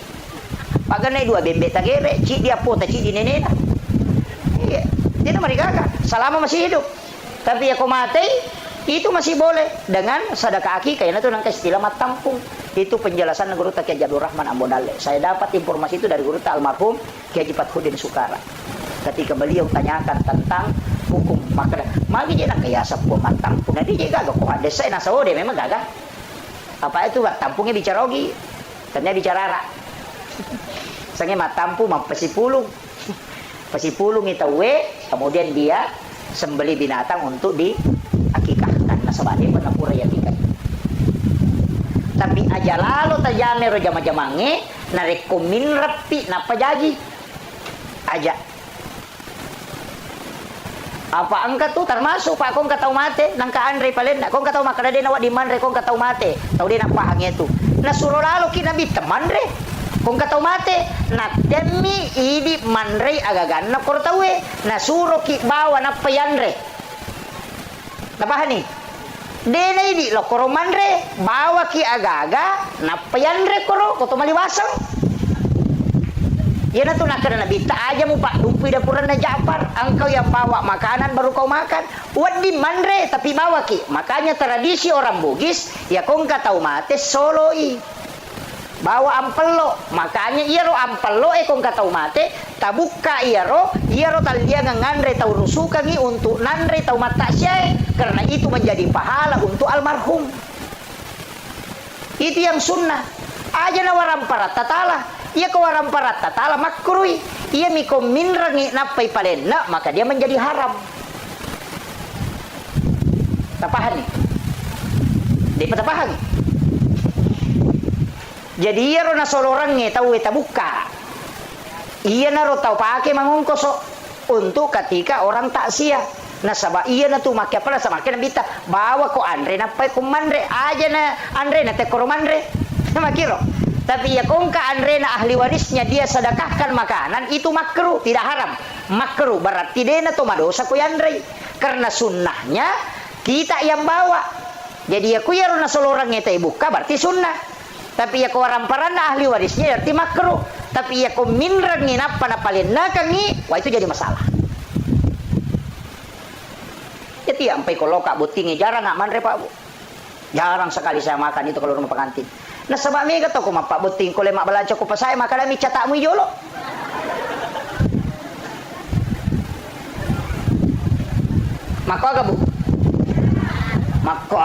Paganay dua bembe tagere, ci dia apo ta ci di nenena. Iya, dia na marigaga. Selama masih hidup. Tapi ya kung mati, itu masih boleh dengan sedekah akikah. Itu nang istilah matampung. Itu penjelasan Guru Kiai Abdul Rahman Ambodale. Saya dapat informasi itu dari Guru almarhum Kiai Fathuddin Sukara. Ketika beliau tanyakan tentang hukum maka magi je nak kaya sapu matampung. Nanti je gagak kok ada saya nasode memang gagak. Apa itu tampungnya bicara ogi. Ternyata bicara ara. Sange matampung pesipulung. Pesipulung itu kemudian dia sembeli binatang untuk diakikahkan. Nasabane penapura ya akikah. Tapi aja lalu tajame ro jama-jamange narekomin rapi napa jaji aja. Apa angka tu termasuk pak kong katau mate nang ka Andre palenda kong katau makada de nawak di manre kong katau mate tau de nak pahangnya tu na suruh lalu kina bi teman re kong katau mate na demi idi manre agagan na kortawe na suruh ki bawa na payanre na pahani de na idi lo koro manre bawa ki agaga na payanre koro koto maliwasang. Ya tu nak kena bita aja mu pak dumpi dapuran na Ja'far. Engkau yang bawa makanan baru kau makan. Wad di manre tapi bawa ki. Makanya tradisi orang Bugis ya kau nggak tahu mate soloi. Bawa ampelo. Makanya iya ro ampelo kau nggak tahu mate. Tabuka iya ro talia ngandre tahu rusukangi untuk nandre tahu mata syai. Karena itu menjadi pahala untuk almarhum. Itu yang sunnah. Aja na waram parat tatala. Ia kewaram parat tatala makruhi. Ia miko minrangi napai palena maka dia menjadi haram. Tapahan nih. Dia patapahan. Jadi ia rona solorangnya tahu eta buka. Ia naro tahu pakai mangungkos untuk ketika orang takziah. Nah sabab iya na tu make apa sama kena bita bawa ko Andre napai ko manre aja na Andre na te ko manre. Sama kiro. Tapi ya kongka Andre na ahli warisnya dia sedekahkan makanan itu makruh, tidak haram. Makruh berarti dia na to madosa ko Andre. Karena sunnahnya kita yang bawa. Jadi ya ku ya na solorangnya teh buka berarti sunnah. Tapi ya ko waramparana ahli warisnya berarti makruh. Tapi ya ko minrangi napa na palinna kangi, wah itu jadi masalah. Jadi sampai kalau kak butingi jarang nggak manre pak bu. Jarang sekali saya makan itu kalau rumah pengantin. Nah sebab mega to ko mapak buting ko lemak belaco ko pasay makala mi catakmu yolo. Mako aga bu. Mako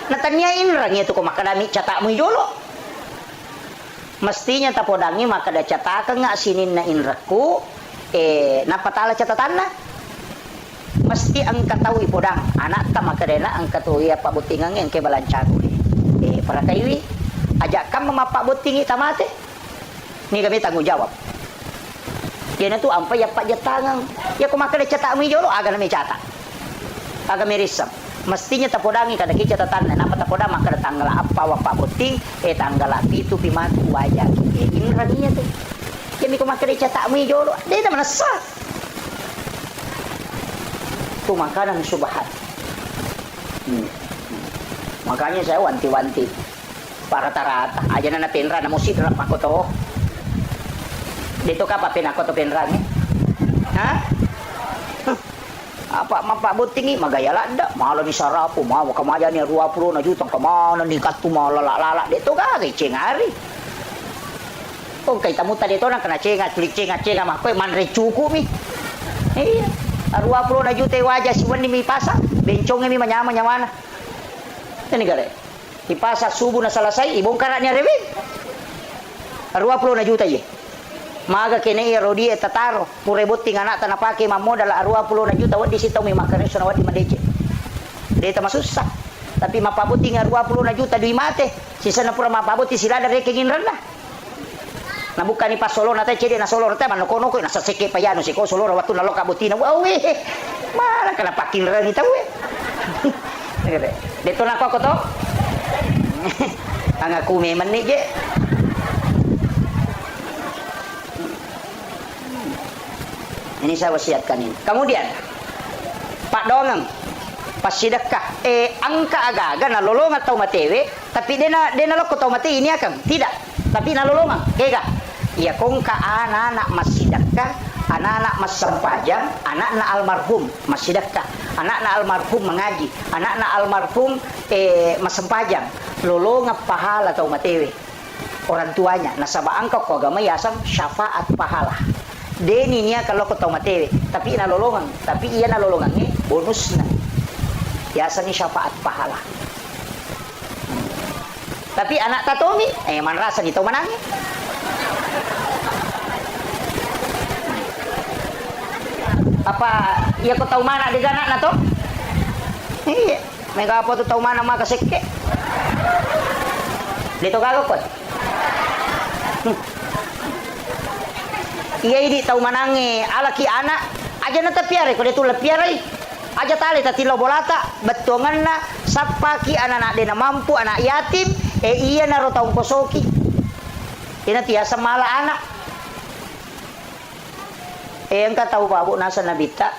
natanyain rang itu ko makala mi catakmu yolo. Mestinya tapodangi makada catakan nga sinin na inraku napatala catatanna. Mesti angka tahu ipodang anak ta makadena angka tu ya pak butingang yang ke balancago. Para kaiwi ajak kamu mapak butingi tamate. Ni kami tanggung jawab. Kena tu ampa ya pak jatangang. Ya ko makada catak mi jolo aga na mi catak. Aga mi risap. Mestinya tapodangi kada ki catatan napa tapodang makada tanggal apa wa pak buting tanggal itu pimatu wajah. Ini radinya tu. Kami ko makada catak mi jolo. Dia mana sah. Itu makanan subhan. Makanya saya wanti-wanti para rata-rata aja na penra na musik rap ako to. Dito ka pa pinako to penra ni. Ha? Apa mapak butingi magayala nda malo ni sarapu mau kamaya ni 20 na juta kamana ni katu malala dito ka kay cengari. Kung kay tamuta dito na kana cenga cenga mah koy manre cuku mi. Iya. 20 na juta wajah si wani mi pasa bencongnya mi manyama nyawana. Ini gale. Di pasar subuh na selesai, ibongkarannya rewin. 20 na juta ye. Maga kene ya rodi tataro, purebot tingana tanah pakai mamodal 20 na juta wadi sitaw mi makan sona wadi madece. Deta masusah. Tapi mapabot tinga 20 na juta dui mate. Sisa na pura mapabot sila dari kengin rendah. Na bukan ni pas solo na teh cede na solo teh manoko-noko na saseke payano si ko solo watu na loka butina. Wow we. Mana kana pakin ren ita we. Dito na ko to. Ang aku memang ni je. Ini saya wasiatkan ini. Kemudian Pak Dongang pasidakah angka agaga nalolongan tau matewe tapi dia na loko tau mate ini akan tidak tapi nalolongan kega iya kong ka anak-anak masidakah anak-anak mas sempajang anak-anak almarhum masidakah anak-anak almarhum mengaji anak-anak almarhum mas sempajang lolongan pahala tau matewe orang tuanya nasaba angka ko agama yasam syafaat pahala deni niya kalau ko tau matewe tapi nalolongan tapi iya nalolongan ni bonus na biasanya syafaat pahala. Tapi anak tatomi, man rasa gitu manangnya. Apa, ya kau tahu mana dia anak nato? Iya, mereka apa tu tahu mana maka sekke. Dito kagak kot. Iya ini tahu manange, alaki anak aja nata piare, kalau itu lepiare. Aja tali tati lo bolata betongan na sapaki anak-anak dena mampu anak yatim iya naro taung kosoki ina tiasa mala anak engka tahu babu nasa nabita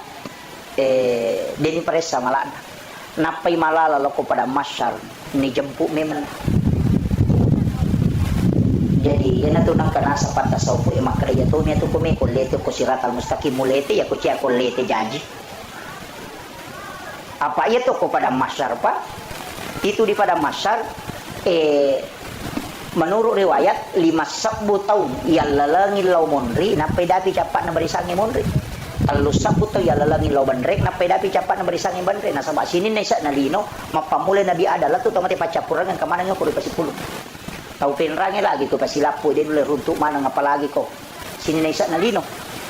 deni presa mala anak napai malala loko pada masyar ni jemput memang jadi ina tu nang kana sapata sopo emak kerja tu ni tu kome kolete ko siratal mustaqim mulete ya ko cia kolete janji apa itu kepada masyar pak itu di pada masyar menurut riwayat 5 tahun ya lalangi lau monri napai dapi capat na barisangi monri 3 tahun ya lalangi lau bandrek napai dapi capat na barisangi bandrek na sama sini nesa nalino mapamule nabi adalah tu tamate pacapurangan kemana nya ko di pasipulu tau penrange lagi tu pasilapu dia dulu runtuk mana ngapalagi ko sini nesa nalino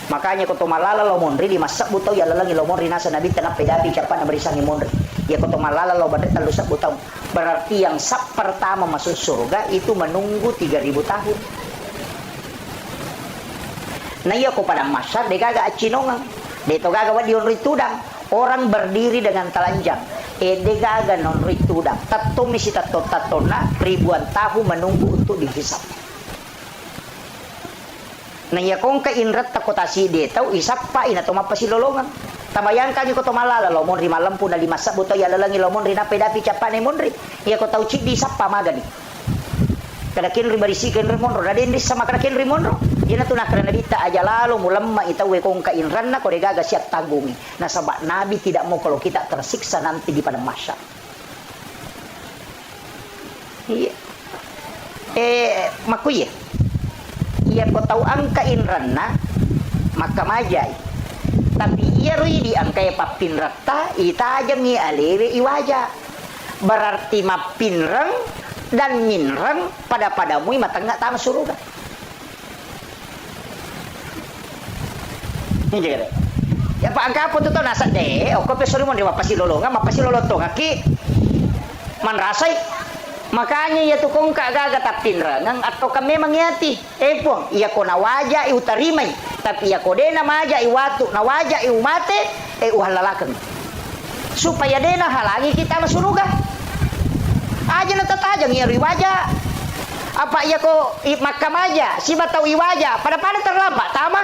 makanya kau malala lo monri 5 tahun ya lalangi lo monri nasa nabi tanah pedapi capat na barisangi monri ya kau malala lo bandrek 3 tahun berarti yang sap pertama masuk surga itu menunggu 3000 tahun nah iya kau pada masyar de gaga acinongang de to gaga wadi onri tudang orang berdiri dengan telanjang de gaga nonri tudang tato misi tato tatona ribuan tahun menunggu untuk dihisap nah ya kong ka inrat takotasi de tau isap pa ina to mapasilolongan tabayangkan yo ko to malala lo monri malam pun 5 sabuto ya lalangi lo monri na pedapi capane monri ya ko tau cik di sapa magani kada kin ribarisi ken remonro raden dis sama kada kin remonro ina tu nakra nabita aja lalu mulamma ita we kong ka inran na ko de gaga siap tanggungi nah sabab nabi tidak mau kalau kita tersiksa nanti di padang mahsyar iya makuye ia ko tahu angka inranna maka majai tapi ia rui di angka ya papin rata ita aja mi alewe iwaja berarti mapinrang dan minrang padamu mata enggak tahu surga ini ya pak angka apa tuh nasa deh oke pesori mau dia mapasi lolotong aki man rasai makanya ya tukong kagaga tapinra nang atau kami mengiati pong iya ko nawaja utarimay tapi iya ko de na maja iwatu nawaja iumate uhalalakan supaya de na halangi kita masuruga aja na tatajang iya riwaja apa iya ko makamaja si batau iwaja pada terlambat tama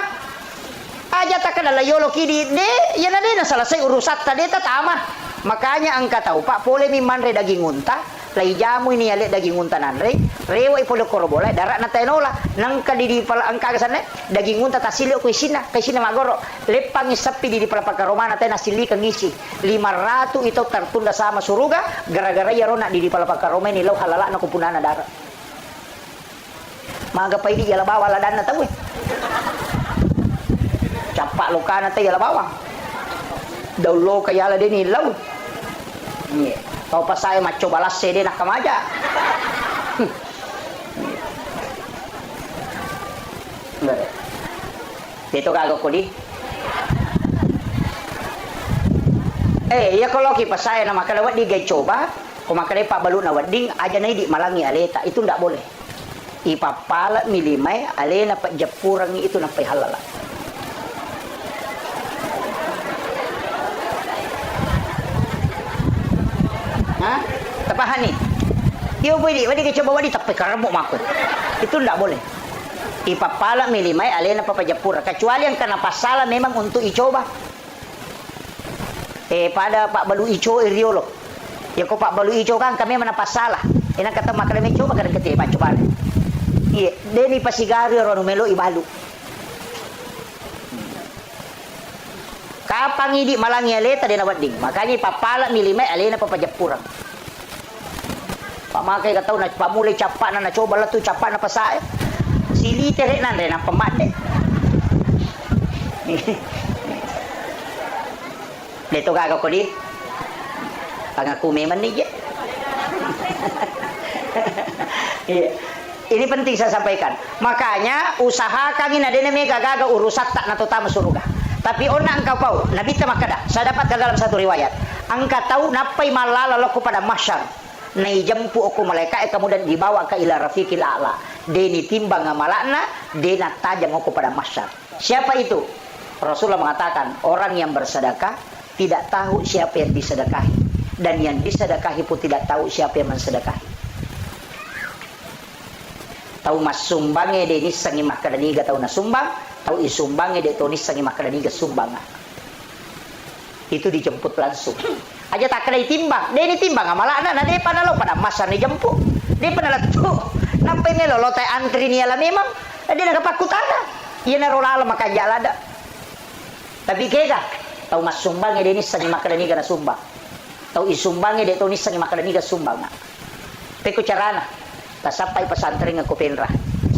aja tak kada layolo kidi de ya na de na selesai urusat tadi tama makanya angka tahu pak pole mi manre daging unta lai jamu ini ale daging untanan rewa ipolo korobola darat na tenola nang kadidi pala angka kasane daging unta tasili ko isina kaisina magoro lepang isapi di pala pakaromana tena sili kangisi 500 itu tertunda sama suruga gara-gara ya rona di pala pakaroma ni law halala na kupunana darat maga pa idi yala bawa ladan na tawi capak lokana te yala bawa daulo kayala deni law yeah. Kau pas saya maco balas CD nak kamaja. Dito kagak kuli. Ya kalau kita saya nama kalau wadi gay coba, kumakale pak balu na wading aja na di malangi aleta itu ndak boleh. Ipapala milimay alena pak japurang itu napai halala. Hah? Tapahani. Dia boleh, wadi coba wadi tapi karamuk makut. Itu tidak boleh. Ipapala milimay alena papajapura kecuali yang kena pasala memang untuk icoba. Pada Pak Balu Ijo iriolo. Ya ko Pak Balu Ijo kan kami mana pasalah. Ina kata makanan mejo makanan kete coba. Iya, deni pasigari ro melo ibalu. Kapang idi malangi aleta dena wading. Makanya papala milime alena papajapurang. Pak makai katau na pamulai capak na coba lah tu capak na pasae. Sili tere na pemade. Dito kagak ko di. Pangaku memang ni je. Ini penting saya sampaikan. Makanya usahakan ini ada mega gaga urusan tak nato tamu surga. Tapi ona engkau kau, Nabi tamakada. Saya dapat dalam satu riwayat. Engkau tahu napai malala laku pada mahsyar. Nai jempu aku malaikat kemudian dibawa ke ila rafiqil a'la. Deni timbang amalana, dena tajam aku pada mahsyar. Siapa itu? Rasulullah mengatakan orang yang bersedekah tidak tahu siapa yang disedekahi dan yang disedekahi pun tidak tahu siapa yang mensedekahi. Tahu mas sumbangnya deni sangi makadaniga tahu na sumbang. Tahu isumbangnya dia tonis sangi makadaniga sumbang. Itu dijemput langsung. Aja tak kena timbang. Dia ini timbang amalana na dia panalo pada masa ni jemput. Dia panalo tu. Nampai ni lo tay antri ni ala memang. Dia nak pakutana. Ia na rolala maka jalada. Tapi kega tahu mas sumbangnya dia ini sangi makadaniga na sumbang. Tahu isumbangnya dia tonis sangi makadaniga sumbang. Peko carana. Tak sampai pesantren aku penra.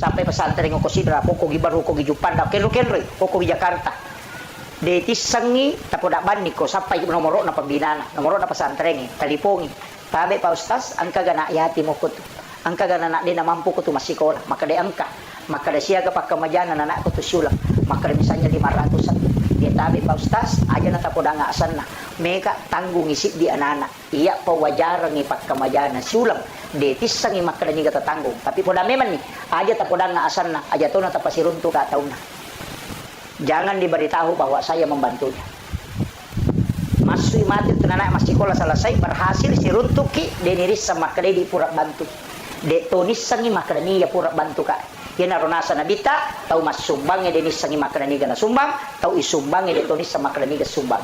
Sampai pesantren ko sidra ko gibaru ko gijupanda kenro ko di Jakarta de tisangi tapodak bani ko sampai nomor na pembinaan nomor na pesantren talipongi tabe Pak Ustaz angka gana yati mo ko tu angka gana nak dia mampu ko tu masih sekolah maka dia angka maka dia siaga pak kemajanan anak ko tu sulang maka dia misalnya 500an dia tabe Pak Ustaz aja na tapodak ngasan na mega tanggung isi di anak-anak iya pawajaran ni pak kemajanan sulang de tisangi maka dia kata tanggung tapi poda memang nih aja tapodang na asan na aja to na tapasirun tu ka tauna. Jangan diberitahu bahwa saya membantunya. Masui mati tenanak masih sekolah selesai berhasil siruntuki deniris sama kade di pura bantu. De tonis sangi makrani ya pura bantu ka. Ya narunasa nabita tahu mas sumbangnya denis sangi makrani gana sumbang tahu isumbangnya de tonis sama makrani ga sumbang.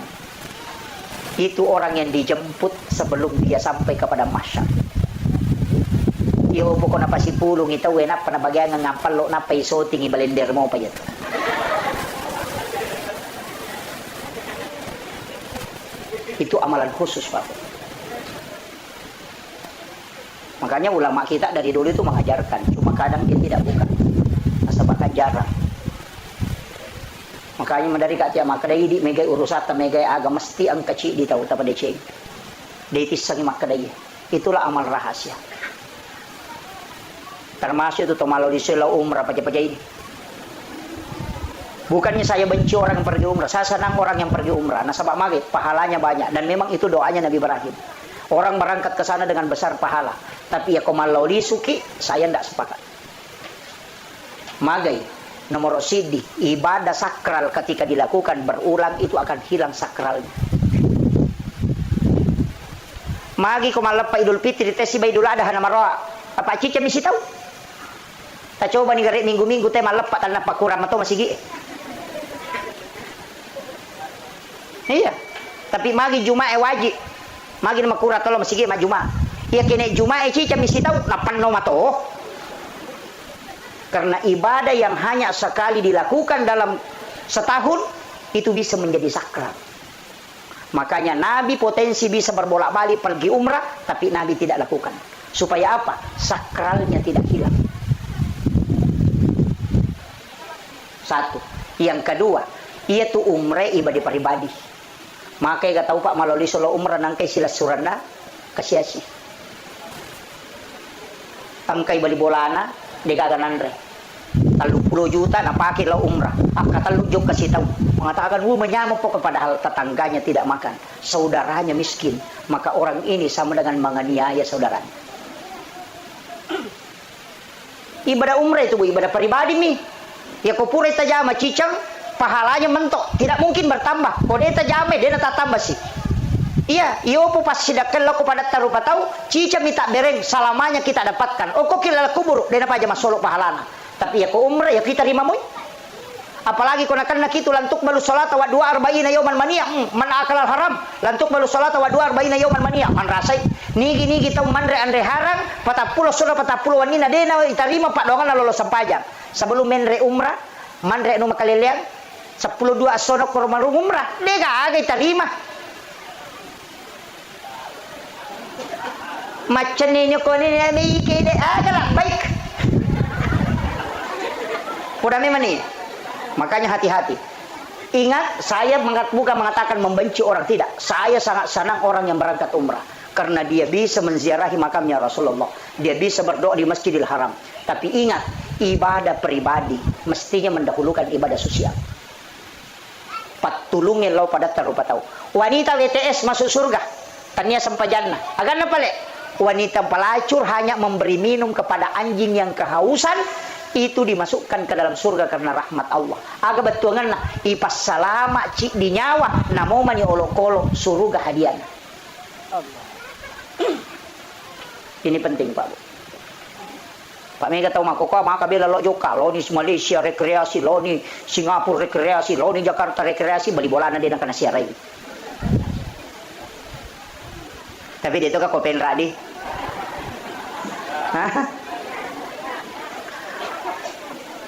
Itu orang yang dijemput sebelum dia sampai kepada masyarakat. Yo pokok napa si pulung ita enak pana bagian ngampal lo napa iso tinggi balender mo pa yato. Itu amalan khusus Pak. Makanya ulama kita dari dulu itu mengajarkan, cuma kadang dia tidak buka. Asal jarang. Makanya dari katia makadai di mega urusata mega agama mesti ang kecil di tahu tapa deceng. Deitis sangi makadai. Itulah amal rahasia. Termasuk itu tomalo di sela umrah paja-paja ini. Bukannya saya benci orang yang pergi umrah, saya senang orang yang pergi umrah. Nah, sebab maghrib pahalanya banyak dan memang itu doanya Nabi Ibrahim. Orang berangkat ke sana dengan besar pahala, tapi ya komalau li suki saya tidak sepakat. Magai nomor sidi ibadah sakral ketika dilakukan berulang itu akan hilang sakralnya. Magi komalapa Idul Fitri tesi Idul Adha namaro apa cica misi tahu? Tak coba nih garik minggu-minggu tema lepat tanah pakuram atau masih gi. Iya. Tapi magi Jumat wajib. Magi nama kurat tolong masih gi ma Jumat. Iya kene Jumat cica misi tahu napan no mato. Karena ibadah yang hanya sekali dilakukan dalam setahun itu bisa menjadi sakral. Makanya Nabi potensi bisa berbolak-balik pergi umrah tapi Nabi tidak lakukan. Supaya apa? Sakralnya tidak hilang. Satu. Yang kedua, ia tu umrah ibadah pribadi. Makanya gak tahu Pak melalui solo umrah nangkai sila suranda kasiasi. Angkai bali bolana degagan andre. 30 juta napaki lah umrah. Kata lujuk kasih tahu. Mengatakan menyamuk pokok padahal tetangganya tidak makan. Saudaranya miskin. Maka orang ini sama dengan menganiaya saudaranya. Ibadah umrah itu ibadah pribadi mi. Ya kupura tajama cicang pahalanya mentok, tidak mungkin bertambah. Kalau dia tajama dia tak tambah sih. Iya, iyo pu pas sidakan lo kepada tarupa tahu cicang minta bereng salamanya kita dapatkan. Oh kok kira kubur dia apa aja masolok pahalana. Tapi ya ko umrah ya kita terima moy. Apalagi kena kitu lantuk balu salat wa 42 yauman mania man akal haram lantuk balu salat wa 42 yauman mania man rasai nigi kita mandre andre harang 40 sura 40 wanina dena itarima pak dongan lolo sampajang sebelum menre umrah mandre nu makalelean 10 2 sono ke rumah umrah dega aga itarima macam ni ko ni ike de aga lah baik udah memang nih. Makanya hati-hati. Ingat, saya bukan mengatakan membenci orang, tidak. Saya sangat senang orang yang berangkat umrah. Karena dia bisa menziarahi makamnya Rasulullah. Dia bisa berdoa di Masjidil Haram. Tapi ingat, ibadah pribadi mestinya mendahulukan ibadah sosial. Patulungin lo pada tarupa tahu. Wanita WTS masuk surga. Tanya sampai jannah. Agar apa le? Wanita pelacur hanya memberi minum kepada anjing yang kehausan. Itu dimasukkan ke dalam surga karena rahmat Allah. Aga betuangan na ipas salama cik di nyawa namo mani olok-olok surga hadiah. Ini penting Pak. Pak Mega tahu makoko maka bila lo joka lo ni Malaysia rekreasi lo ni Singapura rekreasi lo ni Jakarta rekreasi beli bola na dia nak kena siarai. Tapi dia tu kan kopen radi.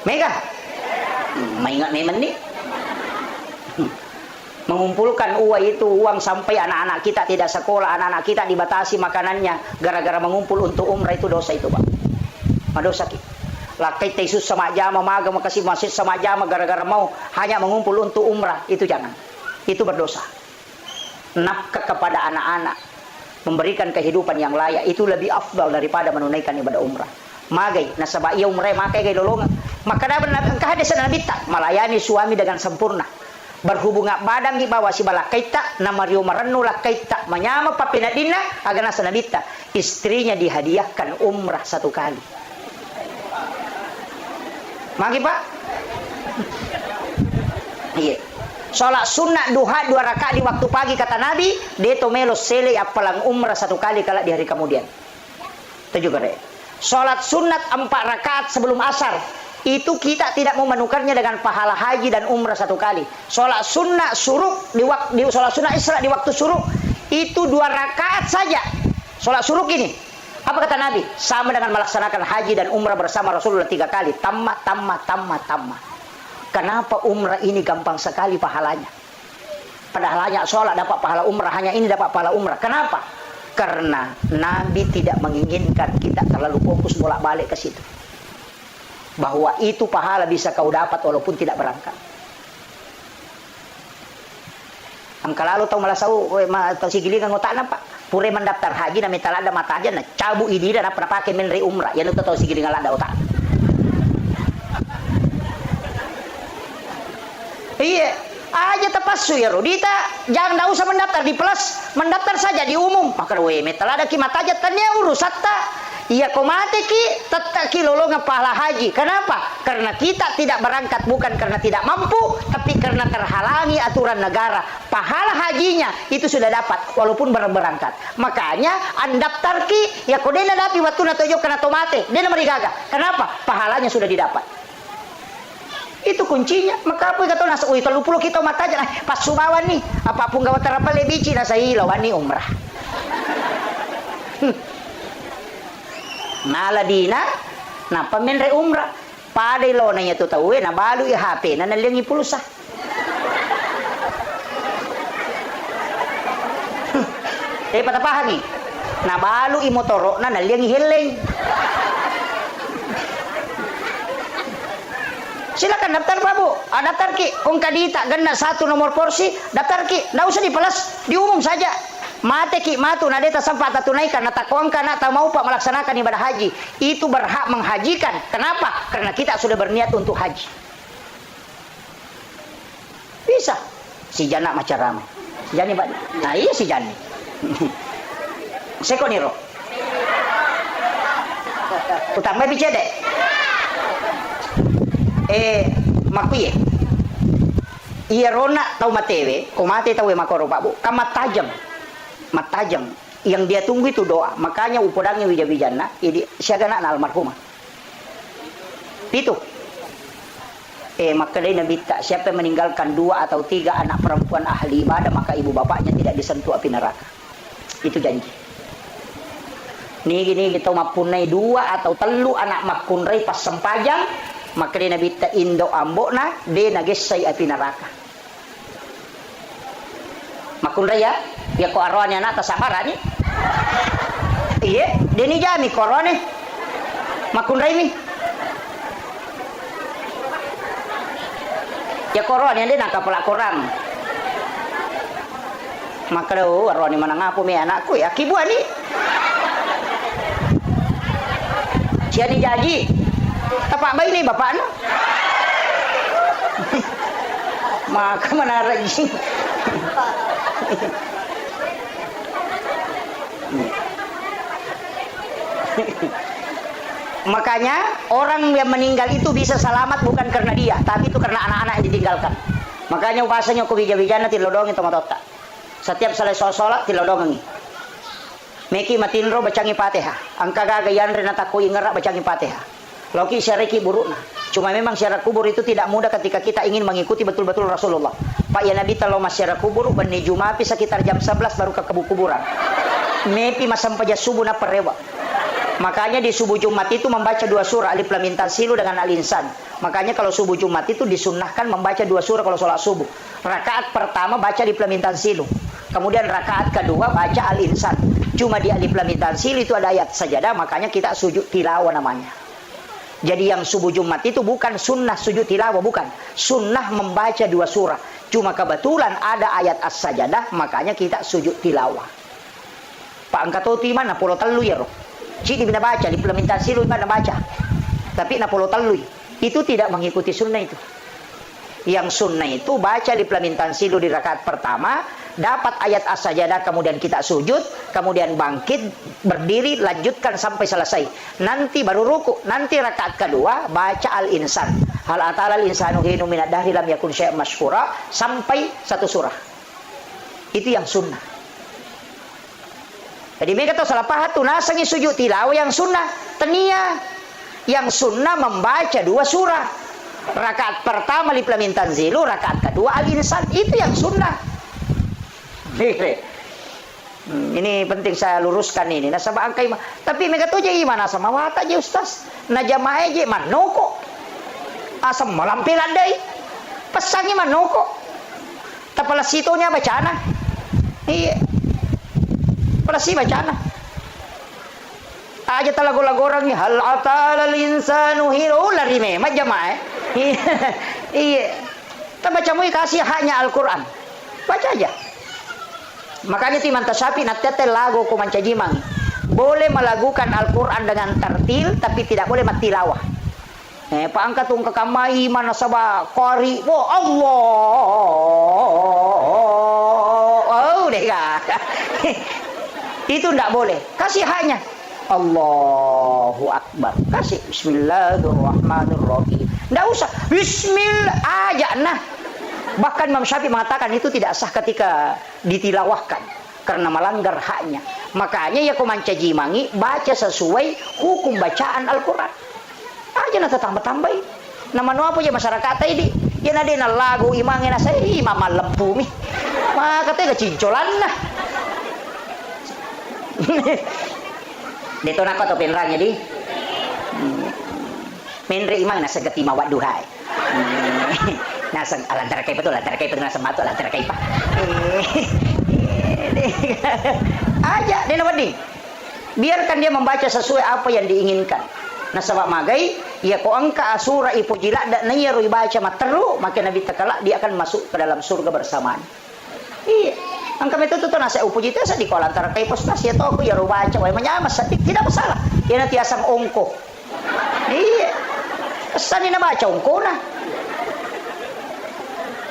Mega maingat memang nih mengumpulkan uang sampai anak-anak kita tidak sekolah, anak-anak kita dibatasi makanannya gara-gara mengumpul untuk umrah itu dosa itu Pak. Madosa ki. Lakai tesus sama jama maga makasih masjid sama jama gara-gara mau hanya mengumpul untuk umrah itu jangan. Itu berdosa. Nafkah kepada anak-anak, memberikan kehidupan yang layak itu lebih afdal daripada menunaikan ibadah umrah. Magai nasaba iya umrah makai gay lolongan. Maka dapat kehadisan Nabi tak melayani suami dengan sempurna. Berhubungan badan di bawah si balakaita nama Rio Maranu lakaita menyama papinadina agar nasa Nabi tak istrinya dihadiahkan umrah 1 kali. Magi Pak. Iya. Salat sunat duha 2 rakaat di waktu pagi kata Nabi, deto melo sele apalang umrah 1 kali kalau di hari kemudian. Itu juga deh. Salat sunat 4 rakaat sebelum asar. Itu kita tidak mau menukarnya dengan pahala haji dan umrah 1 kali. Salat sunat suruk di salat sunat Isra di waktu suruk itu 2 rakaat saja. Salat suruk ini apa kata Nabi? Sama dengan melaksanakan haji dan umrah bersama Rasulullah 3 kali. Tamat. Kenapa umrah ini gampang sekali pahalanya? Padahal hanya sholat dapat pahala umrah, hanya ini dapat pahala umrah. Kenapa? Karena Nabi tidak menginginkan kita terlalu fokus bolak-balik ke situ. Bahwa itu pahala bisa kau dapat walaupun tidak berangkat. Angka lalu tahu malah tahu si gilingan ngotak nampak. Pure mendaftar haji na metal ada mata aja na cabu ini dan apa pakai menri umrah. Ya lu tahu si gilingan ada otak. Iya, aja tepasu ya Rodita. Jangan usah mendaftar di plus, mendaftar saja di umum. Maka we metal ada kimat aja tanya urus hatta. Iya komate ki tetap ki lolongan pahala haji. Kenapa? Karena kita tidak berangkat bukan karena tidak mampu, tapi karena terhalangi aturan negara. Pahala hajinya itu sudah dapat walaupun berangkat. Makanya andaftar ki ya kodena dapi waktu na tojo kena tomate, dena marigaga. Kenapa? Pahalanya sudah didapat. Itu kuncinya. Maka apa kata nasa uy 30 kita mata aja pas sumawan nih. Apapun gawat terapa lebici nasa ilawan ni umrah. Naladina na pamenre umrah padai lo na yato tawe na balu i HP na nalingi pulsa. Patapahagi na balu i motoro na nalingi heleng. Silakan daftar Pak Bu. Daftar ki kung kadita ganda 1 nomor porsi daftar ki. Nggak usah dipelas, diumum saja. Mate ki matu na deta sampai tunaikan na takuang kana atau mau Pak melaksanakan ibadah haji itu berhak menghajikan. Kenapa? Karena kita sudah berniat untuk haji. Bisa. Si Jana macam ramai. Si Jani Pak. Nah iya si Jani. Sekoniro. Utama bicede. Makuye. Iya rona tahu matewe, komate tahu makoro Pak Bu. Kamat tajam. Matajam yang dia tunggu itu doa. Makanya upodangnya wija-wijana ini siaga na almarhumah itu Maka dia Nabi tak, siapa yang meninggalkan 2 atau 3 anak perempuan ahli ibadah, maka ibu bapaknya tidak disentuh api neraka. Itu janji. Ni gini kita mapunai 2 atau 3 anak makunrai pas sempajang, maka dia Nabi tak indo ambok na dia nagesai api neraka. Makunrai ya ko arwahnya anak tasabaran ni. Iya, dia ni jami korone. Makunrai ni. Ya koron yang dia nak kapal korang. Maka dah arwah ni mana ngaku me anakku ya kibuan ni. Cia ni janji. Tapak bayi ni bapak no. Maka mana rajin. Makanya orang yang meninggal itu bisa selamat bukan karena dia, tapi itu karena anak-anak yang ditinggalkan. Makanya bahasanya ku bija-bijana tilodongi tomatota. Setiap selesai sholat tilodongi. Meki matinro bacangi Fatihah. Angka gagayan renata ku ingerak bacangi Fatihah. Loki syariki burukna. Cuma memang syarat kubur itu tidak mudah ketika kita ingin mengikuti betul-betul Rasulullah. Pak ya Nabi kalau mas syarat kubur bani Jumapi sekitar jam 11 baru ke kuburan. Mepi masam paja subuh na perewa. Makanya di subuh Jumat itu membaca 2 surah Alif Lam Mim Tanzilu dengan Al-Insan. Makanya kalau subuh Jumat itu disunnahkan membaca 2 surah kalau sholat subuh. Rakaat pertama baca Alif Lam Mim Tanzilu. Kemudian rakaat kedua baca Al-Insan. Cuma di Alif Lam Mim Tanzilu itu ada ayat sajadah, makanya kita sujud tilawah namanya. Jadi yang subuh Jumat itu bukan sunnah sujud tilawah, bukan. Sunnah membaca 2 surah. Cuma kebetulan ada ayat as-sajadah, makanya kita sujud tilawah. Pak angkatoti mana pulau telu ya roh. Cik bisa baca, implementasi lu mana baca. Tapi napolo talui. Itu tidak mengikuti sunnah itu. Yang sunnah itu baca implementasi lu di rakaat pertama, dapat ayat as-sajadah, kemudian kita sujud, kemudian bangkit, berdiri, lanjutkan sampai selesai. Nanti baru ruku, nanti rakaat kedua baca Al-Insan. Hal atala al-insanu hinu minad dahri lam yakun syai'an mashkura sampai 1 surah. Itu yang sunnah. Jadi mereka tahu salah pahat tu nasangi sujud tilawah yang sunnah tenia, yang sunnah membaca 2 surah. Rakaat pertama Alif Lam Mim Tanzilu, rakaat kedua Al-Insan, itu yang sunnah. Ini penting saya luruskan ini. Nasabah angkai, tapi mereka tahu je gimana sama wata je ustaz. Na jamaah je manoko. Asam malampilan deh. Pesangi manoko. Tapala situnya bacana. Iya. Pasti bacaan aja talago-lago orang ni hal atal insanu hiru lari memang jamaah. Iya. Kita baca mu kasih haknya Al-Qur'an. Baca aja. Makanya timan tasapi natete lagu ko mancajimang. Boleh melakukan Al-Qur'an dengan tartil tapi tidak boleh matilawah. Paangkat tung kakamai mana sabah qari. Oh Allah. Oh deh kak. Itu tidak boleh. Kasih haknya. Allahu Akbar. Kasih Bismillahirrahmanirrahim. Tidak usah. Bismillah aja nah. Bahkan Imam Syafi'i mengatakan itu tidak sah ketika ditilawahkan karena melanggar haknya. Makanya ya komanca jimangi baca sesuai hukum bacaan Al-Quran. Aja nah tambah-tambah. Nama apa aja masyarakat ini. Ya nadena lagu imangnya saya imam lempu mi. Maka katanya kecincolan nah. Dito na ko to penranya di. Menri imang nasa gatima waduhay. Nasa alantar kay betul nasa mato alantar kay pa. Aja dia nawadi. Biarkan dia membaca sesuai apa yang diinginkan. Nasa magai ya ko angka asura ipujila da nayro ibaca materu maka Nabi takala dia akan masuk ke dalam surga bersamaan. Iya. Ang kami tututo nasa upuji itu sa di ko lantar kay postas ya to ako ya rubaca way manyamas tidak masalah. Yan ang tiasang ongko. Iya. Saan ni nabaca ongko na?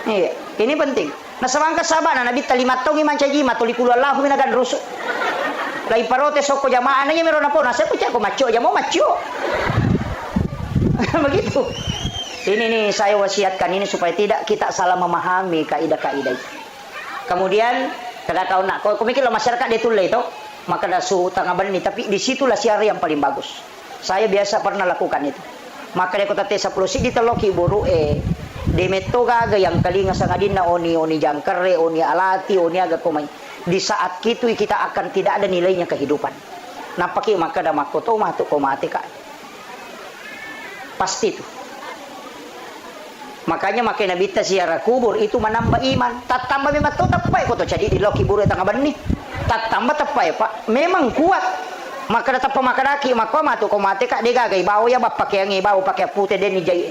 Iya, ini penting. Nasa mga kasaba na nabi talimatong imancaji matulikulo Allah minagan ruso. Lai parote soko jamaah na meron na po nasa punya ko macho jamo macho. Begitu. Ini nih saya wasiatkan ini supaya tidak kita salah memahami kaidah-kaidah itu. Kemudian kada kau nak kau mikir lo masyarakat dia tulai itu maka dah su tengah bani tapi disitulah siara yang paling bagus. Saya biasa pernah lakukan itu. Maka dia kota tesa pulusi di teloki buru demeto gaga yang kalinga sa ngadin na oni jangkare, oni alati, oni aga kumay. Di saat itu kita akan tidak ada nilainya kehidupan. Napaki maka da makoto matu komate ka. Pasti itu. Makanya makin nabita ziarah kubur itu menambah iman. Tatambah memang to tapai ko to jadi di loki buru tanga bani. Tatambah tapai Pak. Memang kuat. Maka datang pemakaraki maka matu komate ka degagai bawa ya bapak yang ibaw pakai putih deni jai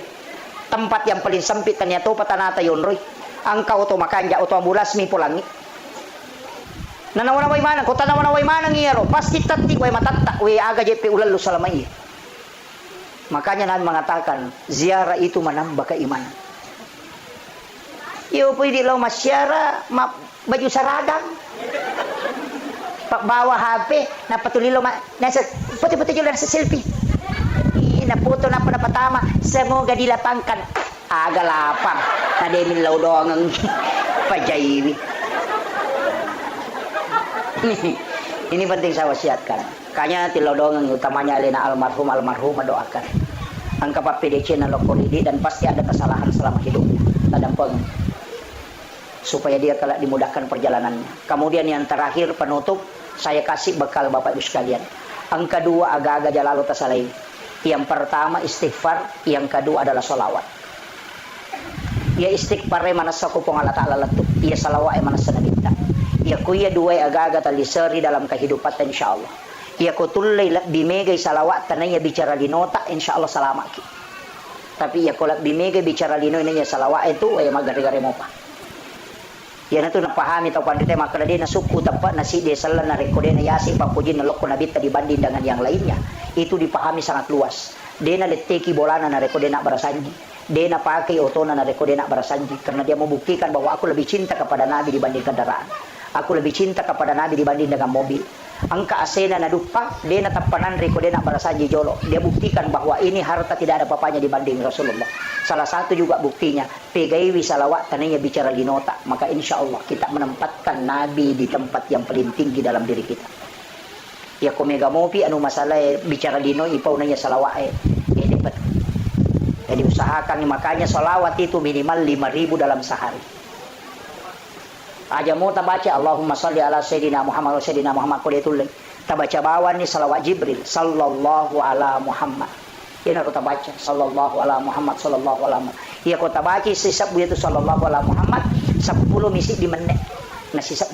tempat yang paling sempit ternyata patanata yonroy angkau to makanja to ambulas mi pulangi nanawana way mana kota nawana way mana ngiro pasti tati way matatta way aga JP ulalu salamai. Makanya Nabi mengatakan ziarah itu menambah keimanan. Yo pwede lo masyara baju seragam bawa HP na patulilo nasa putih-putih juga nasa selfie na foto na panapatama semoga dilapangkan aga lapang na demin law doang ang pajaywi. Ini penting saya wasiatkan kanya tilaw doang ang utamanya alina almarhum doakan ang kapapidece na lokolidi dan pasti ada kesalahan selama hidupnya tadampang supaya dia kelak dimudahkan perjalanannya. Kemudian yang terakhir penutup saya kasih bekal Bapak Ibu sekalian. Yang kedua agak-agak jalalu tasalai. Yang pertama istighfar, yang kedua adalah solawat. Ya istighfar mana saku pengala ta'ala letup. Ya salawat mana sanagita. Ya kuya dua agak-agak taliseri dalam kehidupan insyaallah. Ya kutulay bimegay salawat tanaya bicara di nota insyaallah salamaki. Tapi ya kolak bimegay bicara di nota salawat itu ay magari-gari mo pa. Yan ito napahami tau pandite maka dia nasuku tempat nasi desalan na rekode na yasi papujin na loko nabita dibanding dengan yang lainnya itu dipahami sangat luas. Dia na leteki bolana na rekode na barasanji. Dia na pakai otona na rekode na barasanji karena dia membuktikan bahwa aku lebih cinta kepada Nabi dibanding kendaraan. Aku lebih cinta kepada Nabi dibanding dengan mobil. Angka asena na dupa, dia na tapanan rekode na barasanji jolo. Dia buktikan bahwa ini harta tidak ada papanya dibanding Rasulullah. Salah satu juga buktinya, pegaiwi salawat tananya bicara di nota. Maka insya Allah kita menempatkan Nabi di tempat yang paling tinggi dalam diri kita. Ya komega mopi anu masalah bicara di nota ipau nanya salawat dapat. Jadi usahakan makanya salawat itu minimal 5.000 dalam sehari. Aja mau tabaca Allahumma salli ala sayyidina Muhammad wa sayyidina Muhammad kulitul tabaca bawan ni salawat Jibril sallallahu ala Muhammad. Ini aku tabaca sallallahu ala Muhammad sallallahu ala Muhammad. Ya aku tabaca sisab itu sallallahu ala Muhammad 10 misi di menit na sisab.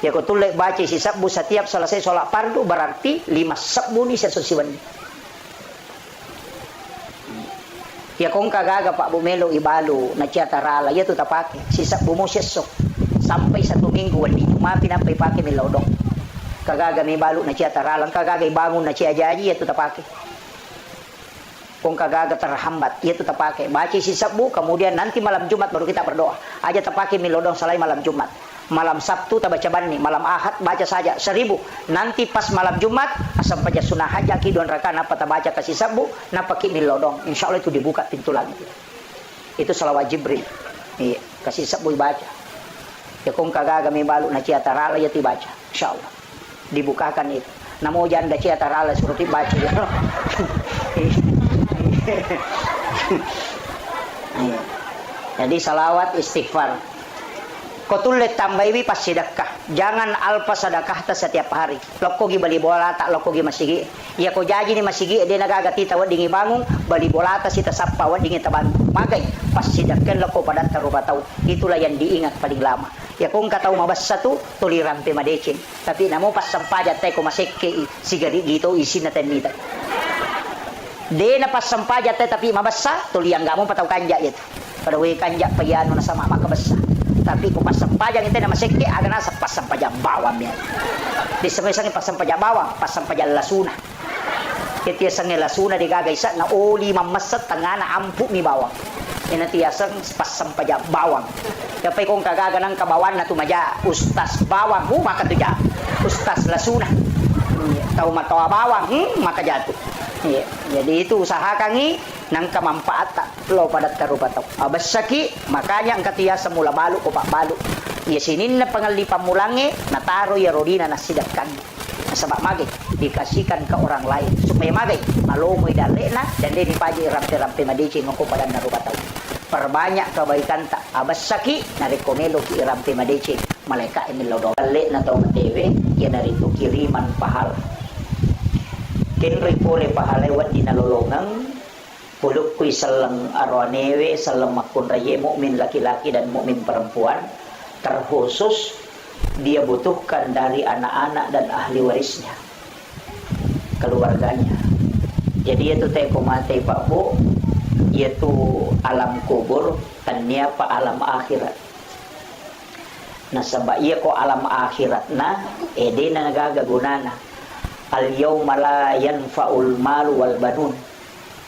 Ya aku tulis baca sisab setiap selesai sholat fardu berarti 5 sabu ni sesusiwan. Ya kung kagaga Pak Bumelo ibalo na tiyatarala ya tu tapake sisab mo siyasok sampai 1 minggu wali mapi na pay milodong kagaga may balo na tiyatarala kagaga ibangon na tiyajaji ya tu tapake kung kagaga terhambat ya tu tapake baca sisab kemudian nanti malam Jumat baru kita berdoa aja tapake milodong salai malam Jumat malam Sabtu tabaca bani malam Ahad baca saja 1000 nanti pas malam Jumat asam paja sunah haja kidon raka napa tabaca kasih sabu napa ki milodong insyaallah itu dibuka pintu langit itu salawat Jibril iya kasih sabu baca ya kung kagaga may balo na tiyatarala ya tibaca insyaallah dibukakan itu namo janda tiyatarala suruh tibaca ya. Jadi salawat istighfar kotulet tambaiwi pas sedekah. Jangan alpa sedekah ta setiap hari. Lokko gi bali bola tak lokko gi masigi. Ya ko jaji ni masigi dia nagagati tawa dingi bangung bali bola ta sita sappa wa dingi taban. Magai pas sedekah lokko pada taruba tau. Itulah yang diingat paling lama. Ya kung katau mabas satu tuliran pe madecin. Tapi namo pas sampaja tay ko masekke sigari gitu isi na tenita. De na pas sampaja tay tapi mabassa tuliang gamon patau kanja itu. Pada we kanja payano na sama makabassa. Tapi kung pasang pajang itu nama sekte ada nasa pasang pajang bawang ya. Di sampai-sampai pasang pajang bawang, pasang pajang lasuna. Ketia sange lasuna digagaysa na oli mamasat tanga na ampu mi bawang. Ina tiasang pasang pajang bawang. Kapay kung kagaga ng kabawan na tumaja ustas bawang, maka tuja. Ustas lasuna. Tahu matawa bawang, maka jatuh. Ya, jadi itu usahakan ni nang kamampaat lo pada tarubatau. Abasaki makanya ang katiya sa mula balo ko pa balo. Ya sinin na pangalipan mulangi nataro ya rodina na sidakkan. Sebab magay dikasihkan ke orang lain supaya magay malumoy dali na dan din ipaji rampe-rampe madicing ko pada narubataw. Perbanyak kebaikan tak abas saki narikomelo ki rampe madicing malaika emilaw do dali na taw matewe yan narito kiriman pahala. Kenri pole pahala wat dinalolongang puluk kuy salang arwanewe salang makunraye mukmin laki-laki dan mukmin perempuan terkhusus dia butuhkan dari anak-anak dan ahli warisnya, keluarganya. Jadi itu teko mati Pak Bu, yaitu alam kubur tania pa alam akhirat. Nah sabab iya ko alam akhirat na ede na nagagagunana. Al yauma la yanfa'ul malu wal banun.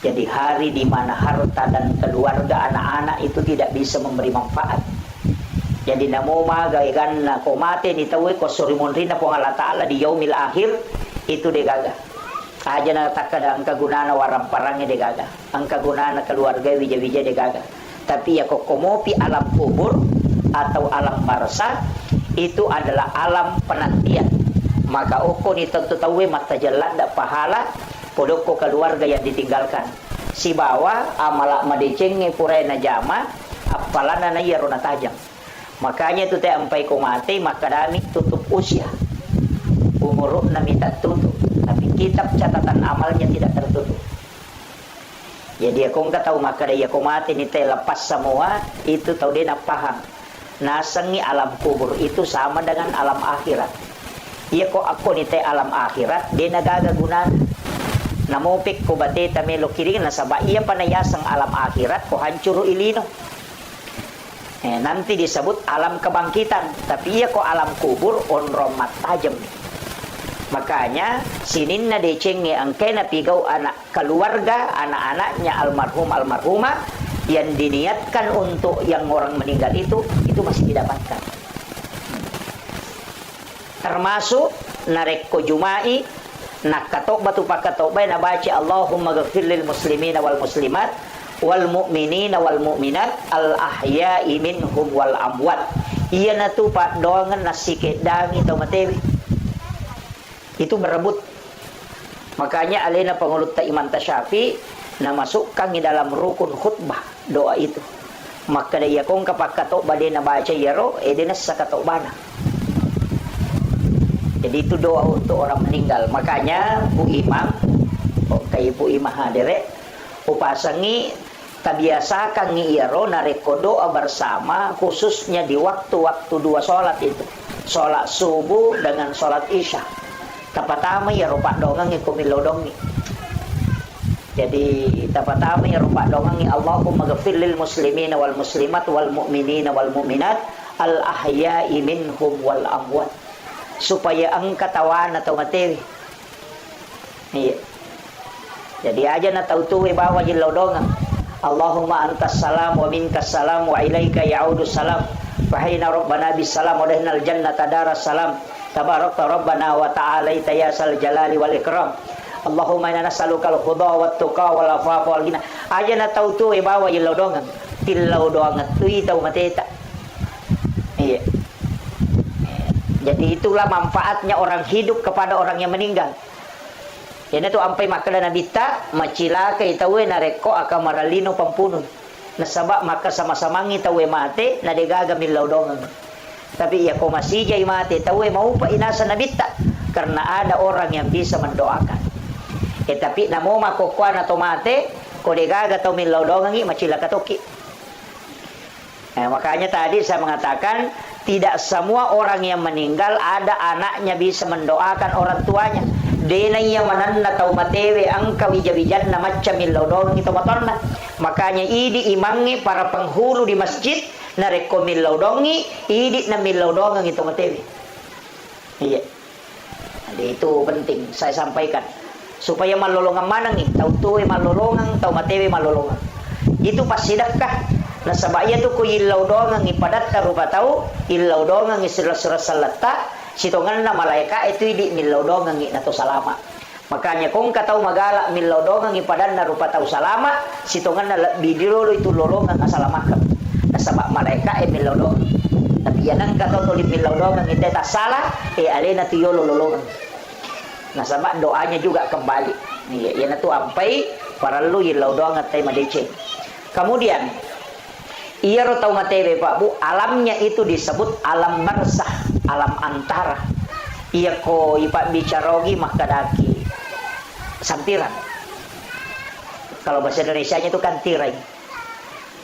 Jadi hari di mana harta dan keluarga anak-anak itu tidak bisa memberi manfaat. Jadi namo magaygan na komate ni tawe ko surimun rin na po Allah Ta'ala di yaumil akhir itu degaga. Aja na takada ang kagunana warang parangnya degaga. Ang kagunana keluarga wija-wija degaga. Tapi ya kok komopi alam kubur atau alam barza itu adalah alam penantian. Maka uko ni tentu tawe mata jalanda pahala podoko keluarga yang ditinggalkan. Si bawa amalak madicenge purai na jama apalana na iya rona tajam. Makanya itu teh ampai ko mati maka dami tutup usia. Umur na minta tutup, tapi kitab catatan amalnya tidak tertutup. Jadi aku nggak tahu maka dia ko mati ni teh lepas semua itu tahu dia nak paham. Nasangi alam kubur itu sama dengan alam akhirat. Iya ko ako ni teh alam akhirat dia nagagaguna. Namupik ko bate tamelo kiring na saba iya panayasang alam akhirat ko hancur ilino. Nanti disebut alam kebangkitan, tapi iya kok alam kubur on romat tajam. Makanya sinin na decenge ang kena pigaw anak keluarga anak-anaknya almarhum almarhumah yang diniatkan untuk yang orang meninggal itu masih didapatkan. Termasuk narek ko jumai nak katok batu pakatok bay na baca Allahumma ghafir lil muslimina wal muslimat wal mu'minina wal mu'minat al ahya'i minhum wal amwat. Iya na tu pak doangan nasike dami atau matewi itu berebut. Makanya alena pengulut ta Imam Tasyafi na masukkan di dalam rukun khutbah doa itu. Maka dia kong kapakatok bade na baca yaro edena sakatok bana. Jadi itu doa untuk orang meninggal. Makanya Bu Imam kayak Bu Imam hadere upasangi tabiasakan ngiiro nareko doa bersama khususnya di waktu-waktu dua sholat itu, sholat subuh dengan sholat isya. Tapatama ya rupa dongang ikumilodongi. Jadi tapatama ya rupa dongang Allahumma ghafir lil muslimina wal muslimat wal mu'minina wal mu'minat al ahya'i minhum wal amwat. Supaya ang katawan atau materi. Iya. Jadi aja na tautuwe bawa jilaw dongang. Allahumma antas salam wa minkas salam wa ilaika ya'udus salam. Fahina rabbana bis salam wa dahinal jannata daras salam. Tabarakta rabbana wa ta'alaita ya sal jalali wal ikram. Allahumma inna nas'aluka al-huda wat tuqa wal afafa wal ghina. Aja na tautuwe bawa jilaw dongang. Tilaw dongang tui tau mateta. Iya. Jadi itulah manfaatnya orang hidup kepada orang yang meninggal. Yan ito ampay makala na bita, macilaka itawe na reko aka maralino pampunod. Nasaba maka sama-samang itawe mate na degagamil laudongan. Tapi iya ko masijay mate itawe maupa inasa na bita karena ada orang yang bisa mendoakan. Tapi namo makokwa na tomate ko degaga tau mil laudongan macilaka toki. Makanya tadi saya mengatakan tidak semua orang yang meninggal ada anaknya bisa mendoakan orang tuanya. Denay yamanan na tau matewe ang kawijawijan na macam milaudong ito matorna. Makanya idi imangi para penghulu di masjid na reko milaudongi idi na milaudong ito matewe. Iya. Jadi itu penting saya sampaikan supaya malolongan manang tau tuwe malolongan tau matewe malolongan. Itu pasidakah na sabaya tu ko ilaw dongang ipadat karupa tau ilaw dongang isura-sura salata sitongan na malaika itu di milaw dongang na to salama. Makanya kung kataw magala milaw dongang ipadat na rupa tau salama sitongan na bidiro itu lolongang asalamakan na sabak malaika milaw dongang. Tapi yan ang kataw to di milaw dongang ite ta sala alena tiyo lolongang. Nah sama doanya juga kembali. Iya, na tu ampai para lu ilau doa ngatai madece. Kemudian iya ro tau ngatai Pak Bu, alamnya itu disebut alam barzah, alam antara. Iya ko ipak bicarogi makadaki sampiran. Kalau bahasa Indonesianya itu kan tirai.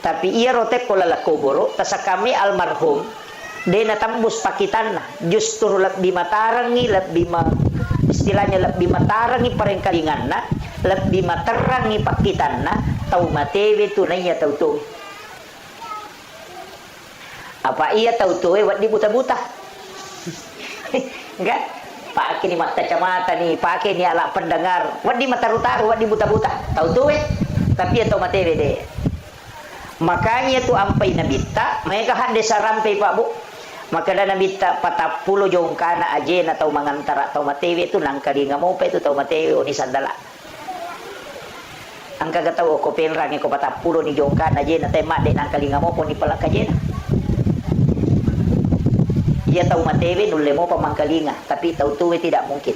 Tapi iya rotek ko lala kuburu, tasa kami almarhum, dena tambus pakitanna, justru lebih matarangi, istilahnya lebih matarangi parengkalinganna, lebih matarangi pakitanna, tau matewe tunainya tau tuwe. Apa iya tau tuwe wat di buta-buta? Enggak? Pakai ni mata kacamata ni, pakai ni alat pendengar, wat di mata rutaru, wat di buta-buta, tau tuwe? Tapi ya tau matewe deh. Makanya tu ampai nabita, mereka hande sarampai Pak Bu. Maka dah nabita 40 jongkana aje na tau mangantara tau matewe tu nangkali ngamope tu tau matewe ni sandala. Angka gatau ko penrang ko 40 ni jongkana aje na tema de nangkali ngamopo ni palak aje na. Ia tau matewe nulle mo pamangkalinga, tapi tau tuwe tidak mungkin.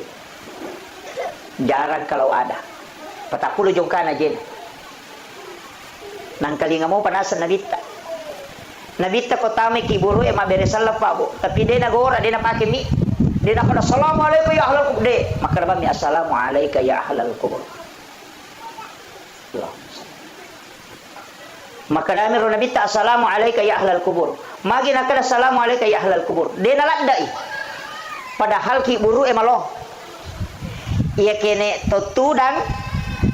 Jarang kalau ada. 40 jongkana aje na. Nangkalinga mo panasan nabita. Nabita ko tame kiburu ema beresal Pak Bu. Tapi dia nagora, dia napake mi. Dia napada assalamualaikum ya ahlal kubur. Maka nabami assalamualaikum ya ahlal kubur. Maka nami ro nabita assalamualaikum ya ahlal kubur. Magi nakada assalamualaikum ya ahlal kubur. Dia naladai. Padahal kiburu ema lo. Ia kene totudan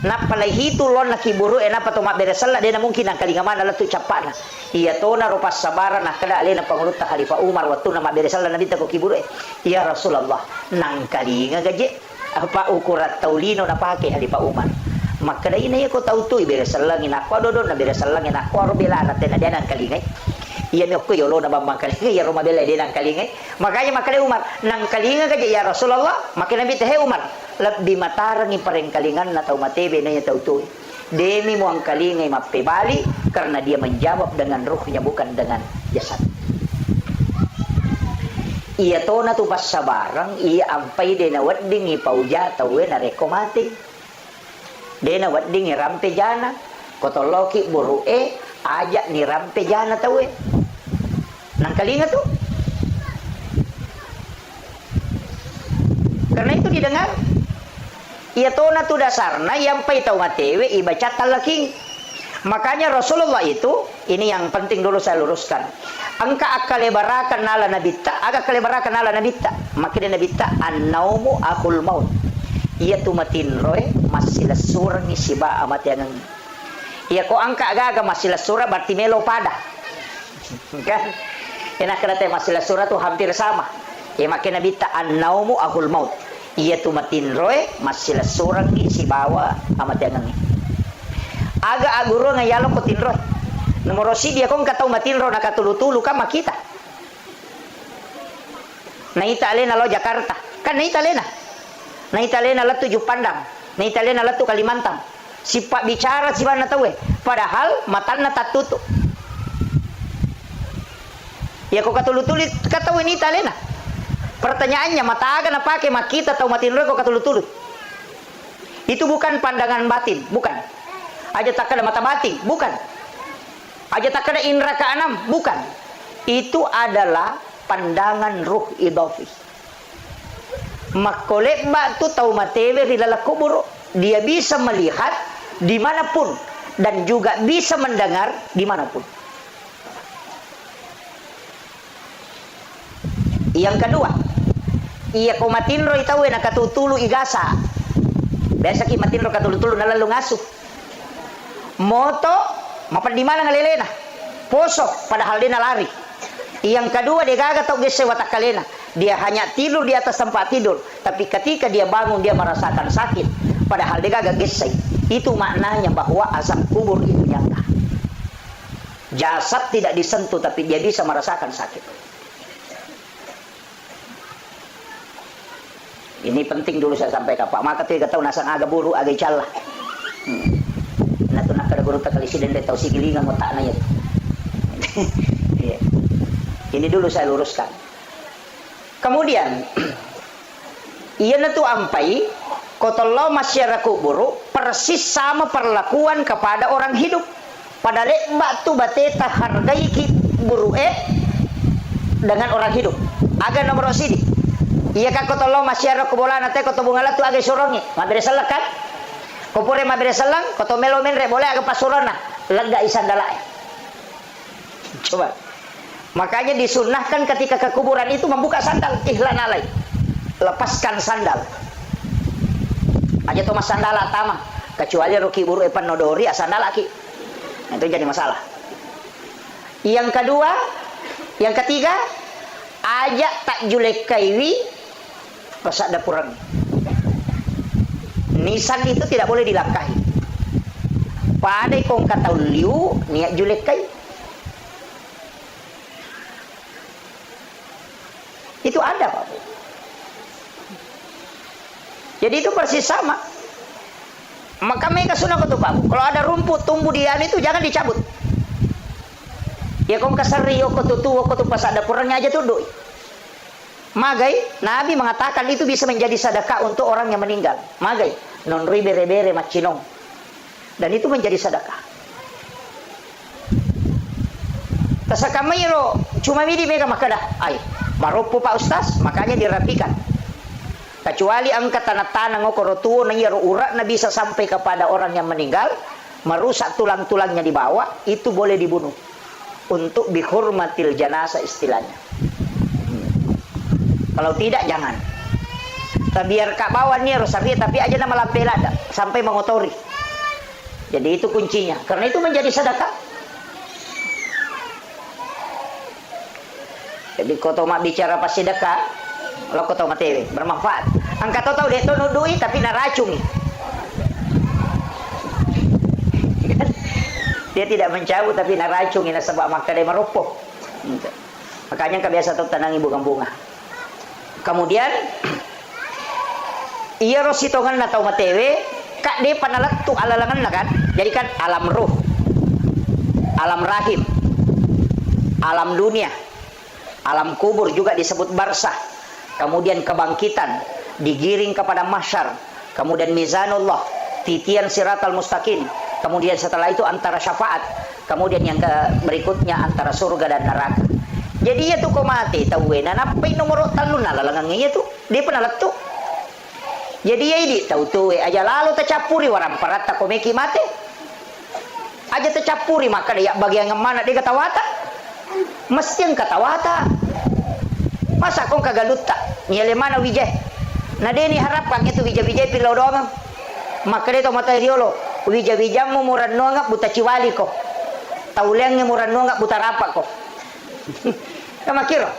napalai hitu lon na kiburu enapa to maberesal de na mungkin ang kalingaman na tu capana iya to na rupas sabaran na kada le na pangulut ta Khalifah Umar waktu na maberesal na bita ko kiburu ya Rasulullah nang kalinga gaje apa ukurat taulino na pake Khalifah Umar maka dai na ko tau tu beresal lang ina ko dodon na beresal lang ina ko robela na tena dia nang kalinga iya mi ko yolo na bambang kalinga ya roma bela dia nang kalinga makanya makale Umar nang kalinga gaje ya Rasulullah makanya bita he Umar lebih matarangi parengkalingan na tau matebe na tau tuwi. Demi mo ang kalingay mapibali karena dia menjawab dengan ruhnya bukan dengan jasad. Iya to na tu pas sabarang iya ampai de na wadding ipauja tawe na rekomati. De na wadding rampe jana kotoloki buru ajak ni rampe jana tawe. Nang kalinga tu. Karena itu didengar ia tona tu dasarna yang pai tau matewe ibaca talaking. Makanya Rasulullah itu ini yang penting dulu saya luruskan. Angka akalebarakan ala nabita, aga kalebarakan ala nabita. Makanya nabita an-naumu akul maut. Ia tu matin roy masih surang isiba amat yang ia ko angka aga masih surah berarti melo pada. Kan? Enak kena masih surah tu hampir sama. Ya makanya nabita an-naumu akul maut. Iya tu matin roy masih surang isi bawa amat yang ini. Aga aguro ngayalo ko tinroy. Nomorosi dia kong katau matinro nakatulu-tulu kama kita. Naita alena lo Jakarta. Kan naita alena. Naita alena la tujuh pandang. Naita alena la tu Kalimantan. Sipak bicara si mana tahu padahal matana tatutu. Ya kok katulu-tulu katau ini alena. Pertanyaannya mata aga na pakai makita atau matinro kok katulu-tulu. Itu bukan pandangan batin, bukan. Aja tak ada mata batin, bukan. Aja tak ada indra keenam, bukan. Itu adalah pandangan ruh idafi. Makolek batu tahu matewe rilala kubur, dia bisa melihat dimanapun dan juga bisa mendengar dimanapun. Yang kedua, iya ko matinro itawe nakatutulu igasa. Biasa ki matinro katulu-tulu nalalu ngasuh. Moto mapan di mana ngalelena? Posok padahal dia lari. Yang kedua dia gagal tau gese watak kalena. Dia hanya tidur di atas tempat tidur, tapi ketika dia bangun dia merasakan sakit padahal dia gagal gese. Itu maknanya bahwa azab kubur itu nyata. Jasad tidak disentuh tapi dia bisa merasakan sakit. Ini penting dulu saya sampaikan Pak. Maka tidak tahu nasang aga buru aga icalla. Nah tu nak ada guru tak kali siden tahu si gilingan mau tak nanya. Ini dulu saya luruskan. Kemudian Iya na tu ampai kotollo masyarakat kubur persis sama perlakuan kepada orang hidup. Pada lekba tu bateta hargai ki buru dengan orang hidup. Aga nomor sidi. Iya ka kotollo masyarakat kubola nate koto bungala tu aga sorongi. Mabere salakan. Kopore mabere salang koto melo menre boleh aga pasurana. Lega isandalae. Coba. Makanya disunnahkan ketika ke kuburan itu membuka sandal, ihlan alai. Lepaskan sandal. Aja Thomas sandal atama, kecuali ruki buru epan nodori sandal laki. Itu jadi masalah. Yang kedua, yang ketiga, aja tak julek kaiwi pasak dapurang. Nisan itu tidak boleh dilangkahi. Padai kong kata liu niat julek kai. Itu ada, Pak. Jadi itu persis sama. Maka mereka sunnah ketu Pak. Kalau ada rumput tumbuh di anu itu jangan dicabut. Ya kong kasariyo ketu tuwo ketu pas ada purangnya aja tunduk. Magai, Nabi mengatakan itu bisa menjadi sedekah untuk orang yang meninggal. Magai, non ribere-bere macinong. Dan itu menjadi sedekah. Tasakamiro cuma midi mereka makadah. Ay, maropo Pak Ustaz, makanya dirapikan. Kecuali angkat tanah-tanah ngokorotuo na yaro urat na bisa sampai kepada orang yang meninggal, merusak tulang-tulangnya di bawah, itu boleh dibunuh. Untuk bihurmatil janasa istilahnya. Kalau tidak jangan. Biar kak bawah nih rosari tapi aja nama lampelada sampai mengotori. Jadi itu kuncinya. Karena itu menjadi sedekah. Jadi kau mak bicara pas sedekah. Lo kau tahu materi bermanfaat. Angkat tahu deh tu nudui tapi naracung. Dia tidak mencabut tapi naracung ini sebab maka dia meropok. Makanya kebiasa tu tanang ibu bunga. Kemudian iya rositongan na tahu materi kak dia panalat tu alalangan lah kan. Jadi kan alam ruh, alam rahim, alam dunia, alam kubur juga disebut barzah. Kemudian kebangkitan, digiring kepada mahsyar, kemudian mizanullah, titian siratal mustaqim, kemudian setelah itu antara syafaat, kemudian yang berikutnya antara surga dan neraka. Jadi ya tuh kau mati tahu na napai nomor talun lalangannya tu dia pernah letup. Jadi ya ini tahu tuh aja lalu tercapuri warang parat tak komeki mati. Aja tercapuri maka dia bagian yang mana dia katawata, mesti yang katawata. Masa kong kagaluta nyele mana wijay na deni harapkan itu wijay-wijay pilau doang maka dia mata riolo wijay-wijay mo murad noanga buta ciwali ko taulengnya murad noanga buta rapa ko kama kiro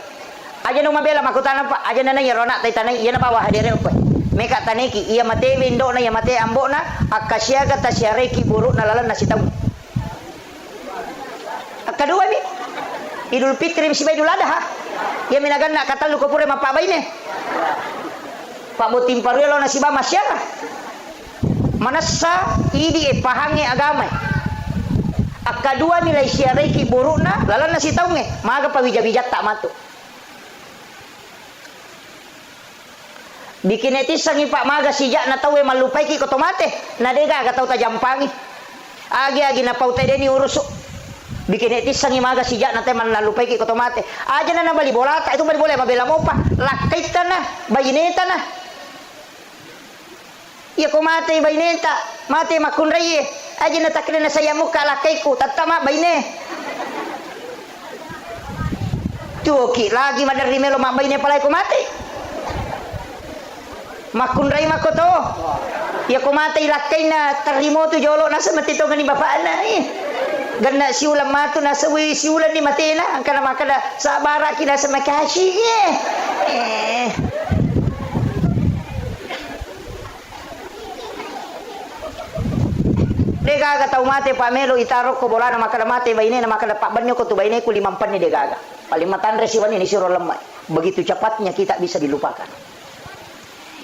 aja no mabela makutan apa aja nana yerona tay tanay iya na bawa hadire ko meka taneki iya mate windo na iya mate ambo na akasyaga tasyareki buruk na lalan na sitaw kedua ni Idul Fitri si Idul Adha ya minagan nak kata lu kopure mapabai ne Pak Butim Paruelo nasiba masyarakat manasa idi pahange agama akadua nilai syariki burukna lalan nasi tahu nge maga pawija-wijat tak matu bikin etisang Pak maga sijak na tahu malupai ki kotomate na dega ka tahu tajampangi agi na pautai deni urusuk bikin etisang maga sijak na teman lalupai ki kotomate aja na bali bola tak itu bali boleh mabela mo pa lakait na bayineta na iya ko mate bayineta mate makunray aja na takle na saya muka lakay ko tatama bayine tuki lagi madari melo mabayine palay ko mate makunray makoto iya ko mate lakay na tarimo tu jolo na sa matito ngani bapak na ganda si ulam matu na sa si ulan ni matena ang kana makada sa bara kina sa makashi Degaga tau mate pamelo itarok ko bola na makada mate baine na makada pak banyo ko tu baine ko 5 pan ni degaga palimatan resiwan ini siro lemai begitu cepatnya kita bisa dilupakan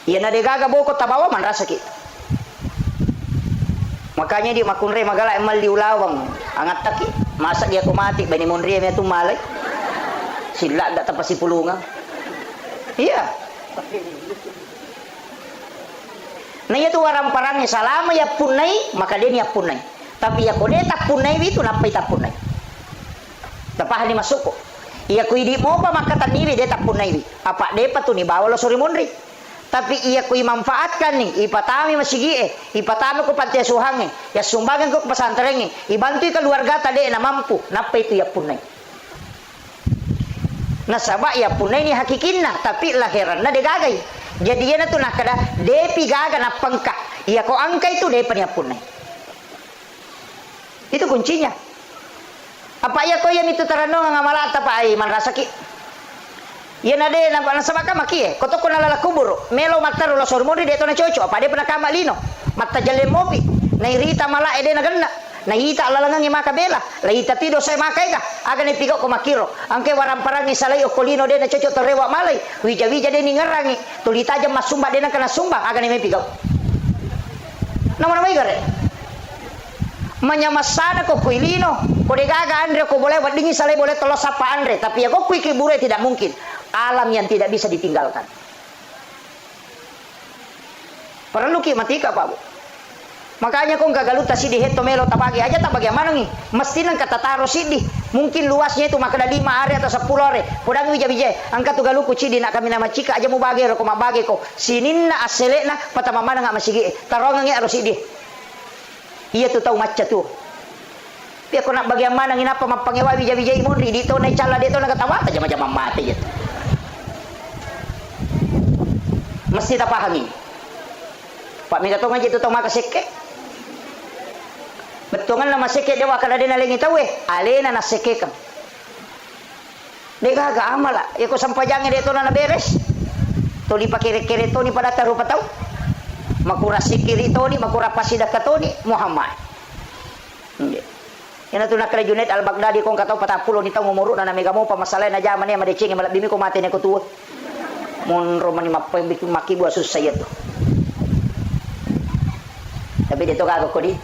iya na degaga boko tabawa man rasa kita makanya dia makunre magala emal diulawang angat taki masa dia ko mati bani monri me tu malay sila da tapasi pulungan iya Na itu warang parangnya salama ya punai maka dia ni punai. Tapi ya kode tak punai itu napai tak punai. Tapah ni masuk ko. Iya kui di mo pa makatan ni dia tak punai wi. Apa dia pa tu ni bawa lo suri mondri. Tapi iya kui manfaatkan nih ipatami masigi ipatami ko pantai suhange ya sumbangan ko ke pesantren ibantu keluarga tadi na mampu napai itu ya punai. Nasaba ya punai ni hakikinna tapi lahiranna dia gagai. Jadi yana tu nak kada depi gaga na pangka. Iya ko angka itu depa ni punai. Itu kuncinya. Apa ya ko yan itu tarano nga malata pa ay man rasaki. Yan ade na nasabaka maki koto ko nalala kuburo. Melo mataro lo sormori deto na chocho apa de pena kamalino. Matta jale mopi. Nairita mala ede na ganna. Nahita lalangang ni makabela. Lahita tido sa makai ka. Aga ni pigo ko makiro. Angke warang parang ni salay okolino de na chocho torewa malay. Wija-wija de ni ngarangi. Tulita jam masumba de na kana sumbang. Aga ni may pigo. Naman may gare. Menyamasana ko kuilino. Kode gaga andre ko boleh wadingi salay boleh tolos apa andre. Tapi ya ko kui kibure tidak mungkin. Alam yang tidak bisa ditinggalkan. Perlu ki matika Pak Bu. Makanya kong kagaluta sidi heto melo tabagi aja tak bagaimana nih mesti nang kata taro sidi mungkin luasnya itu makna 5 are atau 10 are podang wija-wija angkat tu galuku sidi nak kami nama cika aja mau bagi roko mabagi ko sininna aselekna patama mana nggak masigi tarongangi aro sidi iya tu tahu macca tu pia ko nak bagaimana nginapa mapangewa wija-wija imundri dito na cala dito na katawa aja macam mati ya mesti tak pahami Pak minta tong aja tu tong makaseke betongan nama seke dewa kada dena lengi tahu alena na seke kam dega ga amala ya ko sampajange de to na beres to di pakire-kire to ni pada taru patau makura sikiri to ni makura pasida katoni Muhammad yana tu nak Junaid al-Baghdadi kong katau patapulo ni tau ngomoro na mega mo pamasalay na jaman ni madecing malak bimi ko mati ne ko tuwa mon romani mapay bikin makibu asus sayet tapi dia to kago ko di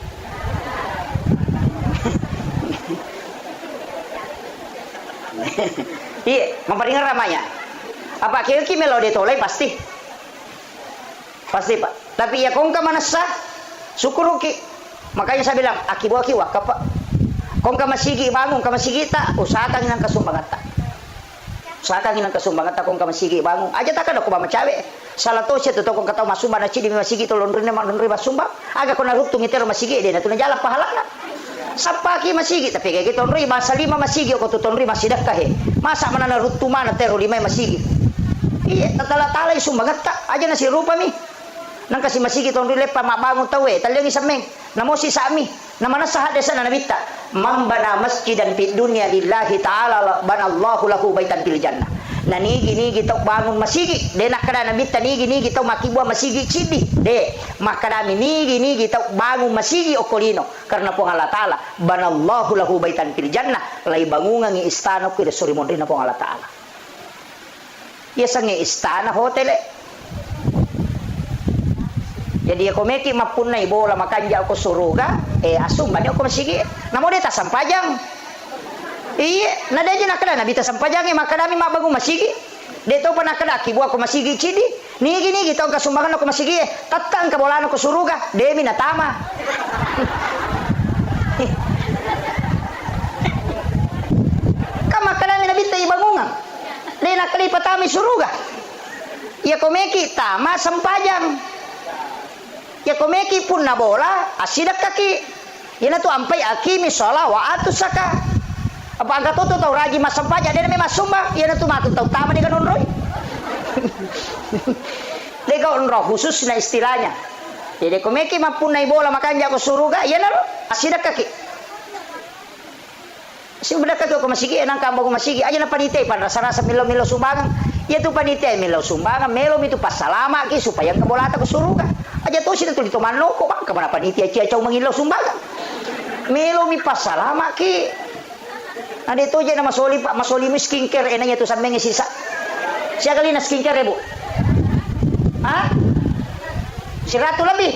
iya, memperingat ramanya. Apa kira-kira melo de tolai pasti. Pasti Pak. Tapi ya kong ka manasa syukur ki. Makanya saya bilang akibu aki wakaf Pak. Kong ka masigi bangun ka masigi ta usahakan nang kasumbangan ta. Usahakan nang kasumbangan ta kong ka masigi bangun. Aja tak kada ko ba macawe. Salah to siya to kong katau masumba na cidi masigi to lonri masumba. Aga ko na ruptung itero masigi de na tunjala pahalana. Sapaki masigi tapi kayak gitu tonri masa 5 masigi ko tonri masih dakah masa mana na rutu mana tero 5 masigi iya tatala-tala sumbangat tak aja nasi rupa mi nang kasi masigi tonri lepa mabangun tawe talengi sameng namo si sami namana sahada sana nabita mambana masjidan fid dunya lillahi ta'ala banallahu lahu baitan fil jannah na nigi tau bangun masigi de nakada nabita nigi tau makibua masigi cidi de makadami nigi tau bangun masigi okolino karena po Allah taala banallahu lahu baitan fil jannah lai bangungan ngi istana ko de suri mondina po Allah taala ya sange istana hotel jadi ako meki mapunay bola makanja ako suruga asum bani ako masigi namo de ta sampajang iya, nada aja nakada nabita sampajange makadami mabangun masigi. Deto pa nakada kibuah ko masigi cidi. Nigi tau kasumbangan ako masigi. Tatang kabolano ko suruga. Demi natama. Kama kadami nabita ibangungan. De nakada ipatami suruga. Ya komeki tama sampajang. Ya komeki pun na bola asidak kaki. Yana tu ampai akimi sholat wa atusaka. Apa angkat tuh tahu raji mas sampaja dia namanya mas sumba ia nanti matu tahu tama dia kan onroy dia kan onroh khusus na istilahnya jadi komeki mampu naik bola makanya aku suruga iya naro asidak kaki si bedak kaki aku masigi enang kambang masigi aja na panitia pan rasa milo sumbangan iya tuh panitia milo sumbangan melo itu pas salama ki supaya kebolata aku suruga aja tuh sih tuh ditoman loko bang kemana panitia cia mengilo sumbangan melo mi pas salama ki ada itu aja nama Masoli Pak Masoli skincare enaknya tuh sampai sisa siapa kali na skincare Bu 100 lebih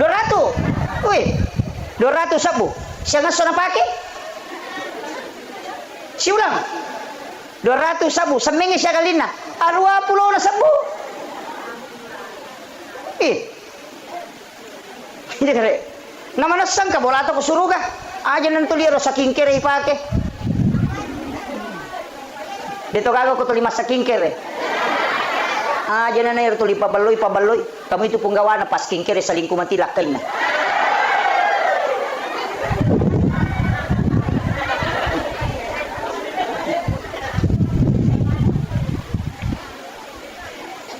200 wih 200 sabu siapa sana pakai si ulang 200 sabu seminggu siapa kali na 20 na sabu Na manasang ka bola to ko suruga. Aja nanto liero sa kingkere ipake. Dito gago ko tuli sa kingkere. Aja na nair tuli pabaloy. Kamu itu punggawa na pas kingkere sa lingkuman tilak kay na.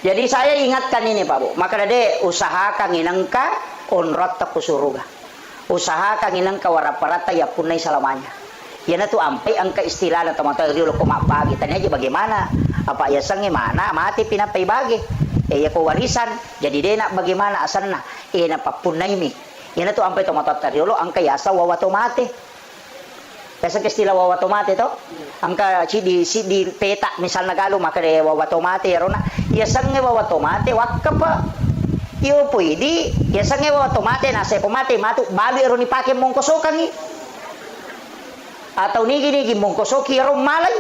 Jadi saya ingatkan ini Pak Bu. Maka dade usahakan inangka onrot ta kusuruga. Usahakan inangka waraparata ya punai selamanya. Ya na tu ampai angka istilah na teman-teman rio ko mapagi tanya aja bagaimana? Apa ya sange mana mati pinapay bagi. Ya ko warisan jadi dena bagaimana asanna? Na papunay mi. Ya na tu ampai teman-teman rio angka yasa wawato mate. Kasi istilah wawatomate to, angka di peta misalnya galo maka de wawatomate rona, ya sange wawatomate wakka pa, iyo pwede, ya sange wawatomate nasa pemate matu babi ero ni pake mongkosokan ni, atau nigi mongkosoki ero malay,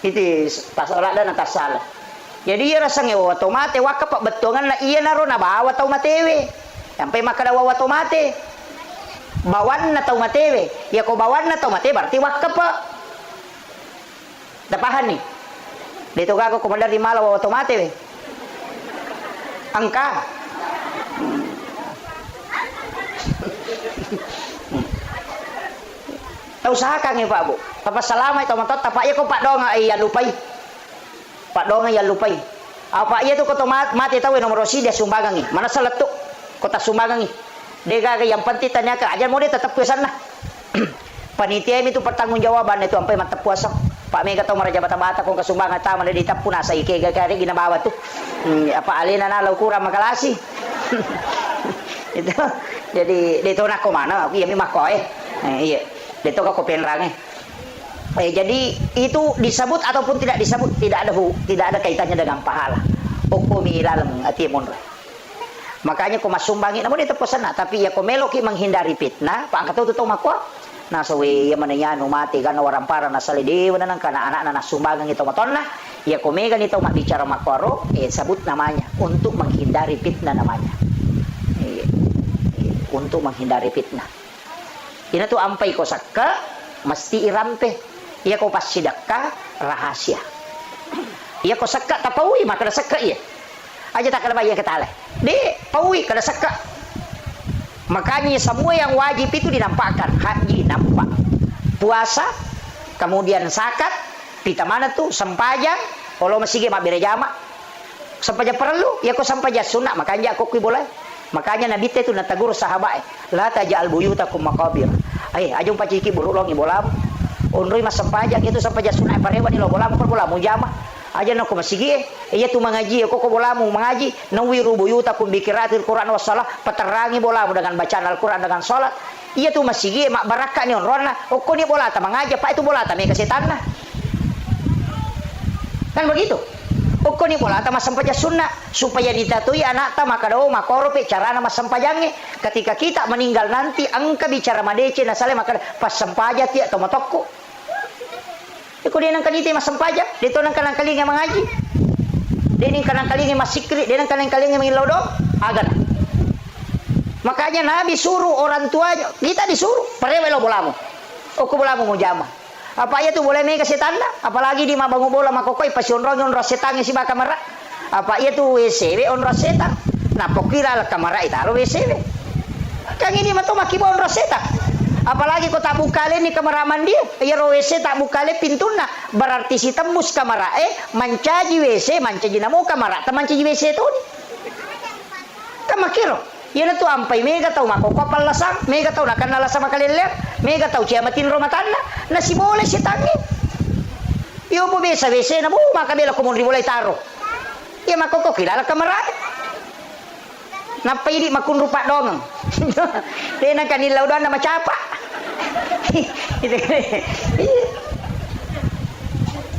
itu tasalah dan atas salah. Jadi ya sange wawatomate wakka pa betongan na iya naro na bawa tau matewe, sampai maka da wawatomate. Bawan na tau matewe, ya ko bawan na tau mate berarti wakaf pa. Dapahan nih. Dito gago komandar di Malaw wa matewe. Angka. Usahakan ya Pak Bu. Papasalamay to matot tapa iya ko Pak Dong ay lupay. Pak Dong ay lupay. Apa iya to ko to mate tawe nomor si dia sumbagang ni. Mana salat tu? Kota sumbagang ni. Dega yang penting tanya ke aja mau dia tetap ke sana. Panitia itu pertanggungjawaban itu sampai mantap puasa. Pak Mega tahu meraja bata-bata kung kasumbangan tama na ditap puna sa ikega kari ginabawa tuh. Apa alina na law kurang makalasi. Itu jadi dito na ko mana iya mi makoy. Iya. Dito ka ko penrang jadi itu disebut ataupun tidak disebut tidak ada kaitannya dengan pahala. Hukumi lalang atimun. Makanya ko masumbangi namun itu pesan tapi ya ko meloki menghindari fitnah pak angkat itu makwa na sawe ya mananya no mati kan orang para na salidewa na kana anak na sumbangan itu matonna ya ko mega nito bicara makwaro sebut namanya untuk menghindari fitnah namanya untuk menghindari fitnah ini tuh ampai ko sakka mesti irampe ya ko pas sidakka rahasia ya ko sakka tapawi maka sakka iya aja tak ada bayar ketale. Paui kada saka. Makanya semua yang wajib itu dinampakkan. Haji nampak. Puasa, kemudian zakat, pita mana tuh sempajang, kalau masih ge mabere jama. Sempajang perlu, ya kok sempajang sunat, makanya aku boleh. Makanya Nabi itu natagur sahabat, la taj'al buyutakum maqabir. Ajung paciki burulong ibolam. Onroi mas sempajang itu sempajang sunat parewa di lo bolam perbolam jama. Aja nak masigi iya tu mengaji kok bolamu mengaji nawiru buyutakum bikiratil Quran wassalah peterangi bolamu dengan bacaan Al-Quran dengan salat iya tu masigi mak barakah ni onrona kok ni bola ta mengaji pak itu bola ta me kesetan nah kan begitu kok ni bola ta masampaja sunnah supaya ditatui anak ta maka do makorope carana masampajangnya ketika kita meninggal nanti angka bicara madece nasale maka pas sampaja ti atau matokku Iko dia nang kanite mas sampaja, dito nang kanang kalinga mengaji. Dia nang kanang kalinga mas sikri, dia nang kanang kalinga mengilodo, agan. Makanya Nabi suruh orang tuanya, kita disuruh, parewelo bolamu. Oku bolamu mau jama. Apa iya tu boleh mega setanda? Apalagi di mabangu bola makokoi pasionrong onro setang si bakamara. Apa iya tu WCW onro setang? Nah pokira la kamera itaruh WCW. Kang ini mah tu makibo onro setang. Apalagi kau tak bukale ni kameraman dia ya WC tak bukale pintuna berarti si tembus kamera mancaji WC mancaji namo kamera mancaji WC tu ni kamakiro ya tu ampai mega tau mako kapal lasang mega tau nakan nalasa makalele mega tau ciamatin romatanna na si boleh si tangi yo po besa WC na mo makabela ko mo boleh taro ya mako ko kilala kamera Napa ini makun rupa dong. Dia nak kanilau doang nama capa.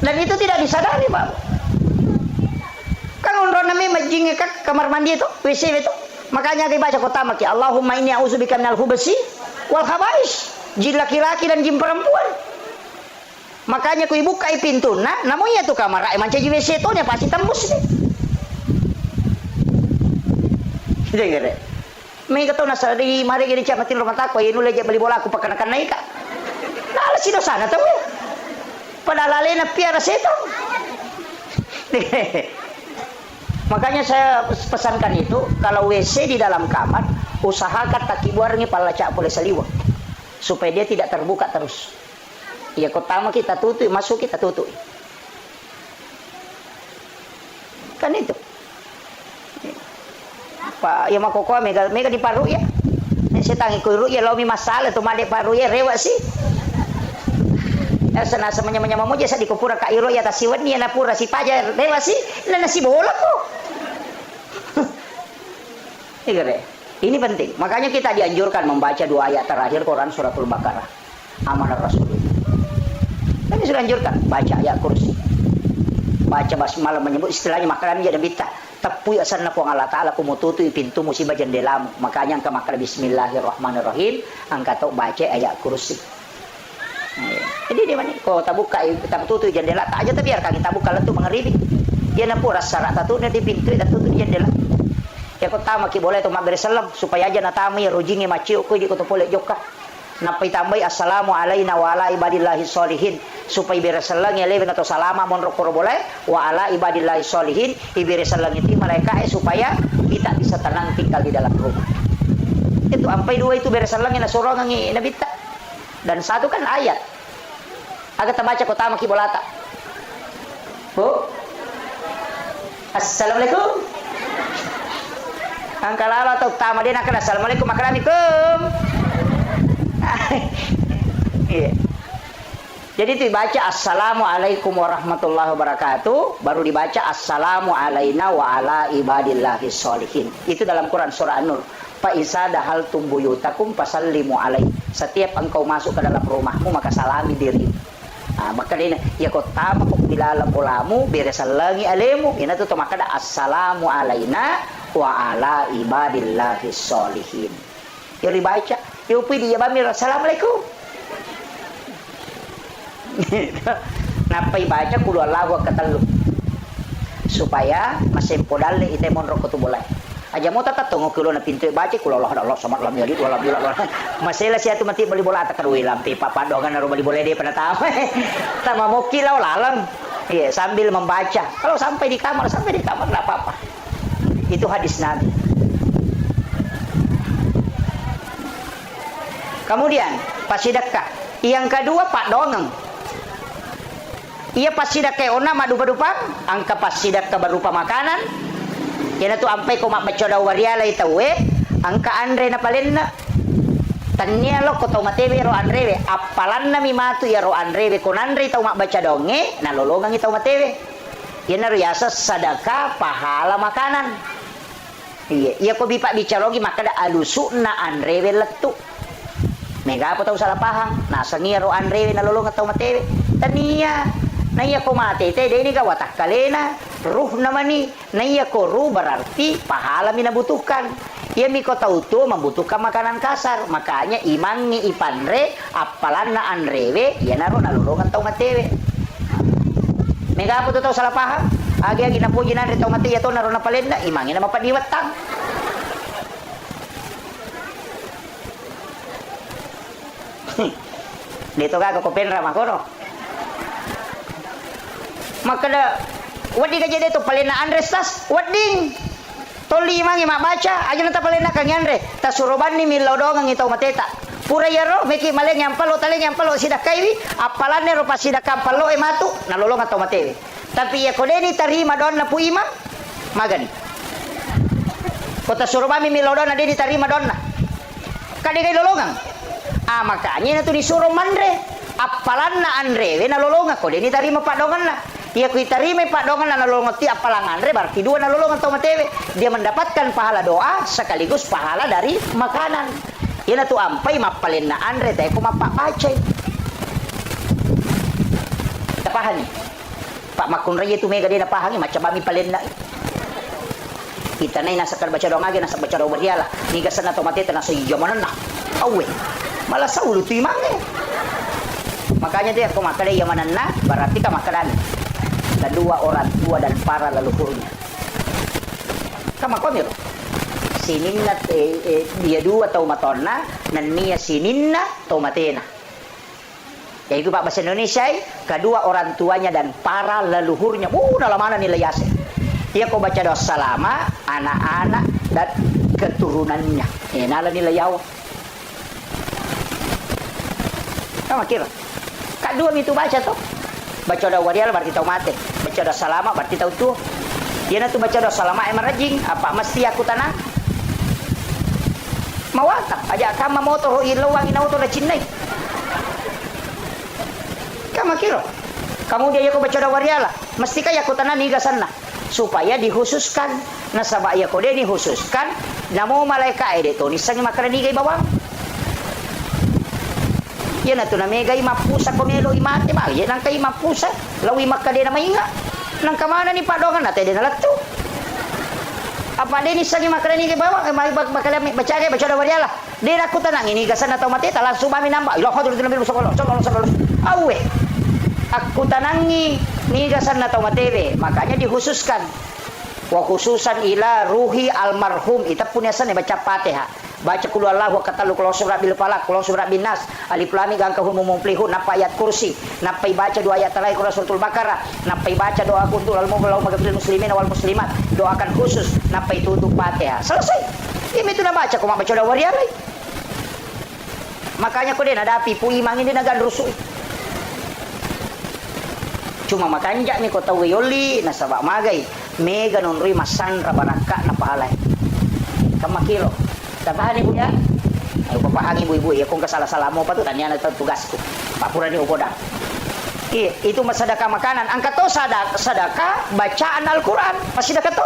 Dan itu tidak disadari, Pak. Kan orang namanya majingnya kan kamar mandi itu, WC itu. Makanya kita baca kota maki Allahumma inni a'udzubika minal khubuthi wal khaba'is. Jin laki-laki dan jin perempuan. Makanya ku buka pintu, namanya tuh kamar manca WC itu nya pasti tembus nih. Dengar deh. May kataw na sa di mari gini siya matin rumah tako, yun ulit beli bola ako pagkanakan na ika. Nala sino sana tahu ya. Padahal na piara seto. Makanya saya pesankan itu, kalau WC di dalam kamar, usahakan tak kibuarnya palaca boleh seliwak. Supaya dia tidak terbuka terus. Ya pertama kita tutup, masuk kita tutup. Kan itu. Pak, ya makoko mega di paru ya. Saya tangi kuiru ya laumi masalah tu made paru ya rewa sih. Sana samanya mo jasa di kupura ka iro ya tasiwan ni na pura si paja rewa sih. Na si bola ko. Ini penting. Makanya kita dianjurkan membaca 2 ayat terakhir Quran suratul Baqarah. Amanah Rasul. Kami sudah anjurkan baca ayat kursi. Baca basmalah menyebut istilahnya makanan jadi bita. Tepu asan na po ang Allah Ta'ala pumututoy pintu musibah jendelamu. Makanya angka makal bismillahirrahmanirrahim. Angka to baca ayat kursi. Jadi di mana? Kalau tabuka kita tutup jendela tak aja biar kaki tabuka lentu mengeribi. Dia na po rasa rata tu di pintu dan tutup jendela. Ya ko tama ki boleh to magresalam supaya aja natami rujingi maciu ko di ko to pole joka. Napai tambay assalamu alaina wa ala ibadillahi sholihin supaya beresalang ya leweng atau salama mon rokor boleh wa ala ibadillahi sholihin iberesalang itu mereka supaya kita bisa tenang tinggal di dalam rumah. Itu ampai 2 itu beresalang na sorongan ni nabita. Dan 1 kan ayat. Agak terbaca ko tama ki bolata. Bu. Assalamualaikum. Angkalala atau tama din akan assalamualaikum makaramikum. Iya. Jadi itu dibaca assalamualaikum warahmatullahi wabarakatuh, baru dibaca assalamu alaina wa ala ibadillahi sholihin. Itu dalam Quran surah An-Nur. Fa isa dahaltum buyutakum fasallimu alaihi. Setiap engkau masuk ke dalam rumahmu maka salami diri. Maka ini ya kau tama kau bilalam ulamu beresalangi alemu. Ina tu maka ada assalamu alaina wa ala ibadillahi sholihin. Ya dibaca. Yupi dia bamir assalamualaikum. Napai baca kulo Allahu akbar supaya masih podal ni ite mon roko tu boleh. Aja mau tata tunggu kulo na pintu baca kulo Allah sama lam jadi wala bila. Masih lah siatu mati beli bola tak kerui lampi papa dongan naru beli bola dia pada tahu. Tama mau kilau lalang. Iya sambil membaca. Kalau sampai di kamar enggak apa-apa. Itu hadis Nabi. Kemudian pasidakah. Yang kedua Pak Dongeng. Ia pasidakah ona madu-madupan. Angka pasidakah berupa makanan. Yan tu ampai ko mabacoda wariala itawe. Angka andre na palenna. Tanya lo ko tau matewe ro andre. Apalan na mimatu ya ro andre. Kon andre tau mabaca donge. Nalolongan itau matewe. Yan na riasa sadaka pahala makanan. Iya ko bipa bicarogi maka da alusuk na andre letu. Mega apa tahu salah paham. Nasa niya ro andre nalolong atau matewe. Tania naiya ko mate te ini ka watak kalena ruh naman ni naiya ko ruh berarti pahala minabutuhkan. Ia mi ko tahu tu membutuhkan makanan kasar. Makanya imangi ipanre apalan na andrewe ya naro nalolong atau matewe. Mega apa tahu salah paham. Agi-agi na puji na rito mate ya to naro na palenda imangi na mapadiwatang. Dito ka ko penra makono. Maka wadi ka jadi to palena Andres tas wading. Toli mangi mabaca aja nata palena kang Andre. Tas suroban ni milodong ang itaw mateta. Pura yaro meki maleng yang palo taleng yang palo sidak kaiwi apalan ro pasidak palo e matu nalolong atau matewe. Tapi ya kodeni tarima don na puima magani. Kota suroban mi milodong na di tarima don na. Kadi kay lolongang. Makanya itu disuruh mandre apalan na andre we nalolongan ko dini tarima Pak Dongan na dia ku tarima Pak Dongan na nalolongan ti apalang andre berarti 2 nalolongan tau matewe dia mendapatkan pahala doa sekaligus pahala dari makanan ina tu ampai mapalin na andre tay ko mapapacay tapahani Pak Makun Raya tu mega dia napahangi macam bami palin na kita na nasa baca doa lagi nasa baca doa berhiala niga sana tomateta nasa jamanan na awe malah saulu tu imangnya. Makanya dia aku makan yang mana nak berarti kan makanan kedua orang tua dan para leluhurnya. Kamu kau sininna dia dua tau matonna nan mia sininna tau matena. Yaitu Pak bahasa Indonesia, kedua orang tuanya dan para leluhurnya. Dalam nilai yasin. Ia kau baca doa salama, anak-anak dan keturunannya. Nala nilai yawa. Kamu kira? Kedua itu baca tuh. Baca doa warial berarti tahu mati. Baca doa salama berarti tahu tuh. Dia nanti baca doa salama emang rajing. Apa mesti aku tanang? Mawatap. Aja kama motor ilawang inauto na cinay. Kamu kira? Kamu dia aku baca doa wariala. Mesti kaya aku tanang niga sana. Supaya dikhususkan. Nasaba iya ko dia dikhususkan. Namo malaika itu. Nisang makanan niga bawang. Yan na ito na megay mapusa komelo imate ba? Yan ang kay mapusa. Lawi makade na mainga. Nang kamana ni padongan natin din nalat to. Apa din isang makanan niga bawang. Bakalami baca daw wariala. Din ako tanang inigasan na tao matita. Langsung mami namba. Ilo ko dito na bilu sa kolong. Awe. Aku tanangi nigasan na tao matebe. Makanya dikhususkan. Wa khususan ila ruhi almarhum. Ita punyasan baca Fatihah. Baca kul huwallahu katalu kul surat bil falaq kul surat bin nas alif lam mim gangkahum mumplihun napa ayat kursi napa baca dua ayat terakhir suratul baqarah napa baca doa kuntul al mu'minul muslimin wal muslimat doakan khusus napa itu untuk Fatihah selesai. Ini itu na baca ko baca doa warialay. Makanya ko din hadapi pu imang ini nagan rusuh. Cuma makanya mi ko tawi yoli nasaba magay mega non ri masan rabanaka na pahalay. Kamakilo. Tabahan ibu ya. Ayo papahang ibu-ibu ya kung kasalah-salah mo pa to tanya na tugasku. Papura ni ugoda. Itu sedekah makanan. Angkat to sedekah bacaan Al-Qur'an. Masih dekat to.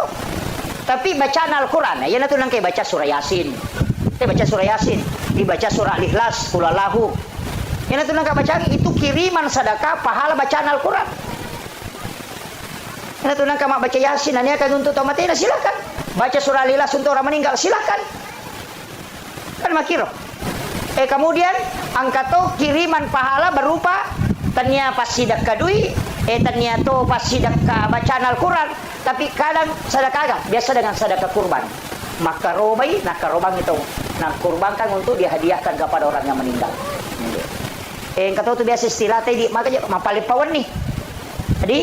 Tapi bacaan Al-Qur'an ya na to nang kay baca surah Yasin. Baca surah Yasin, dibaca surah Al-Ikhlas, qul huwallahu. Ya na to nang baca itu kiriman sedekah pahala bacaan Al-Qur'an. Ya na to nang baca Yasin ania kan untuk tomatena silakan. Baca surah Al-Ikhlas untuk orang meninggal silakan. Kan makiro. Kemudian angkat to kiriman pahala berupa tanya pas sidak kadui, tanya to pas sidak bacaan Al-Quran. Tapi kadang sedekah biasa dengan sedekah kurban. Maka robai, nah karobang itu, nah kurban kan untuk dihadiahkan kepada orang yang meninggal. Angkat to biasa istilah tadi makanya mapalipawan nih. Jadi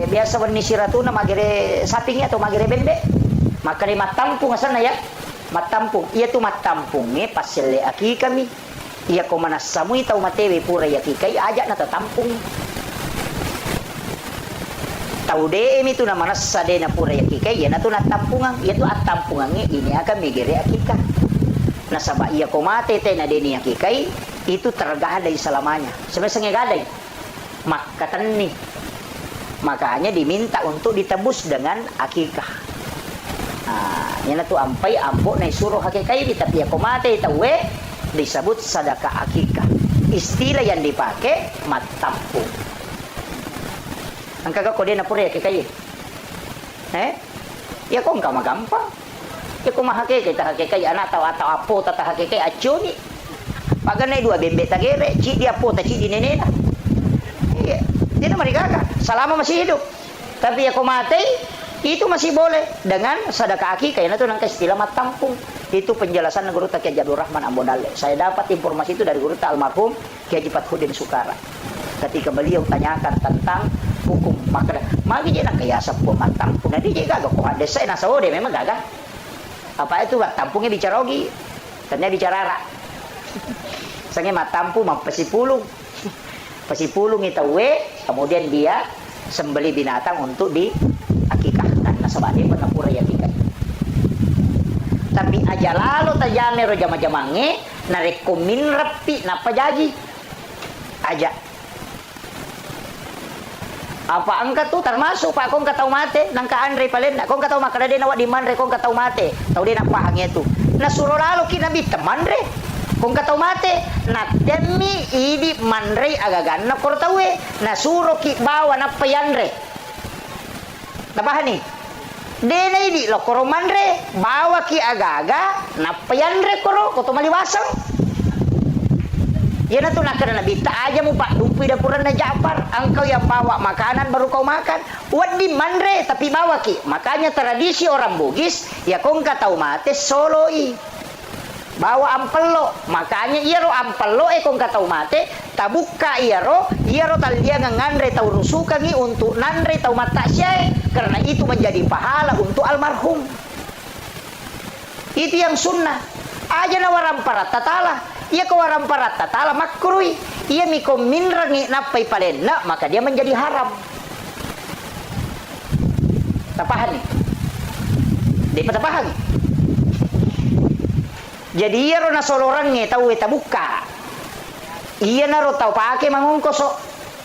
biasa warni siratuna magere sapingnya atau magere bembe. Maka ni matampung sana ya. Matampung, iya tu matampungnya pasile aki kami. Iya ko manasamui tau matewe pura yaki kai ajak na tampung. Tau de itu na manasade na pura yaki kai ya na tu na tampungan, iya tu atampungannya ini akan megere akika. Nasaba iya ko mate te na deni yaki kai itu tergadai selamanya. Sebenarnya gadai. Makatan nih. Makanya diminta untuk ditebus dengan akikah. Yan na to ampay ambo na isuro hakikai tapi ako mate tawe disebut sedekah akikah. Istilah yang dipakai matampung. Ang kagak ko din na pure hakikai. Ya kung ka magampang. Ya kung mahake kita hakikai anak atau apo tata hakikai acuni. Paganay dua bembe tagere, ci dia po ta ci di nenena. Dia na marigaga. Selama masih hidup. Tapi ako mate itu masih boleh dengan sedekah akikah itu nang istilah matampung. Itu penjelasan Guru Kiai Abdul Rahman Ambodale. Saya dapat informasi itu dari Guru almarhum Kiai Haji Fathudin Sukara. Ketika beliau tanyakan tentang hukum maka magi je nang kaya sapu matampung. Nanti je gagak kok ada saya nasa ode memang gagak. Apa itu matampungnya bicara ogi. Ternyata bicara ra. Sange matampung pesipulung. Pesipulung itu kemudian dia sembeli binatang untuk di akikahkan nasabade penapura ya tiga. Tapi aja lalu tajame ro jama-jamange narekomin rapi napa jaji aja. Apa angkat tuh termasuk pak kong katau mate nang ka Andre palenda kong katau makada de nawa di manre kong katau mate tau de napa hangnya tu nasuro lalu kinabi teman re kong katau mate na demi idi manre agagan na kortawe nasuro ki bawa na payanre. Napahan nih? Dena ini lo koro manre bawa ki agaga napayan re koro koto maliwasang. Ya na tuh nak kena bita aja mu pak dumpi dapuran na Ja'far. Engkau yang bawa makanan baru kau makan. Wadi mandre tapi bawa ki. Makanya tradisi orang Bugis ya kau nggak tahu mate soloi. Bawa ampelo. Makanya iya ro ampelo kau nggak tahu mate. Tabuka iya ro talia ngandre tahu rusukangi untuk nandre tahu mata syai. Karena itu menjadi pahala untuk almarhum. Itu yang sunnah. Aja na waram parat tatala. Ia ke waram parat tatala makruhi. Ia miko minrangi napai palenna maka dia menjadi haram. Tapahan nih. Dia patapahan. Jadi ia ro na solorangnya tahu eta buka. Ia na ro tahu pakai mangungkoso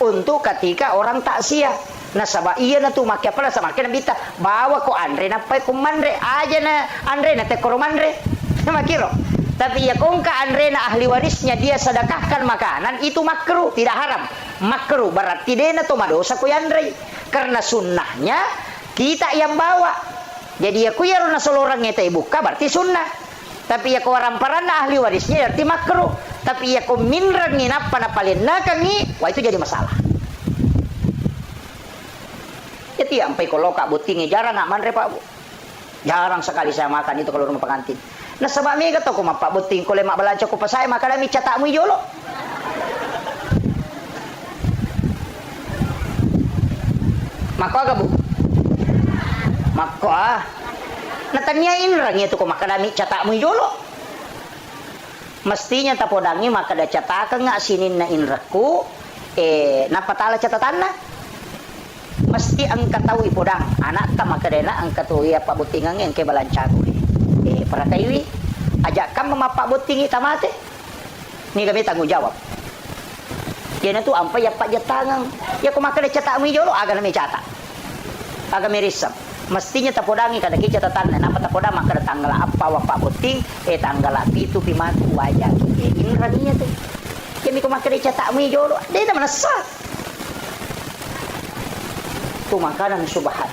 untuk ketika orang takziah. Nah sabab iya na tu make apa sama kena bita bawa ko andre napai ko mandre aja na andre na te koromandre. Makiro. Tapi ya kongka andrena ahli warisnya dia sedekahkan makanan itu makruh, tidak haram. Makruh berarti dia to madosa ko yandre. Karena sunnahnya kita yang bawa. Jadi ya ku ya rona solorangnya teh buka berarti sunnah. Tapi ya ko waramparana ahli warisnya berarti makruh. Tapi ya ko minran nginapa na palenna kangi, wah itu jadi masalah. Jadi sampai kalau kak butingi jarang nggak mandre pak bu. Jarang sekali saya makan itu kalau rumah pengantin. Nah sebab mega to ko mapak buting ko lemak balaco ko pasay makadami catak mu jolo. Mako aga bu. Mako ah. Natanyain rang itu ko makadami catak mu jolo. Mestinya tapodangi makada catakan nga sinin na inraku napatala catatanna. Mesti ang kataw ipodang anak ta makadena ang katuwi apa butingan yang ke balancago. Para kaiwi ajak kam memapak butingi tamate ni kami tanggung jawab kena tu ampai ya pak jatangang ya ko makade catak mi jolo aga nami catak aga mirisap mestinya tapodangi kada ki catatan na apa tapodang makade tanggal apa wapak buting tanggal itu pimatu wajah ini raninya tu kami ko makade catak mi jolo dia dah menasa tu makanan subhan.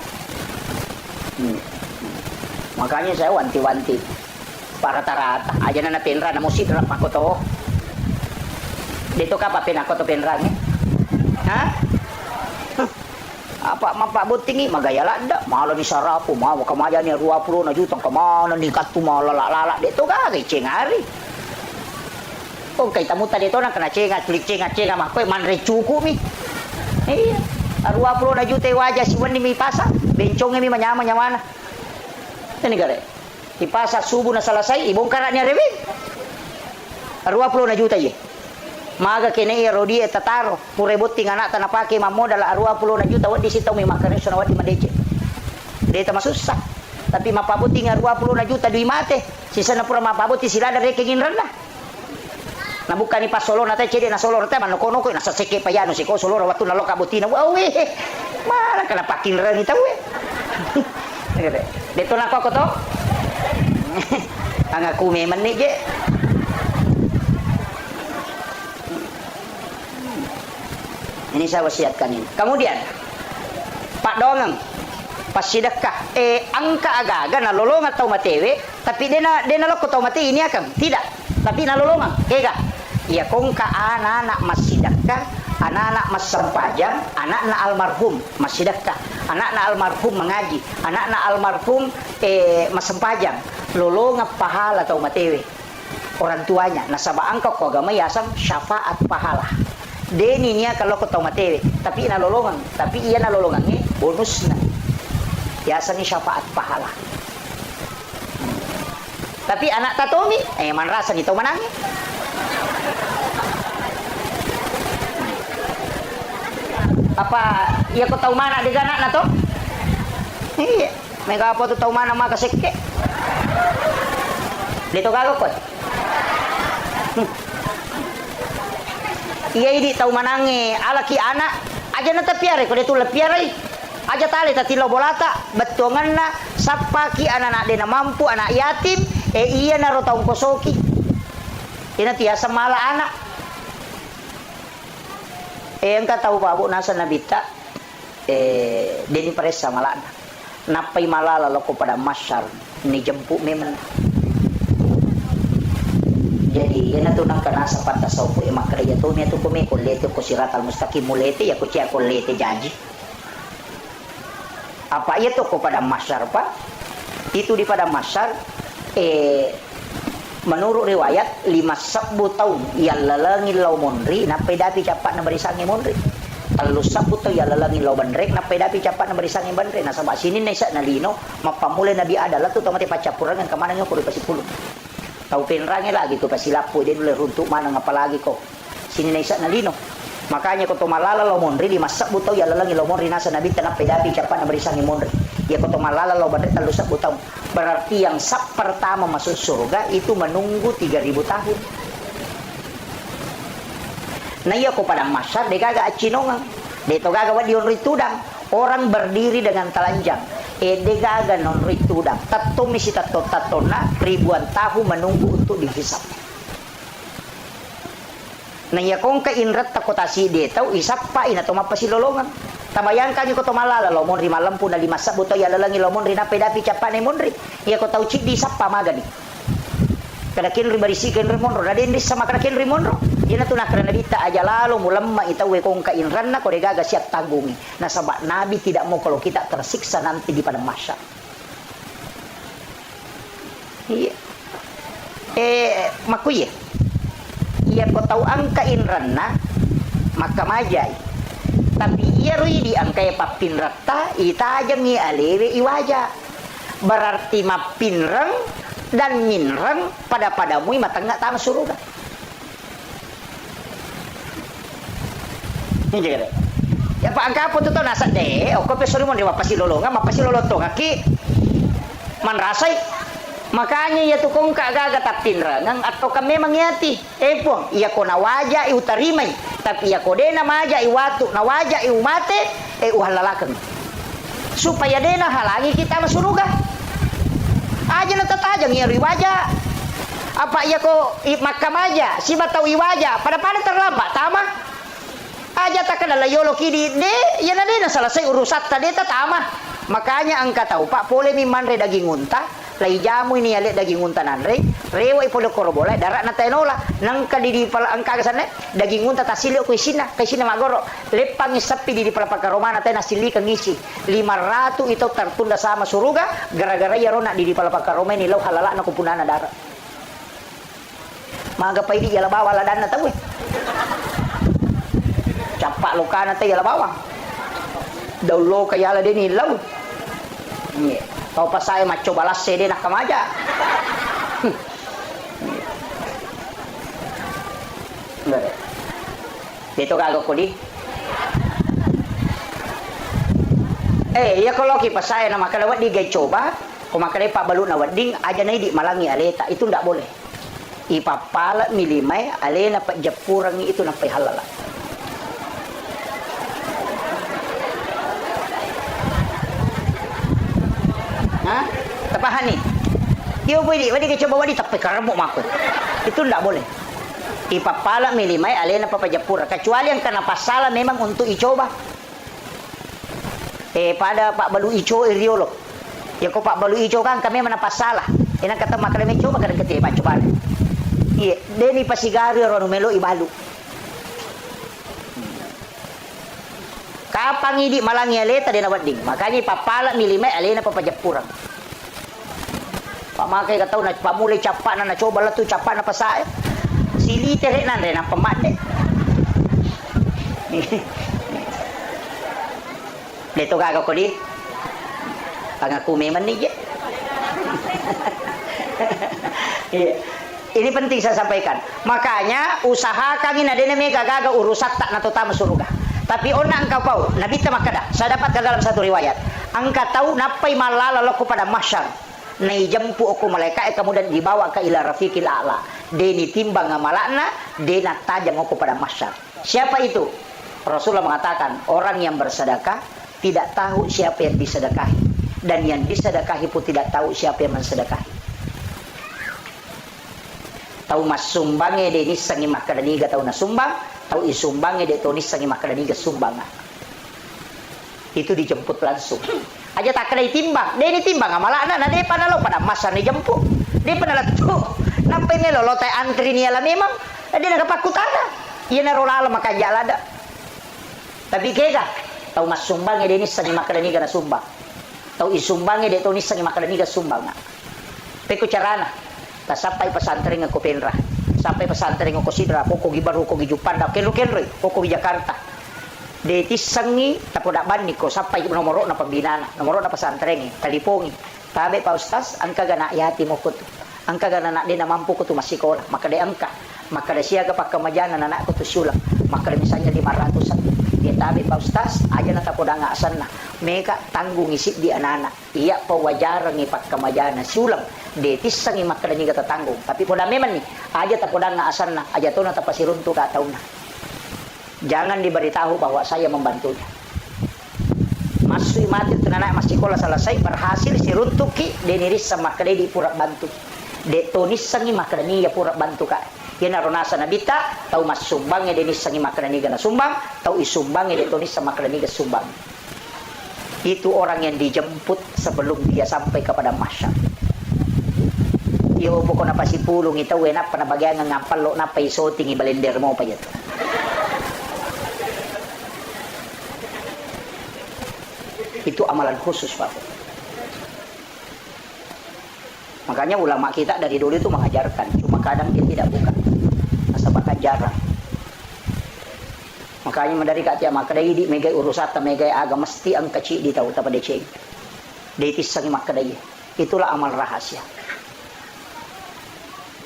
Makanya saya wanti-wanti para rata-rata aja na penra na musik rap ako to. Dito ka pa pinako to penra ni. Ha? Apa mapak butingi magayala da malo ni sarapo mau kamaja ni 20 na jutang kamana ni katu malala dito ka kay cengari. Oh kay tamuta dito na kana cengat klik cengat mah koy manre cuku mi. Iya. 20 na jute wajah si wani mi pasa bencong mi manyama nyawana. Ini gare. Di pasar subuh na selesai, ibongkar niya rewin. 20 na juta ye. Maga kene iro dia tataro, purebot ting anak tanah pakai mamodal 20 na juta wadi sitaw mi makarin so na wadi madece. Deta masusah. Tapi mapabot ting 20 na juta dui mate. Sisa na pura mapabot sila dari kengin rendah. Na bukan ni pas solo na tay cede na solo ta manokono ko nasa seke payano si ko solo waktu na loka butina. Wow we. Mara kana pakin ren ita we. Dito na ako to. Ang aku memang ni je. Ini saya wasiatkan ini. Kemudian Pak Dongeng pas sedekah angka aga-aga na lolongan tau matewe tapi dia na loko tau mate ini akan tidak tapi na lolongan kega ya kong ka anak-anak mas sedekah anak-anak mas sempajang anak-anak almarhum mas sedekah anak-anak almarhum mengaji anak-anak almarhum mas sempajang lolongan pahala tau matewe orang tuanya nasaba angka ko agama yasam syafaat pahala deni niya kalau ko tau matewe tapi na lolongan tapi iya na lolongan ni bonus na yasa ni syafaat pahala tapi anak tatomi man rasa ni tau manangi apa iya ko tau mana di ganak na to iya mega apa to tau mana maka sekke dito gago ko iya ini tau manangi alaki anak aja na tapiare ko dito lapiare aja tali tati lo bolata betongan na sapaki anak-anak dena mampu anak yatim iya na rotong kosoki ina tiasa mala anak engka tahu babu nasa nabita deni presa malana napai malala loko pada masyar ni jemput memang Jadi yan na to nang kanasa patasaw po imakraya to niya to kumi kulete ko siratal mustaqim mulete ya ko siya kulete jaji. Apa itu kepada masyar pak? Itu di pada masyar menurut riwayat 50 tahun yang lalangin lau monri na pedapi capat na barisangi monri. Kalau 10 tahun yang lalangin lau bandrek na pedapi capat na barisangi bandrek. Na sabak sini na isa na lino mapamulay na biada la to tamati pacapurangan kamana nyo ko pasipulong. Tau penrangi lagi tu pasilapo dia dulu runtuk mana ngapalagi kok. Sini na isa na lino. Makanya ko tumalala lo monri di masak butaw ya lalangi lo monri nasa nabi tanap pedapi capat na barisangi monri. Ya ko tumalala lo bandrek talusak butaw. Berarti yang sak pertama masuk surga itu menunggu 3000 tahun. Nah iya ko padang masyar de gaga acinongan. De to gaga wadi onri tudang. Orang berdiri dengan telanjang. De gaga nonri tudang. Tato misi tato tatona ribuan tahun menunggu untuk dihisap. Nah ya kong kainrat takotasi de tau isap pa ina to mapasilolongan. Tabayangkan ko to malala lo monri malam pun na 5 sabuto ya lalangi lo monri na pedapi capane monri. Ya ko tau cik di sapa magani. Kada kin ribarisi ken remonro na din sama kada kin remonro. Ina to nakra na dita aja lalo mulamma itawe kong kainran na ko de gaga siap tanggungi. Na sabak nabi tidak mau kalau kita tersiksa nanti di padang mahsyar. Iya. Makuye. Ia ko tahu angka inranna maka majai tapi ia rui di angka ya papin rata ita aja mi alewe iwaja berarti mapinrang dan minrang padamu matang tama surga ini jaga ya pak angka apa tuh nasa deh oke pesori mau dewa pasti lolong kaki man rasai. Makanya ya tu kong kagaga tapinra nang atau kami mangyati pong iya ko nawaja utarimay tapi iya ko de na maja iwatu nawaja iumate uhalalakan supaya de na halangi kita masuruga aja na tatajang iya riwaja apa iya ko makamaja si batau iwaja pada terlambat tama aja tak kada layolo kidi de ya na de na selesai urusat tadi tama makanya angka tahu pak pole mi manre daging unta lai jamu ini alit daging untanan rewa ipolo korobola darat na tenola nang kadidi pala angka kasane daging unta tasili ko isina magoro lepang isapi di pala pakaromana tena sili kangisi 500 itu tertunda sama suruga gara-gara ya rona di pala pakaroma ini law halala na kupunana darat maga pa idi yala bawa ladan na tawi capak lokana te yala bawa daulo kayala deni law yeah. Kau pas saya maco balas sede nak kamaja. Dito kagak kudi. Ya kalau kita saya nama kalawat di gay coba, kau makan pak balu na wading aja na di malangi aleta itu ndak boleh. Ipapala milimay alena pak japurangi itu nampai halala. Hah? Tapahani. Dia boleh wadi ke coba wadi tapi karamuk makut. Itu ndak boleh. Ipapala milimay alena papajapura kecuali yang kena pasala memang untuk icoba. Pada Pak Balu Ico iriolo. Ya kok Pak Balu Ico kan kami mana pasala. Ina kata makale coba kada kete pak coba. Iya, deni pasigari ro melo ibalu. Kapang idi malangi aleta dena wading. Makanya papala milimay alena papajapura. Pamakai katau na pamulay capak na coba lah tu capak na pasai. Sili terek nan rena pemate. Leto kagak ko di. Pangaku memang ni je. Ini penting saya sampaikan. Makanya usahakan ini ada mega gagal urusan tak nato tamu surga. Tapi ona engkau tahu, Nabi Tamakada, saya dapatkan dalam satu riwayat. Engkau tahu napai malala loko pada mahsyar. Nai jampu aku malaikat kemudian dibawa ke ila rafiqil a'la. Deni timbang ngamalakna, dena tajam aku pada mahsyar. Siapa itu? Rasulullah mengatakan, orang yang bersedekah tidak tahu siapa yang disedekahi. Dan yang disedekahi pun tidak tahu siapa yang mensedekahi. Tahu mas sumbangnya deni sangi makadaniga tahu na sumbang. Tahu isumbangnya dia tonis sangi makadaniga sumbangan. Itu dijemput langsung. Aja tak kena timbang. Dia ini timbang amalana na dia panalo pada masa ni jemput. Dia panala tu. Nampai melo lotai antri ni ala memang dia nak pakutana. Ia narolala makajalada. Tapi kega tau mas sumbang dia ni sangi makadani kana sumbang. Tau isumbang dia tau ni sangi makadani ka sumbang. Peko carana. Ta sampai pesantren ngako penra. Sampai pesantren ngako sidra poko gibaru ko gijupanda kelo-kelo poko di Jakarta. Deti sangi tapodak bani ko sampai nomoro na pembinaan, nomoro na pesantren talipongi. Tabe pa ustaz angka gana yati mo ko tu. Angka gana nak dia na mampu ko tu masih sekolah, maka dia angka. Maka dia siaga pakamajana anak ko tu sulang. Maka dia misalnya 500. Dia tabi pa ustaz aja na tapoda nga asan na meka tanggung isip di anak-anak iya pa wajarang ipat kamajana sulam detis sang imakadani kata tanggung tapi poda memang nih aja tapoda nga asan na aja to na tapasiruntu ka tauna jangan diberitahu bahwa saya membantunya masuk mati tunana masih sekolah selesai berhasil siruntuki deniris sama kade di pura bantu detonis sang imakadani ya pura bantu ka yan naronasa na bita, tau mas sumbang ya denis sangi makraniga na sumbang, tau isumbang ya detonis sa makraniga sumbang. Itu orang yang dijemput sebelum dia sampai kepada masyarakat. Iyo po ko napasipulong ito, enak panabagyan nga ngapalo na paisoting ibalender mo pa yato. Itu amalan khusus Pak. Makanya ulama kita dari dulu itu mengajarkan, cuma kadang dia tidak buka. Asal jarang. Makanya dari kaca makadai di megai urusata megai agama mesti ang kecil di tahu tapa deceng. Detis sangi makadai. Itulah amal rahasia.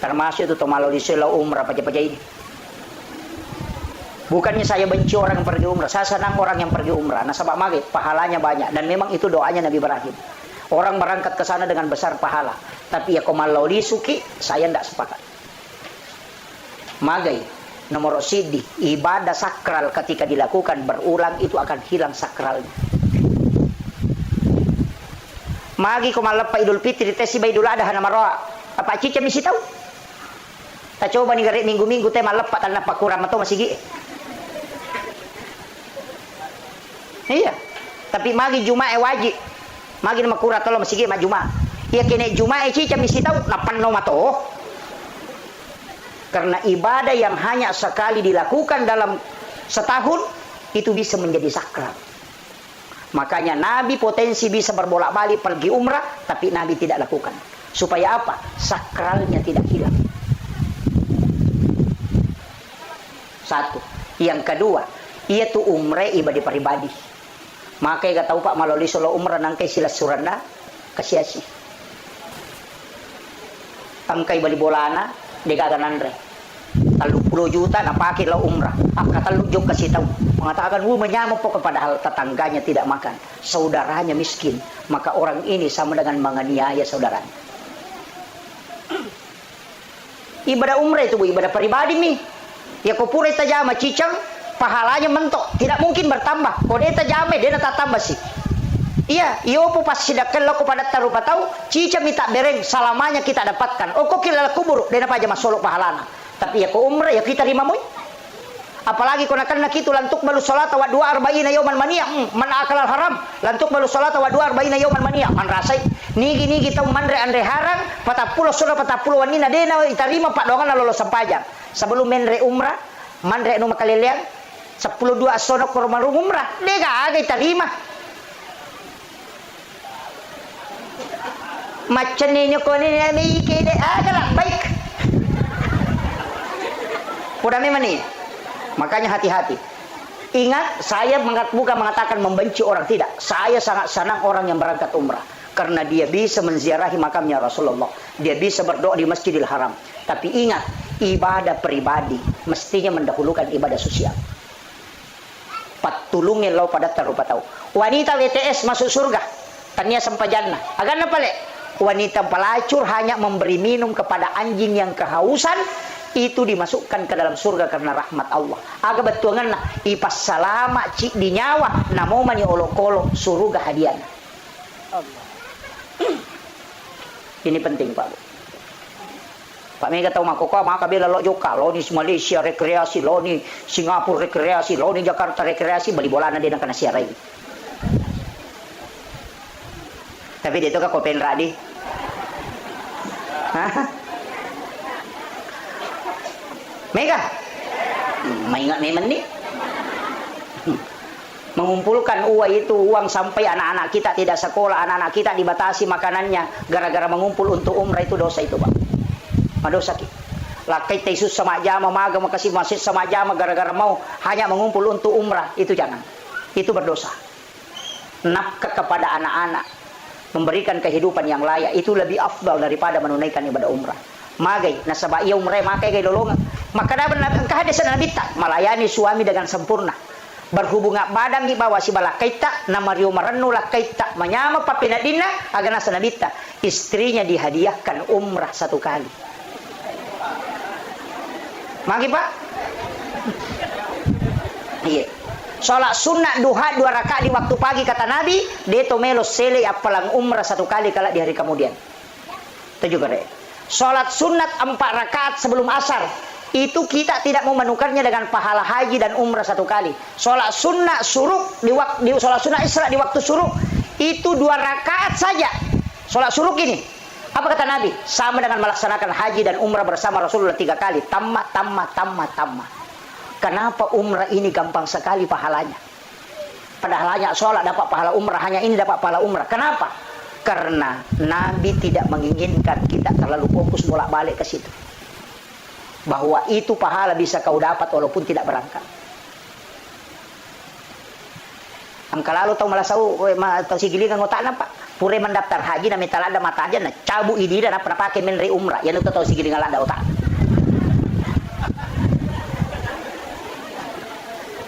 Termasuk itu tomalo di selau umrah paja-paja ini. Bukannya saya benci orang yang pergi umrah, saya senang orang yang pergi umrah. Nasabak maghrib pahalanya banyak dan memang itu doanya Nabi Ibrahim. Orang berangkat ke sana dengan besar pahala. Tapi ya komalau suki, saya tidak sepakat. Magai, nomor sidi, ibadah sakral ketika dilakukan berulang itu akan hilang sakralnya. Magi komalap pa Idul Fitri, tesi ba Idul Adha na maroa. Apa cica misi tahu? Tak coba nih gari minggu-minggu teh malap pa tanah pakurang atau masih gi. Iya, tapi magi Jumat wajib. Magi nama kurat tolong masih gimana Jumat. Ya kene Jumat cica misi tahu napan no mato. Karena ibadah yang hanya sekali dilakukan dalam setahun itu bisa menjadi sakral. Makanya Nabi potensi bisa berbolak-balik pergi umrah, tapi Nabi tidak lakukan. Supaya apa? Sakralnya tidak hilang. Satu. Yang kedua, yaitu umrah ibadah pribadi. Makanya gak tahu Pak maloli solo umrah nangkai silas suranda kasiasi. Angkai bali bolana degagan andre. 30 juta na pakai lo umrah. Kata lu jok kasih tahu mengatakan menyamuk pokok padahal tetangganya tidak makan, saudaranya miskin, maka orang ini sama dengan menganiaya saudaranya. Ibadah umrah itu ibadah pribadi nih. Ya kau pura tajama cicang pahalanya mentok, tidak mungkin bertambah. Kau dia tajama dia tak tambah sih. Iya, iyo po pas sidakan lo kepada tarupa tahu, cica minta bereng salamanya kita dapatkan. Oh kok kila kubur, dia apa aja masuk pahalana. Tapi ya kau umrah ya kita terima moy. Apalagi kau nak itu lantuk balu salat wa 2 arba'ina yauman maniyah, man akalal haram, lantuk balu salat wa 2 arba'ina yauman maniyah, man rasai. Nigi kita mandre andre harang, 40 sudah 40 wanina dena iterima pak dongan lolo sampajang. Sebelum menre umrah, mandre nu makalelean 10 2 sono ke rumah umrah, dia gak terima. Macam ni kau ni mikir deh, agaklah baik. Udah memang nih. Makanya hati-hati. Ingat, saya bukan mengatakan membenci orang, tidak. Saya sangat senang orang yang berangkat umrah. Karena dia bisa menziarahi makamnya Rasulullah. Dia bisa berdoa di Masjidil Haram. Tapi ingat, ibadah pribadi mestinya mendahulukan ibadah sosial. Patulungin lo pada tarupa tahu. Wanita WTS masuk surga. Tania sampai jannah. Agar apa le? Wanita pelacur hanya memberi minum kepada anjing yang kehausan. Itu dimasukkan ke dalam surga karena rahmat Allah. Aga betuangan na ipas salama cik di nyawa namo mani olok-olok surga hadiah. Allah. Ini penting Pak. Pak Mega tahu makoko maka bila lo joka lo ni Malaysia rekreasi, lo ni Singapura rekreasi, lo ni Jakarta rekreasi beli bola na dia nak kena siarai. Tapi dia tu kan kopen radi. Mega. Maingat memang nih. Mengumpulkan uang sampai anak-anak kita tidak sekolah, anak-anak kita dibatasi makanannya gara-gara mengumpul untuk umrah, itu dosa itu, Pak. Dosa kita. Lakai tesus sama jama maga makasih masjid sama jama gara-gara mau hanya mengumpul untuk umrah, itu jangan. Itu berdosa. Nafkah kepada anak-anak, memberikan kehidupan yang layak, itu lebih afdal daripada menunaikan ibadah umrah. Magai nasaba iya umrah makai kay dolongan. Maka dapat kahadisan Nabi tak melayani suami dengan sempurna. Berhubungan badan di bawah si bala kaita na Mario Marano la kaita menyama papinadina agana sanabita, istrinya dihadiahkan umrah 1 kali. Magi Pak. Iya. Salat sunat duha 2 rakaat di waktu pagi kata Nabi, deto melo sele apalang umrah 1 kali kala di hari kemudian. Itu juga deh. Salat sunat 4 rakaat sebelum asar, itu kita tidak memenukannya dengan pahala haji dan umrah 1 kali. Salat sunnah suruk di salat sunnah Isra di waktu suruk itu 2 rakaat saja. Salat suruk ini, apa kata Nabi? Sama dengan melaksanakan haji dan umrah bersama Rasulullah 3 kali. Tamma. Kenapa umrah ini gampang sekali pahalanya? Padahal hanya salat dapat pahala umrah, hanya ini dapat pahala umrah. Kenapa? Karena Nabi tidak menginginkan kita terlalu fokus bolak-balik ke situ. Bahwa itu pahala bisa kau dapat walaupun tidak berangkat. Angka lalu tahu malah tahu si gilingan ngotak nampak. Pure mendaftar haji na mitala ada mata aja na cabu ini dan apa pakai menri umrah. Yang itu tahu si gilingan ada otak.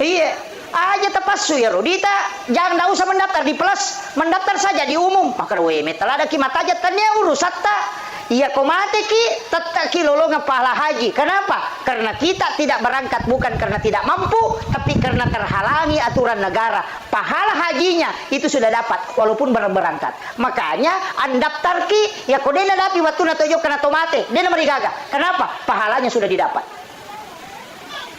Iya, aja tepasu ya Rodita, jangan usah mendaftar di plus, mendaftar saja di umum. Maka we mitala ada ki mata aja tanya urus satta. Iya komate ki tetap ki lolongan pahala haji. Kenapa? Karena kita tidak berangkat bukan karena tidak mampu, tapi karena terhalangi aturan negara. Pahala hajinya itu sudah dapat walaupun berangkat. Makanya andaftar ki ya kodena dapi waktu na tojo kena tomate, dena merigaga. Kenapa? Pahalanya sudah didapat.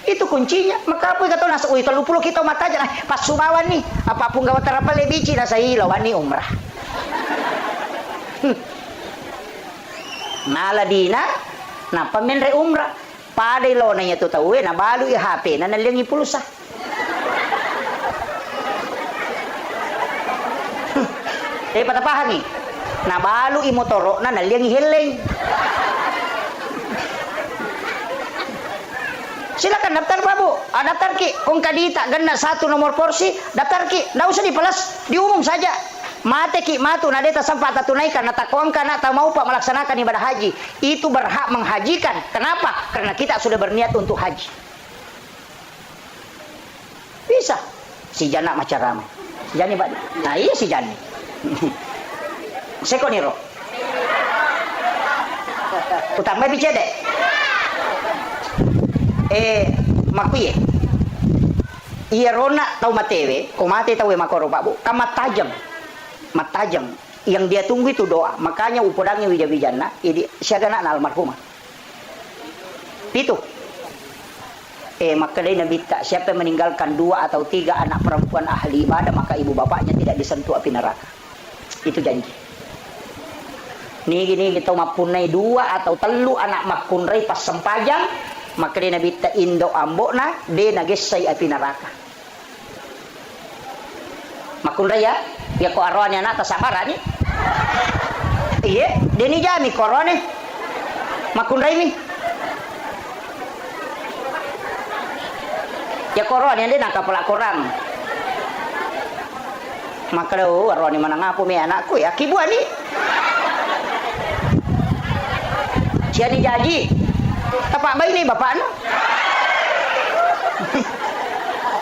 Itu kuncinya. Maka apa kata nasa uy 30 kita mata aja pas sumawan nih. Apapun gawat terapa lebici nasa ilawan nih umrah. Naladina na pamenre umrah pada lo nanya tu tahu na balu i HP na nalingi pulsa. Patapahagi na balu i motoro na nalingi heleng. Silakan daftar babu, daftar ki kung kadita ganda 1 nomor porsi, daftar ki, nggak usah dipelas, diumum saja. Mate ki matu na deta sampai tunaikan natakuang kana tak mau pak melaksanakan ibadah haji, itu berhak menghajikan. Kenapa? Karena kita sudah berniat untuk haji. Bisa. Si Jana macam ramai. Si Jani Pak. Nah iya si Jani. Sekoniro. Utang bayi cede. Makuye. Iya rona tahu matewe, ko mate tahu makoro Pak Bu. Kamat tajam. Matajam yang dia tunggu itu doa. Makanya upodangnya wija-wijana ini siagana na almarhumah itu maka dia Nabi tak siapa yang meninggalkan 2 atau 3 anak perempuan ahli ibadah maka ibu bapaknya tidak disentuh api neraka. Itu janji. Nih kita mapunai 2 atau 3 anak makunrai pas sempajang maka dia Nabi tak indo ambokna dia nagesai api neraka. Makunrai ya ko arwahnya anak tasabaran ni. Iya, dia ni jami korone. Makunrai ni. Ya korone dia nak kapala korang. Maka do arwah ni mana ngapu me anakku ya kibuan ni. Sia ni jaji. Tapak bayi ni bapak no.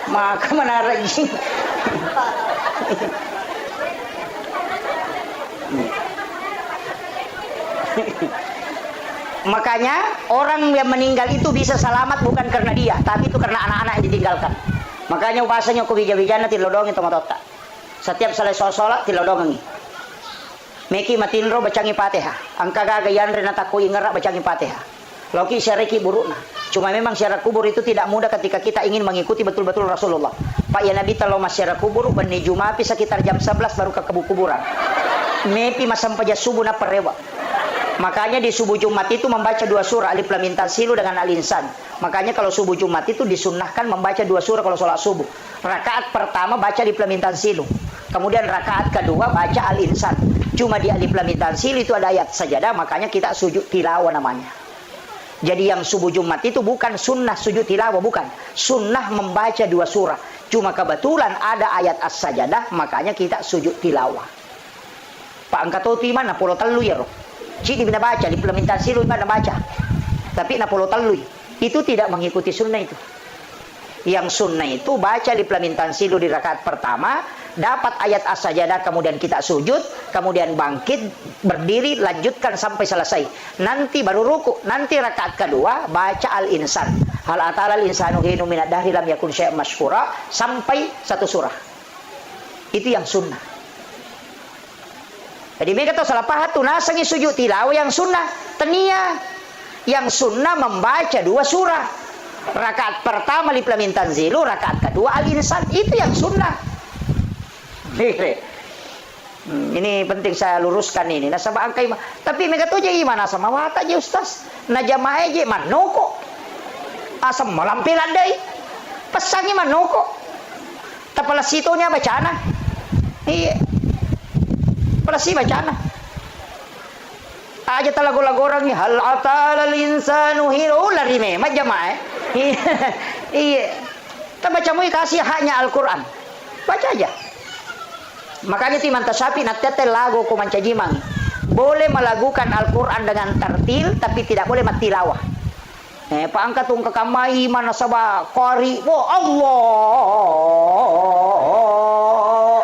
Maka mana rajin. Makanya orang yang meninggal itu bisa selamat bukan karena dia, tapi itu karena anak-anak yang ditinggalkan. Makanya bahasanya ku bija-bijana tilodongi tomatota. Setiap selesai sholat tilodongi. Meki matinro bacangi Fatihah. Angka gagayan renata ku ingera bacangi Fatihah. Loki syariki burukna. Cuma memang syarat kubur itu tidak mudah ketika kita ingin mengikuti betul-betul Rasulullah. Pak ya Nabi kalau masyarakat kubur menuju mapi sekitar jam 11 baru ke kuburan. Mepi masam paja subuh na perewa. Makanya di subuh Jumat itu membaca 2 surah Alif Lam Mim Tanzilu dengan Al-Insan. Makanya kalau subuh Jumat itu disunnahkan membaca 2 surah kalau sholat subuh. Rakaat pertama baca Alif Lam Mim Tanzilu. Kemudian rakaat kedua baca Al-Insan. Cuma di Alif Lam Mim Tanzilu itu ada ayat sajadah, makanya kita sujud tilawah namanya. Jadi yang subuh Jumat itu bukan sunnah sujud tilawah, bukan. Sunnah membaca 2 surah. Cuma kebetulan ada ayat as-sajadah, makanya kita sujud tilawah. Pak angkat tu mana polo telu ya roh. Cik bina baca di implementasi lu mana baca. Tapi na polo telu itu tidak mengikuti sunnah itu. Yang sunnah itu baca di implementasi lu di rakaat pertama, dapat ayat as-sajadah, kemudian kita sujud, kemudian bangkit, berdiri, lanjutkan sampai selesai. Nanti baru ruku, nanti rakaat kedua baca Al-Insan. Hal atala al-insanu hinu minad dahri lam yakun syai'an mashkura sampai 1 surah. Itu yang sunnah. Jadi mereka tahu salah pahat tu nasangi sujud tilawah yang sunnah. Tenia yang sunnah membaca 2 surah. Rakaat pertama Alif Lam Mim Tanzilu, rakaat kedua Al-Insan. Itu yang sunnah. Ini penting saya luruskan ini. Nasabah angkai. Tapi mereka tahu je gimana sama wata je ustaz. Na jamaah je manoko. Asam malampilan deh. Pesangi manoko. Tapala sitonya bacana. Iya. Palasi bacana. Aja talago-lago orang ni hal atalal insanu hinu lari memang jamaah. Iya. Kita baca mu kasih haknya Al-Qur'an. Baca aja. Makanya timan tasapi natete lagu ko mancajimang. Boleh melagukan Al-Qur'an dengan tartil tapi tidak boleh matilawah. Paangkat tung kekamai mana sabah qari. Oh Allah.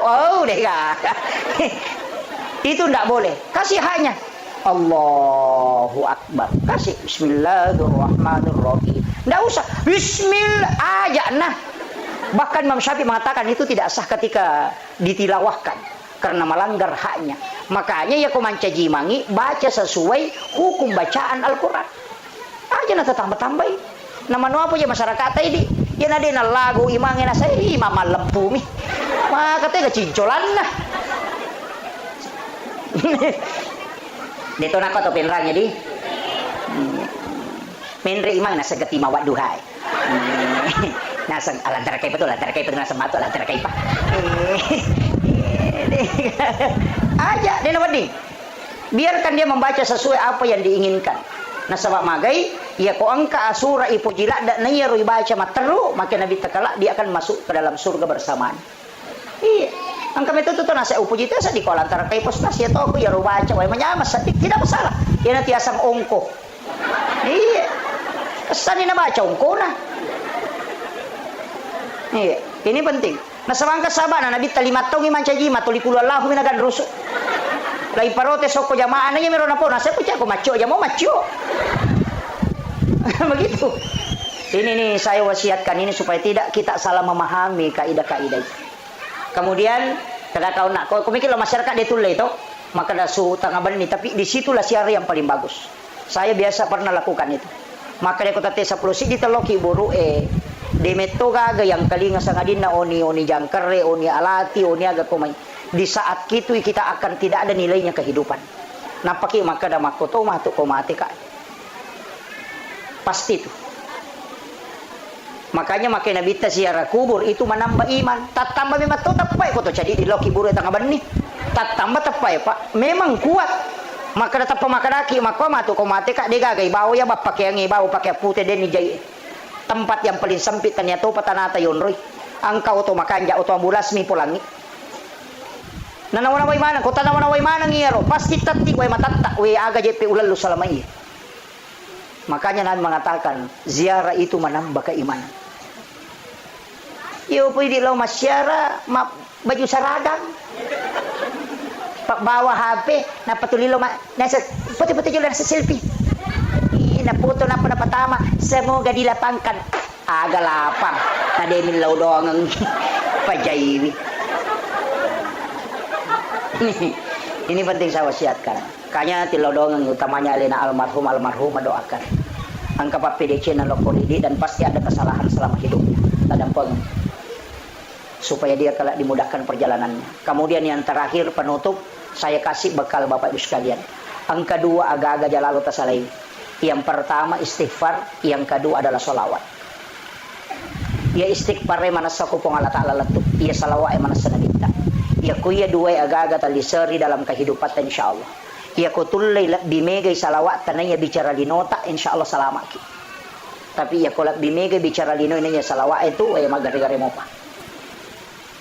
Oh deh kak. Itu tidak boleh. Kasih haknya. Allahu Akbar. Kasih Bismillahirrahmanirrahim. Tidak usah. Bismillah aja. Nah. Bahkan Imam Syafi'i mengatakan itu tidak sah ketika ditilawahkan. Karena melanggar haknya. Makanya ya kumanca jimangi. Baca sesuai hukum bacaan Al-Quran. Aja na tambah-tambah. Nama apa ya masyarakat ini. Yan na din na lagu imangin na sa mamalap mi. Maka tayo cincolan na. Dito na ko to pinrang di. Menre imang nasa gati mawat duhay. Nasa alantar kay pa to, alantar kay pa nasa mato, alantar kay pa. Aja din naman di. Biarkan dia membaca sesuai apa yang diinginkan. Nasabak magay, ya ko angka asura ipujila dan naya roy baca materu, maka Nabi takala dia akan masuk ke dalam surga bersamaan. Iya. Ang kami tututo na sa upujita sa di ko lantar kay postas ya to ko ya roy baca way manyamas tidak masalah. Yan ang tiasang ongko. Iya. Saan na baca ongko na? Iya. Ini penting. Nasabang kasaba na Nabi talimatong imancaji matulikulu Allah minagan rusuk. Lai parote soko jamaah nanya meron na po nasa ko ko macho aja mau macho. Begitu. Ini nih saya wasiatkan ini supaya tidak kita salah memahami kaidah-kaidah itu. Kemudian kada kau nak kau mikir masyarakat dia tulle itu maka dasu tengah bani tapi disitulah siara yang paling bagus. Saya biasa pernah lakukan itu. Maka dia kota T10 si diteloki buru de meto gaga yang kalinga sa kadina oni jangkere oni alati oni aga kumay. Di saat itu kita akan tidak ada nilainya kehidupan. Napaki maka da makoto matu ko mati ka. Pasti itu. Makanya makai Nabi ziarah kubur itu menambah iman. Tak tambah memang tu tapai ko to jadi di loki buru tangga bani. Tak tambah tapai Pak. Memang kuat. Maka datang pemakadaki maka matu ko mati ka de gagay bawo ya bap pakai yang bawo pakai putih den ni jay. Tempat yang paling sempit ternyata patanata yonroy. Angkau to makanja to ambulas mi pulangi. Nanawana way manang ko tanawana way manang iyaro pasti tatik way matatak way aga JP ulal salamai. Makanya Nabi mengatakan ziarah itu menambah keimanan. Yo pwede lo masyara baju saradang. Pak bawa HP na patulilo nasa putih-putih jula nasa selfie. Na foto na pa napatama semoga dilapangkan. Aga lapang. Na demin law doang ang pajaywi. Ini penting saya wasiatkan. Kayaknya tilau doang yang utamanya alina almarhum doakan. Angka PDC na lokolidi dan pasti ada kesalahan selama hidupnya. Tadampeng supaya dia kelak dimudahkan perjalanannya. Kemudian yang terakhir penutup saya kasih bekal Bapak Ibu sekalian. Ang kedua aga-aga jalalu tasalay. Yang pertama istighfar, yang kedua adalah solawat. Ya istighfar manasa ko pong Allah Ta'ala latu. Ya salawat manasa nabita. Ya kuya dua aga-aga talisari dalam kehidupan insyaallah. Ya ko tullay bimegay salawat tanaya bicara linota insyaallah salamat. Tapi ya ko bimegay bicara lino inanya salawat itu ay magari-gari mo pa.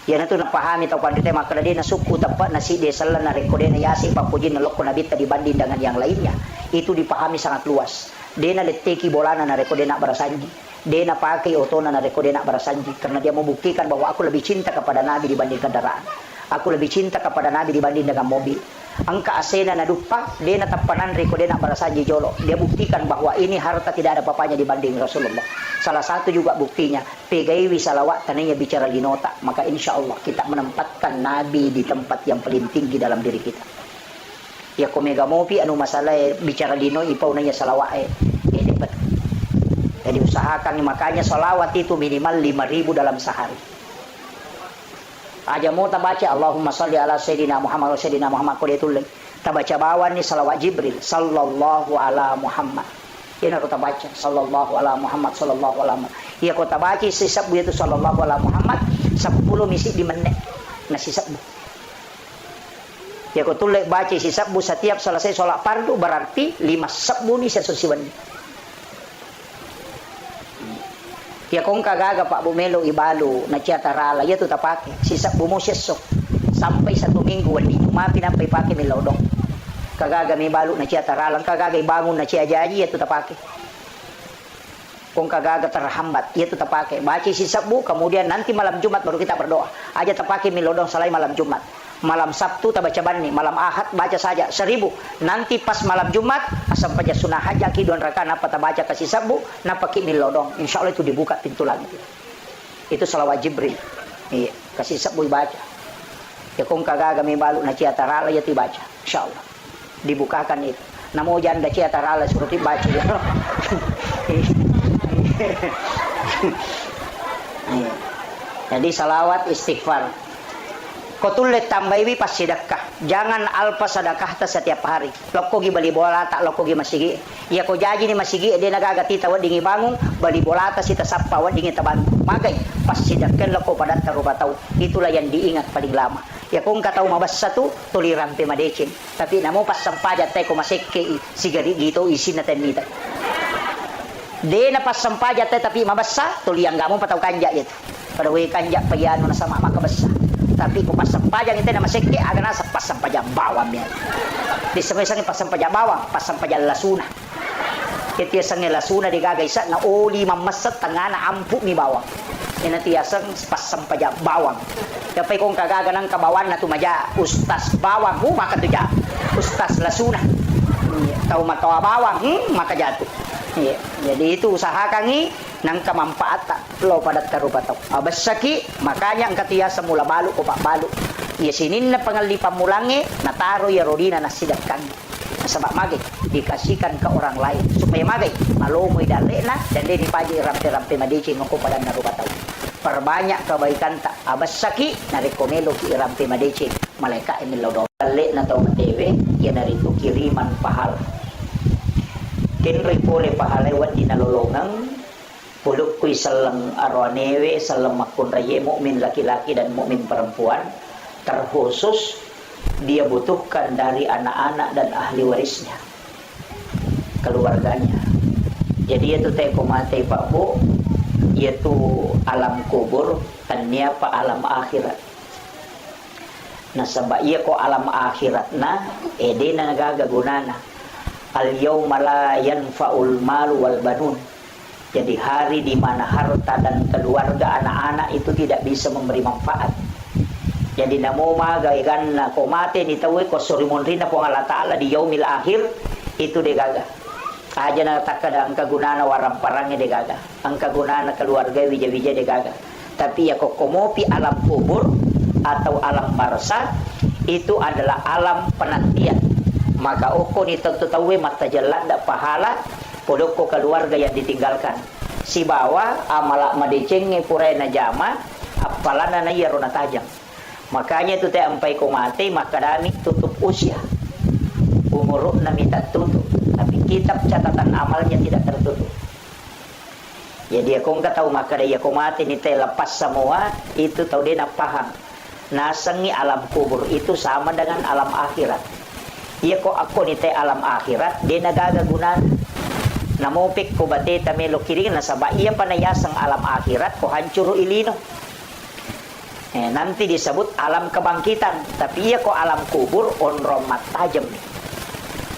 Yan ito napahami tau pandite makadadi na suku tapat na si desalan na rekode na yasi papujin na loko nabita dibanding dengan yang lainnya. Itu dipahami sangat luas. Dia na leteki bolana na rekode na barasanji. Dia na pakai otona na rekode na barasanji. Karena dia membuktikan bahwa aku lebih cinta kepada Nabi dibanding kendaraan. Aku lebih cinta kepada Nabi dibanding dengan mobil. Angka asena na dupa, dia na tapanan rekode na barasanji jolo. Dia buktikan bahwa ini harta tidak ada papanya dibanding Rasulullah. Salah satu juga buktinya, pegaiwi salawat tananya bicara linota. Maka insya Allah kita menempatkan Nabi di tempat yang paling tinggi dalam diri kita. Ya komega mopi anu masalah bicara lino ipau nanya salawat dapat. Jadi usahakan makanya salawat itu minimal 5.000 dalam sehari. Aja mau tabaca Allahumma salli ala sayyidina Muhammad wa sayyidina Muhammad ko dituloy. Tabaca bawan ni salawat Jibril sallallahu ala Muhammad. Yan ako tabaca sallallahu ala Muhammad sallallahu ala Muhammad. Iya ko tabaca si sabbu itu sallallahu ala Muhammad 10 misi di menit na si sabbu. Ya ko tuloy baca si sabbu setiap selesai sholat fardu berarti 5 sabbu ni sesusiwan. Ya kung kagaga Pak Bumelo ibalo na siya tarala, ya to tapake. Sisa bumusesok sampai 1 minggu wali tumapi na pay milodong. Kagaga may balo na siya tarala, kagaga ibangon na siya jaji, ya to tapake. Kung kagaga terhambat, ya to tapake. Baca sisa bu, kemudian nanti malam Jumat baru kita berdoa. Aja tapake milodong salai malam Jumat. Malam Sabtu tabaca bani, malam Ahad baca saja 1000. Nanti pas malam Jumat asam paja sunah haja ki 2 rakaat apa tabaca kasih sabu napaki milodong. Insyaallah itu dibuka pintu langit. Itu salawat Jibril. Iya, kasih sabu baca. Ya kung kagaga may balu na cia tarala ya tibaca. Insyaallah. Dibukakan itu. Namo janda cia tarala suruh dibaca ya. Jadi salawat istighfar. Kotulle tambaiwi pas sedekah. Jangan alpa sedekah ta setiap hari. Loko gi bali bola tak loko gi masigi. Ya ko jaji ni masigi dia nagagati tawa dingi bangun bali bola ta sita sappa wa dingi taban. Magai pas sedekah loko pada taruba tau. Itulah yang diingat paling lama. Ya kung katau mabas satu tuliran pe madecin. Tapi namo pas sampaja tay ko masekke sigari gitu isin na temita. De na pas sampaja tay tapi mabasa tuliang gamo patau kanja itu. Pada we kanja payano na sama makabasa. Tapi kung pasampajang itu nama sekki aga nasa pasampajang bawang yan. Di sang pasampajang bawang, pasampajang lasuna. Iti sang lasuna di gagaysa na oli mamasat tanga na ampu ni bawang. Ina ti sang pasampajang bawang. Kapay kung kagaga ng kabawan na tumaja, ustas bawang, maka tuja. Ustas lasuna. Tau matawa bawang, maka jatuh. Jadi itu usahakan nang kamampaata lo padat karupataw. Abasaki makanya ang katiya sa mula balu o pakbalu. Yasinin na pangalipan mulangi nataro ya rodina na sidakan. Nasabak magay dikasihkan ke orang lain supaya magay malumoy dali na dan di paji rampe-rampe madici ngoko padan narupataw. Perbanyak kebaikan tak abasaki narekomelo ki rampe madici malaika emilodo. Dali na taw matewe ya narito kiriman pahal. Kenry pole pahalewat dinalolongang puluk kuy salang arwanewe salang makun raye mukmin laki-laki dan mukmin perempuan terkhusus dia butuhkan dari anak-anak dan ahli warisnya keluarganya. Jadi itu teko mate Pak Bu yaitu alam kubur tanya pa alam akhirat. Nah sabab iya ko alam akhirat na ede na nagagagunana al-yawma la yanfa'ul malu wal banun. Jadi hari di mana harta dan keluarga anak-anak itu tidak bisa memberi manfaat. Jadi namo magaygan na ko mate ni tawe ko surimun rin na po Allah Ta'ala di yaumil akhir itu degaga. Aja na takada ang kagunana warang parangnya degaga. Ang kagunana keluarga wija-wija degaga. Tapi ya ko komopi alam kubur atau alam barza itu adalah alam penantian. Maka uko ni tentu tahu mata jalan dak pahala podok ko keluarga yang ditinggalkan. Si bawa amalak madecenge purai na jama apalana na iya rona tajam. Makanya itu teh ampai ko mati maka dami tutup usia. kubur na tutup, tapi kitab catatan amalnya tidak tertutup. Jadi aku nggak tahu maka dia aku mati ni lepas semua itu tahu dia nak paham. Nasangi alam kubur itu sama dengan alam akhirat. Iya ko aku ni alam akhirat dia nagaga guna. Namupik ko bate tamelo kiring na sabah iya panayasang alam akhirat ko hancur ilino. Nanti disebut alam kebangkitan, tapi iya ko alam kubur on romat tajam.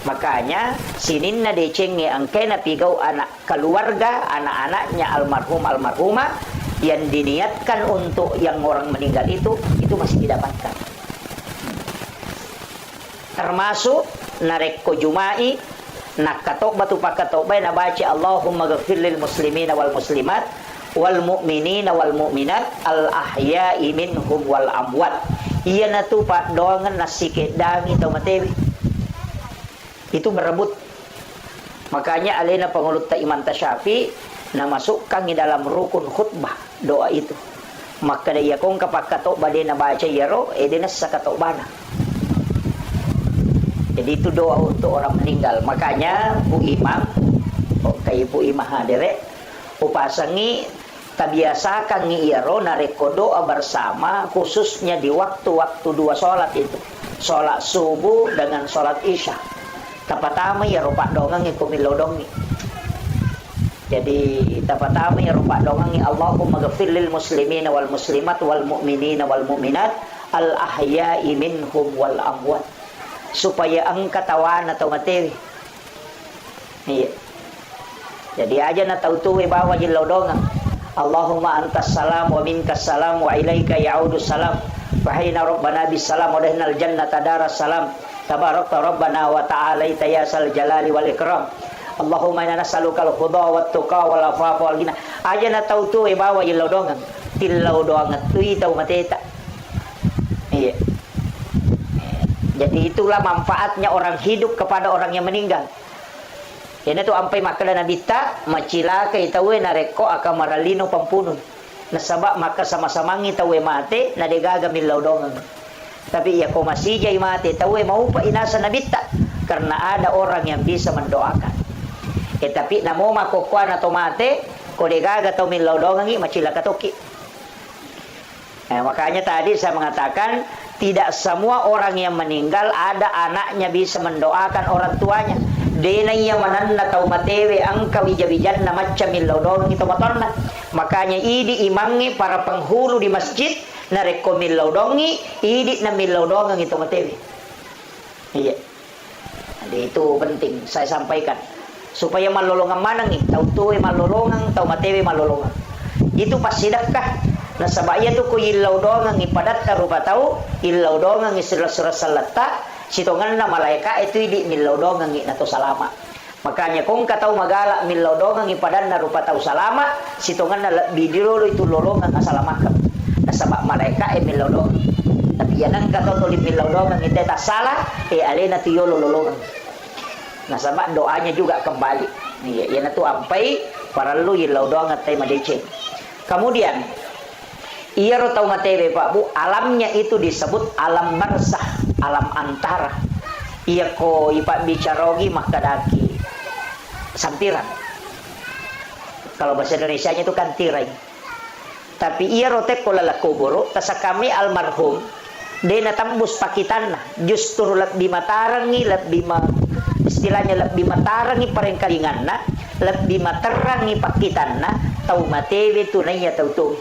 Makanya sinin na decenge ang kena pigaw anak keluarga, anak-anaknya almarhum almarhumah yang diniatkan untuk yang orang meninggal itu masih didapatkan. Termasuk narek ko jumai nak katok batu pakatobay na baca Allahumma ghafir lil muslimina wal muslimat wal mu'minina wal mu'minat al ahya'i minhum wal amwat. Iya na tu pak doangan nasike dami tau matewi. Itu merebut. Makanya alena pengulut ta Imam Tasyafi na masukkan di dalam rukun khutbah doa itu. Maka dia kong kapak katok bade na baca yaro edena sa katok bana. Jadi itu doa untuk orang meninggal. Makanya Bu Imam, kayak Bu Imam hadere, upasangi tabiasakan ngiyaro nareko doa bersama, khususnya di waktu-waktu dua sholat itu. Sholat subuh dengan sholat isya. Tapatama ya rupak dongang kumilodongi. Jadi tapatama ya rupak dongangi Allahumma ghafir lil muslimina wal muslimat wal mu'minina wal mu'minat al ahya'i minhum wal amwat. Supaya ang katawan atau matewi. Iya. Jadi aja na tautuwe bawa jilaw dongang. Allahumma antas salam wa minkas salam wa ilaika ya'udus salam. Fahina rabbana bis salam wa dahinal jannata daras salam. Tabarakta rabbana wa ta'alaita ya sal jalali wal ikram. Allahumma inna nas'aluka al-huda wat tuqa wal afafa wal ghina. Aja na tautuwe bawa jilaw dongang. Tilaw dongang tui tau mateta. Iya. Jadi itulah manfaatnya orang hidup kepada orang yang meninggal. Ini tu ampai makala Nabi tak macilaka itawe nareko akan maralino pampunun. Nasabak maka sama-sama ngitawe mate na degaga milaudongan. Tapi ya ko masih jay mate tawe mau pa inasa Nabi tak karena ada orang yang bisa mendoakan. Tapi namo makokwa na tomate ko degaga tau milaudongan macilaka toki. Makanya tadi saya mengatakan tidak semua orang yang meninggal ada anaknya bisa mendoakan orang tuanya. Dena yang mananna tau matewe angka wijawijan na macam milaudongi itu matorna. Makanya idi imangi para penghulu di masjid na reko milaudongi idi na milaudongi itu matewe. Iya. Jadi itu penting saya sampaikan supaya malolongan manang tau tuwe malolongan tau matewe malolongan. Itu pasti sedekah. Nah sabaya tu ko ilaw dongang ipadat rupa tau ilaw dongang isra-sura salata sitongan na malaika itu di milaw dongang nato salama. Makanya kung katau magala milaw dongang ipadat na rupa tau salama sitongan na bidiro itu lolongan asalamakan. Na sabak malaika milaw dongang. Tapi yan ang katau to di milaw dongang ite ta salah alena tiyo lolongan. Na sabak doanya juga kembali. Yan na tu ampai para lu ilaw dongang tay madece. Kemudian iya rotau matewe Pak Bu, alamnya itu disebut alam barzah, alam antara. Iya ko ipak bicarogi makadaki sampiran. Kalau bahasa Indonesianya itu kan tirai. Tapi iya rotek ko lalakuburo, tasa kami almarhum, dena tambus pakitanna, justru lebih matarangi, istilahnya lebih matarangi parengkalinganna, lebih matarangi pakitanna, tau matewe tunainya tau tuh.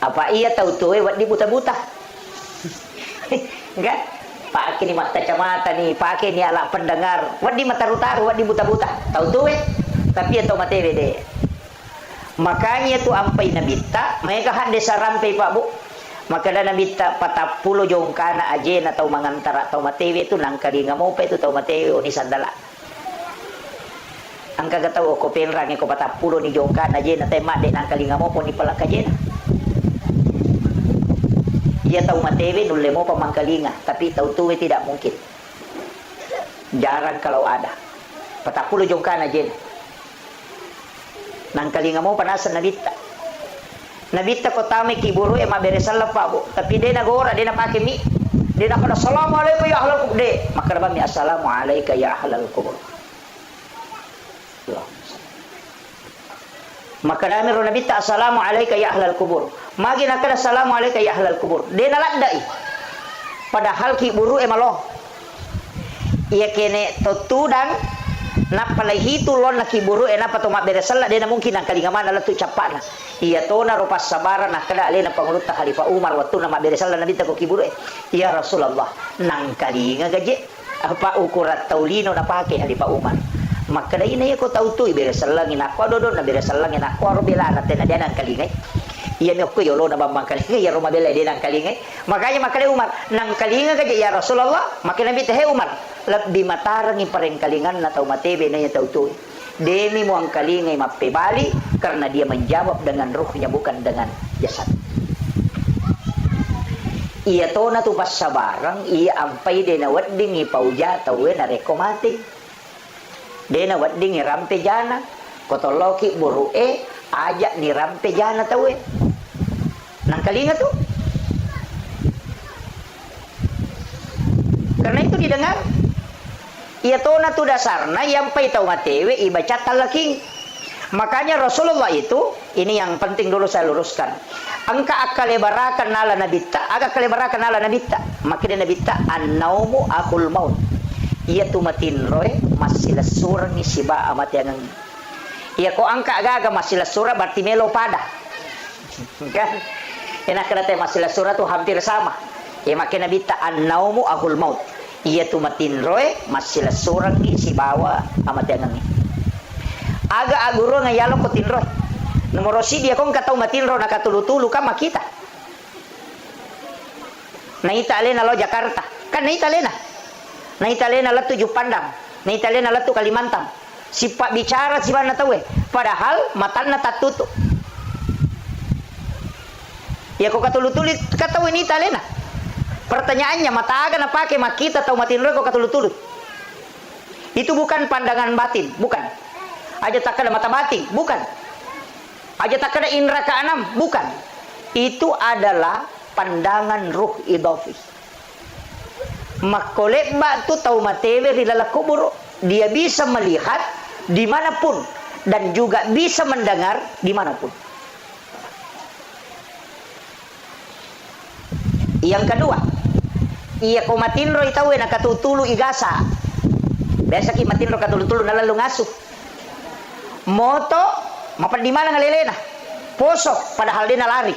Apa iya tahu tuh wat di buta-buta? Enggak? Pakai ni mata kacamata nih, pakai ni alat pendengar. Wat di mata rutaru, wat di buta-buta. Tahu tuh tapi atau mata deh. Makanya tu ampai nabita, mereka hande sarampai Pak Bu. Maka dah nabita 40 jongkana aje na tahu mangantara tahu matewe tu nangkali ngamau pa itu tahu matewe ni sandala. Angka gatau ko penrangi ko 40 ni jongkana aje na tema de nangkali ngamau pun ni palak aje na. Dia tahu matewe nulle mau pemangkalinga, tapi tahu tuwe tidak mungkin. Jarang kalau ada. 40 jongkana aja. Nangkalinga mau panasan nabita. Nabita ko tame kiburu ema beresan Pak Bu, tapi dia nagora dia napake mi. Dia nak kata assalamualaikum ya ahlal kubur. Dek, maka kami assalamualaikum ya ahlal kubur. Maka kami Nabi ta assalamualaikum ya ahlal kubur. Magi nak kata assalamualaikum ya ahlal kubur. Dia nak dai. Padahal ki buru emalo. Ia kene tutudang napalai tulon na kiburu ena pato maberesala dia mungkin ang kalingaman na tu capana iya to na rupas sabara na kada ale na pangulut ta Khalifah Umar waktu na maberesala na dita ko kiburu ya Rasulullah nang kalinga gaje apa ukurat taulino na pake Khalifah Umar maka dai na ko tau tu iberesala ngina ko dodo na beresala ngina ko robela na tena dia nang kalinga iya mi ko yolo na bambang kalinga ya roma bela dia nang kalinga makanya makale Umar nang kalinga gaje ya Rasulullah maka nabi teh Umar lebih matarang yung parengkalingan na tau matebe na yung tautoy. Demi mo ang kalingay mapibali karena dia menjawab dengan ruhnya bukan dengan jasad. Iya to na tupas sa barang, iya ampay de na wadding ipauja tawe na rekomating. De na wadding irampe jana, kotoloki burue, aja ni rampe jana tawe. Nang kalinga to. Karena itu didengar. Ia tona tu dasarna yang pai tau matewe ibaca talaking. Makanya Rasulullah itu, ini yang penting dulu saya luruskan. Angka akalebarakan nala nabita, agak kalebarakan nala nabita. Makanya nabita an-naumu akul maut. Ia tu matin roe masih lesurang ni siba amat yang ia ko angka aga masih lesura berarti melo pada. Kan? Enak kata masih lesura tu hampir sama. Ya makanya nabita an-naumu akul maut. Ia tu matin roe masih lesurang ni si bawa amat yang ni. Aga aguro ngayalo ko tinro. Nomor si dia kong katau matinro nakatulu-tulu kama kita. Naita alena lo Jakarta. Kan naita alena. Naita alena la tujuh pandang. Naita alena la tu Kalimantan. Si pak bicara si mana tahu padahal matana tatutu. Ya kok katulu-tulu katau ini alena. Pertanyaannya mata aga na pakai makita atau matinro kok katulu-tulu. Itu bukan pandangan batin, bukan. Aja tak ada mata batin, bukan. Aja tak ada indra keenam, bukan. Itu adalah pandangan ruh idafi. Makolek batu tahu matewe di dalam kubur, dia bisa melihat dimanapun dan juga bisa mendengar dimanapun. Yang kedua, iya ko matinro itawe nakatutulu igasa. Biasa ki matinro katulu-tulu nalalu ngasuh. Moto mapan di mana ngalelena? Posok padahal dia lari.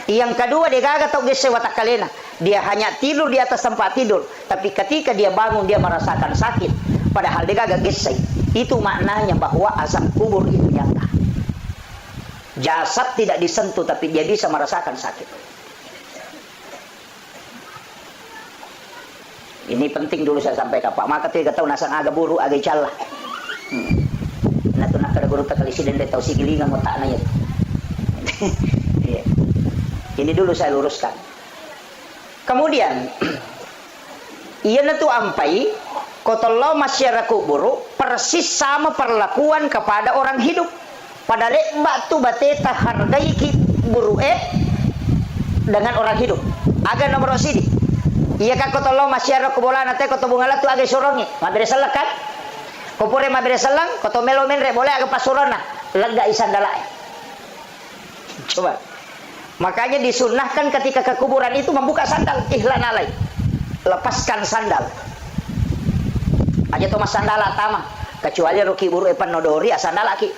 Yang kedua dia gagal tau gese watak kalena. Dia hanya tidur di atas tempat tidur, tapi ketika dia bangun dia merasakan sakit padahal dia gagal gese. Itu maknanya bahwa azab kubur itu nyata. Jasad tidak disentuh tapi dia bisa merasakan sakit. Ini penting dulu saya sampaikan Pak. Maka tiga tahu nasang aga buru aga calah. Nah tu nak kada guru tak kalisi dan dia tahu si gilingan mo tak nanya. Ini dulu saya luruskan. Kemudian ia tu ampai kotollo masyarakat kuburu persis sama perlakuan kepada orang hidup. Pada lek tu bateta hargai ki buru dengan orang hidup. Aga nomor sidi. Iya kak kotolo masyarakat kubola nate koto bungala tu agak sorongi maberesalang kan kopore maberesalang koto melo menre boleh agak pasurona lega isandala. Coba makanya disunahkan ketika ke kuburan itu membuka sandal ihlan alai lepaskan sandal aja to mas sandala tama kecuali ruki buru epan nodori asandala ki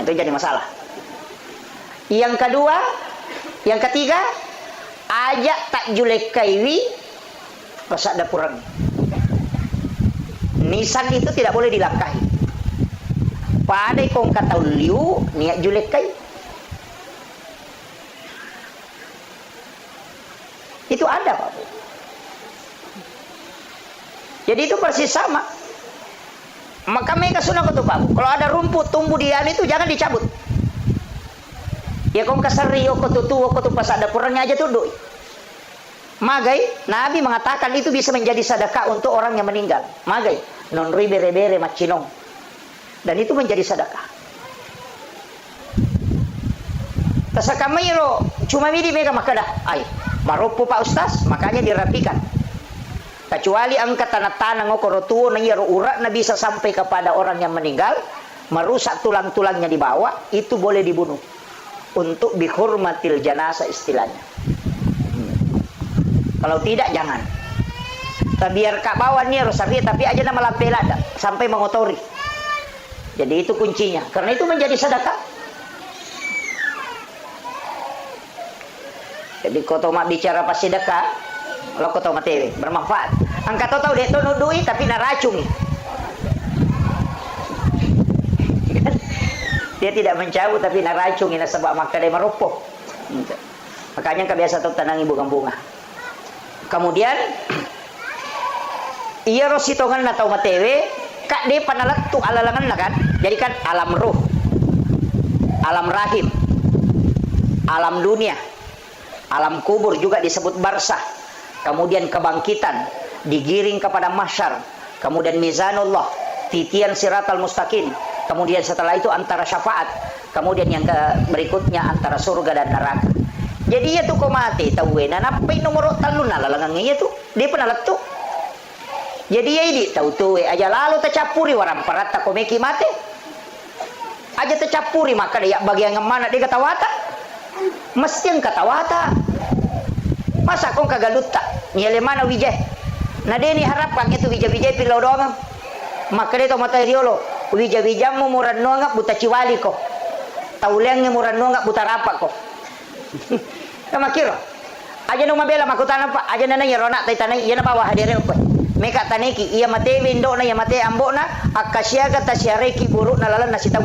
itu jadi masalah. Yang kedua yang ketiga ajak tak julek kaiwi pasak dapuran. Nisan itu tidak boleh dilangkahi. Padai kong kata liu niat julek kai. Itu ada Pak. Jadi itu persis sama. Maka mereka sunah kata Pak. Kalau ada rumput tumbuh di anu itu jangan dicabut. Ya kong kasario kau tutu kau tu pasak dapurannya aja tuh doi. Magai, Nabi mengatakan itu bisa menjadi sedekah untuk orang yang meninggal. Magai, non ribere-bere macinong. Dan itu menjadi sedekah. Tasakamiro cuma midi mega makada. Ay, Marupo Pak Ustaz, makanya dirapikan. Kecuali angkat tanah-tanah ngokorotuo na iro urat na bisa sampai kepada orang yang meninggal, merusak tulang-tulangnya di bawah, itu boleh dibunuh. Untuk bihurmatil janasa istilahnya. Kalau tidak jangan. Biar kak bawa nih rosaria tapi aja nama lampela sampai mengotori. Jadi itu kuncinya. Karena itu menjadi sedekah. Jadi kau tahu bicara pas sedekah, lo kau tahu materi bermanfaat. Angkat tahu dia tu nudui tapi naracungi. Dia tidak mencabut tapi naracungi sebab maka dia merupuh. Makanya kebiasa tu tanang ibu bunga. Kemudian iya rositongan na tau matewe kak de panalat tu alalangan na kan, jadi kan alam ruh, alam rahim, alam dunia, alam kubur juga disebut barsah, kemudian kebangkitan, digiring kepada mahsyar, kemudian mizanullah, titian siratal mustaqim, kemudian setelah itu antara syafaat, kemudian yang berikutnya antara surga dan neraka. Jadi ya tu kau mati tahu na napai nomor talun alalangannya tu dia panalat tu. Jadi ya ini tahu tuh aja lalu tercapuri waram parat tak komeki mati aja tercapuri maka dia bagian yang mana dia katawata mesti yang katawata masa kong kagaluta nyele mana wijay nah dia ni harapkan itu wijay pilau doang maka dia tahu mata riolo wijay-wijaymu murad nongak buta ciwali ko taulengnya murad nongak buta rapak ko kama kiro aja nung mabela makutana pa aja nananya ronak tay tanay iya na bawa hadirin ko meka taneki iya mate windo na iya mate ambo na akasyaga tasyareki buruk na lalan na sitaw.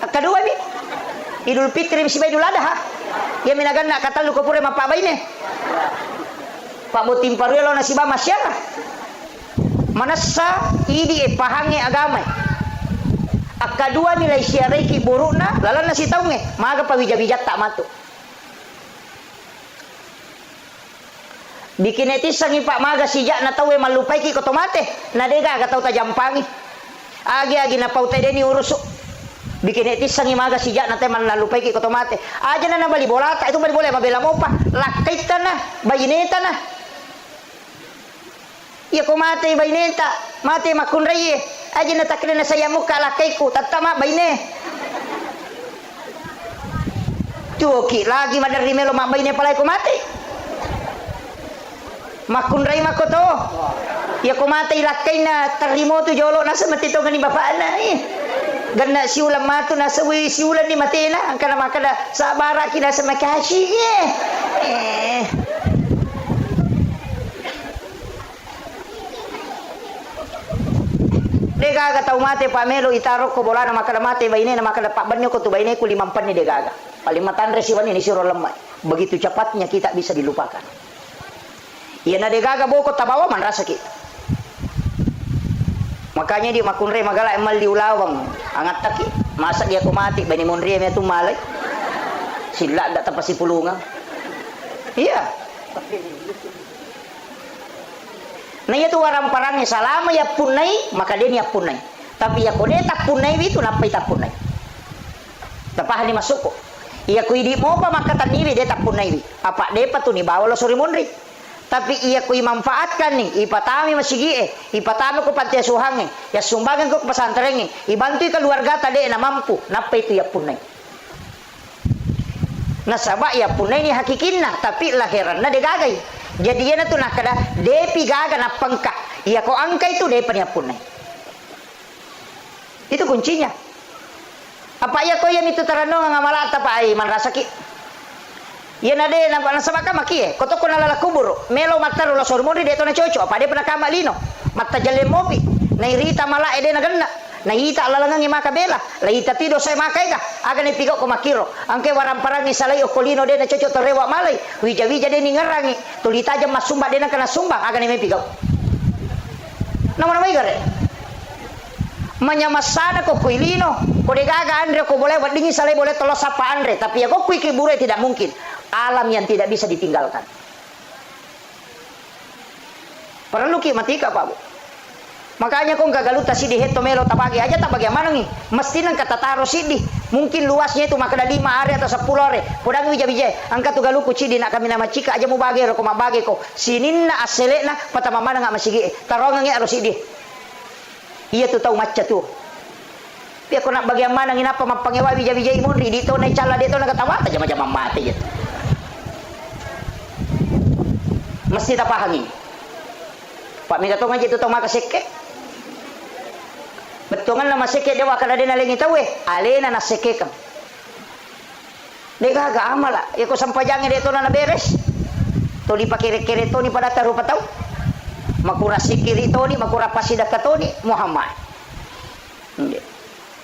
Kedua bi Idul Fitri si Idul Adha iya minagan na katal lu kopure mapabay ne pabutim paruelo na si ba masyara manasa idi pahange agama akadua nilai syareki buruk na lalan na sitaw nge maga pawija-wijat tak matu. Bikin netizen ni Pak Maga sijak na tahu malupai ki kotomate na dega ga tahu tajampangi agi na pautai deni urus bikin netizen ni Maga sijak na tahu malupai ki kotomate aja na bali bola tak itu bali boleh mabela mo pa lakaitan na bayineta na iya ko mate bayineta mate makunray aja na takle na saya muka lakai ko tatama bayine tuoki lagi madari melo mabayine palay ko mate makunray makoto ya kumatay lakay na tarimo to jolo nasa matito gani bapak na ganda si ulam mato nasa si ulan ni matena ang kana makada sa bara kina sa makashi degaga tau mate pamelo itarok ko bola na makada mate baine na makada pak banyo ko to baine ko 5 pan ni degaga palimatan resiwan ini siro lemai begitu cepatnya kita bisa dilupakan. Iya na degaga boko tabawa man rasa kita. Makanya di makunre magala emal diulawang angat taki masa dia ko mati bani monre me tu malay sila da tapasi pulungan. Iya. Na iya tu waram parangnya salama ya punai maka dia niya punai. Tapi ya kone tak punai itu napai tak punai. Tapah ni masuk ko. Iya ku idi mo pa maka taniwi dia tak punai. Apa dia pa tu ni bawa lo suri monre. Tapi iya ku manfaatkan nih ipatami masigi ipatami ko panti asuhang ya sumbangan ko ke pesantren ibantu keluarga tadi na mampu napa itu ya punai nasaba ya punai ni hakikinna tapi lahiran na degagay jadi yana tu nakada depi gaga na pangka iya ko angka itu depa ni punai itu kuncinya apa ya ko yan itu tarano nga malata pa ay man rasaki iya nade nampak nasaba ka maki koto ko nalala kubur melo mataro la sormoni de to na chocho apa de pernah kama lino matta jalle mobi na irita mala ede na ganna na hita lalangan ni makabela la hita tido say makai ka aga ni pigo ko makiro angke waram parangi salay okolino de na chocho to rewa malay wija-wija de ni ngarangi tulita jam masumba de na kana sumbang aga ni me pigo namana mai gare menyamasana ko kuilino ko de gaga andre ko boleh wadingi salay boleh tolos apa andre tapi ya ko kui kibure tidak mungkin alam yang tidak bisa ditinggalkan. Perlu ki matika Pak Bu. Makanya kong gagaluta sidi heto melo tabagi aja tak bagaimana nih. Mesti nang kata taro sidi. Mungkin luasnya itu maka ada 5 hari atau 10 hari. Podang bija-bija. Angkat tu galuku cidi nak kami nama cika aja mau bagi ko mabagi ko. Sininna aselena patama mana enggak masigi. Tarongan ngi harus idi. Iya tu tahu macam tu. Dia ko nak bagaimana nginapa mapangewa bija-bija imun dito na cala dito na katawa aja macam mati gitu. Mesti tak pahami. Pak Mega tu ngaji tu tahu makaseke. Betungan na maseke dia wakala dia nalingi tahu alena na seke kam. Deka agak amal lah. Ya ko sampajangin dia tu na beres. Tu di pakire-kire tu ni pada taruh patau. Makura sikiri tu ni makura pasida katoni Muhammad.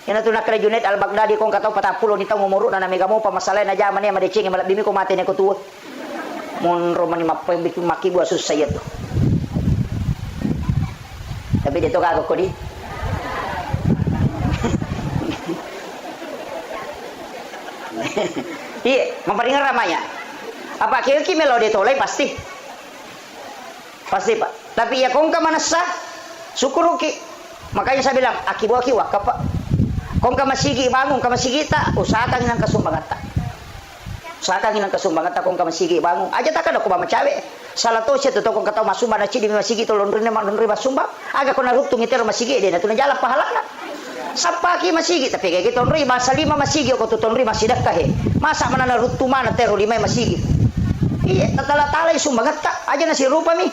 Yana tu nak kena Junaid al-Baghdadi kong katau 40 ni tahu ngomoruk na mega mo pamasalain na jaman ni madecing malak bimi ko mati ni ko tuwa. Mon romani mapai bikin maki buat susah ya tu. Tapi dia tu kagak kodi. Iya, memperingat ramanya. Apa kira melo dia tolai pasti. Pasti Pak. Tapi ya kong ka manasa syukuruki. Makanya saya bilang akibu akiwa kapa. Kong ka masigi bangun ka masigi ta usahakan nang kasumbangan ta. Usahakan nang kasumbangan ta kong ka masigi bangun. Aja tak ada ko ba macawe. Salah to siya to kong kataw masumba na cidi masigi to londri masumba. Aga ko narutung itero masigi dia na tu na jalan pahala na. Sapaki masigi tapi kayak gitu tonri masa 5 masigi ko to tonri masidak kahe. Masa mana narutu mana tero 5 masigi. Iya tatala-tala sumbangat ta aja na si rupa mi.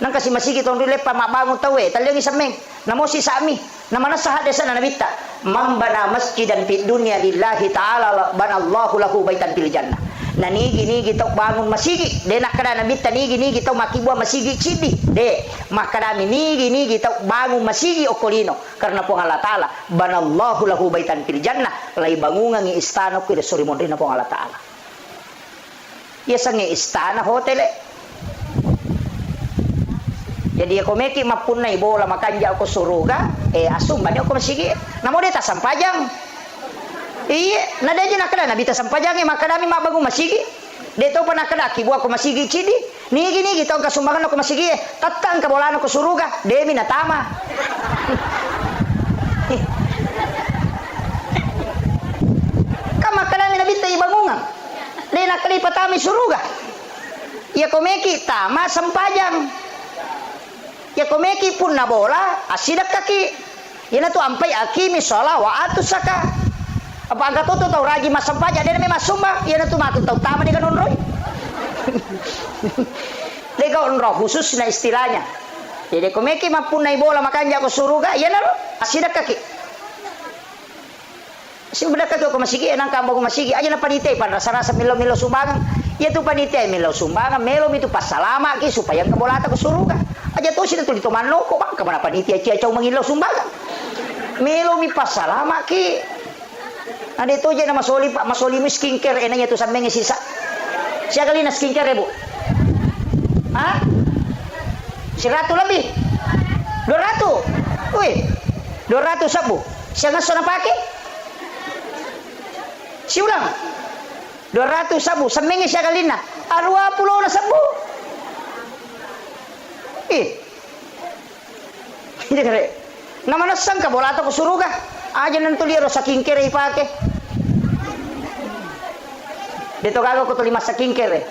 Nang kasi masigi tonri lepa mabangun tawe talyang isameng. Namo si sami. Namana sah desa na nabita. Mambana masjidan fid dunya lillahi ta'ala banallahu lahu baitan fil jannah. Na nigi tau bangun masigi de nak kada nabita nigi tau makibua masigi cidi de makadami nigi tau bangun masigi okolino karena po Allah taala banallahu lahu baitan fil jannah lai bangungan ngi istana ko de suri mondrina po Allah taala ya sange istana hotel jadi ako meki mapunay bola makanja ko suruga asum banyo ko masigi namo de ta sampajang. Iya, nada aja nak kena nabita sampajangnya makadami mabagu masigi. Deto pa nakada kibuah ko masigi cidi. Nigi tau kasumbangan ko masigi. Tatang kabolan ko suruga, demi natama. Kama kadami nabita ibangungan. De nakali patami suruga. Ya komeki tama sampajang. Ya komeki pun nabola asidak kaki. Yana tu ampai akimi sholat wa atusaka. Apa angkat tu tahu raji masam paja dia memang sumba ia tu matu tahu tama dia kan onroy dia kan onroh khusus na istilahnya jadi komeki mampu naik bola makanya aku suruga ia nalo asidak kaki si budak kaki aku masigi nang kambo aku masigi aja na panitia pan rasa milo sumbangan ia tu panitia milo sumbangan melo itu pas salama ki supaya kebolata aku suruga aja tu sih tu di toman loko bang kemana panitia cia mengilo sumbangan melo mi pas salama ki. Ada itu aja nama Soli Pak Masoli skincare enaknya tuh sampai sisa. Siapa kali na skincare Bu? Hah? 100 lebih? 200? Wih, 200 sabu. Siapa sana pakai? Si ulang. 200 sabu. Sampai siapa kali na? 20 na sabu. Ini kere. Nama nasang ka bola atau suruga? Aja nanti lihat saking kere ipake. Dito kago ko tulima saking kere.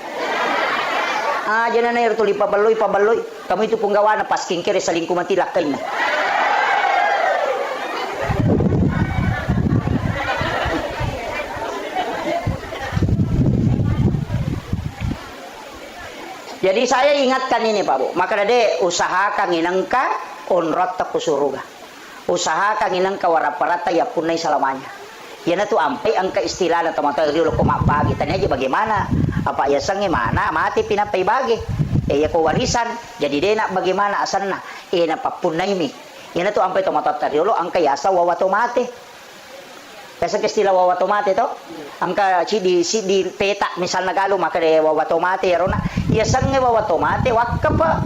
Aja na nair tuli pabaloy. Kamu itu punggawa na pas kere saling kumantilak kain na. Jadi saya ingatkan ini Pak Bu. Maka dade usahakan inangka onrot tak kusuruga. Usahakan inang kawaraparata ya punai selamanya. Yana tu ampai angka istilah na teman-teman riulo ko mapagi. Tanya aja bagaimana? Apa ya sange mana mati pinapay bagi. Ya ko warisan. Jadi dia nak bagaimana asanna? Na papunay mi. Yana tu ampai teman-teman riulo angka yasa wawato mate. Kasi istilah wawato mate to. Angka di peta misal nagalo maka de wawato mate rona. Ya sange wawato mate wakapa.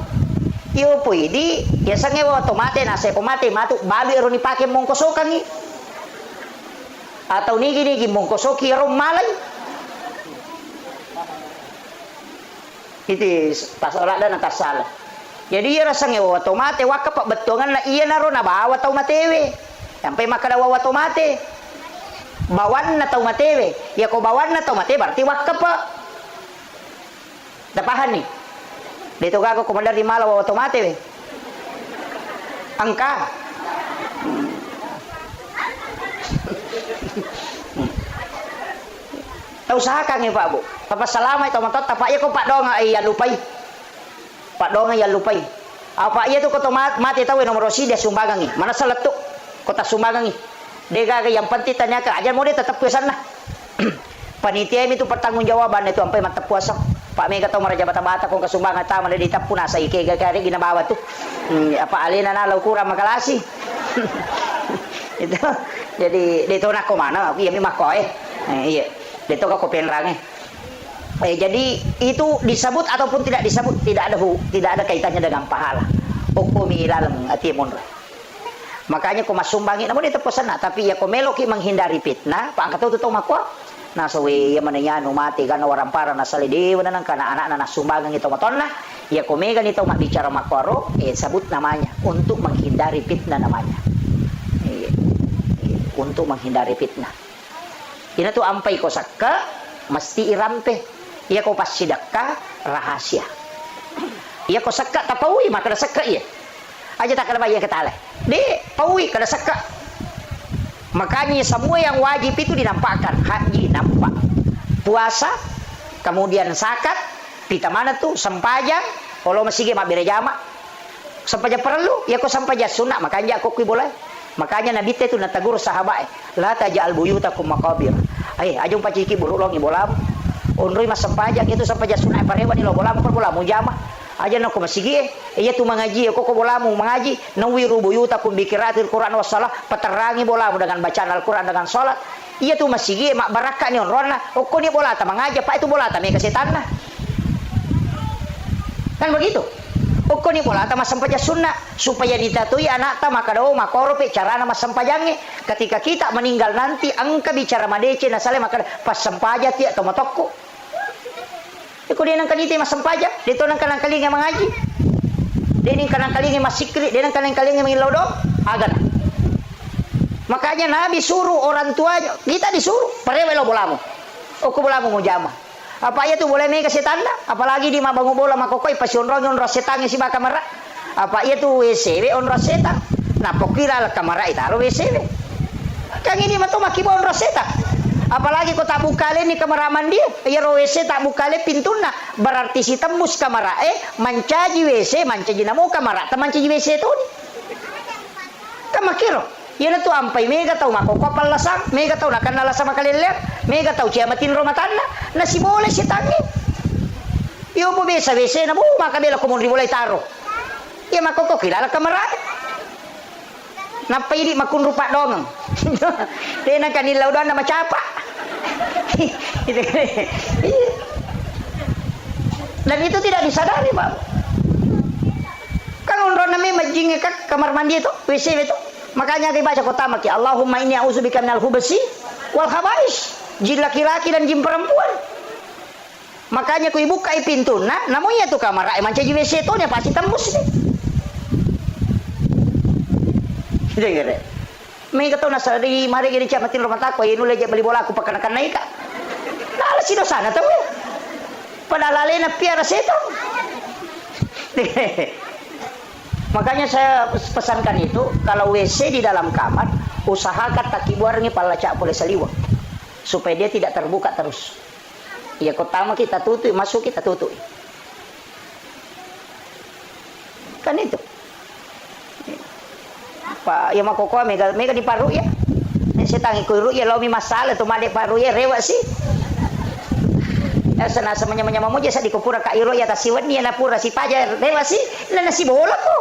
Iyo pwede, ya sange wa tomate na sa pomate matu babi ro ni pake mongkosokan ni. Atau nigi mongkosoki ro malay. Itu pas ora dan atas salah. Jadi ya sange wa tomate waka pa betongan na iya na ro na bawa tau matewe. Sampai makada wa tomate. bawan na tau matewe. Ya ko bawan na tau mate berarti wakaf pak. Dapahan nih. Dito gago komandar di Malaw atau matewe. Angka. Tahu usahakan ya Pak Bu. Papasalamat ito matot tapak iya ko Pak dong ay lupay. Pak dong ay lupay. Apa iya tuh kota mati tahu nomor dia sumbangan nih. Mana seletuk kota sumbangan nih. Dia yang penting tanya ke aja mau dia tetap ke sana. Panitia itu pertanggungjawaban itu sampai mata puasa. Pak Mega tahu meraja bata-bata kung kasumbangan tama na ditap puna sa ikega kari ginabawa tuh. Apa alina na law kurang makalasi. Itu jadi dito na ko mana iya mi mako iya. Dito ka ko penrang jadi itu disebut ataupun tidak disebut tidak ada kaitannya dengan pahala. Hukumi ilalam atimun. Makanya ko masumbangi namun itu pesan tapi ya ko meloki menghindari fitnah, Pak angkat tuh makwa. Nah sawi ya mananya mati karena orang para nasalidi wanang kana anak nasumbangan itu matonna ya ko mega nito mak bicara makwaro sebut namanya untuk menghindari fitnah namanya. Untuk menghindari fitnah. Ini tuh ampai ko sakka mesti irampe. Iya ko pas sidakka rahasia. Iya ko sakka tapawi maka sakka iya. Aja tak kena bayar ketale. Di pawi kada sakka. Makanya semua yang wajib itu dinampakkan. Haji nampak. Puasa, kemudian zakat, pita mana tuh sempajang, kalau masih ge mabere jama. Sempajang perlu, ya ko sempajang sunat, makanya aku boleh. Makanya Nabi itu natagur sahabat, la taj'al buyutakum maqabir. Ajung paciki buruk long ibolam. Unrui mas sempajang itu sempajang sunat parewa di lo bolam per bolam jama. Aja nak masigi iya tu mengaji kok bolamu mengaji nawiru buyutakum bikiratil Quran wassalah peterangi bolamu dengan bacaan Al-Quran dengan salat iya tu masigi mak barakah ni onrona kok ni bola ta mengaji Pak itu bola ta me kesetan lah kan begitu kok ni bola ta mas sampaja sunnah supaya ditatui anak ta maka do makorope cara nama sampajangnya ketika kita meninggal nanti angka bicara madece nasale maka pas sampaja ti atau matokku Iko dia nang kanite mas sampaja, dito nang kanang kalinga mengaji. Dia nang kanang kalinga mas sikri, dia nang kanang kalinga mengilau dong, agan. Makanya Nabi suruh orang tuanya, kita disuruh, parewe lo bolamu. Oku bolamu mau jama. Apa ya tu boleh mega setanda, apalagi di mabangu bola makokoi pas onron setan si ba kamera. Apa ya tu WC on setan. Nah pokira la kamera itaro WC. Kang ini matu makibo on setan. Apalagi kau tak bukale ni kameraman dia ya WC tak bukale pintuna berarti si tembus kamera mancaji WC mancaji namo kamera mancaji WC tu ni kamakiro ya tu ampai mega tau mako kapal lasang mega tau nak kenal sama kalian lihat mega tau ciamatin rumah tanah nasi boleh si tangi yo po bisa WC namo maka bela ko mon boleh taruh ya mako ko kilala kamera Napa ini makun rupa dong. Dia nak kanilau dan nama capa. Dan itu tidak disadari, Pak. Kan onron namanya majingnya kan kamar mandi itu, WC itu. Makanya dibaca kota maki Allahumma inni a'udzubika minal khubasi wal khaba'is. Jin laki-laki dan jin perempuan. Makanya ku buka pintu, nah namanya tuh kamar manca WC itu nya pasti tembus nih. Jadi, mereka tahu nasa di mari gini camatin rumah takwa, ini lagi beli bola aku pakai naik naik. Nah, si dosa na tahu. Padahal alena piara setan. Makanya saya pesankan itu, kalau WC di dalam kamar, usahakan taki buarnya pala cak boleh seliwa, supaya dia tidak terbuka terus. Ya, pertama kita tutup, masuk kita tutup. Kan itu. Pak ya makoko mega di paru ya saya tangi kuru ya lo mi masalah tu made paru ya rewa sih sana samanya menyamamu jasa di kupura ka iro ya tasiwan ni na pura si paja rewa sih na nasi bola ko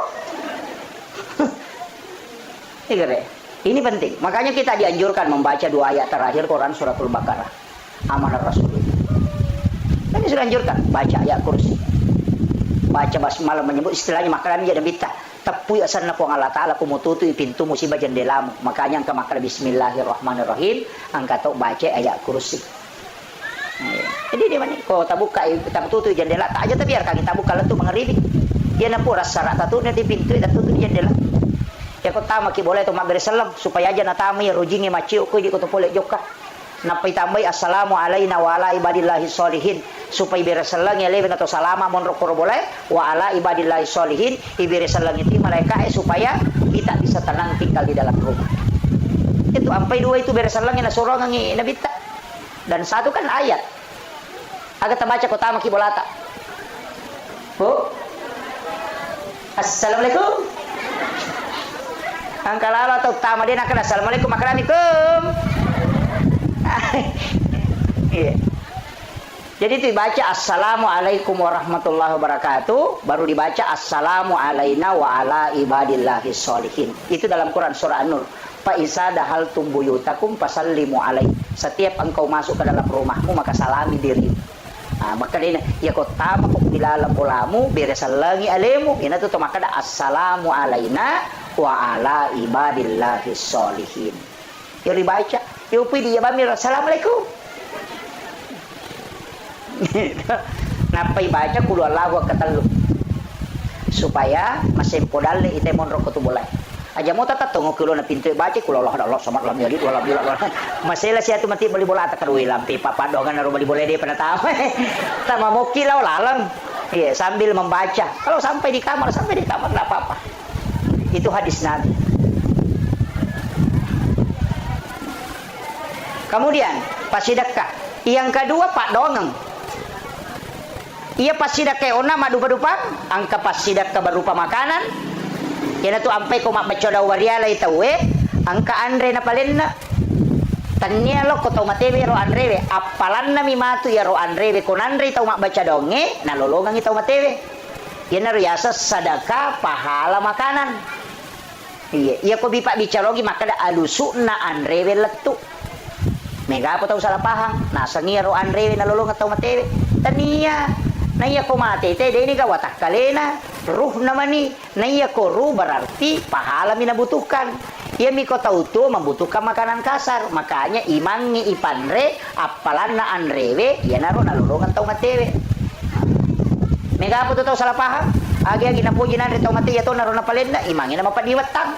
ini penting makanya kita dianjurkan membaca 2 ayat terakhir Quran suratul Baqarah amanah Rasul ini sudah anjurkan baca ayat kursi baca basmalah menyebut istilahnya makanan jadi bita tapi asal nak Allah Taala kumututu pintu musibah jendelamu makanya angka makna bismillahirrahmanirrahim angka tu baca ayat kursi jadi dia mana kau tak buka tak tutup jendela tak aja tapi biarkan kita buka tu mengeribi dia nampu rasa rata tu nanti pintu tak tutup jendela Ya ko tama ki boleh to magresalam supaya aja natami rujingi maciu ko di ko to pole joka. Napay tambay assalamu alaina wa ala ibadillahi sholihin supaya beresalang ya leben atau salama mon rokoro boleh wa ala ibadillahi sholihin iberesalang itu mereka supaya kita bisa tenang tinggal di dalam rumah. Itu ampai dua itu beresalang na surong ngi nabita. Dan satu kan ayat. Agak terbaca ko tama ki bolata. Bu. Assalamualaikum. Angkalala atau tama din akan assalamualaikum makaramikum. Iya. Jadi itu dibaca assalamualaikum warahmatullahi wabarakatuh, baru dibaca assalamu alaina wa ala ibadillahi sholihin. Itu dalam Quran surah An-Nur. Fa isa dahaltum buyutakum fasallimu alaihi. Setiap engkau masuk ke dalam rumahmu maka salami diri. Nah, maka dia ya kau tama kok dilalam ulamu beresalangi alemu. Ina tu maka ada assalamu alaina wa ala ibadillahi sholihin. Ya dibaca. Ya upi dia bamir assalamualaikum. Napai baca kulu Allahu katalu supaya masih podal ni ite mon roko tu boleh. Aja mo tata tungo kulo na pintu baca kulo Allah sama lam yadi wala bila. Masela sia tu mati beli bola tak kadui lampi papadongan naru beli boleh dia pada tahu. Tama mo kilau lalang. Iya, sambil membaca. Kalau sampai di kamar enggak apa-apa. Itu hadis Nabi. Kemudian pasidakah. Yang kedua Pak Dongeng. Ia pasidakah ona madupa-dupa, angka pasidakah berupa makanan. Yana tu ampai ko mabacoda wariala itawe, angka andre na palenna. Tanya lo ko tau matewe ro andrewe, apalan na mimatu ya ro andrewe kon andre tau mabaca donge, nalolongang itau matewe. Yana riasa sadaka pahala makanan. Iya ko bipa bicarogi makada alusuna andrewe letu. Mega apa tahu salah paham. Nasa ngia ro andrewe nalolong atau matewe. Tania naya ko mate te ini ka watak kalena ruh namani naya ko ruh berarti pahala minabutuhkan. Ia mi ko tahu tu membutuhkan makanan kasar. Makanya imangi ipanre apalan na andrewe ya naro nalolong atau matewe. Mega apa tahu salah paham. Agi na puji na atau mate ya to naro na palenda imangi na mapadiwatang.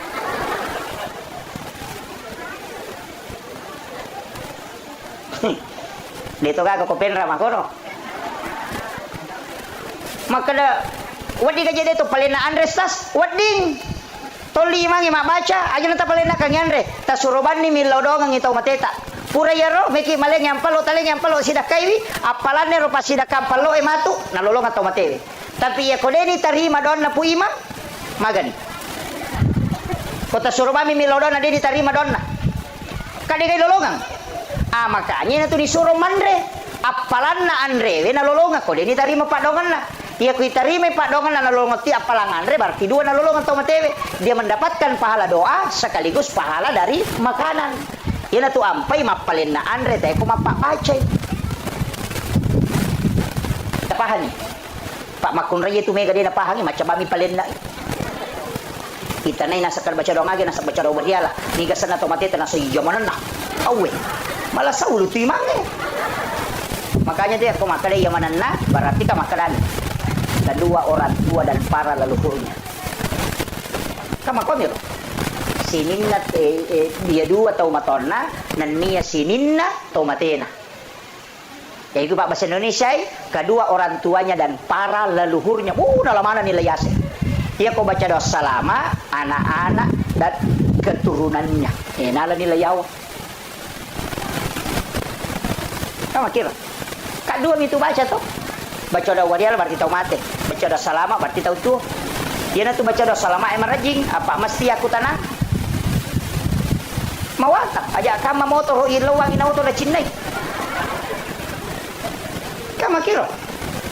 Dito ka ko penra makono. Makada wadi ka jadi to palena Andres tas wading. Toli mangi mabaca aja nata palena kang Andre. Tas suroban ni milodong ang itaw mateta. Pura yaro meki maleng yang palo taleng yang palo sidak kaiwi apalan ro pasidak kampalo e matu nalolong atau matewe. Tapi ya kodeni tarima don na puima magani. Kota suroban mi milodong na di tarima don na. Kadi kay lolongang. Ah makanya na to disuruh mandre apalan na andre we nalolongan ko dini tarima padongan na iya ku tarima padongan na nalolongan ti apalang andre berarti dua nalolongan to matewe dia mendapatkan pahala doa sekaligus pahala dari makanan iya na to ampai mapalin na andre tay ko mapapacay tapahani Pak Makun Raya tu mega dia napahangi macam bami palin na kita na nasa baca doa agi nasa baca doa beriala niga sana to mateta nasa yamanan na awe malah sa ulo tu imang makanya dia aku makan yang mana nak berarti ka makanan kedua orang tua dan para leluhurnya kama komiro sininna dia dua tau matona nan niya sininna tau matena yaitu Pak bahasa Indonesia kedua orang tuanya dan para leluhurnya dalam mana nilai yase dia kau baca doa salama anak-anak dan keturunannya nala nilai yawa kamu kira kadua itu baca tuh baca doa wadial berarti tahu mate baca doa salama berarti tahu tuh dia nanti baca doa salama emang rajing apa mesti aku tanah mawata aja kama motor ilawang inauto na cinnay kamu kira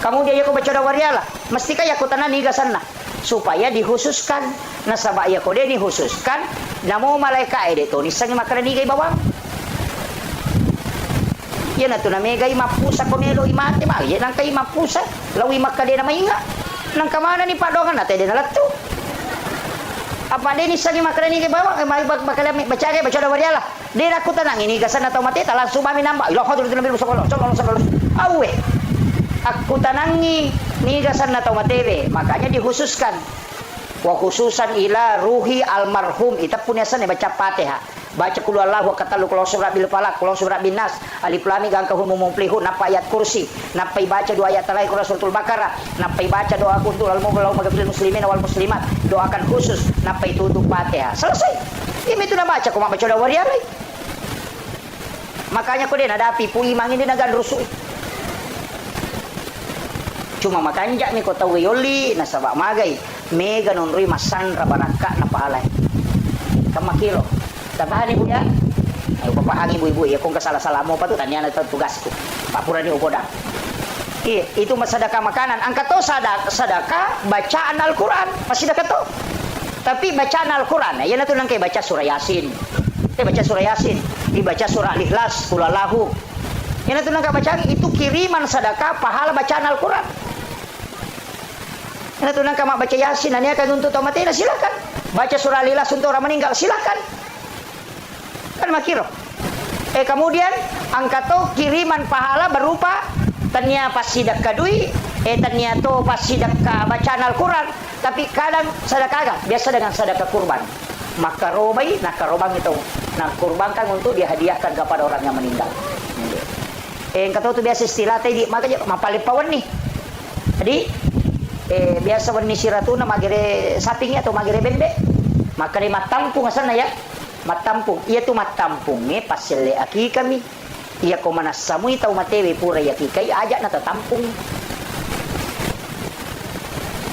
kamu dia aku baca doa wadial mesti kaya aku tanah nigasan na supaya dikhususkan nasaba ya ko dia dikhususkan namo malaika ede to nisang makanan nigay bawang yan ato na megay mapusa komelo imate ma yan ang kay mapusa lawi makade na mainga nang kamana ni padongan natin din nalatto apa din isang makanan nigay bawang may bakalami bacagay baca daw wala din ako tanang inigasan na to mate talan sumami namba ilo ko dulu nabi sokolo awe aku tanangi nigasan na to matebe makanya dikhususkan wa khususan ila ruhi almarhum ita punya sana baca Fatihah, baca qul huwallahu katalu qul surat bil falaq qul surat bin nas alif lam mim gangkahun mumplihun napa ayat kursi napa baca dua ayat lain qul suratul baqarah napa baca doa kuntul al mu'minul muslimin wal muslimat doakan khusus napa tutup Fatihah selesai. Ini tu nak baca kau baca doa wariari. Makanya kau dia nadapi pu imang ini nagan rusuk. Cuma makanya ni kau tahu yoli nasabak magai mega nonrui masan rabaraka na paalay kamakilo tabahan ibu ya ayo papahang ibu-ibu ya kung kasalah-salah mo pa to tanya na tugasku papura ni ugoda itu masadaka makanan ang kato sadaka bacaan Al-Quran pasidaka to tapi bacaan Al-Quran yan na to lang kay baca surah Yasin baca surah Yasin dibaca surah Al-Ikhlas Qul yan na to lang baca itu kiriman sadaka pahala bacaan Al-Quran. Nah, tunang kama baca Yasin, ini akan untuk mati, nah silakan. Baca surah Al-Ikhlas untuk orang meninggal, silakan. Kan makiro. Kemudian angkato kiriman pahala berupa tanya pas sidak kadui, tanya to pas sidak bacaan Al-Quran, tapi kadang sedekah biasa dengan sedekah kurban. Maka robai, nah karobang itu, nah kurbankan untuk dihadiahkan kepada orang yang meninggal. Angkato itu biasa istilah tadi, makanya mapalipawan nih. Jadi biasa warni siratuna magere saping atau magere bende maka di matampung sana ya matampung iya tu matampung pasele aki kami iya ko manasamui tau matewe pura ya kikai ajak na tatampung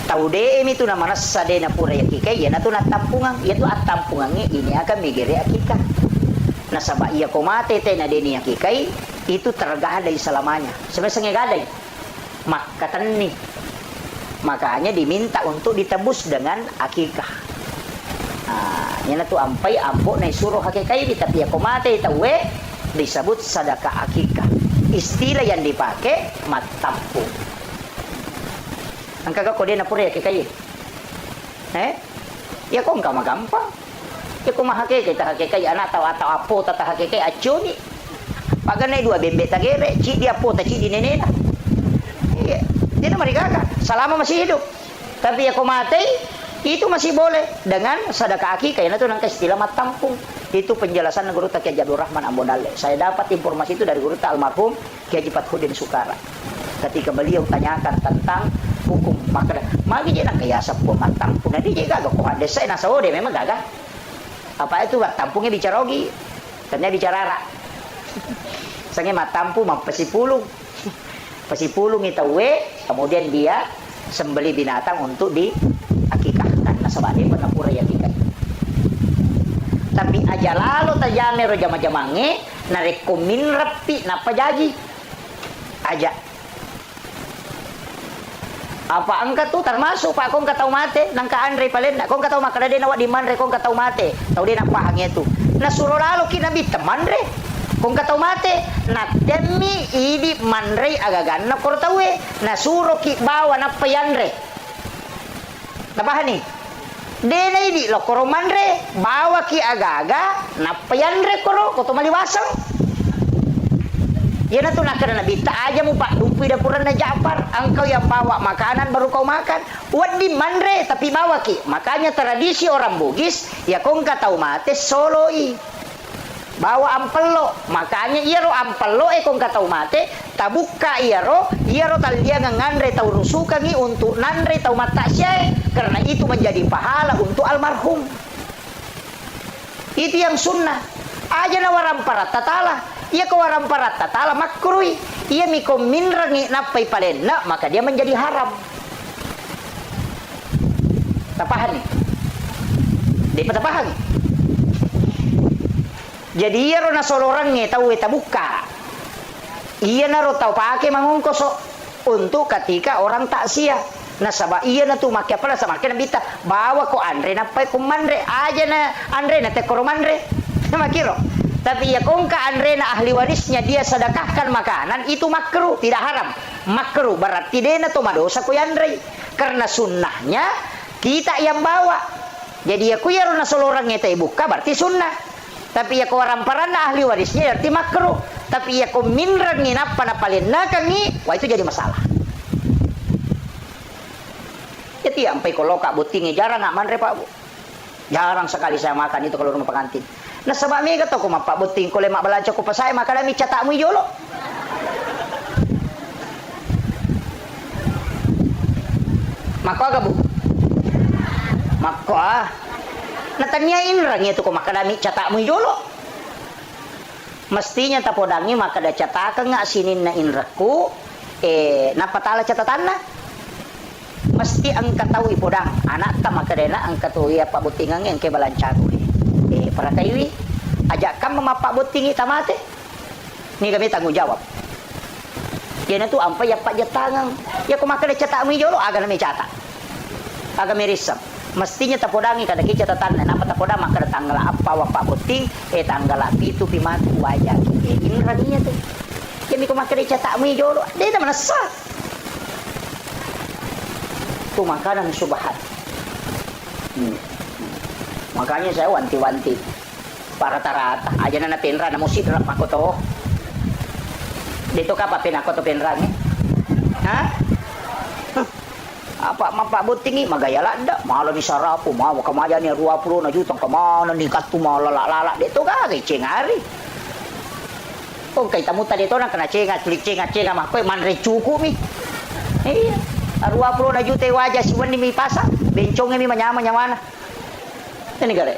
tau de mi tu na manasade na pura ya kikai ya na tu natampungan iya tu atampungan ini akan migere akika nasaba iya ko mate te na deni akikai itu tergadai selamanya sebenarnya gadai maka nih makanya diminta untuk ditebus dengan akikah. Nah, yan na to ampay ampo na isuro hakikai tapi ako mate tawe disebut sadaka akikah. Istilah yang dipakai matampung. Ang kagako din na pure hakikai. Ya kung kamagampang. Ya kung mahake kita hakikai anak atau apo tata hakikai acuni. Paganay dua bembe tagere, ci dia po ta ci di nenena. Dia mereka selama masih hidup. Tapi aku mati itu masih boleh dengan sedekah akikah. Itu nang istilah matampung. Itu penjelasan Guru Kiai Abdul Rahman Ambodale. Saya dapat informasi itu dari Guru almarhum Kiai Fathuddin Sukara. Ketika beliau tanyakan tentang hukum maka magi dia nak kayasa pun matampung. Nanti dia gagak kok ada saya nasawode memang gagak. Apa itu matampungnya bicara ogi. Ternyata bicara ara. Sange matampung mampasipulung. Pasipulung itu kemudian dia sembeli binatang untuk diakikahkan nasabani penapura ya akikah. Tapi aja lalu tajame roja majamange narekomin rapi napa jadi aja apa angka tuh termasuk pak kong katau mate nangka andre palen kong katau makada de nawa di manre kong katau mate tau de napahangnya tu na suruh lalu kinabi teman re kung katau mate na demi idi manre agagan na kortawe na suro ki bawa na payanre napahani dena idi lo koro manre bawa ki agaga na payanre koro koto maliwasang yan na to nakana nabita aja mo pak dumpi dapuran na Ja'far angkau yang bawa makanan baru kau makan wad di manre tapi bawa ki makanya tradisi orang Bugis ya kung katau mate soloi bawa ampelo makanya iero ampelo kung katau mate tabuka iero tal dia ngandre tau rusukangi untuk nandre tau mata siya karena itu menjadi pahala untuk almarhum itu yang sunnah aja na waram parat tatala iya ko waram parat tatala makruhi iya miko minrangi napay palenna maka dia menjadi haram tapahan nih di patapahan jadi iya ro na solorangnya tahu tabuka iya na ro tahu pakai mangungkoso untuk ketika orang takziah nasaba iya na tu makia pala sama kena bita bawa ko andre na pai ko manre aja na andre na te koromandre makiro tapi ya kong ka andre na ahli warisnya dia sedekahkan makanan itu makruh tidak haram makruh berarti dia na to madosa ko andre karena sunnahnya kita yang bawa jadi ya ku ya ro na solorangnya te buka berarti sunnah tapi ya ko waramparana ahli warisnya berarti makruh tapi ya ko minran nginapa na palin nakangi wah itu jadi masalah Jadi sampai kalau kak butingi jarang nggak manre Pak Bu. Jarang sekali saya makan itu kalau rumah pengantin. Nah sebab mi kata ko Pak buting ko lemak belanja ko pa saya makan mi catak mu jolo. Maka ka Bu. Maka natanyain rang itu ko makan mi catak mu jolo. Mestinya tapodangi maka ada catakan nggak sinin na inraku napatala catatan na. Mesti angkat tahu ipodang anak tak makadena angkat tahu ya Pak Butingang yang ke balancagu para kaiwi ajak kam Pak Butingi tamate ni kami tanggung jawab dia tu ampa ya Pak Jatangang ya ko makade cetak mi jolo aga na mi catak aga mi risam mestinya tapodangi kada ki catatan na apa tapodang makada tanggal apa wa Pak Buting tanggal itu pimatu wajah inraninya tu kami ko makade cetak mi jolo dia tak menasah itu makanan subhat. Makanya saya wanti-wanti para rata-rata aja na penra na musik rap ako to. Dito ka pa pinako to penra ni. Ha? Apa Pak Butingi magayala da malo ni sarapo mawa kamaya ni 20 na jutang kamana ni katu malala dito ka kay cengari. Kung kay tamuta dito na kana cengat klik cengat mah koy manre cuku mi. Iya. 20 na juta wajah si wani mi pasa bencongnya mi manyama nyamana ini gare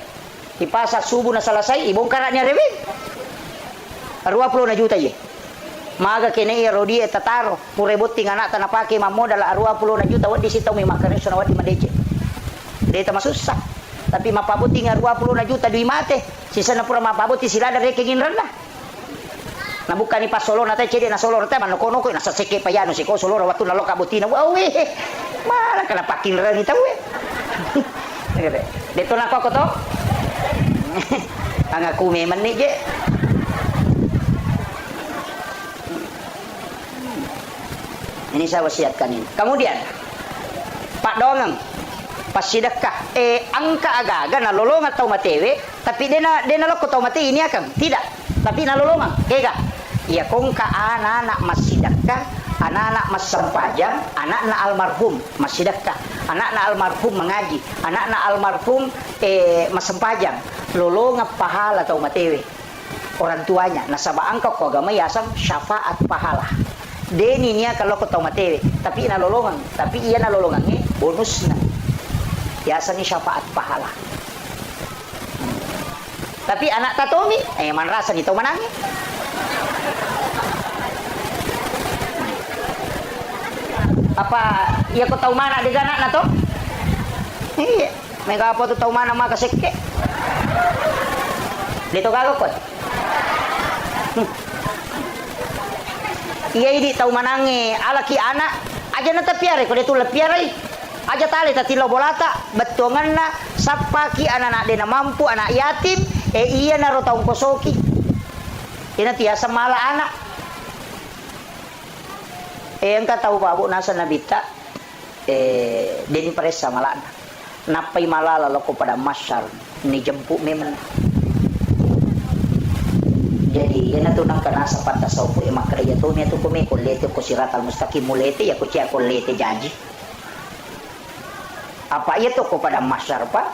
ipasa subuh na selesai ibongkar nya rewe 20 na juta ye maga kene ya rodi tataro pure buting anak tanah pake mamodal 20 na juta wadi sitaw mi makane sona wadi madece deta masusah tapi mapabuting 20 na juta dui mate sisa na pura mapabuti sila da rekengin randa na bukan ni pas solo na tayo cedi na solo na tayo manokono ko nasa seke pa yan si ko solo waktu na loka butina wawe malah kana pakin rani tahu dito na ko to ang aku memang ni je ini saya wasiatkan ini kemudian Pak Dongang pas sedekah angka aga-aga na lolong atau matewe tapi dia na loko tau mate ini akan tidak tapi na lolongan kega ya kong ka anak-anak masidakah anak-anak mas sempajang anak-anak almarhum masidakah anak-anak almarhum mengaji anak-anak almarhum mas sempajang lolongan pahala atau matewe orang tuanya nasaba angka ko agama yasang syafaat pahala deni niya kalau ko tau matewe tapi na lolongan tapi iya na lolongan ni bonus na yasang ni syafaat pahala tapi anak tatomi man rasa ni tau manangi apa iya ko tahu mana di ganak na to iya mega apa to tahu mana maka sekke dito gago ko iya idi tahu manange alaki anak aja na tapiare ko dito lapiare aja tali tati lo bolata betongan na sapaki anak de na mampu anak yatim iya na ro taong kosoki ina tiasa mala anak yang ka tahu Pak Bu nasa nabita deni presa malana napai malala loko pada masyar ni jemput memang jadi yana tu nang kana sa pata sa upo makra ya to meto ko me kolete ko siratal mustaqim mulete ya ko cia kolete janji apa itu ko pada masyar Pak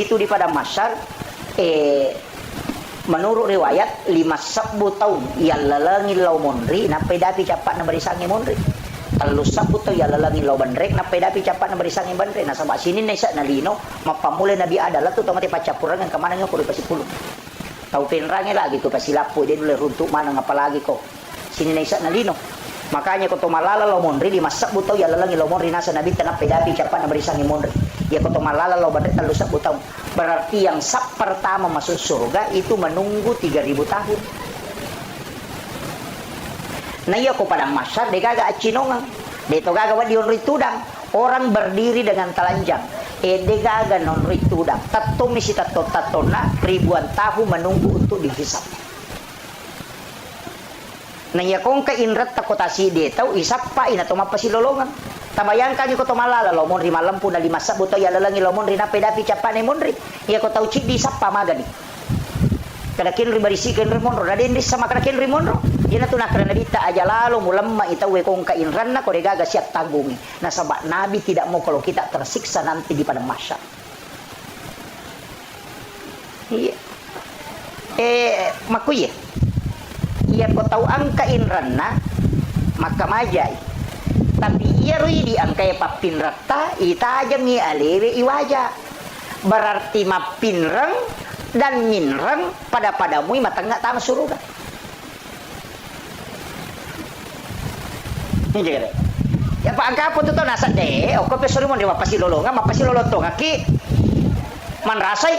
itu di pada masyar menurut riwayat 5 tahun ya lalangi lau monri napai dapi capat na barisangi monri telu sabut to ya lalangi lau bandrek napai dapi capat na barisangi bandrek na sama sini nesa na lino mapamule nabi adalah tu tomate pacapuran yang kemana ko pasi puluh tau penrange lagi ko pasilapo dia dulu runtuk mana apalagi ko sini nesa na lino makanya ko to malala lau monri 5 tahun ya lalangi lau monri nasa nabi napai dapi capat na barisangi monri ya ko to malala lau bandrek telu sabut tahun berarti yang sab pertama masuk surga itu menunggu 3000 tahun. Nah iya ko pada masyar degaga acinongan. Deto gaga wa dion ritudang. Orang berdiri dengan telanjang. Degaga non ritudang. Tato misi tato tatona ribuan tahun menunggu untuk dihisap. Nah iya kong ka inrat takotasi detau isap pa ina to mapasilolongan. Tabayangkan ko to malala lo monri malam pun 5 sabuto ya lalangi lo monri na pedapi capane monri ya ko tau cik di sapa magani kada ken ri barisi ken ri monro da den sama kada ken ri monro Ina tu nak kerana dita aja lalu mulamma itawe kong kainran na kore gaga siap tanggungi. Nah sebab Nabi tidak mau kalau kita tersiksa nanti di padang mahsyar. Iya. Makuya. Ia kau tahu angka inran na maka majai. Tapi ia rui di angka papin rata ita aja mi alewe iwaja. Berarti mapinrang dan minrang padamu matang nggak tahu surga. Ini jadi. Ya pak angka pun tu tahu nasa deh. Oke pesuri mau dia mapasi lolongan, mapasi lolotong aki. Man rasai.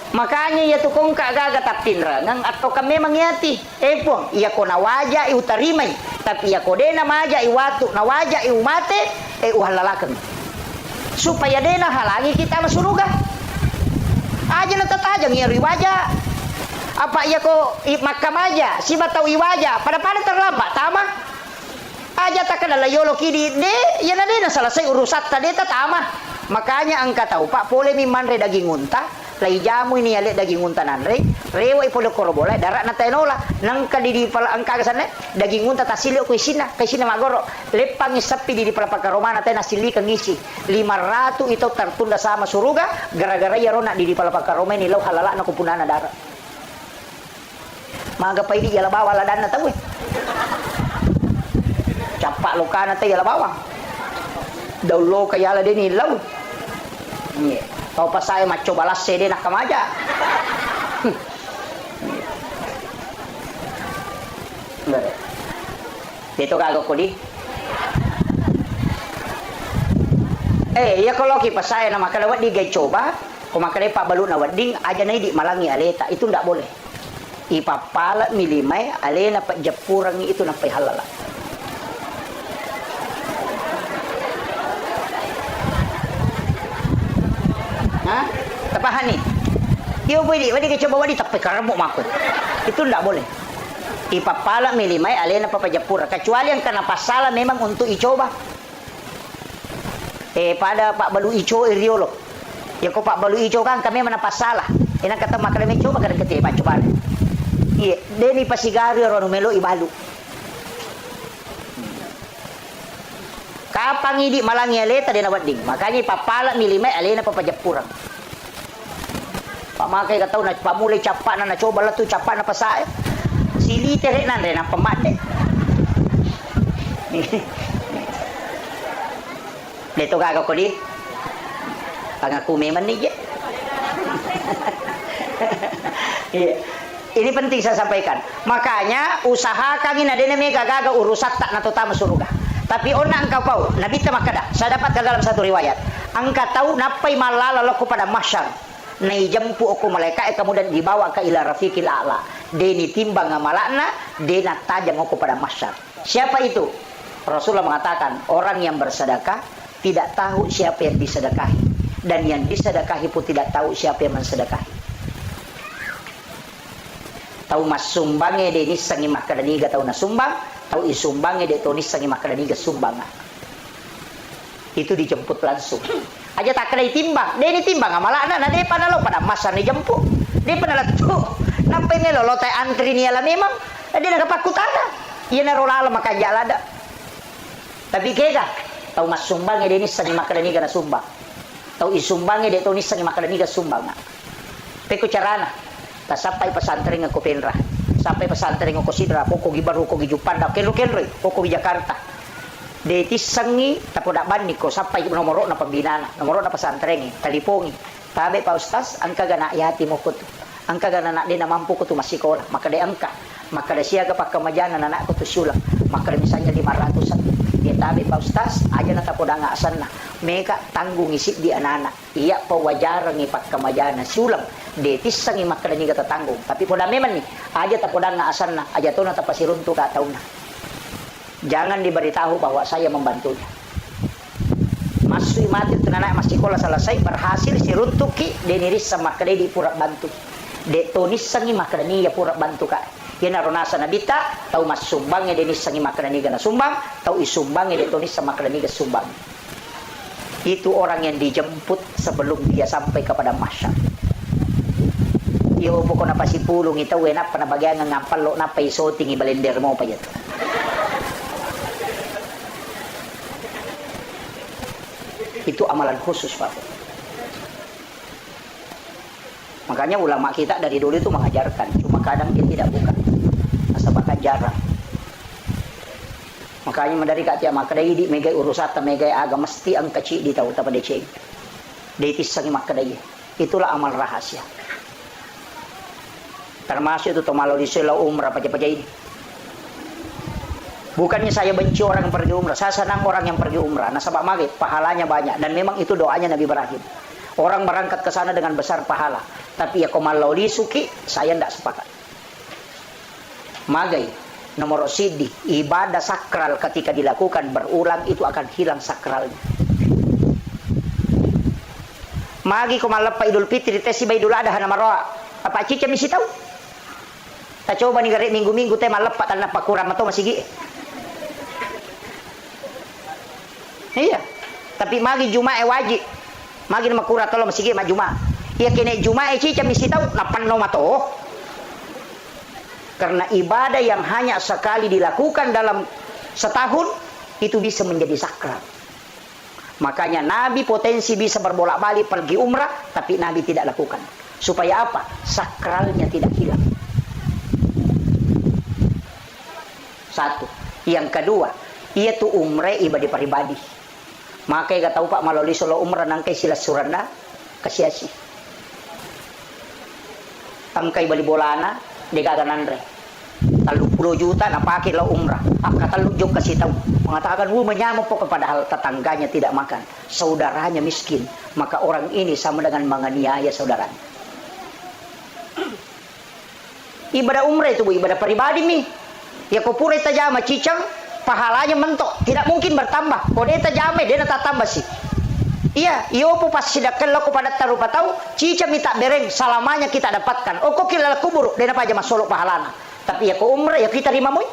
Makanya ya tu kong kagaga tapinrang atau kami mengiati. Pong ia ko nawaja utarimay. Tapi ia ko dena maja iwatu nawaja iumate uhalalakan. Supaya dena halangi kita masuruga. Aja na tatajang iya riwaja. Apa ia ko makam aja si batau iwaja pada terlambat tama. Aja tak kena layolo kidi de ya na dena selesai urusat tadi tama. Makanya angka tahu pak boleh miman re daging unta. Lai jamu ini ale daging unta nanre rewa ipolo korobola darat na tenola nang kadidi pala angka kasane daging unta tasili ko isina magoro lepang isapi di pala pakaromana tena sili kang isi 500 itu tertunda sama suruga gara-gara ya rona di pala pakaroma ni law halala na kupunana darat maga pa idi yala bawa ladan na tawi capak lokana te yala bawa daulo kayala deni law yeah. Kau pas saya maco balas CD nak kamaja. Itu kagak kodi. Ya kalau pas saya nama kalawat di gay coba, kau makan pak balu na wading aja na di malangi aleta itu ndak boleh. Ipapala milimay alena pak japurangi itu napai halala. Tapahani. Iyo boleh, wadi coba wadi tapi karamuk makut. Itu tidak boleh. Ipapala milimay alena papajapura kecuali yang kena pasala memang untuk icoba. Pada Pak Balu Ico iriolo. Ya kok Pak Balu Ico kan kami mana pasala. Ina kata makan coba kadang ketiba coba. Iya, deni pasigari ron melo ibalu. Kapang idi malangi aleta dena wading. Makanya papala milimay alena papajapura. Pamakai kata na pamulay capak na coba lah tu capak na pasay. Sili tere nan re na pamate. Dito kagak ko di. Pangaku memang ni je. Ini penting saya sampaikan. Makanya usahakan ini ada mega gaga urusan tak nato tamu surga. Tapi ona engkau kau Nabi tamakada. Saya dapatkan dalam satu riwayat. Engkau tahu napai malala lo pada masyar. Nai jampu aku malaikat kemudian dibawa ke ila rafiqil a'la. Deni timbang amalana, dena tajam aku pada masyar. Siapa itu? Rasulullah mengatakan orang yang bersedekah tidak tahu siapa yang disedekahi dan yang disedekahi pun tidak tahu siapa yang mensedekahi. Tahu mas sumbangnya deni sangi makadaniga tahu na sumbang, tahu isumbangnya de tonis sangi makadaniga sumbang. Itu dijemput langsung. Aja tak kena timbang, dia ni timbang amalana, dia panalo pada masa ni jemput, dia panalo tu, nampai ni lo tay antri ni ala memang, dia nak pakutana, ia nak rola maka jalan ada. Tapi kega, tahu mas sumbangnya dia ni sangi makan ni kena sumbang, tahu isumbangnya dia tahu ni sangi makan ni kena sumbang. Peku carana, tak sampai pesantren aku penrah, sampai pesantren aku sidra, koko gibaru, koko gijupan, kelo koko di Jakarta. Deti sangi tapodak bani ko sampai nomor na pembinaan nomor na pesantren talipongi tabe Pak Ustaz angka gana yati mo ko angka gana na din na mampu ko tu masikola maka de angka maka de siaga pakamajana na anak ko tu sulang maka misalnya 500 dia tabe Pak Ustaz aja na tapodak asan na meka tanggung isip di anak iya pawajaran ni pakamajana sulang deti sangi maka ni kata tanggung tapi poda memang ni aja tapodak asan na aja to na tapasiruntu ka tauna. Jangan diberitahu bahwa saya membantunya. Masui mati tenanak masih sekolah selesai berhasil si runtuki deniris sama kade di pura bantu. De tonis sangi makrani ya pura bantu ka. Yana ronasa nabita tau mas sumbangnya denis sangi makrani gana sumbang, tau isumbangnya de tonis sama makrani ga sumbang. Itu orang yang dijemput sebelum dia sampai kepada masyarakat. Iyo po ko na pasipulong ito, enak pa na bagay nga ngapalo na pa isoting ibalender mo pa yan. Itu amalan khusus Pak. Makanya ulama kita dari dulu itu mengajarkan, cuma kadang dia tidak buka. Asa bakal jarang. Makanya dari kata maka dari di megai urusata megai aga mesti ang kecil di tahu tapa deceng. Deitis sangi maka dari. Itulah amal rahasia. Termasuk itu tomalo di selau umrah paja-paja ini. Bukannya saya benci orang yang pergi umrah, saya senang orang yang pergi umrah. Nah sebab mage pahalanya banyak dan memang itu doanya Nabi Ibrahim. Orang berangkat ke sana dengan besar pahala. Tapi ya komalau di suki saya tidak sepakat. Mage nomor sidi ibadah sakral ketika dilakukan berulang itu akan hilang sakralnya. Magi komalapa Idul Fitri tesi ba Idul Adha na maroa. Apa cica misi tahu? Ta coba nih gari minggu-minggu teh malepat tanah pakurang atau masih iya. Tapi magi Jumae wajib. Magi nama kurat tolo masih ma Jumae. Iya kene Jumae cica misi tahu napan no mato. Karena ibadah yang hanya sekali dilakukan dalam setahun itu bisa menjadi sakral. Makanya Nabi potensi bisa berbolak-balik pergi umrah, tapi Nabi tidak lakukan. Supaya apa? Sakralnya tidak hilang. Satu. Yang kedua, ia tuh umrah ibadah pribadi. Makanya tahu Pak maloli solo umrah nangkai silas suranda kasiasi. Tangkai bali bolana degagan andre. 30 juta na pakai lo umrah. Kata lu jom kasih tahu. Mengatakan menyamuk pokok padahal tetangganya tidak makan. Saudaranya miskin. Maka orang ini sama dengan menganiaya saudaranya. Ibadah umrah itu ibadah pribadi nih. Ya kau pura tajama cicang pahalanya mentok. Tidak mungkin bertambah. Kau dia tajama dia nak tambah sih. Iya, iyo po pas sidakan lo kepada tarupa tahu cica minta bereng salamanya kita dapatkan. Oh kok kila kubur dia apa aja masuk pahalana. Tapi ya kau umrah ya kita terima moy.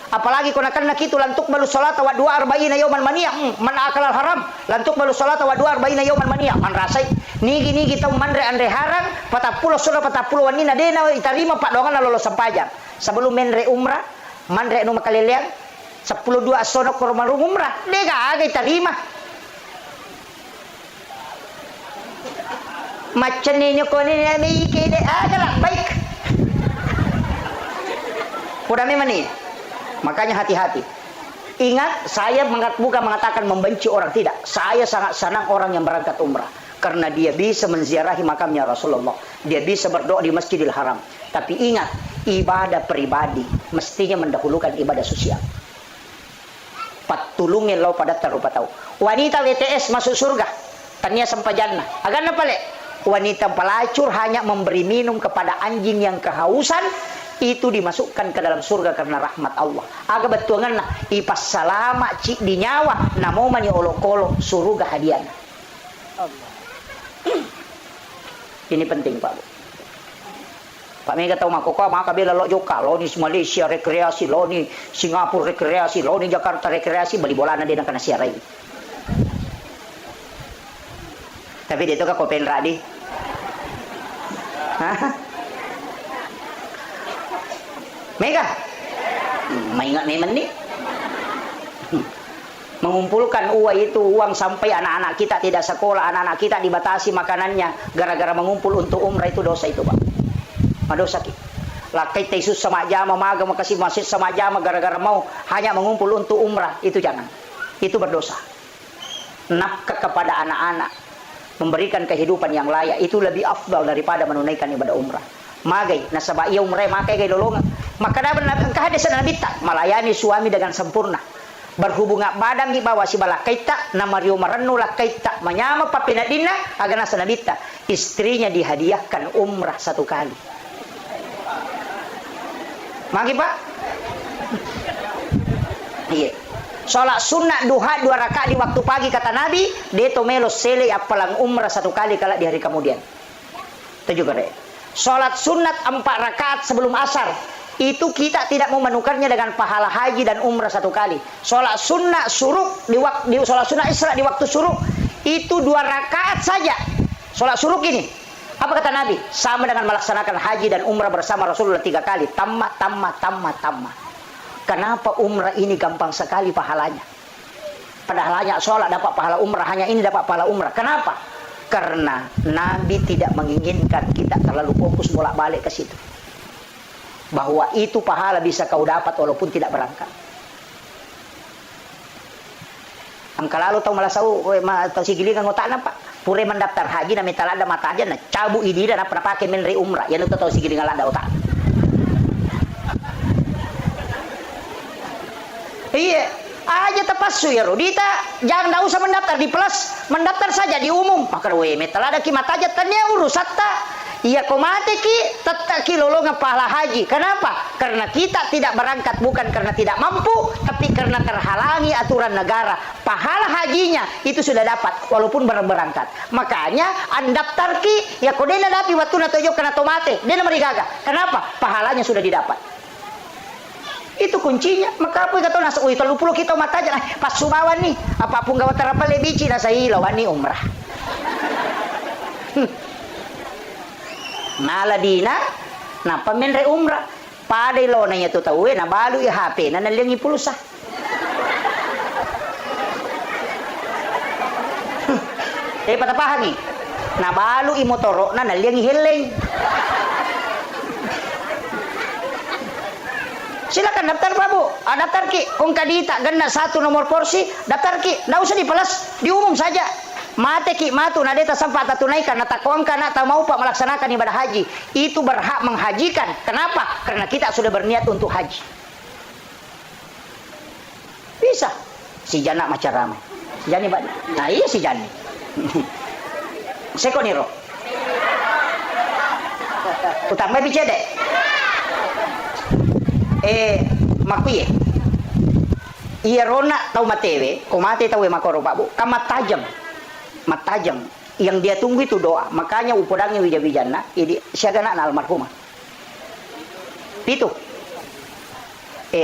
Apalagi kau nak itu lantuk balu salat wa 2 arba'ina yauman maniyah man akalal haram lantuk balu salat wa 2 arba'ina yauman maniyah man rasai nigi tahu mandre andre haram 40 sudah 40 wanina dena itarima pak dongan lolos sampajang sebelum menre umrah mandre nu makaleleang 10 2 sono ko umrah dega aga itarima macam ini kau ni mikir agak baik udah memang nih. Makanya hati-hati. Ingat, saya bukan mengatakan membenci orang, tidak. Saya sangat senang orang yang berangkat umrah. Karena dia bisa menziarahi makamnya Rasulullah. Dia bisa berdoa di Masjidil Haram. Tapi ingat, ibadah pribadi mestinya mendahulukan ibadah sosial. Patulungin lo pada tarupa tahu. Wanita WTS masuk surga. Tanya sampai jannah. Agan apa le? Wanita pelacur hanya memberi minum kepada anjing yang kehausan. Itu dimasukkan ke dalam surga karena rahmat Allah. Aga betuangan lah ipas salama cik di nyawa namo mani olok-olok surga hadiah. Allah. Ini penting Pak. Pak Mega tahu makoko maka bela lo joka lo ni Malaysia rekreasi lo ni Singapura rekreasi lo ni Jakarta rekreasi beli bola na din kana siarai. Tapi dia itu ka kopen radi. Hah? Mega, maingat memang nih. Mengumpulkan uang sampai anak-anak kita tidak sekolah, anak-anak kita dibatasi makanannya gara-gara mengumpul untuk umrah itu dosa itu Pak. Dosa ki. Lakai tesus sama jama maga makasih masjid sama jama gara-gara mau hanya mengumpul untuk umrah itu jangan. Itu berdosa. Nafkah kepada anak-anak, memberikan kehidupan yang layak itu lebih afdal daripada menunaikan ibadah umrah. Magai nasaba iya umrah makai gay lolongan. Maka dapat kehadisan Nabi tak melayani suami dengan sempurna. Berhubungan badan di bawah si balakaita nama Rio Maranu lakaita menyama papinadina agana sanabita. Istrinya dihadiahkan umrah 1 kali. Magi Pak. Iya. Salat sunat duha 2 rakaat di waktu pagi kata Nabi, deto melo sele apalang umrah 1 kali kala di hari kemudian. Itu juga deh. Salat sunat 4 rakaat sebelum asar. Itu kita tidak mau menukarnya dengan pahala haji dan umrah 1 kali. Sholat sunnah suruk di sholat sunnah Isra di waktu suruk itu 2 rakaat saja. Sholat suruk ini Apa kata Nabi? Sama dengan melaksanakan haji dan umrah bersama Rasulullah 3 kali. Tamma. Kenapa umrah ini gampang sekali pahalanya? Padahal hanya sholat dapat pahala umrah, hanya ini dapat pahala umrah. Kenapa? Karena Nabi tidak menginginkan kita terlalu fokus bolak-balik ke situ. Bahwa itu pahala bisa kau dapat walaupun tidak berangkat. Angka lalu tahu malah tahu sigilingan ngotak nampak. Pure mendaftar haji na mitala ada mata aja na cabu ini dan apa pakai menri umrah. Yang itu tahu sigilingan ada otak. Iya, aja tepasu ya Rodita. Jangan usah mendaftar di plus, mendaftar saja di umum. Maka we mitala ada kimat aja tanya urus satta. Iya kau mati ki tetap ki lolongan pahala haji. Kenapa? Karena kita tidak berangkat bukan karena tidak mampu, tapi karena terhalangi aturan negara. Pahala hajinya itu sudah dapat walaupun berangkat. Makanya andaftar ki ya kau dena dapi waktu na tojo kena tomate, dena merigaga. Kenapa? Pahalanya sudah didapat. Itu kuncinya. Maka apa kata nasa uy 30 kita mata aja pas sumawan nih. Apapun gawat terapa lebici nasa ilawan nih umrah. Naladina na pamenre umrah pada lo na yato tawe na balu i HP na nalingi pulsa. Patapahang ni na balu i motoro na nalingi heleng. Silakan daftar Babu, daftar ki kung kadita ganna 1 nomor porsi, daftar ki, enggak usah dipelas, diumum saja. Mate ki matu na deta sampai tunaikan na takwang kana ta mau pak melaksanakan ibadah haji, itu berhak menghajikan. Kenapa? Karena kita sudah berniat untuk haji. Bisa. Si Jana macam ramai. Si Jani Pak. Nah iya si Jani. Sekoniro. Utama bicede. Makuye. Iya rona tau matewe, ko mate tau makoro Pak Bu. Kamat tajam. Matajam yang dia tunggu itu doa. Makanya upodangnya wija-wijana ini siagana na almarhumah itu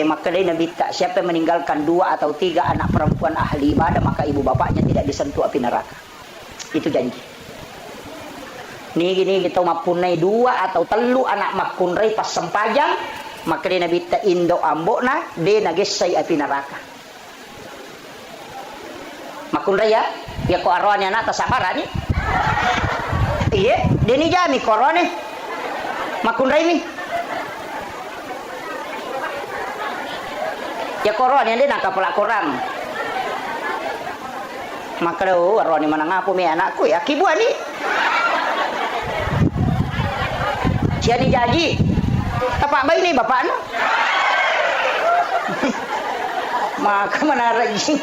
maka dia Nabi tak siapa yang meninggalkan 2 atau 3 anak perempuan ahli ibadah maka ibu bapaknya tidak disentuh api neraka. Itu janji. Nih gini kita mapunai 2 atau 3 anak makunrai pas sempajang maka dia Nabi tak indo ambokna dia nagesai api neraka. Makunrai ya ko arwahnya anak tasabara ni. Iya, dia ni jami korone. Makunrai mi. Ya korone dia nak kapala koram. Maka do arwahnya mana ngapu mi anakku ya kibu ani. Siani jaji. Tapak bayi ni bapak anu. Maka mana rajin.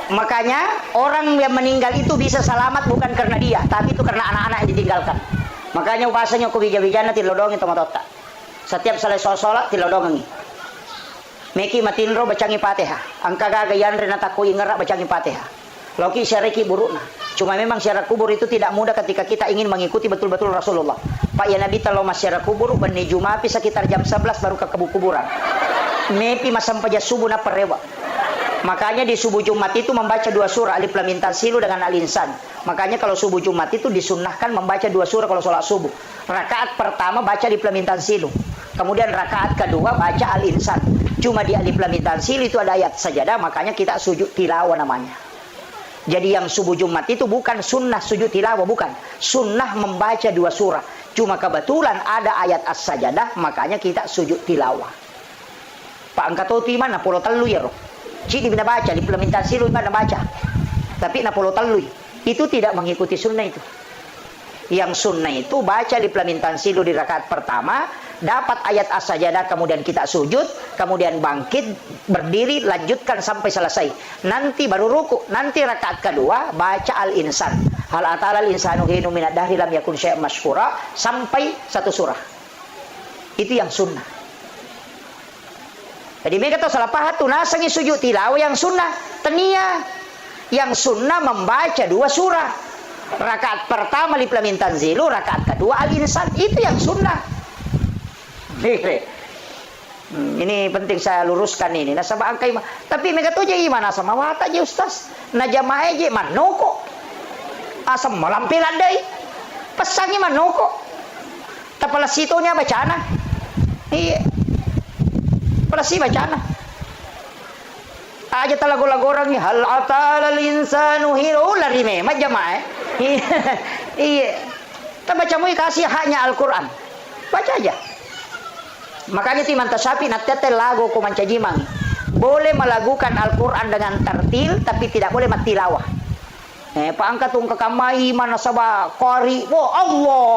Makanya orang yang meninggal itu bisa selamat bukan karena dia, tapi itu karena anak-anak yang ditinggalkan. Makanya bahasanya ku bija-bijana tilodongi tomatota. Setiap selesai sholat tilodongi. Meki matinro bacangi Fatihah. Angka gagayan renata ku ingera bacangi Fatihah. Loki syariki burukna. Cuma memang syarat kubur itu tidak mudah ketika kita ingin mengikuti betul-betul Rasulullah. Pak ya Nabi kalau mas syarat kubur bani Jumapi sekitar jam 11 baru ke kuburan. Mepi masam paja subuh na perewa. Makanya di subuh Jumat itu membaca 2 surah Alif Lam Mim Tanzilu dengan Al-Insan. Makanya kalau subuh Jumat itu disunnahkan membaca 2 surah kalau sholat subuh. Rakaat pertama baca Alif Lam Mim Tanzilu. Kemudian rakaat kedua baca Al-Insan. Cuma di Alif Lam Mim Tanzilu itu ada ayat sajadah, makanya kita sujud tilawah namanya. Jadi yang subuh Jumat itu bukan sunnah sujud tilawah, bukan. Sunnah membaca 2 surah. Cuma kebetulan ada ayat as-sajadah, makanya kita sujud tilawah. Pak angkatoti mana polo telu ya roh. Jadi bina baca, implementasi lu mana baca. Tapi na polo telu itu tidak mengikuti sunnah itu. Yang sunnah itu baca implementasi lu di rakaat pertama, dapat ayat as-sajadah, kemudian kita sujud, kemudian bangkit, berdiri, lanjutkan sampai selesai. Nanti baru ruku, nanti rakaat kedua baca Al-Insan. Hal atal al-insanu hinu minad dahri lam yakun syai'an mashkura sampai 1 surah. Itu yang sunnah. Jadi mereka tahu salah pahat tuh nasangi sujud tilawah yang sunnah tenia. Yang sunnah membaca 2 surah. Rakaat pertama Alif Lam Mim Tanzilu, rakaat kedua Al-Insan. Itu yang sunnah. Ini penting saya luruskan ini. Nasabah angkai tapi mereka tu je mana sama wata je ustaz. Na jamaah je manoko. Asam malampilan dai. Pesannya manoko. Tapala situnya bacana. Iya. Palasi bacana. Aja talago-lago orang ni hal atalal insanu hiru lari memang jamaah. Iya. Kita baca mu kasih haknya Al-Qur'an. Baca aja. Makanya timan tasapi natete lagu ko mancajimang. Boleh melakukan Al-Qur'an dengan tartil tapi tidak boleh matilawah. Paangkat ung kakamai mana sabah qari. Oh Allah.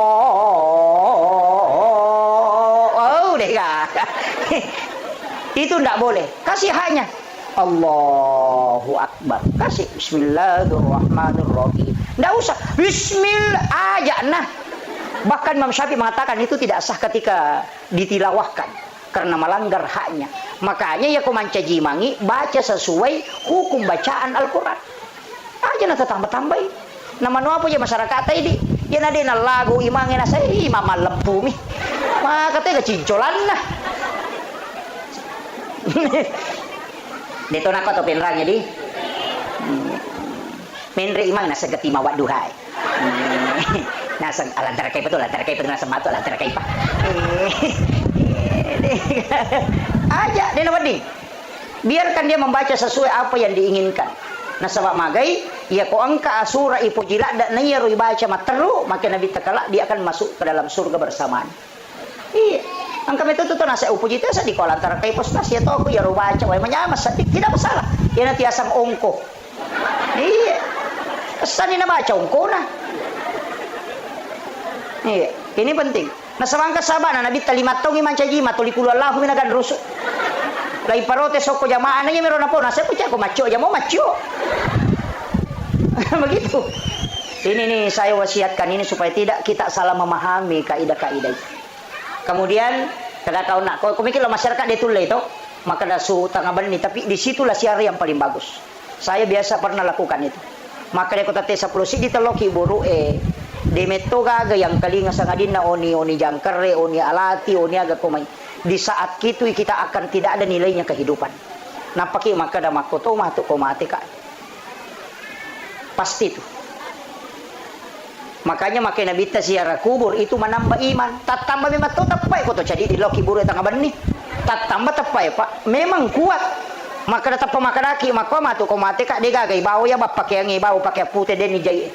Oh deka. Itu tidak boleh. Kasih haknya. Allahu Akbar. Kasih Bismillahirrahmanirrahim. Tidak usah Bismillah aja nah. Bahkan Imam Syafi'i mengatakan itu tidak sah ketika ditilawahkan karena melanggar haknya. Makanya ya kumancajimangi baca sesuai hukum bacaan Al-Qur'an. Aja na tambah-tambahin. Nama nu apa ya masyarakat ini? Ya nade na lagu imangin na saya mama lempu mi. Maka teh kecincolan lah. Dito na ko to pinrangnya di. Menre imang nasa gatima wa duhay. Nasa alantar kay betul nasa mato alantar kay pa. Aja dia nama di. Biarkan dia membaca sesuai apa yang diinginkan. Nasabak magai ya ko angka asura ipo jila dak naya roi baca materu maka Nabi takala dia akan masuk ke dalam surga bersamaan. Iya. Angka itu tuh nasa upuji itu sa di kolam antara kay postas ya to aku ya roi baca way manyamas tidak masalah. Ya nanti asang ongko. Iya. Sani na baca ongko na. Iya, ini penting. Nasabangka sabana Nabi talimatong imancaji matulikulo Allah minagan rusuk. Lai parote soko jamaah na meron na po nasa ko ko macho ya mo macho. Begitu. Ini nih saya wasiatkan ini supaya tidak kita salah memahami kaidah-kaidah itu. Kemudian kada kau nak kau mikir masyarakat dia tulle itu maka dasu tangaban ini tapi disitulah siar yang paling bagus. Saya biasa pernah lakukan itu. Maka dia kota tesa puluh si diteloki buru de metoga ga yang kalinga sangadin na oni jangkare oni alati oni aga komai. Di saat itu kita akan tidak ada nilainya kehidupan. Napaki maka da makoto matu komate ka. Pasti itu. Makanya makin Nabi ziarah kubur itu menambah iman. Tak tambah memang tu tapai ko to jadi di loki buru tangaban ni. Tak tambah tapai Pak. Memang kuat. Maka datang pemakanaki maka matu komate ka dega gai bawa ya bapak yang bawa pakai putih den jai.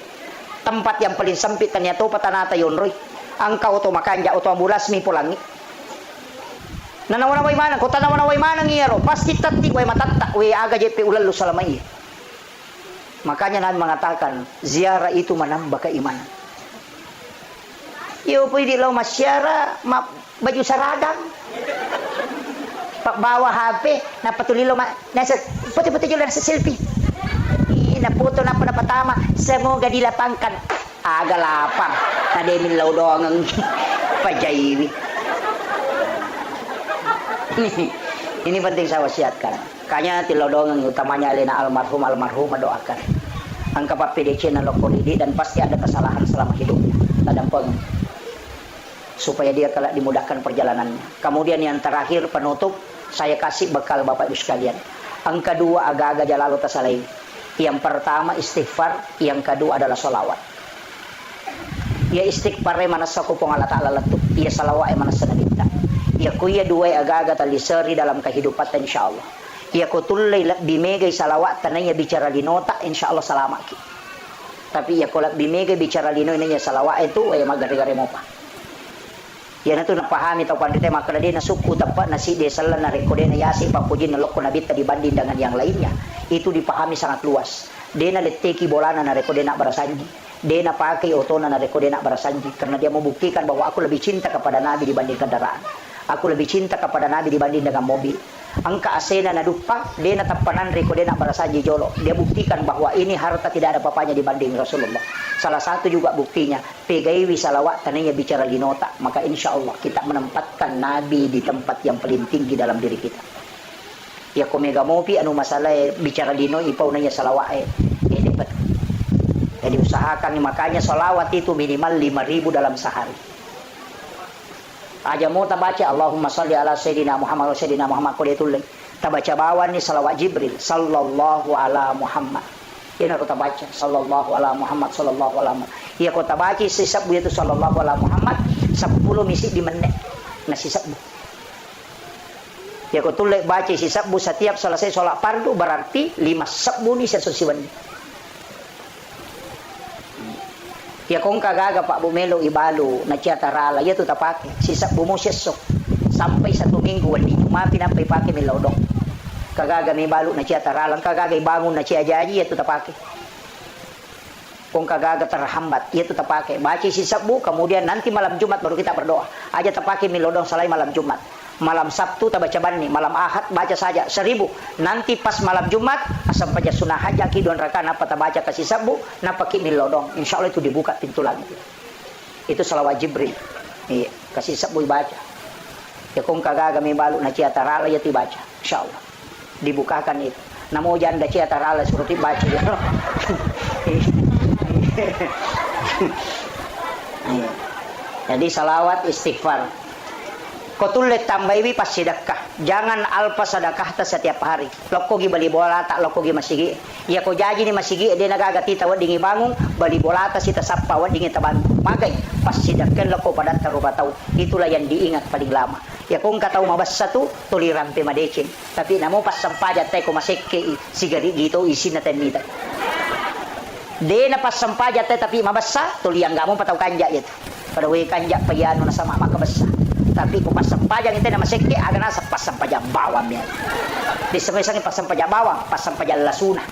Tempat yang paling sempit ternyata patanata yonroy. Angkau to makanja to ambulas mi pulangi. Nanawana way mana ko tanawana way mana ngiyaro pasti tatti way matatta way aga JP ulalu salamai. Makanya Nabi mengatakan ziarah itu menambah keimanan. Yo pwede law masyara baju saradang. Pak bawa HP na patulilo nasa puti-puti jula nasa selfie. Na puto na panapatama semoga dilapangkan aga lapang tademin law doang ang pajaywi. Ini penting saya wasiatkan. Kayaknya tilau doang yang utamanya alena almarhum doakan. Angka Pak PDC na lokolidi dan pasti ada kesalahan selama hidupnya. Tadampeng supaya dia kelak dimudahkan perjalanannya. Kemudian yang terakhir penutup saya kasih bekal Bapak Ibu sekalian. Yang kedua agak-agak jalalu tasalai. Yang pertama istighfar, yang kedua adalah solawat. Ya istighfar mana sakupong Allah Ta'ala letup. Ya salawat mana sanabita. Ya kuya dua agak-agak taliseri dalam kehidupan insyaallah. Ya kutullay bimegay salawat tanaya bicara di nota insyaallah salamaki. Tapi ya kolak bimegay bicara lino inanya salawat itu ay magari-gari mo pa. Yan ito napahami tau pandite maka na suku tapat na si desalan na rekode na yasi papujin na loko nabita dibanding dengan yang lainnya. Itu dipahami sangat luas. Dia na leteki bolana na rekode na barasanji. Dia na pakai otona na rekode na barasanji karena dia membuktikan bahwa aku lebih cinta kepada Nabi dibanding kendaraan. Aku lebih cinta kepada Nabi dibanding dengan mobil. Angka asena na dupa, dia na tapanan rekode na barasanji jolo. Dia buktikan bahwa ini harta tidak ada papanya dibanding Rasulullah. Salah satu juga buktinya, pegaiwi salawat tananya bicara di nota. Maka insya Allah kita menempatkan Nabi di tempat yang paling tinggi dalam diri kita. Ya komega mopi anu masalah bicara dino ipau nanya salawat ini dapat. Jadi usahakan makanya salawat itu minimal 5.000 dalam sehari. Aja mau tabaca Allahumma salli ala sayyidina Muhammad wa sayyidina Muhammad ko dia tulis. Tabaca bawah ni salawat Jibril sallallahu ala Muhammad. Yan ako tabaca sallallahu ala Muhammad sallallahu ala Muhammad. Iya ko tabaca si sabbu itu sallallahu ala Muhammad 10 misi di menit na si sabbu. Ya ko tulis baca si sabbu setiap selesai sholat fardu berarti 5 sabbu ni sesusiwan. Ya kung kagaga Pak Bumelo ibalo na tiyatarala ya tu tapake si sabbu mo siyesok sampai 1 minggu wali cuma pinapay pake milodong kagaga may balo na tiyatarala kagaga ibangon na tiyajaji ya tu tapake kung kagaga terhambat ya tu tapake baca si sabbu kemudian nanti malam Jumat baru kita berdoa aja tapake milodong salai malam Jumat malam Sabtu tabaca bani malam Ahad baca saja 1000 nanti pas malam Jumat asam paja sunah haja kidon raka napa tabaca kasih sabbu napa ki milodong insyaallah itu dibuka pintu langit itu salawat Jibril iya kasih sabbu baca ya kung kagaga may balu na ciatarala ya baca insyaallah dibukakan itu namo janda ciatarala suruh baca ya jadi salawat istighfar kotulle tambaiwi pas sedekah jangan alpa sedekah ta setiap hari lokko gi bali bola tak lokko gi masigi ya ko jaji ni masigi dia nagagati tawad dingi bangung bali bola ta sita sappa wad dingi taban magai pas sedekah lokko pada taruba tau itulah yang diingat paling lama ya kung katau mabassa tu tuliran pe madecing tapi namo pas sampaja tay ko masekke sigari gitu isin na temita de na pas sampaja tay tapi mabassa tuliang gamo patau kanja itu pada we kanja payano na sama makabassa tapi kung pas sampajang itu nama sekte agak nasa pas sampajang bawang ya di semesang pas sampajang bawang pas sampajang lasuna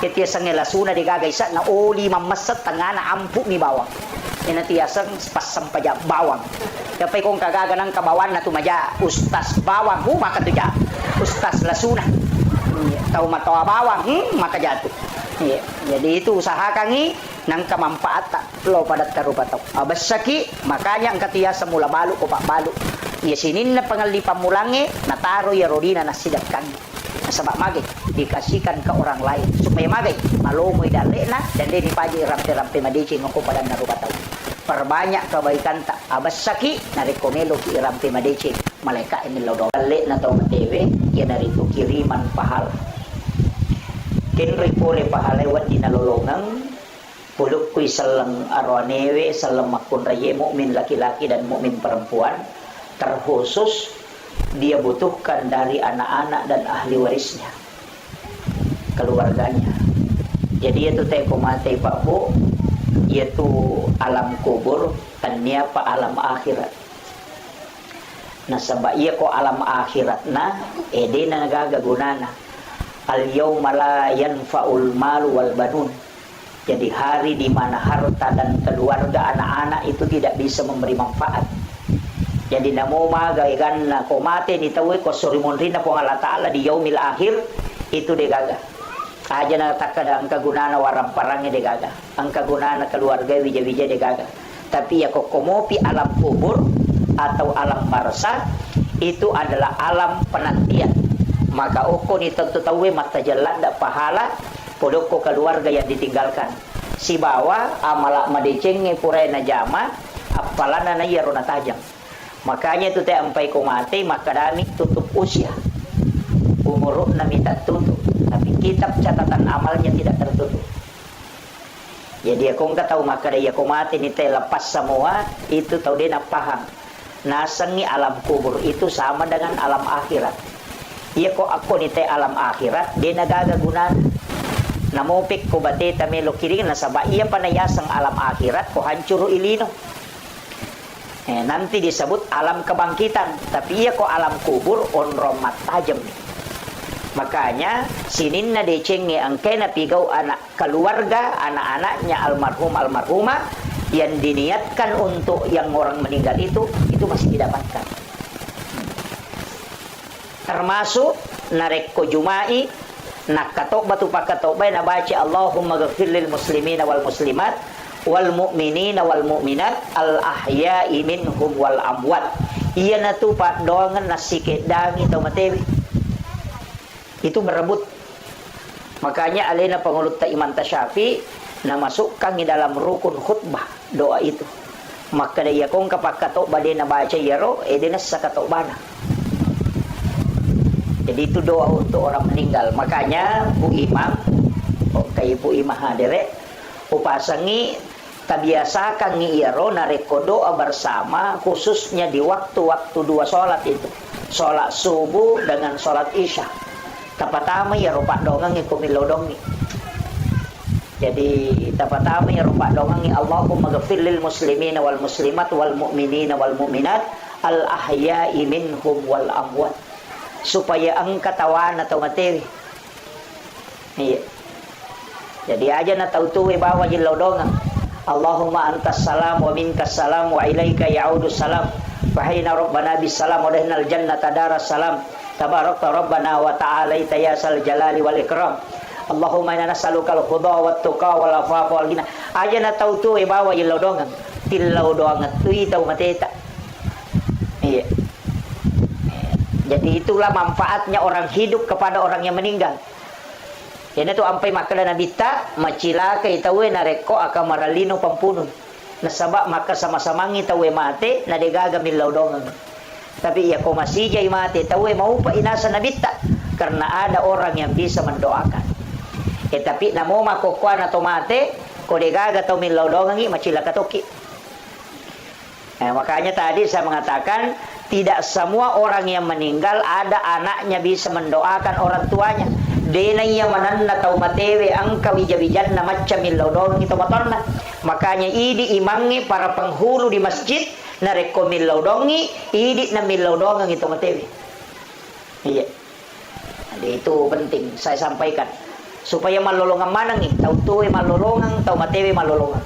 ketia sang lasuna digagaisa na oli mamasat tangana ampu ni bawang ina tiasang pas sampajang bawang kapay kung kagaga ng kabawan na tumaja ustas bawang maka tuja ustas lasuna tahu matawa bawang maka jatuh jadi itu usahakan nang kamampaata lo padat karupataw abasaki makanya ang katiya sa mula balu o pakbalu ya sinin na pangalipan mulangi nataro ya rodina na sidakkan nasabak magay dikasihkan ke orang lain supaya magay malumoy dali na dan di paji rampe-rampe madicing ako padan narupataw perbanyak kebaikan tak abasaki narekomelo ki rampe madicing malaikat ini lo dali na tao matewe ya narito kiriman pahala kinri pure pahala wat dinalulungang puluk kui salang arwanewe salang makun raya mukmin laki-laki dan mukmin perempuan terkhusus dia butuhkan dari anak-anak dan ahli warisnya keluarganya jadi itu teko mate Pak Bu yaitu alam kubur tanya pa alam akhirat nah sabab iya ko alam akhirat na ede na nagagagunana al yawma la yanfa'ul malu wal banun jadi hari di mana harta dan keluarga anak-anak itu tidak bisa memberi manfaat. Jadi namo magaigan na ko mate ni tawe ko surimun rin na po Allah Ta'ala di yaumil akhir itu degaga. Aja na takada ang kagunana warang parangnya degaga. Ang kagunana keluarga wija-wija degaga. Tapi ya kok komopi alam kubur atau alam barza itu adalah alam penantian. Maka oko ni tentu tawe mata jalan da pahala podoko keluarga yang ditinggalkan si bawa amala madeceng purai na jama apalana na yaro na tajam makanya itu teh ampai ko mati maka dami tutup usia umur na minta tutup tapi kitab catatan amalnya tidak tertutup jadi aku nggak tahu maka dia ko mati ni teh lepas semua itu tahu dia nak paham nasangi alam kubur itu sama dengan alam akhirat iya ko ako ni teh alam akhirat dia nagagagunan namupik ko bate tamelo kiring na sabah iya panayasang alam akhirat ko hancur ilino nanti disebut alam kebangkitan tapi iya ko alam kubur on romat tajam makanya sinin na decenge ang kena pigaw anak keluarga anak-anaknya almarhum almarhumah yang diniatkan untuk yang orang meninggal itu masih didapatkan termasuk narek ko jumai nak katobatu pakatobay na baca Allahumma ghafir lil muslimina wal muslimat wal mu'minina wal mu'minat al ahya'i minhum wal amwat iya na tu pak doangan nasikit dangi tau matewi itu berebut makanya alena pengulut ta Imam Tasyafi na masukkan di dalam rukun khutbah doa itu maka dia kong kapag katok ba din na baca yaro dinas sa katok bana. Jadi itu doa untuk orang meninggal. Makanya Bu Imam kayak Bu Imam hadere upasangi tabiasakan ngiyaro nareko doa bersama khususnya di waktu-waktu dua sholat itu, sholat subuh dengan sholat isya. Tapatama ya rupak dongang kumilodongi. Jadi tapatama ya rupak dongangi Allahumma ghafir lil muslimina wal muslimat wal mu'minina wal mu'minat al ahya'i minhum wal amwat, supaya angka tawan atau materi. Iya. Jadi aja na tautuwe bawa jilodongang Allahumma antas salam wa minkas salam wa ilaika ya'udu salam fahina rabbana bis salam wa dahnal jannata daras salam tabarakta rabbana wa ta'alaita ya sal jalali wal ikram Allahumma inna nas'aluka al-huda wat tuqa wal afafa wal ghina. Aja na tautuwe bawa jilodongang tilodongang tui tau mateta. Iya. Jadi itulah manfaatnya orang hidup kepada orang yang meninggal. Yan ito ampay makala na bita, macila kay tawe na reko aka maralino pampunong. Nasaba maka sama-samang itawe mate na degagamil laudongan. Tapi ya ko masijay mate tawe maupa inasa na bita karena ada orang yang bisa mendoakan. Tapi namo makukuha na tomate ko degaga taw mil laudongan macila katoki. Makanya tadi saya mengatakan tidak semua orang yang meninggal ada anaknya bisa mendoakan orang tuanya. Denay manan na tau matewe ang kawijawijan na macamil laudong ito matorna. Makanya idi imangi para penghulu di masjid na rekomil laudongi idi na milaudong ang ito matewe. Iya. Jadi itu penting saya sampaikan supaya malolongan manang tau tuwe malolongan tau matewe malolongan.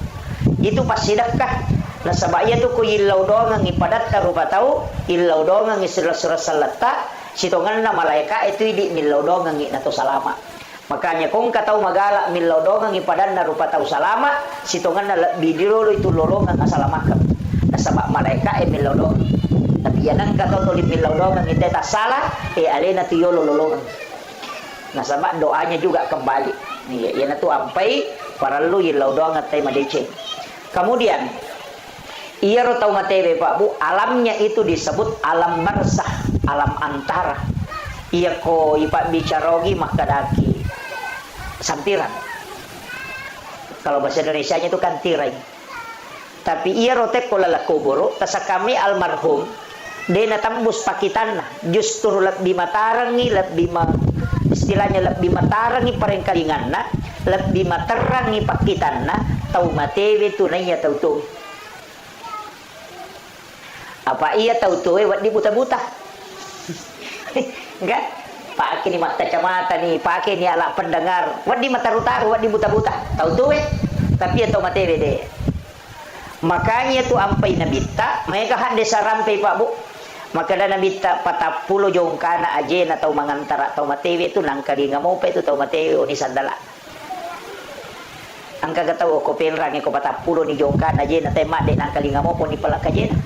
Itu pasidakah na sabaya tu ko ilaudong ang ipadat ka rupa tau ilaudong ang isura-sura salata sitongan na malaika itu di milaudongang na to salama. Makanya kung kataw magala milaudongang ipadan na rupa tau salama, sitongan na bidiro itu lolongang asalamakan. Nasaba malaika milaudong. Tapi yan ang kataw to milaudongang ite ta salah alena tiyo lolongang. Nasaba doanya juga kembali. Yan tu ampai para lu ilaudongang tay madece. Kemudian iya ro tau matebe Pak Bu, alamnya itu disebut alam barzah, alam antara. Iya ko ipak bicarogi makadaki sampiran. Kalau bahasa Indonesianya itu kan tirai. Tapi iya rotek kolala kuburo tasa kami almarhum dena tambus pakitanna justru lebih matarangi lebih istilahnya lebih matarangi parengkalinganna lebih matarangi pakitanna tau matebe tunainya tau tuh. Apa iya tahu tuh wat di buta-buta? Enggak? Pakai ni mata kacamata nih, pakai ni alat pendengar. Wat di mata rutaru, wat di buta-buta. Tahu tuh tapi atau mata deh. Makanya tu ampai nabita, mereka hande sarampai Pak Bu. Maka dah nabita 40 jongkana aje na tau mangantara tau matewe tu nang kali ngamo pa itu tau matewe ni sandala. Ang kagataw ko pelrang ko 40 ni jongkana aje na tema de nang kali ngamo po ni pala kaje na.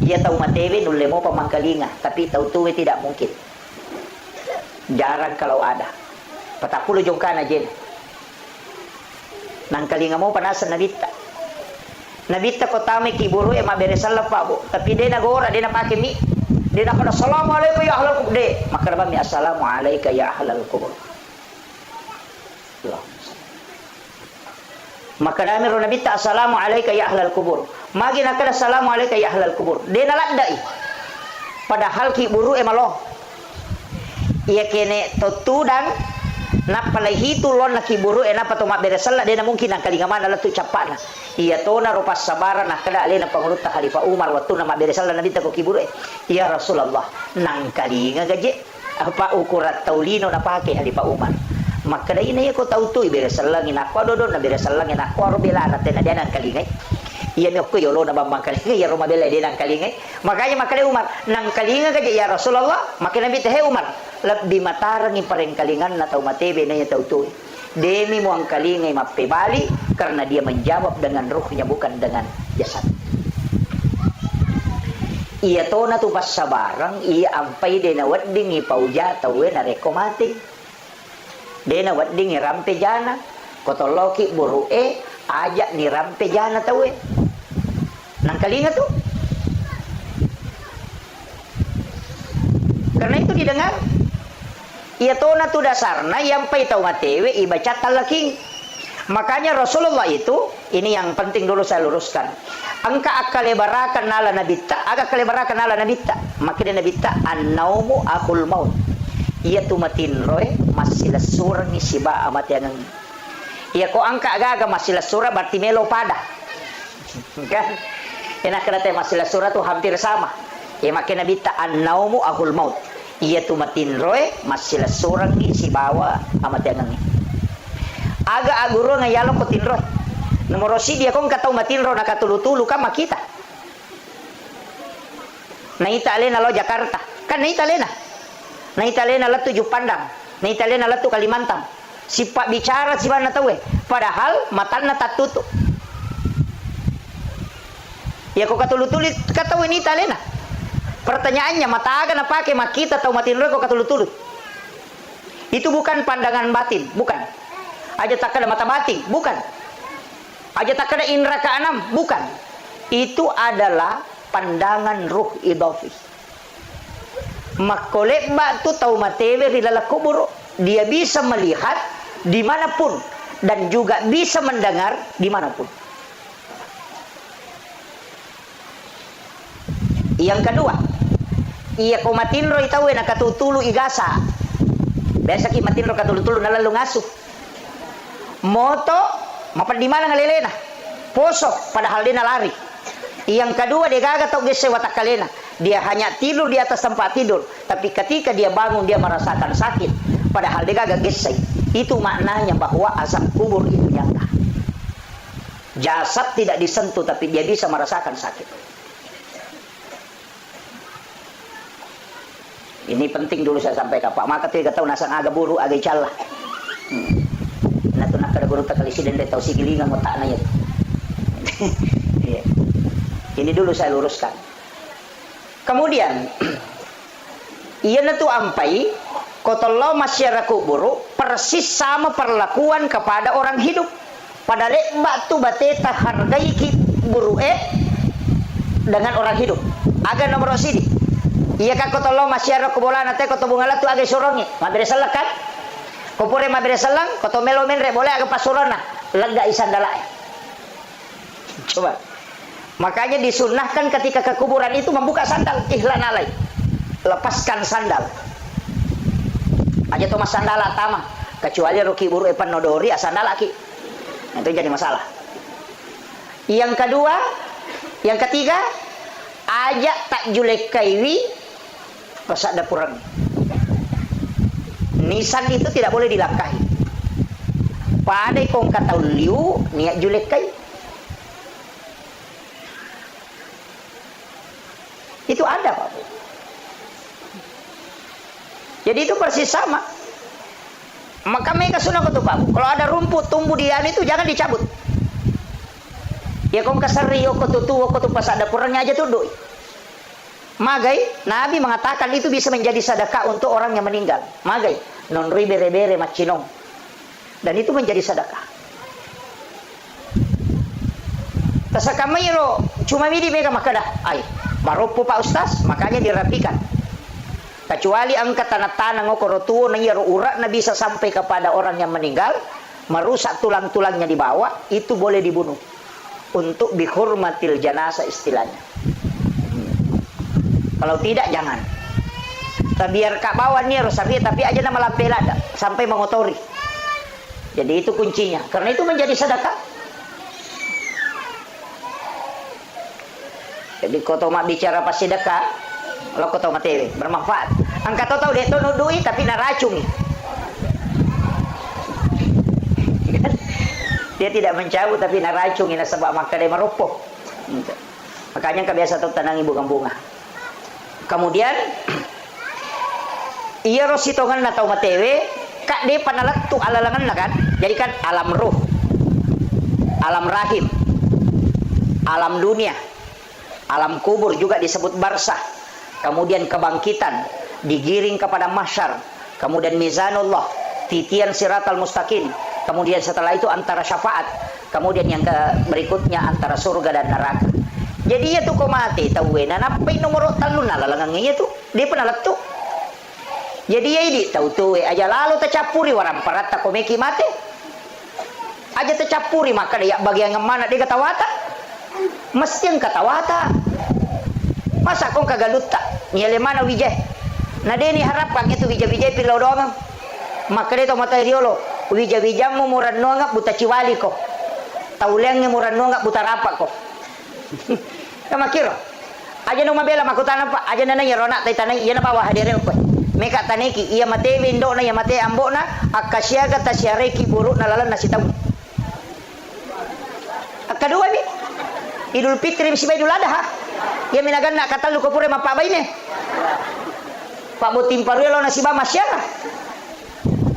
Dia tahu matewe nulle mo pamangkalinga, tapi tahu tuwe tidak mungkin. Jarang kalau ada. 40 jongkana aja. Nang kalinga mo panasan nabita. Nabita ko tame kiburu ya maberesal Pak Bu. Tapi dia nagora, dia napake mi. Dia nakada assalamualaikum ya ahlal kubur. Maka rabami assalamualaikum ya ahlal kubur. Maka dami ro nabita assalamualaikum ya ahlal kubur. Magi nakada assalamualaikum ya ahlal kubur. Dia naladai. Padahal kiburu emalo. Ia kene totudang napalai tulon na kiburu ena patoma beresalla dia mungkin ang kalingaman ala tu capana. Ia to na rupas sabara nakada ale na pangulut ta Khalifah Umar waktu na beresalla nabita ko kiburu. Ya Rasulullah nang kalinga gaje apa ukurat taulino na pake Khalifah Umar. Maka dai na ko tautu beresalla ngina ko dodo na beresalla ngina ko ro bela na tena dia nang kalinga. Iya ni ko yolo na bambang kalinga ya Roma bela dia nang kalinga. Makanya makale Umar nang kalinga gaje ya Rasulullah makin nabi teh Umar lebih matarangi parengkalingan na tau matebe na ya tautu. Demi mo ang kalingay mapibali karena dia menjawab dengan ruhnya bukan dengan jasad. Iya to na tu pas sabarang iya ampai de na wadding ipauja tawe na rekomati. De na wadding rampe jana kotoloki burue ajak ni rampe jana tahu nang kalinga tuh. Karena itu didengar. Ia tona tu dasarna yang pai tahu matewe ibaca talaking. Makanya Rasulullah itu, ini yang penting dulu saya luruskan. Angka akalebarakan nala nabita, agak kalebarakan nala nabita. Makanya nabita an-naumu akhul maut. Ia tu matin roy masih surang ni siba amat yang ia ko angka aga masih surah berarti melo pada. Kan? Enak kata masih surah tu hampir sama. Ya makanya nabita an-naumu akhul maut. Ia tu matin roy masih surang ni si bawa amat yang ni. Aga aguro ngayalo ko tinro. Nomorosi dia kong katau matinro nakatulu-tulu ka makita. Naita alena lo Jakarta. Kan naita alena. Naita alena la tujuh pandang. Naita alena la tu Kalimantan. Si pak bicara si mana tahu padahal matana tak tutup. Ya kok katulu-tulu katau ini alena. Pertanyaannya mata aga na pakai makita atau matinro kok katulu-tulu. Itu bukan pandangan batin, bukan. Aja tak ada mata batin, bukan. Aja tak ada indera keenam, bukan. Itu adalah pandangan ruh idafi. Makolek batu tahu matewe rilala kubur, dia bisa melihat dimanapun dan juga bisa mendengar dimanapun. Yang kedua, iya ko matinro itawe nakatutulu igasa. Biasa ki matinro katulutulu nalalu ngasuh. Moto mapan di mana ngalelena. Poso padahal dia lari. Yang kedua dia gagal tau gese watak kalena. Dia hanya tidur di atas tempat tidur, tapi ketika dia bangun dia merasakan sakit padahal dia gagal gese. Itu maknanya bahwa azab kubur itu nyata. Jasad tidak disentuh tapi dia bisa merasakan sakit. Ini penting dulu saya sampaikan Pak. Maka tidak tahu nasang aga buru aga calah. Nah tu nak ada buru tak kali siden dia tahu si gilingan otak na yun. Ini dulu saya luruskan. Kemudian ia tu ampai kotollo masyarakat kuburu persis sama perlakuan kepada orang hidup. Pada lek tu bateta hargai ki buru dengan orang hidup. Aga nomor sini. Iya kan kotollo masyarakat kubola nate koto bungala tu aga sorongi. Mabere salak kan? Kopore mabere salang koto melo menre boleh aga pasurona. Lega isan dalai. Coba. Makanya disunnahkan ketika ke kuburan itu membuka sandal ihlan alai. Lepaskan sandal. Aja to mas sandal tama. Kecuali roki buru epan nodori sandal laki. Itu jadi masalah. Yang kedua, yang ketiga, ajak tak julek kaiwi pasak dapuran. Nisan itu tidak boleh dilangkahi. Padai kong kata liu niat julek kai. Itu ada Pak. Jadi itu persis sama. Maka mereka sunnah kata Pak. Kalau ada rumput tumbuh di anu itu jangan dicabut. Ya kong kasariyo kotu tuwo kotu pasak dapurannya aja tuh doi. Magai, Nabi mengatakan itu bisa menjadi sedekah untuk orang yang meninggal. Magai, non ribere-bere macinong. Dan itu menjadi sedekah. Tasakamayro, cuma midi mega makadah. Ay, maropo Pak Ustaz, makanya dirapikan. Kecuali angkat tanah-tanah ngokorotuo na yaro urat na bisa sampai kepada orang yang meninggal, merusak tulang-tulangnya di bawah, itu boleh dibunuh. Untuk bihurmatil janasa istilahnya. Kalau tidak jangan. Biar kak bawa nih rosaria tapi aja nama lampela sampai mengotori. Jadi itu kuncinya. Karena itu menjadi sedekah. Jadi kau tahu mak bicara pas sedekah, lo kau tahu materi bermanfaat. Angkat tahu dia tuh nudui tapi naracung. Dia tidak mencabut tapi naracung ini sebab maka dia meropok. Makanya kebiasa tuh tanangi bunga-bunga. Kemudian iya rositongan na tau matewe kak de panalat tu alalangan na kan jadi kan alam ruh, alam rahim, alam dunia, alam kubur juga disebut barzah, kemudian kebangkitan digiring kepada mahsyar, kemudian mizanullah, titian siratal mustaqim, kemudian setelah itu antara syafaat, kemudian yang berikutnya antara surga dan neraka. Jadi ya tuh kau mati tahu na napai nomor talun na lalangannya tuh dia pernah letup. Jadi ya ini tahu tuh aja lalu tercapuri warang parat tak komeki mati aja tercapuri maka dia bagian mana dia katawata mesti yang katawata masa kau kagalut tak nyele mana wijay nah dia ni harapkan itu wijay pilau doang maka dia mata diolo wijay mu murad noanga buta ciwali ko taulengnya murad noanga buta rapak ko kama kiro aja no mabela makutana pa aja nana yerona tai tanai iya na bawa hadirin ko meka taneki iya mate windo na iya mate ambo na akasyaga tasyareki buruk na lalan nasi tahu kedua bi Idul Fitri si Idul Adha ya minagan nak kata lu kopure mapa baine Pak Butim Paruelo nasi ba masyara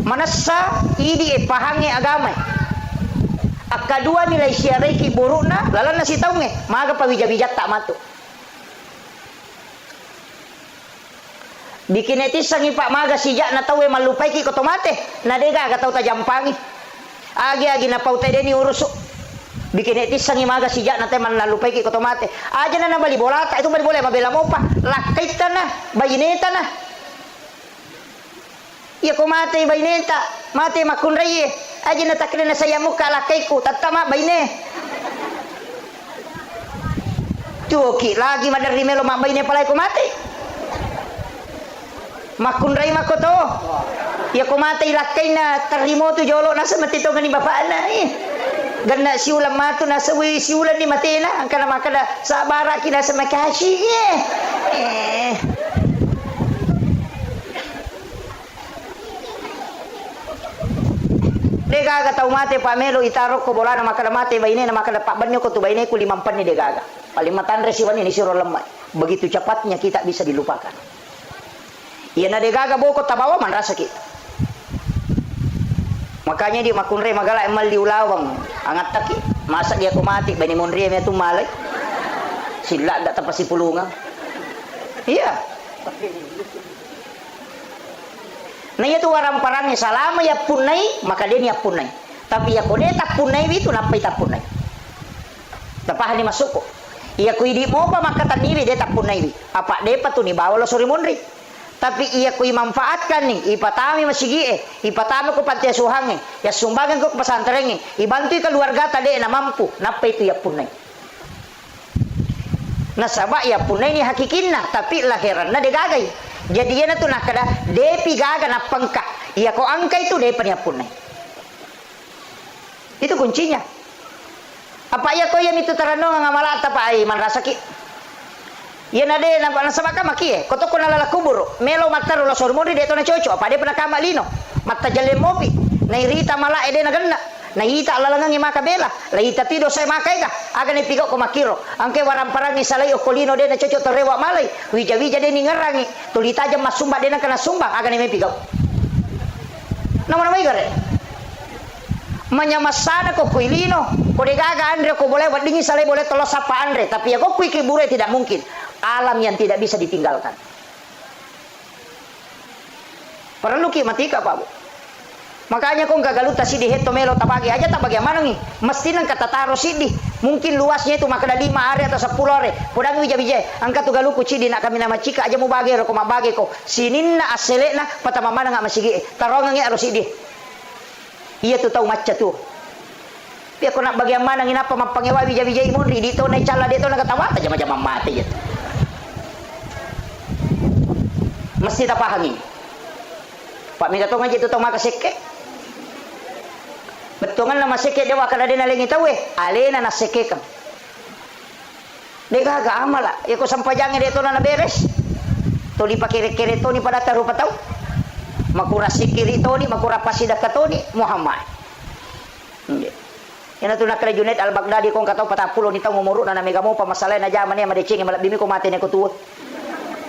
manasa idi pahange agama akadua nilai syareki buruk na lalan nasi tahu nge maga pawija-wijat tak matu bikin netizen pak maga sijak na tahu malupai ki kotomate na dega ga tahu tajampangi agi na pau tede ni urus bikin netizen maga sijak na teman lalupai ki kotomate aja na bali bola itu bali boleh mabela mo pa lakait na bayineta na iya ko mate bayineta mate makunrai aja na takre na saya muka lakai ku tatama bayine tuoki lagi madar rimelo mak bayine palai ko mate makunrai makoto ya ko mate lakai na tarimo tu jolo na sa matito ngani bapak na ganna si ulam matu na sa wi si ulan ni mate na ang kana makada sa bara kina sa makashi Degaga tau mate pamelo itarok ko bola na makada mate baine na makada pak banyo ko tu baine ku 5 pan ni degaga. Palimatan resiwan ini siro lemai. Begitu cepatnya kita bisa dilupakan. Iya na degaga boko tabawa man rasa kita. Makanya dia makunre magala emal diulawang angat taki. Masa dia ko mati baine monri me tu malay. Sila dak tapasi pulungan. Iya. Nah itu orang parangnya salama ya punai maka dia niat punai tapi ya kode tak punai itu napai tak punai tapah ni masuk ko iya ku idi mo pa maka taniri dia tak punai apa dia patu ni bawa lo sori monri tapi iya ku manfaatkan nih ipatami masigi ipatami ko panti asuhange ya sumbangan ko pesantren ibantu keluarga tadi na mampu napai itu ya punai nasaba ya punai ni hakikinna tapi lahiran na degagai jadi yana tu nak kada depi gaga na pangka iya ko angka itu depa niya punay itu kuncinya apa ya ko yan itu tarano nga malata pa ay man rasaki yan ade na sabaka maki koto ko nalala kuburo melo mataro la sormori deto na chocho apa de pernah kamalino matta jalle mopi na irita mala ede na ganna na ita alalangan makabela la ita tido say makay ka aga ni pigo ko makiro angke warang parang ni salay okolino de na chocho torewa malay wija de ni ngarangi tulita jam masumba de na kana sumba aga ni me pigo namana may gare manyamasana ko kuilino ko de gaga andre ko boleh wadingi salay boleh tolos apa andre tapi ya ko kui kibure tidak mungkin alam yang tidak bisa ditinggalkan perlu ki matika Pak Bu. Makanya kung gagaluta sidi heto melo tabagi aja tak bagaimana nih mesti nang katataro sidi mungkin luasnya itu makada 5 hari atau 10 hari podang wija angka tu galuku sidi nak kami nama cika aja mau bagi ko mabagi ko sinin na asele na patama mana nggak masigi tarongan ngi harus sidi iya tu tahu macca tu dia ko nak bagaimana ngin apa mapangewa wija imun di to na cala dito na katawa aja macam mati ya mesti tak pahami Pak minta tong aja tu tong makaseke betongan na maseke dewa kada dina lengi tawe alena na seke kam dega ga amala ya ko sampajange deto na beres to di pakire-kire to ni pada taru patau makura sikiri to ni makura pasida katoni Muhammad ina tu nakra Junaid al-Baghdadi kong katau patapulo ni tau ngumuru na mega mo pamasalay na jaman ni madecing malak bimi ko mate ne ko tuwa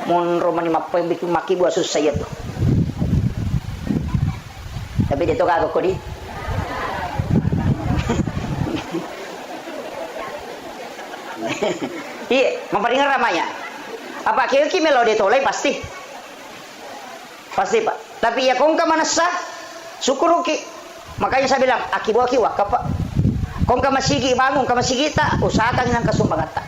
mon romani mapay bikin makibu asus saya tu tapi dito ka ko di iya memperingat ramanya apa kira-kira melo de tolai pasti Pak tapi ya kong ka manasa syukur ki Makanya saya bilang, akibu wakaf pak. Kung ka masigi bangun, ka masigi ta, usahakan inang kasumbangan ta.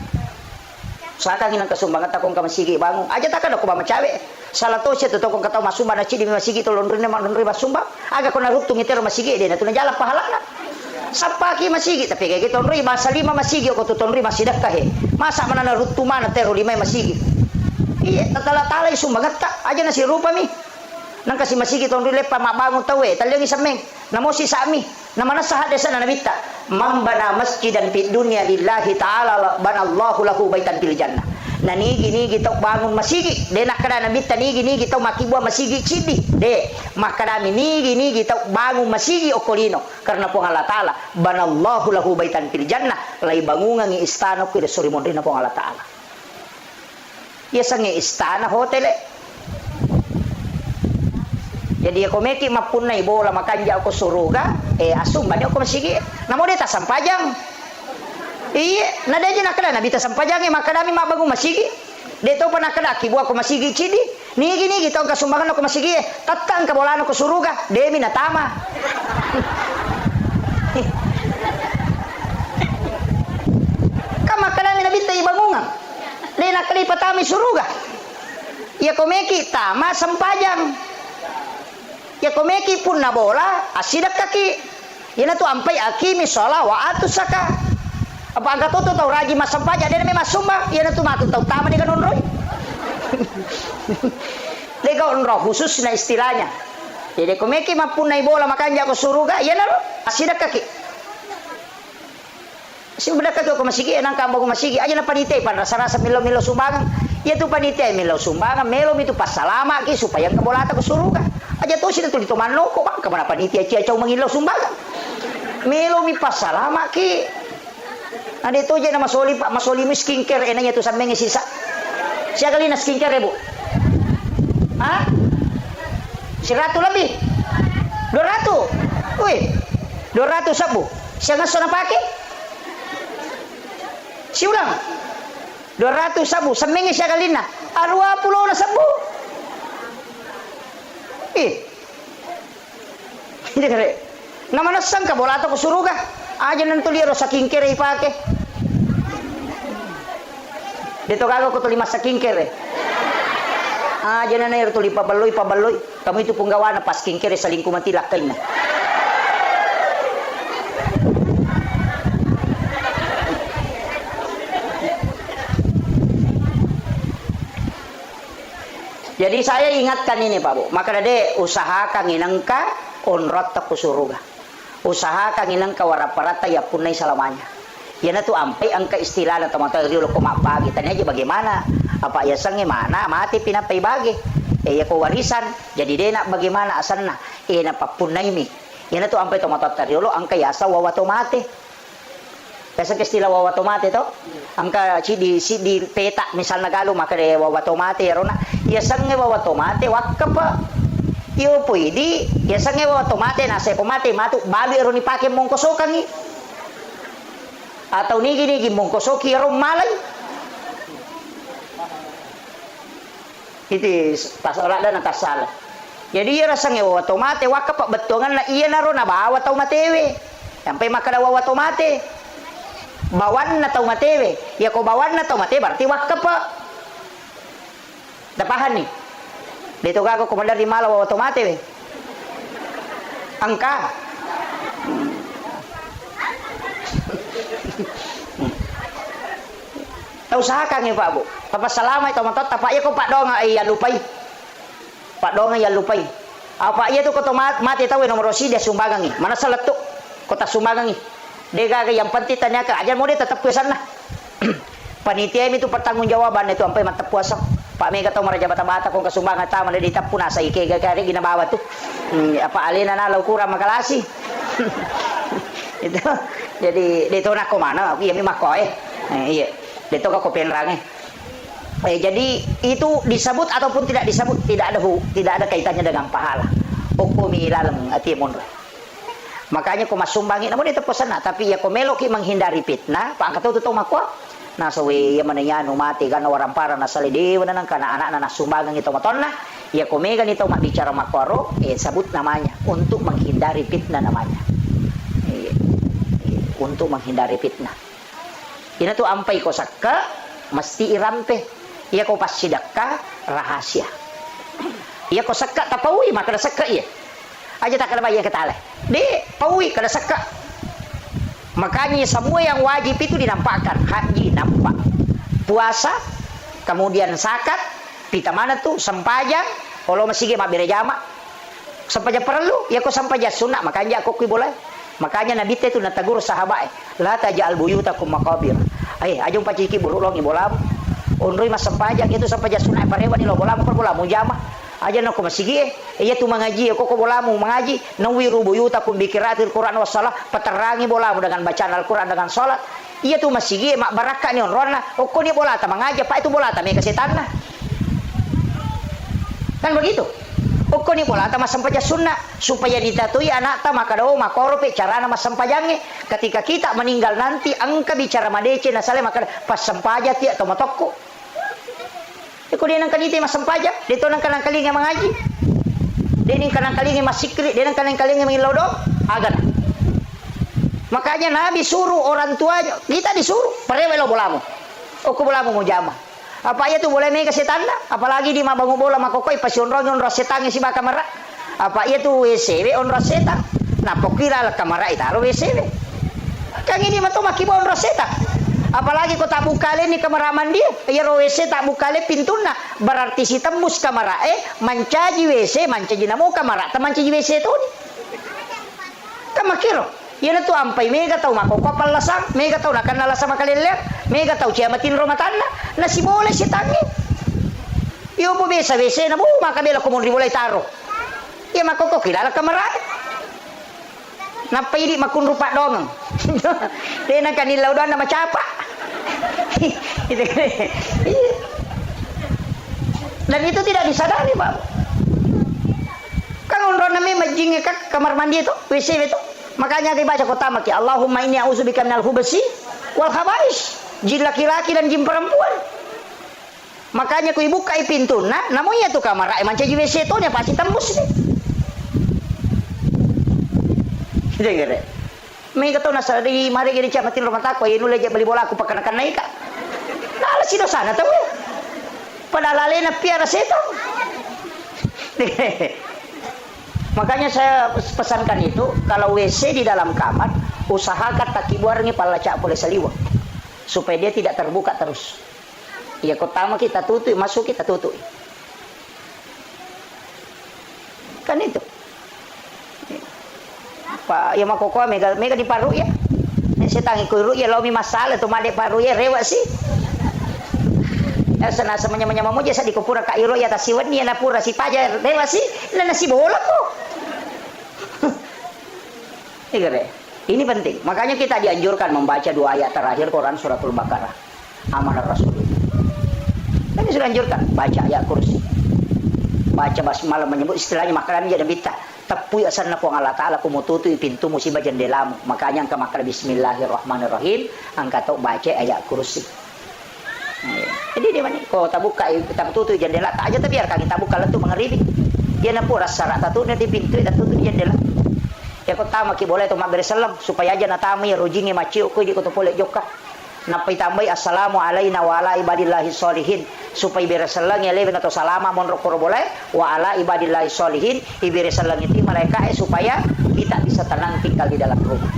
Usahakan inang kasumbangan ta kung ka masigi bangun. Aja takkan ako ba macawe. Salah to siya to kung kataw masumba na chidi masigi to lonri masumba. Aga ko narutung itero masigi din na to najala pahalana. Sapaki masigi tapi kayak gitu lonri masa 5 masigi ko to lonri masidak kahe. Masa mana narutuma na tero 5 masigi. Iya, tatala-tala sumbangat ta. Aja na si rupa mi. Nang kasi masigi to lonri lepa mabangun tawe. Talyong isameng. Namosi sa ami. Namana sahada sana nabita. Mambana masjidan fid dunya lillahi ta'ala banallahu lahu baitan fil jannah. Nanigi tau bangun masigi. De nak kada nabita nigi tau makibua masigi cidi. De makadami nigi tau bangun masigi okolino. Karena po Allah Ta'ala banallahu lahu baitan fil jannah. Lai bangungan ng istana ko suri mondri na po Allah Ta'ala. Yasang istana hotel. Jadi ako meki mapunay bola makanja ako suruga asum ba ako masigi namo deta sampajang iya nadaje nakala nabita sampajang makadami mabago masigi deto pa nakala kibu ako masigi chidi nigi tong kasumbangan ako masigi tatang kabolan ako suruga demi natama kama kadami nabita ibangungan de nakali patami suruga iya ko meki tama sampajang ya komeki pun na bola asidak kaki yana tu ampai aki misola wa atu saka apa angka tu tau raji masampaja dia memang sumba yana tu matu tau tama dengan onroy lega onro khusus na istilahnya jadi komeki mapun na bola makanya aku suruga yana lo asidak kaki si bedak kaki aku masigi enang kambang aku masigi aja na panitia pan rasa-rasa milo sumbangan ya tu panitia milo sumbangan melo itu pas salama ki supaya kebolata aku suruga aja tuh sih tuh manlo kok bang kemana panitia cia-cia mengilau sumbangan melo mi pasalama ki ada itu aja nama soli pak masoli mi skincare enaknya tuh sampai sisa siapa kali na skincare bu hah 100 lebih 200 wih 200 sabu siapa ngasih pakai si ulang 200 sabu sampai siapa kali na 20 na sabu ini kare nama nasang ka bola to ko suruga aja nanti liaro saking kere ipake dito gago ko to 5 saking kere aja na to pabaloy kamu itu punggawa na pas king kere saling kumatilak kay na jadi saya ingatkan ini Pak Bu, maka dade usahakan inangka onrot ku suruga. Usahakan inangka waraparata ya punai selamanya. Yana tu ampai angka istilah na teman-teman dulu ko mapagi tanya aja bagaimana? Apa ya sange mana mati pinapay bagi. Ya ko warisan jadi dena bagaimana asanna? Na papunay mi. Yana tu ampai teman-teman dulu angka yasa wawato mati. Kasi istilah wawatomate to angka di peta misal nagalo maka de wawatomate rona ya sange wawatomate wakka pa iyo pwede ya sange wawatomate na sa pomate matu babi ro ni pake mongkosokan ni atau nigi mongkosoki ro malay itu pasala dan kasala jadi ya sange wawatomate wakka pa betongan na iya na ro na bawa tau matewe sampai maka wawatomate bawan na tau matewe ya ko bawan na tau mate berarti wakaf pa dapahan nih dito gago komandar di mala wa matewe angka tau usahakan ya Pak Bu papa salama itu matot tapak ya ko Pak dong ay lupay Pak dong ay lupay apa iya tuh ko mate tahu nomor dia sumbangan nih mana seletuk kota sumbangan nih dega yang penting tanya ke aja mau dia tetap ke sana panitia itu pertanggungjawaban itu sampai mantap puasa Pak Mega tahu maraja bata-bata kung kasumbangan tama na ditap puna sa ikega kari ginabawa to apa alina na law kurang makalasi itu jadi dito na ko mana iya mi makoy iya dito ka ko penrang jadi itu disebut ataupun tidak disebut tidak ada kaitannya dengan pahala hukumi ilalam atimun. Makanya ko masumbangin namun itu pesan tapi ya ko meloki menghindari fitnah pangkat itu makwa nasa we ya mananya no mati kan orang para nasa lidewa na nang kana anak na nasumbangan ito matonna ya kumegan ito bicara makoro sabut namanya untuk menghindari fitnah namanya. Untuk menghindari fitnah. Ini tuh ampai ko sakka mesti irampe. Iya ko pas sidakka rahasia. Iya ko sakka tapawi maka sakka iya. Aja tak kada bayar ketale. Di pawi kada sakka. Makanya semua yang wajib itu dinampakkan. Haji nampak. Puasa, kemudian zakat, pita mana tuh sempajang, kalau masih mak bere jama. Sempajang perlu, ya ko sempajang sunnah, makanya aku kui boleh. Makanya Nabi itu natagur sahabat, la taj'al buyutakum maqabir. Ajong paciki burulong ibolam. Onroy mas sempajang itu sempajang sunnah parewa ni lo bolam ko bolam jama. Aja nako masigi iya tu mengaji ko bolamu mengaji nawiru buyutakum bikiratil Quran was salah peterangi bolamu dengan bacaan Al-Quran dengan salat iya tu masigi mak baraka ni onrona ko ni bolata mengaji pak itu bolata me kesetan nah kan begitu ko ni bolata mas sampaja sunnah supaya ditatui anak ta maka do makoro pe carana mas sampajange ketika kita meninggal nanti angka bicara madece nasale maka pas sampaja ti atau matokko. Iko dia nang kanite mas sampaja, dito nang kanang kalinga mengaji. Dia nang kanang kalinga mas sikri, dia nang kanang kalinga mengilau dong, agan. Makanya Nabi suruh orang tuanya, kita disuruh, parewelo bolamu. Oku bolamu mau jama. Apa ya tu boleh mega setanda, apalagi di mabangu bola makokoi pasionron on rosetang si bakamara. Apa ya tu WCW on rosetang. Nah pokira kamera itaro WCW. Kang ini matu makibo on rosetang. Apalagi kau tak bukale ni kameraman dia, ya WC tak bukale pintuna, berarti si tembus kamera mancaji WC, mancaji namo kamera, mancaji WC tu ni. Kamakiro, ya tu ampai mega tau mako kapal lasang, mega tau nakan lasang makalilek, mega tau ciamatin romatana, nasi boleh si tangi. Iyo po besa WC na mo, makabela ko mo mulai taro. Ya mako ko kilala kamera. Napa ini makun rupa dong. Dia nak kanilau dan nama capa. Dan itu tidak disadari, Pak. Kan orang namanya majingnya kan kamar mandi itu, WC itu. Makanya dibaca kota maki Allahumma inni a'udzubika minal hubasi wal khaba'is. Jin laki-laki dan jin perempuan. Makanya ku buka pintu, nah namanya tuh kamar manca WC itu nya pasti tembus nih. Jadi, mereka tahu nasa di mari gini camatin rumah takwa, ini lagi beli bola aku pakai naik naik. Nah, si dosa na tahu. Padahal alena piara setan. Makanya saya pesankan itu, kalau WC di dalam kamar, usahakan taki buarnya pala cak boleh seliwa, supaya dia tidak terbuka terus. Ya pertama kita tutup, masuk kita tutup. Kan itu. Pak ya makoko mega di paru ya. Saya tangi ku ya lo mi masalah tu made paru ya rewa sih. Sana semuanya menyamamu jasa di kupura ka iro ya tasiwan ni na pura si paja rewa sih. Lah nasi bola ko. Ini penting. Makanya kita dianjurkan membaca 2 ayat terakhir Quran suratul Baqarah. Amanah Rasul. Ini sudah anjurkan baca ayat kursi. Baca basmalah menyebut istilahnya makanan jadi bita. Tapi asal nak Allah Taala kumututu pintu musibah jendelamu. Makanya angka makna bismillahirrahmanirrahim, angka tok baca ayat kursi. Jadi dia mana? Kau tak buka kita tutup jendela tak aja tapi biarkan kita buka lentu mengeribi. Dia nampu rasa rata tu nanti pintu dan tutup jendela. Ya kau tahu maki boleh tu mak bersalam supaya aja natami rujingi maciu ku di kau tu boleh joka. Napai tambai assalamu alaina wa ala ibadillahi sholihin supaya bereselang ya leben atau salama mon rokor boleh wa ala ibadillahi sholihin ibereselang itu mereka supaya kita bisa tenang tinggal di dalam rumah.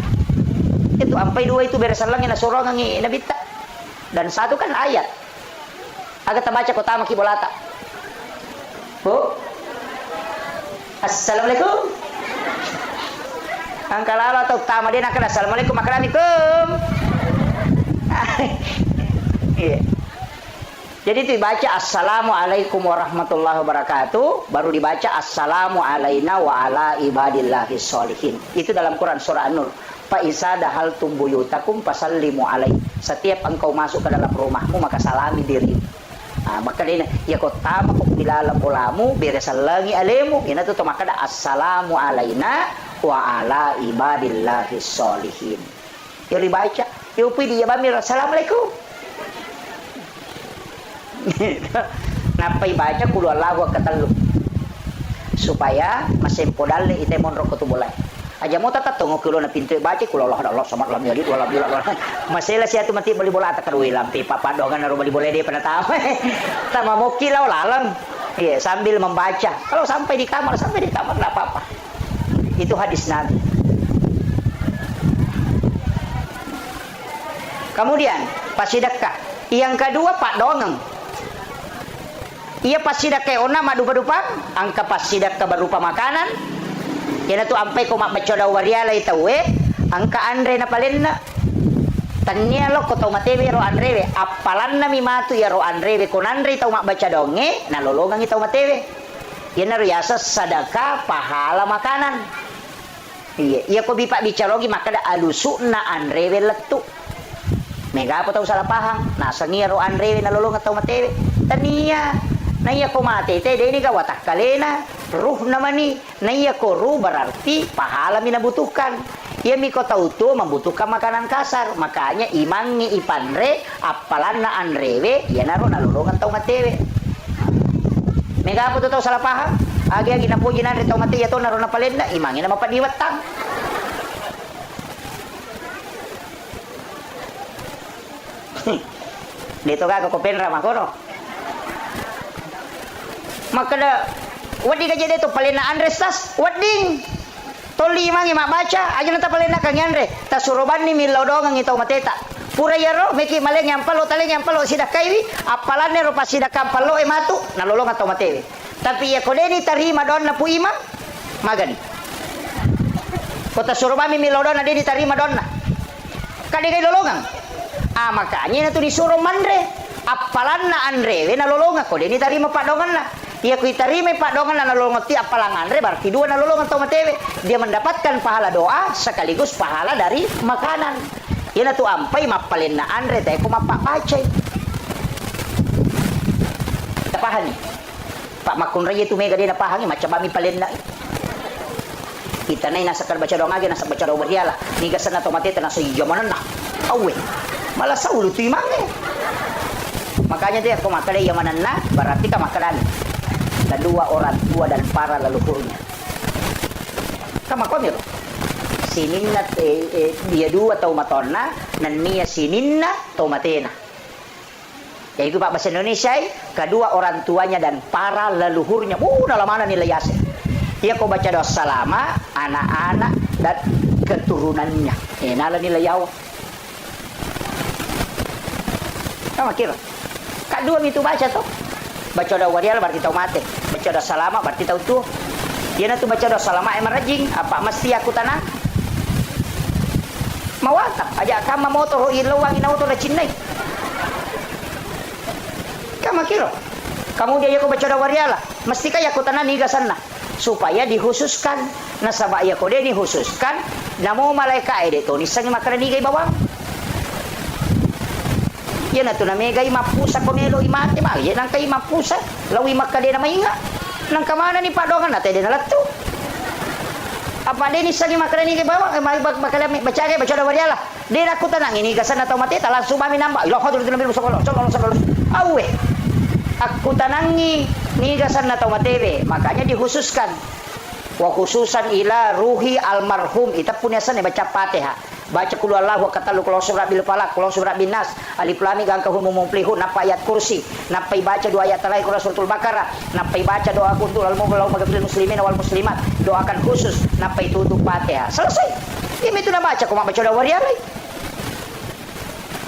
Itu sampai 2 itu bereselang yang nasorongan ni nabi tak. Dan 1 kan ayat. Agak terbaca kota maki bolata. Bu. Assalamualaikum. Angkalala atau tama din akan assalamualaikum makramikum. Iya. Jadi itu dibaca assalamualaikum warahmatullahi wabarakatuh, baru dibaca assalamu alaina wa ala ibadillahi sholihin. Itu dalam Quran surah An-Nur. Fa isa dahaltum buyutakum fasallimu alai. Setiap engkau masuk ke dalam rumahmu maka salami diri. Nah, maka dia ya kau tahu kau bilalam ulamu beresalangi alemu. Ini tu maka ada assalamu alaina wa ala ibadillahi sholihin. Ya dibaca. Yupi dia bamir assalamualaikum. Napai baca kulu Allahu katalu supaya masih podal ite monro kutubulai aja mau tata tunggu kilo na pintu baca kulu Allah sama lam yali wala bila masih lah siatu mati beli bola tak kerui lampi papa dogan naruh beli bola dia pernah tahu sama mau kilau lalang iya sambil membaca kalau sampai di kamar nggak apa-apa itu hadis Nabi. Kemudian pas sedekah yang kedua pak dongeng ia pas sedekah ona madu berupa angka pas sedekah berupa makanan yana tu ampai ko mabacoda wariala itawe angka andre na palenna tanya lo ko to matewe ro andre apalan na mi matu ya ro andre ko nandre tau mabaca donge na lolongang itau matewe yana riasa sadaka pahala makanan iya ko bipa bicarogi maka da alusuna andre letu mega apa tahu salah paham nasa ngia ro andre na lolongang tau matewe tania naya ko mate te ini ka watak kalena ruh namani naya ko ruh berarti pahala minabutuhkan ia miko tahu tuh membutuhkan makanan kasar makanya imangi ipanre apalan na anrewe ia naro nalulungan tau matewe mega apa tahu salah paham agi napuji nanre tau mate ya to naro na palenda imangi na mapadiwatang dito ka ko penra makono maka da wadi ka jadi to palena andre stas wading toli mangi mak baca aja nata palena kang andre ta suroban ni milau dongang itau mateta pura yaro meki male nyampalo tale nyampalo sidak kaiwi apalanne ro pasida kampalo e matu nalolong atau matewe tapi ya kodeni tarima donna pu ima magani kota suroban mi milau donna deni tarima donna kade kai lolongang makanya itu disuruh mandre apalanna andre we nalolonga kodeni tarima padongan lah ia kuitarime pak dongan na lolongoti apalangan re berarti dua na lolongan tau matewe dia mendapatkan pahala doa sekaligus pahala dari makanan ia tu ampai mapalin na andre teh ku mapak baca tapahani pak makun raya tu mega dia napahangi macam bami palin na kita nai nasakar baca doa age nasak baca doa berdiala ni gasan atau mate tena sejamanan na awe malah saulu tu imange makanya dia aku makan yang mana na berarti ka makanan kedua orang tua dan para leluhurnya. Kama konir. Sininna dia dua tau matonna nan nia sininna tau matena. Yaitu Pak bahasa Indonesia kedua orang tuanya dan para leluhurnya. Dalam mana nilai yase. Ia kau baca doa salama anak-anak dan keturunannya. Nala nilai yawa. Kama kira. Kedua itu baca tuh. Baca doa warial berarti tahu mate baca doa salama berarti tahu tuh dia nanti baca doa salama emang rajing apa mesti aku tanah mawata aja kama motor ilawang inauto na cinnai kama kiro kamu dia aku baca doa warial mesti kaya aku tanah niga sana supaya dikhususkan nasaba ya kode dikhususkan namo malaikat ede to nisang makanan niga bawang yan na to na mega imapusa konelo imate ba yan ang kay imapusa lawi makade na mainga nang kamana ni padongan na tede na latto apa de ni sagi makade ni bawa may bakala baca da wariala de na ko tanang ini gasan atau mate talan sumami namba ilo ko dulu nabil sokolo awe aku tanangi ni gasan atau mate makanya dikhususkan wa khususan ila ruhi almarhum kita punya sana baca Fatihah baca qul huwallahu katalu qul surat bil falaq qul surat bin nas alif lam mim ka hum mumplihun napa ayat kursi napa baca dua ayat lain suratul baqarah napa baca doa kuntul al mu'minul muslimin wal muslimat doakan khusus napa itu untuk Fatihah selesai ini tu nak baca kau baca doa warial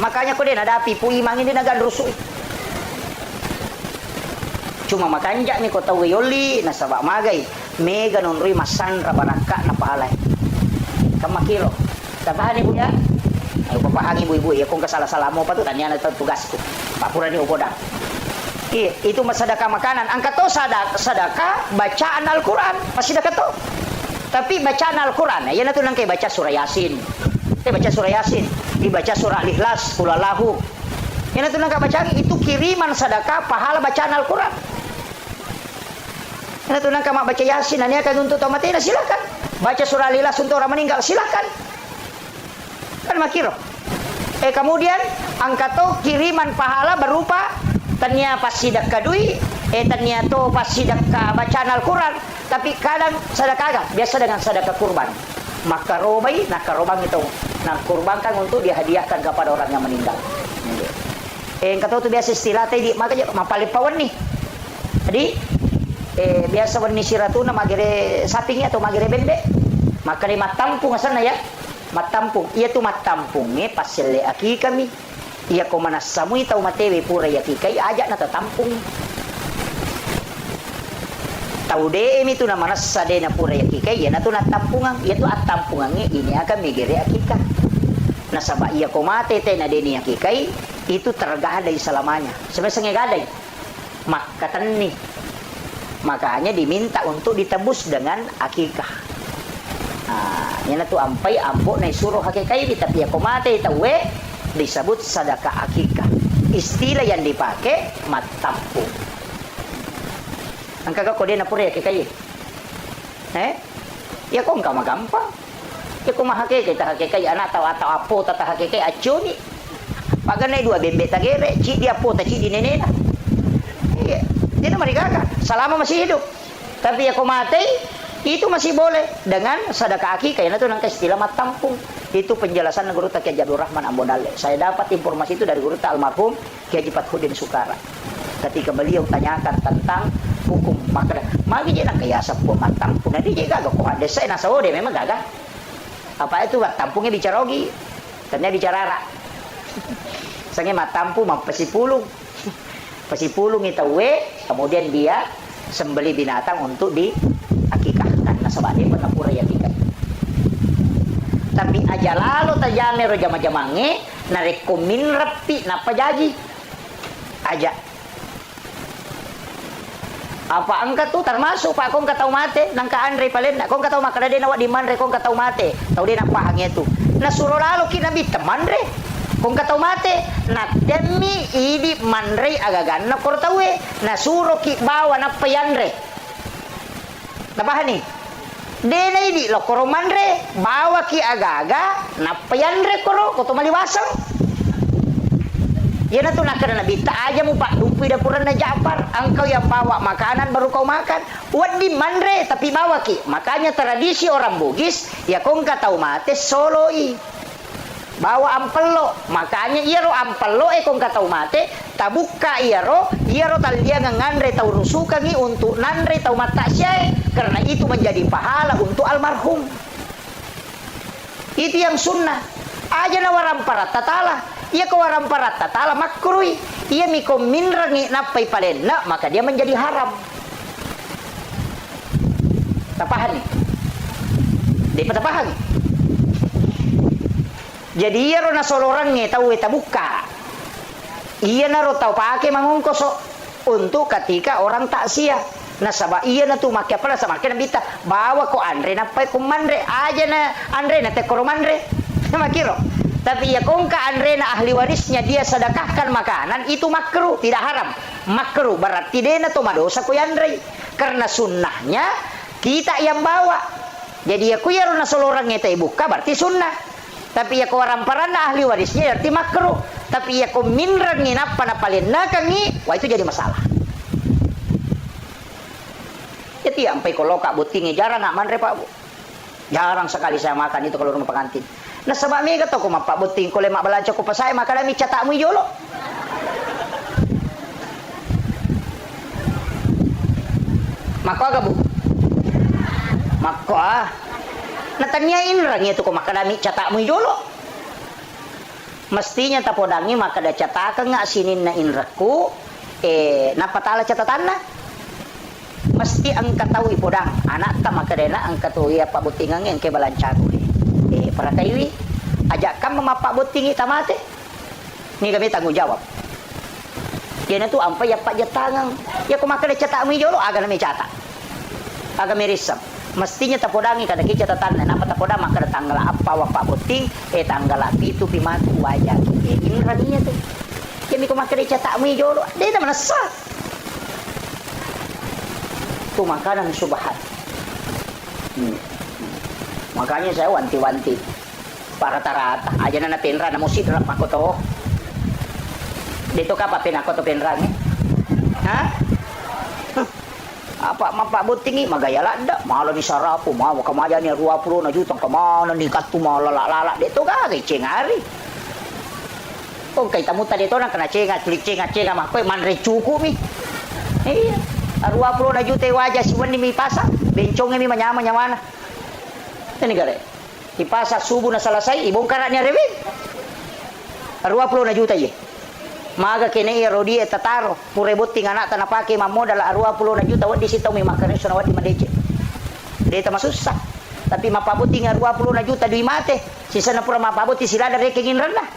makanya kau dia ada api pu imang ini nagan rusuk cuma makanya ni kau tahu yoli nasabak magai mega nonrui masan rabaraka napa alai kamakiro tabahan ibu ya ayo papahang ibu-ibu ya kung kasalah-salah mo pa to tanya na tugasku papura ni uboda itu sedekah makanan angkat to sedekah bacaan Al-Qur'an masih dekat to tapi bacaan Al-Qur'an ya na to nang kay baca surah Yasin baca surah Yasin dibaca surah Al-Ikhlas qul huwallahu ya na to nang baca itu kiriman sedekah pahala bacaan Al-Qur'an ya na to nang baca Yasin ania kan untuk tomatina silakan baca surah Al-Ikhlas untuk orang meninggal silakan kan makiro kemudian angkat to kiriman pahala berupa Tanya pas sidak kadui, tanya to pas sidak ka bacaan Al-Quran, tapi kadang sedekah agak biasa dengan sedekah kurban. Maka robai, nah karobang itu, nah kurbankan untuk dihadiahkan kepada orang yang meninggal. Yang kata tu biasa istilah tadi, makanya mapalipawan nih. Jadi biasa warni siratuna magere sapinya atau magere bembe. Maka di matampung sana ya, matampung. Ia tu matampung pasile aki kami. Ia ko manasamui tau matewe pura ya kikai ajak na tatampung. Tau de itu na manasa de na pura ya kikai ya na tu na tampungang. Ia tu atampungang ini akan megere akika. Na sabab ia ko mate te na de ni akikai itu tergadai selamanya. Sebenarnya gadai. Maka nih. Makanya diminta untuk ditebus dengan akikah. Nah, yan tu ampai ambo na suruh hakikai tapi ako mate tawe disebut sedekah akikah. Istilah yang dipakai matampung. Angka ko din na pura hakikai. Ya kung gampang. Ya kung mahake kita hakikai anak atau apo tata hakikai acuni. Paganay dua bembe tagere, ci dia po ta ci di nenena. Iya, dia mereka kan selama masih hidup. Tapi aku mati itu masih boleh dengan sedekah akikah. Itu nang istilah matampung. Itu penjelasan Guru Kiai Abdul Rahman Ambonale. Saya dapat informasi itu dari Guru almarhum Kiai Fathuddin Sukara. Ketika beliau tanyakan tentang hukum maka magi je nak kaya sapu matampung. Nanti je gagak ko ada saya nasawode memang gagak. Apa itu tampungnya bicara ogi. Ternyata bicara ra. Sange matampu pesipulung. Pesipulung itu kemudian dia sembeli binatang untuk diakikahkan. Nah sebab dia penapura ya tiga. Tapi aja lalu tajame ro jama-jamange narekomin rapi napa jadi aja. Apa angkat tu termasuk pak kong katau mate nangka andre palen kong katau makada de nawak di manre kong katau mate tau de nak pahangnya tu. Nah suruh lalu kita bi teman re. Kung katau mate na demi idi manre agagan na kortawe na suro ki bawa na payanre tabahani dena idi lo koro manre bawa ki agaga na payanre koro koto maliwasang yana tu nakana na bita aja mu pak dumpi dapuran na Ja'far engkau yang bawa makanan baru kau makan wadi manre tapi bawa ki makanya tradisi orang Bugis ya kung katau mate soloi bawa ampelo makanya iya ro ampelo kung katau mate tabuka iya ro tal dia ngandre tau rusukangi untuk nandre tau mata syai karena itu menjadi pahala untuk almarhum itu yang sunnah aja na waram parat tatala iya ko waram parat tatala makruh iya miko minrangi napai palenna maka dia menjadi haram tapahan nih dia tapahan jadi iya ro na solorangnya tahu buka. Iya na ro tahu pakai mangungkoso untuk ketika orang takziah. Nah sabab iya na tu make apa sama kena bita bawa ko andre na pai kumandre aja na andre na te koromandre. Makiro. Tapi ya kong ka andre na ahli warisnya dia sedekahkan makanan itu makruh tidak haram. Makruh berarti dia na to madosa ko andre. Karena sunnahnya kita yang bawa. Jadi ya ku ya ro na solorangnya te buka berarti sunnah. Tapi ya ko waramparana ahli warisnya berarti makruh. Tapi ya ko minrangi napa na palinna kangi, wah itu jadi masalah. Jadi sampai ko loka butingi jarang nak manre Pak Bu. Jarang sekali saya makan itu kalau rumah pengantin. Nah sebab mega to ko mapak buting ko lemak balanca ko pasai maka dami catakmu jolo. Mako aga Bu. Mako natanyain rangnya itu kok makadami catakmu dulu mestinya tapodangi maka ada catakan nggak sinin na inraku napatala catatanna mesti angka tahu ipodang anak tak maka dena angka tahu ya pak butingang yang ke balancaku para kaiwi ajak kam memapak butingi tamate ni kami tanggung jawab dia tu ampa ya pak jatangang ya kok maka ada catakmu dulu agak nami catak agak mirisam mestinya tapodangi kada ki catatan napa tapodang maka tanggal apa wapak buting tanggal api itu pimatu wajah ini raninya tuh kami ko maka dicatak mi jolo dia mana sah tuh makanan subhan makanya saya wanti-wanti para rata aja na penra na musid rap ako to dito ka pa pinako to penra Ha? Apa Pak Buting ni magaya lah dak malah ni sarapu mau kamaja ni 20 na juta kemana ni katu malah lalak deto ga ceng hari. Oh kay tamu tadi to na kena cengat klik cengat mah koy man recuku mi. Iya. 20 na juta wajah si wani mi pasang bencong mi manyama nyamana. Ini gare. Di pasar subuh na selesai ibongkar ni rewe. 20 na juta ye. Maga kene iya rodi eta taro pure buting anak tanah pake mamodal 20 na juta wadi sitaw mi makane sona wadi madece deta masusah tapi mapabuting 20 na juta duit mate sisa na pura mapabuti sila dari kengin rendah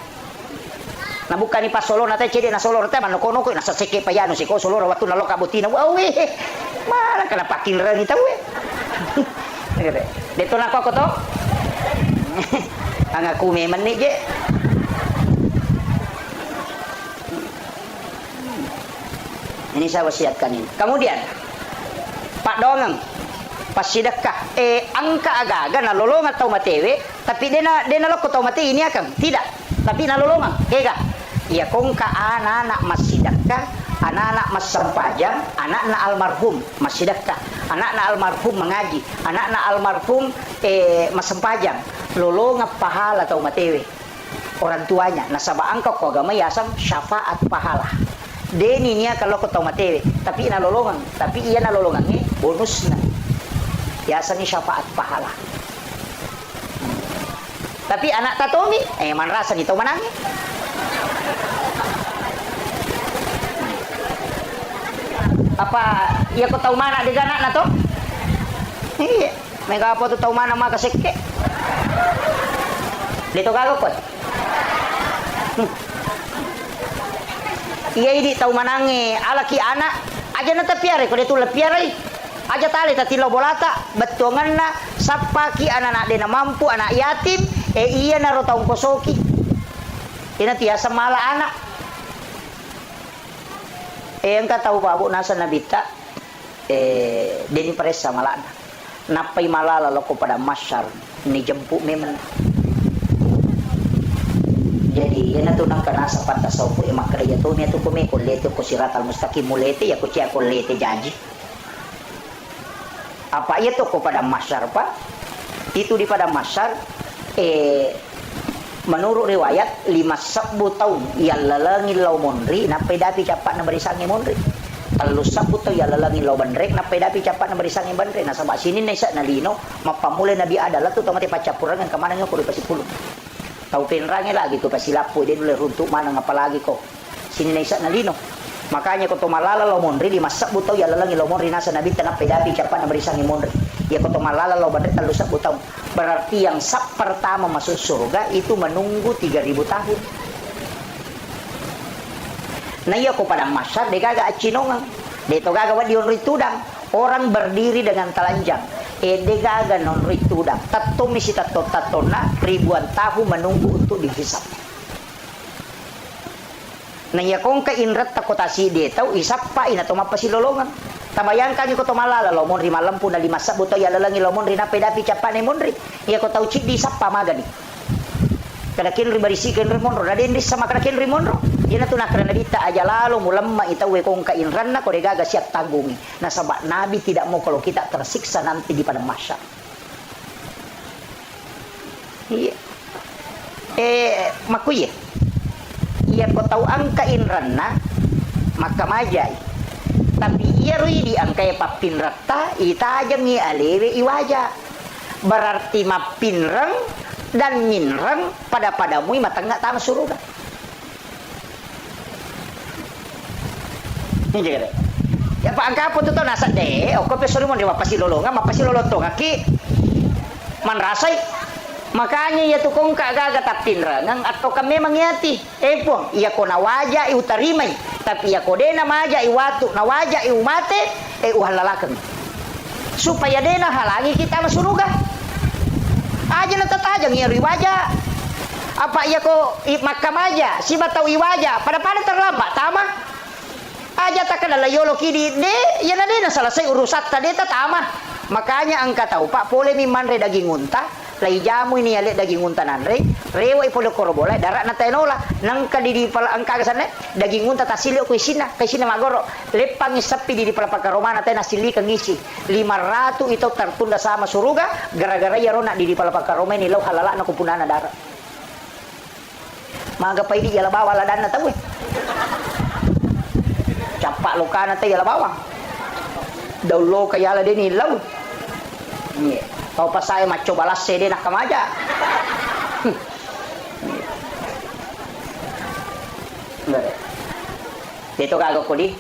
na bukan ni pas solo na teh cede na solo teh manokono ko na saseke payano si ko solo waktu na loka butina we malah kana pakin ren ita we deto na ko to angaku memen ni je. Ini saya wasiatkan ini. Kemudian Pak Dongeng pas sedekah angka aga-aga na lolong atau matewe tapi dena lo tau mate ini akan tidak tapi na lolongan kega ya kongka anak-anak mas sedekah anak-anak mas sempajang anak-anak almarhum mas sedekah anak-anak almarhum mengaji anak-anak almarhum mas sempajang lolongan pahala atau matewe orang tuanya nasabah angka ko agama yasam syafaat pahala. Deni niya kalau ko tau matewe tapi ina lolongan tapi iya na lolongan ni bonus na biasa ni syafaat pahala tapi anak tatomi man rasa ni tau manangi apa iya ko tau mana de ganak na to iya mega apa tu tau mana maka sekke dito kago ko iya ini tahu manange alaki anak aja na tapiare ko detu lepiare aja tali tati lo bolata betongan na sapaki anak dena mampu anak yatim iya na ro taung kosoki ina tiasa mala anak engka tahu babu nasa nabita deni paresa malana napai malala loko pada masyar ni jemput memang. Jadi yana tu nang kana sapat tasawuf emak kerja tu ni tu kome kolete ko siratal mustaqim mulete ya ko cia kolete janji. Apa ia tu ko pada masyar Pak? Itu di pada masyar menurut riwayat 5 sabu tahun ya lalangi lau monri napai dapi capat na berisangi monri. 3 sabu tahun ya lalangi lau bandrek napai dapi capat na berisangi bandrek. Nah sabak sini na isa na lino mapamule nabi adalah tu tamate pacapurangan kamana nga ko di pasipulong. Tahu penrangnya lagi tuh pasti lapu dia dulu runtuk mana apalagi kok sini naisa nalino makanya kau malala lo monri di masak butau ya lalangi lo monri nasa nabi tanah pedapi capat na berisangi monri ya kau malala lo bandre talu sak butau berarti yang sak pertama masuk surga itu menunggu 3000 tahun nah iya kau pada masyar deka agak acinongang deto gaga wadion ritudang orang berdiri dengan telanjang degaga non ritudang tato misi tato tatona ribuan tahun menunggu untuk dihisap nah ya kong ka inrat takotasi dia tahu isap pa ina to mapasi lolongan tabayangkan ko to malala lo monri malam pun na 5 sabu to ya lalangi lo monri na pedapi capane monri ya ko tahu cik di isap pa magani kada kin ribarisi ken rimonro na din sama kada kin rimonro ina tu nak karena dita aja lalu mulamma ita we kong ka inran na ko degaga siap tanggungi nah sabak nabi tidak mau kalau kita tersiksa nanti di padang mahsyar iya makuye iya ko tahu angka inran na maka majai tapi iya rui di angka papin rata ita aja ngi alewe iwaja berarti mapinrang dan minrang padamu mata enggak tanah surga. Ini jadi. Ya Pak angka apa tu tahu nasa deh. Kau pesori mau dewa pasti lolongan, mapasi loloto ngaki. Man rasai. Makanya ya tukong kagaga tapin rangang atau kami mengiati. Pong, iya ko nawaja iutarimay. Tapi iya ko dena maja iwatu nawaja iumate uhalalakan. Supaya dena halangi kita masuruga. Aja na tatajang iya riwaja. Apa iya ko makam aja si batau iwaja pada terlambat tama. Aja tak kena layolo kini de ya na selesai urusan tadi tama. Makanya angka tahu Pak boleh mimanre daging unta lai jamu ini ale daging untanan rewa ipolo korobola darat na tenola nang kadidi pala angka kasane daging unta tasili ko kaisina magoro lepang isapi di pala pagkaromana tay nasili kang isi 500 ito tertunda sama suruga gara-gara yarona di pala pagkaroma ni law halala na kupunana darat maga pa idi yala bawa ladan na tawi capak lokana tay yala bawang daw lo kaya la din ilaw Tau pas saya maco balas CD nak kamaja. Dito kagak ko di.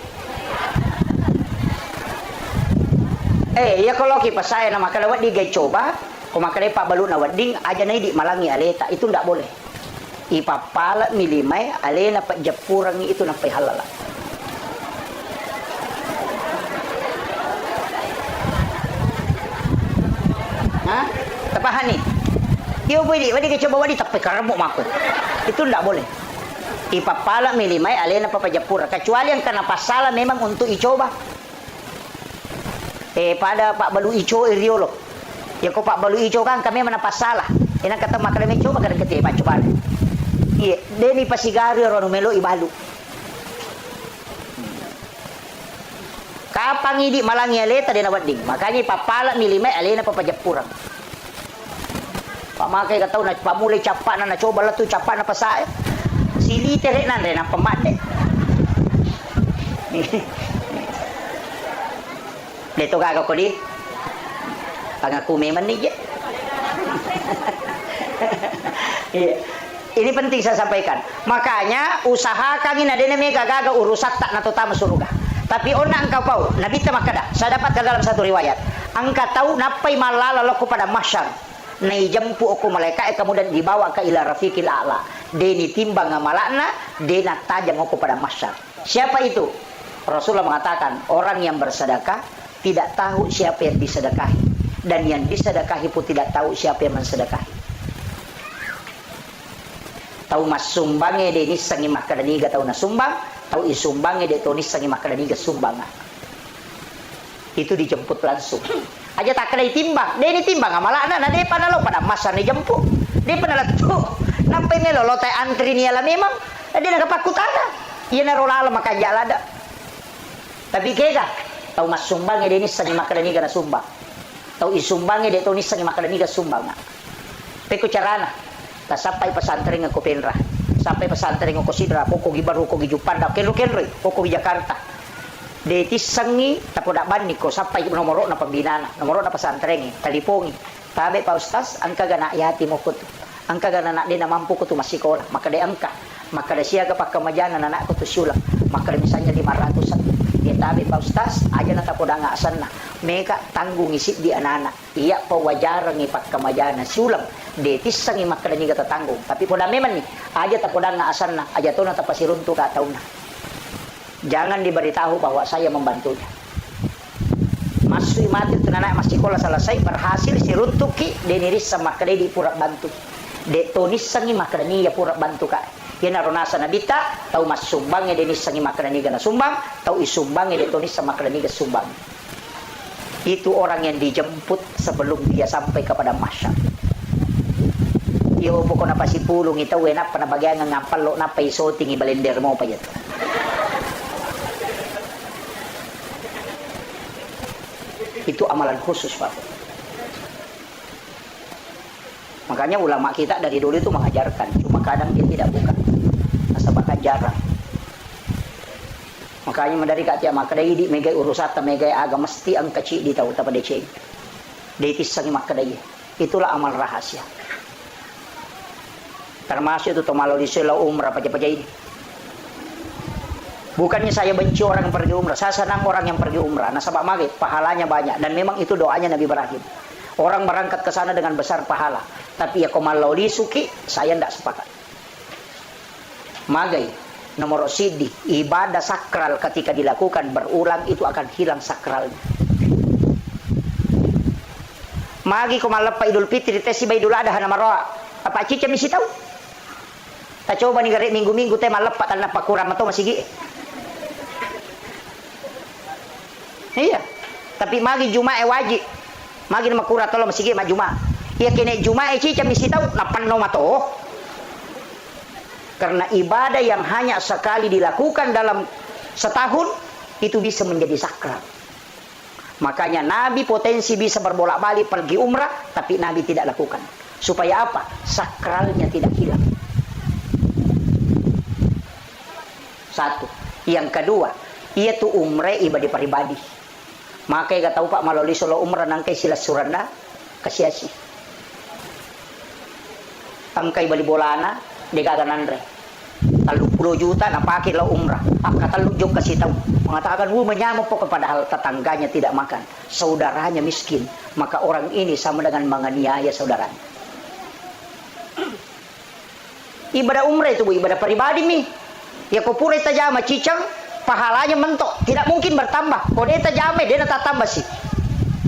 Ya kalau kipas saya nama kalawat di gay coba, kumakale pak balu na wading aja na di malangi aleta itu ndak boleh. Ipapala milimay alena pak japurang itu na halala. Tapahan nih. Dia boleh, wadi coba wadi tapi karamuk makut. Itu tidak boleh. Ipapala milimay alena papajapura. Kecuali yang kena pasala memang untuk icoba. Pada Pak Balu Ico iriolo. Ya kok Pak Balu Ico kan kami mana pasala. Ina kata makalame coba kada kete pa coba. Iya, deni pasigari rono melo ibalu. Kapang idi malangi aleta dena wading. Makanya papala milimay alena papajapura. Pamakai kata na pamulay capak na coba lah tu capak na pasay. Sili tere na rin ang pamate. Dito kagak ko di. Pangaku memang ni je. Ini penting saya sampaikan. Makanya usahakan ini ada namanya gagaga urusan tak nato tamu surga. Tapi ona engkau pau, Nabi tamakada. Saya dapatkan dalam satu riwayat. Engkau tahu napai malala lo kepada masyar. Nai jampu aku malaikat kemudian dibawa ke ila rafiqil a'la. Deni timbang ngamalakna, dena tajam aku pada masyar. Siapa itu? Rasulullah mengatakan, orang yang bersedekah tidak tahu siapa yang disedekahi dan yang disedekahi pun tidak tahu siapa yang mensedekahi. Tahu mas sumbange deni sangi makadaniga tahu na sumbang, tahu isumbange de tonis sangi makadaniga sumbang. Itu dijemput langsung. Aja tak kena timbang, dia ini timbang amalana, nah dia panalo pada masa ni jemput, dia panalo tu, nampai melo lo tay antri ni ala memang, dia nak pakutana, ia narolala maka jalada. Tapi kega, tahu mas sumbangnya dia ini sangi makadani kana sumbang, tahu isumbangnya dia tahu ni sangi makadani kana sumbang. Peku carana, tak sampai pesantren ngako penra, sampai pesantren ngako sidra, koko gibaru, koko gijupanda, kenru, koko di Jakarta. Deti sangi tapodak bandi ko sampai nomor na pembinaan nomor na pesantren talipongi tabe Pak Ustaz angka gana yati mo kutu angka gana nak dia mampu kutu masih sekolah maka dia angka maka dia siaga pak kemajana anak kutu sulam maka misalnya 500an dia tabe Pak Ustaz aja na tapodak ngasan na meka tanggung isi di anak-anak iya pawajaran ni pak kemajana sulam deti sangi maka dia kata tanggung tapi poda memang ni aja tapodak ngasan na aja tu na tapasiruntu ka tauna. Jangan diberitahu bahwa saya membantunya. Masui mati tenanak masih sekolah selesai berhasil siruntuki deniris sama kade di pura bantu. De tonis sangi makrani ya pura bantu ka. Ya narona sana bita tahu mas sumbang ya denis sangi makrani gana sumbang tahu isumbang ya de tonis sama makrani ga sumbang. Itu orang yang dijemput sebelum dia sampai kepada masyarakat. Iyo pokok na pasipulong ito enak panabagyan nga ngapalo na paiso tingi balender mo pa yato. Itu amalan khusus Pak. Makanya ulama kita dari dulu itu mengajarkan, cuma kadang dia tidak buka. Asal jarang. Makanya dari katia makadai di mega urusata mega aga mesti ang kecil di tahu tapa dece. Deitis sangi makadai. Itulah amal rahasia. Termasuk itu tomalo di sela umrah paja-paja ini. Bukannya saya benci orang yang pergi umrah, saya senang orang yang pergi umrah. Nasabak maghrib, pahalanya banyak dan memang itu doanya Nabi Ibrahim. Orang berangkat ke sana dengan besar pahala, tapi ya komalau suki, saya tidak sepakat. Magai, nomor sidi, ibadah sakral ketika dilakukan berulang itu akan hilang sakralnya. Magi komalapa Idul Fitri, tesi ba Idul Adha nama roa. Apa cica misi tahu? Tak coba nih garik minggu-minggu teh malepat tanah pakuram atau masih gi. Iya, tapi magi Jumat wajib. Magi nama kurat tolong masih ma Jumat. Ya kene Jumae cica misi tahu napan no mato. Karena ibadah yang hanya sekali dilakukan dalam setahun itu bisa menjadi sakral. Makanya Nabi potensi bisa berbolak-balik pergi umrah, tapi Nabi tidak lakukan. Supaya apa? Sakralnya tidak hilang. Satu. Yang kedua, ia tu umrah ibadah pribadi. Makanya tahu Pak melalui solo umrah nangkai sila suranda kasiasi. Angkai bali bolana degagan andre. 30 juta na pakai lo umrah. Kata lu jok kasih tahu. Mengatakan menyamuk po kepada hal tetangganya tidak makan. Saudaranya miskin. Maka orang ini sama dengan menganiaya saudaranya. Ibadah umrah itu Bu, ibadah pribadi nih. Ya kau pura tajama cicang, pahalanya mentok, tidak mungkin bertambah. Kau dia tajama, dia nak tambah sih.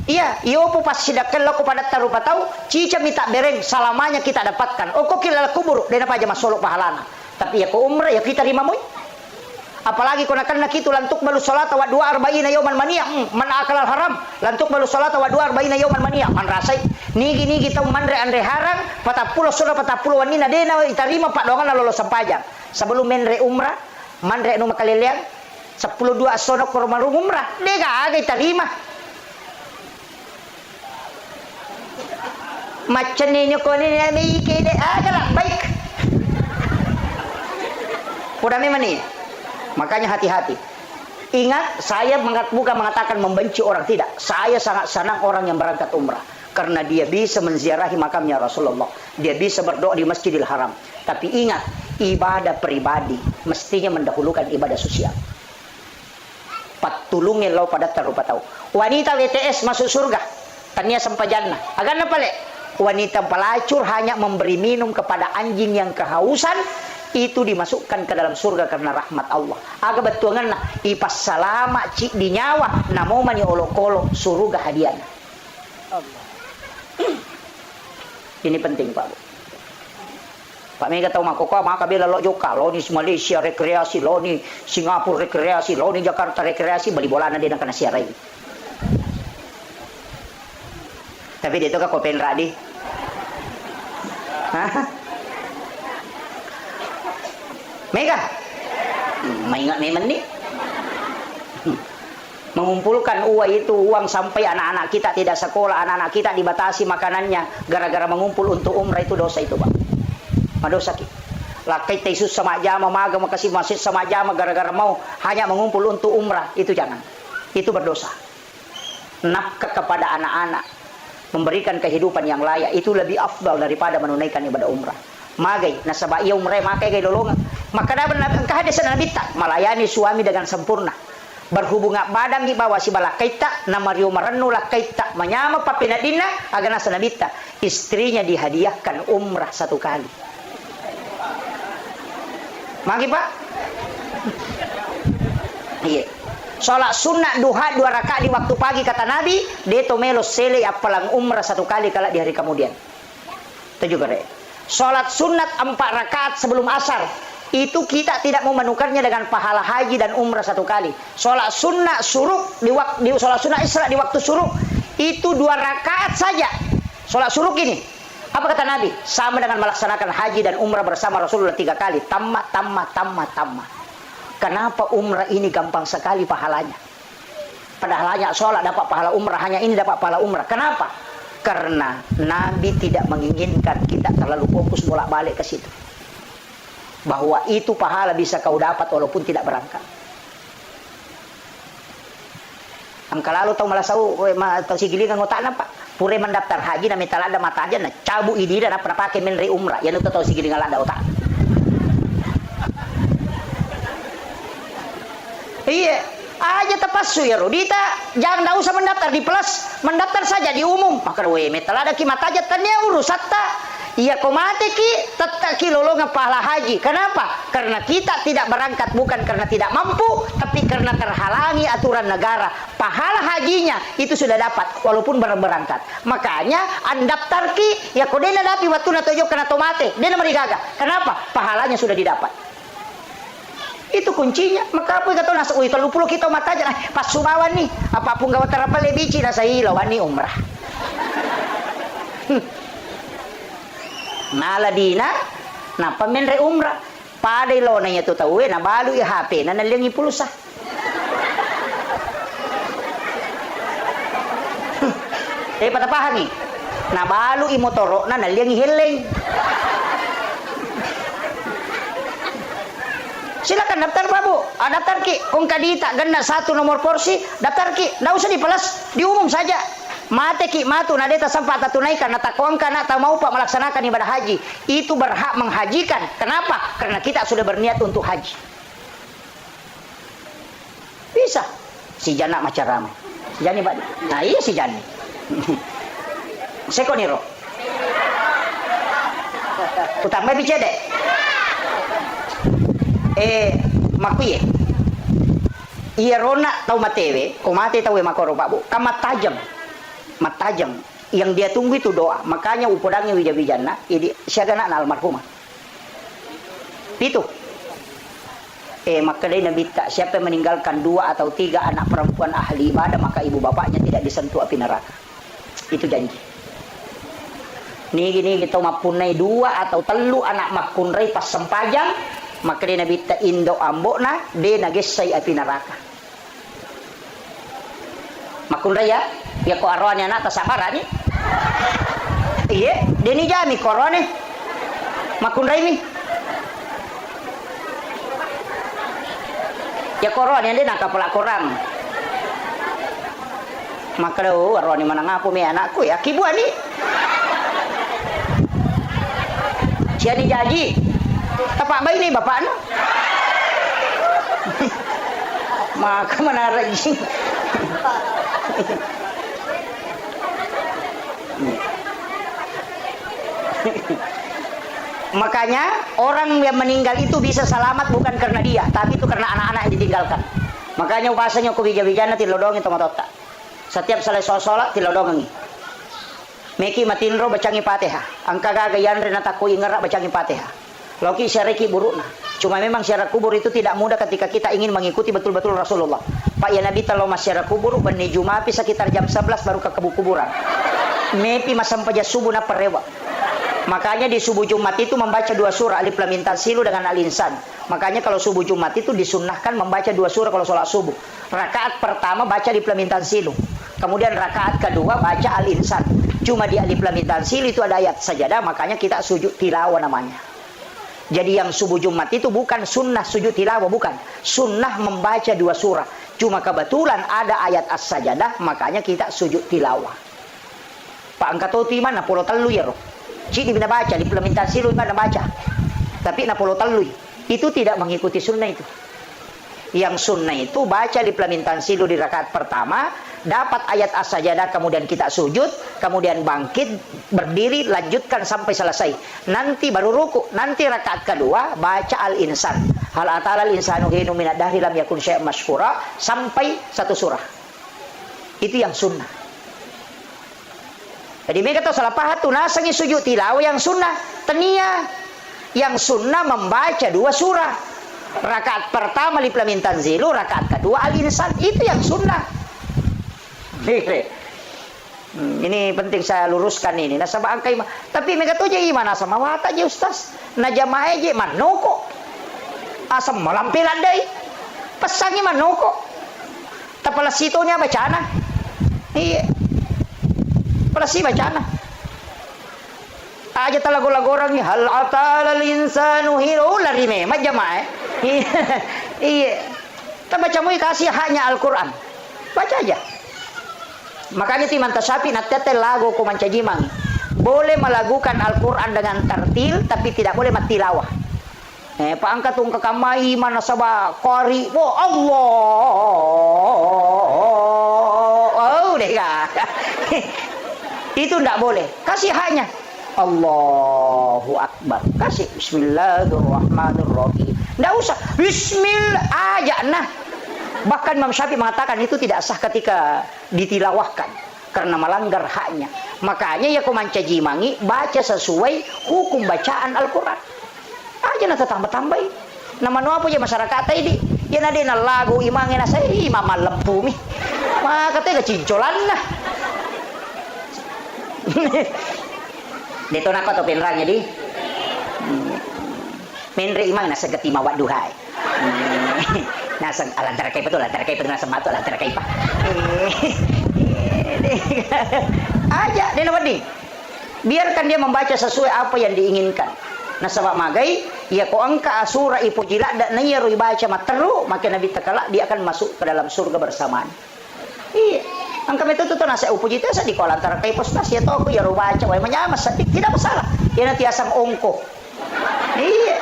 Iya, iyo po pas sidakan lo kepada tarupa tahu, cicang minta bereng, salamanya kita dapatkan. Oh kau kira kubur, dia nak aja masolok pahalana. Tapi ya kau umrah, ya kita terima moy. Apalagi kau nak itu lantuk balu salat wa 42 yauman mania, man akal haram. Lantuk balu salat wa 42 yauman mania, man rasai. Nigi tahu mandre andre harang, 40 sudah 40 wanina dena iterima pak dongan lolo sampajang. Sebelum menre umrah, mandre nu makalelean 10-2 asonok ke rumah umrah, dia gak diterima. Macam ini kau ni kede agak baik. Udah memang nih. Makanya hati-hati. Ingat, saya bukan mengatakan membenci orang, tidak. Saya sangat senang orang yang berangkat umrah. Karena dia bisa menziarahi makamnya Rasulullah. Dia bisa berdoa di Masjidil Haram. Tapi ingat, ibadah pribadi mestinya mendahulukan ibadah sosial. Patulungin lo pada tarupa tahu. Wanita WTS masuk surga. Tania sampai jannah. Agan apa le? Wanita pelacur hanya memberi minum kepada anjing yang kehausan. Itu dimasukkan ke dalam surga karena rahmat Allah. Aga betuangan na ipas salama cik di nyawa namo mani olok-olok surga hadiah. Allah. Ini penting Pak. Pak Mega tahu makoko maka bila lo joka lo ni Malaysia rekreasi, lo ni Singapura rekreasi, lo ni Jakarta rekreasi, bali bolana dia nak kena siarai. Tapi dia tu kan kopen radi. Mega, maingat memang nih. Mengumpulkan uang sampai anak-anak kita tidak sekolah, anak-anak kita dibatasi makanannya gara-gara mengumpul untuk umrah itu dosa itu Pak. Dosa ki. Lakai tesus sama jama maga makasih masjid sama jama gara-gara mau hanya mengumpul untuk umrah itu jangan. Itu berdosa. Nafkah kepada anak-anak, memberikan kehidupan yang layak itu lebih afdal daripada menunaikan ibadah umrah. Magai nasaba iya umrah makai gay lolongan. Maka dapat kehadisan Nabi tak melayani suami dengan sempurna. Berhubungan badan di bawah si balakaita nama Rio Maranu lakaita menyama papinadina agana sanabita. Istrinya dihadiahkan umrah 1 kali. Magi Pak. Iya. Sholat sunat duha 2 rakaat di waktu pagi kata Nabi, deto melo sele apalang umrah 1 kali kalau di hari kemudian. Itu juga deh. Sholat sunat 4 rakaat sebelum asar. Itu kita tidak mau menukarnya dengan pahala haji dan umrah 1 kali. Sholat sunnah suruk di sholat sunnah isra di waktu suruk itu 2 rakaat saja. Sholat suruk ini apa kata Nabi? Sama dengan melaksanakan haji dan umrah bersama Rasulullah 3 kali. Tamma. Kenapa umrah ini gampang sekali pahalanya? Padahal hanya sholat dapat pahala umrah, hanya ini dapat pahala umrah. Kenapa? Karena Nabi tidak menginginkan kita terlalu fokus bolak-balik ke situ. Bahwa itu pahala bisa kau dapat walaupun tidak berangkat. Angka lalu tahu malah tahu si gilingan ngotak nampak. Pure mendaftar haji na metal ada mata aja na cabu idida na pernah pakai menri umrah. Yang itu tahu si gilingan ada otak. Iya, aja tepasu ya Rodita. Jangan dah usah mendaftar di plus, mendaftar saja di umum. Maka we metal ada ki mata aja tanya urus satta. Iya kau mati ki tetap ki lolongan pahala haji. Kenapa? Karena kita tidak berangkat bukan karena tidak mampu, tapi karena terhalangi aturan negara. Pahala hajinya itu sudah dapat walaupun berangkat. Makanya andaftar ki ya kau dena dapi waktu na tojo kena tomate, dena marigaga. Kenapa? Pahalanya sudah didapat. Itu kuncinya. Maka apa kata nasa ui 30 kita mata aja pas sumawan nih. Apapun gawat terapa lebici nasa ilawan nih umrah. naladina na pamenre umrah padai lo na ito tawe na balu i HP na nalingi pulsa. Patapahan ni na balu i motoro na nalingi heleng. Silakan daftar Pak Bu, daftar ki kung kadita ganda satu nomor porsi daftar ki, nggak usah dipelas, diumum saja. Mate ki matu na deta sampai tunaikan na takuang kana tak mau Pak melaksanakan ibadah haji, itu berhak menghajikan. Kenapa? Karena kita sudah berniat untuk haji. Bisa. Si Jana macam ramai. Si Jani Pak. Nah iya si Jani. Sekoniro. Utang mai bicede. Makuye. Iya rona tau matewe, kau mate tahu makoro Pak Bu. Kamat tajam. Mat tajam. Yang dia tunggu itu doa. Makanya upodangnya wija-wijana, ini siaga na almarhumah. Itu. Maka dia Nabi tak siapa yang meninggalkan 2 atau 3 anak perempuan ahli ibadah, maka ibu bapaknya tidak disentuh api neraka. Itu janji. Ni kita mapunai 2 atau 3 anak makunrai pas sempajang, maka dia Nabi tak indo ambok na, dia nagesai api neraka. Makunrai ya, ya ko arwahnya anak tasabaran ni. Iya, dia ni jami korone. Makunrai ni. Ya koron yang dia nak kapal korang. Maka dah arwah ni mana ngapu me anakku ya kibuan ni. Cia ni jaji. Tapak bayi ni bapak anu. Maka mana rajin. Makanya orang yang meninggal itu bisa selamat bukan karena dia, tapi itu karena anak-anak yang ditinggalkan. Makanya bahasanya ku bija-bijana tilodongi tomatota. Setiap selesai sholat tilodongi. Meki matinro bacangi Fatihah. Angka gagayan renata ku ingerak bacangi Fatihah. Loki syariki burukna. Cuma memang syarat kubur itu tidak mudah ketika kita ingin mengikuti betul-betul Rasulullah. Pak ya Nabi kalau mas syarat kubur bani Jumapi sekitar jam 11 baru ke kuburan. Mepi masam paja subuh na perewa. Makanya di subuh Jumat itu membaca 2 surah Alif Lam Mim Tanzilu dengan Al-Insan. Makanya kalau subuh Jumat itu disunnahkan membaca 2 surah kalau sholat subuh. Rakaat pertama baca Alif Lam Mim Tanzilu. Kemudian rakaat kedua baca Al-Insan. Cuma di Alif Lam Mim Tanzilu itu ada ayat sajadah, makanya kita sujud tilawah namanya. Jadi yang subuh Jumat itu bukan sunnah sujud tilawah, bukan. Sunnah membaca 2 surah. Cuma kebetulan ada ayat as-sajadah, makanya kita sujud tilawah. Pak angkatoti mana pulau telu ya roh. Cik bina baca, di Implementasi silu mana baca. Tapi na polo talui. Itu tidak mengikuti sunnah itu. Yang sunnah itu baca di Implementasi silu di rakaat pertama, dapat ayat as-sajadah, kemudian kita sujud, kemudian bangkit, berdiri, lanjutkan sampai selesai. Nanti baru ruku, nanti rakaat kedua baca Al-Insan. Hal atal al-insanu hinu minad dahri lam yakun syai'an mashkura sampai 1 surah. Itu yang sunnah. Jadi mereka tahu salah pahat tu nasangi sujud tilawah yang sunnah tenia, yang sunnah membaca 2 surah. Rakaat pertama Alif Lam Mim Tanzilu, rakaat kedua Al-Insan, itu yang sunnah. Ini penting saya luruskan ini. Nasabah angkai, tapi mereka tahu jadi mana sama wata je ustaz. Na jamaah je manoko. Asam malampilan dai. Pesangi manoko. Tapala sitonya bacana. Iya. Pelasi bacana. Aja talago-lago orang ni hal atal insanu hiro lari memang jamaah. Iya. Kita baca mu kasih haknya Al-Qur'an. Baca aja. Makanya timan tasapi natete lagu ko mancajimang. Boleh melakukan Al-Qur'an dengan tartil tapi tidak boleh matilawah. Paangkat tung kekamai mana sabah qari. Oh Allah. Oh deka. Itu tidak boleh. Kasih haknya. Allahu Akbar. Kasih Bismillahirrahmanirrahim. Tidak usah. Bismillah aja. Nah. Bahkan Imam Syafi'i mengatakan itu tidak sah ketika ditilawahkan. Karena melanggar haknya. Makanya ya kumancajimangi baca sesuai hukum bacaan Al-Quran. Aja na tambah-tambahin. Nama nu apa ya masyarakat ini. Ya nadena lagu imangin na saya imam lempu mi. Maka tega cincolan lah. Dito na ko to pinrangnya di Menre imang nasa gatima waduhay. Nasa alantara kay pa to, alantara kay pa nasa mato, alantara kay pa. Aja dia naman nih. Biarkan dia membaca sesuai apa yang diinginkan. Nah sabab magai, ya ko angka asura ipujila dan naya roi baca materu, maka Nabi takala dia akan masuk ke dalam surga bersamaan. Iya. Angka itu tuh nasa upuji itu sa di ko antara kay postas ya to ko ya roi baca way manyamas tidak masalah. Yan nanti asam ongko. Iya.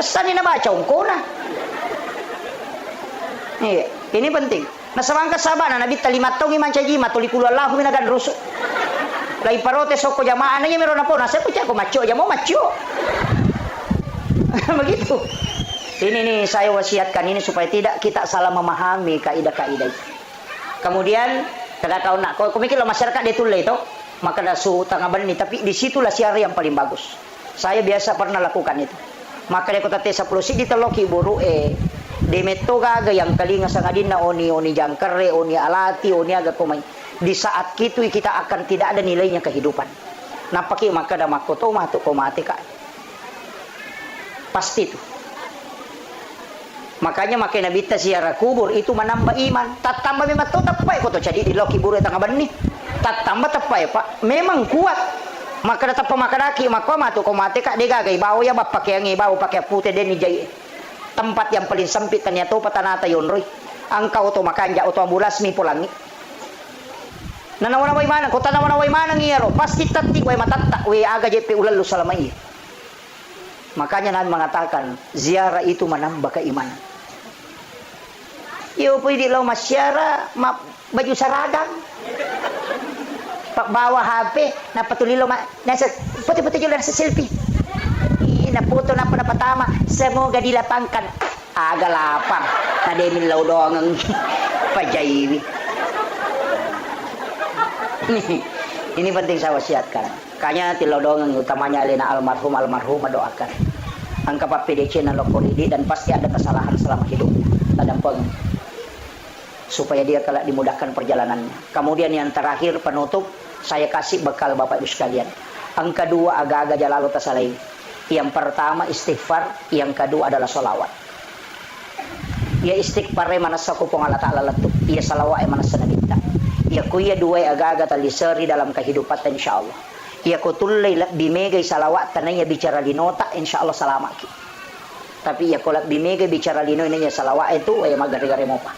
Sani na baca ongko na. Iya, ini penting. Nah sabangka sabana Nabi talimat tong iman caji matulikulu Allah minagan rusuk. Lai parote soko jamaah nanya meron apa nasa punya aku maco ya mau maco. Begitu. Ini nih saya wasiatkan ini supaya tidak kita salah memahami kaidah-kaidah itu. Kemudian kada kau nak kau mikir lo masyarakat dia tulai itu maka dasu tangga bani tapi disitulah siara yang paling bagus. Saya biasa pernah lakukan itu. Maka dia kota tesa puluh di teloki buru demeto gaga yang kalinga sangadin na oni jangkere oni alati oni aga komai. Di saat itu kita akan tidak ada nilainya kehidupan. Napaki maka ada makoto matu komate ka. Pasti itu. Makanya makin Nabi ziarah kubur itu menambah iman. Tak tambah memang to tapai ko to jadi di loki buru tangga bani. Tak tambah tapai Pak. Memang kuat. Maka datang pemakanaki maka matu komate ka degagai bawa ya bapak yang bawa pakai putih deni jai. Tempat yang paling sempit ternyata patanata yonroy. Angkau to makanja auto ambulas mi pulangi. Nanawana way mana, kota nawana way mana ngiyaro, pasti tatik way matatak, way aga JP ulalu selama iya. Makanya Nabi mengatakan, ziarah itu menambah keimanan. Yo pwede law masyara, baju seragam. Pak bawa HP, napatulilo nasa putih-putih juga nasa selfie. Na foto na panapatama, semoga dilapangkan. Aga lapang, tademin law doang ang pajaywi. Ini penting saya wasiatkan. Kanya tilodong yang utamanya alina almarhum doakan. Angka PDC na lokoridi dan pasti ada kesalahan selama hidup. Tadampang supaya dia kelak dimudahkan perjalanannya. Kemudian yang terakhir penutup saya kasih bekal Bapak Ibu sekalian. Angka dua agak-agak jalalu tasalai. Yang pertama istighfar, yang kedua adalah solawat. Ya istighfar mana sakupong Allah Ta'ala letup. Ya salawat mana sanabita. Ya kuya dua agak-agak talisari dalam kehidupan insyaallah. Ya kutullay bimegay salawat tanaya bicara linota insyaallah salamaki. Tapi ya kolak bimegay bicara lino inanya salawat itu ay magari-gari mo pa.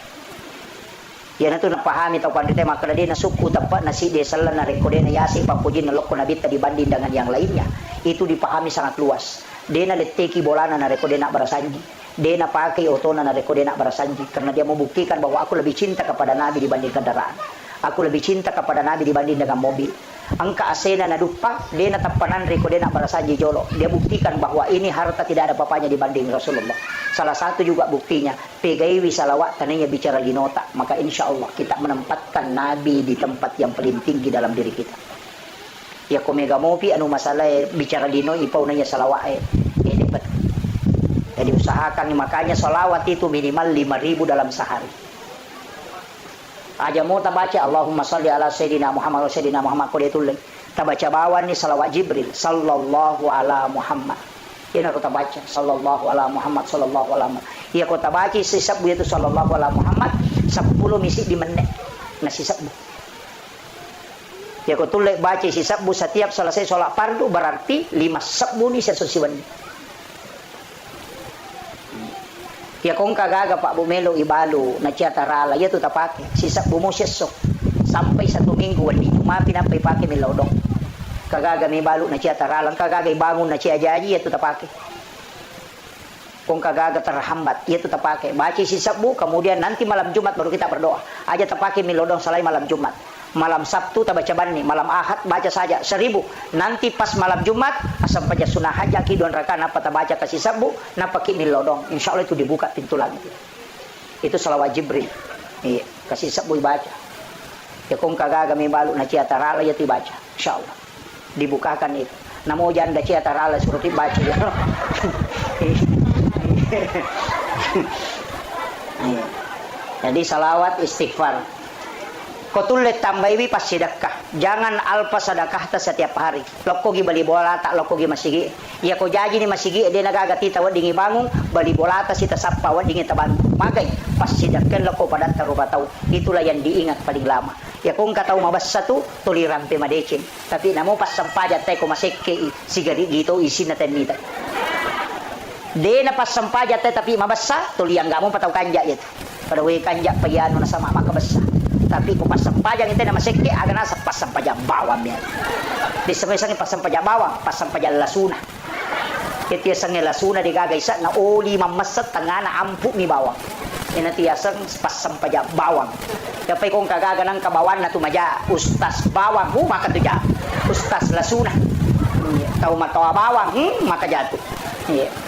Yan ito napahami tau pandite maka na suku tapat nasi desalan na rekode na yasi papujin na loko nabita dibanding dengan yang lainnya. Itu dipahami sangat luas. Dena leteki bolana na rekode na barasanji. Dena pakai otona na rekode na barasanji karena dia membuktikan bahwa aku lebih cinta kepada Nabi dibanding kendaraan. Aku lebih cinta kepada Nabi dibanding dengan mobil. Angka asena na dupa, dia na tapanan reko dia nak barasanji jolo. Dia buktikan bahwa ini harta tidak ada papanya dibanding Rasulullah. Salah satu juga buktinya, pegaiwi salawat tananya bicara linota. Maka insya Allah kita menempatkan Nabi di tempat yang paling tinggi dalam diri kita. Ya komega mopi anu masalah bicara lino ipau nanya salawat ini betul. Jadi usahakan makanya salawat itu minimal 5.000 dalam sehari. Aja mau tabaca Allahumma salli ala sayyidina Muhammad wa sayyidina Muhammad kode tulen. Tabaca bawan ni salawat Jibril sallallahu ala Muhammad. Ini aku tabaca sallallahu ala Muhammad sallallahu ala Muhammad. Iya aku tabaca sisab itu sallallahu ala Muhammad 10 misi di menit. Nah sisab. Ya aku tulen baca sisab setiap selesai sholat fardu berarti 5 sabbu ni sesusiwan. Ya kong kagaga Pak Bumelo ibalo na ciatarala ya tu tapake sisa bumo sesok sampai 1 minggu wali mapi na pake milodong kagaga may balo na ciatarala kagaga bangun na ciajaji ya tu tapake kong kagaga terhambat ya tu tapake baca sisa bu kemudian nanti malam Jumat baru kita berdoa aja tapake milodong salai malam Jumat malam Sabtu tabaca bani malam Ahad baca saja 1000 nanti pas malam Jumat asam paja sunah haja kidon raka napa tabaca kasih sabu napa ki milodong insyaallah itu dibuka pintu langit itu salawat Jibril iya kasih sabu baca ya kong kagaga may balu na ciatarala ya baca insyaallah dibukakan itu namo janda ciatarala suruh baca ya jadi salawat istighfar Kotulle tambaiwi pas sedekah. Jangan alpa sedekah ta setiap hari. Loko gi bali bola tak loko gi masigi. Ya ko jaji ni masigi dia nagagati tawa dingi bangung bali bola ta sita sappa wa dingi taban. Magay pas sedekah loko pada tarubatau. Itulah yang diingat paling lama. Ya kung katau mabas satu tuliran pe madecin. Tapi namo pas sampaja tay ko masekke sigari gitu isin na tenita. De na pas sampaja tay tapi mabasa tuliang gamo patau kanja itu. Pada we kanja pagiano na sama makabasa. Tapi kung pasang pajang itu nama sekte agak nasa pasang pajang bawang ya. Di semesang pasang pajang bawang, pasang pajang lasuna. Ketiya sang lasuna di gagaysa na oli mamasat tanga na ampu mi bawang. Ina tiya sang pasang pajang bawang. Kapay kung kagaga ng kabawan na tumaja ustas bawang, maka tuja. Ustas lasuna. Tau matawa bawang, maka jatuh.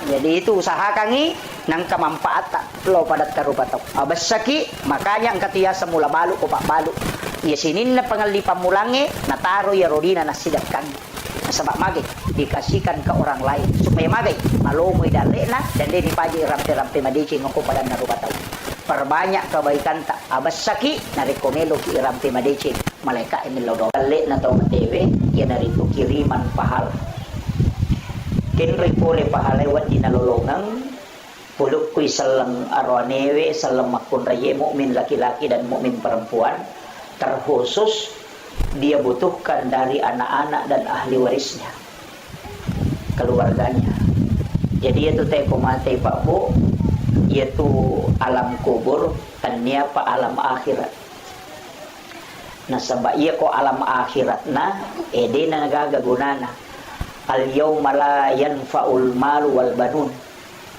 Jadi itu usahakan ni nang kamampaat lo padat karubatau. Abasaki makanya ang katiya sa mula balu o balu. Ya sinin na pangalipan mulangi nataro ya rodina nasidakan. Nasabak magay dikasihkan ke orang lain supaya magay malomoy dali na dan di paji rampe-rampe madicing ko padan karubatau. Perbanyak kebaikan tak abasaki narekomelo ki rampe madicing malaika emilodo. Dali na taong TV ya narito kiriman pahala. Kenry pole pahalewat di nalolongang puluk kui salang arwanewe salam makun raye mukmin laki-laki dan mukmin perempuan terkhusus dia butuhkan dari anak-anak dan ahli warisnya keluarganya. Jadi itu teh komate Pak Bu yaitu alam kubur tanya pa alam akhirat. Nah sabab iya ko alam akhirat na ede na nagagagunana. Al-yawma la yanfa'ul malu wal banun.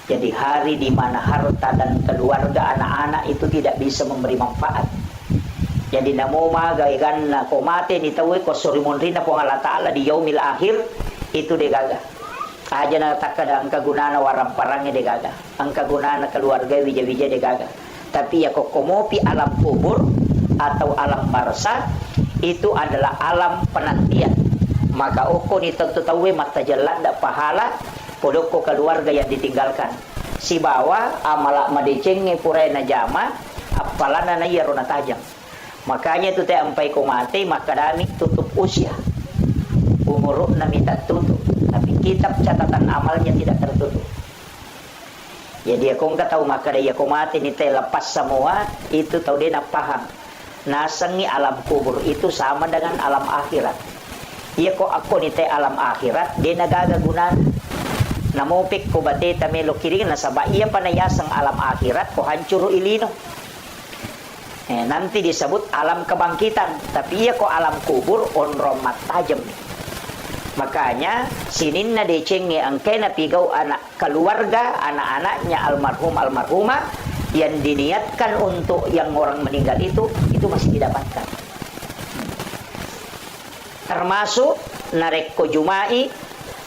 Jadi hari di mana harta dan keluarga anak-anak itu tidak bisa memberi manfaat. Jadi namo magaygan na komate ni tawe ko surimon rin na po Allah Ta'ala di yaumil akhir itu degaga. Aja na takada ang kagunana warang parangnya degaga. Ang kagunana keluarga wija-wija degaga. Tapi ya kok komopi alam kubur atau alam barza itu adalah alam penantian. Maka uko ni tentu tahu mata jalan dak pahala podoko keluarga yang ditinggalkan. Si bawa amala madecenge purai na jama apalana na yarona tajam. Makanya itu teh ampai ko mati maka dami tutup usia. Umur na minta tutup, tapi kitab catatan amalnya tidak tertutup. Jadi aku enggak tahu maka dia ko mati ni teh lepas semua itu tahu dia nak paham. Nasangi alam kubur itu sama dengan alam akhirat. Iya ko ako ni te alam akhirat di nagagagunan namupik ko bate tamelo kiring na saba iya panayasang alam akhirat ko hancuro ilino nanti disebut alam kebangkitan tapi iya ko alam kubur onromat tajam. Makanya sinin na decenge ang kena pigaw anak keluarga anak-anaknya almarhumah yang diniatkan untuk yang orang meninggal itu masih didapatkan. Termasuk nareko jumai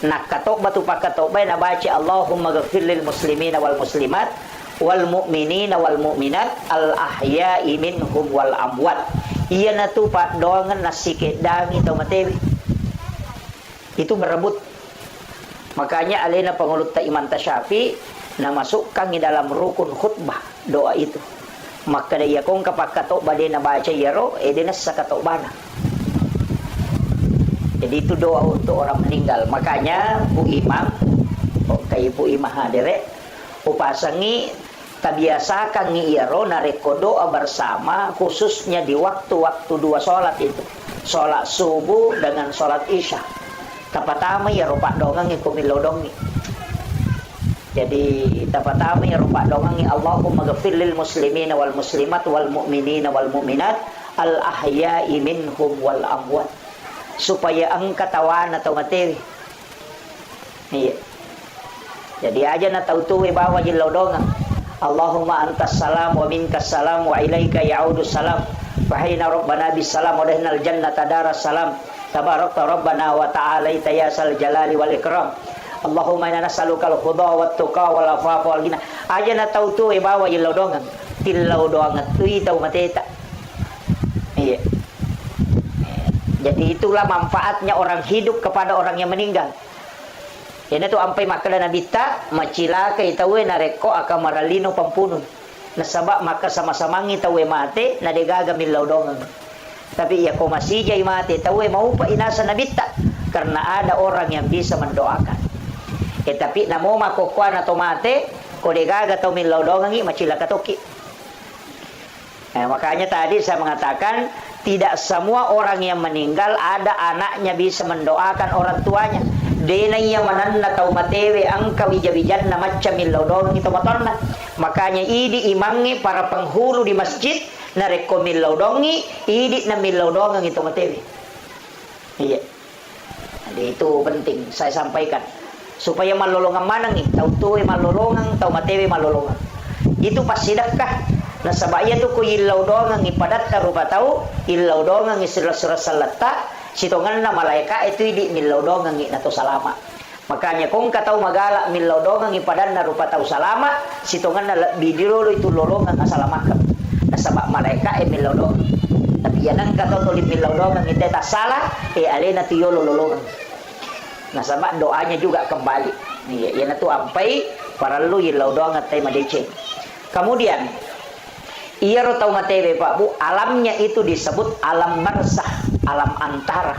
nakatok batu pakatobay na baca Allahumma ghafir lil muslimina wal muslimat wal mu'minina wal mu'minat al ahya'i minhum wal amwat. Iya na tu pak doangan nasikit dangi tau matewi itu berebut. Makanya alena pengulut ta Imam Tasyafi na masukkan di dalam rukun khutbah doa itu. Maka dia kong kapakatok bade na baca yaro edenas sakatok bana. Jadi itu doa untuk orang meninggal. Makanya Bu Imam, kayak Bu Imam hadere, upasangi tabiasakan ngiiro nareko doa bersama khususnya di waktu-waktu dua sholat itu. Sholat subuh dengan sholat isya. Tapatama ya rupak dongang ikumilodongi. Jadi tapatama ya rupak dongang Allahumma ghafir lil muslimina wal muslimat wal mu'minina wal mu'minat al ahya'i minhum wal amwat. Supaya ang katawan atau materi. Iya. Jadi aja na tautuwe bawa jilaw dongang. Allahumma antas salam wa minkas salam wa ilaika ya'udu salam. Fahina rabbana bis salam wa dahnal jannata daras salam. Tabarakta rabbana wa ta'alaita ya sal jalali wal ikram. Allahumma inna nas'aluka al-huda wa tuqa wal afafa wal ghina. Aja na tautuwe bawa jilaw dongang. Tilaw dongang tui tau mateta. Iya. Jadi itulah manfaatnya orang hidup kepada orang yang meninggal. Yan ito ampay makala na bita, macila kay tawe na reko aka maralino pampunon. Nasaba maka sama-samangi tawe mate na degaga milaw dongang. Tapi ya ko masijay mati tahu mau pa inasa nabitta karena ada orang yang bisa mendoakan. Tapi namo makukuha na tomate ko degaga tau milaudongangi macila katoki. Makanya tadi saya mengatakan tidak semua orang yang meninggal ada anaknya bisa mendoakan orang tuanya. Dena iya mananna tau matewe angka wijawijan na macam milaudongangi tomatonna. Makanya idi imangi para penghulu di masjid na reko milaudongi idi na milaudongangi tomatewe. Iya. Jadi itu penting saya sampaikan supaya malolongan manang nih tau tuwe malolongan tau matewe malolongan. Itu pas sedekah. Nah sabaya tu ko ilaw dongang ipadat rupa tau ilaw dongang isira-sira salata sitongan na malaika itu di milaw dongang nato salama. Makanya kung kataw magala milaw dongang ipadan na rupa tau salama sitongan na bidiro itu lolongan asalamakan. Na sabak malaika milaw dongang. Tapi yan ang kataw tulit milaw dongang ite ta sala alena tiyo lolongan. Nah sabak doanya juga kembali. Nih yan tu ampai para lu ilaw dongang tay madece. Kemudian iya ro tau matewe Pak Bu, alamnya itu disebut alam barzah, alam antara.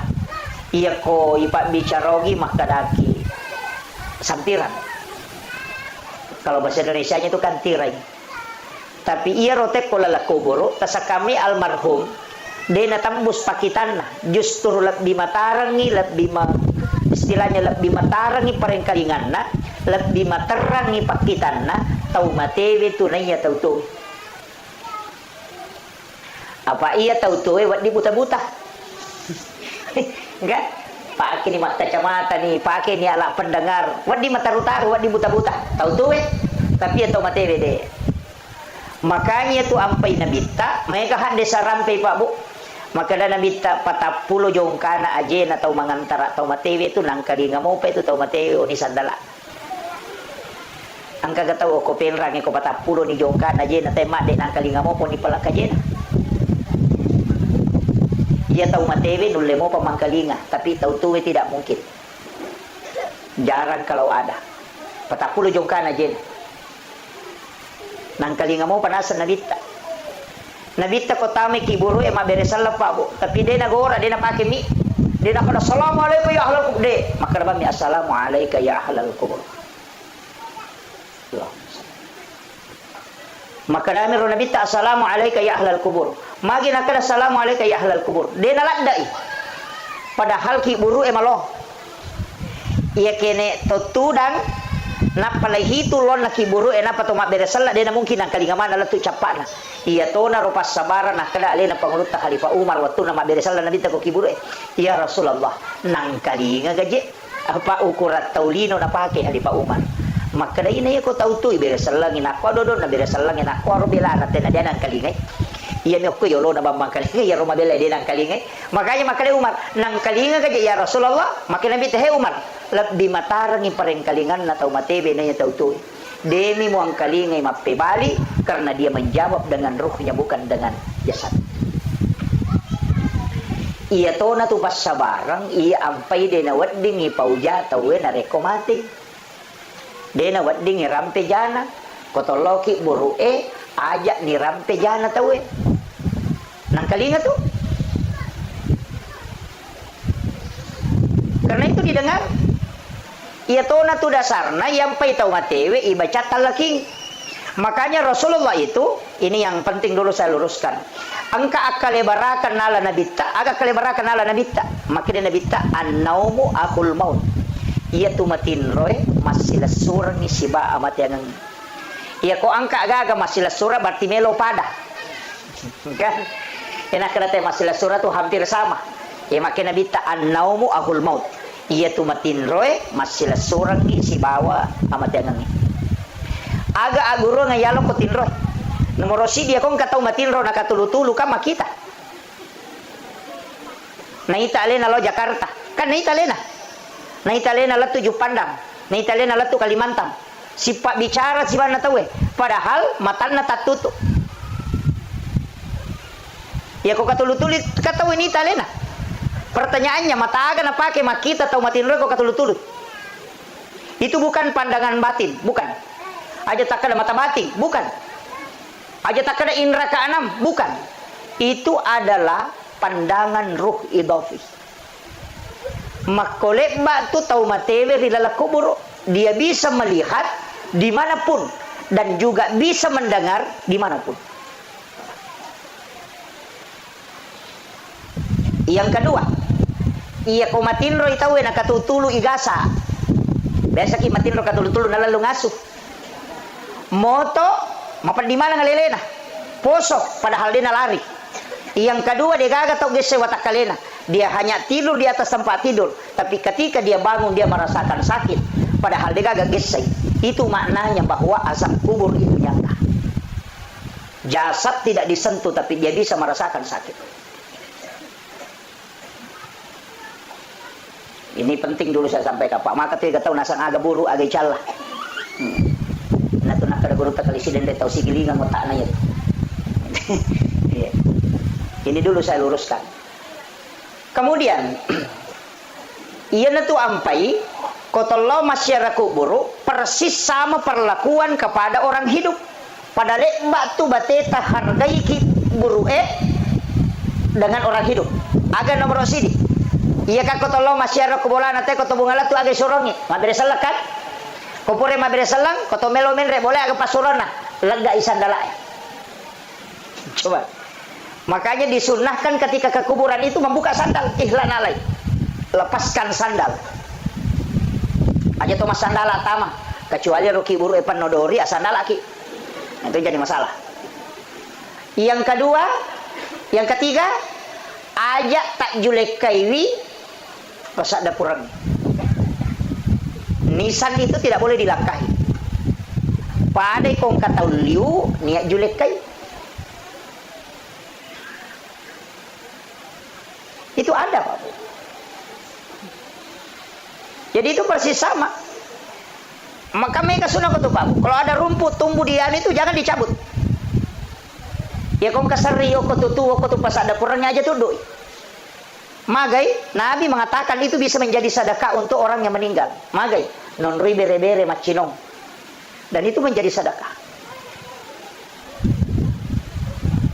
Iya ko ipak bicarogi makadaki sampiran. Kalau bahasa Indonesianya itu kan tirai. Tapi iya rotek ko lalakuburo, tasa kami almarhum, dena tambus pakitanna, justru lebih matarangi, istilahnya lebih matarangi parengkalinganna, lebih matarangi pakitanna, tau matewe tunainya tau tuh. Apa iya tahu tuh wat di buta-buta enggak pakai ni mata kacamata nih pakai ni alat pendengar wat di mata rutaru wat di buta-buta tahu tuh tapi atau materi deh makanya tu ampai nabita mereka hande sarampai Pak Bu maka dan nabita 40 jongkana aje na tau mangantara tau matewe tu nang kali ngamo pa itu tau matewe ni sandala angka gatau ko penrang ko 40 ni jongkana aje na tema de nang kali ngamo po ni pala kaje dia tahu matewe nulle mau pemangkalinga tapi tahu tuwe tidak mungkin jarang kalau ada 40 jongkan aja nang kalinga mau panasan nabita ko tame kiburu ema beresal Pak Bu tapi dia nagora dia pakai mi dia nak assalamualaikum ya ahlal kubur de maka rabbi assalamualaikum ya ahlal kubur maka dami ro nabita assalamualaikum ya ahlal kubur magi nakada assalamualaikum ya ahlal kubur de naladai padahal ki buru emalo iya kene totudang napalai hitu lon na ki buru ena patoma beresalla de na mungkin ang kalingaman ala tu capana iya to na rupas sabara nakada ale na panguluta Khalifah Umar waktu na beresalla nabita ko ki buru ya Rasulullah nang kalinga gaje apa ukurat taulino na pake Khalifah Umar maka dai na ko tautu beresalla nginako dodo na beresalla nginako ro bela na tena dia nang kalinga iya mi ko yolo na bambang kalinga ya roma bela dia nang kalinga makanya makale Umar nang kalinga gaje ya Rasulullah makanya nabi teh Umar lebih matarangi pareng kalingan na tau matebe na tau tu demi mo ang kalinga mapebali karena dia menjawab dengan ruhnya bukan dengan jasad iya to na tu pas sabarang iya ampai de na wadding ipauja tau na rekomati de na wadding rampe jana kotoloki buru ajak ni rampe jana tau nang kalinga tu karena itu didengar iya to na tu dasarna yang pai tau matewe ibaca talaking makanya Rasulullah itu ini yang penting dulu saya luruskan angka akalebarakan nala nabita aga kalebarakan nala nabita makanya nabita an-naumu akul maut iya tu matin roy masih surah ni siba amat yang iya ko angka aga masih surah berarti melo pada kan enak kena teh masih surah tu hampir sama ya makanya nabita an-naumu akul maut iya tu matin roy masih surah ni sibawa amat yang aga aguro ngayalo ko tinroy nomor si dia kong katau matinro nakatulu-tulu ka makita naita alena lo Jakarta kan naita alena la tujuh pandang naita alena la tu Kalimantan sipak bicara si mana tahu padahal matana tatutup ya kok katulu-tulu katau ini alena pertanyaannya mata aga na pakai makita tau matinro kok katulu-tulu itu bukan pandangan batin bukan aja tak ada mata batin bukan aja tak ada indra keenam bukan itu adalah pandangan ruh idafi. Makoleba tu tau matewe rilala kubur, dia bisa melihat dimanapun dan juga bisa mendengar dimanapun. Yang kedua, iya ko matinro itawe nakatutulu igasa. Biasa ki matinro katulutulu nalalu ngasuh. Moto mapan di mana ngalelena. Poso padahal dia lari. Yang kedua dia gagal tau gese watak kalena. Dia hanya tidur di atas tempat tidur, tapi ketika dia bangun dia merasakan sakit padahal dia gagal gese. Itu maknanya bahwa azab kubur itu nyata. Jasad tidak disentuh tapi dia bisa merasakan sakit. Ini penting dulu saya sampaikan Pak. Maka tiga tahu nasang aga buru aga cala. Nah tu nak ada buru tak kali siden tahu si gilingan mo tak nanya. Ini dulu saya luruskan. Kemudian ia tu ampai kotollo masyarakat kubur persis sama perlakuan kepada orang hidup. Pada lekbak tu bateta hargai ki buru dengan orang hidup. Aga nomor sini. Iya kan kotollo masyarakat kubola nate koto bungala tu aga sorongi. Mabere salakan. Kopore mabere salang koto melo menre boleh aga pasurona. Lega isandala. Coba. Makanya disunnahkan ketika ke kuburan itu membuka sandal, ihlan alai. Lepaskan sandal. Aja to mas sandal atama, kecuali ruki buru epan nodori sandal laki. Itu jadi masalah. Yang kedua, yang ketiga, aja tak julek kaiwi rasa ada kurang. Nisan itu tidak boleh dilangkahi. Padai kong kata liu niat julek kai. Itu ada Pak. Jadi itu persis sama. Maka mereka sunnah betul Pak. Kalau ada rumput tumbuh di anu itu jangan dicabut. Ya kong kasari yo kotutu pas ada kurangnya aja tuh doi. Magai Nabi mengatakan itu bisa menjadi sedekah untuk orang yang meninggal. Magai non ribere-bere macinong. Dan itu menjadi sedekah.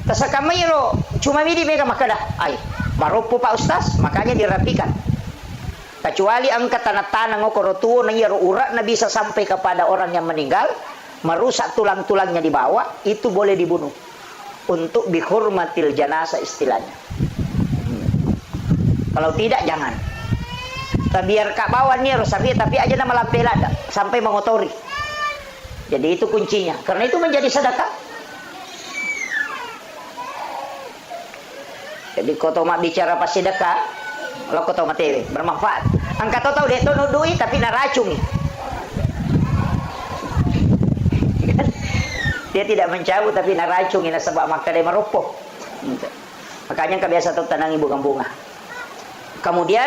Tasakamairo cuma midi mega makadah. Ai, maropo Pak Ustaz, makanya dirapikan. Kecuali angkat tanah-tanah ngokorotuo na yaro urat na bisa sampai kepada orang yang meninggal, merusak tulang-tulangnya di bawah, itu boleh dibunuh. Untuk bihurmatil janazah istilahnya. Kalau tidak jangan. Biar kak bawa nih rosari tapi aja nama lampelada sampai mengotori. Jadi itu kuncinya. Karena itu menjadi sedekah. Jadi kau mak bicara pas sedekah, lo kau tahu materi bermanfaat. Angkat tahu deh tu duit tapi naracung. Dia tidak mencabut tapi naracung ini sebab maka dia meropok. Makanya kebiasa tu tanangi bunga-bunga. Kemudian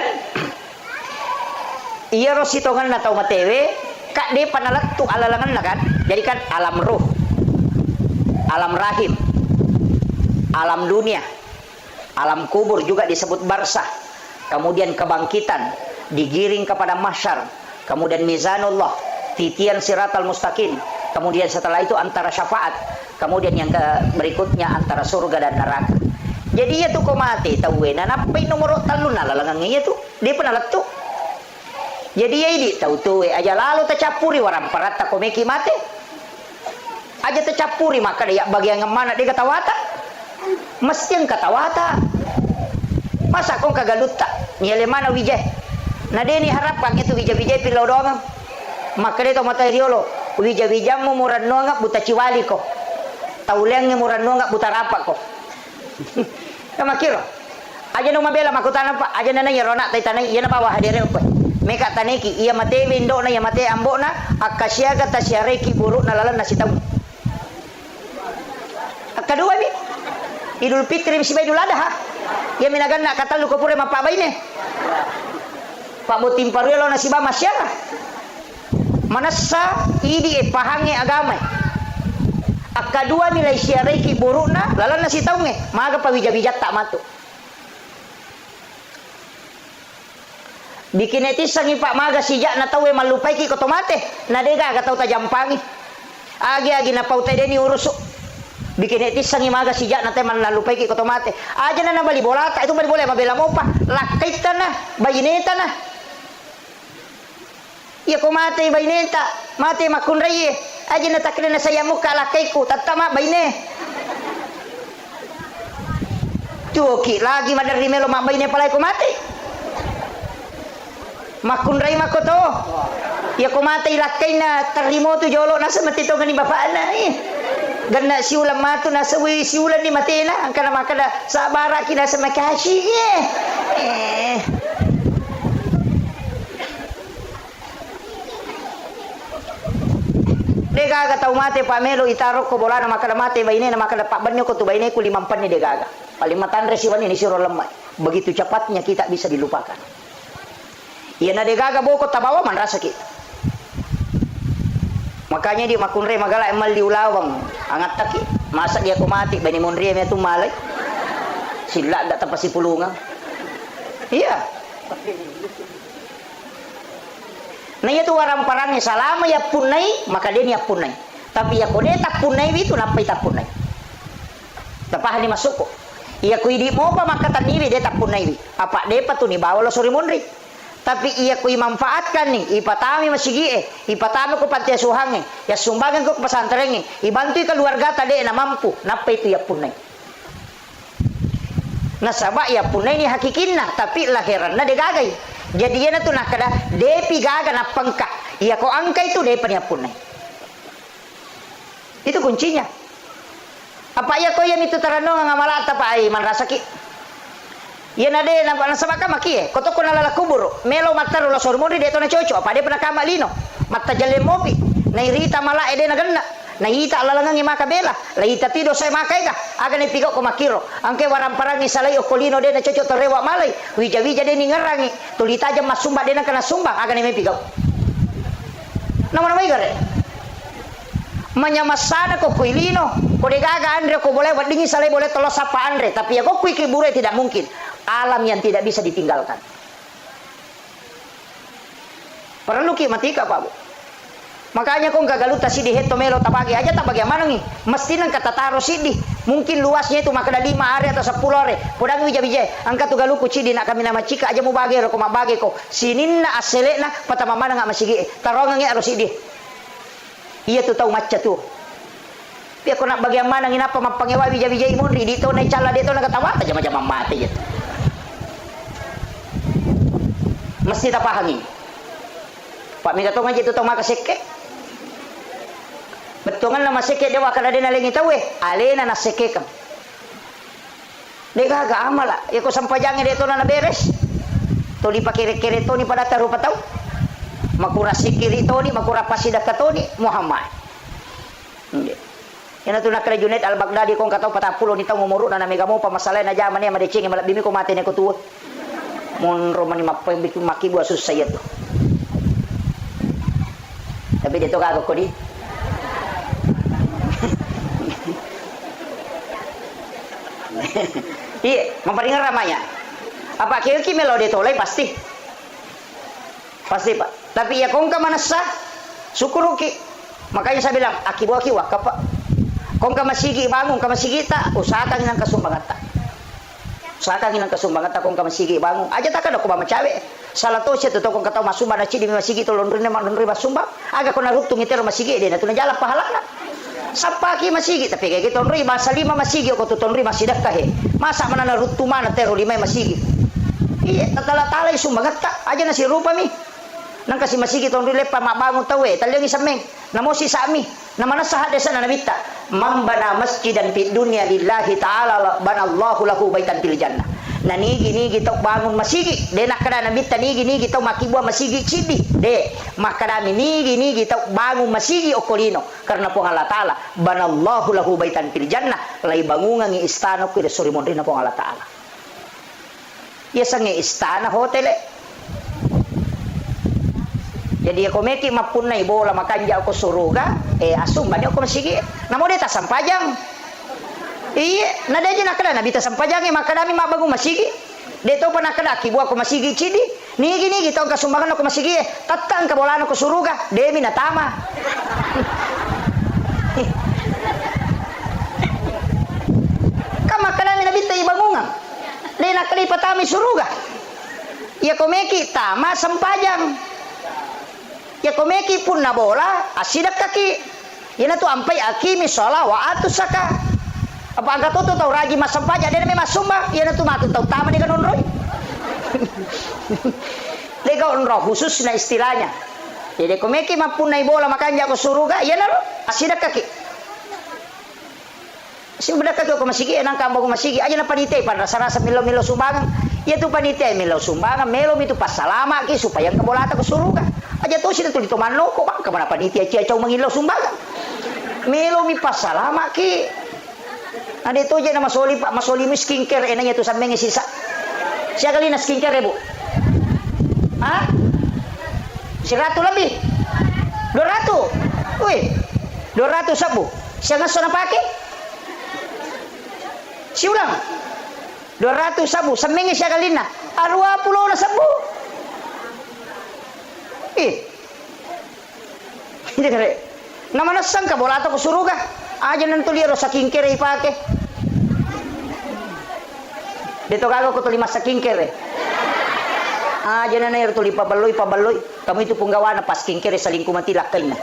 iya rositongan na tahu matewe, kak dia panalat tu alalangan lah kan. Jadi kan alam ruh, alam rahim, alam dunia. Alam kubur juga disebut barsah. Kemudian kebangkitan, digiring kepada mahsyar. Kemudian mizanullah, titian siratal mustaqim. Kemudian setelah itu antara syafaat. Kemudian yang berikutnya antara surga dan neraka. Jadi ya tuh kau mati tahu na napai nomor talun lalangannya tuh. Dia pernah letup. Jadi ya ini tahu tuh aja lalu tercapuri warang parata komeki mati. Aja tercapuri maka dia bagian mana dia katawata. Mesti yang katawata. Masa kong kagaluta nyele mana wijay. Nah dia ni harapkan itu wijay-wijay pilau doang. Maka dia mata riolo wijay-wijay mo murad noanga buta ciwali ko. Taulengnya murad noanga buta rapa ko. Kama kiro. Aja no mabela makutana pa aja na nanya rona tay tanay iya na bawa hadire ko. Meka taneki iya mate windo na iya mate ambo na akasyaga tasyareki buru na lalan na sitaw. Kedua ni Idul Fitri misi Idul Adha. Ya minagan nak kata lu ko pure mapabay ni. Pak Butim Paruelo na si ba masyara. Manasa idi pahangi agama. Akadua nilai syareki buru na lalan na sitaw nge. Maga pawija-wijat tak matu. Bikin netizen ni Pak Maga sijak na tawe malupai ki kotomate. Na dega ka taw tajampangi. Agi-agi na pautay deni urusuk. bikin etis sangi maga sijak na teman lalu pagi ko tomate aja na bali bola ka itu bali bola mabela mo pa lakay tanah bayineta na iya ko mate bayineta mate makunray aja na takre na saya muka lakay ko tatama bayine tuki lagi madari melo mabayine palay ko mate makunray makoto iya ko mate lakay na tarimo tu jolo nasa matito ni bapak na ganda siulan matu nasa siulan ni matena ang kana makada sa bara kina sa makashi Degaga tau mate pamelo itarok ko bola na makada mate baine na makada pak banyo ko tu baine ku 5 pan ni degaga. Paling matan resiwan ini siro lemai. Begitu cepatnya kita bisa dilupakan. Iya na degaga boko tabawa man rasa kita. Makanya di makunre magala emal di ulawang angat taki. Masa dia ko mati baine monri me tu malay. Sila da tapasi pulungan. Iya. Nah itu orang parangnya salama ya punai maka dia niat punai tapi ya kode tak punai itu napai tak punai tapah ni masuk kok iya kui di mo pa maka taniwi dia tak punai apa dia patu ni bawa lo suri monri tapi iya kui manfaatkan nih ipatami masigi ipatami ko panti asuhange ya sumbangan ko pesantren ibantu keluarga tadi na mampu napai itu ya punai nah sabak ya punai ni hakikinna tapi lahiranna degagai jadi yana tu nak kada depi gaga na pangka iya ko angka itu depa niya punay itu kuncinya apa iya ko yan itu tarano nga malata pa ay man rasaki yan ade na sabaka maki koto ko nalala kuburo melo mataro la sormori deto na chocho apa de pernah kamalino matta jalle mopi na irita mala ede na ganna nahita alalangang imakabela lahita tido sa imakay ka aga ni pigaw ko makiro angke warang parang isalay o kolino de na chocho torewa malay wija-wija de ni ngarangi tulita jam masumba de na kana sumbang aga ni may pigaw naman may gare manyamasana ko kuilino ko de gaga andre ko boleh wadingi salay boleh tolos apa andre tapi ya ko kui kibure tidak mungkin alam yang tidak bisa ditinggalkan perlu ki matika Pak Bu. Makanya kong gagaluta sidi heto melo tabagi aja tak bagaimana nih mesti nang kata taro sidi mungkin luasnya itu makada 5 are atau 10 are podang wija-wija angka tu galuku sidi nak kami nama cika aja mau bagi ko mabagi ko sininna aselena patama mana nggak masigi tarongangi aro sidi iya tu tahu macca tu pia ko nak bagaimana nginapa mapangewa wija-wija imunri dito na cala dito na katawa aja macam mati ya mesti tak pahami Pak minta tong aja tu tong makaseke betongan nama seke dewa kada dena lengi tawe alena na seke kam dega ga amala ya ko sampajange de to na beres to di pakire-kire to ni pada taru patau makura sikiri to ni makura pasida ka to ni Muhammad yana tu na kala Junaid al-Baghdadi kong katau patapulo ni tong umuru na mega mo pa masalay na jaman ya madecing malap bimi ko mate ne ko tuwa mon romani mapay bikin makibu asus sayat to tapi dito ka ko di iya, memperingkat ramanya. Apa kira-kira melodi tolai pasti Pak. Tapi ya kong ka manasa, syukur ki. Makanya saya bilang, akibu wakap Pak. Kong ka masigi bangun, ka masigi ta, usahakan ng kasumbangan ta. Usahakan ng kasumbangan ta kong ka masigi bangun. Aja tak kada ko mamacawe. Salah to siya to kong kataw masumba na chidi masigi to londri na masumba. Aga ko naruktung itero masigi de na tunajala pahalana. Sapaki masigi tapi kayak gitu tonri masa 5 masigi ko tonri masidak kahe masa mana na rutuma na tero 5 masigi iya tatala-tala sumbangat ta aja na si rupa mi nang kasi masigi tonri lepa mabangun tawe talyong isameng namo si sami namana sahad desa na nabita mambana masjidan fid dunya lillahi ta'ala banallahu lahu baitan fil jannah na nigi tau bangun masigi de nakada nabita nigi tau makibua masigi chidi de makadami nigi tau bangun masigi okolino karena po Allah taala banallahu lahu baitan fil jannah lai bangungan ngi istana ko de suri mondina po Allah taala ya sange istana hotel jadi ako meki mapunay bola makanja ako suruga asum banyo ko masigi namo de ta sampajang iya nada aja nakada nabita sampajangi makadami mabagu masigi deto pa nakada kibuwa ko masigi chidi nigi tong kasumbangan ko masigi tatang kabolano ko suruga demi natama dena kali patami suruga. Ya komeki tama sempajang. Ya komeki pun na bola asidak kaki. Yana tu ampai akimi sholat wa atusaka. Apa angkat tu tahu raji mas sempajang dena memang sumbang. Yana tu matu tahu tama dengan onroy. Lega onroh khusus na istilahnya. Jadi komeki mampun na bola makanya aku suruga. Yana lo asidak kaki. Si budak kaki aku masigi enang kambo aku masigi aja na panitia pan rasa-rasa milo-milo sumbangan. Ya tu panitia milo sumbangan melo itu pas salama ki supaya ke bola aku suruga. Aja tu sih tu ditoman loko bang kemana panitia cia-cia mengilo sumbangan. Melo mi pas salama ki. Ada itu aja nama Masoli Pak Masoli mi skincare enaknya tu sampai sisa. Siapa kali na skincare bu? Hah? 100 lebih? 200? Wih, 200 sabu. Siapa ngasih na pakai? Si ulang 200 sabu semengi siya kalina 20 na sabu hindi kare namanasang ka bola to kusuruga aja nanto liro sa kinkere ipake dito kago ko tulima sa kinkere aja na nair tuli pabaloy kamu itu punggawa na pas kinkere sa lingkuman tilakay na.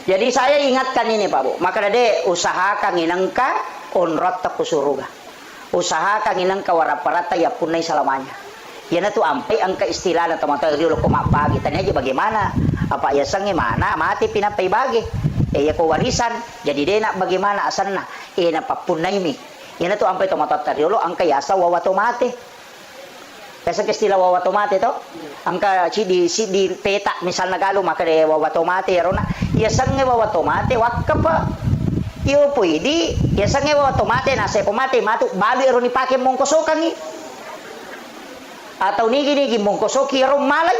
Jadi saya ingatkan ini Pak Bu, maka dade usahakan inangka onrot tak kusuruga. Usahakan inangka waraparata ya punai selamanya. Yana tu ampai angka istilah na teman-teman rio ko mapagi tanya aja bagaimana? Apa ya sange mana mati pinapai bagi. Ya ko warisan jadi dena bagaimana asanna? Na papunai mi. Yana tu ampai teman-teman rio angka yasa wawato mati. Kasa istilah wawato mati to? Angka si di peta misalnya galo maka de wawato mati rona. Ya sange wawato mati wakka pa. Iyo pwede. Ya sange wawato mati nasa pemati matu babi ro ni pake mongkosokan ni. Atau ni gini mongkosoki ro malay.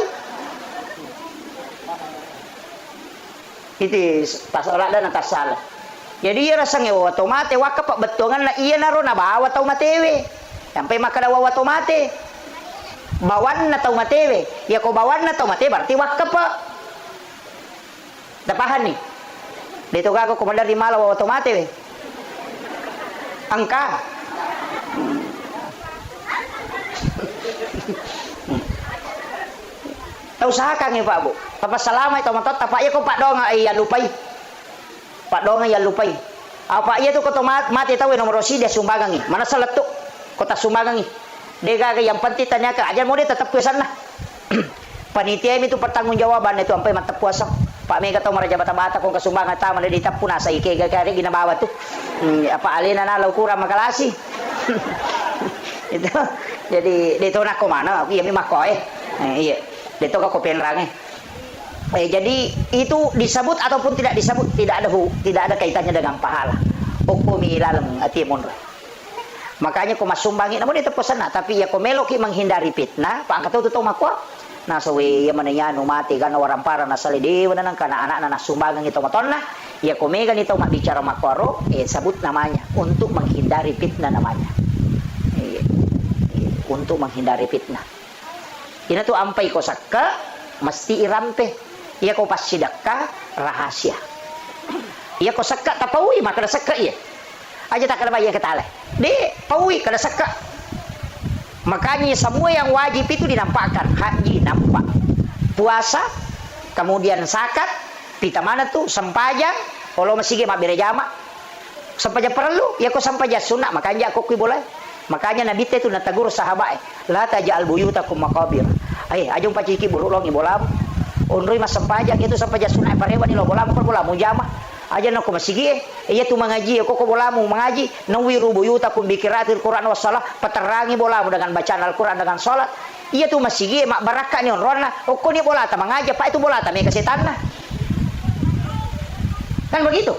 Itu pasal ada nang kasal. Jadi ya sange wawato mati wakka pa betongan na iya na ro na bawa tau matewe. Sampai maka da wawato mati. Bawan na tau matewe ya ko bawan na tau mate berarti wakaf pa dapahan nih dito gago komandar di Malaw waktu matewe angka tau usahakan nih Pak Bu papasalamay tau matot apa ya ko Pak Dong ay lupay Pak Dong ay lupay apa iya tu ko mati tau nomor dia sumbagang nih mana seletuk kota sumbagang nih Dega yang penting tanya ke aja mau dia tetap ke sana. Panitia itu pertanggungjawaban itu sampai mata puasa. Pak Mega tahu maraja bata-bata kung kasumbangan tama na ditap puna sa ike gagari ginabawa tu. Apa alina na law kurang makalasi. Itu jadi dito na ko mana iya mi mako iya. Dito ka ko penrang jadi itu disebut ataupun tidak disebut tidak ada kaitannya dengan pahala. Ukumi ilalang atimun. Makanya ko masumbangi namun itu pesan tapi ya ko meloki menghindari fitnah pak angkat tu makwa na sawe ya manayano mati kana warang para na salidi wana nang kana anak na nasumbangan itu matonna ya ko mega nito bicara makwaro sabut namanya untuk menghindari fitnah namanya untuk menghindari fitnah ini tuh ampai ko sakka mesti irampe ya ko pas sidakka rahasia ya ko sakka tapawi maka sakka iya aja tak ada bayar ketale di pawi kada saka makanya semua yang wajib itu dinampakkan haji nampak puasa kemudian zakat pita mana tuh sempajang kalau masih mak berjama sempajang perlu ya kok sempajang sunnah makanya aku boleh makanya Nabi itu natagur sahabat la tajal buyutakum maqabir ajung paciki burulong ibolam onroi mas sempajang itu sempajang sunnah parewan ilo bolam bolam jama aja nak masigi iya tu mengaji kok bolamu mengaji nawiru buyutakum bikiratil Quran wassalah peterangi bolamu dengan bacaan Al-Quran dengan salat iya tu masigi mak barakah ni onrona kok ni bola ta mengaji pak itu bola ta me kesetan nah kan begitu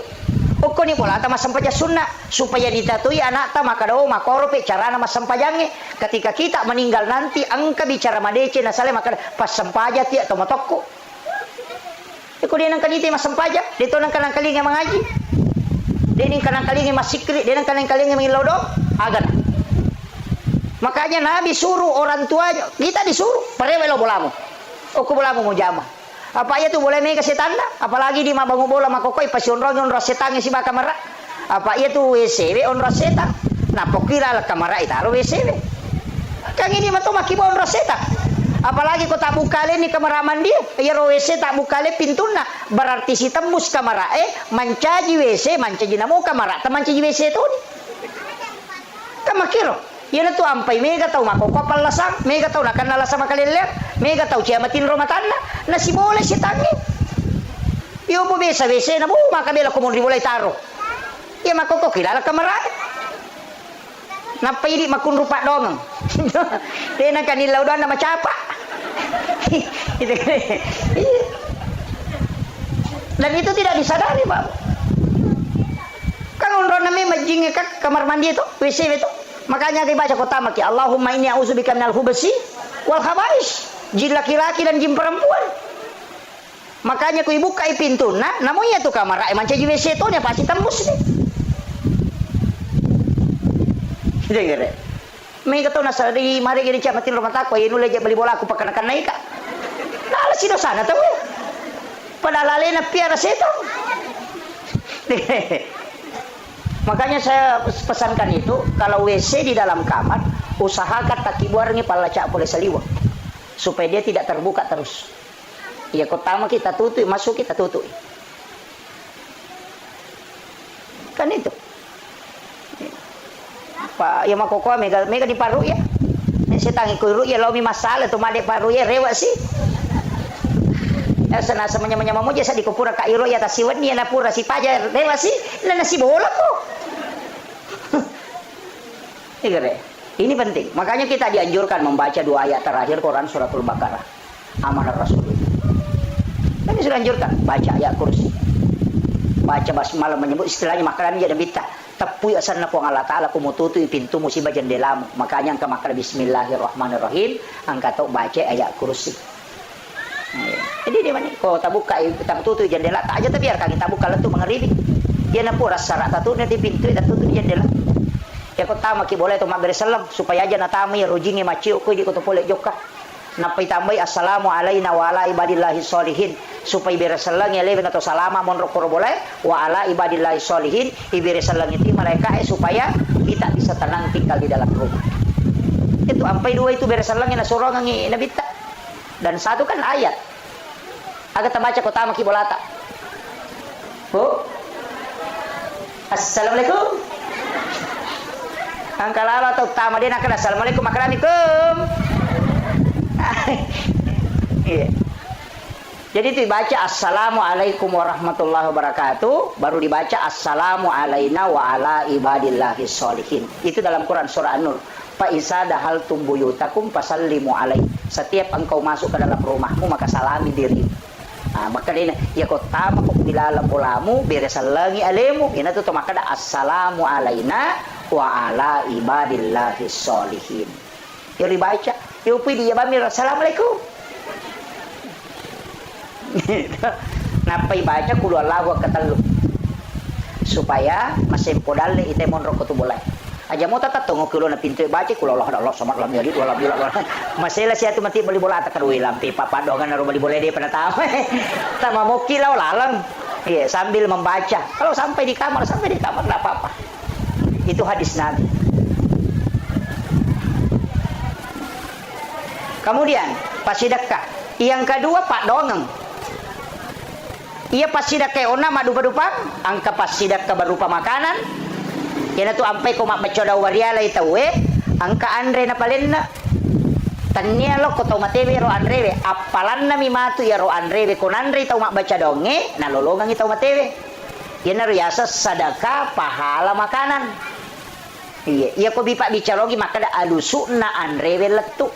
kok ni bola ta masampaja sunnah supaya ditatui anak ta maka do makoro pe cara na masampajange ketika kita meninggal nanti angka bicara madece na sale maka pas sampaja ti atau matokko iko dia nang kaniti mas sampaja dito nang kanang kalinga mengaji dia nang kanang kalinga masikri dia nang kanang kalinga mengilodo agan makanya Nabi suruh orang tuanya kita disuruh parewelo bolamu oku bolamu mau jama Apa ia tu boleh mega setan dah? Apalagi di mabangu bola makokoi pasion ronyon rosetang si ba kamera. Apa ia tu WCW on rosetan? Nah pokira la kamera itaro WCW. Kang ini mah tu makibo on rosetan. Apalagi kau tak buka le ni kamera mandi, ya WC tak buka le pintuna, berarti si tembus kamera mancaji WC, mancaji namo kamera, mancaji WC tu ni. Kamakiro. Yan tu ampay mega tau makokopal lasang, mega tau nakan lasang makaliliat, mega tau ciamatin romatan na si boleh si tangi. Yo mo besa besa na mo makabela ko mo mulai taro. Ya makoko kilala kamera. Napay di makun rupa dong. Dia nak kanilaw doan na macapa. Dan itu tidak disadari, Pak. Kan unron nami majing kak kamar mandi itu, WC itu. Makanya dibaca kota maki Allahumma inni a'udzubika minal khubusi wal khaba'is. Jin laki-laki dan jin perempuan. Makanya ku buka pintu namun ya tu kamar emang caji WC itu nya pasti tembus nih. Gitu. Mega tu nasari mari gini camatin rumah takwa inu leje beli bola aku pakan naik kak. Nah si dosana tahu ya. Padahal alena piara setan. Makanya saya pesankan itu, kalau WC di dalam kamar, usahakan taki buarnya pala cak boleh seliwak. Supaya dia tidak terbuka terus. Ya kotama kita tutup, masuk kita tutup. Kan itu. Pak, ya makoko mega di paru ya. Saya tangi kuru ya lomi masalah tu made paru ya rewa sih. Ya sana semuanya menyamamu jasa di kupura ka iro ya tasiwan ni na pura si paja rewa sih. Lana si bola ko. Ini penting. Makanya kita dianjurkan membaca 2 ayat terakhir Quran suratul Baqarah. Amanah Rasul. Ini sudah anjurkan baca ayat kursi. Baca basmalah menyebut istilahnya makanan jadi bita. Tapi asal na po Allah Ta'ala kumututu pintu musibah jendelamu. Makanya angka makna bismillahirrahmanirrahim. Angka tu baca ayat kursi. Jadi di mana? Kau tak buka, tak tutup jendela. Tak aja biarkan kita buka letu mengeribi. Dia nampu rasa tak tutup di pintu tak tutup jendela. Ya kau tahu maki boleh tu mak bersalam supaya aja natami rujingi maciu ku di kau tu boleh joka. Napai tambai assalamu alaina wa ala ibadillahi sholihin supaya bersalam ya leben atau salama mon rokor boleh wa ala ibadillahi sholihin iberasalang itu mereka supaya kita bisa tenang tinggal di dalam rumah. Itu ampai 2 itu bersalam yang nasorong ngi nabita. Dan 1 kan ayat. Agak terbaca kota maki bolata. Bu. Assalamualaikum. Angkalala atau tama dia nak assalamualaikum makaramikum. Iya. Jadi itu dibaca assalamualaikum warahmatullahi wabarakatuh, baru dibaca assalamu alaina wa ala ibadillahi sholihin. Itu dalam Quran surah An-Nur. Fa isa dahaltum buyutakum fasallimu alaihi. Setiap engkau masuk ke dalam rumahmu maka salami diri. Nah, maka dia ya kau tamu kau dilala bolamu beresalangi alemu. Ina tu maka ada assalamu alaina wa ala ibadillahi sholihin. Ya dibaca, ya upi dia bamir assalamualaikum. Napai baca kulo lawa ketelu supaya masih podal ite mon rokok tu boleh. Aja mau tata tunggu kulo na pintu baca kulo Allah somat lam jadi wala bila masalah siatu mati beli bola tak kadui lampi papa dongan naru beli bola dia pada tahu. Tama mau kilau lalang. Iya, sambil membaca. Kalau sampai di kamar enggak apa-apa. Itu hadis Nabi. Kemudian pasidakah. Yang kedua Pak Dongeng. Ia pasidak ke ona madu-madupang, angka pasidak ke berupa makanan. Kena tu ampai ko mabacoda wariala itawe, angka andre na palenna. Tanya lo ko tau matewe ro andre apalan na mimatu ya ro andre ko nandre tau mabaca donge, nalolongang itau matewe. Yana riasa sadaka pahala makanan. Iya ko bipa bicarogi maka da alusuna andre letu.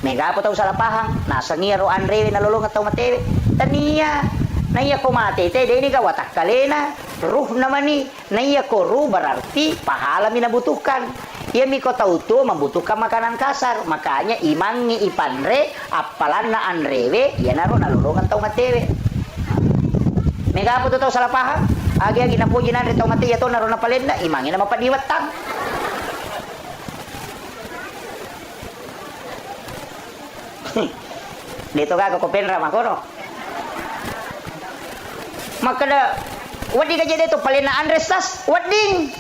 Mega apa tau salah paham, nasa ngia ro andre nalolongang tau matewe. Tania naya ko mate te ini ka watak kalena ruh namani naya ko ruh berarti pahala minabutuhkan ia miko tahu tu membutuhkan makanan kasar makanya imangi ipanre apalan na anrewe ya naro nalulungan tau matewe mega apa tu tau salah paham agi na puji nanre tau mate ya to naro na palenda imangi na mapadiwatang dito ka ko penra makono Maka da wadi ka jadi tu palena Andres tas wading.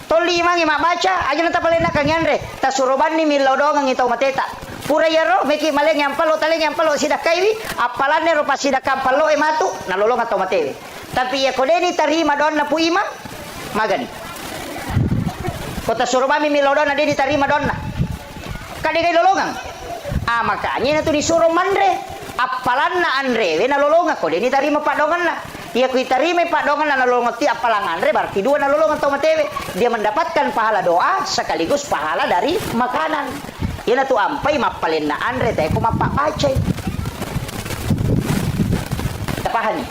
Toli mangi mak baca aja nata palena kang Andre. Tas suruban ni milau doang ngitau mateta. Pura yaro meki maleng yang palo taleng yang palo sidak kaiwi apalane rupa sidak palo ematu nalolong atau matewi. Tapi ya kodeni tarima don na puima magani. Kota suruban mi milau don na deni tarima don na. Kade kay lolongang. Makanya na tu disuruh mandre. Apalan na Andre, na lolongan ko deni tarima padongan na. Ia kui tarima padongan na lolongan ti apalang Andre berarti dua na lolongan atau matewi. Dia mendapatkan pahala doa sekaligus pahala dari makanan. Ia na tu ampai mapalin na Andre tayo ko mapabaca. Tapahani.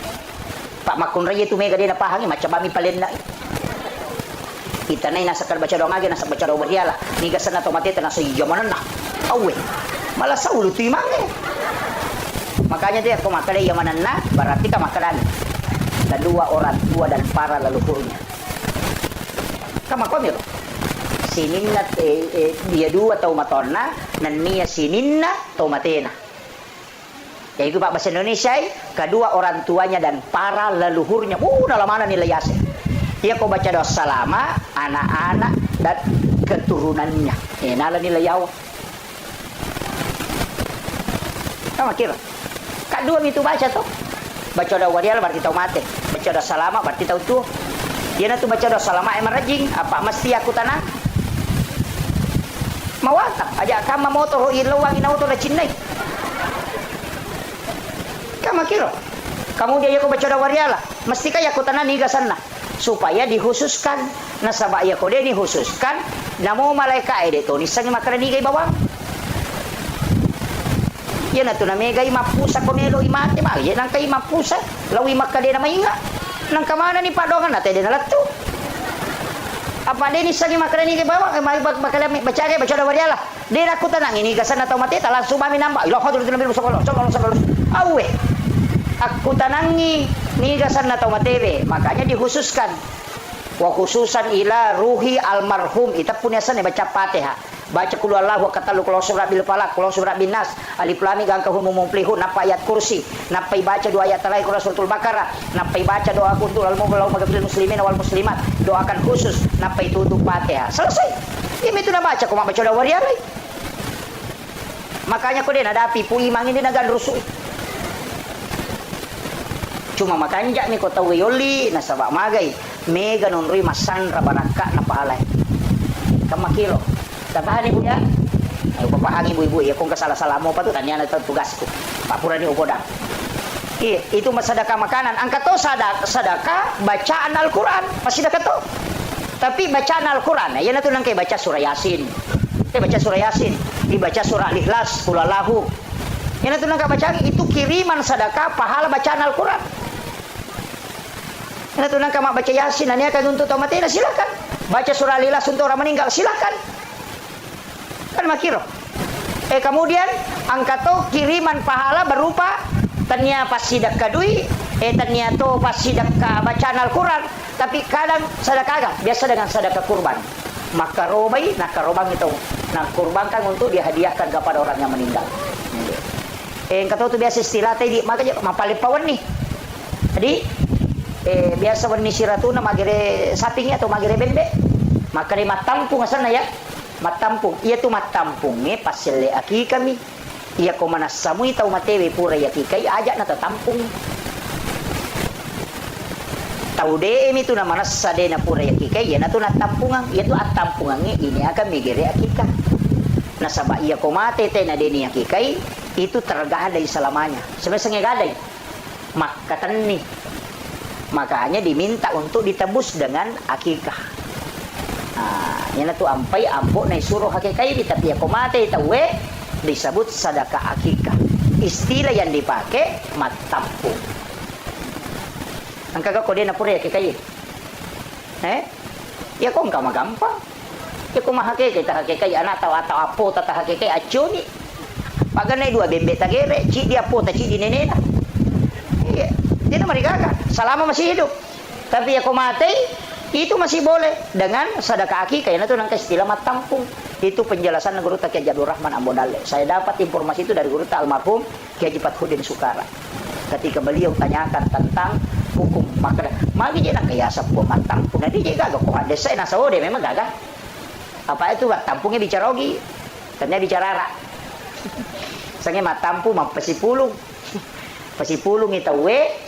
Pak Makunray itu mega dia napahani macam kami palin na. Kita na nasa baca doa lagi nasa baca doa beriala. Niga sana to mateta nasa jamanan na. Awe. Malah sa ulo tu imange. Makanya dia kau makan yamanan na berarti ka makanan. Dan dua orang tua dan para leluhurnya. Kama komil. Sininna dia dua tau matonna nan niya sininna tau matena. Yaitu Pak bahasa Indonesia, kedua orang tuanya dan para leluhurnya. Dalam mana nilai yasin. Dia kau baca doa salama, anak-anak dan keturunannya. Nala nilai yawa. Kamu kira? Kedua itu baca tuh. Baca doa wadial berarti tau mate. Baca doa salama berarti tau tuh. Dia nanti baca doa salama emang rajing. Apa mesti aku tanang? Mawatap aja kama motor ilawang inauto na Chinay. Kama kiro. Kamu dia ko baca doa wadiala. Mesti kaya aku tanang nigasan na. Supaya dihususkan nasaba ya ko dia dihususkan namo malaika dito ni sangi makarani kay bawang. Yan na to na megay mapusa ko nelo imate ba yan ang kay mapusa lawi makade na mainga nang kamana ni padongan natin din nalatto apa din sangi makarani kay bawang may bakalami baca daw wala din ako tanang inigasan na to mate talang sumami namba ilo ko dito na bilo sa awe aku tanangi nigasan na to mate makanya dihususkan wa khususan ila ruhi almarhum ita punyasan ni baca Fatihah baca qul huwallahu katalu qul surat bil falaq qul surat bin nas alif lam mim angkahum mumplihun napa ayat kursi napai baca dua ayat terakhir suratul baqarah napai baca doa kuntul al mu'minun magfiril muslimin wal muslimat doakan khusus napai tutup Fatihah selesai ini itu na baca ko baca doa warialay makanya ko din nadapi pu imang ini nagan rusui cuma makanja mi ko tawiyoli nasaba magay mega non rui masan rabaraka na paalay kamakilo tabahan ibu ya ayo papahang ibu-ibu ya kung kasalah-salah mo pa to tanya na tugas ko papura ni upoda itu masadaka makanan angka to sadaka bacaan Al-Quran pasti dah to tapi bacaan Al-Quran ya na to nang kay baca surah Yasin baca surah Yasin dibaca surah Al-Ikhlas qul huwallahu ya na to nang baca itu kiriman sadaka pahala bacaan Al-Quran ya na to nang baca Yasin ania kan untuk tomatena silakan baca surah Al-Ikhlas untuk orang meninggal silakan kan makiro. Kemudian angkato kiriman pahala berupa tanya pas sidak kadui, tanya to pas sidak bacaan Al-Quran, tapi kadang sedekah biasa dengan sedekah kurban. Maka robai, nah karobang itu, nah kurban kan untuk dihadiahkan kepada orang yang meninggal. Angkato itu biasa istilah tadi, makanya mapalipawan nih. Jadi biasa warni siratuna magere sapingnya atau magere bembe, maka di matampung sana ya. Matampung, iya tu matampungnya pasile aki kami. Iya ko manasamui tau matewe pura yaki kay ajak na tatampung. Tau de itu na manasade na pura yaki kay yan na tu natampungan. Iya tu atampungan ini akan migere akika. Nasaba iya ko mate te na deni yaki kay itu tergadai selamanya. Sebenarnya gadai. Makatan nih. Makanya diminta untuk ditebus dengan akikah. Yan na to ampay ampo na isuro hakikai tapi ako mate tawe disebut sadaka akikah istilah yang dipakai matampung ang kagak ko din na pura hakikai ya kung ka magampang ya kung mahakikai ta hakikai anak atau apo ta hakikai acuni paganay dua bembe tagere ci dia po ta ci di nenena dia na marigaga selama masih hidup tapi ako mate itu masih boleh dengan sedekah akikah itu nang istilah matampung itu penjelasan Guru Kiai Abdul Rahman Ambodale saya dapat informasi itu dari Guru almarhum Kiai Fathudin Sukara ketika beliau tanyakan tentang hukum maka magi je nak kaya sapu matang pun dia gaga ko ada saya nasa ode memang gaga apa itu buat tampungnya bicara ogi ternyata bicara ra sange matampu pasipulung pasipulung itu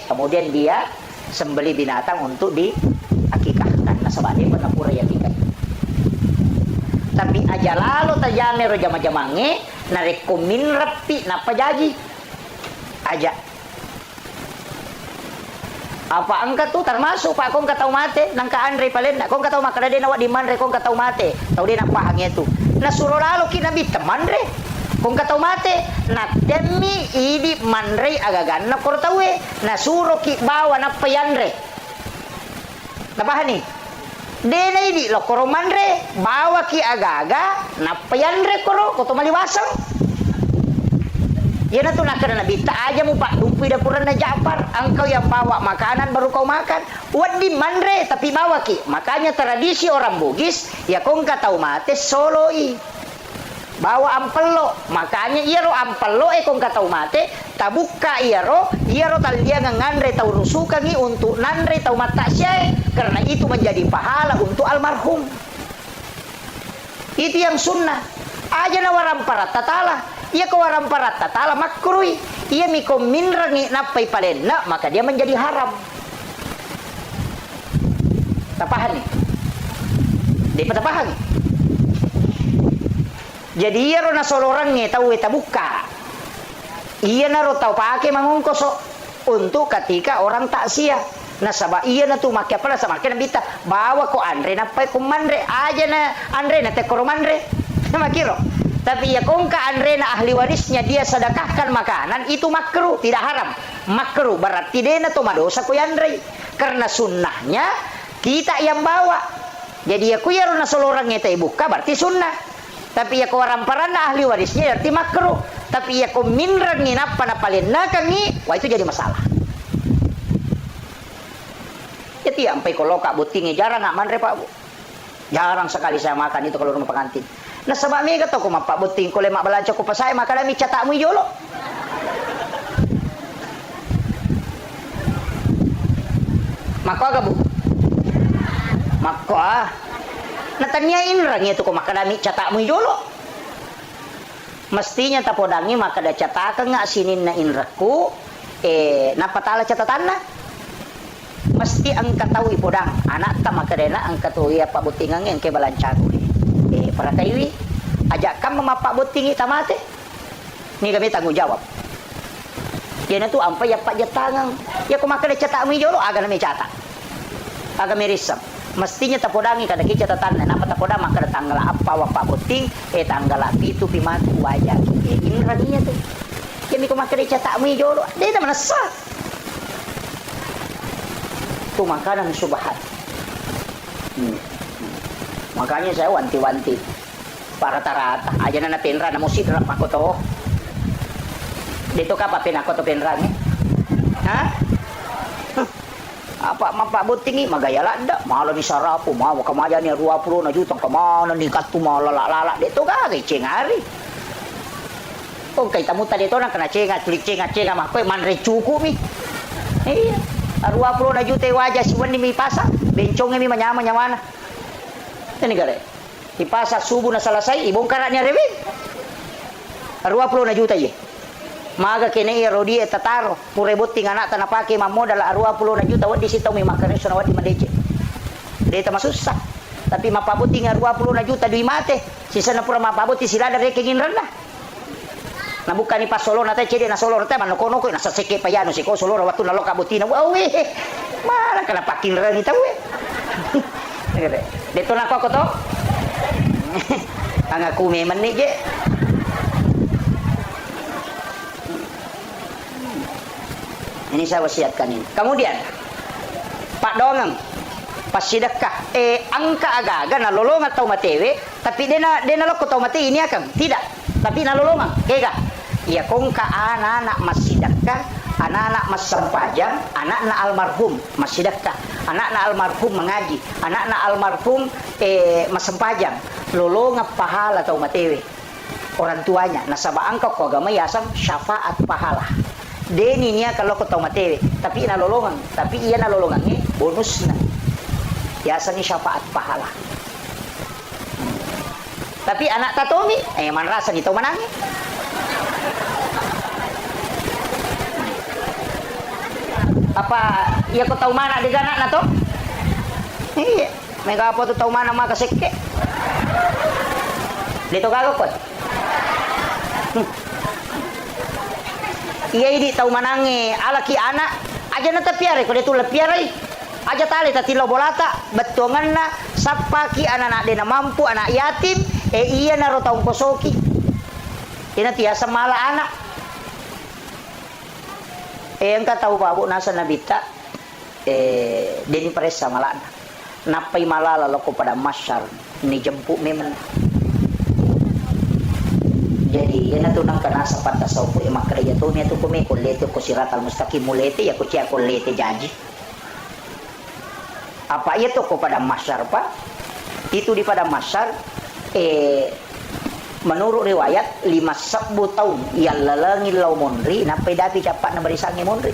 kemudian dia sembeli binatang untuk diakikahkan nasabane penapura ya akikah tapi aja lalu tajane ro jama-jamange narekomin rapi napa jaji aja apa angka tu termasuk pak kong katau mate nangka Andre palen nak kong katau makada dia nawak di manre kong katau mate tau dia nak pahangnya tu na suruh lalu kina bi teman re kong katau mate na demi idi manre agagan na kortawe na suruh ki bawa na payanre na pahani dena idi lo koro manre bawa ki agaga na payanre koro koto maliwasang ya tu nak kena bita aja mu pak dumpi dapuran na Ja'far engkau yang bawa makanan baru kau makan wadi manre tapi bawa ki makanya tradisi orang Bugis ya kong katau mate soloi bawa ampelo makanya iya ro ampelo kong katau mate tabuka iya ro tal dia ngandre tau rusukangi untuk nandre tau mata syai karena itu menjadi pahala untuk almarhum itu yang sunnah aja na waram parat tatala ia kewaram parat tatala makruh ia miko minrangi napai palenna maka dia menjadi haram tapahan nih dia patapahan jadi ia rona solorangnya tahu eta buka ia naro tahu pakai mangungkos untuk ketika orang takziah nasaba iya na tu makia pala sama kena bita bawa ko Andre napai ko manre aja na Andre na te ko manre makiro tapi ya kongka Andre na ahli warisnya dia sedekahkan makanan itu makruh tidak haram makruh berarti dia na to madosa ko Andre karena sunnahnya kita yang bawa jadi ya kuyaro na solorangnya tay buka berarti sunnah tapi ya ko waramparan na ahli warisnya berarti makruh tapi ya ko minran ni napa na palinna kangi wah itu jadi masalah jadi sampai kalau kak butingnya jarang nggak manre pak bu jarang sekali saya makan itu kalau rumah pengantin nah sebab mega to ko mapak buting ko lemak balanco ko pasay makadami catakmu yolo mako aga bu mako natanyain rang itu ko makadami catakmu yolo mestinya tapodangi makada catakan nga sinin na inraku napatala catatanna mesti angka tahu ipodang anak ta makadena angka tu ya pak butingang yang ke balancaku para taiwi ajak kamu mapak butingi tamate ni kami tanggung jawab kena tu ampa ya pak jatangang ya ko makada catak mi jolo aga nami catak aga mirisam mestinya tapodangi kada ki catatan napa tapodang makada tanggal apa wa pak buting tanggal itu pimatu wajah ini radinya tu kami ko makada catak mi jolo dia mana sah tu makanan subhan makanya saya wanti-wanti para rata-rata aja na penra na musik rap ako to dito ka pa pinako to penra ni ha apa mapa butingi magayala nda malo ni sarapu mawa kamaja ni 20 na juta kamana ni katu malala dito ka kay cengari kung kay tamuta dito na kana cenga tulik cenga mah koy manre cuku mi iya 20 na juta wajah si wani mi pasa bencong mi manyama nyawana ini gare ipasa subuh na selesai ibongkarannya rewin 20 na juta ye maga kene rodi tataro purebot tingana tanah pake mamodal 20 na juta wadi sitaw mi makan suna wadi madece deta masusah tapi mapabot tinga 20 na juta dui mate sisa na pura mapabot sila dari kengin rendah na bukan ni pasolo na tay cede na solo na manokono ko na saseke payano si ko solo watu na lokabutina wawe mana kana pakin ren ita we dito na ko to ang aku memang ni je ini saya wasiatkan ini kemudian Pak Dongang pas sedekah angka aga-aga na lolong atau matewe tapi dena loko tau mate ini akan tidak tapi na lolong kega iya kong ka anak-anak masidekah anak-anak mas sempajang anak-anak almarhum masidekah anak-anak almarhum mengaji anak-anak almarhum mas sempajang lolong pahala atau matewe orang tuanya nasaba angka ko agama yasam syafaat pahala Deni niya kalau ko tahu matewe, tapi nalolongan, tapi iya nalolongan ni bonus na. Biasa ni syafaat pahala. Tapi anak tatomi, man rasa ni tahu manangi. Apa iya ko tahu mana di ganak na to? Iya, mega apa tu tahu mana maka sekke. Dito gago ko. Iya ini tahu manange alaki anak aja na tapiare ko dito lapiare aja tali tatilo bolata betongan na sapaki anak de na mampu anak yatim iya na ro taong kosoki ina tiasa mala anak engka tahu babu nasa nabita deni presa mala anak napai malala loko pada masyar ni jemput memang. Jadi yana tunang kana sa patasaw ko imakraya to niya to kume kulete ko siratal mustaqim mulete ya ko cia kulete janji. Apa itu ko pada masyar pa? Itu di pada masyar menurut riwayat 5 tahun ya lalangi law monri na pedapi capat na barisangi monri.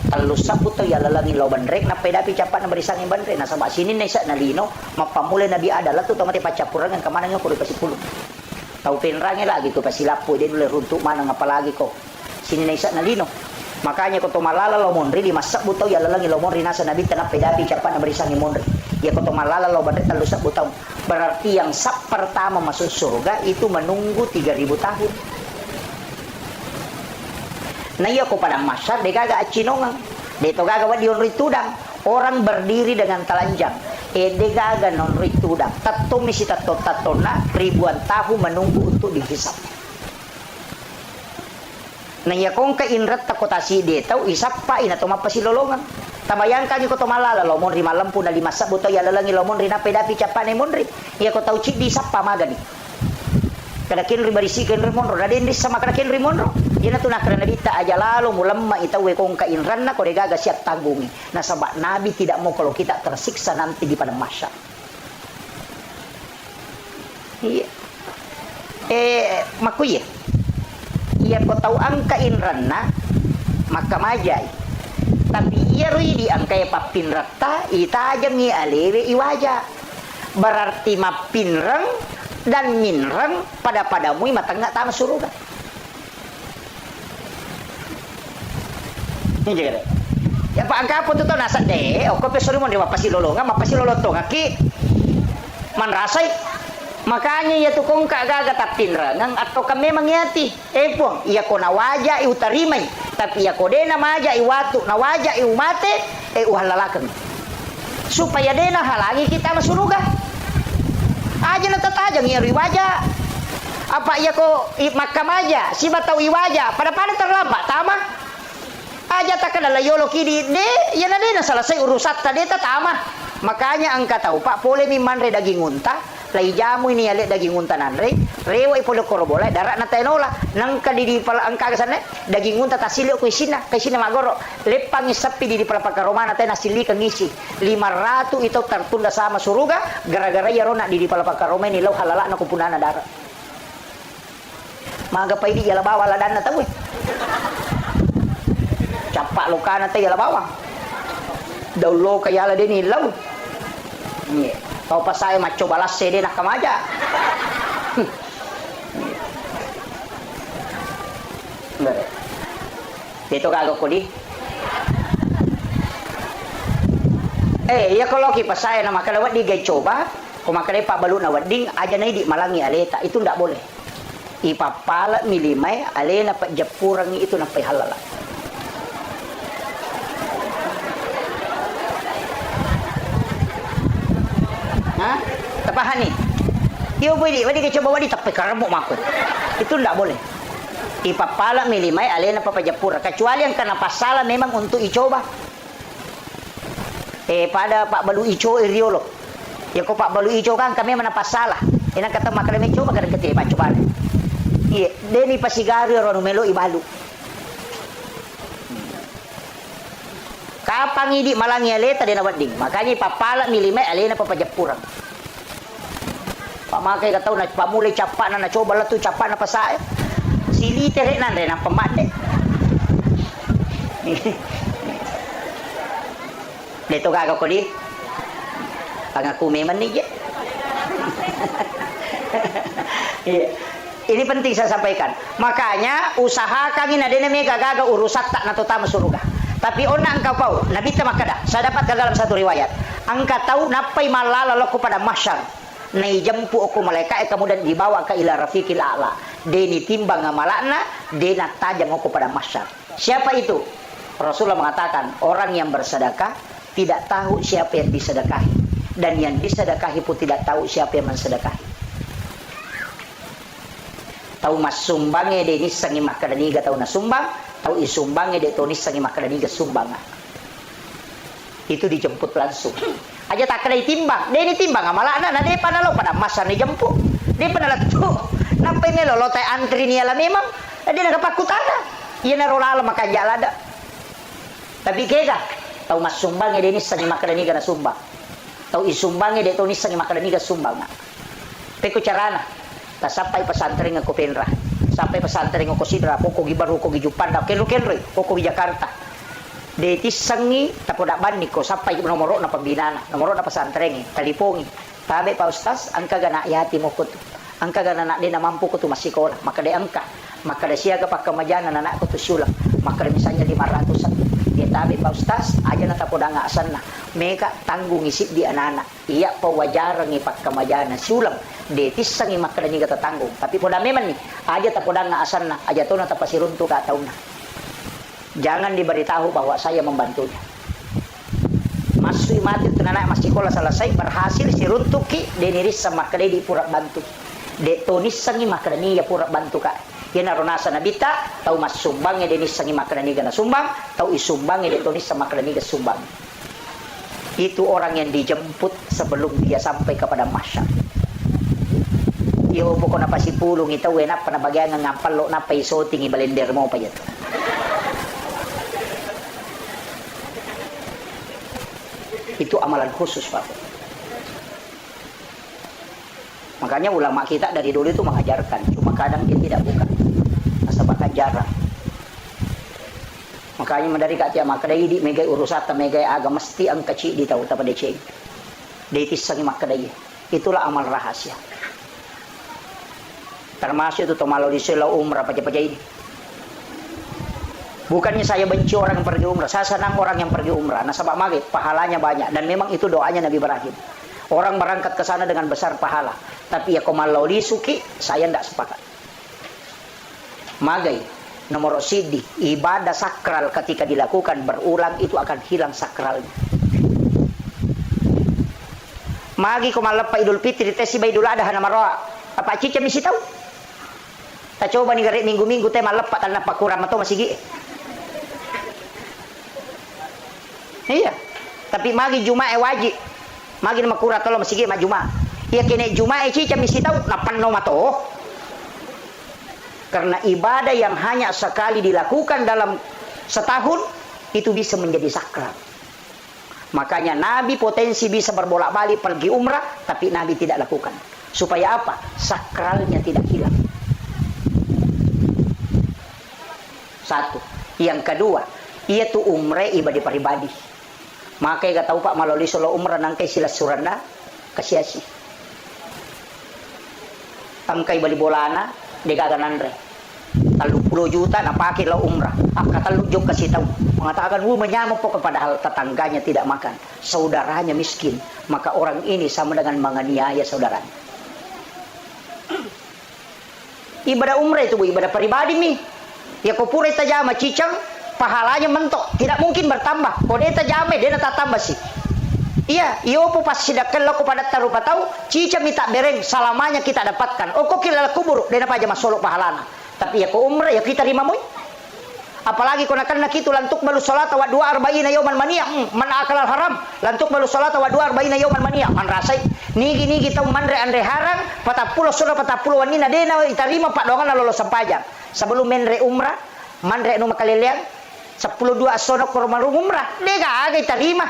3 tahun ya lalangi law bandrek na pedapi capat na barisangi bandrek na sa sini na isa na lino mapamule nabi adalah tu tamate pacapurangan kamana nga ko pasipulong. Tahu penrangnya lagi ko pasilapo din ulit runtuk mana ngapalagi ko sini na isa na lino makanya ko tumalala lo monri 5 tahun ya lalangi lo monri nasa nabi tanap pedapi capat na barisangi monri ya ko tumalala lo bandrek 3 tahun berarti yang sap pertama masuk surga itu menunggu 3000 tahun. Nah iya ko pada masyar de gaga acinongang de to gaga wadi on ritudang orang berdiri dengan telanjang de gaga non ritudang tato misi tato tatona ribuan tahun menunggu untuk dihisap. Nah ya kong ka inrat takotasi de tau isap pa ina to mapasilolongan. Tabayangkan ko to malala lo monri malam pun na 5 sabuto ya lalangi lo monri na pedapi capane monri. Ya ko tau cik di sapa magani. Kada kinri barisi kinri monro na din sama kada kinri monro. Yana tu nak kerana dita aja lalu mulamma itawe kong ka inran na ko de gaga siap tanggungi. Nah sebab Nabi tidak mau kalau kita tersiksa nanti di padang mahsyar. Iya. Makuye. Iya ko tahu angka inran na maka majai. Tapi iya rui di angka papin rata ita aja mi alewe iwaja. Berarti mapinrang dan minrang padamu mata enggak tahu surga. Ini jadi. Ya pak angka apa tuh nasa deh. Oke pesori mau dia mapasi lolotong aki man rasai. Makanya ya tukong kagaga tapinra nang atau kami mengiati pong iya ko nawaja utarimay tapi iya ko de na maja iwatu nawaja iumate uhalalakan supaya de na halangi kita masuruga aja na tatajang iya riwaja apa iya ko makam aja si batau iwaja pada terlambat tama aja tak kena layolo kidi de ya na de na selesai urusat tadi tama makanya angka tahu pak boleh mimanre daging unta lai jamu ini ale daging unta nanre rewa ipolo korobola darat na tenola nang kadidi pala angka kasane daging unta tasili ko isina kaisina magoro lepang isapi di pala pakaromana tena sili kangisi 500 itu tertunda sama suruga gara-gara ya rona di pala pakaroma ni law halala na kupunana darat maga pa idi yala bawa ladan na tawi capak lokana te yala bawa daulo kayala deni law ni kau pas saya maco balas CD nak kamaja. Itu kagak kudi. Ya kalau kita saya nama kalau wadi gay coba, kumakale pak balu na wading aja na di malangi aleta itu ndak boleh. Ipapala milimay alena pak japurangi itu napai halala. Hah? Tapahani. Iyo wadi coba wadi tapi karamuk makut. Itu tidak boleh. Ipapala milimay alena papajapura kecuali yang kena pasala memang untuk icoba. Pada Pak Balu ico iriolo. Ya ko Pak Balu ico kan kami mana pasala. Ina kata makrame coba kada kete pak coba. Iya, deni pasigari ro melo ibalu. Kapang idi malangi aleta dena wading. Makanya papala milimay alena papajapura. Pamakai ka tahu na pamulay capak na coba lah tu capak na pasae. Sili tere nan re na pamade. Dito kagak ko di. Pangaku memang nih. Ini penting saya sampaikan. Makanya usahakan ini ada mega gaga urusak tak nato tamu surga. Tapi ona engkau pau, Nabi tamakada. Saya dapat dalam satu riwayat. Engkau tahu napai malala loko pada masyar. Nai jempu aku malaikat kemudian dibawa ke ila rafiqil a'la. Deni timbang ngamalakna, dena tajam aku pada masyar. Siapa itu? Rasulullah mengatakan orang yang bersedekah tidak tahu siapa yang disedekahi dan yang disedekahi pun tidak tahu siapa yang mensedekahi. Tahu mas sumbangnya de ni sangi makadaniga tahu na sumbang, tahu isumbangnya de tonis sangi makadaniga sumbang. Itu dijemput langsung. Aja tak kena timbang, de ni timbang amalana na de panalo pada masa ni jemput. De panalo tu. Nampai ni lo tay antri ni ala memang de na kapakutana. Iya na rolala makajala ada. Tapi kega tahu mas sumbangnya de ni sangi makadaniga na sumbang. Tahu isumbangnya de tonis sangi makadaniga sumbang. Peko carana tak sampai pesantren aku penra, sampai pesantren aku sidra, poko gibaru ko gijupanda, kenro poko di Jakarta. Deti sangi tak podak bani ko sampai nomor na pembinaan, nomor na pesantren talipongi. Tabe Pak Ustaz, angka gana yati mo ko tu. Angka gana nak dia mampu ko tu masih sekolah, maka dia angka. Maka dia siaga pak kemajanan anak ko tu sulang. Maka dia misalnya 500-an. Dia tabe Pak Ustaz, aja na tak podak ngasan na. Mega tanggung isip di anak-anak. Iya pa wajarang ipak kemajanan sulang. Detis sangi makadani kata tanggung. Tapi poda memang nih, aja tak poda ngaasan na, aja tuh na tapasiruntu ka tahu na. Jangan diberitahu bahwa saya membantunya. Masui mati tu anak masih sekolah selesai berhasil siruntu ki deniris sama makadani di pura bantu. De tonis sangi makadani ya pura bantu ka. Ya narunasa nabita, tahu mas sumbangnya denis sangi makadani kana sumbang, tahu isumbangnya de tonis sama makadani ke sumbang. Itu orang yang dijemput sebelum dia sampai kepada masyarakat. Yo pokok napa si pulung ita enak pana bagian ngampal lo napa iso tinggi balender mo pa yato. Itu amalan khusus Pak. Makanya ulama kita dari dulu itu mengajarkan, cuma kadang dia tidak buka. Asal jarang. Makanya dari katia makadai di mega urusata mega agama mesti ang kecil di tahu tapa deceng. Deitis sangi makadai. Itulah amal rahasia. Termasuk itu tomalo di sela umrah paja-paja ini. Bukannya saya benci orang yang pergi umrah, saya senang orang yang pergi umrah. Nah, sebab maghrib pahalanya banyak dan memang itu doanya Nabi Ibrahim. Orang berangkat ke sana dengan besar pahala, tapi ya komalau di suki saya tidak sepakat. Magai nomor sidi ibadah sakral ketika dilakukan berulang itu akan hilang sakralnya. Magi komalapa Idul Fitri tesi Idul Adha namaro apa cica misi tahu? Tak coba nih garik minggu-minggu tema lepat tanah pakuram atau masih gi. Iya. Tapi magi Jumat wajib. Magi nama kurat tolong masih gi mak Jumat. Iya kene Jumat cica misi tahu napan no mato. Karena ibadah yang hanya sekali dilakukan dalam setahun itu bisa menjadi sakral. Makanya Nabi potensi bisa berbolak-balik pergi umrah tapi Nabi tidak lakukan. Supaya apa? Sakralnya tidak hilang. Satu. Yang kedua, ia tu umrah ibadah pribadi. Makanya gak tahu Pak melalui solo umrah nangkai sila suranda kasiasi. Angkai bali bolana degagan andre. 30 juta na pakai lo umrah. Kata lu jok kasih tahu. Mengatakan menyamuk pokok padahal tetangganya tidak makan. Saudaranya miskin. Maka orang ini sama dengan menganiaya saudaranya. Ibadah umrah itu ibadah pribadi mi. Ya kopura tajama cicang pahalanya mentok, tidak mungkin bertambah. Kalau dia tajama dia tak tambah sih. Iya, iyo po pas sidakan lo kepada tarupa tahu cicang minta bereng salamanya kita dapatkan. Oh kok kira kubur dia apa aja masolok pahalana. Tapi ya ko umrah ya kita terima moy. Apalagi kau nak kitu lantuk balu salat wa 240 yauman mania man akal haram lantuk balu salat wa 240 yauman mania man rasai nigi kita mandre andre harang 40 sudah 40 wanina dena itarima pak dongan lolo sampajang sebelum menre umrah mandre nu makalelean 10 2 sono ke rumah umrah dega aga itarima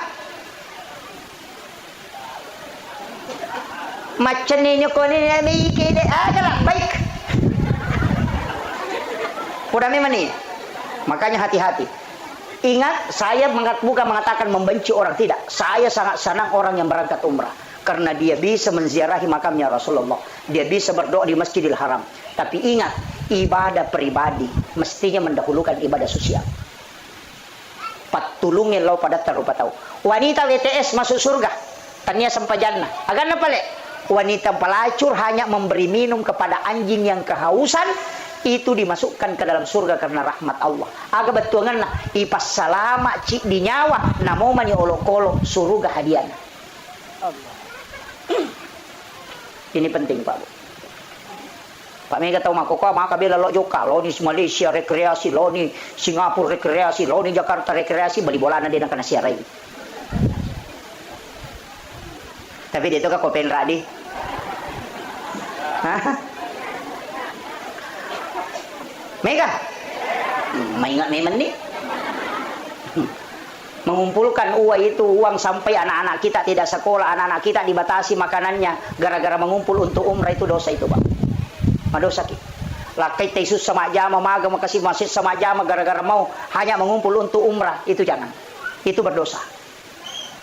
macam ni ko ni kede aga lah baik udah memang nih. Makanya hati-hati. Ingat, saya bukan mengatakan membenci orang, tidak. Saya sangat senang orang yang berangkat umrah. Karena dia bisa menziarahi makamnya Rasulullah. Dia bisa berdoa di Masjidil Haram. Tapi ingat, ibadah pribadi mestinya mendahulukan ibadah sosial. Patulungin lo pada tarupa tahu. Wanita WTS masuk surga. Tanya sampai jannah. Agan apa le? Wanita pelacur hanya memberi minum kepada anjing yang kehausan, itu dimasukkan ke dalam surga karena rahmat Allah. Aga betuangan lah ipas salama cik di nyawa namo mani olok-olok surga hadiahnya. Ini penting Pak. Pak Mega tahu makoko maka bila lo joka lo ni Malaysia rekreasi, lo ni Singapura rekreasi, lo ni Jakarta rekreasi, beli bola na din ang kanasiaray. Tapi dito ka kopen radi. Hah? Mega, maingat memang nih. Mengumpulkan uang sampai anak-anak kita tidak sekolah, anak-anak kita dibatasi makanannya gara-gara mengumpul untuk umrah, itu dosa itu Pak. Madosa ki. Lakai Yesus sama jama maga makasih masjid sama jama gara-gara mau hanya mengumpul untuk umrah, itu jangan. Itu berdosa.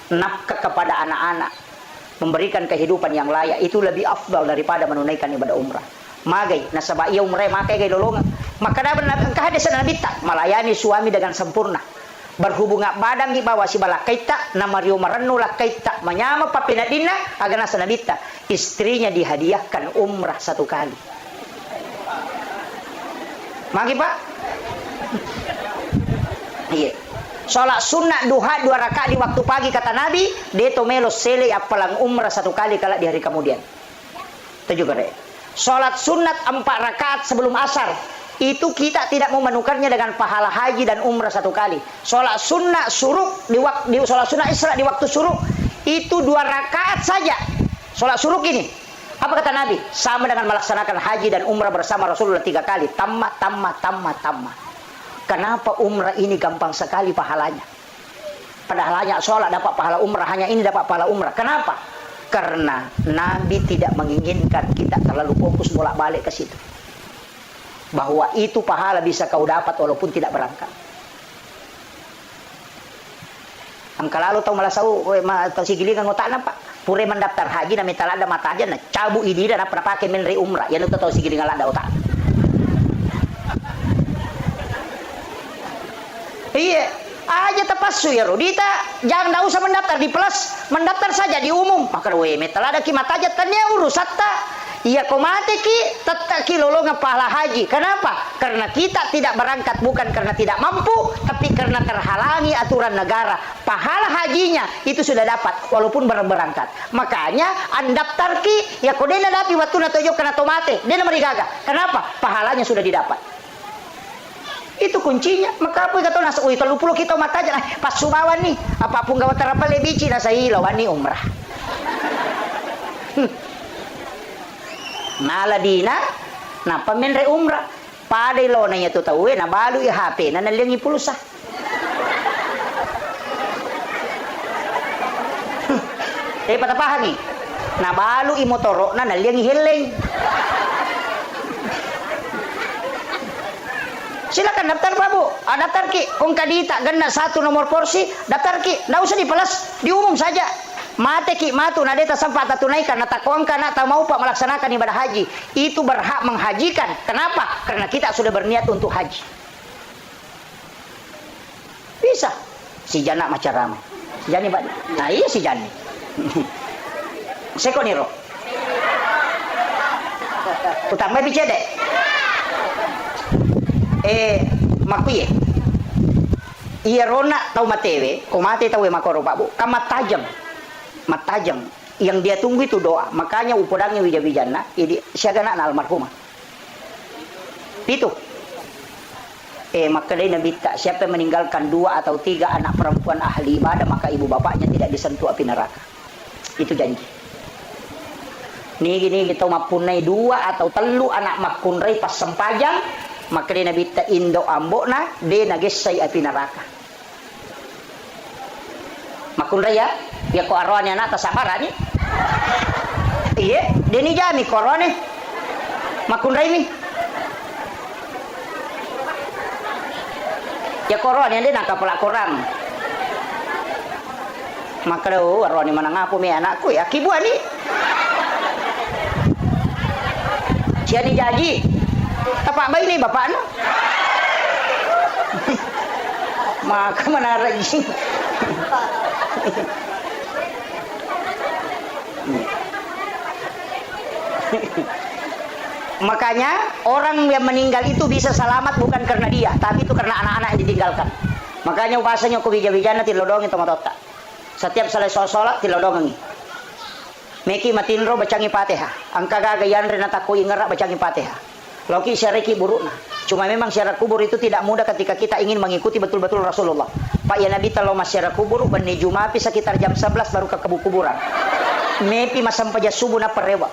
Nafkah kepada anak-anak, memberikan kehidupan yang layak, itu lebih afdal daripada menunaikan ibadah umrah. Magai nasaba iya umrah makai gay lolongan. Maka dapat kehadisan Nabi tak melayani suami dengan sempurna. Berhubungan badan di bawah si balakaita nama Rio Maranu lakaita menyama papinadina agana sanabita. Istrinya dihadiahkan umrah 1 kali. Magi Pak. Iya. Salat sunat duha 2 rakaat di waktu pagi kata Nabi, deto melo sele apalang umrah 1 kali kala di hari kemudian. Itu juga deh. Salat sunat 4 rakaat sebelum asar, itu kita tidak memenukannya dengan pahala haji dan umrah 1 kali. Salat sunat suruk di salat sunat Isra di waktu suruk itu 2 rakaat saja. Salat suruk ini apa kata Nabi? Sama dengan melaksanakan haji dan umrah bersama Rasulullah 3 kali. Tamat. Kenapa umrah ini gampang sekali pahalanya? Padahal hanya sholat dapat pahala umrah, hanya ini dapat pahala umrah. Kenapa? Karena Nabi tidak menginginkan kita terlalu fokus bolak-balik ke situ. Bahwa itu pahala bisa kau dapat walaupun tidak berangkat. Angka lalu tahu malah tahu si gilingan ngotak nampak. Pure mendaftar haji na minta lada mata aja na cabu ini dan apa pakai menri umrah. Ya lu tahu si gilingan lada otak. Iya, aja tepasu ya Rodita, jangan usah mendaftar di plus, mendaftar saja di umum. Maka we metal ada kimat aja tanya urus hatta. Iya komate ki tetap ki lolongan pahala haji. Kenapa? Karena kita tidak berangkat bukan karena tidak mampu, tapi karena terhalangi aturan negara. Pahala hajinya itu sudah dapat walaupun berangkat. Makanya andaftar ki ya kodena dapi waktu na tojo kena tomate, dena marigaga. Kenapa? Pahalanya sudah didapat. Itu kuncinya. Maka apa kata nasa uy 30 kita mata aja pas sumawan nih apapun gawat terapa lebici nasa ilawan ni umrah. Naladina na pamenre umrah padai lo na yato tawe na balu i HP na nalingi pulsa. Eh patapahagi na balu i motoro na nalingi heleng. Silakan daftar Pak Bu, daftar ki kung kadita ganda 1 nomor porsi daftar ki, nggak usah dipelas, diumum saja. Mate ki matu na deta sampai tunaikan na takuang kana atau mau Pak melaksanakan ibadah haji, itu berhak menghajikan. Kenapa? Karena kita sudah berniat untuk haji. Bisa. Si Jana macam ramai. Si Jani Pak. Nah iya si Jani. Sekoniro. Utama bicede. Makuye. Iya rona tau matewe, komate tahu makoro Pak Bu. Kamat tajam yang dia tunggu itu doa. Makanya upodangnya wija-wijana ini siaga na almarhumah itu maka dia Nabi tak siapa meninggalkan 2 atau 3 anak perempuan ahli ibadah maka ibu bapaknya tidak disentuh api neraka. Itu janji. Nih gini kita mapunai 2 atau 3 anak makunrai pas sempajang maka dia Nabi tak indo ambok na dia nagesai api neraka. Makunrai ya ko arwahnya na tasamaran ni. Iya, dia ni jami korone. Makunrai ni. Ya koron yang dia nak pelak korang. Maka dah arwah ni mana ngaku me anakku ya kibuan ni. Cia ni jaji. Tapak bayi ni bapak no. Maka mana rajin. Makanya orang yang meninggal itu bisa selamat bukan karena dia, tapi itu karena anak-anak yang ditinggalkan. Makanya bahasanya ku bija-bijana tilodongi tomatota. Setiap selesai sholat tilodongi. Meki matinro bacangi Fatihah. Angka gagayan rena takui ngerak bacangi Fatihah. Loki syariki burukna. Cuma memang syarat kubur itu tidak mudah ketika kita ingin mengikuti betul-betul Rasulullah. Pak ya Nabi kalau mas syarat kubur bani Jumapi sekitar jam 11 baru ke kuburan. Mepi masam paja subuh na perewa.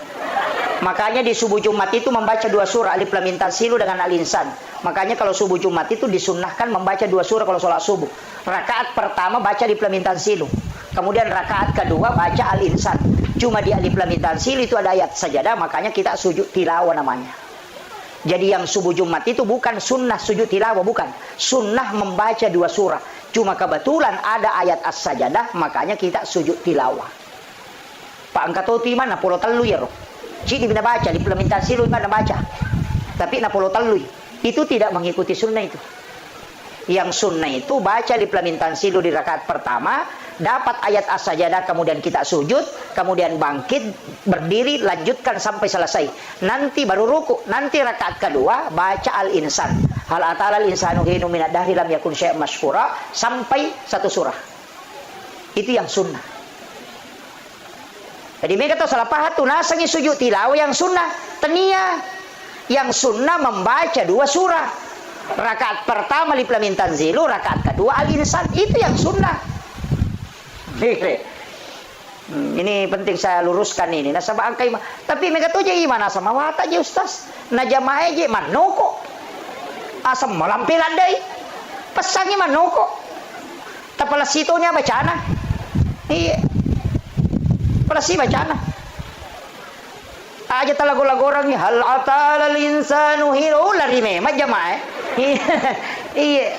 Makanya di subuh Jumat itu membaca 2 surah Alif Lam Mim Tanzilu dengan Al-Insan. Makanya kalau subuh Jumat itu disunnahkan membaca 2 surah kalau sholat subuh. Rakaat pertama baca Alif Lam Mim Tanzilu. Kemudian rakaat kedua baca Al-Insan. Cuma di Alif Lam Mim Tanzilu itu ada ayat sajadah, makanya kita sujud tilawah namanya. Jadi yang subuh Jumat itu bukan sunnah sujud tilawah, bukan. Sunnah membaca 2 surah. Cuma kebetulan ada ayat as-sajadah, makanya kita sujud tilawah. Pak angkatoti mana pulau telu ya roh. Cik bina baca, implementasi lu mana baca. Tapi na pulau telu itu tidak mengikuti sunnah itu. Yang sunnah itu baca implementasi lu di rakaat pertama, dapat ayat as-sajadah, kemudian kita sujud, kemudian bangkit, berdiri, lanjutkan sampai selesai. Nanti baru ruku, nanti rakaat kedua baca Al-Insan. Hal atala al-insanu hinu minad dahri lam yakun syai'an mashkura sampai 1 surah. Itu yang sunnah. Jadi mereka tahu salah pahat tu nasangi sujud tilawah yang sunnah. Tenia yang sunnah membaca 2 surah. Rakaat pertama Alif Lam Mim Tanzilu, rakaat kedua Al-Insan. Itu yang sunnah. Ini penting saya luruskan ini. Nasabah angkai. Tapi mereka tahu je gimana sama wata je ustaz. Na jamaah je manoko. Asam malampilan deh. Pesangi manoko. Tapala situnya bacana. Iya. Pasti bacaan aja talago-lago orang ni hal atal insanu hiru lari memang jamaah iya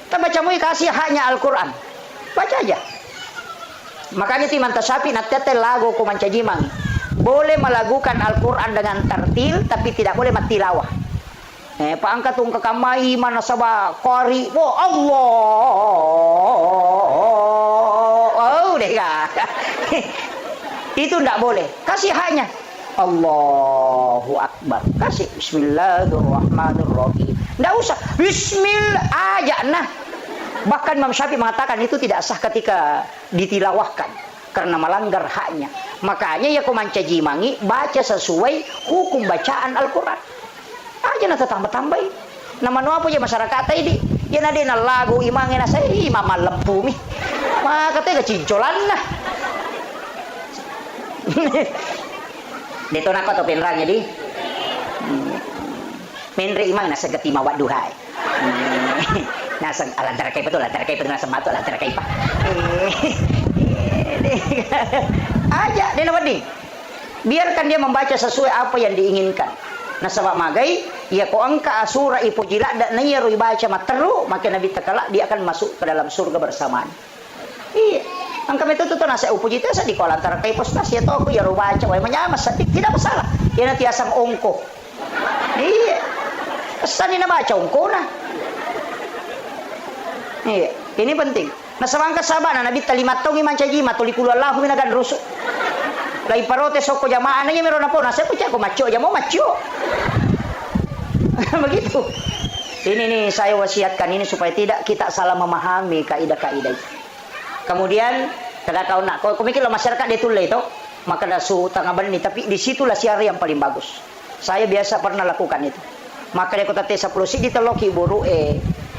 kita baca mu kasih haknya Al-Quran baca aja. Makanya timan tasapi natete lagu ko mancajimang boleh melakukan Al-Quran dengan tartil tapi tidak boleh matilawah. Paangkat tung kekamai mana sabah qari Allah deh itu tidak boleh. Kasih haknya Allahu Akbar. Kasih Bismillahirrahmanirrahim. Tidak usah Bismillah aja nah. Bahkan Imam Syafi'i mengatakan itu tidak sah ketika ditilawahkan karena melanggar haknya. Makanya ya kumanca jimangi baca sesuai hukum bacaan Al-Quran. Aja nah tambah-tambahin. Nama apa aja masyarakat ini. Ya nadena lagu imangnya saya imam lempu mi. Maka tega cincolan nah. Dito na ko to pinranya di. Menri imang nasa gatima waduhay. Nasa alantar kay betul nasa mato alantar kay pa. Aja dia nawadi. Biarkan dia membaca sesuai apa yang diinginkan. Nasa magai ya ko angka asura ipujila da nayro ibaca materu maka nabi takala dia akan masuk ke dalam surga bersamaan. Iya. Ang kami tututo nasa upuji itu sa di ko lantar kay postas ya to ako ya rubaca way manyamas tidak masalah. Yan ang tiasang ongko. Iya. Saan ni nabaca ongko na? Iya, ini penting. Nasabang kasabana nabi talimatong imancaji matulikulo Allah minagan rusu. Lai parote soko jamaah na meron na po nasa punya ko macho jamo macho. Begitu. Ini nih saya wasiatkan ini supaya tidak kita salah memahami kaidah-kaidah itu. Kemudian kada kau nak kau mikir lo masyarakat dia tulai itu maka dasu tengah bani tapi disitulah siara yang paling bagus. Saya biasa pernah lakukan itu. Maka dia kota tesa pulusi di teloki buru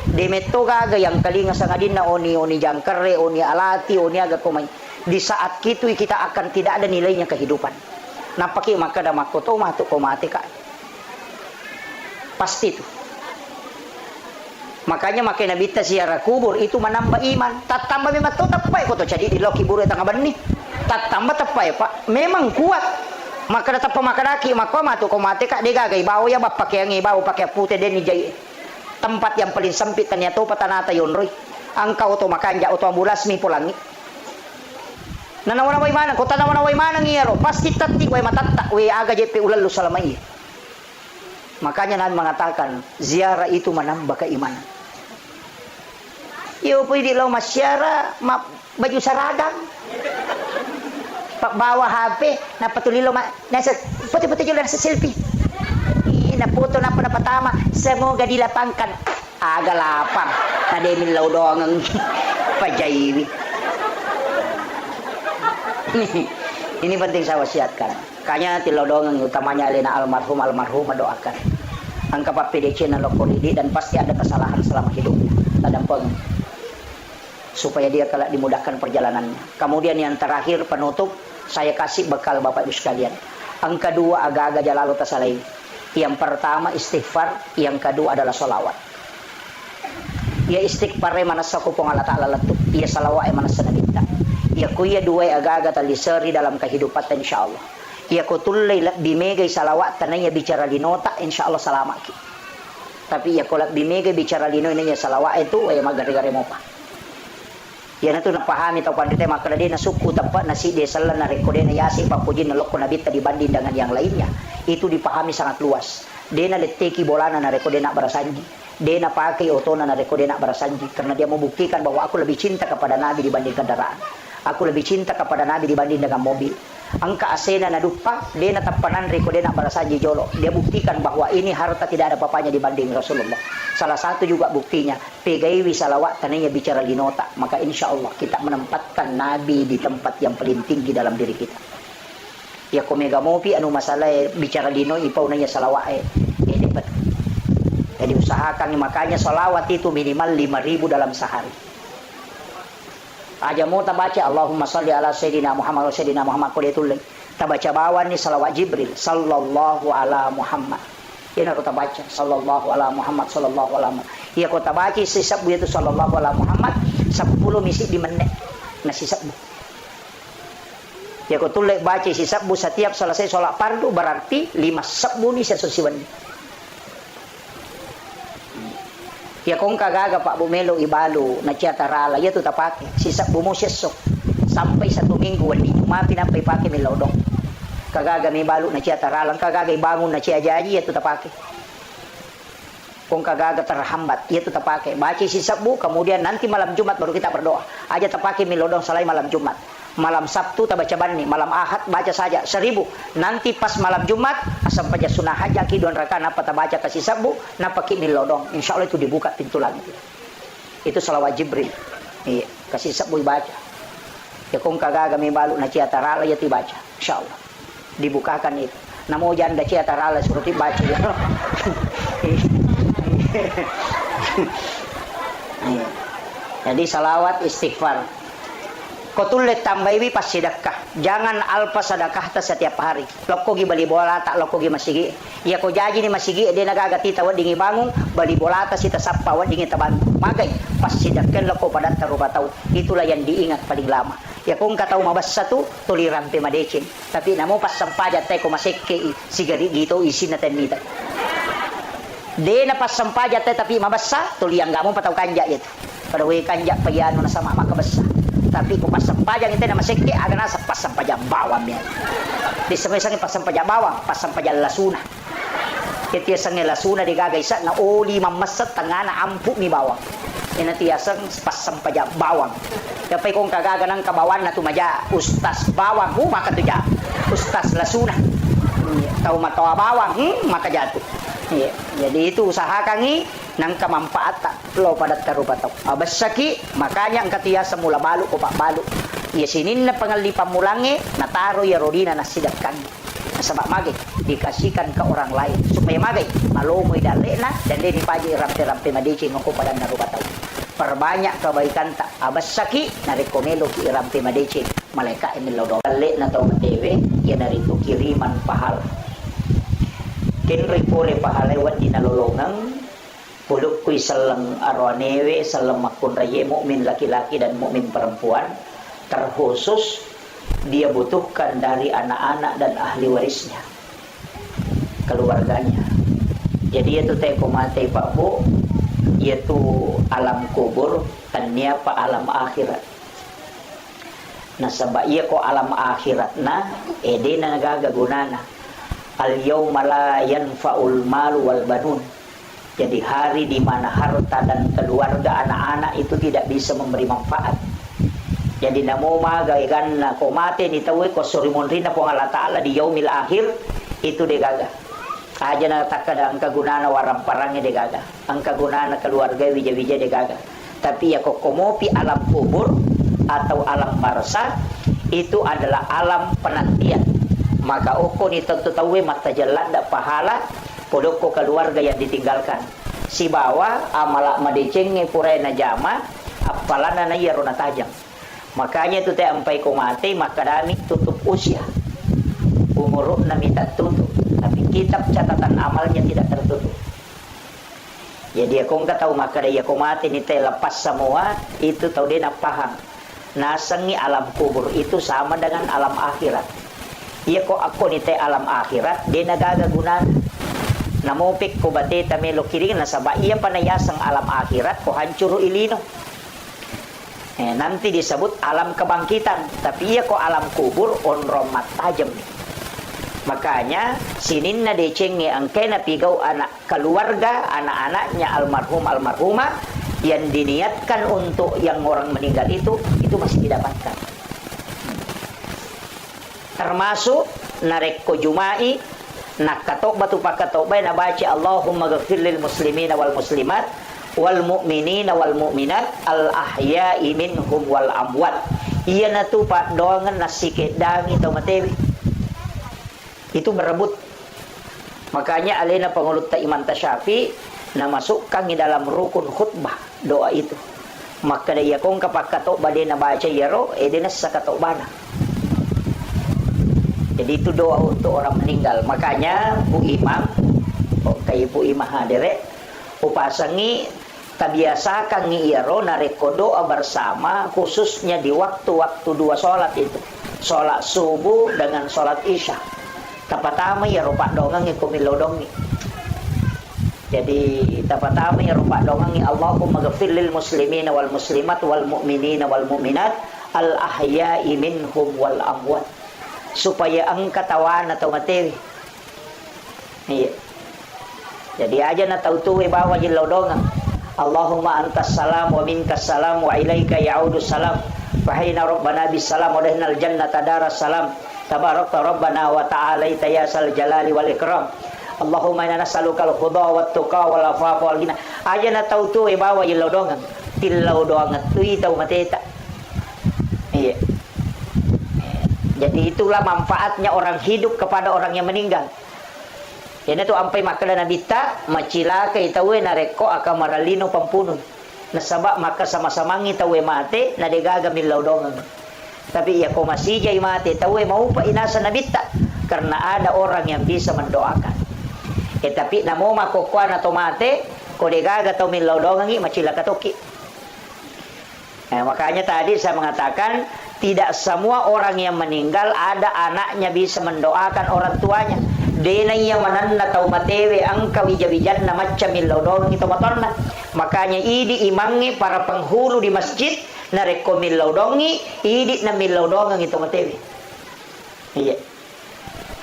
de meto gaga yang kalinga sangadin na oni jangkare oni alati oni aga komai. Di saat itu kita akan tidak ada nilainya kehidupan. Napaki maka da makoto matu komate ka. Pasti itu. Makanya makin Nabi ziarah kubur itu menambah iman. Tak tambah memang tu tapai ko to jadi di loki buru tangga bani. Tak tambah tapai Pak. Memang kuat. Maka datang pemakadaki maka matu ko mate ka digagai bau ya bapak yang ibau pakai putih den jai. tempat yang paling sempit ternyata patanata yon roy. Angkau to makanja to ambulas mi pulangi. Nanawana way mana, ko tanawana way mana ngiyaro, pasti tati way matatta, way aga jepe ulalu salamai. Makanya Nabi mengatakan, ziarah itu menambah keimanan. Yo pwede lang masyara, baju seragam. Pak bawa HP, napatulilo nasa foto-foto juga nasa selfie. Na foto na patama, semoga dilapangkan. Aga lapang. Tadi milaw doang ang pajaywi. Ini penting saya wasiatkan. Kanya tilaw doang ang utamanya alina almarhum mendoakan. Ang kapapidece na lokolidi dan pasti ada kesalahan selama hidupnya. Tadampang supaya dia kelak dimudahkan perjalanannya. Kemudian yang terakhir penutup, saya kasih bekal Bapak Ibu sekalian. Yang kedua agak-agak jalalu tasalai. Yang pertama istighfar, yang kedua adalah solawat. Ya istighfar manasa ko pong Allah Ta'ala latu. Ya salawat manasa nabita. Ya kuya dua agak-agak taliseri dalam kehidupan insyaallah. Ya kutulay bimegay salawat tananya bicara linota insyaallah salamat. Tapi ya kolak bimegay bicara lino inanya salawat itu ay magari-gari mo pa. Yan ito napahami tau pandite makala din na suku tempat nasi desalan na rekode na yasi papujin na loko nabita dibanding dengan yang lainnya itu dipahami sangat luas. Dia na leteki bolana na rekode na barasanji. Dia na pakai otona na rekode na barasanji karena dia membuktikan bahwa aku lebih cinta kepada Nabi dibanding kendaraan. Aku lebih cinta kepada Nabi dibanding dengan mobil. Angka asena na dupa, dia na tapanan rekode na barasanji jolo. Dia buktikan bahwa ini harta tidak ada papanya dibanding Rasulullah. Salah satu juga buktinya, pegaiwi salawat tananya bicara linota. Maka insya Allah kita menempatkan Nabi di tempat yang paling tinggi dalam diri kita. Ya komega mopi anu masalah bicara lino ipau nanya salawat ini dapat. Jadi usahakan makanya salawat itu minimal 5.000 dalam sehari. Aja mau tabaca Allahumma salli ala sayyidina Muhammad wa sayyidina Muhammad kulitul. Tabaca bawan ni salawat Jibril sallallahu ala Muhammad. Ini aku tabaca sallallahu ala Muhammad sallallahu ala Muhammad. Iya aku tabaca sisab itu sallallahu ala Muhammad 10 misi di menit. Nah sisab. Ya aku tulis baca sisab setiap selesai sholat fardu berarti 5 sabu ni sesusiwan. Ya kung kagaga Pak Bumelo ibalo na tiyatarala ya tu tapake sisab mo siyasok sampai 1 minggu wali cuma pinapay pake milodong kagaga may balo na tiyatarala kagaga ibangun na tiyajaji ya tu tapake kung kagaga terhambat ya tu tapake baca sisab kemudian nanti malam Jumat baru kita berdoa aja tapake milodong salai malam Jumat malam Sabtu tabaca bani malam Ahad baca saja 1000 nanti pas malam Jumat asam paja sunah haja kidon raka napa tabaca kasih sabu napa ki milodong insyaallah itu dibuka pintu langit itu salawat Jibril iya kasih sabu baca ya kung kagaga may balu na ciatarala ya tibaca insyaallah dibukakan itu namo janda ciatarala suruh tibaca ya. Jadi salawat istighfar kotulet tambaiwi pas sedekah. Jangan alpa sedekah ta setiap hari. Lokko gi bali bola tak lokko gi masigi. Ya ko jaji ni masigi dia nagagati tawa dingi bangung bali bola ta sita sappa wa dingi taban. Magai pas sedekah lokko pada taruba tau. Itulah yang diingat paling lama. Ya kung katau mabas satu tuliran pe madecin. Tapi namo pas sampaja tay ko masekke sigari gitu isi na tenita. De na pas sampaja tay tapi mabasa tuliang gamon patau kanja itu. Pada we kanja payano na sama makabasa. Tapi kung pasang pajang itu nama sekte ada nasa pasang pajang bawang ya. Di sampai-sampai pasang pajang bawang, pasang pajang lasuna. Ketia sange lasuna digagaisa na oli mamasat tanga na ampu mi bawang. Ina tiasang pasang pajang bawang. Kapay kung kagaga ng kabawan na tumaja ustas bawang, maka tuja. Ustas lasuna. Tahu matawa bawang, maka jatuh. Ya, jadi itu usahakan ni nang kemanfaat lo pada tarubatau. Abasaki makanya ang katiya sa mula balu ko pak balu. Ya sinin na pangalipan mulangi nataro ya rodina nasidapkan. Nasabak magay dikasihkan ke orang lain supaya magay malumoy dali na dan din ipaji rampe-rampe madicing ko pada narubatau. Perbanyak kebaikan tak abasaki narekomelo ki rampe madicing malaika emilodo. Dali na tao dewe ya narito kiriman pahala. Kenry pole pahalewat di nalolongang puluk kui salang arwanewe salang makun raye mukmin laki-laki dan mukmin perempuan terkhusus dia butuhkan dari anak-anak dan ahli warisnya keluarganya. Jadi itu teko mate Pak Bu yaitu alam kubur tanya pa alam akhirat. Nah sabab iya ko alam akhirat na ede na nagagagunana al yawma la yanfa'ul mal wal banun. Jadi hari di mana harta dan keluarga anak-anak itu tidak bisa memberi manfaat. Jadi namo magaigan na ko mate ni tawe ko surimun rin na po Allah Ta'ala di yaumil akhir itu degaga. Aja na takada ang kagunana warang parangnya degaga. Ang kagunana keluarga wija-wija degaga. Tapi ya ko komopi alam kubur atau alam barzah itu adalah alam penantian. Maka uko ni tentu tawe mata jalanda pahala podoko keluarga yang ditinggalkan. Si bawa amalak madecenge purai na jama apalana na iya rona tajam. Makanya itu teh ampai ko mati maka dami tutup usia. Umur na minta tutup, tapi kitab catatan amalnya tidak tertutup. Jadi aku enggak tahu maka dia ko mati ni teh lepas semua itu tahu dia nak paham. Nasangi alam kubur itu sama dengan alam akhirat. Iya ko ako ni teh alam akhirat dia nagagagunan. Namupik ko bate tamelo kiring na sabah iya panayasang alam akhirat ko hancur ilino. Nanti disebut alam kebangkitan, tapi iya ko alam kubur on romat tajam. Makanya sinin na decenge ang kena pigaw anak keluarga anak-anaknya almarhum almarhumah yang diniatkan untuk yang orang meninggal itu masih didapatkan. Termasuk narek ko jumai nak katok batu pakatok bay na baca Allahumma ghafir lil muslimina wal muslimat wal mu'minina wal mu'minat al ahya'i minhum wal amwat. Iya na tu pak doangan nasike dami atau matewi itu berebut. Makanya alena pengulut ta Imam Tasyafi na masukkan di dalam rukun khutbah doa itu. Maka dia kong kapakatok bade na baca yaro edena sakatok bana. Jadi itu doa untuk orang meninggal. Makanya Bu Imam, kayak Bu Imam hadere, upasangi tabiasakan ngiiro nareko doa bersama khususnya di waktu-waktu dua sholat itu. Sholat subuh dengan sholat isya. Tapatama ya rupak dongang ikumilodongi. Jadi tapatama ya rupak dongang Allahumma ghafir lil muslimina wal muslimat wal mu'minina wal mu'minat al ahya'i minhum wal amwat. Supaya ang katawan atau materi. Iya. Jadi aja na tautuwe bawa jilaw dongang. Allahumma antas salam wa minkas salam wa ilaika ya'udus salam. Fahina rabbana bis salam wa dahinal jannata daras salam. Tabarakta rabbana wa ta'alaita ya sal jalali wal ikram. Allahumma inna nas'aluka al-huda wat tuqa wal afafa wal ghina. Aja na tautuwe bawa jilaw dongang. Tilaw dongang tui tau mateta. Iya. Jadi itulah manfaatnya orang hidup kepada orang yang meninggal. Ini tu ampai makala Nabi tak macilaka itawe nareko akan maralino pampunun. Nasabak maka sama-sama ngitawe mate na degaga milaw dongang. Tapi ia ko masih jay mate tawe mau pa inasa Nabi tak karena ada orang yang bisa mendoakan. Tapi namo makokuan atau mate ko degaga tau milaw dongang macilaka toki. Makanya tadi saya mengatakan tidak semua orang yang meninggal ada anaknya bisa mendoakan orang tuanya. Dena yang mananna tau matewe ang kawijawijan na macam milodong itu matonna. Makanya idi imangi para penghulu di masjid na reko milodongi idi na milodong itu matewe. Iya.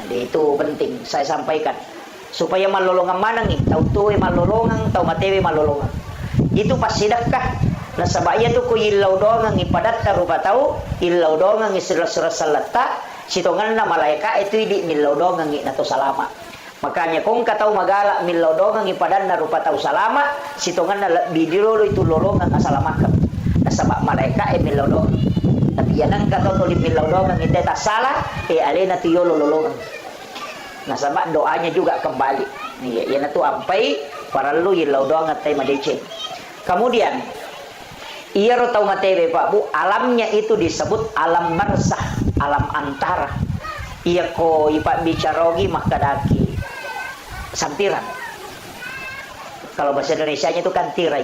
Jadi itu penting saya sampaikan supaya malolongan manang tau tuwe malolongan tau matewe malolongan. Itu pasti sedekah. Nah sabaya tu ko ilaw dongang ipadat rupa tau ilaw dongang isura-sura salata sitongan na malaika itu di milaw dongang nato salama. Makanya kung katau magala milaw dongang ipadat na rupa tau salama sitongan na bidiro itu lolongang asalamakan. Nah sabak malaika milaw dongang. Tapi yanang katau to di milaw dongang ite ta salah alena tu yolo lolongang. Nah sabak doanya juga kembali. Iya yana tu ampai para lu ilaw dongang tay madece. Kemudian iya ro tau matewe Pak Bu, alamnya itu disebut alam barzah, alam antara. Iya ko ipak bicarogi makadaki sampiran. Kalau bahasa Indonesianya itu kan tirai.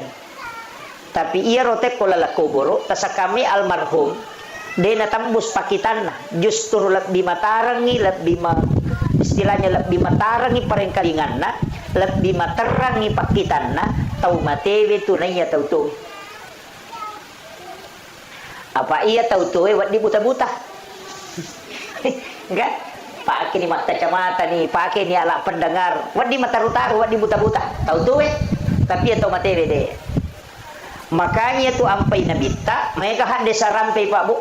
Tapi iya ro tek kolala kuburu, tasa kami almarhum dena tambus pakitanna, justru lebih matarangi, istilahnya lebih matarangi parengkalinganna, lebih matarangi pakitanna, tau matewe tu naiya tau tu. Apa iya tau tu wat di buta-buta. Enggak? Pakai ni mata kacamata ni, pakai ni alat pendengar. Wat di mata rutaru, wat di buta-buta. Tau tu tapi ya tau matewe deh. Makanya tu ampai nabita, mereka hande sarampai Pak Bu.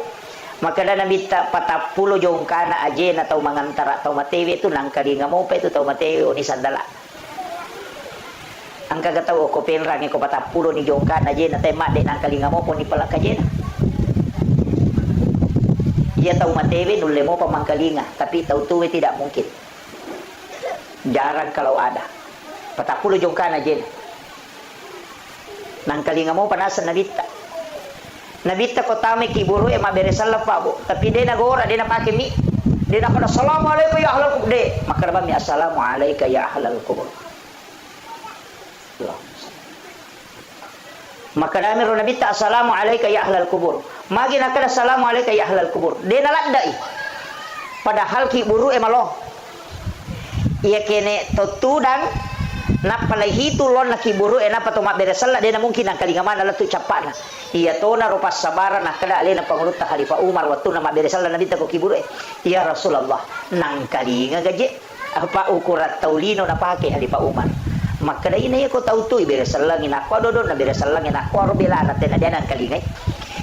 Maka dah nabita 40 jong kana aje na tau mangantara tau matewe tu nang kalinga mo pa itu tau matewe ni sandala. Ang kagataw ko penra ni ko 40 ni jong kana aje na tay made nang kalinga mo po ni pala kaje na. Ia tau matewe nulle mo pa mangkalinga, tapi tau tuwe tidak mungkin. Jarang kalau ada. 40 jong kana aje. Nang kalinga mo panasan nabita. Nabita ko tami kiburu maberesan Pak Bu, tapi dia nagora, dia napake mi. Dia nak pada assalamualaikum ya ahlal kubur. Maka nabami assalamualaikum ya ahlal kubur. Maka nami ro nabita assalamualaikum ya ahlal kubur. Magi nakada assalamualaikum ya ahlal kubur. Dia naladai. Padahal kiburu malo. Ia kene totudan napalai lon na kiburu napa to maberesan dia na mungkin ang kalingaman na tu capana. Iya to na rupas sabaran na kada le na pangulut ta Khalifah Umar waktu na maberesal na nabita ko kiburu ya Rasulullah nang kalinga gaje apa ukurat taulino na pake Khalifah Umar maka dai na ko tau tu beresal lang ina ko dodon na beresal lang ina ko robela na tena dia nang kalinga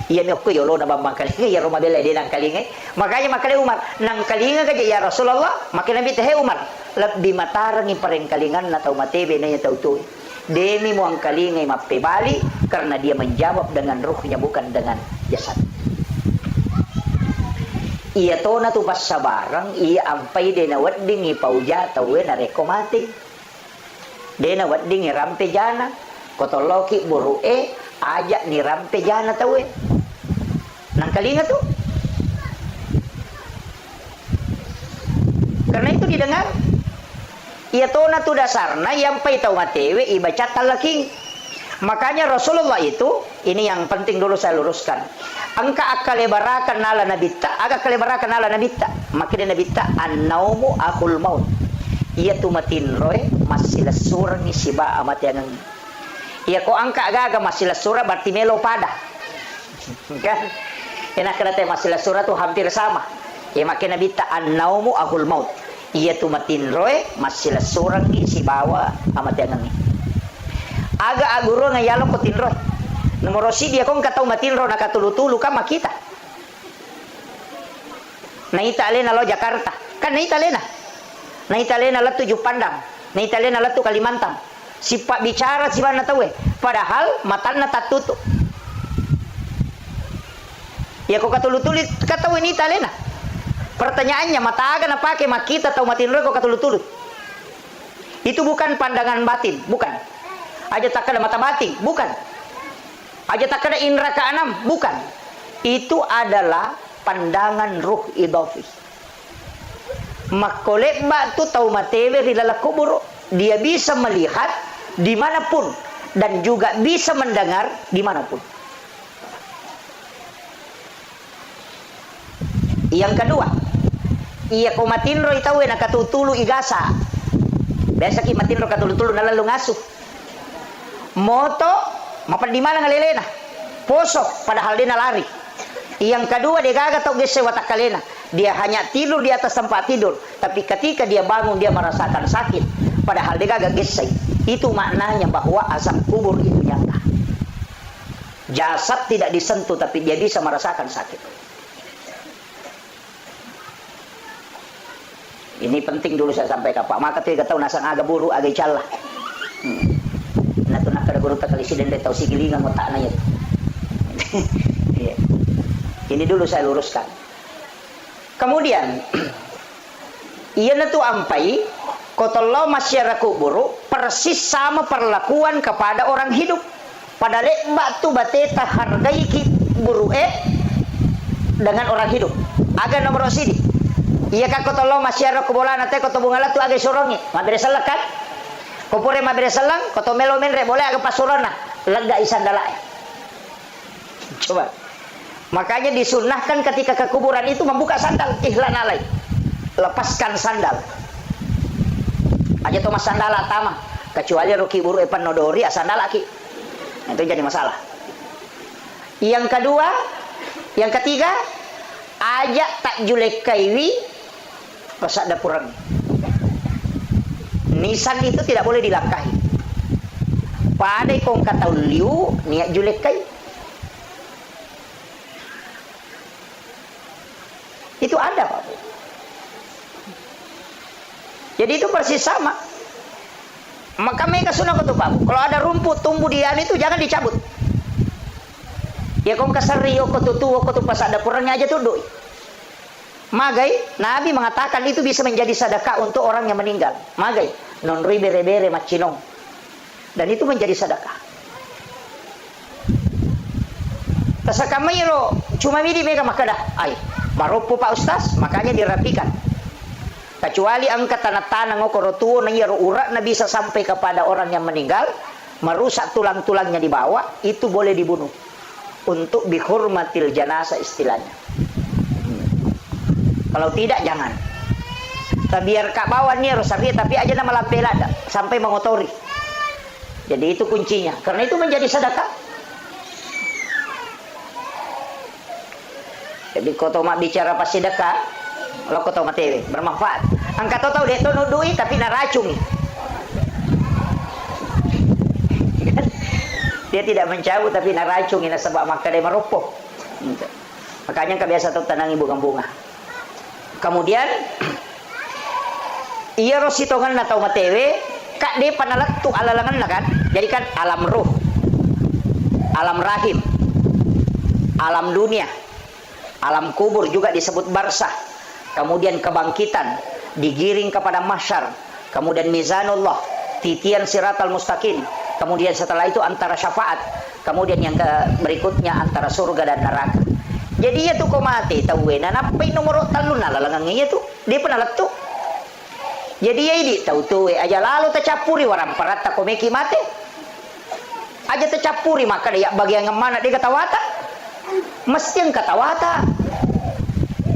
iya mi ko yolo na bambang kalinga ya roma bela dia nang kalinga makanya makale Umar nang kalinga gaje ya Rasulullah maka nabita he Umar lebih matarang pareng kalingan na tau matebe na ya tau tu. Demi mo ang kalingay mapibali karena dia menjawab dengan ruhnya bukan dengan jasad. Iya to na tu pas sabarang iya ampai de na wadding ipauja tawe na rekomati. De na wadding rampe jana kotoloki buru ajak ni rampe jana tawe. Nang kalinga tu. Karena itu didengar. Ia tona tu dasarna yang pai tau matewe ibaca talaking. Makanya Rasulullah itu ini yang penting dulu saya luruskan. Angka akalebarakan nala nabita, aga kalebarakan nala nabita. Makanya nabita an-naumu akul maut. Ia tu matin roy masih surang isiba amat yang. Ia ko angka aga masih surah berarti melo pada. Kan? Enak kena masih surah tu hampir sama. Ya makanya nabita an-naumu akul maut. Iya tu matin roy masih surang isi bawa amat yang ni. Aga aguro ngayalo ko tinroy. Nomor si dia kong katau matin ro nakatulu-tulu kama kita. Naita alena lo Jakarta. Kan naita alena. Naita alena la tujuh pandang. Naita alena la tu Kalimantan. Si pak bicara si mana tahu padahal matana tatutu. Ya kok katulu-tulu katau ini talena. Pertanyaannya mata aga na pakai makita atau matin roy kok katulu-tulu. Itu bukan pandangan batin, bukan. Aja tak ada mata batin, bukan. Aja tak ada indra keenam, bukan. Itu adalah pandangan ruh idafi. Makolek batu tau matewe rilala kubur, dia bisa melihat dimanapun dan juga bisa mendengar dimanapun. Yang kedua, iya ko matinro itawe nakatutulu igasa. Biasa ki matinro katulu-tulu nalalu ngasuh. Moto mapan di mana ngalelena. Poso padahal dia lari. Yang kedua dia gagal tau gese watak kalena. Dia hanya tidur di atas tempat tidur, tapi ketika dia bangun dia merasakan sakit. Padahal dia gagal gese. Itu maknanya bahwa azab kubur itu nyata. Jasad tidak disentuh tapi dia bisa merasakan sakit. Ini penting dulu saya sampaikan Pak. Maka tiga tahun nasang aga buru aga calah. Nah tu nak ada guru tak kali siden tahu si gilingan mau tak nanya. Ini dulu saya luruskan. Kemudian ia tu ampai kotollo masyarakat buru persis sama perlakuan kepada orang hidup. Pada lekbak tu bateta hargai ki buru dengan orang hidup. Aga nomor sini. Iya kak kotollo masyarakat bola nate koto bungala tu agak sorongi. Mabere salak kan? Kopore mabere salang koto melo menre boleh agak pasurana. Lega isandala. Coba. Makanya disunnahkan ketika ke kuburan itu membuka sandal ihlan alai. Lepaskan sandal. Aja Thomas sandal atama. kecuali roki buru epan nodori asana laki. Itu jadi masalah. Yang kedua, yang ketiga, ajak tak julekaiwi pasak dapurang. Nisan itu tidak boleh dilangkahi. Padai kong kata liu niat julekai. Itu ada, Pak. Jadi itu persis sama. Maka mereka sunnah kata Pak. Kalau ada rumput tumbuh di itu jangan dicabut. Ya kong kasari yo kotu tuwo kotu pas ada purangnya aja tunduk. Magai, Nabi mengatakan itu bisa menjadi sedekah untuk orang yang meninggal. Magai, non ribere-bere macinong. Dan itu menjadi sedekah. Tasakamayro cuma midi mereka makadah. Ay, maropo Pak Ustaz, makanya dirapikan. Kecuali angkat tanah-tanah ngokorotuo na yero urat na bisa sampai kepada orang yang meninggal, merusak tulang-tulangnya di bawah, itu boleh dibunuh. Untuk bihurmatil janasa istilahnya. Kalau tidak jangan. Biar kak bawa nih rosari tapi aja nama lampela sampai mengotori. Jadi itu kuncinya. Karena itu menjadi sedekah. Jadi kau tahu mak bicara pas sedekah, lo kau tahu materi bermanfaat. Angkat tahu deh tu nudui tapi naracung. Dia tidak mencabut tapi naracung ini sebab maka dia meropok. Makanya kebiasa tu tanang ibu bunga. Kemudian iya rositongan na tahu matewe kak dia panalat tu alalangan lah kan. Jadi kan alam ruh, alam rahim, alam dunia, alam kubur juga disebut barzah. Kemudian kebangkitan, digiring kepada mahsyar, kemudian mizanullah, titian siratal mustaqim, kemudian setelah itu antara syafaat, kemudian yang berikutnya antara surga dan neraka. Jadi ya tuh kau mati tahu na napai nomor talun lalangannya tuh dia pernah letup. Jadi ya ini tahu tuh aja lalu tercapuri warang parat tak komeki mati. Aja tercapuri maka dia bagian yang mana dia katawata. Mesti yang katawata.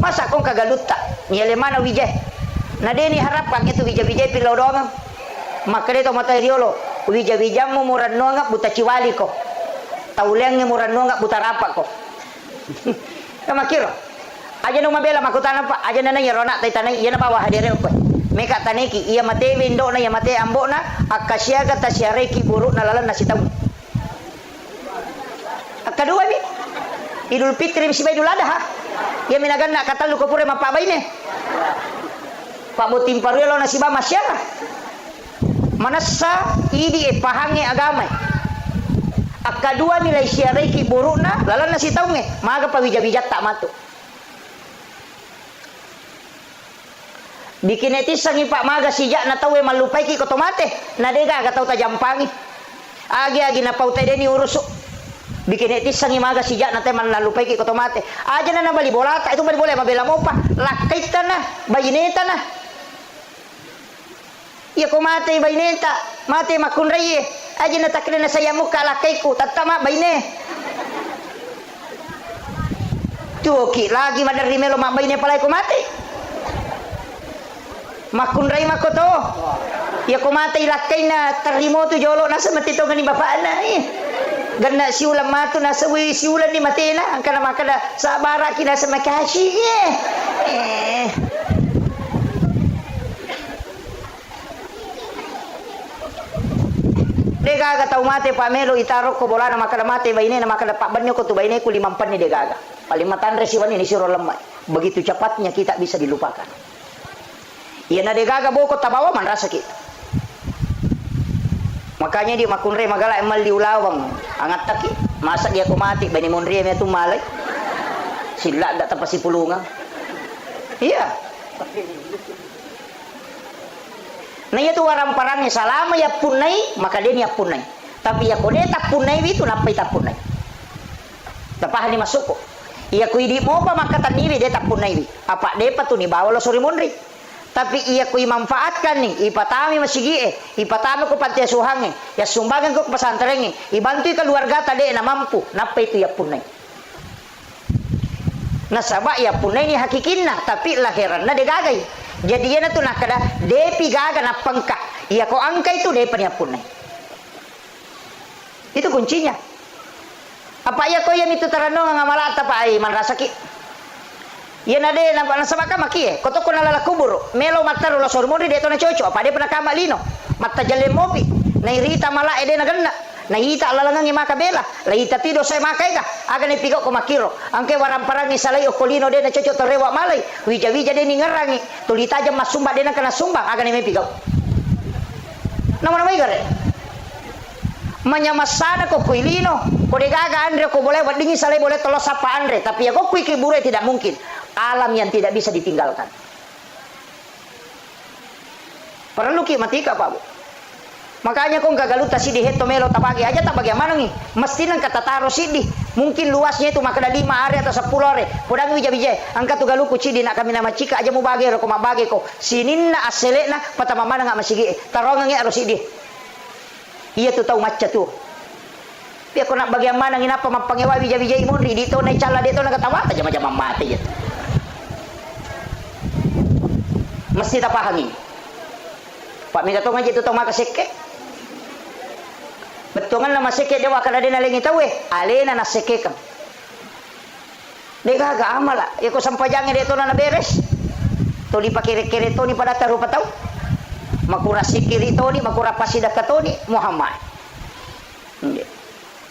Masa kau kagaluta nyele mana wijah. Nah dia ni harapkan itu wijah-wijah pilau doang. Maka dia tu mata riolo wijah-wijahmu murad noangap buta ciwali ko. Taulengnya murad noangap buta rapak ko. Kama kiro aja no mabela makutan apa aja nana ya ronak tai tanai iya na bawa hadir ko meka taneki iya mate windo na iya mate ambo na akasyaga tasyareki buruk na lalan nasi tahu. Kedua ni Idul Fitri si Idul Adha ya minagan nak kata lu ko pure mapa baine Pak Butim Paruelo nasi ba masyara manasa idi pahange agama. Kedua nilai syariki burukna lalan nasi tahu nge maga pawija-wijat tak matu bikin etis sangi pak maga sijak na tahu malupai ki kotomate na dega ga tahu tajampangi agi na pautai deni urus bikin etis sangi maga sijak na teman malupai ki kotomate aja na bali bola tak itu bali boleh mabela mopa lakaitan na bayineta na ya ko mate bayineta mate makunrai aja na takle na saya muka lakaiku tatama baine tuki lagi madari melo mak baine palai ko mate makunrai makoto ya ko mate lakai na tarimo tu jolo na semati to ngani bapak na ganna siulan matu na sawi siulan ni mate na angkana makada sabara kina semakashi Degaga tahu mate pamelo itarok ko bola na makada mate baine na makada pak banyo ko tu baine ku 5 pan ni degaga. Palimatan resiwan ini siro lemah. Begitu cepatnya kita bisa dilupakan. Iya na degaga boko tabawa man rasa kita. Makanya di makunre magala emal diulawang angat taki. Masa dia ko mati baine monri me tu malay. Sila da tapasi pulungan. Iya. Nah itu warang parangnya salama ya punai maka dia ni punai. Tapi ya kode tak punai itu napai tak punai. Tapah ni masuk ko. Iya ku idi mo pa makatan ni dia tak punai wi. Apa depa tu ni bawa lo suri monri. Tapi iya ku manfaatkan ni ipatami masigi ipatami ko panti suhange ya sumbangan ko pesantren ibantu keluarga tade na mampu napai itu ya punai. Nasaba ya punai ni hakikinna tapi lahiranna de gagai. Jadi yana tu nakada depi gaga na pangka. Ya ko angka itu depa ni punai. Itu kuncinya. Apa ya ko yan itu tarano nga malata pa ay man rasaki. Yan ade na nasaba ka maki koto ko nalala kuburo. Melo mataro lo sormori de to na chocho. Apa de pernah kamalino. Mata jale mopi. Nairita mala ede na ganna. Nahita lalangang imakabela, lahita tido sa imakay ka, aga ni pigaw ko makiro. Angke warang parang ni salay o kolino de na chocho torewa malay, wija-wija de ni ngarangi, tulita jam masumba de na kana sumbang, aga ni may pigaw. Naman may gare. Manyamasana ko kuilino, kode gaga Andre ko boleh wadingi salay boleh tolos apa Andre, tapi ya ko kui kibure tidak mungkin. Alam yang tidak bisa ditinggalkan. Perlu ki matika Pak Bu. Makanya kung kagaluta sidi heto melo tabagi aja tabagi mana nih mesti nang katataro sidi mungkin luasnya itu makada 5 are atau 10 are podang wija-wija angka tu galuku sidi nak kami nama cika aja mau bagi ko mabagi ko sininna aselekna patama mana nggak masigi tarongangi aro sidi iya tu tahu macca tu pia ko nak bagi mana ngina apa mapangewa wija-wija imundi dito na cala dito na katawa aja macam mati ya mesti tapahami Pak minta tong aja tu tong makaseke betongan nama seke dewa kada dena lengi tawe alena na seke kam de gaga amala ya ko sampajange de to na beres to di pakire-kire to ni pada taru patau makura sikiri to ni makura pasida katoni Muhammad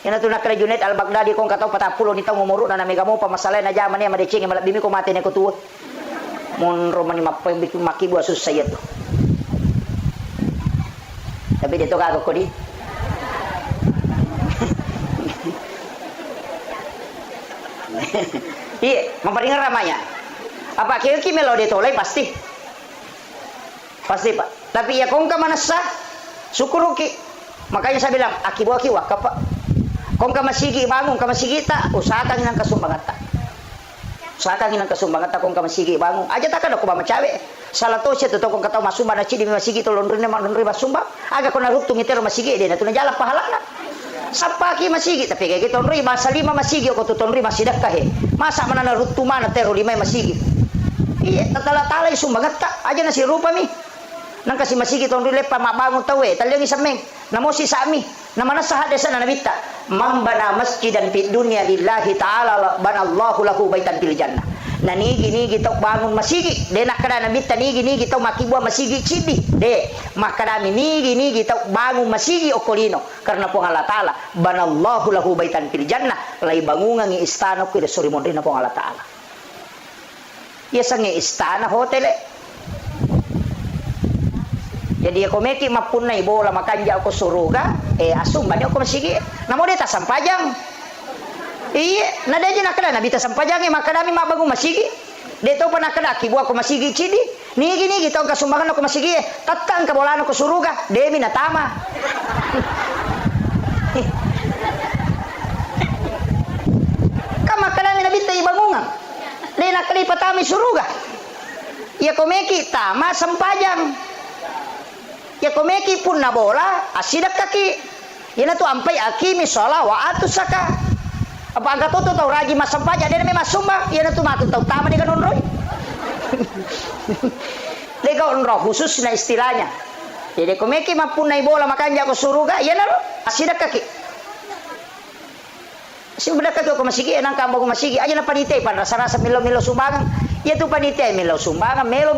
yana tu nak Junaid al-Baghdadi kong katau patapulo ni tau ngomoro na mega mo pamasalay na jaman ni madecing malak bimi ko mati ne ko tuwa mon romani mapay bikin makibu asus sayat tapi dia to kago ko di iya, memperingat ramanya. Apa kiki melo de tolai pasti. Pasti Pak. Tapi ya kong ka manasa syukuruki. Makanya saya bilang akibu wakap Pak. Kong ka masigi bangun ka masigi ta usahakan nang kasumbangata. Usahakan nang kasumbangata kong ka masigi bangun. Aja takkan aku ba macawe. Salah to siya to kong katao masumba na chidi masigi to lonri masumba. Aga ko naruptung itero masigi de na tunajala pahalana. Sapaki masigi tapi kayak gitu tonri masa 5 masigi ko tonri masidak kahe masa mana na rutu mana tero 5 masigi iya tatala-tala sumbangat ta aja na si rupa mi nang kasi masigi tonri lepa mabangun tawe talyang isameng namo si sami namana sa hadesa na nabita mambana masjidan fid dunya lillahi ta'ala banallahu lahu baitan fil jannah nanigi tau bangun masigi de nakada nabita nigi tau makibua masigi cidi de makadami nigi tau bangun masigi okolino karena po Allah taala banallahu lahu baitan fil jannah lai bangungan ngi istana ko de suri mondina po Allah taala ya sange istana hotel jadi ako meki mapunay bola makanja ako suruga asum bani ako masigi namo de tasampajang iya nada aja nakada nabita sampajangi makadami mabangun masigi deto pa nakada kibuah ko masigi cidi nigi tau kasumbangan ako masigi tatang kabolano ko suruga demi natama kama kadami nabita ibangungan de nakada ipatami suruga ya komeki tama sampajang ya komeki pun na bola asidak kaki yana tu ampai akimi sholat wa atusaka apa angkat tuh tau raji mas sampaja dia memang sumba yana tu matu tau tama dia kan onroy dia onroh khusus na istilahnya jadi komeki mampun na bola makanya ko suruga yana lo asidak kaki simbedak kaki ko masigi nang kambang ko masigi aja na panite pan rasa-rasa milo sumbangan ya tu panite milo sumbangan melo